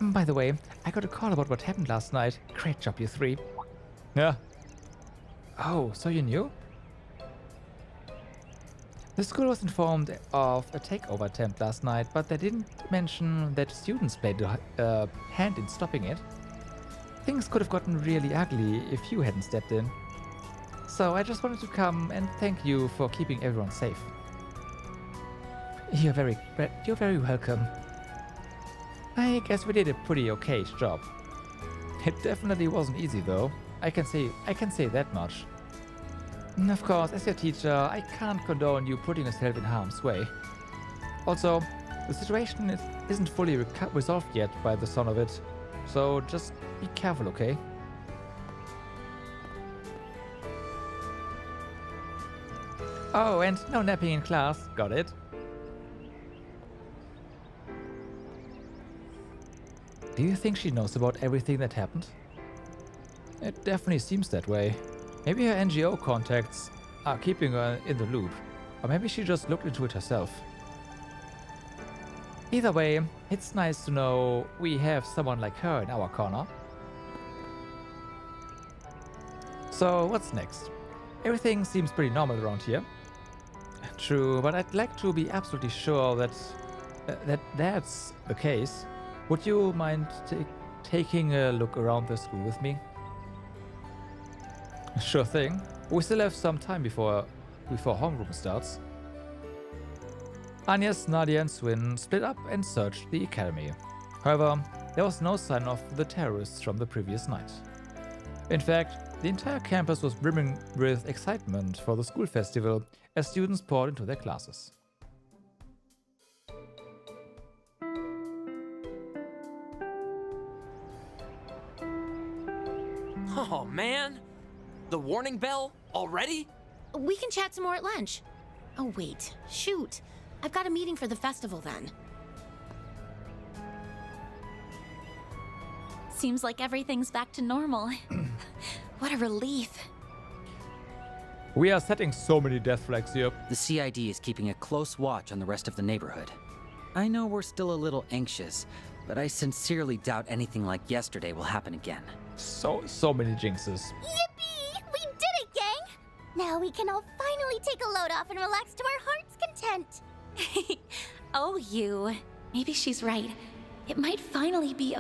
[SPEAKER 1] By the way, I got a call about what happened last night. Great job, you 3. Yeah. Oh, so you knew? The school was informed of a takeover attempt last night, but they didn't mention that students played a hand in stopping it. Things could have gotten really ugly if you hadn't stepped in. So I just wanted to come and thank you for keeping everyone safe. You're very welcome. I guess we did a pretty okay job. It definitely wasn't easy though. I can say that much. Of course, as your teacher, I can't condone you putting yourself in harm's way. Also, the situation isn't fully resolved yet by the sound of it, so just be careful, okay? Oh, and no napping in class. Got it. Do you think she knows about everything that happened? It definitely seems that way. Maybe her NGO contacts are keeping her in the loop, or maybe she just looked into it herself. Either way, it's nice to know we have someone like her in our corner. So what's next? Everything seems pretty normal around here. True, but I'd like to be absolutely sure that that's the case. Would you mind taking a look around the school with me? Sure thing. We still have some time before homeroom starts. Agnes, Nadia, and Swin split up and searched the academy. However, there was no sign of the terrorists from the previous night. In fact, the entire campus was brimming with excitement for the school festival as students poured into their classes.
[SPEAKER 15] Oh man! The warning bell already?
[SPEAKER 20] We can chat some more at lunch. Oh wait, shoot. I've got a meeting for the festival then.
[SPEAKER 2] Seems like everything's back to normal. What a relief.
[SPEAKER 1] We are setting so many death flags here.
[SPEAKER 16] The CID is keeping a close watch on the rest of the neighborhood. I know we're still a little anxious, but I sincerely doubt anything like yesterday will happen again.
[SPEAKER 1] So many jinxes.
[SPEAKER 21] Yippee! We did it, gang! Now we can all finally take a load off and relax to our heart's content.
[SPEAKER 2] Oh, you. Maybe she's right. It might finally be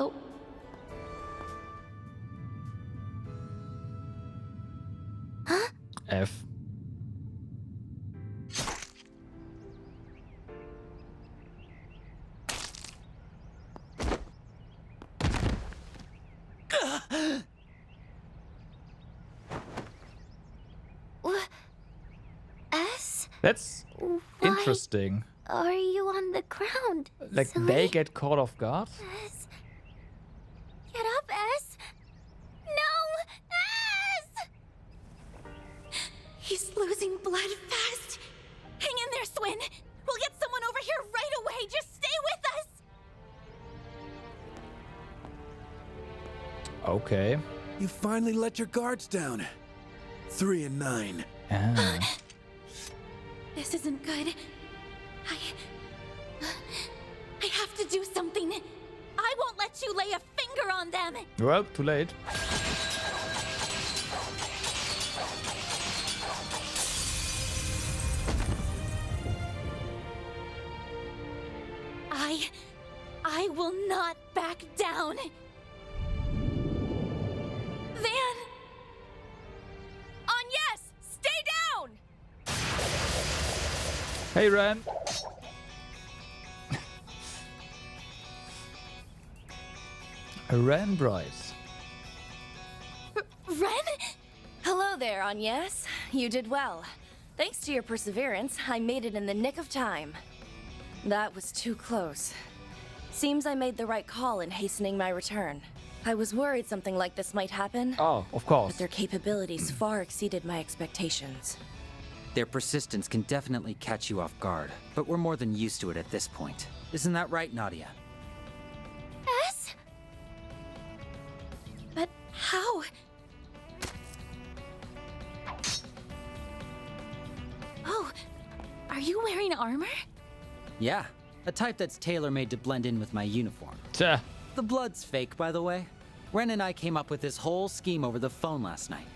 [SPEAKER 21] Huh?
[SPEAKER 1] F.
[SPEAKER 21] S?
[SPEAKER 1] That's interesting.
[SPEAKER 21] Are you on the ground?
[SPEAKER 1] Like
[SPEAKER 21] silly?
[SPEAKER 1] they get caught off guard?
[SPEAKER 21] S? Get up, S! No! S!
[SPEAKER 2] He's losing blood fast. Hang in there, Swin. We'll get someone over here right away. Just stay with us.
[SPEAKER 1] Okay.
[SPEAKER 14] You finally let your guards down. 3 and 9.
[SPEAKER 1] Ah.
[SPEAKER 2] This isn't good. I have to do something. I won't let you lay a finger on them.
[SPEAKER 1] Well, too late.
[SPEAKER 2] I will not back down. Van! On yes! Stay down!
[SPEAKER 1] Hey, Ren. Ren Bryce.
[SPEAKER 2] Ren?
[SPEAKER 11] Hello there, Agnes. You did well. Thanks to your perseverance, I made it in the nick of time. That was too close. Seems I made the right call in hastening my return. I was worried something like this might happen.
[SPEAKER 1] Oh, of course.
[SPEAKER 11] But their capabilities far exceeded my expectations.
[SPEAKER 16] Their persistence can definitely catch you off guard, but we're more than used to it at this point. Isn't that right, Nadia?
[SPEAKER 21] S?
[SPEAKER 2] But how? Oh, are you wearing armor?
[SPEAKER 16] Yeah, a type that's tailor-made to blend in with my uniform.
[SPEAKER 1] Tuh.
[SPEAKER 16] The blood's fake, by the way. Ren and I came up with this whole scheme over the phone last night.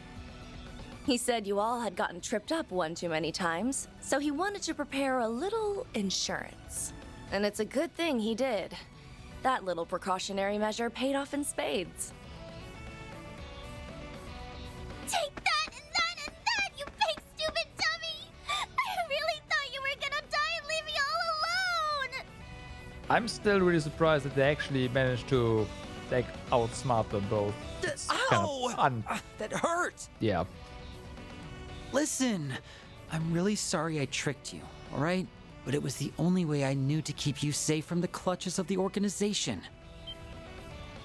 [SPEAKER 11] He said you all had gotten tripped up one too many times, so he wanted to prepare a little insurance. And it's a good thing he did. That little precautionary measure paid off in spades.
[SPEAKER 21] Take that and that and that, you big stupid dummy! I really thought you were gonna die and leave me all alone!
[SPEAKER 1] I'm still really surprised that they actually managed to, like, outsmart them both. It's
[SPEAKER 15] Ow! That hurt!
[SPEAKER 1] Yeah.
[SPEAKER 16] Listen, I'm really sorry I tricked you, all right? But it was the only way I knew to keep you safe from the clutches of the organization.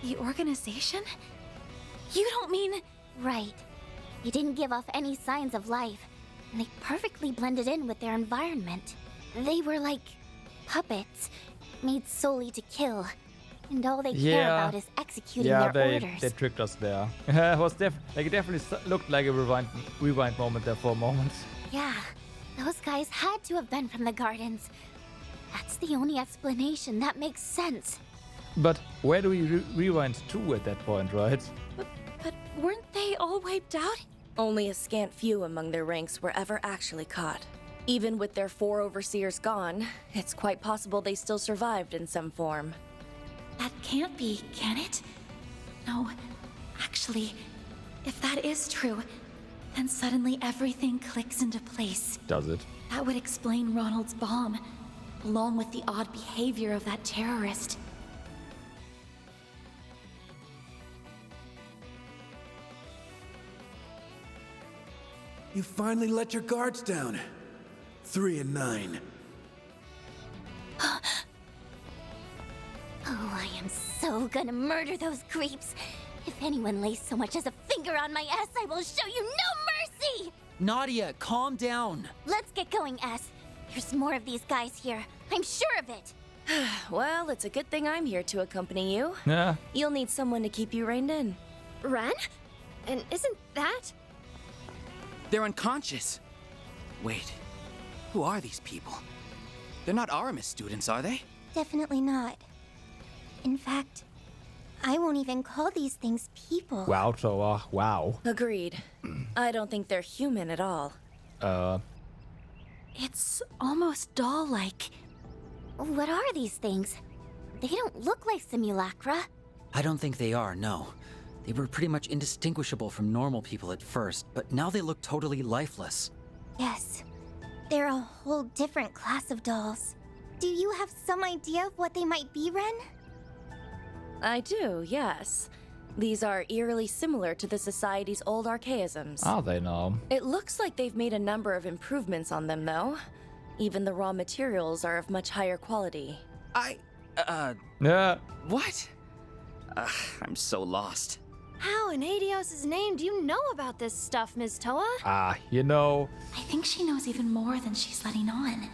[SPEAKER 2] The organization? You don't mean...
[SPEAKER 21] Right. They didn't give off any signs of life, and they perfectly blended in with their environment. They were like puppets, made solely to kill, and all they care about is executing their orders.
[SPEAKER 1] They tricked us there. It was it definitely looked like a rewind moment there for a moment.
[SPEAKER 21] Yeah, those guys had to have been from the gardens. That's the only explanation that makes sense.
[SPEAKER 1] But where do we rewind to at that point, right?
[SPEAKER 2] But weren't they all wiped out?
[SPEAKER 11] Only a scant few among their ranks were ever actually caught. Even with their 4 overseers gone, it's quite possible they still survived in some form.
[SPEAKER 2] That can't be, can it? No. Actually, if that is true, then suddenly everything clicks into place.
[SPEAKER 1] Does it?
[SPEAKER 2] That would explain Ronald's bomb, along with the odd behavior of that terrorist.
[SPEAKER 14] You finally let your guards down. 3 and 9.
[SPEAKER 21] Oh, I am so gonna murder those creeps. If anyone lays so much as a finger on my ass, I will show you no mercy!
[SPEAKER 16] Nadia, calm down.
[SPEAKER 21] Let's get going, S. There's more of these guys here. I'm sure of it.
[SPEAKER 11] Well, it's a good thing I'm here to accompany you.
[SPEAKER 1] Yeah.
[SPEAKER 11] You'll need someone to keep you reined in.
[SPEAKER 3] Ren? And isn't that...
[SPEAKER 16] They're unconscious. Wait, who are these people? They're not Aramis students, are they?
[SPEAKER 21] Definitely not. In fact, I won't even call these things people.
[SPEAKER 1] Wow, Toa. Wow.
[SPEAKER 11] Agreed. I don't think they're human at all.
[SPEAKER 2] It's almost doll-like.
[SPEAKER 21] What are these things? They don't look like simulacra.
[SPEAKER 16] I don't think they are, no. They were pretty much indistinguishable from normal people at first, but now they look totally lifeless.
[SPEAKER 21] Yes. They're a whole different class of dolls. Do you have some idea of what they might be, Ren?
[SPEAKER 11] I do, yes. These are eerily similar to the Society's old archaisms.
[SPEAKER 1] Are they now?
[SPEAKER 11] It looks like they've made a number of improvements on them, though. Even the raw materials are of much higher quality.
[SPEAKER 1] Yeah.
[SPEAKER 16] What? I'm so lost.
[SPEAKER 3] How in Adios' name do you know about this stuff, Ms. Toa?
[SPEAKER 1] You know.
[SPEAKER 2] I think she knows even more than she's letting on.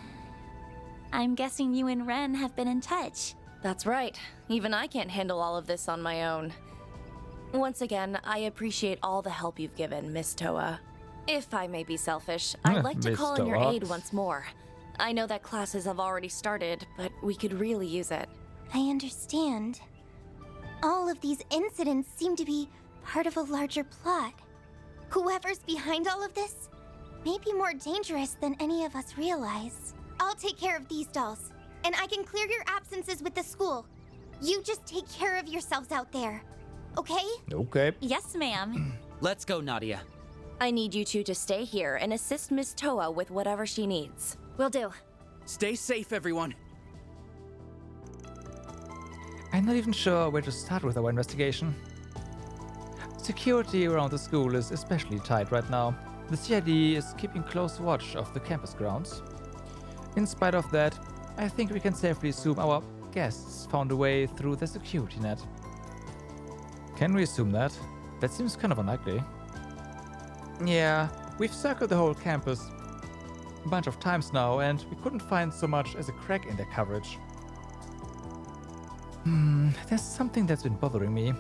[SPEAKER 2] I'm guessing you and Ren have been in touch.
[SPEAKER 11] That's right. Even I can't handle all of this on my own. Once again, I appreciate all the help you've given, Miss Toa. If I may be selfish, I'd like to
[SPEAKER 1] Miss
[SPEAKER 11] call in your
[SPEAKER 1] Toa.
[SPEAKER 11] aid once more. I know that classes have already started, but we could really use it.
[SPEAKER 21] I understand. All of these incidents seem to be part of a larger plot. Whoever's behind all of this may be more dangerous than any of us realize. I'll take care of these dolls, and I can clear your absences with the school. You just take care of yourselves out there, okay?
[SPEAKER 1] Okay.
[SPEAKER 2] Yes, ma'am.
[SPEAKER 16] Let's go, Nadia.
[SPEAKER 11] I need you two to stay here and assist Miss Toa with whatever she needs.
[SPEAKER 3] Will do.
[SPEAKER 16] Stay safe, everyone.
[SPEAKER 1] I'm not even sure where to start with our investigation. Security around the school is especially tight right now. The CID is keeping close watch of the campus grounds. In spite of that, I think we can safely assume our guests found a way through the security net. Can we assume that? That seems kind of unlikely. Yeah, we've circled the whole campus a bunch of times now, and we couldn't find so much as a crack in their coverage. There's something that's been bothering me.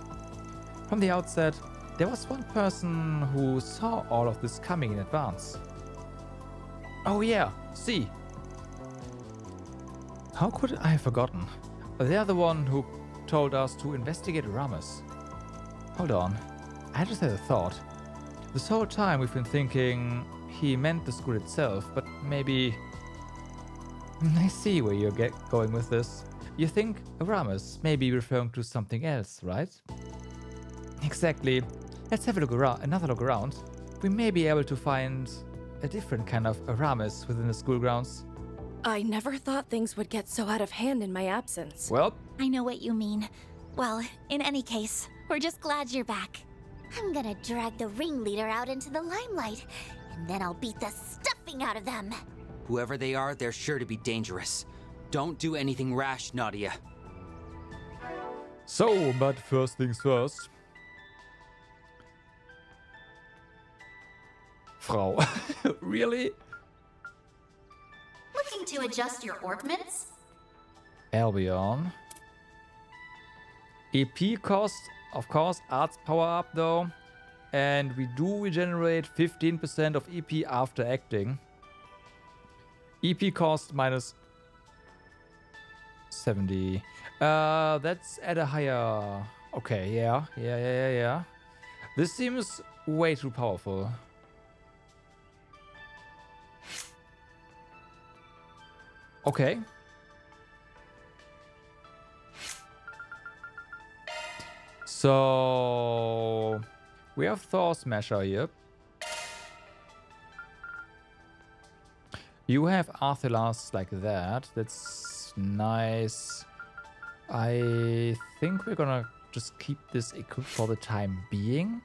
[SPEAKER 1] From the outset, there was one person who saw all of this coming in advance. Oh yeah, see. How could I have forgotten? They're the one who told us to investigate Aramis. Hold on, I just had a thought. This whole time we've been thinking he meant the school itself, but maybe... I see where you're going with this. You think Aramis may be referring to something else, right? Exactly. Let's have a look around, another look around. We may be able to find a different kind of Aramis within the school grounds.
[SPEAKER 11] I never thought things would get so out of hand in my absence.
[SPEAKER 1] Well,
[SPEAKER 2] I know what you mean. Well, in any case, we're just glad you're back.
[SPEAKER 21] I'm gonna drag the ringleader out into the limelight, and then I'll beat the stuffing out of them.
[SPEAKER 16] Whoever they are, they're sure to be dangerous. Don't do anything rash, Nadia.
[SPEAKER 1] So, but first things first. Frau. Really?
[SPEAKER 20] Looking to adjust your orgments?
[SPEAKER 1] Albion. EP cost, of course, arts power up though. And we do regenerate 15% of EP after acting. EP cost minus 70. That's at a higher... Okay, yeah. This seems way too powerful. Okay. So we have Thor Smasher here. You have Arthelas like that. That's nice. I think we're gonna just keep this equipped for the time being.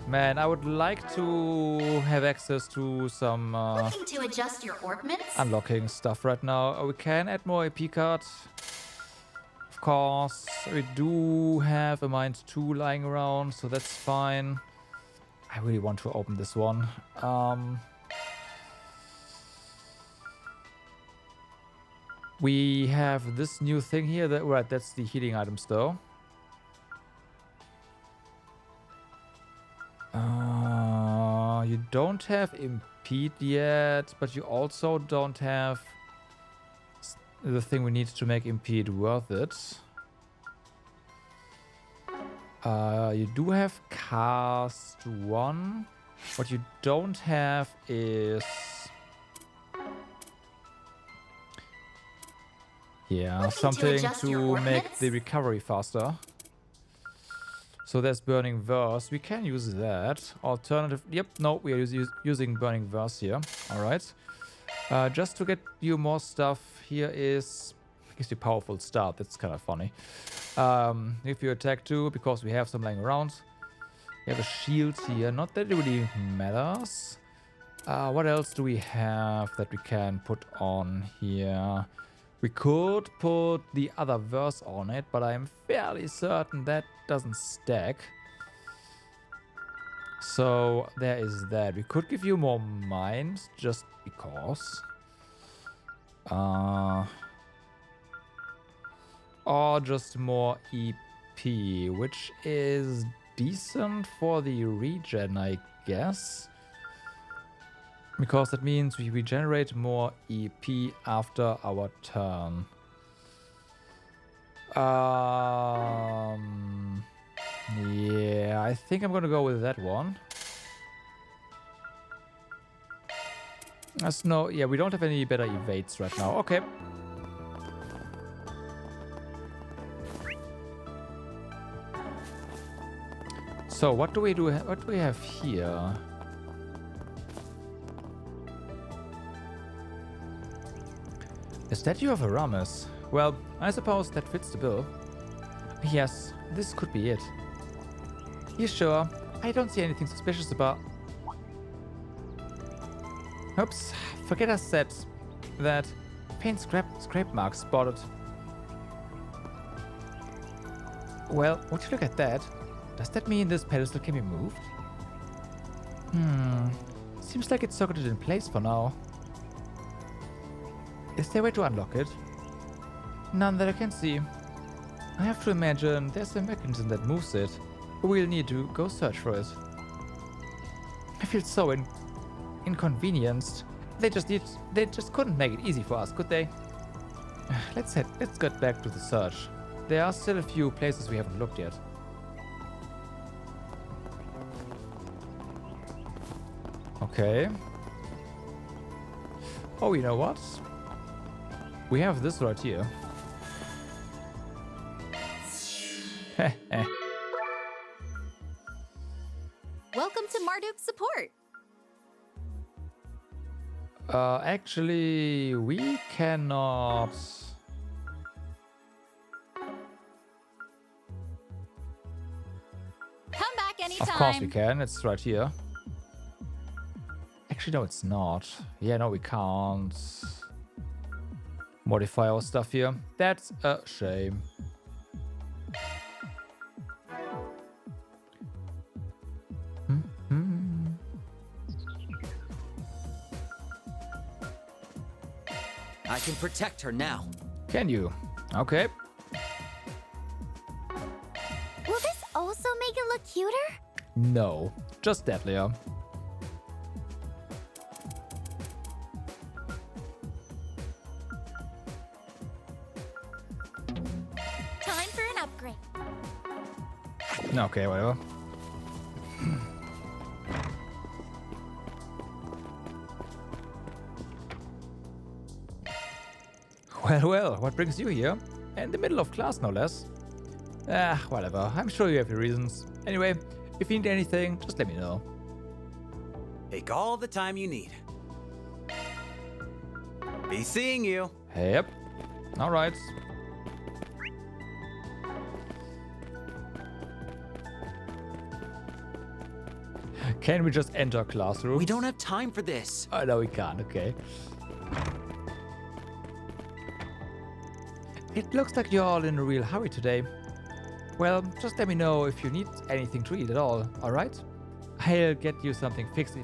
[SPEAKER 1] Man, I would like to have access to some
[SPEAKER 21] Looking to adjust your ornaments?
[SPEAKER 1] unlocking stuff right now. We can add more AP cards. Of course, we do have a Mind 2 lying around, so that's fine. I really want to open this one. We have this new thing here. Right, that's the healing items though. You don't have Impede yet, but you also don't have the thing we need to make Impede worth it. You do have Cast 1. What you don't have is... yeah, something to make the recovery faster. So there's Burning Verse. We can use that. Alternative... yep, no, we are using Burning Verse here. Alright. Just to get you more stuff, here is... gives you powerful start. That's kind of funny. If you attack 2, because we have some lying around. We have a shield here. Not that it really matters. What else do we have that we can put on here? We could put the other verse on it, but I'm fairly certain that doesn't stack. So there is that. We could give you more mind, just because. Or just more EP, which is decent for the regen, I guess. Because that means we regenerate more EP after our turn. Yeah, I think I'm gonna go with that one. No, yeah, we don't have any better evades right now. Okay. So what do we do? What do we have here? A statue of Aramis. Well, I suppose that fits the bill. Yes, this could be it. You sure? I don't see anything suspicious about... oops, forget I said that. Paint scrape marks spotted. Well, would you look at that? Does that mean this pedestal can be moved? Seems like it's socketed in place for now. Is there a way to unlock it? None that I can see. I have to imagine there's a mechanism that moves it. We'll need to go search for it. I feel so inconvenienced. They just couldn't make it easy for us, could they? Let's get back to the search. There are still a few places we haven't looked yet. Okay. Oh, you know what? We have this right here.
[SPEAKER 13] Welcome to Marduk's support.
[SPEAKER 1] Actually, we cannot.
[SPEAKER 13] Come back anytime.
[SPEAKER 1] Of course we can. It's right here. Actually, no, it's not. Yeah, no, we can't modify our stuff here. That's a shame.
[SPEAKER 12] I can protect her now.
[SPEAKER 1] Can you? Okay.
[SPEAKER 21] Will this also make it look cuter?
[SPEAKER 1] No, just deadlier.
[SPEAKER 21] Time for an upgrade.
[SPEAKER 1] Okay, whatever. Well, well, what brings you here? In the middle of class, no less. Whatever. I'm sure you have your reasons. Anyway, if you need anything, just let me know.
[SPEAKER 8] Take all the time you need. Be seeing you.
[SPEAKER 1] Yep. Alright. Can we just enter classrooms?
[SPEAKER 16] We don't have time for this.
[SPEAKER 1] Oh, no, we can't. Okay. It looks like you're all in a real hurry today. Well, just let me know if you need anything to eat at all, alright? I'll get you something fixed.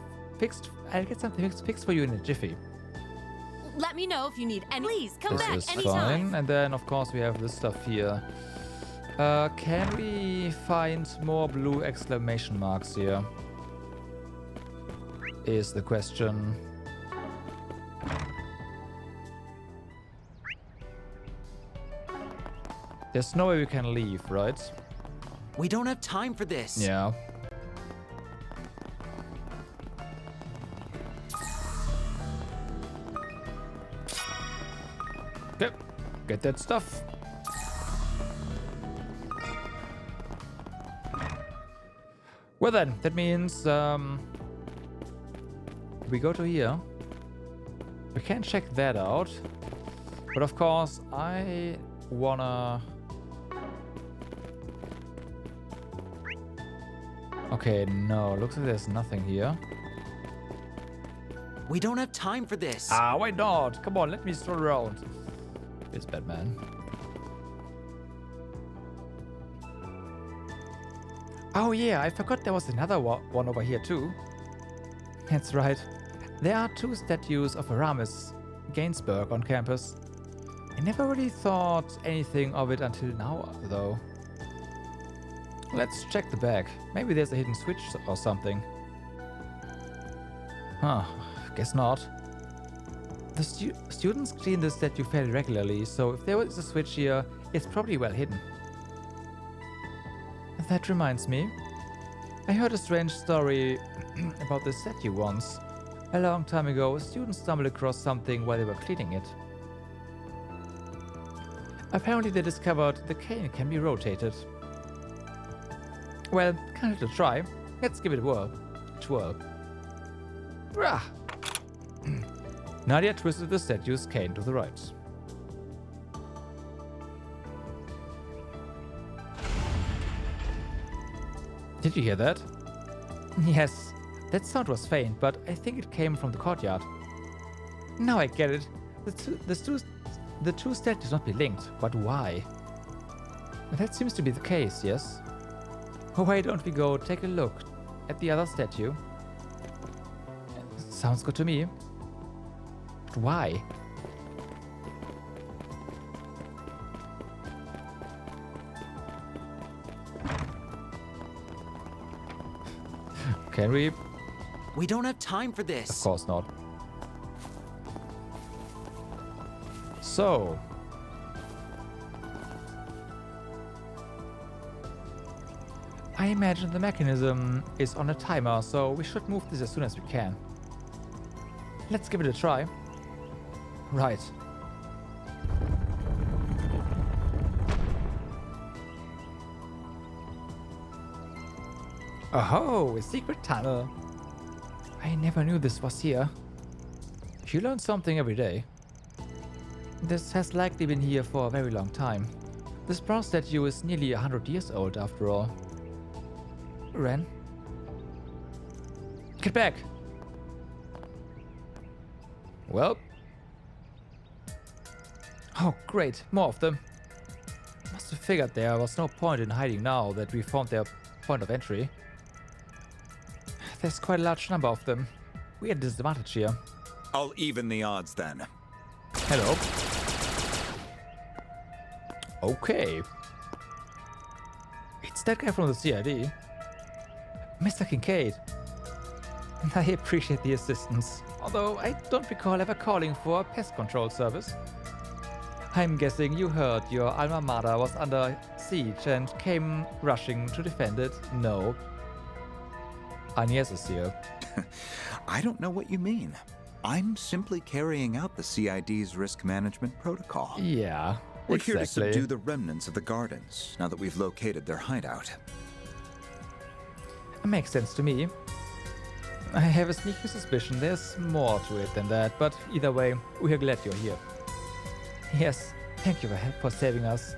[SPEAKER 1] I'll get something fixed for you in a jiffy.
[SPEAKER 3] Let me know if you need any. Please come
[SPEAKER 1] This
[SPEAKER 3] back
[SPEAKER 1] is
[SPEAKER 3] anytime.
[SPEAKER 1] fine. And then, of course, we have this stuff here. Can we find more blue exclamation marks here? Is the question. There's no way we can leave, right?
[SPEAKER 16] We don't have time for this.
[SPEAKER 1] Yeah. Okay, get that stuff. Well then, that means we go to here. We can check that out. But of course, I wanna... Okay, no, looks like there's nothing here.
[SPEAKER 16] We don't have time for this.
[SPEAKER 1] Ah, why not? Come on, let me stroll around. It's Batman. Oh yeah, I forgot there was another one over here too. That's right. There are 2 statues of Aramis Gainsbourg on campus. I never really thought anything of it until now, though. Let's check the back. Maybe there's a hidden switch or something. Huh, guess not. The students clean the statue fairly regularly, so if there is a switch here, it's probably well hidden. That reminds me. I heard a strange story about the statue once. A long time ago, a student stumbled across something while they were cleaning it. Apparently they discovered the cane can be rotated. Well, kind of to try. Let's give it a whirl. Twirl. Rah! Nadia twisted the statue's cane to the right. Did you hear that? Yes, that sound was faint, but I think it came from the courtyard. Now I get it. The two statues must be linked, but why? That seems to be the case, yes? Why don't we go take a look at the other statue? Sounds good to me. But why? Can we?
[SPEAKER 16] We don't have time for this.
[SPEAKER 1] Of course not. So. I imagine the mechanism is on a timer, so we should move this as soon as we can. Let's give it a try. Right. Oh, a secret tunnel. I never knew this was here. You learn something every day. This has likely been here for a very long time. This bronze statue is nearly 100 years old after all. Ren? Get back! Well. Oh, great. More of them. Must have figured there was no point in hiding now that we found their point of entry. There's quite a large number of them. We're at a disadvantage here.
[SPEAKER 19] I'll even the odds then.
[SPEAKER 1] Hello. Okay. It's that guy from the CID. Mr. Kincaid. I appreciate the assistance, although I don't recall ever calling for a pest control service. I'm guessing you heard your alma mater was under siege and came rushing to defend it. No. Agnes is here.
[SPEAKER 19] I don't know what you mean. I'm simply carrying out the CID's risk management protocol.
[SPEAKER 1] Yeah,
[SPEAKER 19] We're here to
[SPEAKER 1] exactly.
[SPEAKER 19] subdue the remnants of the Gardens, now that we've located their hideout.
[SPEAKER 1] It makes sense to me. I have a sneaky suspicion there's more to it than that, but either way, we are glad you're here. Yes, thank you for saving us.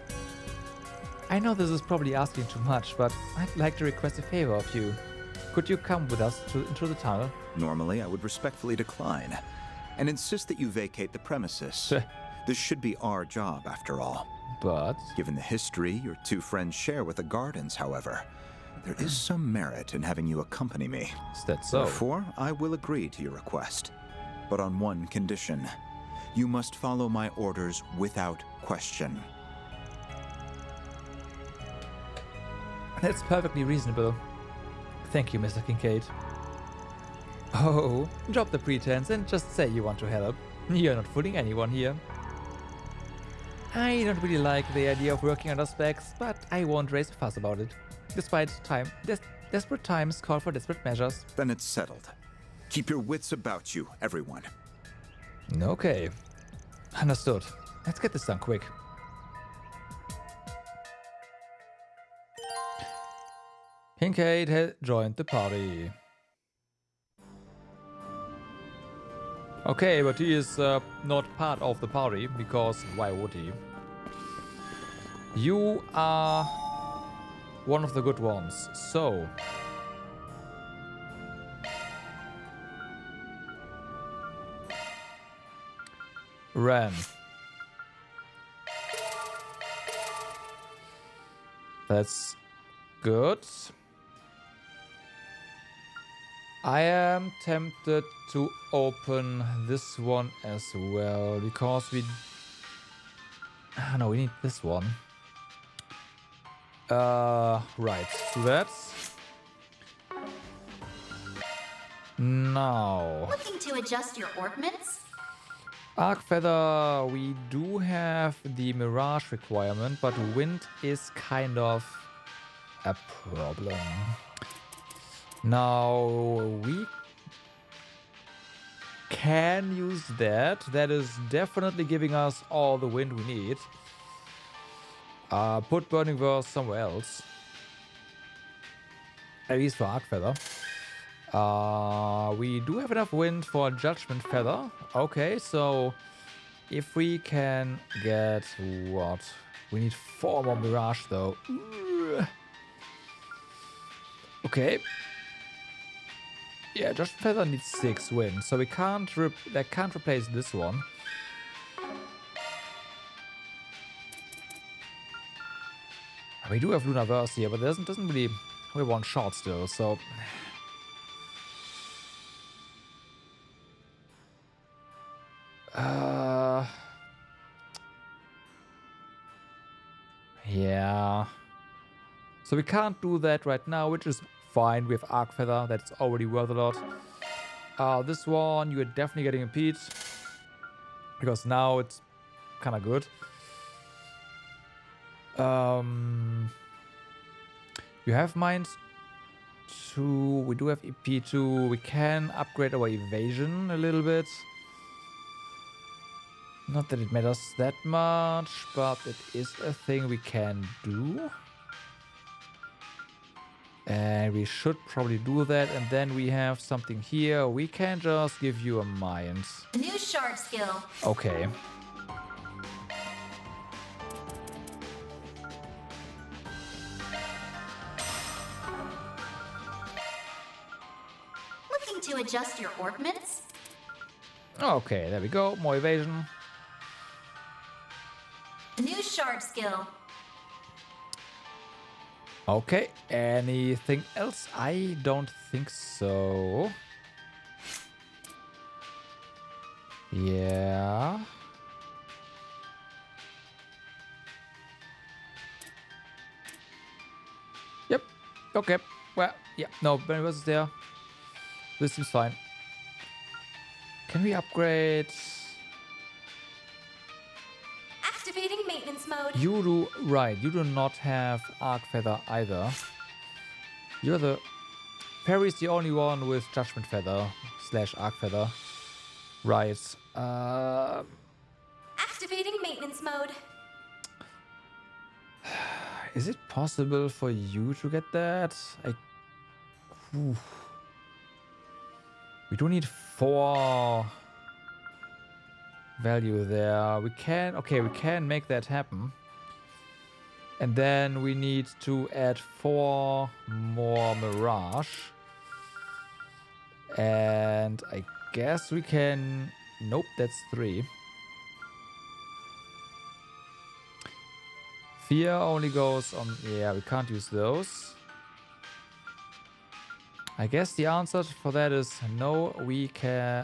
[SPEAKER 1] I know this is probably asking too much, but I'd like to request a favor of you. Could you come with us into the tunnel?
[SPEAKER 19] Normally, I would respectfully decline, and insist that you vacate the premises. This should be our job, after all.
[SPEAKER 1] But...
[SPEAKER 19] given the history your two friends share with the Gardens, however, there is some merit in having you accompany me.
[SPEAKER 1] Is that so?
[SPEAKER 19] Therefore, I will agree to your request, but on one condition. You must follow my orders without question.
[SPEAKER 1] That's perfectly reasonable. Thank you, Mr. Kincaid. Oh, drop the pretense and just say you want to help. You're not fooling anyone here. I don't really like the idea of working under specs, but I won't raise a fuss about it. Despite desperate times call for desperate measures.
[SPEAKER 19] Then it's settled. Keep your wits about you, everyone.
[SPEAKER 1] Okay. Understood. Let's get this done quick. Kincaid has joined the party. Okay, but he is not part of the party, because why would he? You are one of the good ones, so... Ren. That's good. I am tempted to open this one as well, because we... no, we need this one. Right, so that's... Now...
[SPEAKER 6] Looking to adjust your ornaments?
[SPEAKER 1] Arc Feather, we do have the Mirage requirement, but Wind is kind of a problem. Now, we can use that. That is definitely giving us all the wind we need. Put Burning Verse somewhere else. At least for Arc Feather. We do have enough wind for Judgment Feather. Okay, so if we can get what? We need 4 more Mirage though. Okay. Yeah, Judgment Feather needs 6 wind, so we can't can't replace this one. We do have Lunar Verse here, but it doesn't really... we want short still, so... yeah. So we can't do that right now, which is fine. We have Arc Feather, that's already worth a lot. This one, you're definitely getting a Pete, because now it's kind of good. You have Mind 2, we do have EP 2, we can upgrade our evasion a little bit. Not that it matters that much, but it is a thing we can do. And we should probably do that. And then we have something here. We can just give you a mind.
[SPEAKER 6] New shard skill.
[SPEAKER 1] Okay.
[SPEAKER 6] Looking to adjust your ornaments?
[SPEAKER 1] Okay, there we go. More evasion.
[SPEAKER 6] New shard skill.
[SPEAKER 1] Okay, anything else? I don't think so. Yeah. Yep. Okay. Well, yeah. No, Benny was there. This seems fine. Can we upgrade?
[SPEAKER 6] Activating maintenance mode.
[SPEAKER 1] You do, right, you do not have Arc Feather either. You're the... Perry's the only one with Judgment Feather / Arc Feather. Right.
[SPEAKER 11] Activating maintenance mode.
[SPEAKER 1] Is it possible for you to get that? Ooh. We do need 4 value there. We can, okay, we can make that happen. And then we need to add 4 more Mirage. And I guess we can, nope, that's 3. Fear only goes on, yeah, we can't use those. I guess the answer for that is no, we cannot.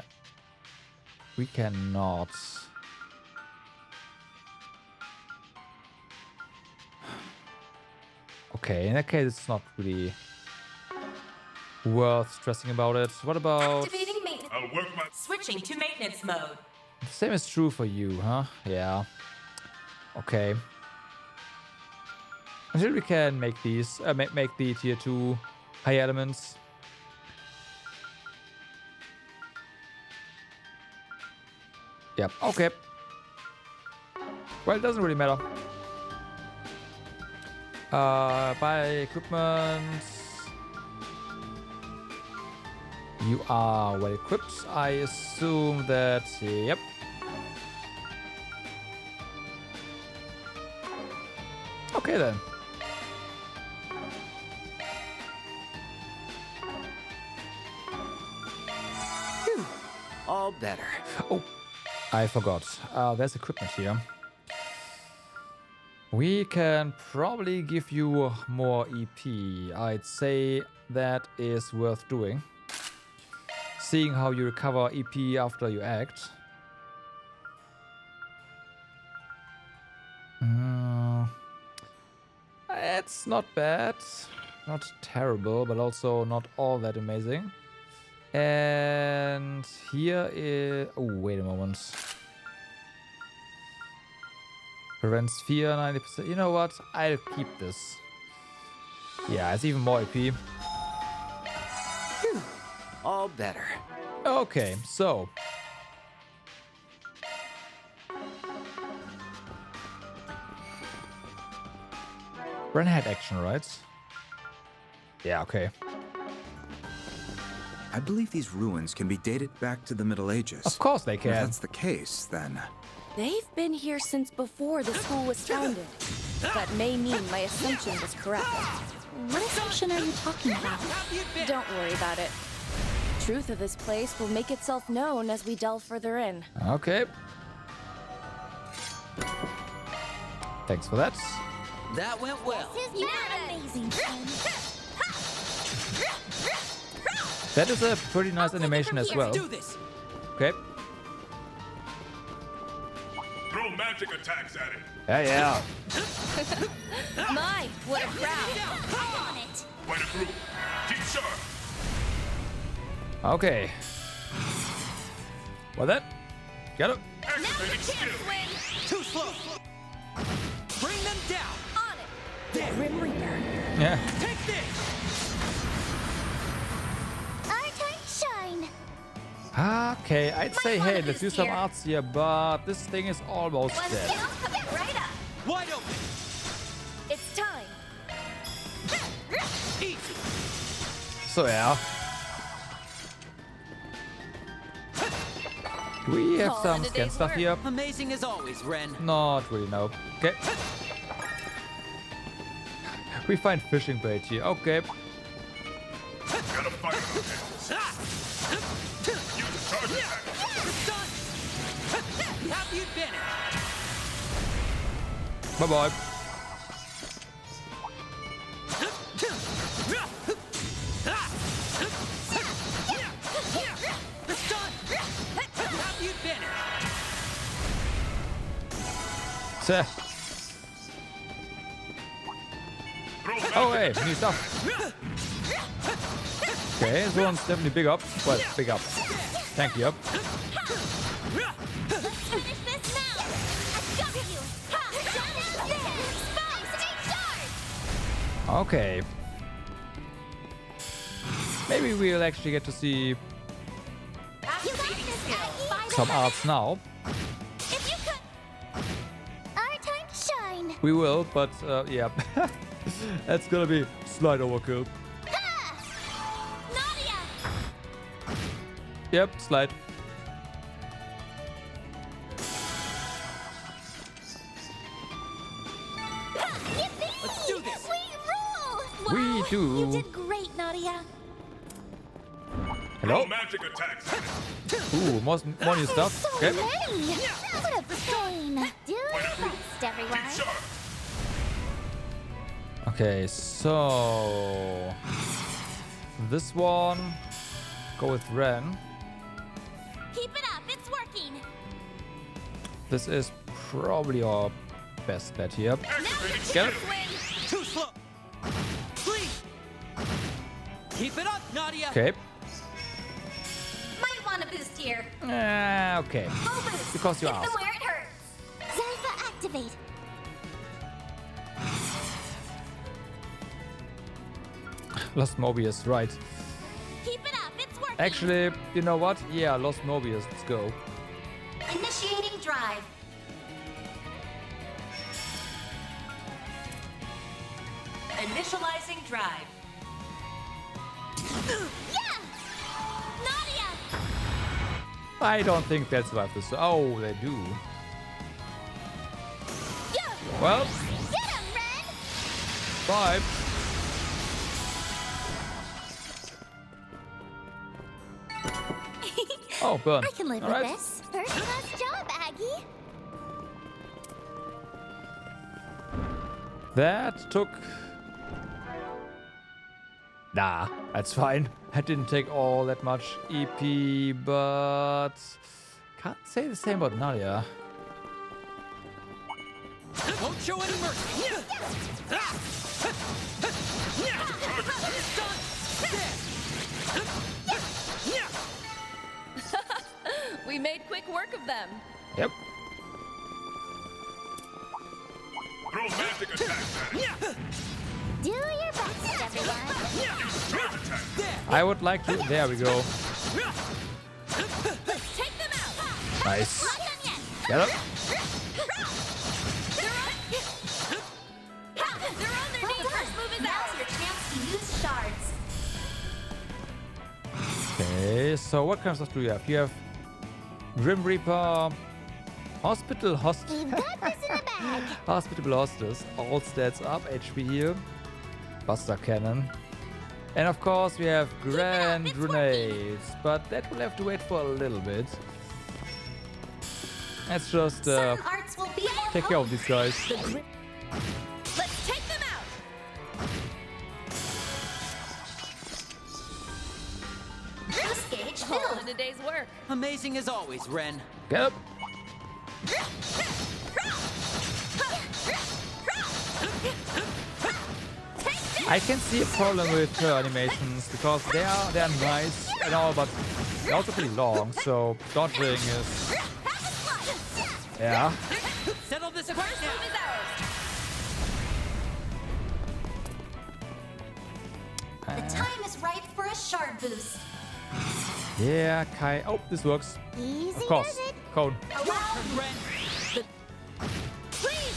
[SPEAKER 1] Okay, in that case, it's not really worth stressing about it. What about...
[SPEAKER 11] Activating maintenance.
[SPEAKER 4] I'll work my...
[SPEAKER 11] Switching to maintenance mode.
[SPEAKER 1] The same is true for you, huh? Yeah. Okay. Until we can make these, make the tier 2 high elements. Yep, okay. Well, it doesn't really matter. Buy equipment. You are well equipped. I assume that, yep. Okay then.
[SPEAKER 12] Phew. All better.
[SPEAKER 1] Oh, I forgot. There's equipment here. We can probably give you more EP. I'd say that is worth doing. Seeing how you recover EP after you act. It's not bad. Not terrible, but also not all that amazing. And here is... Oh, wait a moment. Prevents fear 90%. You know what? I'll keep this. Yeah, it's even more AP.
[SPEAKER 12] Phew. All better.
[SPEAKER 1] Okay, so. Run ahead action, right? Yeah, okay.
[SPEAKER 19] I believe these ruins can be dated back to the Middle Ages.
[SPEAKER 1] Of course they can.
[SPEAKER 19] If that's the case, then...
[SPEAKER 11] They've been here since before the school was founded. That may mean my assumption was correct.
[SPEAKER 2] What assumption are you talking about?
[SPEAKER 11] Don't worry about it. Truth of this place will make itself known as we delve further in.
[SPEAKER 1] Okay. Thanks for that.
[SPEAKER 15] That went well.
[SPEAKER 21] This is not amazing.
[SPEAKER 1] That is a pretty nice animation as well.
[SPEAKER 15] Let's do this.
[SPEAKER 1] Okay.
[SPEAKER 4] Throw magic attacks at it.
[SPEAKER 1] Yeah.
[SPEAKER 11] My, what a crowd.
[SPEAKER 6] On it.
[SPEAKER 4] Quite a group. Keep sharp.
[SPEAKER 1] Okay. Well then, get it.
[SPEAKER 4] Activating skill.
[SPEAKER 15] Too slow. Bring them down.
[SPEAKER 11] On it. There. Grim Reaper.
[SPEAKER 1] Yeah.
[SPEAKER 15] Take this.
[SPEAKER 21] Our time shine.
[SPEAKER 1] Okay, I'd say, hey, let's do some arts here, but this thing is almost dead.
[SPEAKER 11] Right up.
[SPEAKER 15] Wide open.
[SPEAKER 11] It's time.
[SPEAKER 15] Easy.
[SPEAKER 1] So yeah. We have some scan stuff here.
[SPEAKER 15] Amazing as always, Ren.
[SPEAKER 1] Not really, no. Okay. We find fishing bait here. Okay.
[SPEAKER 4] Gotta fight on hands. Use a charge attack.
[SPEAKER 15] We have the advantage.
[SPEAKER 1] Bye bye. Sir. Oh hey, new stuff. Okay, this one's definitely big up. Well, big up. Thank you.
[SPEAKER 6] Finish this now. I got you. Ha! Stay sharp.
[SPEAKER 1] Okay. Maybe we'll actually get to see some arts now.
[SPEAKER 21] If you could... Our time to shine.
[SPEAKER 1] We will, but yeah. That's gonna be slight overkill.
[SPEAKER 21] Nadia!
[SPEAKER 1] Yep, slide.
[SPEAKER 21] Let's do this! We rule!
[SPEAKER 1] We do.
[SPEAKER 21] You did great, Nadia.
[SPEAKER 1] Hello?
[SPEAKER 4] Magic attacks.
[SPEAKER 1] Ooh, more new stuff.
[SPEAKER 21] So
[SPEAKER 1] Okay.
[SPEAKER 21] many! What a pain! Do your best, everyone.
[SPEAKER 1] Okay, so this one, go with Ren.
[SPEAKER 21] Keep it up, it's working.
[SPEAKER 1] This is probably our best bet here. Get it?
[SPEAKER 15] Too slow. Please. Keep it up, Nadia.
[SPEAKER 1] Okay.
[SPEAKER 21] Might want a boost here.
[SPEAKER 1] Okay.
[SPEAKER 21] Full boost.
[SPEAKER 1] Because you
[SPEAKER 21] Hit them
[SPEAKER 1] asked.
[SPEAKER 21] where it hurts. Zypha activate.
[SPEAKER 1] Lost Mobius, right.
[SPEAKER 21] Keep it up, it's working.
[SPEAKER 1] Actually, you know what? Yeah, Lost Mobius, let's go.
[SPEAKER 21] Initiating drive.
[SPEAKER 11] Initializing drive.
[SPEAKER 21] Yeah! Nadia!
[SPEAKER 1] I don't think that's what this. Oh, they do.
[SPEAKER 21] Yeah!
[SPEAKER 1] Well,
[SPEAKER 21] Get him, Ren!
[SPEAKER 1] bye. Oh, burn.
[SPEAKER 21] I can live
[SPEAKER 1] All
[SPEAKER 21] with
[SPEAKER 1] right.
[SPEAKER 21] this. First class job, Aggie.
[SPEAKER 1] That took... Nah, that's fine. That didn't take all that much EP, but... Can't say the same about Nadia.
[SPEAKER 15] Won't show any mercy.
[SPEAKER 11] We made quick work of them.
[SPEAKER 1] Yep.
[SPEAKER 4] Throw magic attacks at it.
[SPEAKER 21] Do your best, everyone.
[SPEAKER 1] I would like to... There we go.
[SPEAKER 21] Let's take them out.
[SPEAKER 1] Nice.
[SPEAKER 21] Not done yet.
[SPEAKER 1] Get up.
[SPEAKER 21] They're on their knees. First move is out. Your chance to use shards.
[SPEAKER 1] Okay, so what kind of stuff do you have? You have Grim Reaper, Hospital Host.
[SPEAKER 21] We've got this in the bag.
[SPEAKER 1] Hospital Hostess, all stats up, HP heal, Buster Cannon. And of course we have Grand Grenades, but that will have to wait for a little bit. Let's just
[SPEAKER 21] Certain arts will be more
[SPEAKER 1] take care of these guys.
[SPEAKER 21] Let's take them out. Boost gauge
[SPEAKER 11] All
[SPEAKER 21] filled.
[SPEAKER 11] in a day's work.
[SPEAKER 15] Amazing as always, Ren.
[SPEAKER 1] Get up. I can see a problem with her animations because they are nice and all, but they're also pretty long. So dodging is yeah.
[SPEAKER 15] Settle this right now.
[SPEAKER 21] The time is right for a shard boost.
[SPEAKER 1] Yeah, Kai. Oh, this works.
[SPEAKER 21] Easy
[SPEAKER 1] Of course.
[SPEAKER 21] does it.
[SPEAKER 1] Code.
[SPEAKER 21] Please.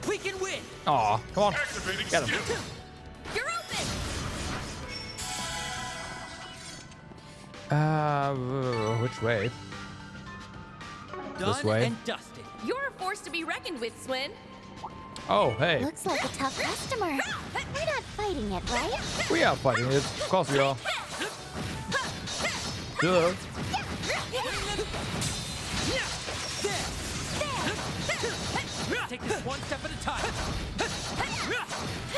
[SPEAKER 15] We can win.
[SPEAKER 1] Aw, come on. Get him.
[SPEAKER 21] You're open.
[SPEAKER 1] Which way?
[SPEAKER 15] Done
[SPEAKER 1] This way.
[SPEAKER 15] and dusted.
[SPEAKER 11] You're a force to be reckoned with, Swin.
[SPEAKER 1] Oh, hey.
[SPEAKER 21] Looks like a tough customer. We're not fighting it, right?
[SPEAKER 1] We are fighting it. Of course we are. Duh.
[SPEAKER 15] Take this one step at a time.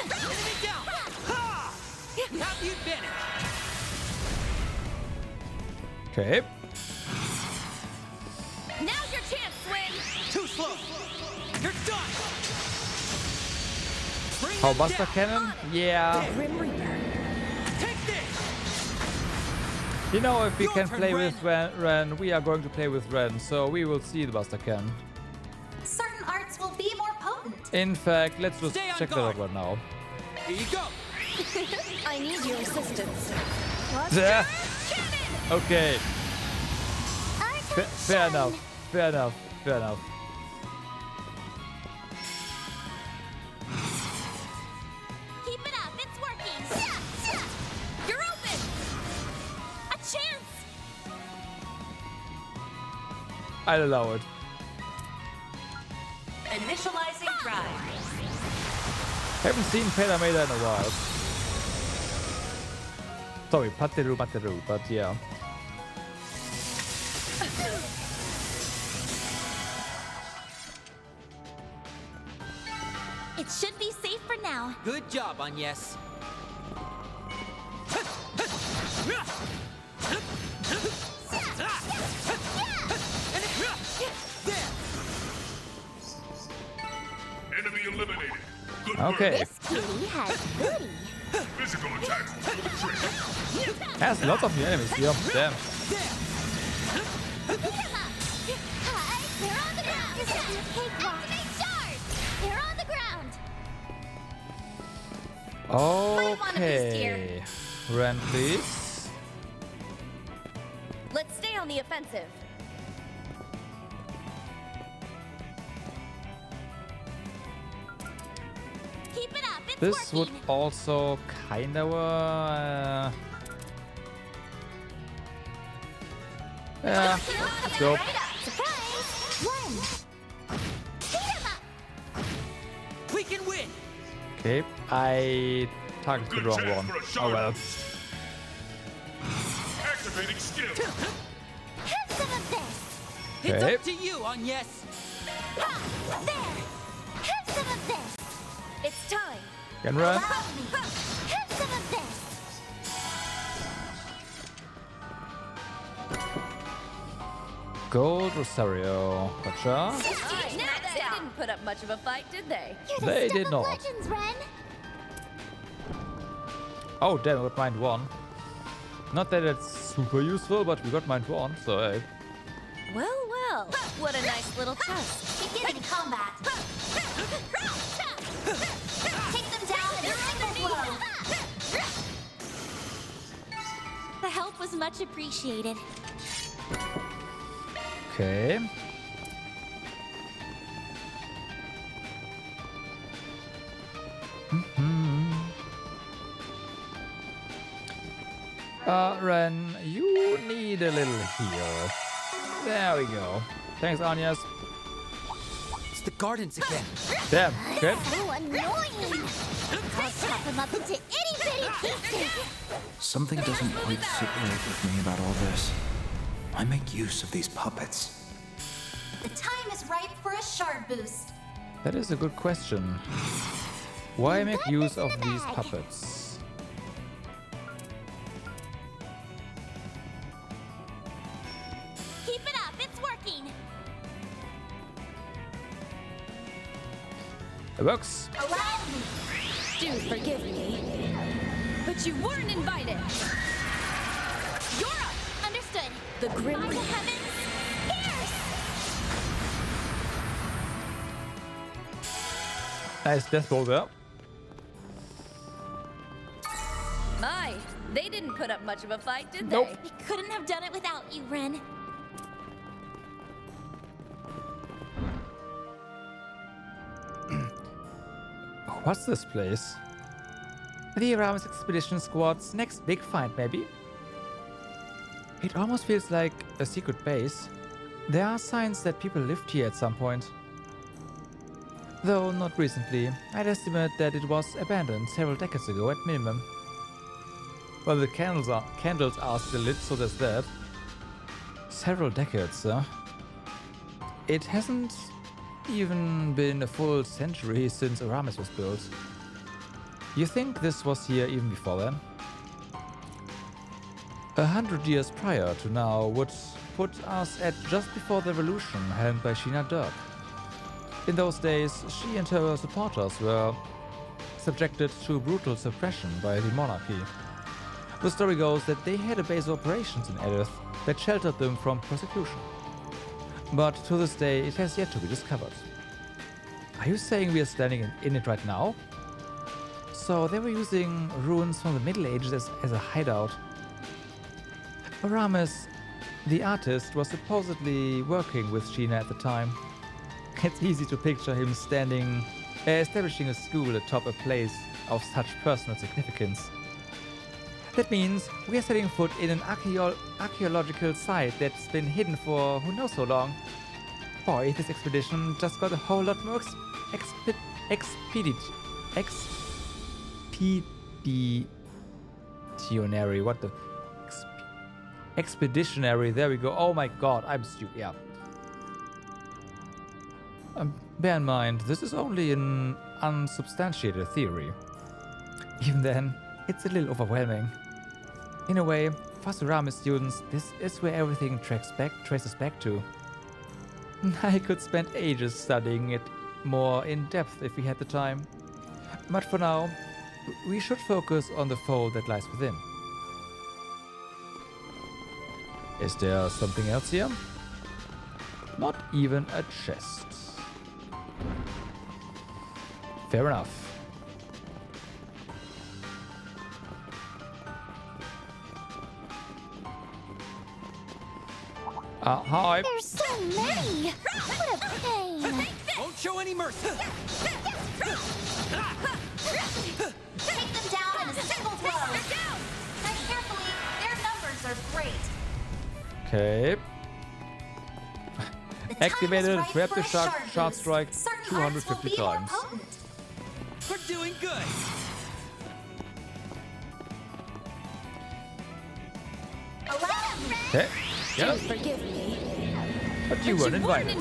[SPEAKER 15] Enemy down. Ha! We have the advantage.
[SPEAKER 1] Okay.
[SPEAKER 11] Now's your chance, Swin.
[SPEAKER 15] Too slow. You're done. Bring
[SPEAKER 1] How
[SPEAKER 15] them
[SPEAKER 1] Buster
[SPEAKER 15] down.
[SPEAKER 1] Cannon? Yeah.
[SPEAKER 15] Grim Reaper. Take this.
[SPEAKER 1] You know, if we
[SPEAKER 15] Your
[SPEAKER 1] can
[SPEAKER 15] turn,
[SPEAKER 1] play
[SPEAKER 15] Ren.
[SPEAKER 1] with Ren, we are going to play with Ren, so we will see the Buster Cannon.
[SPEAKER 21] Certain arts will be more potent.
[SPEAKER 1] In fact, let's just
[SPEAKER 15] Stay on
[SPEAKER 1] check that out
[SPEAKER 15] guard.
[SPEAKER 1] right now.
[SPEAKER 15] Here you go.
[SPEAKER 11] I need your assistance.
[SPEAKER 1] Yeah. Okay. Fair enough. Fair enough. Fair enough.
[SPEAKER 2] Keep it up, it's working. You're open. A chance.
[SPEAKER 1] I'll allow it.
[SPEAKER 11] Initializing drive.
[SPEAKER 1] Haven't seen Pelameda in a while. Sorry, Pateru, but yeah.
[SPEAKER 2] It should be safe for now.
[SPEAKER 16] Good job, Agnes.
[SPEAKER 4] Enemy eliminated. Good
[SPEAKER 1] Okay.
[SPEAKER 4] work.
[SPEAKER 21] This kitty has booty.
[SPEAKER 4] Physical attacks will do the trick.
[SPEAKER 1] Has lots of new enemies here. Damn.
[SPEAKER 2] They're on the ground. Activate charge. They're on the ground.
[SPEAKER 1] Okay. Ren, please.
[SPEAKER 11] Let's stay on the offensive.
[SPEAKER 2] Keep it up. It's
[SPEAKER 1] This would
[SPEAKER 2] working.
[SPEAKER 1] also kind of yeah. Let's go.
[SPEAKER 2] Surprise. Run.
[SPEAKER 16] We can win.
[SPEAKER 1] Okay, I targeted the
[SPEAKER 4] Good
[SPEAKER 1] wrong
[SPEAKER 4] chance
[SPEAKER 1] one.
[SPEAKER 4] for a
[SPEAKER 1] Oh
[SPEAKER 4] shard
[SPEAKER 1] well.
[SPEAKER 4] boost. Activating skill.
[SPEAKER 2] Have some of this.
[SPEAKER 16] It's
[SPEAKER 1] Okay.
[SPEAKER 16] up to you, Agnes.
[SPEAKER 2] There. Have some of this.
[SPEAKER 11] It's time.
[SPEAKER 1] Can run.
[SPEAKER 2] Allow me. Have some of this.
[SPEAKER 1] Gold Rosario. Gotcha.
[SPEAKER 11] They didn't put up much of a fight, did they?
[SPEAKER 2] You're the
[SPEAKER 1] They
[SPEAKER 2] stuff
[SPEAKER 1] did
[SPEAKER 2] of
[SPEAKER 1] not.
[SPEAKER 2] legends, Ren.
[SPEAKER 1] Oh damn, we got mind one. Not that it's super useful, but we got mind one, so hey.
[SPEAKER 11] Well, well. What a nice little test.
[SPEAKER 2] Beginning combat. Take them down in a single blow. The help was much appreciated.
[SPEAKER 1] Okay. Ren, you need a little heal. There we go. Thanks, Agnes.
[SPEAKER 16] It's the Gardens again.
[SPEAKER 1] Damn, okay.
[SPEAKER 2] So annoying. I'll chop him up into itty bitty pieces.
[SPEAKER 19] Something doesn't quite sit right with me about all this. Why make use of these puppets?
[SPEAKER 13] The time is ripe for a shard boost.
[SPEAKER 1] That is a good question. Why make use of these puppets?
[SPEAKER 2] Keep it up, it's working.
[SPEAKER 1] It works.
[SPEAKER 2] Allow me.
[SPEAKER 11] Do forgive me, but you weren't invited.
[SPEAKER 2] You're up. Understood.
[SPEAKER 11] The Grim
[SPEAKER 2] By the heavens, pierce.
[SPEAKER 1] Nice death roll there.
[SPEAKER 11] My, they didn't put up much of a fight, did
[SPEAKER 1] Nope.
[SPEAKER 11] they?
[SPEAKER 2] We couldn't have done it without you, Ren.
[SPEAKER 1] What's this place? The Aramis Expedition Squad's next big find, maybe? It almost feels like a secret base. There are signs that people lived here at some point. Though not recently. I'd estimate that it was abandoned several decades ago at minimum. Well, the candles are still lit, so there's that. Several decades, huh? It hasn't even been a full century since Aramis was built. You think this was here even before then? 100 years prior to now would put us at just before the revolution helmed by Sheena Dirk. In those days, she and her supporters were subjected to brutal suppression by the monarchy. The story goes that they had a base of operations in Edith that sheltered them from persecution. But to this day, it has yet to be discovered. Are you saying we are standing in it right now? So they were using ruins from the Middle Ages as a hideout. Aramis The artist was supposedly working with Sheena at the time. It's easy to picture him establishing a school atop a place of such personal significance. That means we are setting foot in an archaeological site that's been hidden for who knows how long. Boy, this expedition just got a whole lot more expeditionary. What the? Expeditionary. There we go. Oh my god, I'm stupid. Yeah. Bear in mind, this is only an unsubstantiated theory. Even then, it's a little overwhelming. In a way, for Surami students, this is where everything traces back to. I could spend ages studying it more in depth if we had the time. But for now, we should focus on the fold that lies within. Is there something else here? Not even a chest. Fair enough. Hi.
[SPEAKER 21] There's so many! What a pain!
[SPEAKER 15] Won't show any mercy!
[SPEAKER 13] Take them down in a single throw! Tread carefully, their numbers are great.
[SPEAKER 1] Okay. Activated, grab the shard strike 250 times.
[SPEAKER 15] We're doing good!
[SPEAKER 1] Okay. Yeah.
[SPEAKER 11] Forgive me.
[SPEAKER 1] But you weren't invited.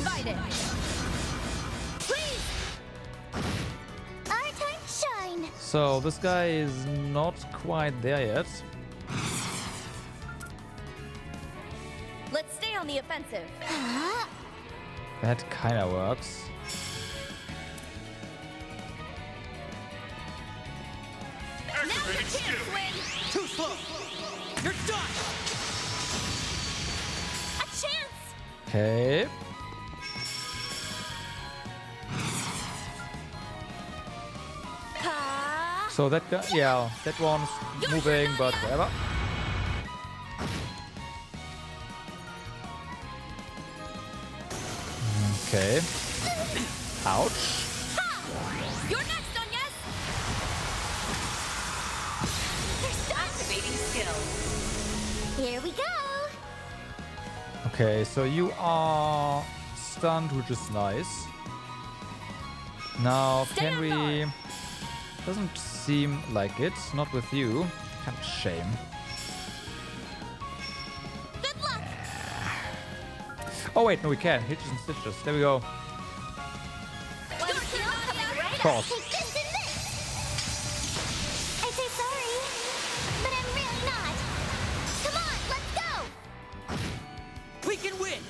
[SPEAKER 21] Please! Our time to shine!
[SPEAKER 1] So this guy is not quite there yet.
[SPEAKER 11] Let's stay on the offensive.
[SPEAKER 1] That kinda works.
[SPEAKER 15] Too slow! You're done!
[SPEAKER 21] A chance!
[SPEAKER 1] Okay. So that guy, yeah, that one's moving, but whatever. Okay. Ouch.
[SPEAKER 11] You're next, on yes! Activating skill.
[SPEAKER 21] Here we go!
[SPEAKER 1] Okay, so you are stunned, which is nice. Now, can we... Doesn't seem like it. Not with you. Kind of shame.
[SPEAKER 21] Good luck!
[SPEAKER 1] Oh wait, no we can. Hitches and stitches. There we go. Cross.
[SPEAKER 21] Take this and this! I say sorry, but I'm really not. Come on, let's go!
[SPEAKER 15] We can win!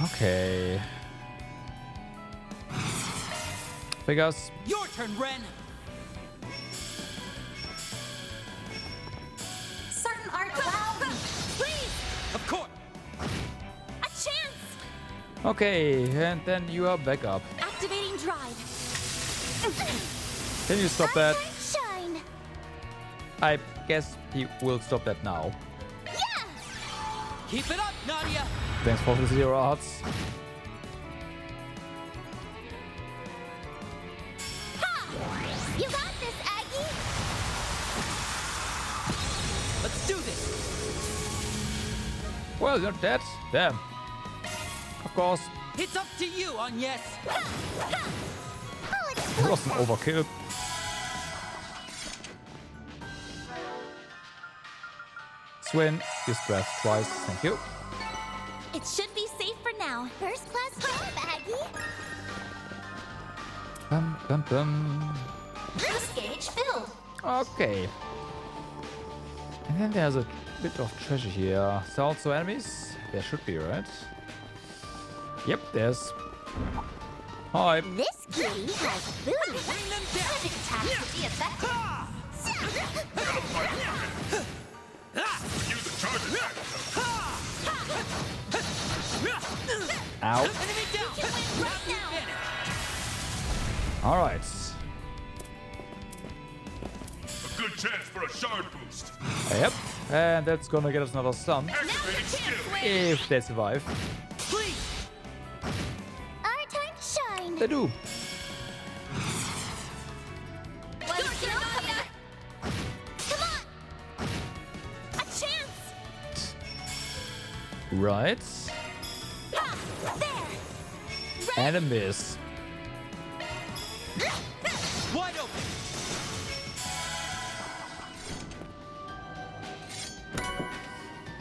[SPEAKER 1] Okay. Figures.
[SPEAKER 15] Your turn, Ren!
[SPEAKER 13] Certain art allows.
[SPEAKER 21] Please!
[SPEAKER 15] Of course!
[SPEAKER 21] A chance!
[SPEAKER 1] Okay, and then you are back up.
[SPEAKER 21] Activating drive.
[SPEAKER 1] Can you stop that?
[SPEAKER 21] Shine!
[SPEAKER 1] I guess he will stop that now.
[SPEAKER 21] Yeah!
[SPEAKER 15] Keep it up, Nadia!
[SPEAKER 1] Thanks for the 0 odds.
[SPEAKER 21] Ha! You got this, Aggie!
[SPEAKER 15] Let's do this!
[SPEAKER 1] Well, you're dead. Damn. Of course.
[SPEAKER 15] It's up to you, Agnes!
[SPEAKER 1] It was an overkill. Swin, use breath twice. Thank you.
[SPEAKER 21] It should be safe for now. First class job, Aggie!
[SPEAKER 1] Bum, bum, bum.
[SPEAKER 13] Boost gauge filled.
[SPEAKER 1] Okay. And then there's a bit of treasure here. So also enemies? There should be, right? Yep, there's... Hi.
[SPEAKER 21] This kitty has booty.
[SPEAKER 15] Bring them down!
[SPEAKER 13] Magic attack would be effective.
[SPEAKER 4] Use the charge attack.
[SPEAKER 1] Ow.
[SPEAKER 15] Enemy down!
[SPEAKER 21] Right now!
[SPEAKER 1] Alright.
[SPEAKER 4] A good chance for a shard boost.
[SPEAKER 1] Yep. And that's gonna get us another stun.
[SPEAKER 4] Activating skill.
[SPEAKER 1] If they survive.
[SPEAKER 21] Our time to shine.
[SPEAKER 1] They do.
[SPEAKER 6] Let's go, Nadia. Come on. A chance.
[SPEAKER 1] Right.
[SPEAKER 6] Ha, there.
[SPEAKER 1] And a miss.
[SPEAKER 15] Wide open.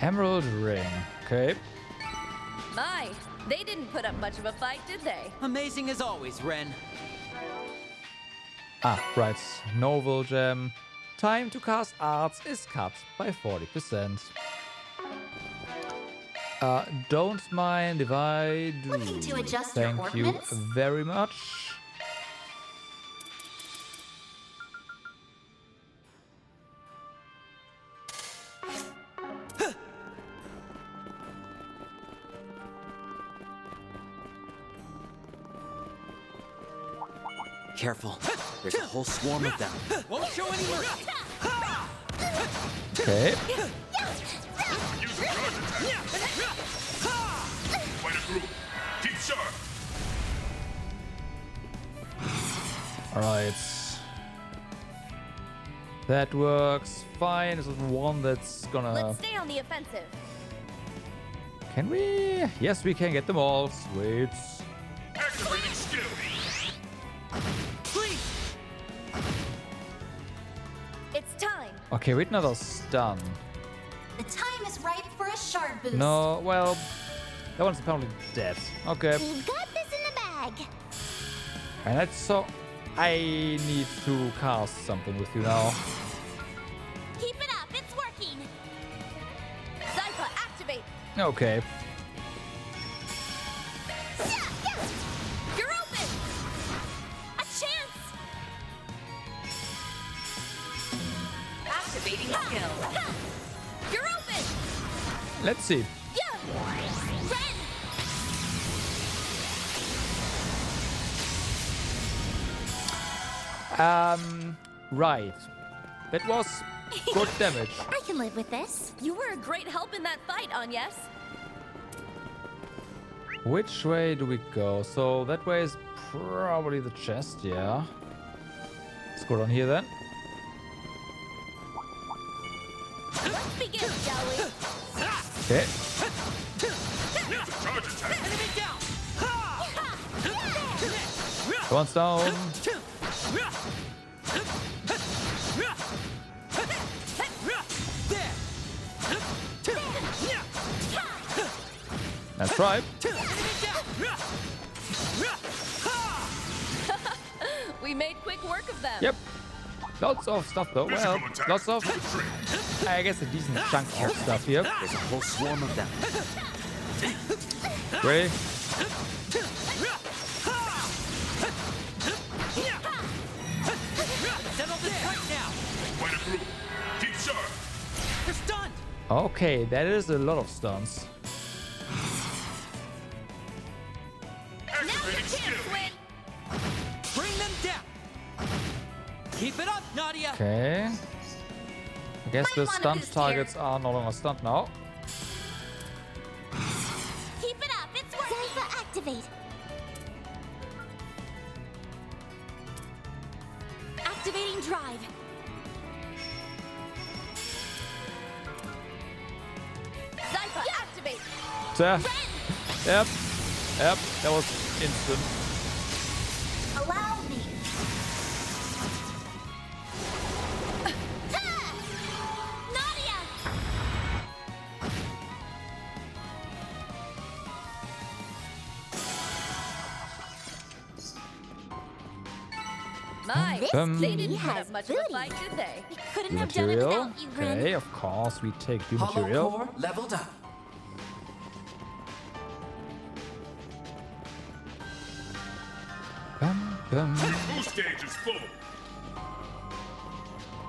[SPEAKER 1] Emerald ring. Okay.
[SPEAKER 11] My, they didn't put up much of a fight, did they?
[SPEAKER 15] Amazing as always, Ren.
[SPEAKER 1] Ah, right. Novel gem. Time to cast arts is cut by 40%. Don't mind if I do.
[SPEAKER 13] Looking to adjust your
[SPEAKER 1] Thank you
[SPEAKER 13] ornaments?
[SPEAKER 1] very much.
[SPEAKER 12] Careful. There's a whole swarm of them.
[SPEAKER 15] Won't show any mercy.
[SPEAKER 1] Okay.
[SPEAKER 4] Use a charge attack. Fight a group. Keep sharp.
[SPEAKER 1] Alright. That works fine. This is one that's gonna...
[SPEAKER 11] Let's stay on the offensive.
[SPEAKER 1] Can we? Yes, we can get them all. Sweet.
[SPEAKER 4] Activating skill.
[SPEAKER 11] It's time.
[SPEAKER 1] Okay, wait, another stun.
[SPEAKER 13] The time is ripe for a shard boost.
[SPEAKER 1] No, well, that one's apparently dead. Okay.
[SPEAKER 21] We've got this in the bag.
[SPEAKER 1] And that's so... I need to cast something with you now.
[SPEAKER 6] Keep it up. It's working.
[SPEAKER 11] Zypha, activate.
[SPEAKER 1] Okay.
[SPEAKER 6] You're open. A chance.
[SPEAKER 11] Activating skill.
[SPEAKER 6] You're open.
[SPEAKER 1] Let's see.
[SPEAKER 6] Yeah. Ren.
[SPEAKER 1] Right. That was good damage.
[SPEAKER 21] I can live with this.
[SPEAKER 11] You were a great help in that fight, Agnes.
[SPEAKER 1] Which way do we go? So that way is probably the chest, yeah. Let's go down here then.
[SPEAKER 6] Let's begin, shall we?
[SPEAKER 1] Okay.
[SPEAKER 4] Use a charge attack.
[SPEAKER 15] Enemy down.
[SPEAKER 1] One's down. That's right.
[SPEAKER 11] We made quick work of them.
[SPEAKER 1] Yep. Lots of stuff though. Well, lots of, I guess, a decent chunk of stuff here.
[SPEAKER 12] There's a whole swarm of them.
[SPEAKER 1] Great.
[SPEAKER 15] Settle this right now.
[SPEAKER 4] Fight a group. Keep sharp.
[SPEAKER 15] They're stunned.
[SPEAKER 1] Okay, that is a lot of stuns.
[SPEAKER 4] Activating skill.
[SPEAKER 15] Bring them down. Keep it up, Nadia.
[SPEAKER 1] Okay. I guess the stunned targets are no longer stunned now.
[SPEAKER 6] Keep it up. It's working.
[SPEAKER 21] Zypha, activate.
[SPEAKER 2] Activating drive.
[SPEAKER 11] Zypha, activate.
[SPEAKER 1] Yep. Yep. That was instant.
[SPEAKER 13] Allow me.
[SPEAKER 6] Nadia.
[SPEAKER 11] My,
[SPEAKER 21] This
[SPEAKER 11] they
[SPEAKER 21] kitty
[SPEAKER 11] didn't put
[SPEAKER 21] has
[SPEAKER 11] up much of a fight, did they?
[SPEAKER 2] Couldn't have done it
[SPEAKER 1] Material.
[SPEAKER 2] without you, Ren.
[SPEAKER 1] Okay, of course we take you
[SPEAKER 10] Hollow
[SPEAKER 1] material.
[SPEAKER 10] core leveled up.
[SPEAKER 4] Boost gauge is full.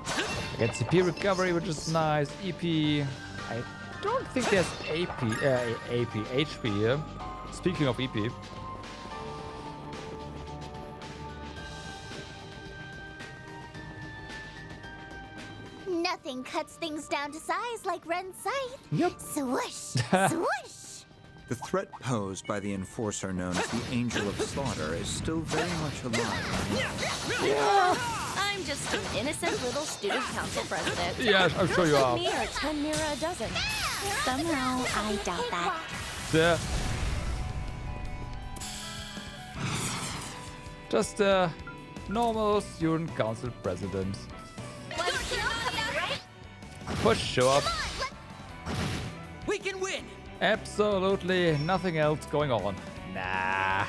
[SPEAKER 1] I get CP recovery, which is nice. EP. I don't think there's HP here. Speaking of EP.
[SPEAKER 21] Nothing cuts things down to size like Ren's scythe.
[SPEAKER 19] Yep.
[SPEAKER 21] Swoosh! Swoosh!
[SPEAKER 19] The threat posed by the enforcer known as the Angel of Slaughter is still very much alive.
[SPEAKER 11] I'm just an innocent little student council president.
[SPEAKER 1] Yeah, I'm sure you are.
[SPEAKER 11] Me are 10 near a dozen.
[SPEAKER 21] Somehow, I doubt that.
[SPEAKER 1] Yeah. Just a normal student council president. For sure.
[SPEAKER 16] We can win!
[SPEAKER 1] Absolutely nothing else going on. Nah.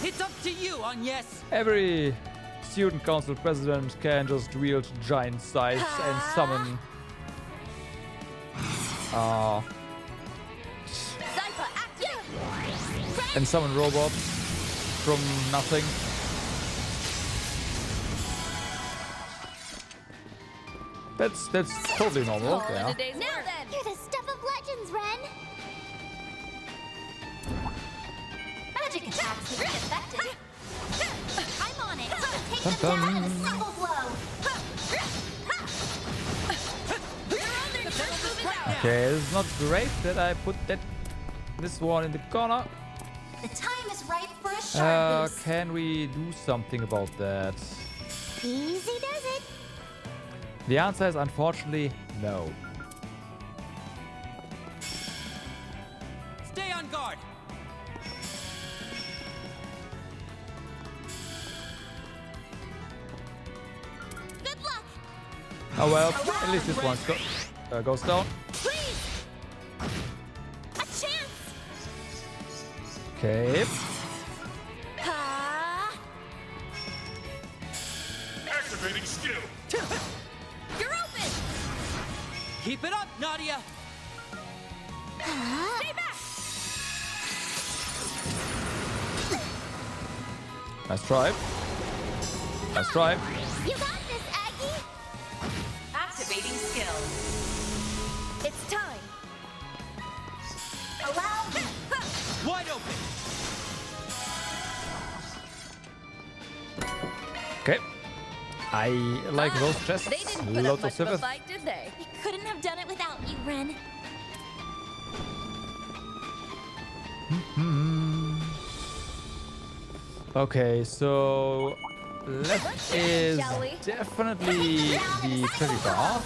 [SPEAKER 16] It's up to you, on yes.
[SPEAKER 1] Every student council president can just wield giant scythes and summon. And summon robots from nothing. That's totally normal. Yeah.
[SPEAKER 21] Now then, you're the stuff of legends, Ren.
[SPEAKER 13] Magic attacks are effective. I'm on it. Take
[SPEAKER 1] Dun,
[SPEAKER 13] them down in a
[SPEAKER 1] dun.
[SPEAKER 13] single blow.
[SPEAKER 1] Okay, it's not great that I put this one in the corner.
[SPEAKER 13] The time is ripe for a sharp boost.
[SPEAKER 1] Can we do something about that?
[SPEAKER 21] Easy does it.
[SPEAKER 1] The answer is unfortunately no.
[SPEAKER 16] Stay on guard.
[SPEAKER 13] Good luck.
[SPEAKER 1] Oh well, at least this one goes down.
[SPEAKER 13] Please. A chance.
[SPEAKER 1] Okay.
[SPEAKER 4] Activating skill.
[SPEAKER 11] You're open.
[SPEAKER 16] Keep it up, Nadia.
[SPEAKER 11] Stay back.
[SPEAKER 1] Nice try. Nice try.
[SPEAKER 21] You got this, Aggie.
[SPEAKER 11] Activating skill. It's time.
[SPEAKER 13] Allow me.
[SPEAKER 16] Wide open.
[SPEAKER 1] Okay. I like those chests.
[SPEAKER 11] They didn't put up
[SPEAKER 1] Lots of
[SPEAKER 11] much of a
[SPEAKER 1] service.
[SPEAKER 11] fight, did they?
[SPEAKER 2] We couldn't have done it without you, Ren.
[SPEAKER 1] Okay, so left is
[SPEAKER 11] shall we?
[SPEAKER 1] definitely the tricky bar.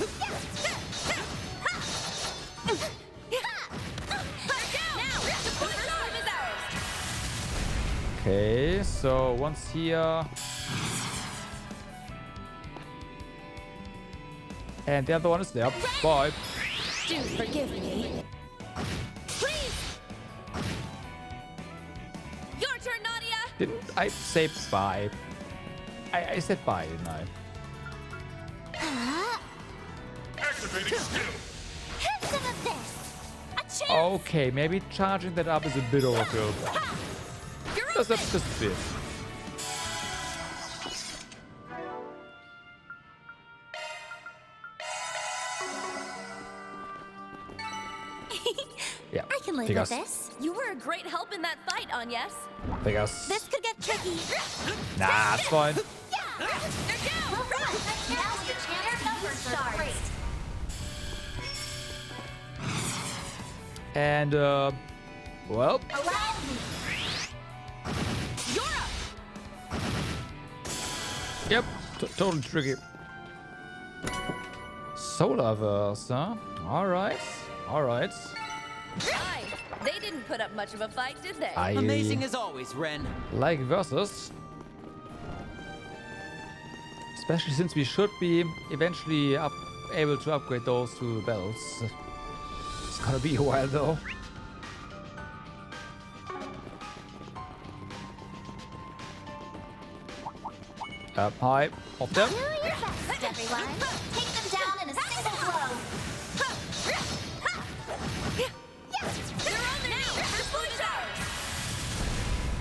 [SPEAKER 1] Okay, so once here. And the other one is there. Bye.
[SPEAKER 11] Do forgive me. Please. Your turn, Nadia.
[SPEAKER 1] Didn't I say bye? I said bye, didn't I?
[SPEAKER 4] Activating skill.
[SPEAKER 21] Have some of this.
[SPEAKER 13] A chance.
[SPEAKER 1] Okay, maybe charging that up is a bit overkill. Just a bit. Yeah,
[SPEAKER 2] I can live
[SPEAKER 1] figures.
[SPEAKER 2] with this.
[SPEAKER 11] You were a great help in that fight, Agnes.
[SPEAKER 1] Figures.
[SPEAKER 2] This could get tricky.
[SPEAKER 1] Nah, it's fine.
[SPEAKER 13] Now's your chance. Their numbers are great.
[SPEAKER 1] And, well,
[SPEAKER 13] Allow me.
[SPEAKER 11] You're up.
[SPEAKER 1] yep, totally tricky. Solarverse, huh? Alright, alright.
[SPEAKER 11] Aye. They didn't put up much of a fight, did they?
[SPEAKER 16] Amazing as always, Ren.
[SPEAKER 1] Like versus. Especially since we should be eventually able to upgrade those two belts. It's gonna be a while though. Hi, up there.
[SPEAKER 13] Do your best, everyone. Take them down in a single blow.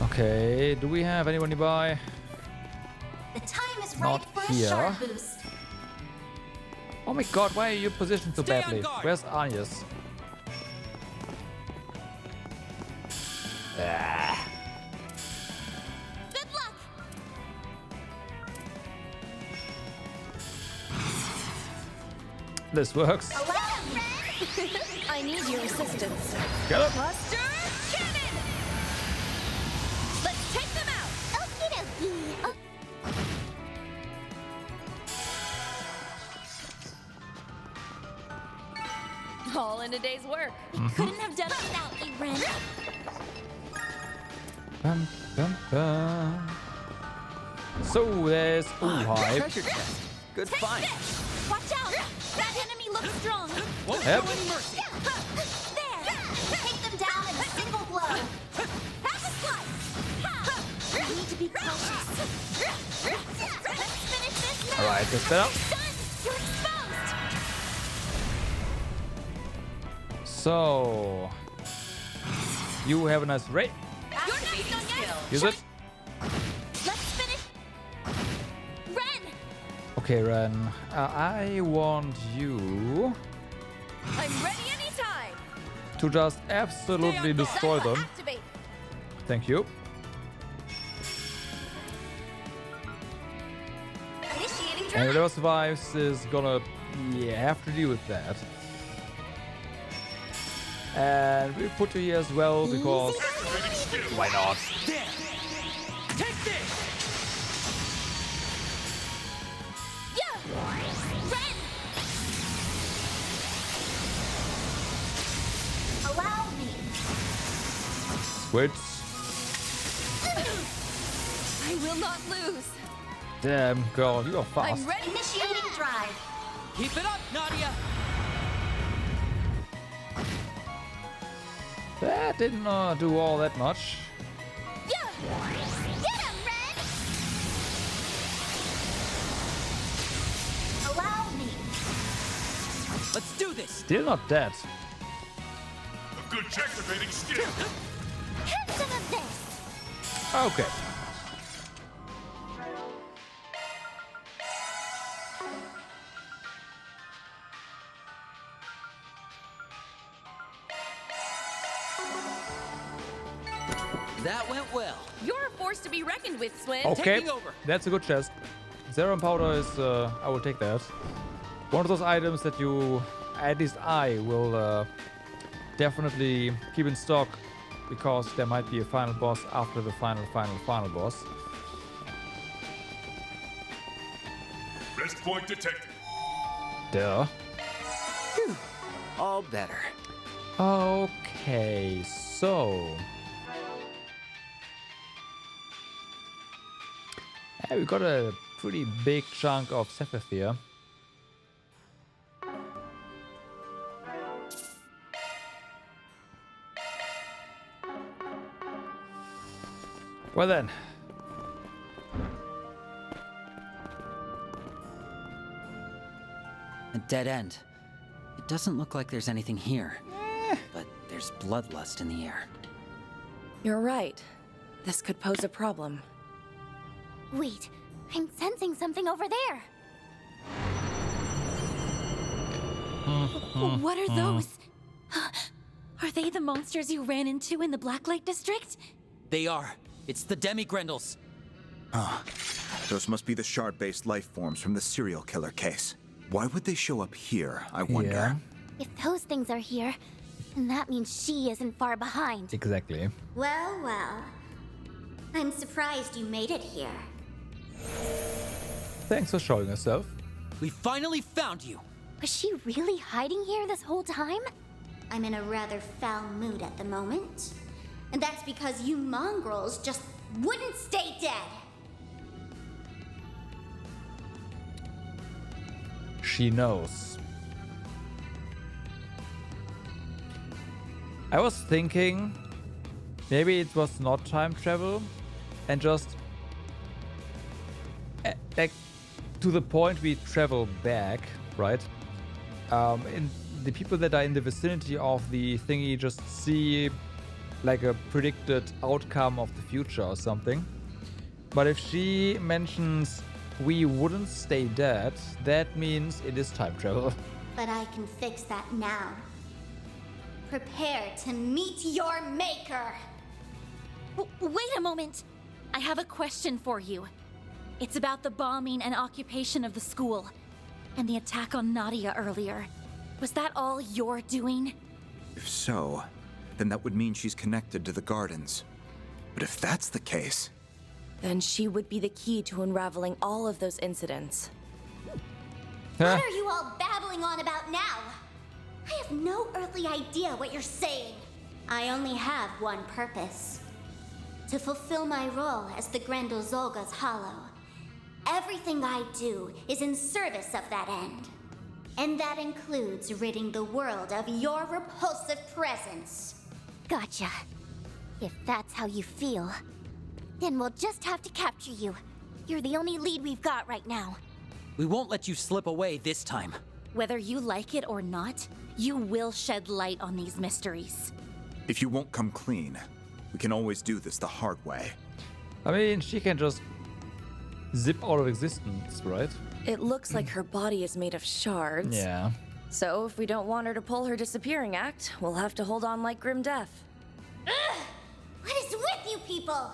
[SPEAKER 1] Okay, do we have anyone nearby?
[SPEAKER 13] The time is
[SPEAKER 1] Not
[SPEAKER 13] right for
[SPEAKER 1] here.
[SPEAKER 13] a sharp boost.
[SPEAKER 1] Oh my god, why are you positioned so
[SPEAKER 16] Stay on
[SPEAKER 1] badly?
[SPEAKER 16] guard.
[SPEAKER 1] Where's Anya's?
[SPEAKER 13] Good luck.
[SPEAKER 1] This works.
[SPEAKER 11] I need your assistance.
[SPEAKER 1] Get up.
[SPEAKER 11] Cluster cannon! Let's take them out!
[SPEAKER 21] Okie dokie.
[SPEAKER 11] All in a day's work.
[SPEAKER 2] Couldn't have done it without you, Ren.
[SPEAKER 1] Bum, bum, bum. So there's hive.
[SPEAKER 16] Treasure chest. Good
[SPEAKER 2] Take
[SPEAKER 16] find.
[SPEAKER 2] this! Watch out! That enemy looks strong.
[SPEAKER 16] Won't
[SPEAKER 1] Yep.
[SPEAKER 16] show any mercy.
[SPEAKER 2] There!
[SPEAKER 13] Take them down in a single blow.
[SPEAKER 2] Have a slice! We need to be cautious. Let's finish this now!
[SPEAKER 1] Alright, that's better.
[SPEAKER 2] Done! You're exposed!
[SPEAKER 1] So you have a nice rate.
[SPEAKER 2] You're not done yet!
[SPEAKER 1] Use it.
[SPEAKER 2] Let's finish! Ren!
[SPEAKER 1] Okay, Ren. I want you
[SPEAKER 11] I'm ready anytime!
[SPEAKER 1] to just absolutely destroy them.
[SPEAKER 11] Activate!
[SPEAKER 1] Thank you.
[SPEAKER 11] Initiating
[SPEAKER 1] And
[SPEAKER 11] drive!
[SPEAKER 1] whoever survives is gonna have to deal with that. And we put you here as well because why not?
[SPEAKER 15] There! Take this!
[SPEAKER 2] Yeah! Ren!
[SPEAKER 13] Allow me.
[SPEAKER 1] Switch.
[SPEAKER 11] I will not lose!
[SPEAKER 1] Damn, girl, you are fast.
[SPEAKER 11] I'm ready!
[SPEAKER 13] Initiating drive.
[SPEAKER 15] Keep it up, Nadia!
[SPEAKER 1] That didn't do all that much.
[SPEAKER 2] Yeah! Get him, Ren!
[SPEAKER 13] Allow me.
[SPEAKER 15] Let's do this!
[SPEAKER 1] Still not dead.
[SPEAKER 4] A good activating skill.
[SPEAKER 2] Have some of this!
[SPEAKER 1] Okay.
[SPEAKER 15] That went well.
[SPEAKER 11] You're a force to be reckoned with, Swin.
[SPEAKER 1] Okay,
[SPEAKER 15] Taking over.
[SPEAKER 1] that's a good chest. Serum powder is, I will take that. One of those items that you, at least I, will definitely keep in stock because there might be a final boss after the final boss.
[SPEAKER 4] Rest point detected.
[SPEAKER 1] Duh.
[SPEAKER 16] All better.
[SPEAKER 1] Okay, so... Yeah, we got a pretty big chunk of Sepith here. Well then.
[SPEAKER 16] A dead end. It doesn't look like there's anything here. But there's bloodlust in the air.
[SPEAKER 11] You're right. This could pose a problem.
[SPEAKER 21] Wait, I'm sensing something over there.
[SPEAKER 2] What are those? Are they the monsters you ran into in the Blacklight District?
[SPEAKER 16] They are. It's the Demigrendels.
[SPEAKER 19] Ah, those must be the shard-based life forms from the serial killer case. Why would they show up here, I wonder?
[SPEAKER 1] Yeah.
[SPEAKER 21] If those things are here, then that means she isn't far behind.
[SPEAKER 1] Exactly.
[SPEAKER 13] Well, well. I'm surprised you made it here.
[SPEAKER 1] Thanks for showing yourself.
[SPEAKER 16] We finally found you.
[SPEAKER 21] Was she really hiding here this whole time?
[SPEAKER 13] I'm in a rather foul mood at the moment. And that's because you mongrels just wouldn't stay dead.
[SPEAKER 1] She knows. I was thinking maybe it was not time travel and just like to the point we travel back, right? And the people that are in the vicinity of the thingy just see like a predicted outcome of the future or something. But if she mentions we wouldn't stay dead, that means it is time travel.
[SPEAKER 13] But I can fix that now. Prepare to meet your maker.
[SPEAKER 2] Wait a moment. I have a question for you. It's about the bombing and occupation of the school. And the attack on Nadia earlier. Was that all your doing?
[SPEAKER 19] If so, then that would mean she's connected to the Gardens. But if that's the case...
[SPEAKER 11] Then she would be the key to unraveling all of those incidents.
[SPEAKER 13] What are you all babbling on about now? I have no earthly idea what you're saying. I only have one purpose. To fulfill my role as the Grendel Zolga's Hollow. Everything I do is in service of that end. And that includes ridding the world of your repulsive presence.
[SPEAKER 21] Gotcha. If that's how you feel, then we'll just have to capture you. You're the only lead we've got right now.
[SPEAKER 16] We won't let you slip away this time.
[SPEAKER 2] Whether you like it or not, you will shed light on these mysteries.
[SPEAKER 19] If you won't come clean, we can always do this the hard way.
[SPEAKER 1] I mean, she can just zip out of existence, right?
[SPEAKER 11] It looks like her body is made of shards.
[SPEAKER 1] Yeah.
[SPEAKER 11] So if we don't want her to pull her disappearing act, we'll have to hold on like grim death.
[SPEAKER 13] Ugh! What is with you people?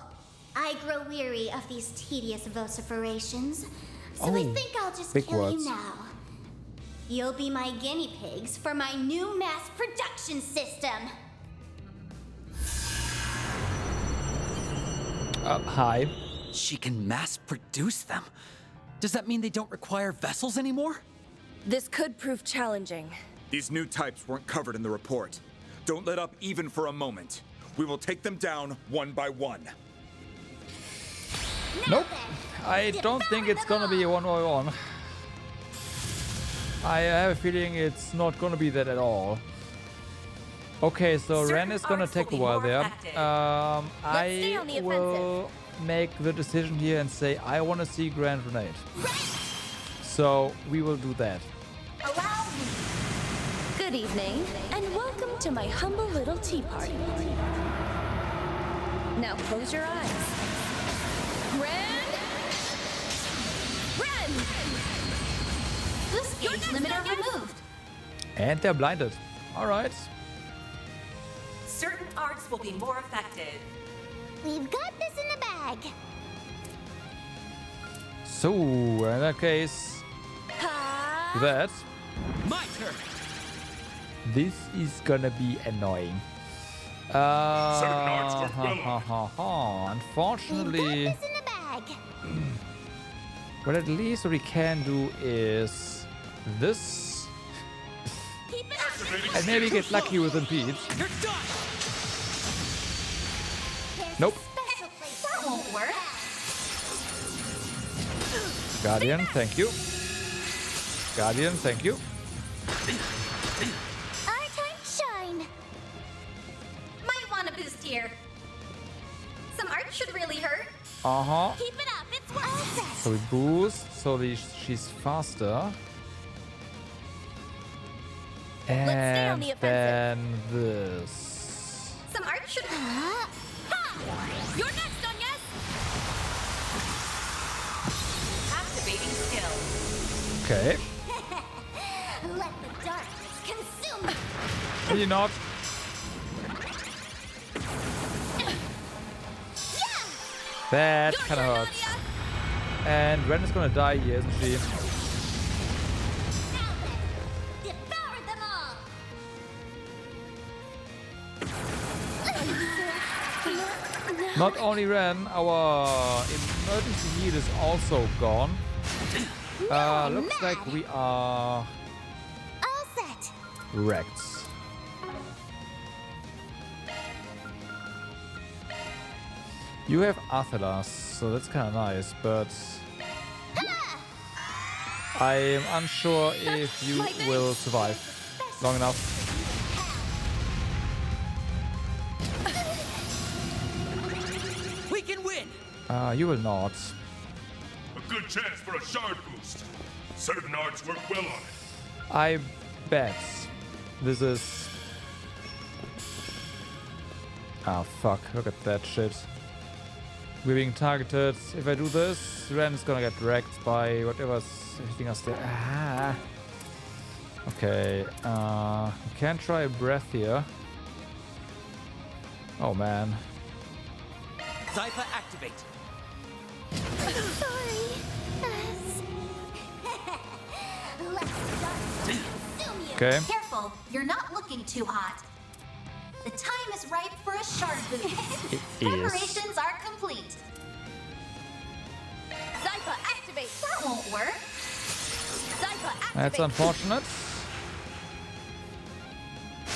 [SPEAKER 13] I grow weary of these tedious vociferations, so I think I'll just kill you now. You'll be my guinea pigs for my new mass production system.
[SPEAKER 1] Hi.
[SPEAKER 16] She can mass produce them? Does that mean they don't require vessels anymore?
[SPEAKER 11] This could prove challenging.
[SPEAKER 19] These new types weren't covered in the report. Don't let up even for a moment. We will take them down one by one.
[SPEAKER 1] Nope. I don't think it's gonna be a 1v1. I have a feeling it's not gonna be that at all. Okay, so Ren is gonna take a while there. I will make the decision here and say I want to see Grand Grenade. So we will do that.
[SPEAKER 11] Good evening, and welcome to my humble little tea party. Now close your eyes. Ren!
[SPEAKER 20] This age limiter removed.
[SPEAKER 1] And they're blinded. Alright.
[SPEAKER 7] Certain arts will be more effective.
[SPEAKER 21] We've got this in the bag.
[SPEAKER 1] So, in that case, that.
[SPEAKER 15] My turn.
[SPEAKER 1] This is gonna be annoying. Unfortunately,
[SPEAKER 21] We've got this in the bag.
[SPEAKER 1] what at least we can do is this. And maybe get lucky with Impede. Nope.
[SPEAKER 20] That won't work.
[SPEAKER 1] Guardian, thank you. Guardian, thank you.
[SPEAKER 21] Our time to shine.
[SPEAKER 20] Might want a boost here. Some art should really hurt.
[SPEAKER 13] Keep it up, it's well set.
[SPEAKER 1] So we boost, so she's faster.
[SPEAKER 20] Let's stay on
[SPEAKER 1] And
[SPEAKER 20] the offensive.
[SPEAKER 1] then this.
[SPEAKER 20] Some art should. Ha! You're next, Onyes.
[SPEAKER 7] Activating skill.
[SPEAKER 1] Okay.
[SPEAKER 13] Let the darkness consume me.
[SPEAKER 1] Maybe not. That kind of hurts. And Ren is gonna die here, isn't she?
[SPEAKER 13] Devour them all.
[SPEAKER 1] Not only Ren, our emergency heal is also gone. Looks like we are
[SPEAKER 21] All set.
[SPEAKER 1] wrecked. You have Athelas, so that's kind of nice, but I am unsure if you will survive long enough.
[SPEAKER 15] We can win.
[SPEAKER 1] You will not.
[SPEAKER 4] A good chance for a shard boost. Certain arts work well on it.
[SPEAKER 1] I bet this is... Ah, fuck. Look at that shit. We're being targeted. If I do this, Ren is gonna get wrecked by whatever's hitting us there. Ah. Okay. We can try a breath here. Oh, man.
[SPEAKER 15] Zypha activate.
[SPEAKER 1] Okay.
[SPEAKER 6] Careful, you're not looking too hot. The time is ripe for a shard boost.
[SPEAKER 1] It is.
[SPEAKER 6] Preparations are complete.
[SPEAKER 11] Zypa, activate!
[SPEAKER 6] That won't work.
[SPEAKER 11] Zypa, activate!
[SPEAKER 1] That's unfortunate.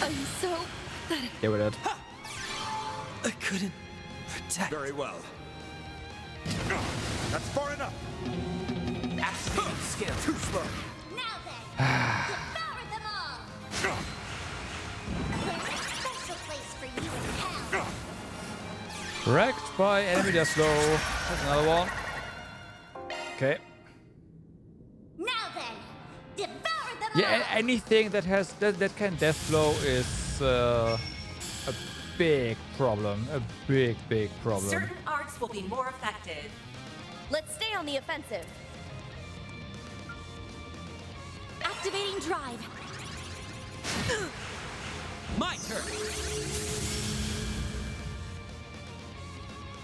[SPEAKER 11] I'm so pathetic.
[SPEAKER 1] Get rid of it.
[SPEAKER 16] I couldn't protect.
[SPEAKER 4] Very well. That's far enough.
[SPEAKER 15] Activating skill.
[SPEAKER 4] Too slow.
[SPEAKER 13] Now then, devour them all. There's a special place for you in hell.
[SPEAKER 1] Wrecked by enemy death slow. That's another one. Okay.
[SPEAKER 13] Now then, devour them
[SPEAKER 1] Yeah,
[SPEAKER 13] all.
[SPEAKER 1] anything that has that can death flow is a big problem. A big problem.
[SPEAKER 7] Certain arts will be more effective.
[SPEAKER 11] Let's stay on the offensive.
[SPEAKER 2] Activating drive.
[SPEAKER 15] My turn.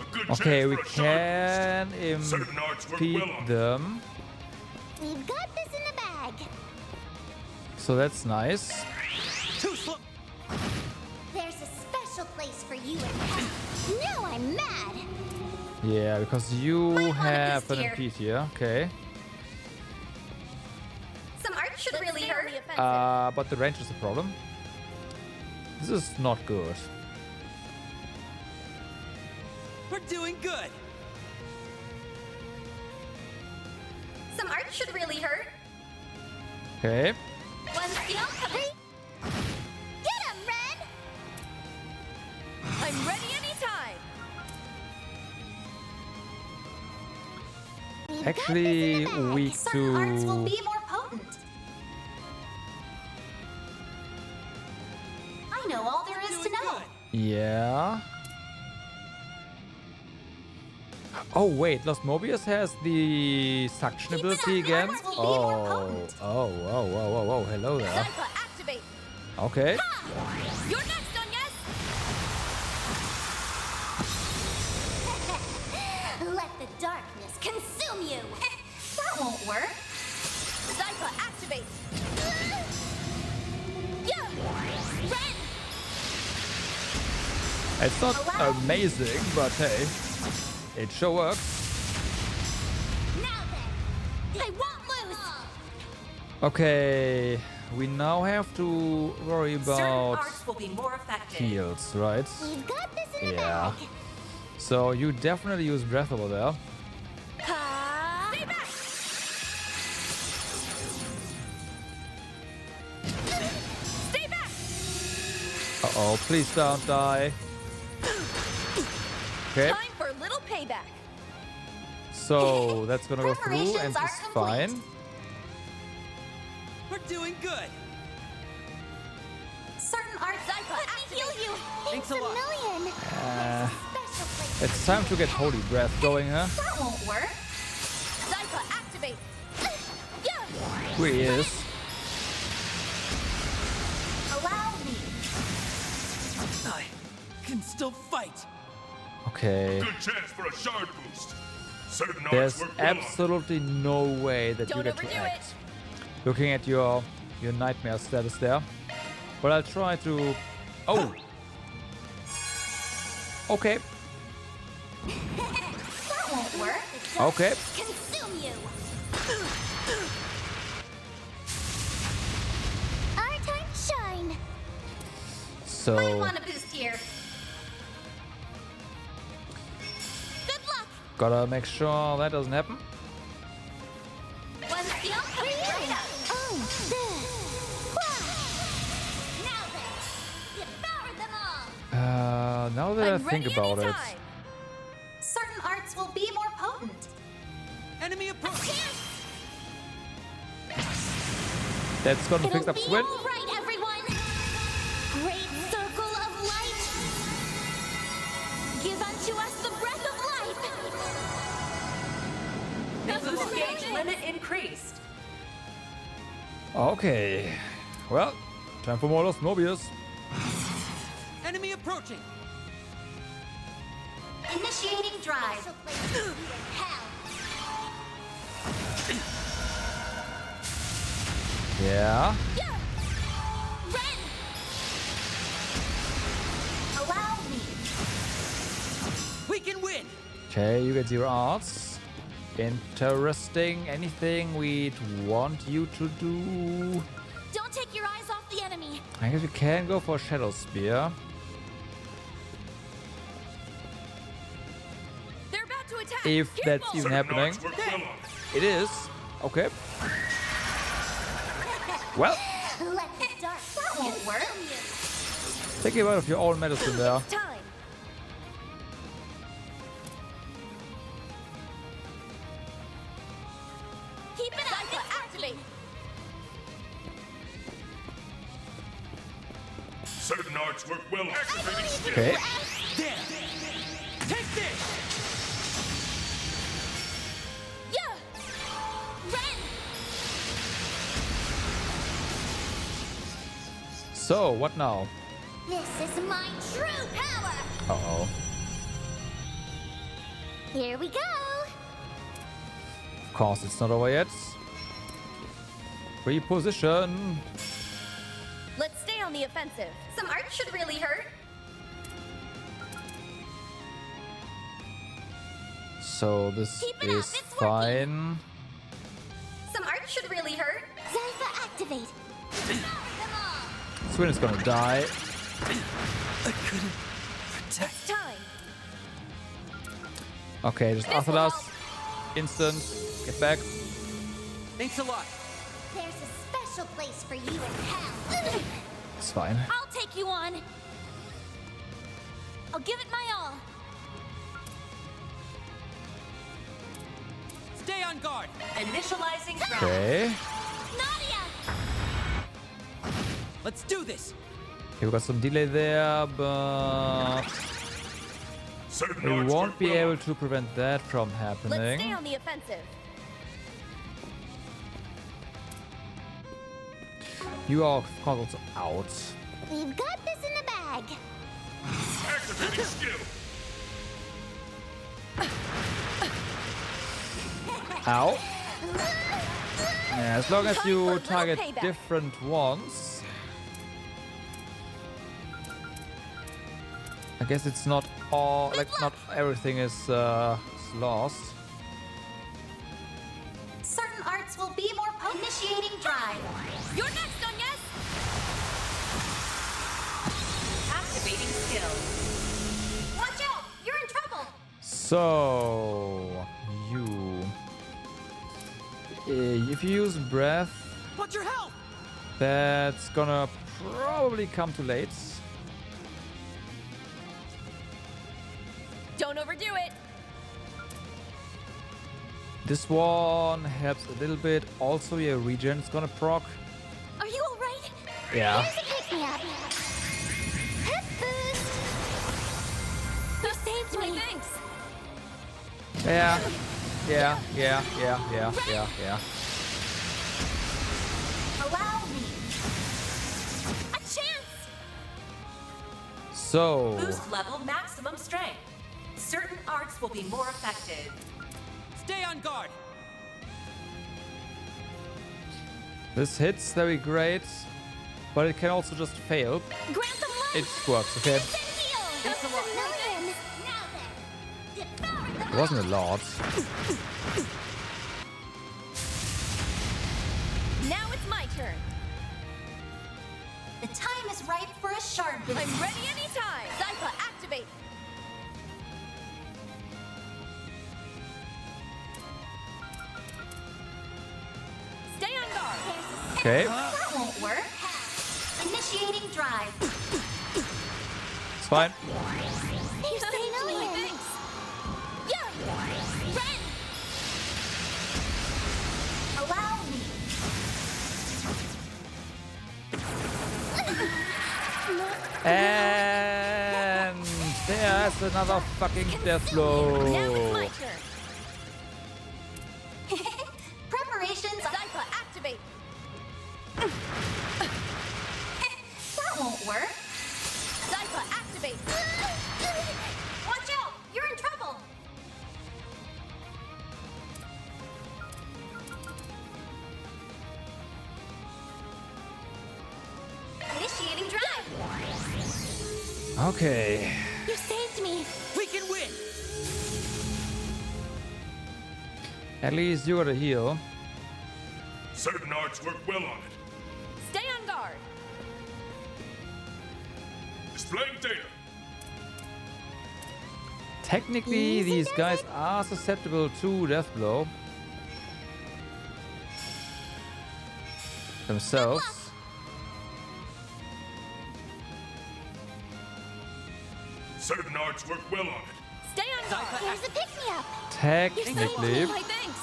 [SPEAKER 4] A good
[SPEAKER 1] Okay,
[SPEAKER 4] chance
[SPEAKER 1] we
[SPEAKER 4] for a shard
[SPEAKER 1] can
[SPEAKER 4] boost. Certain arts work
[SPEAKER 1] impede
[SPEAKER 4] well on
[SPEAKER 1] them.
[SPEAKER 13] We've got this in the bag.
[SPEAKER 1] So that's nice.
[SPEAKER 15] Too slow.
[SPEAKER 13] There's a special place for you in hell. Now I'm mad.
[SPEAKER 1] Yeah, because you have
[SPEAKER 6] boost
[SPEAKER 1] an
[SPEAKER 6] here.
[SPEAKER 1] impede here. Okay.
[SPEAKER 6] Some art should
[SPEAKER 11] Let's
[SPEAKER 6] really
[SPEAKER 11] stay on
[SPEAKER 6] hurt.
[SPEAKER 11] the offensive.
[SPEAKER 1] But the range is a problem. This is not good.
[SPEAKER 15] We're doing good.
[SPEAKER 6] Some art should really hurt.
[SPEAKER 1] Okay.
[SPEAKER 6] One steel coming.
[SPEAKER 13] Get him, Ren!
[SPEAKER 11] I'm ready anytime.
[SPEAKER 13] We've
[SPEAKER 1] Actually,
[SPEAKER 13] got this in the bag.
[SPEAKER 1] weak
[SPEAKER 6] Certain arts will
[SPEAKER 1] to.
[SPEAKER 6] be more potent. I know all there is to know.
[SPEAKER 1] Yeah. Oh wait, Lost Mobius has the suction ability again. Oh, hello there.
[SPEAKER 11] Zypa, activate.
[SPEAKER 1] Okay.
[SPEAKER 11] You're next, Onyes.
[SPEAKER 13] Let the darkness consume you.
[SPEAKER 6] That won't work.
[SPEAKER 11] Zypa, activate. Yeah.
[SPEAKER 13] Ren!
[SPEAKER 1] It's not amazing, but hey, it sure works.
[SPEAKER 13] Now then, I won't lose.
[SPEAKER 1] Okay, we now have to worry
[SPEAKER 7] Certain
[SPEAKER 1] about
[SPEAKER 7] arts will be more effective.
[SPEAKER 1] heals, right?
[SPEAKER 13] We've got this in the
[SPEAKER 1] Yeah.
[SPEAKER 13] bag.
[SPEAKER 1] So you definitely use breath over there.
[SPEAKER 11] Stay back. Stay back.
[SPEAKER 1] Uh-oh, please don't die. Okay,
[SPEAKER 11] Time for a little payback.
[SPEAKER 1] so that's gonna go through and
[SPEAKER 6] Preparations are
[SPEAKER 1] it's
[SPEAKER 6] complete.
[SPEAKER 1] fine.
[SPEAKER 15] We're doing good.
[SPEAKER 6] Certain arts
[SPEAKER 11] Zypa, activate.
[SPEAKER 13] Heal you.
[SPEAKER 15] Thanks
[SPEAKER 13] It's
[SPEAKER 15] a lot.
[SPEAKER 13] million. Special place.
[SPEAKER 1] It's time to get Holy Breath going, huh?
[SPEAKER 6] that won't work.
[SPEAKER 11] Zypa, activate. Yeah.
[SPEAKER 1] Here he is.
[SPEAKER 6] Allow me.
[SPEAKER 15] I can still fight.
[SPEAKER 1] Okay.
[SPEAKER 4] Good chance for a shard boost. Certain
[SPEAKER 1] There's
[SPEAKER 4] arts work well on.
[SPEAKER 1] absolutely no way that you
[SPEAKER 11] Don't
[SPEAKER 1] get to
[SPEAKER 11] overdo
[SPEAKER 1] act. Looking at your nightmare status there. But I'll try to... Oh! Okay.
[SPEAKER 6] That won't work.
[SPEAKER 1] Okay.
[SPEAKER 13] Consume you. Our time to shine.
[SPEAKER 6] I
[SPEAKER 1] So...
[SPEAKER 6] want a boost here.
[SPEAKER 13] Good luck.
[SPEAKER 1] Gotta make sure that doesn't happen.
[SPEAKER 6] One steel coming right up.
[SPEAKER 13] Oh, this. Now then, devour them all.
[SPEAKER 1] Now that I
[SPEAKER 11] I'm
[SPEAKER 1] think
[SPEAKER 11] ready
[SPEAKER 1] about it...
[SPEAKER 11] anytime.
[SPEAKER 6] Certain arts will be more potent.
[SPEAKER 15] Enemy approach.
[SPEAKER 1] That's gonna fix
[SPEAKER 13] It'll
[SPEAKER 1] up
[SPEAKER 13] be
[SPEAKER 1] Swin.
[SPEAKER 13] all right, everyone. Great circle of light. Give unto us the breath of life.
[SPEAKER 7] Boost gauge limit increased.
[SPEAKER 1] Okay. Well, time for more Lost Mobius.
[SPEAKER 15] Enemy approaching.
[SPEAKER 6] Initiating drive.
[SPEAKER 13] Special place for you in hell.
[SPEAKER 1] Yeah.
[SPEAKER 6] Ren! Allow me.
[SPEAKER 15] We can win!
[SPEAKER 1] Okay, you get 0 arts. Interesting. Anything we'd want you to do?
[SPEAKER 2] Don't take your eyes off the enemy.
[SPEAKER 1] I guess we can go for Shadow Spear.
[SPEAKER 11] They're about to attack.
[SPEAKER 1] If that's even happening. It is. Okay. Well.
[SPEAKER 6] Let's start. That won't work.
[SPEAKER 1] Take a bite of your own medicine there.
[SPEAKER 11] Time.
[SPEAKER 6] Keep it up. Activate.
[SPEAKER 4] Certain arts work well on activating skill.
[SPEAKER 1] Okay.
[SPEAKER 15] There! Take this!
[SPEAKER 6] Yeah! Ren!
[SPEAKER 1] So, what now?
[SPEAKER 13] This is my true power!
[SPEAKER 1] Uh-oh.
[SPEAKER 13] Here we go!
[SPEAKER 1] Of course, it's not over yet. Reposition.
[SPEAKER 11] Let's stay on the offensive.
[SPEAKER 6] Some art should really hurt.
[SPEAKER 1] So this
[SPEAKER 6] Keep it up,
[SPEAKER 1] is
[SPEAKER 6] it's
[SPEAKER 1] fine.
[SPEAKER 6] Some art should really hurt.
[SPEAKER 13] Zypha, activate!
[SPEAKER 1] Swin is gonna die.
[SPEAKER 16] I couldn't protect.
[SPEAKER 11] It's time.
[SPEAKER 1] Okay, just after us. Instant. Get back.
[SPEAKER 15] Thanks a lot.
[SPEAKER 13] There's a special place for you in hell!
[SPEAKER 1] It's fine.
[SPEAKER 2] I'll take you on. I'll give it my all.
[SPEAKER 15] Stay on guard.
[SPEAKER 7] Initializing round.
[SPEAKER 1] Okay.
[SPEAKER 2] Nadia!
[SPEAKER 15] Let's do this.
[SPEAKER 1] Okay, we got some delay there, but we won't be able to prevent that from
[SPEAKER 11] Let's stay
[SPEAKER 1] happening.
[SPEAKER 11] on the offensive.
[SPEAKER 1] You are, of course, also out.
[SPEAKER 13] We've got this in the bag!
[SPEAKER 4] Activating skill.
[SPEAKER 1] Ow. Yeah, as long as
[SPEAKER 11] Time for a
[SPEAKER 1] you
[SPEAKER 11] little
[SPEAKER 1] target
[SPEAKER 11] payback.
[SPEAKER 1] different ones. I guess it's not all, like, not everything is lost.
[SPEAKER 6] Certain arts will be more potent. Initiating drive.
[SPEAKER 2] You're next, Onyes!
[SPEAKER 7] Activating skill.
[SPEAKER 6] Watch out! You're in trouble.
[SPEAKER 1] So, if you use breath,
[SPEAKER 15] What's your health?
[SPEAKER 1] that's gonna probably come too late.
[SPEAKER 11] Don't overdo it.
[SPEAKER 1] This one helps a little bit. Also, your regen is gonna proc.
[SPEAKER 2] Are you alright?
[SPEAKER 1] Yeah.
[SPEAKER 13] Here's a pick-me-up! Pep boost!
[SPEAKER 2] You saved me.
[SPEAKER 11] Thanks.
[SPEAKER 1] Yeah. Yeah.
[SPEAKER 6] Allow me.
[SPEAKER 2] A chance!
[SPEAKER 1] So,
[SPEAKER 7] Boost level maximum strength. Certain arts will be more effective.
[SPEAKER 15] Stay on guard.
[SPEAKER 1] this hits very great, but it can also just fail.
[SPEAKER 2] Grant them life!
[SPEAKER 1] It works, okay?
[SPEAKER 2] Heal!
[SPEAKER 13] It's a million! Now then, devour them
[SPEAKER 1] It wasn't a lot.
[SPEAKER 11] Now it's my turn.
[SPEAKER 6] The time is ripe for a shard boost.
[SPEAKER 11] I'm ready anytime. Zypha, activate. Stay on guard.
[SPEAKER 1] Okay.
[SPEAKER 6] That won't work. Initiating drive.
[SPEAKER 1] It's fine.
[SPEAKER 2] You saved me! Thanks! Yeah! Ren!
[SPEAKER 6] Allow me.
[SPEAKER 1] And there's another fucking death blow.
[SPEAKER 11] Now it's my turn.
[SPEAKER 6] Preparations.
[SPEAKER 11] Zypha, activate.
[SPEAKER 6] That won't work.
[SPEAKER 11] Zypha, activate.
[SPEAKER 6] Watch out! You're in trouble.
[SPEAKER 1] Okay.
[SPEAKER 21] You saved me.
[SPEAKER 16] We can win.
[SPEAKER 1] At least you got a heal.
[SPEAKER 4] Certain arts work well on it.
[SPEAKER 11] Stay on guard.
[SPEAKER 4] Displaying data.
[SPEAKER 1] Technically, these guys are susceptible to death blow themselves.
[SPEAKER 4] Certain arts work well on it.
[SPEAKER 11] Stay on guard.
[SPEAKER 21] Here's a pick-me-up.
[SPEAKER 1] Technically.
[SPEAKER 11] My thanks.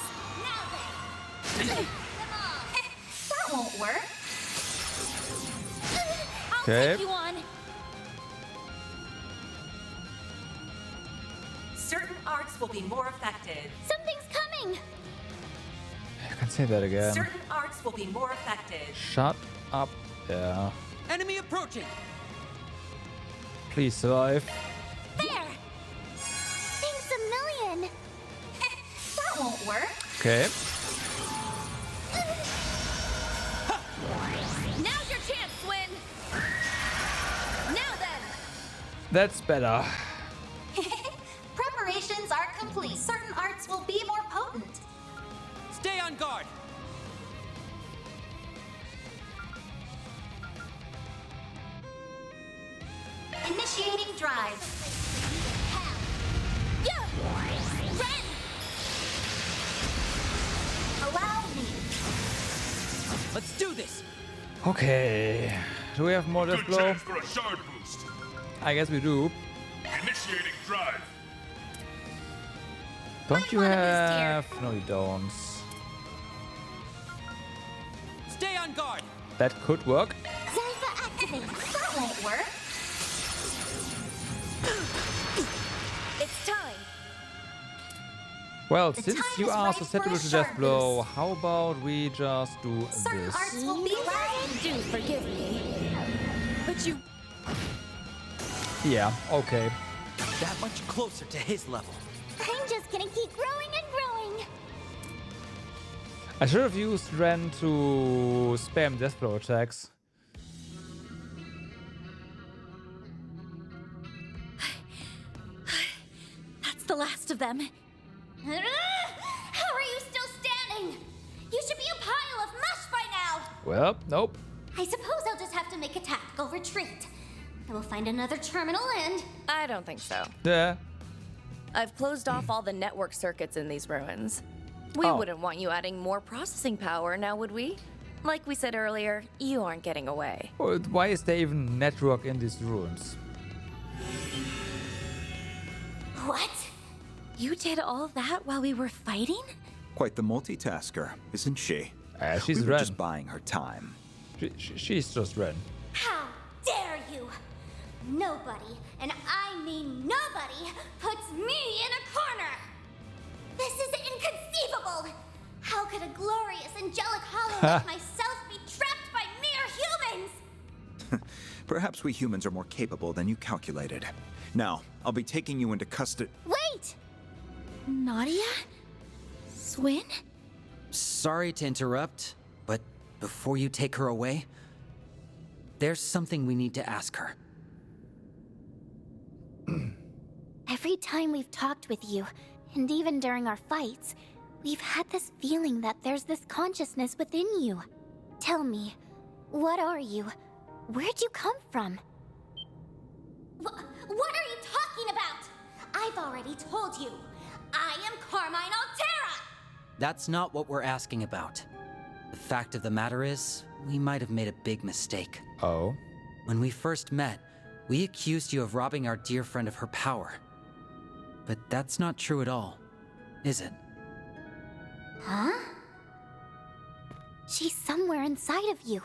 [SPEAKER 20] That won't work.
[SPEAKER 21] I'll
[SPEAKER 1] Okay.
[SPEAKER 21] take you on.
[SPEAKER 7] Certain arts will be more effective.
[SPEAKER 21] Something's coming.
[SPEAKER 1] I can say that again.
[SPEAKER 7] Certain arts will be more effective.
[SPEAKER 1] Shut up. Yeah.
[SPEAKER 16] Enemy approaching.
[SPEAKER 1] Please survive.
[SPEAKER 21] There. Thanks a million.
[SPEAKER 20] That won't work.
[SPEAKER 1] Okay.
[SPEAKER 11] Now's your chance, Swin. Now then.
[SPEAKER 1] That's better.
[SPEAKER 20] Preparations are complete. Certain arts will be more potent.
[SPEAKER 16] Stay on guard.
[SPEAKER 20] Initiating drive.
[SPEAKER 21] Ren.
[SPEAKER 20] Allow me.
[SPEAKER 16] Let's do this.
[SPEAKER 1] Okay. Do we have more death
[SPEAKER 4] Good
[SPEAKER 1] blow?
[SPEAKER 4] chance for a shard boost.
[SPEAKER 1] I guess we do.
[SPEAKER 4] Initiating drive.
[SPEAKER 1] Don't you have... No, you don't.
[SPEAKER 16] Stay on guard.
[SPEAKER 1] That could work.
[SPEAKER 21] Zypher activate.
[SPEAKER 20] That won't work.
[SPEAKER 11] It's time.
[SPEAKER 1] Well,
[SPEAKER 20] The
[SPEAKER 1] since
[SPEAKER 20] time
[SPEAKER 1] you
[SPEAKER 20] is
[SPEAKER 1] are
[SPEAKER 20] right for
[SPEAKER 1] susceptible
[SPEAKER 20] a
[SPEAKER 1] to death
[SPEAKER 20] sharp
[SPEAKER 1] blow, how about we just do
[SPEAKER 20] Certain
[SPEAKER 1] this?
[SPEAKER 20] arts will be allowed.
[SPEAKER 11] Do forgive me. But you...
[SPEAKER 1] Yeah, okay.
[SPEAKER 16] That much closer to his level.
[SPEAKER 21] I'm just gonna keep growing and growing.
[SPEAKER 1] I should have used Ren to spam death blow attacks.
[SPEAKER 2] That's the last of them.
[SPEAKER 13] How are you still standing? You should be a pile of mush by now.
[SPEAKER 1] Well, nope.
[SPEAKER 13] I suppose I'll just have to make a tactical retreat. I will find another terminal and...
[SPEAKER 11] I don't think so.
[SPEAKER 1] Yeah.
[SPEAKER 11] I've closed off all the network circuits in these ruins. We wouldn't want you adding more processing power, now would we? Like we said earlier, you aren't getting away.
[SPEAKER 1] Why is there even network in these ruins?
[SPEAKER 2] What? You did all that while we were fighting?
[SPEAKER 19] Quite the multitasker, isn't she?
[SPEAKER 1] She's
[SPEAKER 19] we were
[SPEAKER 1] Ren.
[SPEAKER 19] just buying her time.
[SPEAKER 1] She's just Ren.
[SPEAKER 13] How dare you! Nobody, and I mean nobody, puts me in a corner! This is inconceivable! How could a glorious angelic hollow like myself be trapped by mere humans?
[SPEAKER 19] Perhaps we humans are more capable than you calculated. Now, I'll be taking you into custody.
[SPEAKER 2] Wait! Nadia? Swin?
[SPEAKER 16] Sorry to interrupt, but before you take her away, there's something we need to ask her.
[SPEAKER 21] Every time we've talked with you, and even during our fights, we've had this feeling that there's this consciousness within you. Tell me, what are you? Where'd you come from?
[SPEAKER 13] What are you talking about? I've already told you. I am Carmine Altera!
[SPEAKER 16] That's not what we're asking about. The fact of the matter is, we might have made a big mistake.
[SPEAKER 1] Oh?
[SPEAKER 16] When we first met, we accused you of robbing our dear friend of her power. But that's not true at all, is it?
[SPEAKER 21] Huh? She's somewhere inside of you.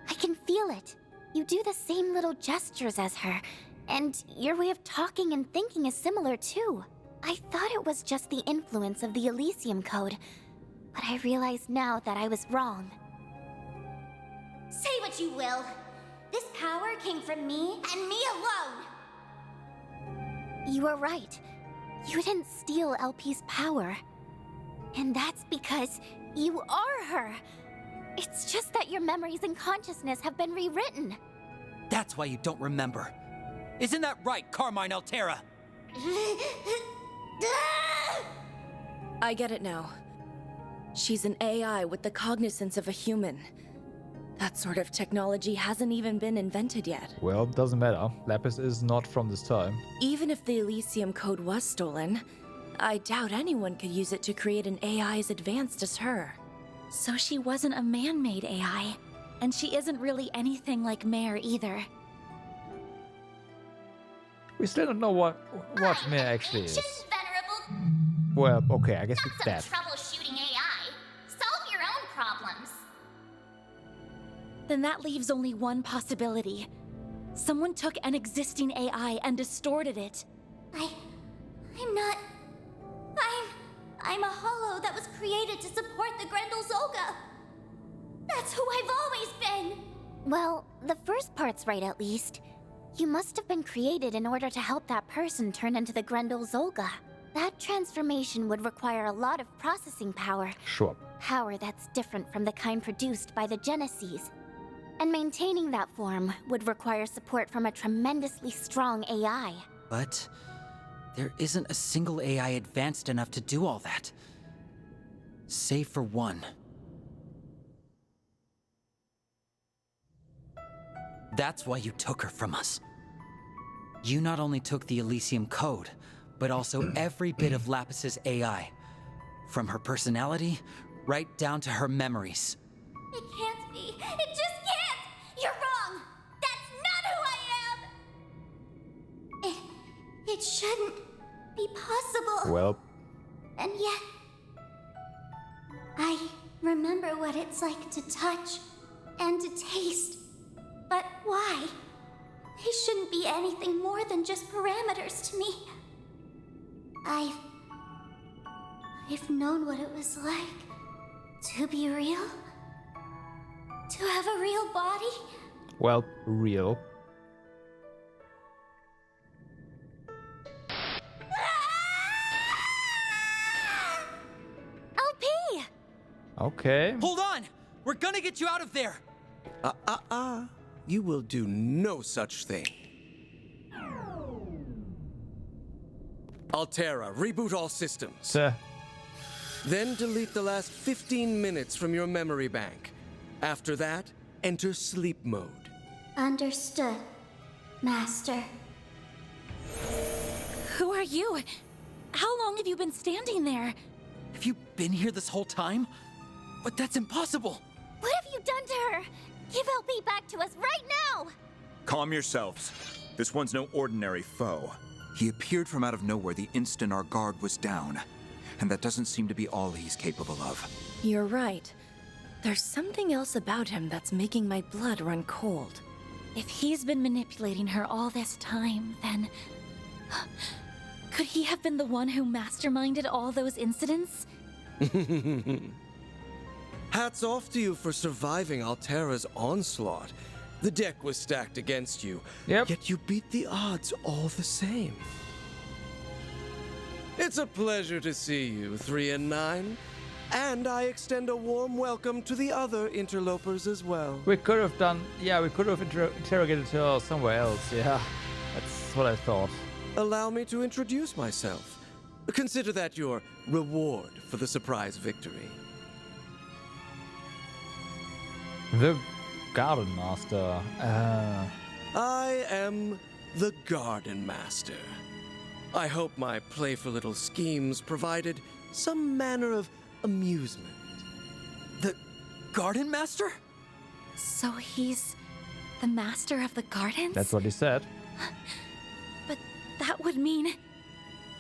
[SPEAKER 21] I can feel it. You do the same little gestures as her, and your way of talking and thinking is similar too. I thought it was just the influence of the Elysium Code, but I realize now that I was wrong.
[SPEAKER 13] Say what you will. This power came from me and me alone.
[SPEAKER 21] You were right. You didn't steal LP's power. And that's because you are her. It's just that your memories and consciousness have been rewritten.
[SPEAKER 16] That's why you don't remember. Isn't that right, Carmine Altera?
[SPEAKER 11] I get it now. She's an AI with the cognizance of a human. That sort of technology hasn't even been invented yet.
[SPEAKER 1] Well, doesn't matter. Lapis is not from this time.
[SPEAKER 11] Even if the Elysium code was stolen, I doubt anyone could use it to create an AI as advanced as her.
[SPEAKER 2] So she wasn't a man-made AI, and she isn't really anything like Mare either.
[SPEAKER 1] We still don't know what Mare actually is.
[SPEAKER 13] Venerable.
[SPEAKER 1] Well, okay, I guess it's
[SPEAKER 13] Some
[SPEAKER 1] that.
[SPEAKER 13] troubleshooting AI. Solve your own problems.
[SPEAKER 2] Then that leaves only one possibility. Someone took an existing AI and distorted it.
[SPEAKER 13] I'm not... I'm a hollow that was created to support the Grendel Zolga. That's who I've always been.
[SPEAKER 21] Well, the first part's right at least. You must have been created in order to help that person turn into the Grendel Zolga. That transformation would require a lot of processing power.
[SPEAKER 1] Sure.
[SPEAKER 21] Power that's different from the kind produced by the Genesees. And maintaining that form would require support from a tremendously strong AI.
[SPEAKER 16] But there isn't a single AI advanced enough to do all that. Save for one. That's why you took her from us. You not only took the Elysium code, but also every bit of Lapis's AI. From her personality, right down to her memories.
[SPEAKER 13] It can't be. It just can't! You're wrong! That's not who I am! It shouldn't be possible.
[SPEAKER 1] Well.
[SPEAKER 13] And yet... I remember what it's like to touch and to taste. But why? They shouldn't be anything more than just parameters to me. I've known what it was like to be real. To have a real body.
[SPEAKER 1] Well, real.
[SPEAKER 21] LP!
[SPEAKER 1] Okay.
[SPEAKER 16] Hold on! We're gonna get you out of there!
[SPEAKER 10] You will do no such thing. Altera, reboot all systems. Then delete the last 15 minutes from your memory bank. After that, enter sleep mode.
[SPEAKER 13] Understood, Master.
[SPEAKER 2] Who are you? How long have you been standing there?
[SPEAKER 16] Have you been here this whole time? But that's impossible!
[SPEAKER 21] What have you done to her? Give LP back to us right now!
[SPEAKER 19] Calm yourselves. This one's no ordinary foe. He appeared from out of nowhere the instant our guard was down. And that doesn't seem to be all he's capable of.
[SPEAKER 11] You're right. There's something else about him that's making my blood run cold.
[SPEAKER 2] If he's been manipulating her all this time, then... could he have been the one who masterminded all those incidents?
[SPEAKER 10] Hats off to you for surviving Altera's onslaught. The deck was stacked against you, yet you beat the odds all the same. It's a pleasure to see you, 3 and 9. And I extend a warm welcome to the other interlopers as well.
[SPEAKER 1] We could have done... Yeah, we could have interrogated her somewhere else, yeah. That's what I thought.
[SPEAKER 10] Allow me to introduce myself. Consider that your reward for the surprise victory.
[SPEAKER 1] The Garden Master.
[SPEAKER 10] I am the Garden Master. I hope my playful little schemes provided some manner of amusement.
[SPEAKER 16] The Garden Master?
[SPEAKER 2] So he's the master of the gardens?
[SPEAKER 1] That's what he said.
[SPEAKER 2] But that would mean...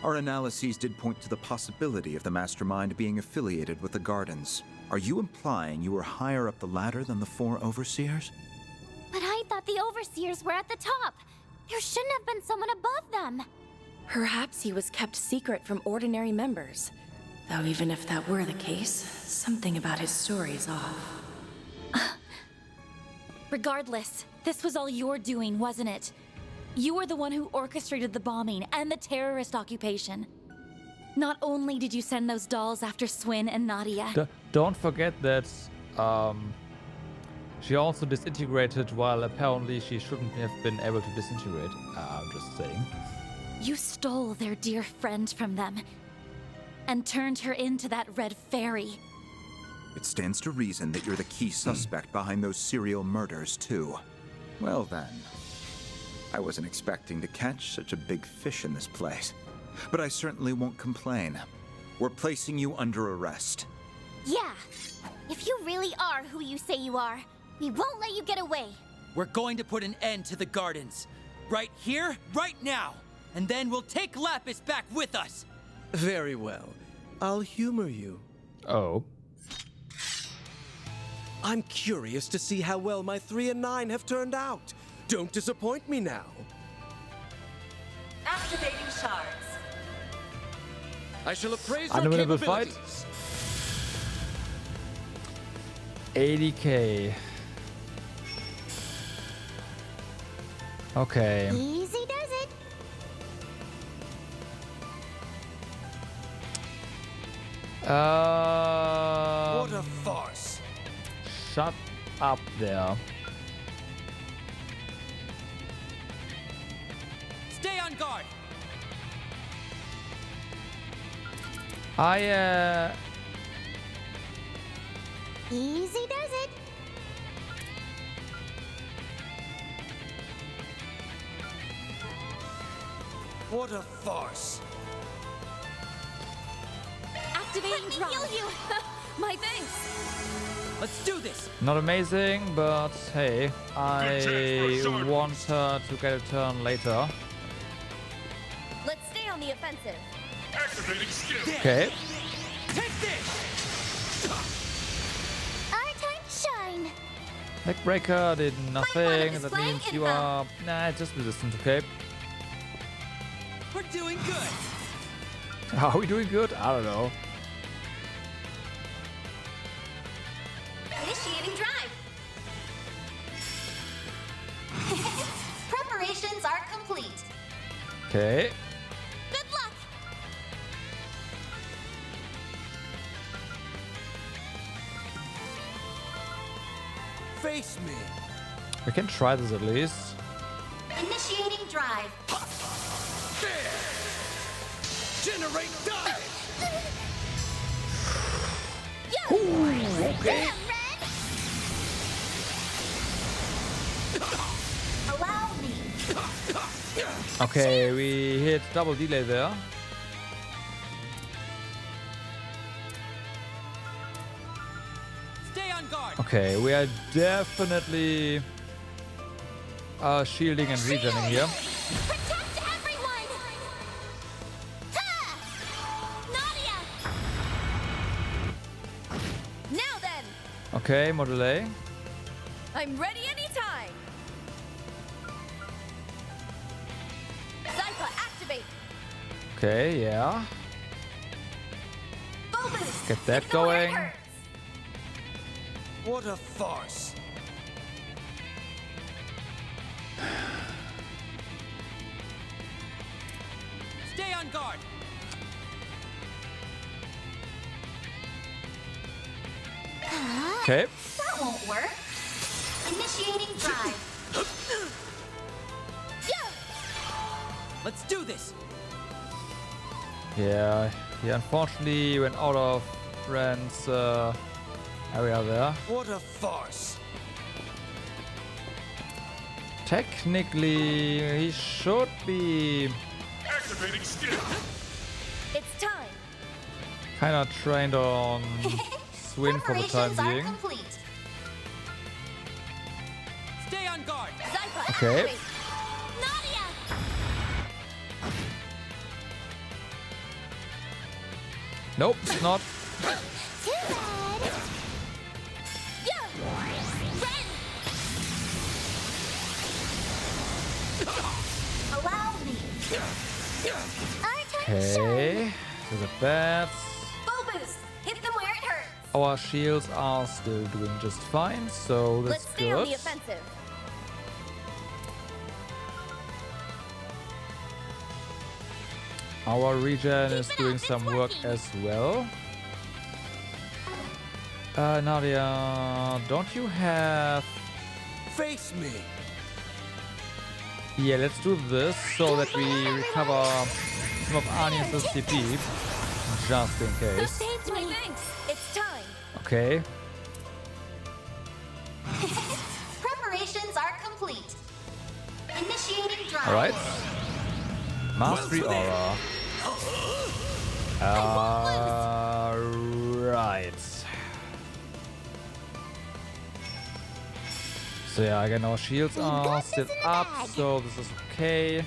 [SPEAKER 19] Our analyses did point to the possibility of the mastermind being affiliated with the gardens. Are you implying you were higher up the ladder than the 4 overseers?
[SPEAKER 21] But I thought the overseers were at the top. There shouldn't have been someone above them.
[SPEAKER 11] Perhaps he was kept secret from ordinary members. Though even if that were the case, something about his story is off.
[SPEAKER 2] Regardless, this was all your doing, wasn't it? You were the one who orchestrated the bombing and the terrorist occupation. Not only did you send those dolls after Swin and Nadia...
[SPEAKER 1] Don't forget that She also disintegrated while apparently she shouldn't have been able to disintegrate. I'm just saying.
[SPEAKER 2] You stole their dear friend from them and turned her into that red fairy.
[SPEAKER 19] It stands to reason that you're the key suspect behind those serial murders, too. Well then, I wasn't expecting to catch such a big fish in this place. But I certainly won't complain. We're placing you under arrest.
[SPEAKER 21] Yeah. If you really are who you say you are, we won't let you get away.
[SPEAKER 16] We're going to put an end to the gardens. Right here, right now. And then we'll take Lapis back with us.
[SPEAKER 10] Very well. I'll humor you.
[SPEAKER 1] Oh.
[SPEAKER 10] I'm curious to see how well my 3 and 9 have turned out. Don't disappoint me now.
[SPEAKER 7] Activating shards.
[SPEAKER 10] I shall appraise your
[SPEAKER 1] Unwinnable fight.
[SPEAKER 10] capabilities.
[SPEAKER 1] 80k. Okay.
[SPEAKER 21] Easy does it.
[SPEAKER 10] What a farce.
[SPEAKER 1] Shut up there.
[SPEAKER 16] Stay on guard.
[SPEAKER 21] Easy does it.
[SPEAKER 10] What a farce.
[SPEAKER 11] Activating
[SPEAKER 21] Let me
[SPEAKER 11] drop.
[SPEAKER 21] heal you.
[SPEAKER 11] My thanks.
[SPEAKER 16] Let's do this.
[SPEAKER 1] Not amazing, but hey,
[SPEAKER 4] Good chance for a
[SPEAKER 1] I
[SPEAKER 4] shard
[SPEAKER 1] want her to get a turn later.
[SPEAKER 11] Let's stay on the offensive.
[SPEAKER 4] Activating skill.
[SPEAKER 1] Okay.
[SPEAKER 16] Take this.
[SPEAKER 21] Our time to shine.
[SPEAKER 1] Neckbreaker did nothing.
[SPEAKER 21] is
[SPEAKER 1] That
[SPEAKER 21] flying
[SPEAKER 1] means
[SPEAKER 21] in
[SPEAKER 1] you
[SPEAKER 21] the-
[SPEAKER 1] are just resistant, okay?
[SPEAKER 16] We're doing good.
[SPEAKER 1] Are we doing good? I don't know.
[SPEAKER 13] Initiating drive. Preparations are complete.
[SPEAKER 1] Okay.
[SPEAKER 21] Good luck.
[SPEAKER 10] Face me.
[SPEAKER 1] We can try this at least.
[SPEAKER 13] Initiating drive.
[SPEAKER 10] Generate dive.
[SPEAKER 1] Okay.
[SPEAKER 13] Allow me.
[SPEAKER 1] Okay, we hit double delay there.
[SPEAKER 16] Stay on guard.
[SPEAKER 1] Okay, we are definitely shielding and regening here.
[SPEAKER 21] Protect everyone. Ha! Nadia.
[SPEAKER 11] Now then,
[SPEAKER 1] Okay, more delay.
[SPEAKER 11] I'm ready anytime. Zypha, activate.
[SPEAKER 1] Okay, yeah.
[SPEAKER 11] Full boost.
[SPEAKER 1] Get that going.
[SPEAKER 10] What a farce.
[SPEAKER 16] Stay on guard.
[SPEAKER 1] Okay.
[SPEAKER 13] That won't work. Initiating drive.
[SPEAKER 16] Let's do this.
[SPEAKER 1] Yeah, he unfortunately went out of Brand's area there.
[SPEAKER 10] What a farce.
[SPEAKER 1] Technically, he should be
[SPEAKER 4] Activating skill.
[SPEAKER 11] It's time.
[SPEAKER 1] kind of trained on Swin for the time
[SPEAKER 13] Preparations are
[SPEAKER 1] being.
[SPEAKER 13] complete.
[SPEAKER 16] Stay on guard.
[SPEAKER 11] Zypha,
[SPEAKER 1] Okay.
[SPEAKER 11] activate.
[SPEAKER 21] Nadia.
[SPEAKER 1] Nope, it's not.
[SPEAKER 21] Too bad.
[SPEAKER 13] Allow me.
[SPEAKER 21] Our time to shine.
[SPEAKER 1] Okay, so the bats.
[SPEAKER 13] Full boost. Hit them where it hurts.
[SPEAKER 1] Our shields are still doing just fine, so that's
[SPEAKER 11] Let's stay on
[SPEAKER 1] good.
[SPEAKER 11] the offensive.
[SPEAKER 1] Our regen is
[SPEAKER 21] Keep it
[SPEAKER 1] doing
[SPEAKER 21] up,
[SPEAKER 1] some
[SPEAKER 21] it's
[SPEAKER 1] work
[SPEAKER 21] working.
[SPEAKER 1] as well. Nadia, don't you have...
[SPEAKER 10] Face me!
[SPEAKER 1] Yeah, let's do this so that we recover some of Anius' CP. Just in case.
[SPEAKER 11] Saved me. Thanks. It's time.
[SPEAKER 1] Okay.
[SPEAKER 13] Preparations are complete. Initiating drive.
[SPEAKER 1] Alright. Mastery aura. Right. So yeah, again, our shields are still up, so this is okay.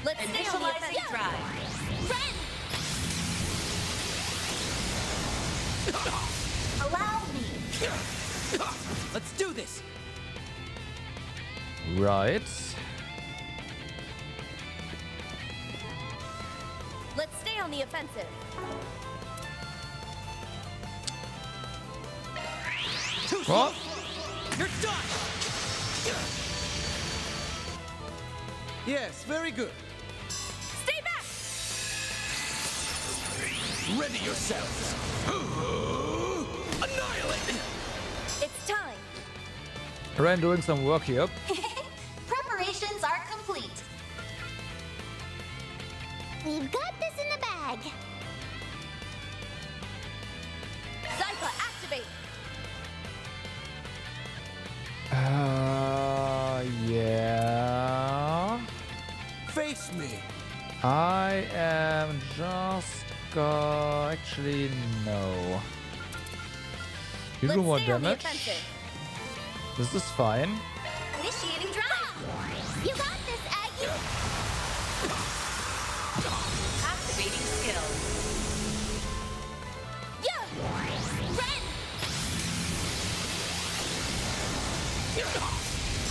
[SPEAKER 7] Let's initialize the drive.
[SPEAKER 13] Allow me.
[SPEAKER 15] Let's do this.
[SPEAKER 1] Right.
[SPEAKER 11] Let's stay on the offensive.
[SPEAKER 1] What?
[SPEAKER 15] You're done.
[SPEAKER 10] Yes, very good.
[SPEAKER 11] Stay back.
[SPEAKER 15] Ready yourselves. Annihilate.
[SPEAKER 11] It's time.
[SPEAKER 1] Ren doing some work here.
[SPEAKER 13] Preparations are complete.
[SPEAKER 21] We've got this in the bag.
[SPEAKER 11] Zypha, activate.
[SPEAKER 1] Yeah.
[SPEAKER 10] Face me.
[SPEAKER 1] I am just actually no. You do more damage. This is fine.
[SPEAKER 13] Initiating drive. You got this, Aggie.
[SPEAKER 7] Activating skill.
[SPEAKER 13] Yeah. Ren.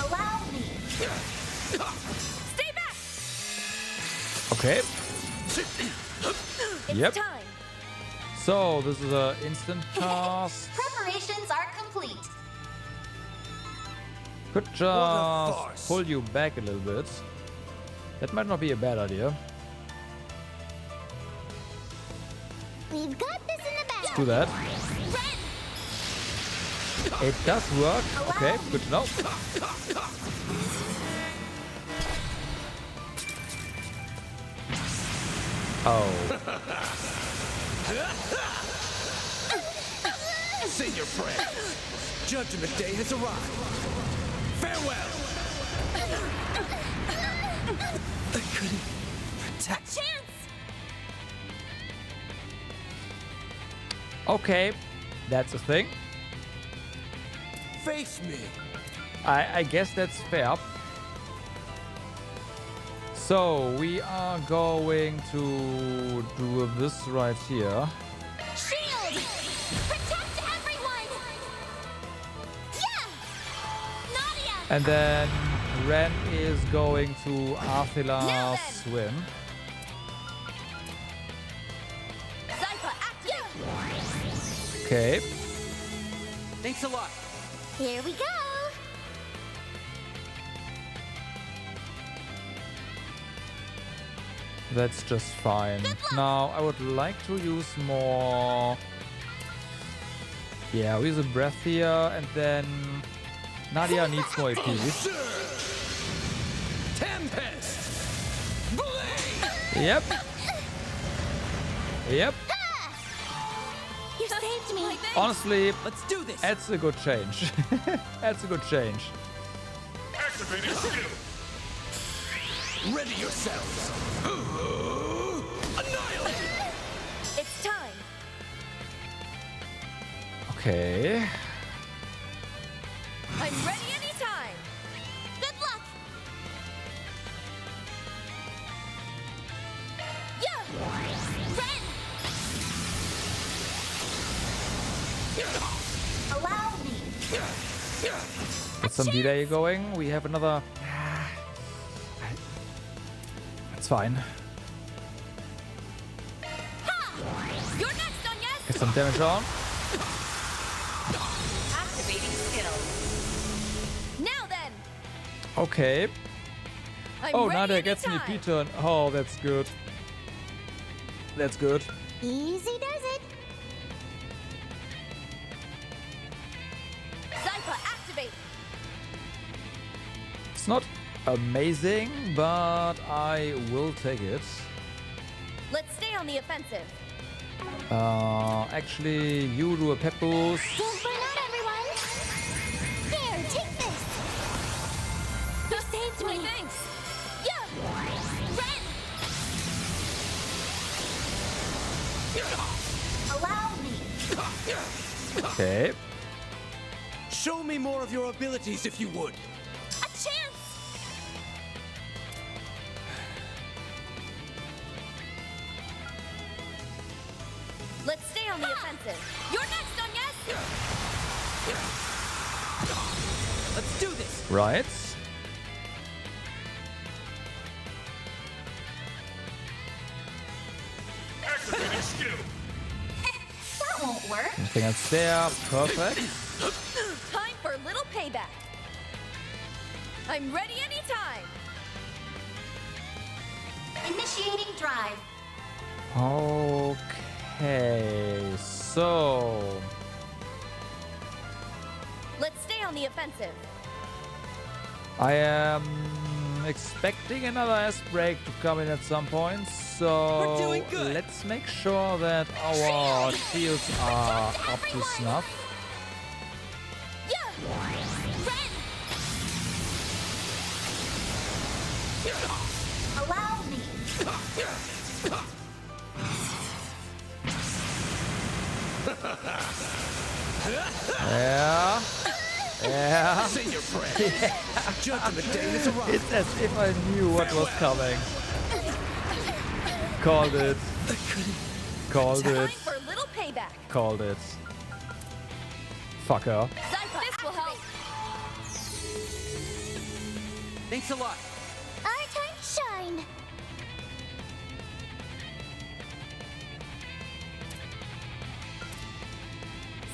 [SPEAKER 13] Allow me.
[SPEAKER 11] Stay back.
[SPEAKER 1] Okay. Yep.
[SPEAKER 11] Time.
[SPEAKER 1] So this is an instant cast.
[SPEAKER 13] Preparations are complete.
[SPEAKER 1] Could just pull you back a little bit. That might not be a bad idea.
[SPEAKER 21] We've got this in the bag.
[SPEAKER 1] Let's do that. It does work. Okay, good to know. Oh.
[SPEAKER 10] Say your prayers. Judgment Day has arrived. Farewell.
[SPEAKER 12] I couldn't protect.
[SPEAKER 13] Chance.
[SPEAKER 1] Okay, that's a thing.
[SPEAKER 10] Face me.
[SPEAKER 1] I guess that's fair. So we are going to do this right here.
[SPEAKER 13] Shield. Protect everyone. Yeah. Nadia.
[SPEAKER 1] And then Ren is going to Arthila swim.
[SPEAKER 11] Zypha, activate.
[SPEAKER 1] Okay.
[SPEAKER 15] Thanks a lot.
[SPEAKER 21] Here we go.
[SPEAKER 1] That's just fine. Now I would like to use more. Yeah, we use a breath here, and then Nadia needs more AP.
[SPEAKER 10] Tempest.
[SPEAKER 1] Yep. Yep.
[SPEAKER 21] You saved me.
[SPEAKER 1] Honestly,
[SPEAKER 15] let's do this.
[SPEAKER 1] That's a good change. That's a good change.
[SPEAKER 4] Activating skill.
[SPEAKER 10] Ready yourselves. Annihilate.
[SPEAKER 11] It's time.
[SPEAKER 1] Okay.
[SPEAKER 11] I'm ready anytime.
[SPEAKER 13] Good luck. Yeah. Ren. Allow me.
[SPEAKER 1] Get some delay going. We have another. It's fine.
[SPEAKER 11] You're next on yes.
[SPEAKER 1] Get some damage on.
[SPEAKER 7] Activating skill.
[SPEAKER 11] Now then.
[SPEAKER 1] Okay.
[SPEAKER 11] I'm
[SPEAKER 1] Oh,
[SPEAKER 11] ready
[SPEAKER 1] Nadia gets an
[SPEAKER 11] anytime.
[SPEAKER 1] EP turn. Oh, that's good. That's good.
[SPEAKER 21] Easy does it.
[SPEAKER 11] Zypa, activate!
[SPEAKER 1] It's not amazing, but I will take it.
[SPEAKER 11] Let's stay on the offensive.
[SPEAKER 1] Actually, you do a pep boost.
[SPEAKER 21] Don't burn out, everyone. Here, take this.
[SPEAKER 11] You saved me. Thanks. Yeah.
[SPEAKER 6] Ren! Allow me.
[SPEAKER 1] Okay.
[SPEAKER 10] Show me more of your abilities if you would.
[SPEAKER 11] A chance! Let's stay on the offensive. You're next, on yes?
[SPEAKER 15] Let's do this.
[SPEAKER 1] Right.
[SPEAKER 4] Activating skill.
[SPEAKER 6] That won't work.
[SPEAKER 1] Anything else there? Perfect.
[SPEAKER 11] Time for a little payback. I'm ready anytime.
[SPEAKER 6] Initiating drive.
[SPEAKER 1] Okay, so
[SPEAKER 11] Let's stay on the offensive.
[SPEAKER 1] I am expecting another ice break to come in at some point, so
[SPEAKER 15] We're doing good.
[SPEAKER 1] let's make sure that our shields are up to snuff.
[SPEAKER 11] Yeah!
[SPEAKER 6] Allow me.
[SPEAKER 1] Yeah. Yeah.
[SPEAKER 10] Say your prayers. Judgment Day has arrived.
[SPEAKER 1] It's as if I knew what was coming. Called it. Called
[SPEAKER 11] Time
[SPEAKER 1] it.
[SPEAKER 11] for a little payback.
[SPEAKER 1] Called it. Fucker.
[SPEAKER 11] Zypa, this will help.
[SPEAKER 15] Thanks a lot.
[SPEAKER 21] Our time to shine.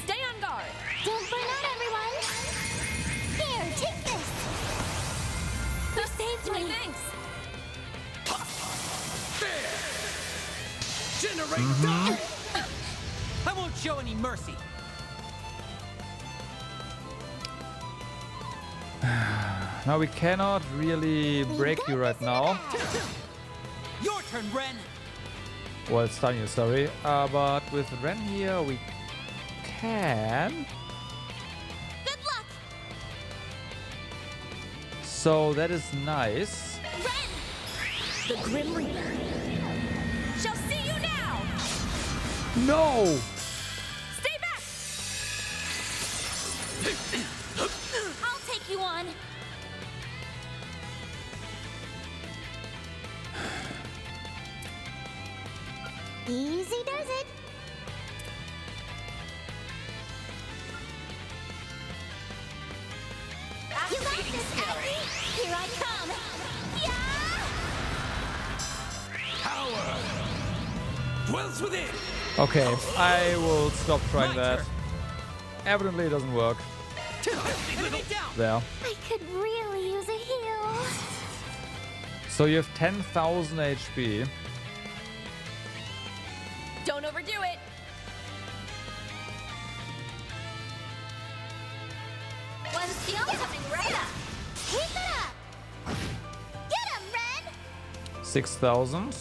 [SPEAKER 11] Stay on guard.
[SPEAKER 21] Don't burn out, everyone. Here, take this.
[SPEAKER 11] You saved me. Thanks.
[SPEAKER 10] Generate
[SPEAKER 15] I won't show any mercy.
[SPEAKER 1] Now we cannot really break you right now.
[SPEAKER 15] Your turn, Ren.
[SPEAKER 1] Well, stun you, sorry. But with Ren here, we can.
[SPEAKER 11] Good luck.
[SPEAKER 1] So that is nice.
[SPEAKER 11] The Grim Reaper shall see you now.
[SPEAKER 1] No!
[SPEAKER 11] Stay back. I'll take you on.
[SPEAKER 21] Easy does it. You got this, Abby. Here I come.
[SPEAKER 10] power. Dwells within.
[SPEAKER 1] Okay, I will stop trying that. Evidently it doesn't work. There.
[SPEAKER 21] I could really use a heal.
[SPEAKER 1] So you have 10,000 HP.
[SPEAKER 11] Don't overdo it.
[SPEAKER 6] One skill coming right up.
[SPEAKER 21] Keep it up. Get him, Ren.
[SPEAKER 1] 6,000.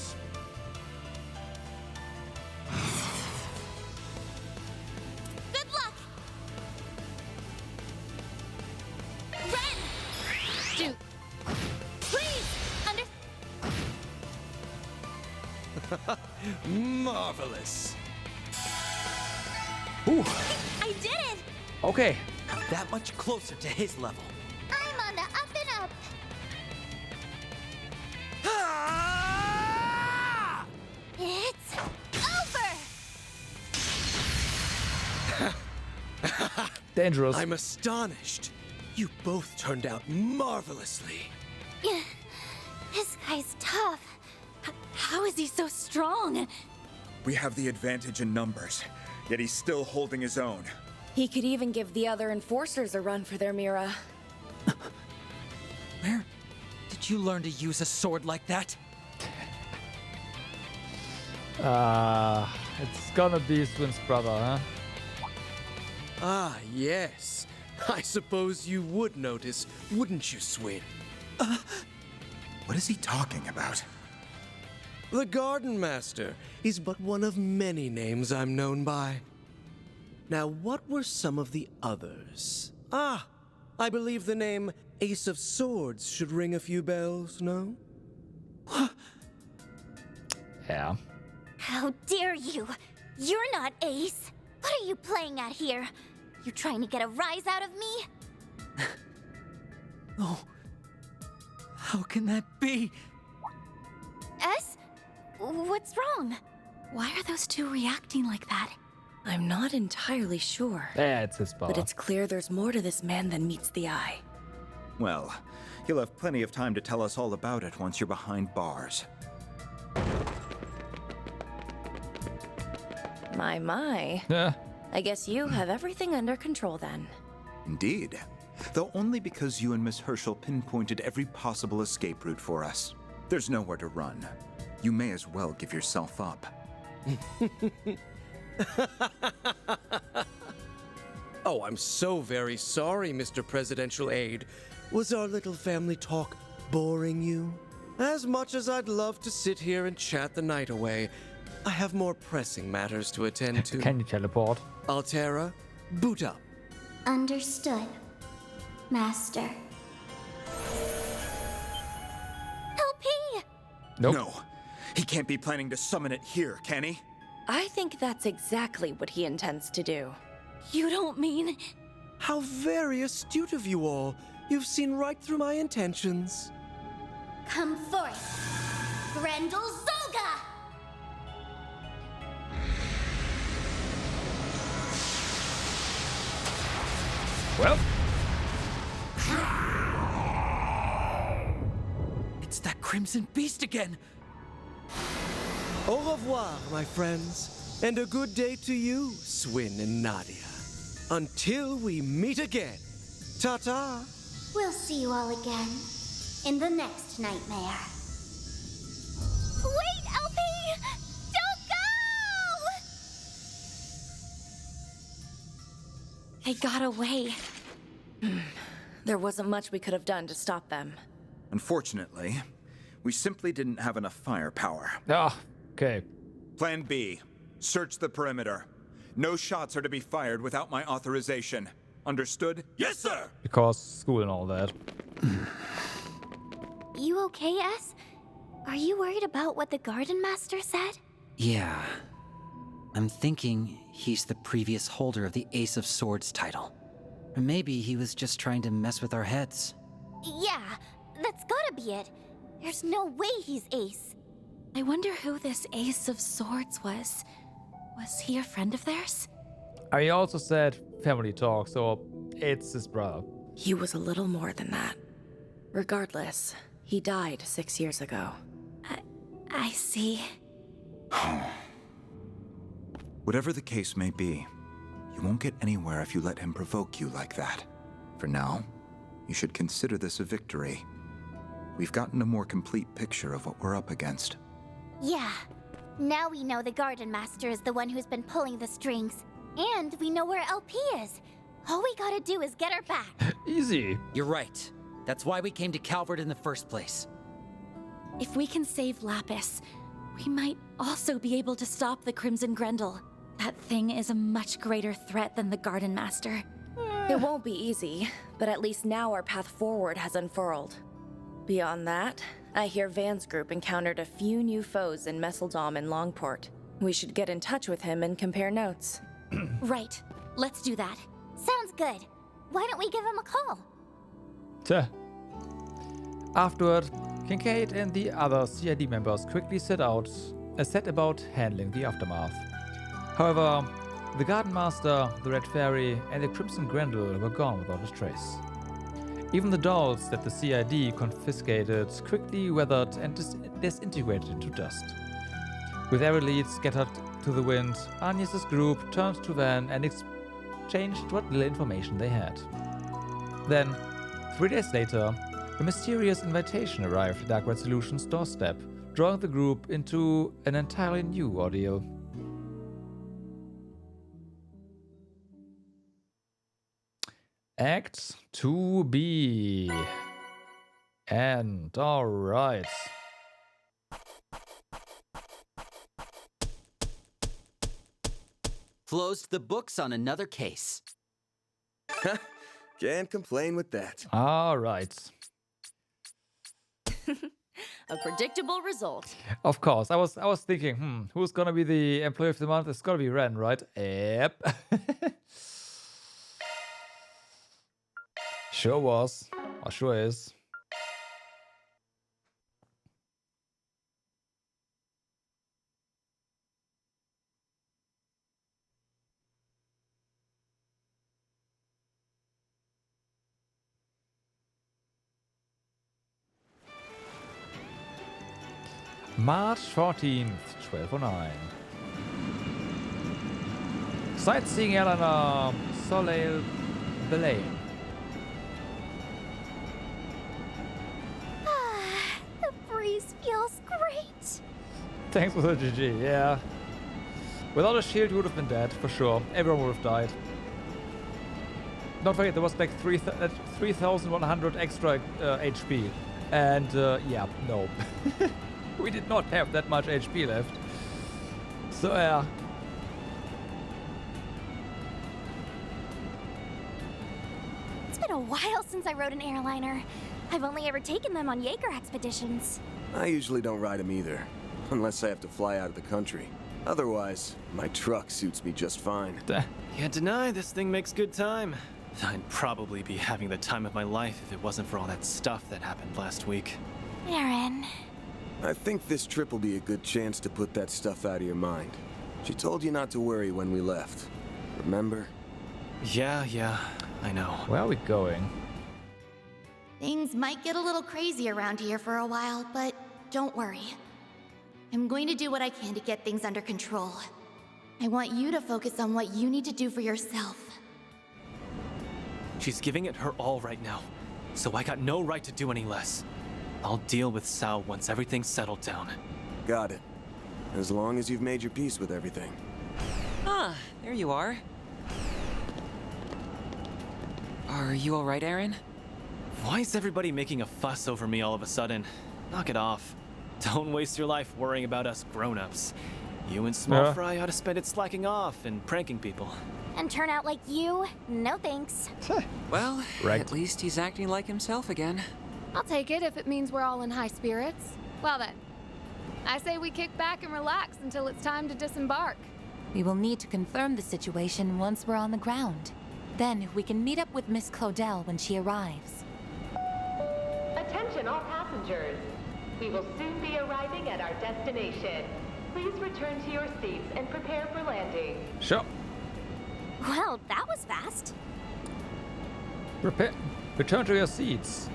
[SPEAKER 11] Good luck. Ren. Do. Please.
[SPEAKER 10] Marvelous.
[SPEAKER 1] Ooh.
[SPEAKER 21] I did it.
[SPEAKER 1] Okay.
[SPEAKER 15] That much closer to his level.
[SPEAKER 21] I'm on the up and up. It's over.
[SPEAKER 1] Dangerous.
[SPEAKER 10] I'm astonished. You both turned out marvelously.
[SPEAKER 21] Yeah, this guy's tough. How is he so strong?
[SPEAKER 19] We have the advantage in numbers, yet he's still holding his own.
[SPEAKER 11] He could even give the other enforcers a run for their Mira.
[SPEAKER 16] Where did you learn to use a sword like that?
[SPEAKER 1] It's gonna be Swin's brother, huh?
[SPEAKER 10] Ah, yes. I suppose you would notice, wouldn't you, Swin?
[SPEAKER 19] What is he talking about?
[SPEAKER 10] The Garden Master is but one of many names I'm known by. Now, what were some of the others? Ah, I believe the name Ace of Swords should ring a few bells, no?
[SPEAKER 1] Yeah.
[SPEAKER 21] How dare you! You're not Ace! What are you playing at here? You trying to get a rise out of me?
[SPEAKER 12] Oh. How can that be?
[SPEAKER 2] S? What's wrong? Why are those two reacting like that?
[SPEAKER 11] I'm not entirely sure.
[SPEAKER 1] Yeah, it's his brother.
[SPEAKER 11] But it's clear there's more to this man than meets the eye.
[SPEAKER 19] Well, you'll have plenty of time to tell us all about it once you're behind bars.
[SPEAKER 11] My.
[SPEAKER 1] Yeah.
[SPEAKER 11] I guess you have everything under control then.
[SPEAKER 19] Indeed. Though only because you and Miss Herschel pinpointed every possible escape route for us. There's nowhere to run. You may as well give yourself up.
[SPEAKER 10] Oh, I'm so very sorry, Mr. Presidential Aide. Was our little family talk boring you? As much as I'd love to sit here and chat the night away, I have more pressing matters to attend to.
[SPEAKER 1] Can you teleport?
[SPEAKER 10] Altera, boot up.
[SPEAKER 13] Understood, Master.
[SPEAKER 21] LP!
[SPEAKER 1] Nope.
[SPEAKER 19] No, he can't be planning to summon it here, can he?
[SPEAKER 11] I think that's exactly what he intends to do.
[SPEAKER 2] You don't mean...
[SPEAKER 10] How very astute of you all. You've seen right through my intentions.
[SPEAKER 13] Come forth, Grendel Zoga!
[SPEAKER 1] Well.
[SPEAKER 12] It's that Crimson Beast again!
[SPEAKER 10] Au revoir, my friends. And a good day to you, Swin and Nadia. Until we meet again. Ta-ta!
[SPEAKER 13] We'll see you all again in the next nightmare.
[SPEAKER 21] Wait, LP! Don't go!
[SPEAKER 2] They got away.
[SPEAKER 11] There wasn't much we could have done to stop them.
[SPEAKER 19] Unfortunately, we simply didn't have enough firepower.
[SPEAKER 1] Ah, okay.
[SPEAKER 19] Plan B. Search the perimeter. No shots are to be fired without my authorization. Understood? Yes, sir!
[SPEAKER 1] Because school and all that.
[SPEAKER 21] You okay, S? Are you worried about what the Garden Master said?
[SPEAKER 16] Yeah. I'm thinking he's the previous holder of the Ace of Swords title. Or maybe he was just trying to mess with our heads.
[SPEAKER 21] Yeah, that's gotta be it. There's no way he's Ace.
[SPEAKER 2] I wonder who this Ace of Swords was. Was he a friend of theirs?
[SPEAKER 1] I also said family talk, so it's his brother.
[SPEAKER 11] He was a little more than that. Regardless, he died 6 years ago.
[SPEAKER 2] I see.
[SPEAKER 19] Whatever the case may be, you won't get anywhere if you let him provoke you like that. For now, you should consider this a victory. We've gotten a more complete picture of what we're up against.
[SPEAKER 21] Yeah. Now we know the Garden Master is the one who's been pulling the strings. And we know where LP is. All we gotta do is get her back.
[SPEAKER 1] Easy.
[SPEAKER 16] You're right. That's why we came to Calvert in the first place.
[SPEAKER 2] If we can save Lapis, we might also be able to stop the Crimson Grendel. That thing is a much greater threat than the Garden Master.
[SPEAKER 11] It won't be easy, but at least now our path forward has unfurled. Beyond that, I hear Van's group encountered a few new foes in Messeldom and Longport. We should get in touch with him and compare notes.
[SPEAKER 2] Right. Let's do that.
[SPEAKER 21] Sounds good. Why don't we give him a call?
[SPEAKER 1] Tuh. Afterward, Kincaid and the other CID members quickly set about handling the aftermath. However, the Garden Master, the Red Fairy, and the Crimson Grendel were gone without a trace. Even the dolls that the CID confiscated quickly weathered and disintegrated into dust. With every lead scattered to the wind, Agnes's group turned to Van and exchanged what little information they had. Then, 3 days later, a mysterious invitation arrived at Dark Red Solutions' doorstep drawing the group into an entirely new ordeal. Act 2B. And alright.
[SPEAKER 16] Closed the books on another case.
[SPEAKER 10] Can't complain with that.
[SPEAKER 1] Alright.
[SPEAKER 11] A predictable result.
[SPEAKER 1] Of course. I was thinking, who's gonna be the employee of the month? It's gonna be Ren, right? Yep. Sure was. Or sure is. March 14th, 1209. Sightseeing Eleanor Soleil Belaine.
[SPEAKER 21] The breeze feels great.
[SPEAKER 1] Thanks for the GG, yeah. Without a shield, you would have been dead, for sure. Everyone would have died. Don't forget, there was like 3,100 extra HP. And, yeah, no. We did not have that much HP left. So, yeah.
[SPEAKER 21] It's been a while since I rode an airliner. I've only ever taken them on Jaeger expeditions.
[SPEAKER 10] I usually don't ride them either, unless I have to fly out of the country. Otherwise, my truck suits me just fine.
[SPEAKER 17] Can't deny this thing makes good time. I'd probably be having the time of my life if it wasn't for all that stuff that happened last week.
[SPEAKER 21] Aaron.
[SPEAKER 10] I think this trip will be a good chance to put that stuff out of your mind. She told you not to worry when we left. Remember?
[SPEAKER 17] Yeah, I know.
[SPEAKER 1] Where are we going?
[SPEAKER 20] Things might get a little crazy around here for a while, but don't worry. I'm going to do what I can to get things under control. I want you to focus on what you need to do for yourself.
[SPEAKER 17] She's giving it her all right now, so I got no right to do any less. I'll deal with Sao once everything's settled down.
[SPEAKER 10] Got it. As long as you've made your peace with everything.
[SPEAKER 22] Ah, there you are. Are you alright, Aaron?
[SPEAKER 17] Why is everybody making a fuss over me all of a sudden? Knock it off. Don't waste your life worrying about us grown-ups. You and Small Fry ought to spend it slacking off and pranking people.
[SPEAKER 21] And turn out like you? No thanks.
[SPEAKER 22] Well, at least he's acting like himself again.
[SPEAKER 3] I'll take it if it means we're all in high spirits. Well then, I say we kick back and relax until it's time to disembark.
[SPEAKER 2] We will need to confirm the situation once we're on the ground. Then we can meet up with Miss Claudel when she arrives.
[SPEAKER 7] Attention all passengers. We will soon be arriving at our destination. Please return to your seats and prepare for landing.
[SPEAKER 1] Sure.
[SPEAKER 21] Well, that was fast.
[SPEAKER 1] Return to your seats.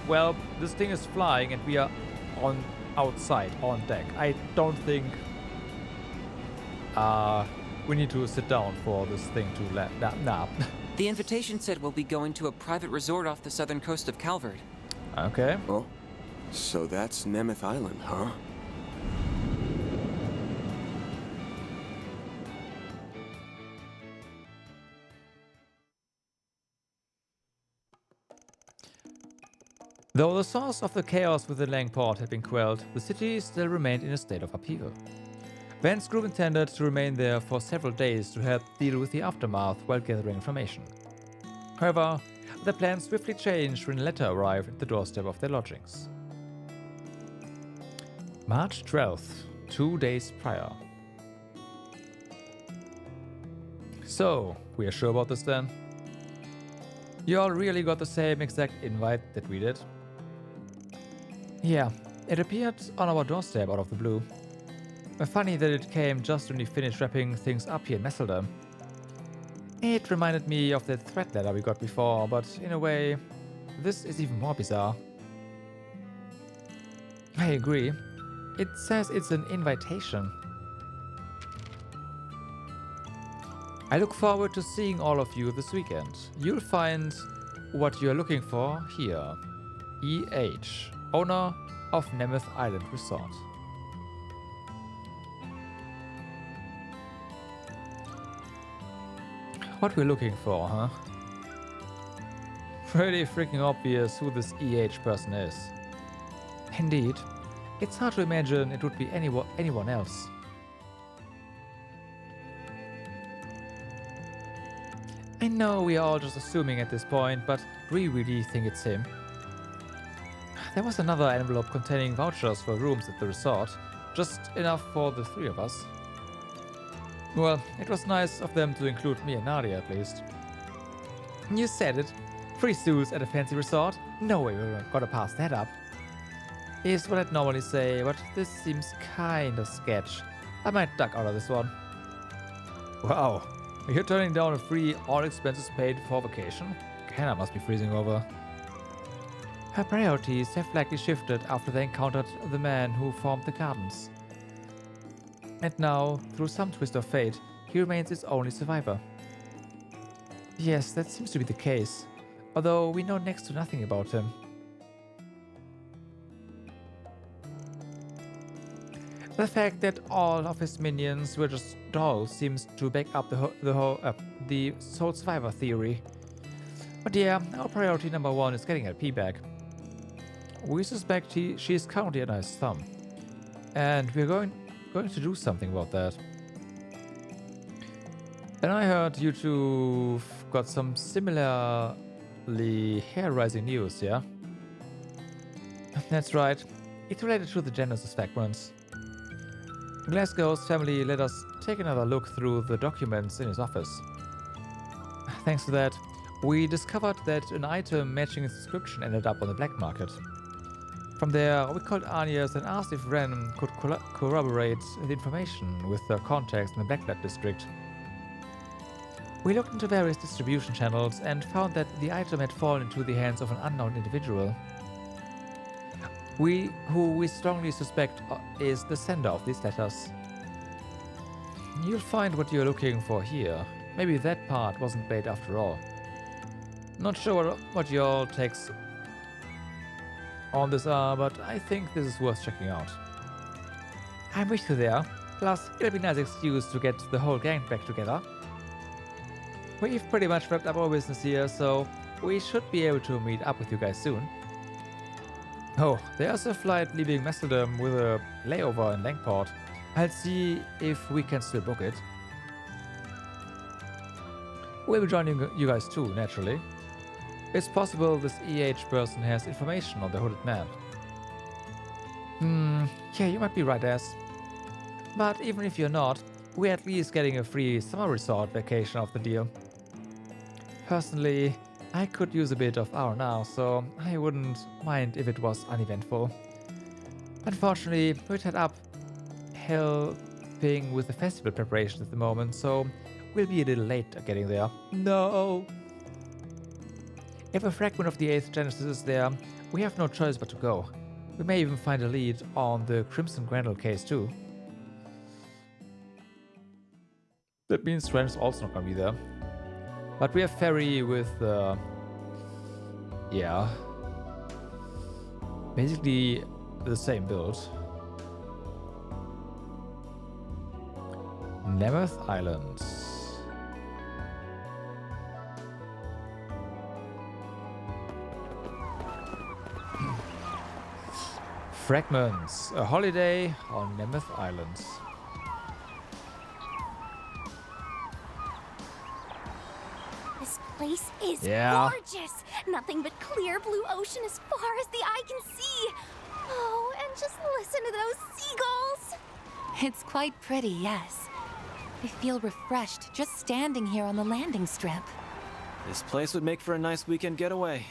[SPEAKER 1] Well, this thing is flying and we are outside, on deck. I don't think we need to sit down for this thing to nap.
[SPEAKER 22] The invitation said we'll be going to a private resort off the southern coast of Calvert.
[SPEAKER 1] Okay.
[SPEAKER 10] Oh, so that's Nemeth Island, huh?
[SPEAKER 1] Though the source of the chaos within Langport had been quelled, the city still remained in a state of upheaval. Van's group intended to remain there for several days to help deal with the aftermath while gathering information. However, their plans swiftly changed when a letter arrived at the doorstep of their lodgings. March 12th, 2 days prior. So, we are sure about this then? You all really got the same exact invite that we did? Yeah, it appeared on our doorstep out of the blue. Funny that it came just when we finished wrapping things up here in Messeldom. It reminded me of that threat letter we got before, but in a way, this is even more bizarre. I agree. It says it's an invitation. I look forward to seeing all of you this weekend. You'll find what you're looking for here. E.H. Owner, of Nemeth Island Resort. What we're looking for, huh? Pretty freaking obvious who this EH person is. Indeed, it's hard to imagine it would be anyone else. I know we are all just assuming at this point, but we really think it's him. There was another envelope containing vouchers for rooms at the resort, just enough for the three of us. Well, it was nice of them to include me and Nadia at least. You said it. Free suits at a fancy resort? No way we're gonna pass that up. Is what I'd normally say, but this seems kinda sketch. I might duck out of this one. Wow, you're turning down a free, all expenses paid for vacation? Kenna must be freezing over. Her priorities have likely shifted after they encountered the man who formed the Gardens. And now, through some twist of fate, he remains its only survivor. Yes, that seems to be the case, although we know next to nothing about him. The fact that all of his minions were just dolls seems to back up the sole survivor theory. But yeah, our priority number one is getting LP back. We suspect she is currently under his thumb, and we're going to do something about that. And I heard you two got some similarly hair-raising news, yeah? That's right. It's related to the Genesis Fragments. Glasgow's family let us take another look through the documents in his office. Thanks to that, we discovered that an item matching its description ended up on the black market. From there, we called Agnes and asked if Ren could corroborate the information with their contacts in the Blacklight District. We looked into various distribution channels and found that the item had fallen into the hands of an unknown individual, who we strongly suspect is the sender of these letters. You'll find what you're looking for here. Maybe that part wasn't bait after all. Not sure what your takes on this are, but I think this is worth checking out. I'm with you there. Plus, it'll be a nice excuse to get the whole gang back together. We've pretty much wrapped up our business here, so we should be able to meet up with you guys soon. Oh, there's a flight leaving Messeldom with a layover in Langport. I'll see if we can still book it. We'll be joining you guys too, naturally. It's possible this EH person has information on the hooded man. Yeah, you might be right, Ass. But even if you're not, we're at least getting a free summer resort vacation off the deal. Personally, I could use a bit of R&R, so I wouldn't mind if it was uneventful. Unfortunately, we're tied up helping with the festival preparations at the moment, so we'll be a little late getting there. No! If a fragment of the 8th Genesis is there, we have no choice but to go. We may even find a lead on the Crimson Grendel case too. That means Trent's also not gonna be there. But we have Ferry with, yeah, basically the same build. Nemeth Island. Fragments, a holiday on Nemeth Island.
[SPEAKER 21] This place is gorgeous! Nothing but clear blue ocean as far as the eye can see! Oh, and just listen to those seagulls!
[SPEAKER 5] It's quite pretty, yes. I feel refreshed just standing here on the landing strip.
[SPEAKER 17] This place would make for a nice weekend getaway.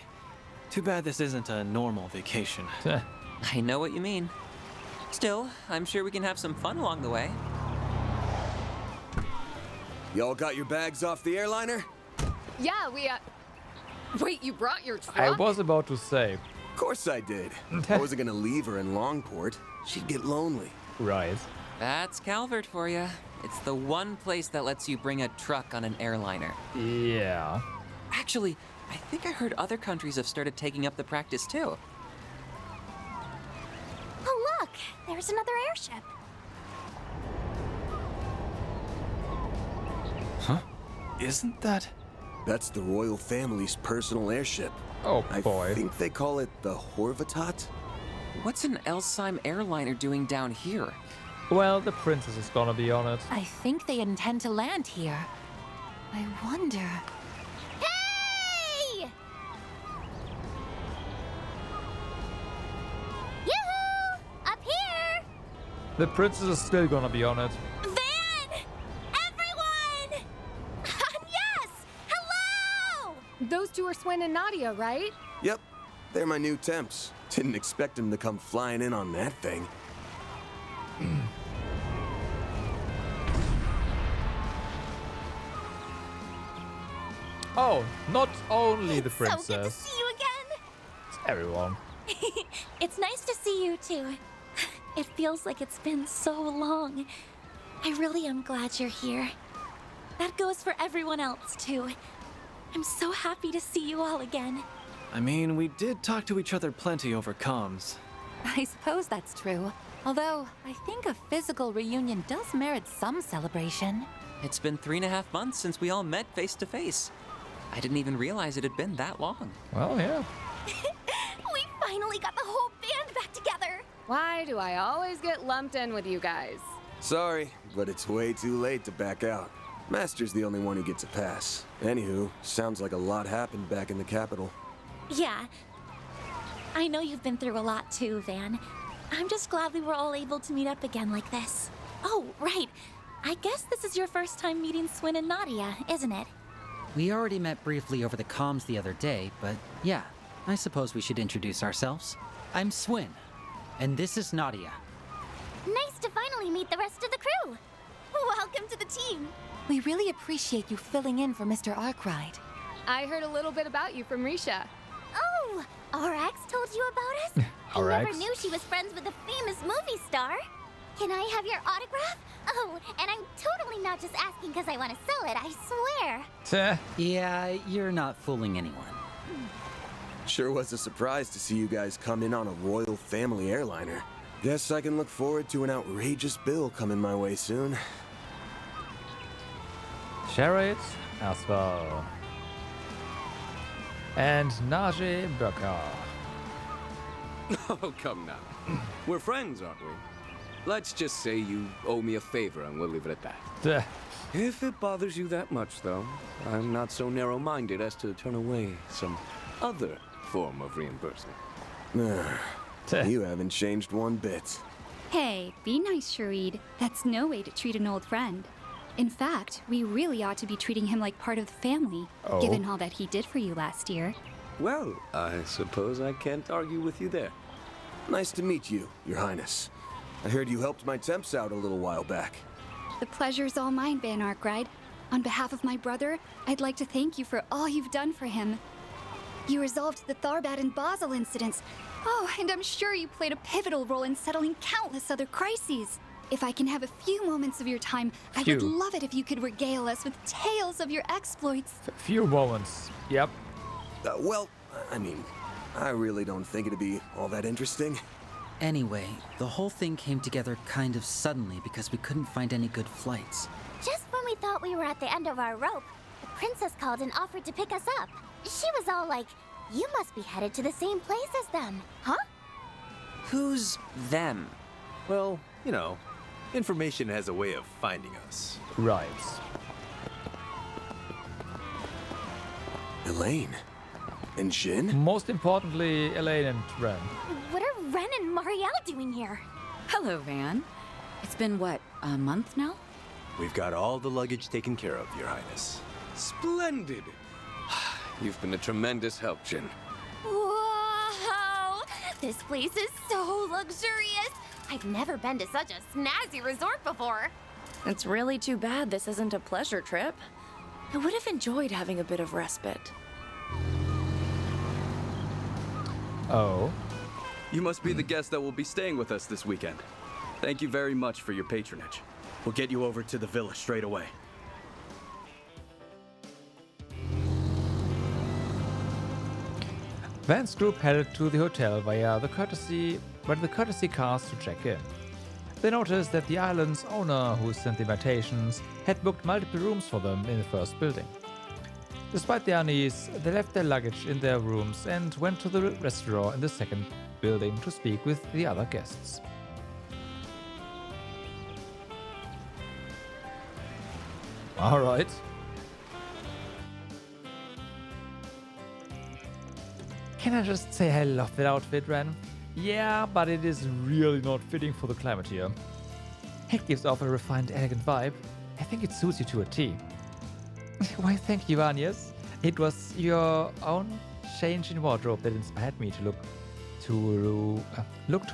[SPEAKER 17] Too bad this isn't a normal vacation.
[SPEAKER 22] I know what you mean. Still, I'm sure we can have some fun along the way.
[SPEAKER 18] Y'all got your bags off the airliner?
[SPEAKER 3] Yeah, we, Wait, you brought your truck?
[SPEAKER 1] I was about to say.
[SPEAKER 18] Of course I did. I wasn't gonna leave her in Longport. She'd get lonely.
[SPEAKER 1] Right.
[SPEAKER 22] That's Calvert for you. It's the one place that lets you bring a truck on an airliner.
[SPEAKER 1] Yeah.
[SPEAKER 22] Actually, I think I heard other countries have started taking up the practice too.
[SPEAKER 21] there's another airship.
[SPEAKER 17] Huh? Isn't that?
[SPEAKER 18] That's the royal family's personal airship.
[SPEAKER 1] Oh boy.
[SPEAKER 18] I think they call it the Horvatot.
[SPEAKER 22] What's an Elsheim airliner doing down here?
[SPEAKER 1] Well, the princess is gonna be on it.
[SPEAKER 5] I think they intend to land here. I wonder.
[SPEAKER 21] Hey! Yoo-hoo! Up here!
[SPEAKER 1] The princess is still gonna be on it.
[SPEAKER 21] Van! Everyone! Yes! Hello!
[SPEAKER 3] Those two are Swin and Nadia, right?
[SPEAKER 18] Yep, they're my new temps. Didn't expect them to come flying in on that thing.
[SPEAKER 1] Oh, not only the princess.
[SPEAKER 21] So good to see you again.
[SPEAKER 1] It's everyone.
[SPEAKER 2] It's nice to see you too. It feels like it's been so long. I really am glad you're here. That goes for everyone else too. I'm so happy to see you all again.
[SPEAKER 17] I mean, we did talk to each other plenty over comms.
[SPEAKER 5] I suppose that's true. Although, I think a physical reunion does merit some celebration.
[SPEAKER 22] It's been 3.5 months since we all met face to face. I didn't even realize it had been that long.
[SPEAKER 1] Well, yeah.
[SPEAKER 21] We finally got the whole band back together.
[SPEAKER 3] Why do I always get lumped in with you guys?
[SPEAKER 18] Sorry, but it's way too late to back out. Master's the only one who gets a pass. Anywho, sounds like a lot happened back in the capital.
[SPEAKER 2] Yeah. I know you've been through a lot too, Van. I'm just glad we were all able to meet up again like this. Oh, right. I guess this is your first time meeting Swin and Nadia, isn't it?
[SPEAKER 16] We already met briefly over the comms the other day, but yeah, I suppose we should introduce ourselves. I'm Swin, and this is Nadia.
[SPEAKER 21] Nice to finally meet the rest of the crew. Welcome to the team.
[SPEAKER 5] We really appreciate you filling in for Mr. Arkwright.
[SPEAKER 3] I heard a little bit about you from Risha.
[SPEAKER 21] Oh, Aurex told you about us? I never
[SPEAKER 1] Aurex?
[SPEAKER 21] knew she was friends with a famous movie star. Can I have your autograph? Oh, and I'm totally not just asking because I want to sell it, I swear.
[SPEAKER 16] Yeah, you're not fooling anyone.
[SPEAKER 18] Sure was a surprise to see you guys come in on a royal family airliner. Guess I can look forward to an outrageous bill coming my way soon.
[SPEAKER 1] Share it as well. And Najee Burka.
[SPEAKER 9] Oh, come now. We're friends, aren't we? Let's just say you owe me a favor and we'll leave it at that. If it bothers you that much, though, I'm not so narrow-minded as to turn away some other form of reimbursement.
[SPEAKER 18] You haven't changed one bit.
[SPEAKER 14] Hey, be nice, Sharid. That's no way to treat an old friend. In fact, we really ought to be treating him like part of the family, given all that he did for you last year.
[SPEAKER 9] Well, I suppose I can't argue with you there.
[SPEAKER 18] Nice to meet you, Your Highness. I heard you helped my temps out a little while back.
[SPEAKER 14] The pleasure's all mine, Van Arkwright. On behalf of my brother, I'd like to thank you for all you've done for him. You resolved the Tharbad and Basel incidents. Oh, and I'm sure you played a pivotal role in settling countless other crises. If I can have a few moments of your time, I would love it if you could regale us with tales of your exploits.
[SPEAKER 1] Few moments. Yep.
[SPEAKER 18] Well, I mean, I really don't think it'd be all that interesting.
[SPEAKER 16] Anyway, the whole thing came together kind of suddenly because we couldn't find any good flights.
[SPEAKER 21] Just when we thought we were at the end of our rope, the princess called and offered to pick us up. She was all like, you must be headed to the same place as them, huh?
[SPEAKER 22] Who's them?
[SPEAKER 9] Well, you know, information has a way of finding us.
[SPEAKER 1] Right.
[SPEAKER 18] Elaine. And Jin?
[SPEAKER 1] Most importantly, Elaine and Ren.
[SPEAKER 21] What are Ren and Marielle doing here?
[SPEAKER 23] Hello, Van. It's been, what, a month now?
[SPEAKER 9] We've got all the luggage taken care of, Your Highness. Splendid! You've been a tremendous help, Jin.
[SPEAKER 21] Whoa! This place is so luxurious! I've never been to such a snazzy resort before.
[SPEAKER 11] It's really too bad this isn't a pleasure trip. I would have enjoyed having a bit of respite.
[SPEAKER 1] Oh.
[SPEAKER 24] You must be the guest that will be staying with us this weekend. Thank you very much for your patronage.
[SPEAKER 17] We'll get you over to the villa straight away.
[SPEAKER 1] Van's group headed to the hotel via the courtesy cars to check in. They noticed that the island's owner, who sent the invitations, had booked multiple rooms for them in the first building. Despite their unease, they left their luggage in their rooms and went to the restaurant in the second building to speak with the other guests. Alright. Can I just say I love that outfit, Ren? Yeah, but it is really not fitting for the climate here. It gives off a refined, elegant vibe. I think it suits you to a T. Why, thank you, Agnes. It was your own change in wardrobe that inspired me to look to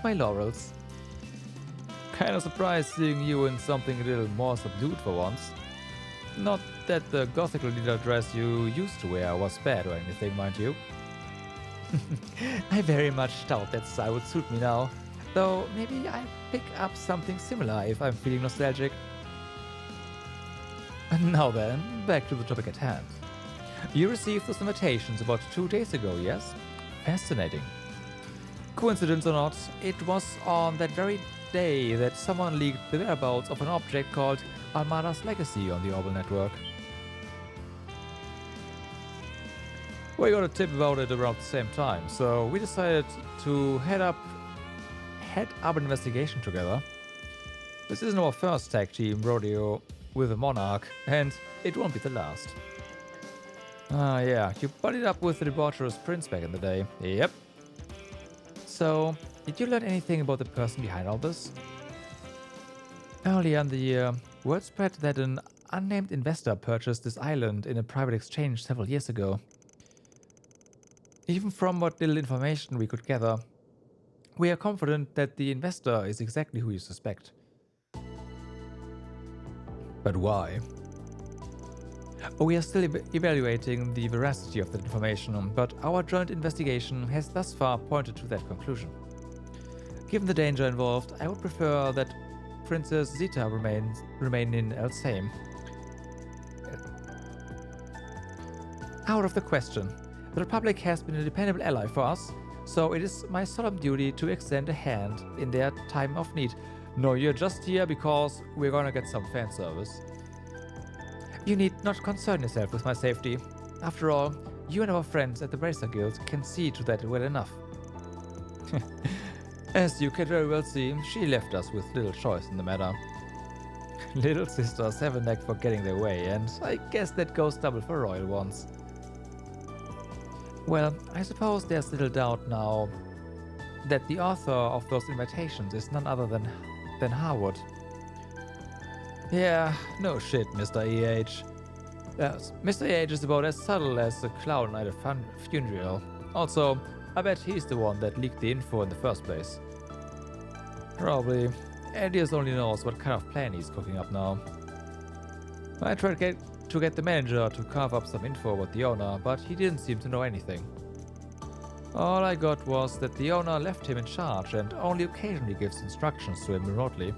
[SPEAKER 1] my laurels. Kinda surprised seeing you in something a little more subdued for once. Not that the gothical leader dress you used to wear was bad or anything, mind you. I very much doubt that style would suit me now, though maybe I'll pick up something similar if I'm feeling nostalgic. And now then, back to the topic at hand. You received those invitations about 2 days ago, yes? Fascinating. Coincidence or not, it was on that very day that someone leaked the whereabouts of an object called Armada's Legacy on the Auber network. We got a tip about it around the same time, so we decided to head up an investigation together. This isn't our first tag team rodeo with a monarch, and it won't be the last. Yeah, you buddied up with the debaucherous prince back in the day. Yep. So, did you learn anything about the person behind all this? Earlier in the year, word spread that an unnamed investor purchased this island in a private exchange several years ago. Even from what little information we could gather, we are confident that the investor is exactly who you suspect. But why? We are still evaluating the veracity of that information, but our joint investigation has thus far pointed to that conclusion. Given the danger involved, I would prefer that Princess Zita remain in Elsheim. Out of the question. The Republic has been a dependable ally for us, so it is my solemn duty to extend a hand in their time of need. No, you're just here because we're gonna get some fan service. You need not concern yourself with my safety. After all, you and our friends at the Bracer Guild can see to that well enough. As you can very well see, she left us with little choice in the matter. Little sisters have a knack for getting their way, and I guess that goes double for royal ones. Well, I suppose there's little doubt now that the author of those invitations is none other than Harwood. Yeah, no shit, Mr. E.H. Yes, Mr. E.H. is about as subtle as a clown at a funeral. Also, I bet he's the one that leaked the info in the first place. Probably. Adius only knows what kind of plan he's cooking up now. I tried to get the manager to carve up some info about the owner, but he didn't seem to know anything. All I got was that the owner left him in charge and only occasionally gives instructions to him remotely.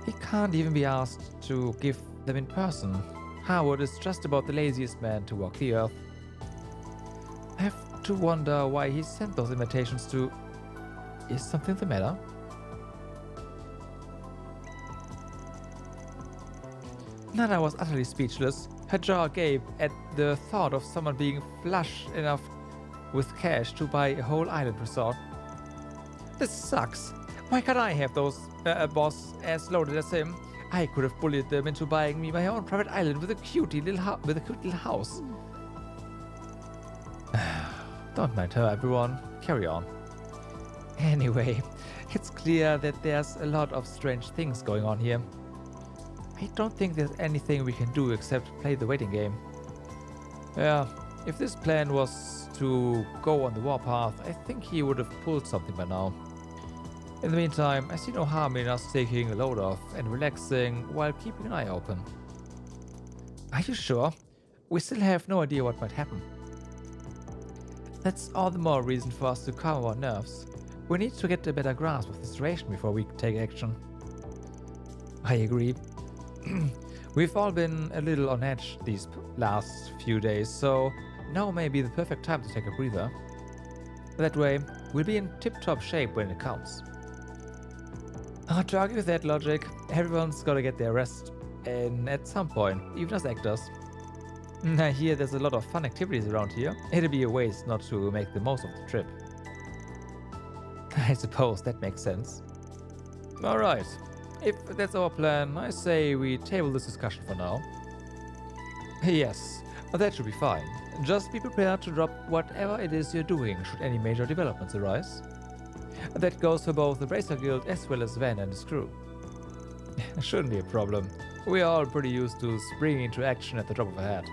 [SPEAKER 1] He can't even be asked to give them in person. Harwood is just about the laziest man to walk the earth. I have to wonder why he sent those invitations to... Is something the matter? Nana was utterly speechless. Her jaw gaped at the thought of someone being flush enough with cash to buy a whole island resort. This sucks. Why can't I have those boss as loaded as him? I could have bullied them into buying me my own private island with a cute little house. Don't mind her, everyone. Carry on. Anyway, it's clear that there's a lot of strange things going on here. I don't think there's anything we can do except play the waiting game. Yeah, if this plan was to go on the warpath, I think he would have pulled something by now. In the meantime, I see no harm in us taking a load off and relaxing while keeping an eye open. Are you sure? We still have no idea what might happen. That's all the more reason for us to calm our nerves. We need to get a better grasp of the situation before we take action. I agree. We've all been a little on edge these last few days, so now may be the perfect time to take a breather. That way, we'll be in tip-top shape when it counts. To argue with that logic, everyone's gotta get their rest in at some point, even as actors. I hear there's a lot of fun activities around here. It'd be a waste not to make the most of the trip. I suppose that makes sense. Alright, if that's our plan, I say we table this discussion for now. Yes, that should be fine. Just be prepared to drop whatever it is you're doing should any major developments arise. That goes for both the Racer Guild as well as Van and his crew. Shouldn't be a problem. We're all pretty used to springing into action at the drop of a hat.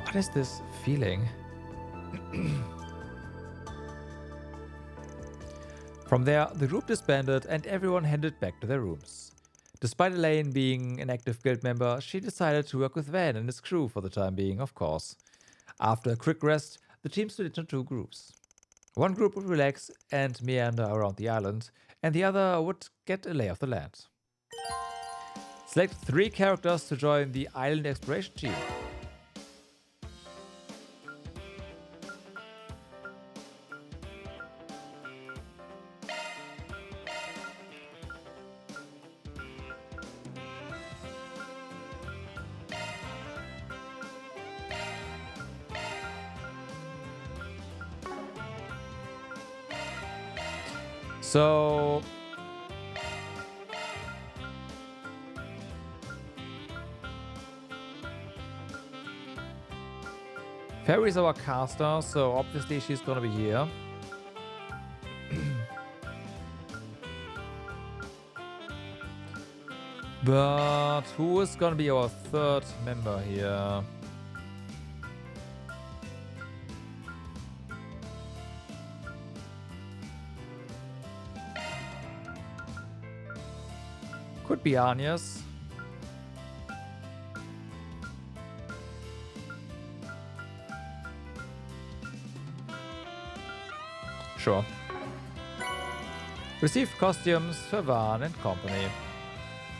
[SPEAKER 1] What is this feeling? From there, the group disbanded and everyone headed back to their rooms. Despite Elaine being an active guild member, she decided to work with Van and his crew for the time being, of course. After a quick rest, the team split into two groups. One group would relax and meander around the island, and the other would get a lay of the land. Select 3 characters to join the island exploration team. So Fairy's our caster, so obviously she's gonna be here. But who is gonna be our 3rd member here? Could be Anya's. Sure. Receive costumes for Van and company.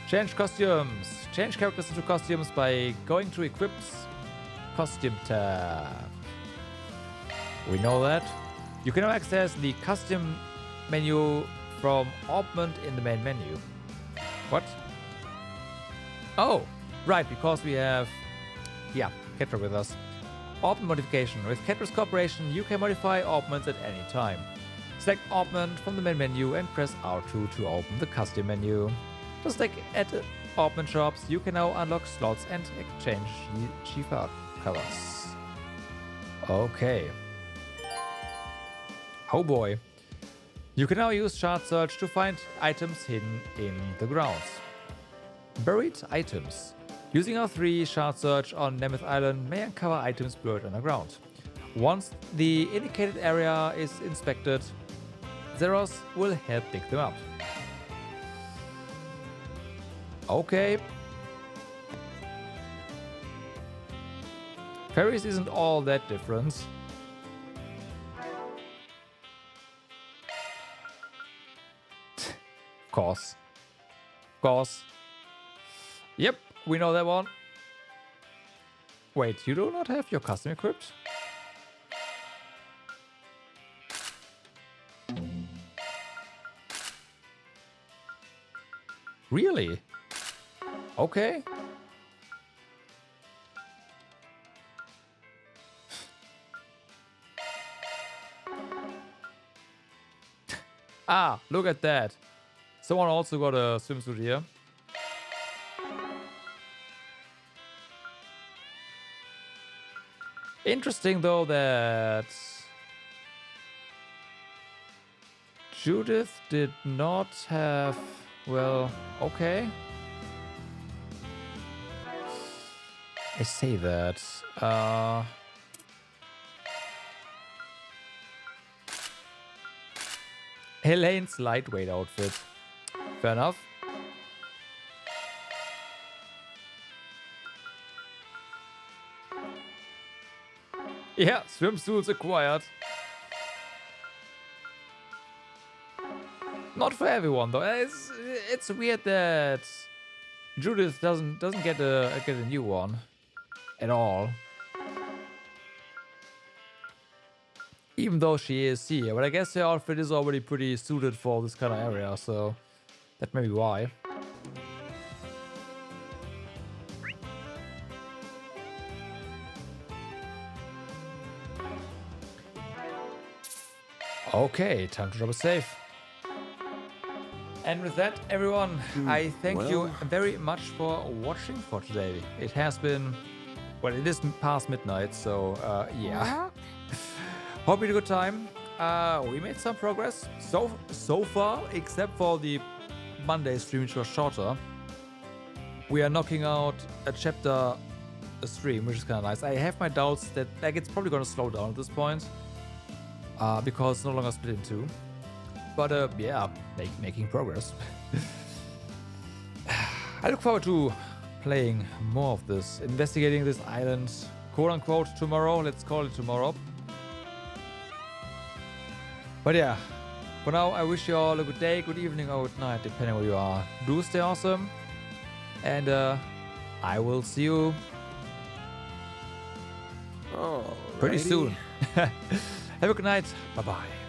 [SPEAKER 1] Change costumes. Change characters into costumes by going to Equip's Costume tab. We know that. You can now access the costume menu from Augment in the main menu. What? Oh, right, because we have, Ketra with us. Augment modification. With Ketra's cooperation, you can modify augments at any time. Select augment from the main menu and press R2 to open the custom menu. Just like at augment shops, you can now unlock slots and exchange cheaper colors. Okay. Oh boy. You can now use Shard Search to find items hidden in the grounds. Buried items. Using our 3 Shard Search on Nemeth Island may uncover items buried underground. Once the indicated area is inspected, Zeros will help dig them up. Okay. Fairies isn't all that different. Of course. Yep, we know that one. Wait, you do not have your custom equipped? Really? Okay. Ah, look at that. Someone also got a swimsuit here. Interesting though that Judith did not have, well, okay. I say that. Elaine's lightweight outfit. Fair enough. Yeah, swimsuits acquired. Not for everyone though. It's weird that Judith doesn't get a new one at all. Even though she is here, but I guess her outfit is already pretty suited for this kind of area, so that may be why. Okay, time to drop a save. And with that, everyone, I thank you very much for watching for today. It has been, well, it is past midnight, so yeah. Hope you had a good time. We made some progress so far, except for the Monday stream, which was shorter. We are knocking out a chapter a stream, which is kind of nice. I have my doubts that like it's probably going to slow down at this point, because it's no longer split in two. But yeah, making progress. I look forward to playing more of this, investigating this island, quote unquote, tomorrow. Let's call it tomorrow. But yeah, for now, I wish you all a good day, good evening, or good night, depending where you are. Do stay awesome, and I will see you pretty soon. Have a good night. Bye-bye.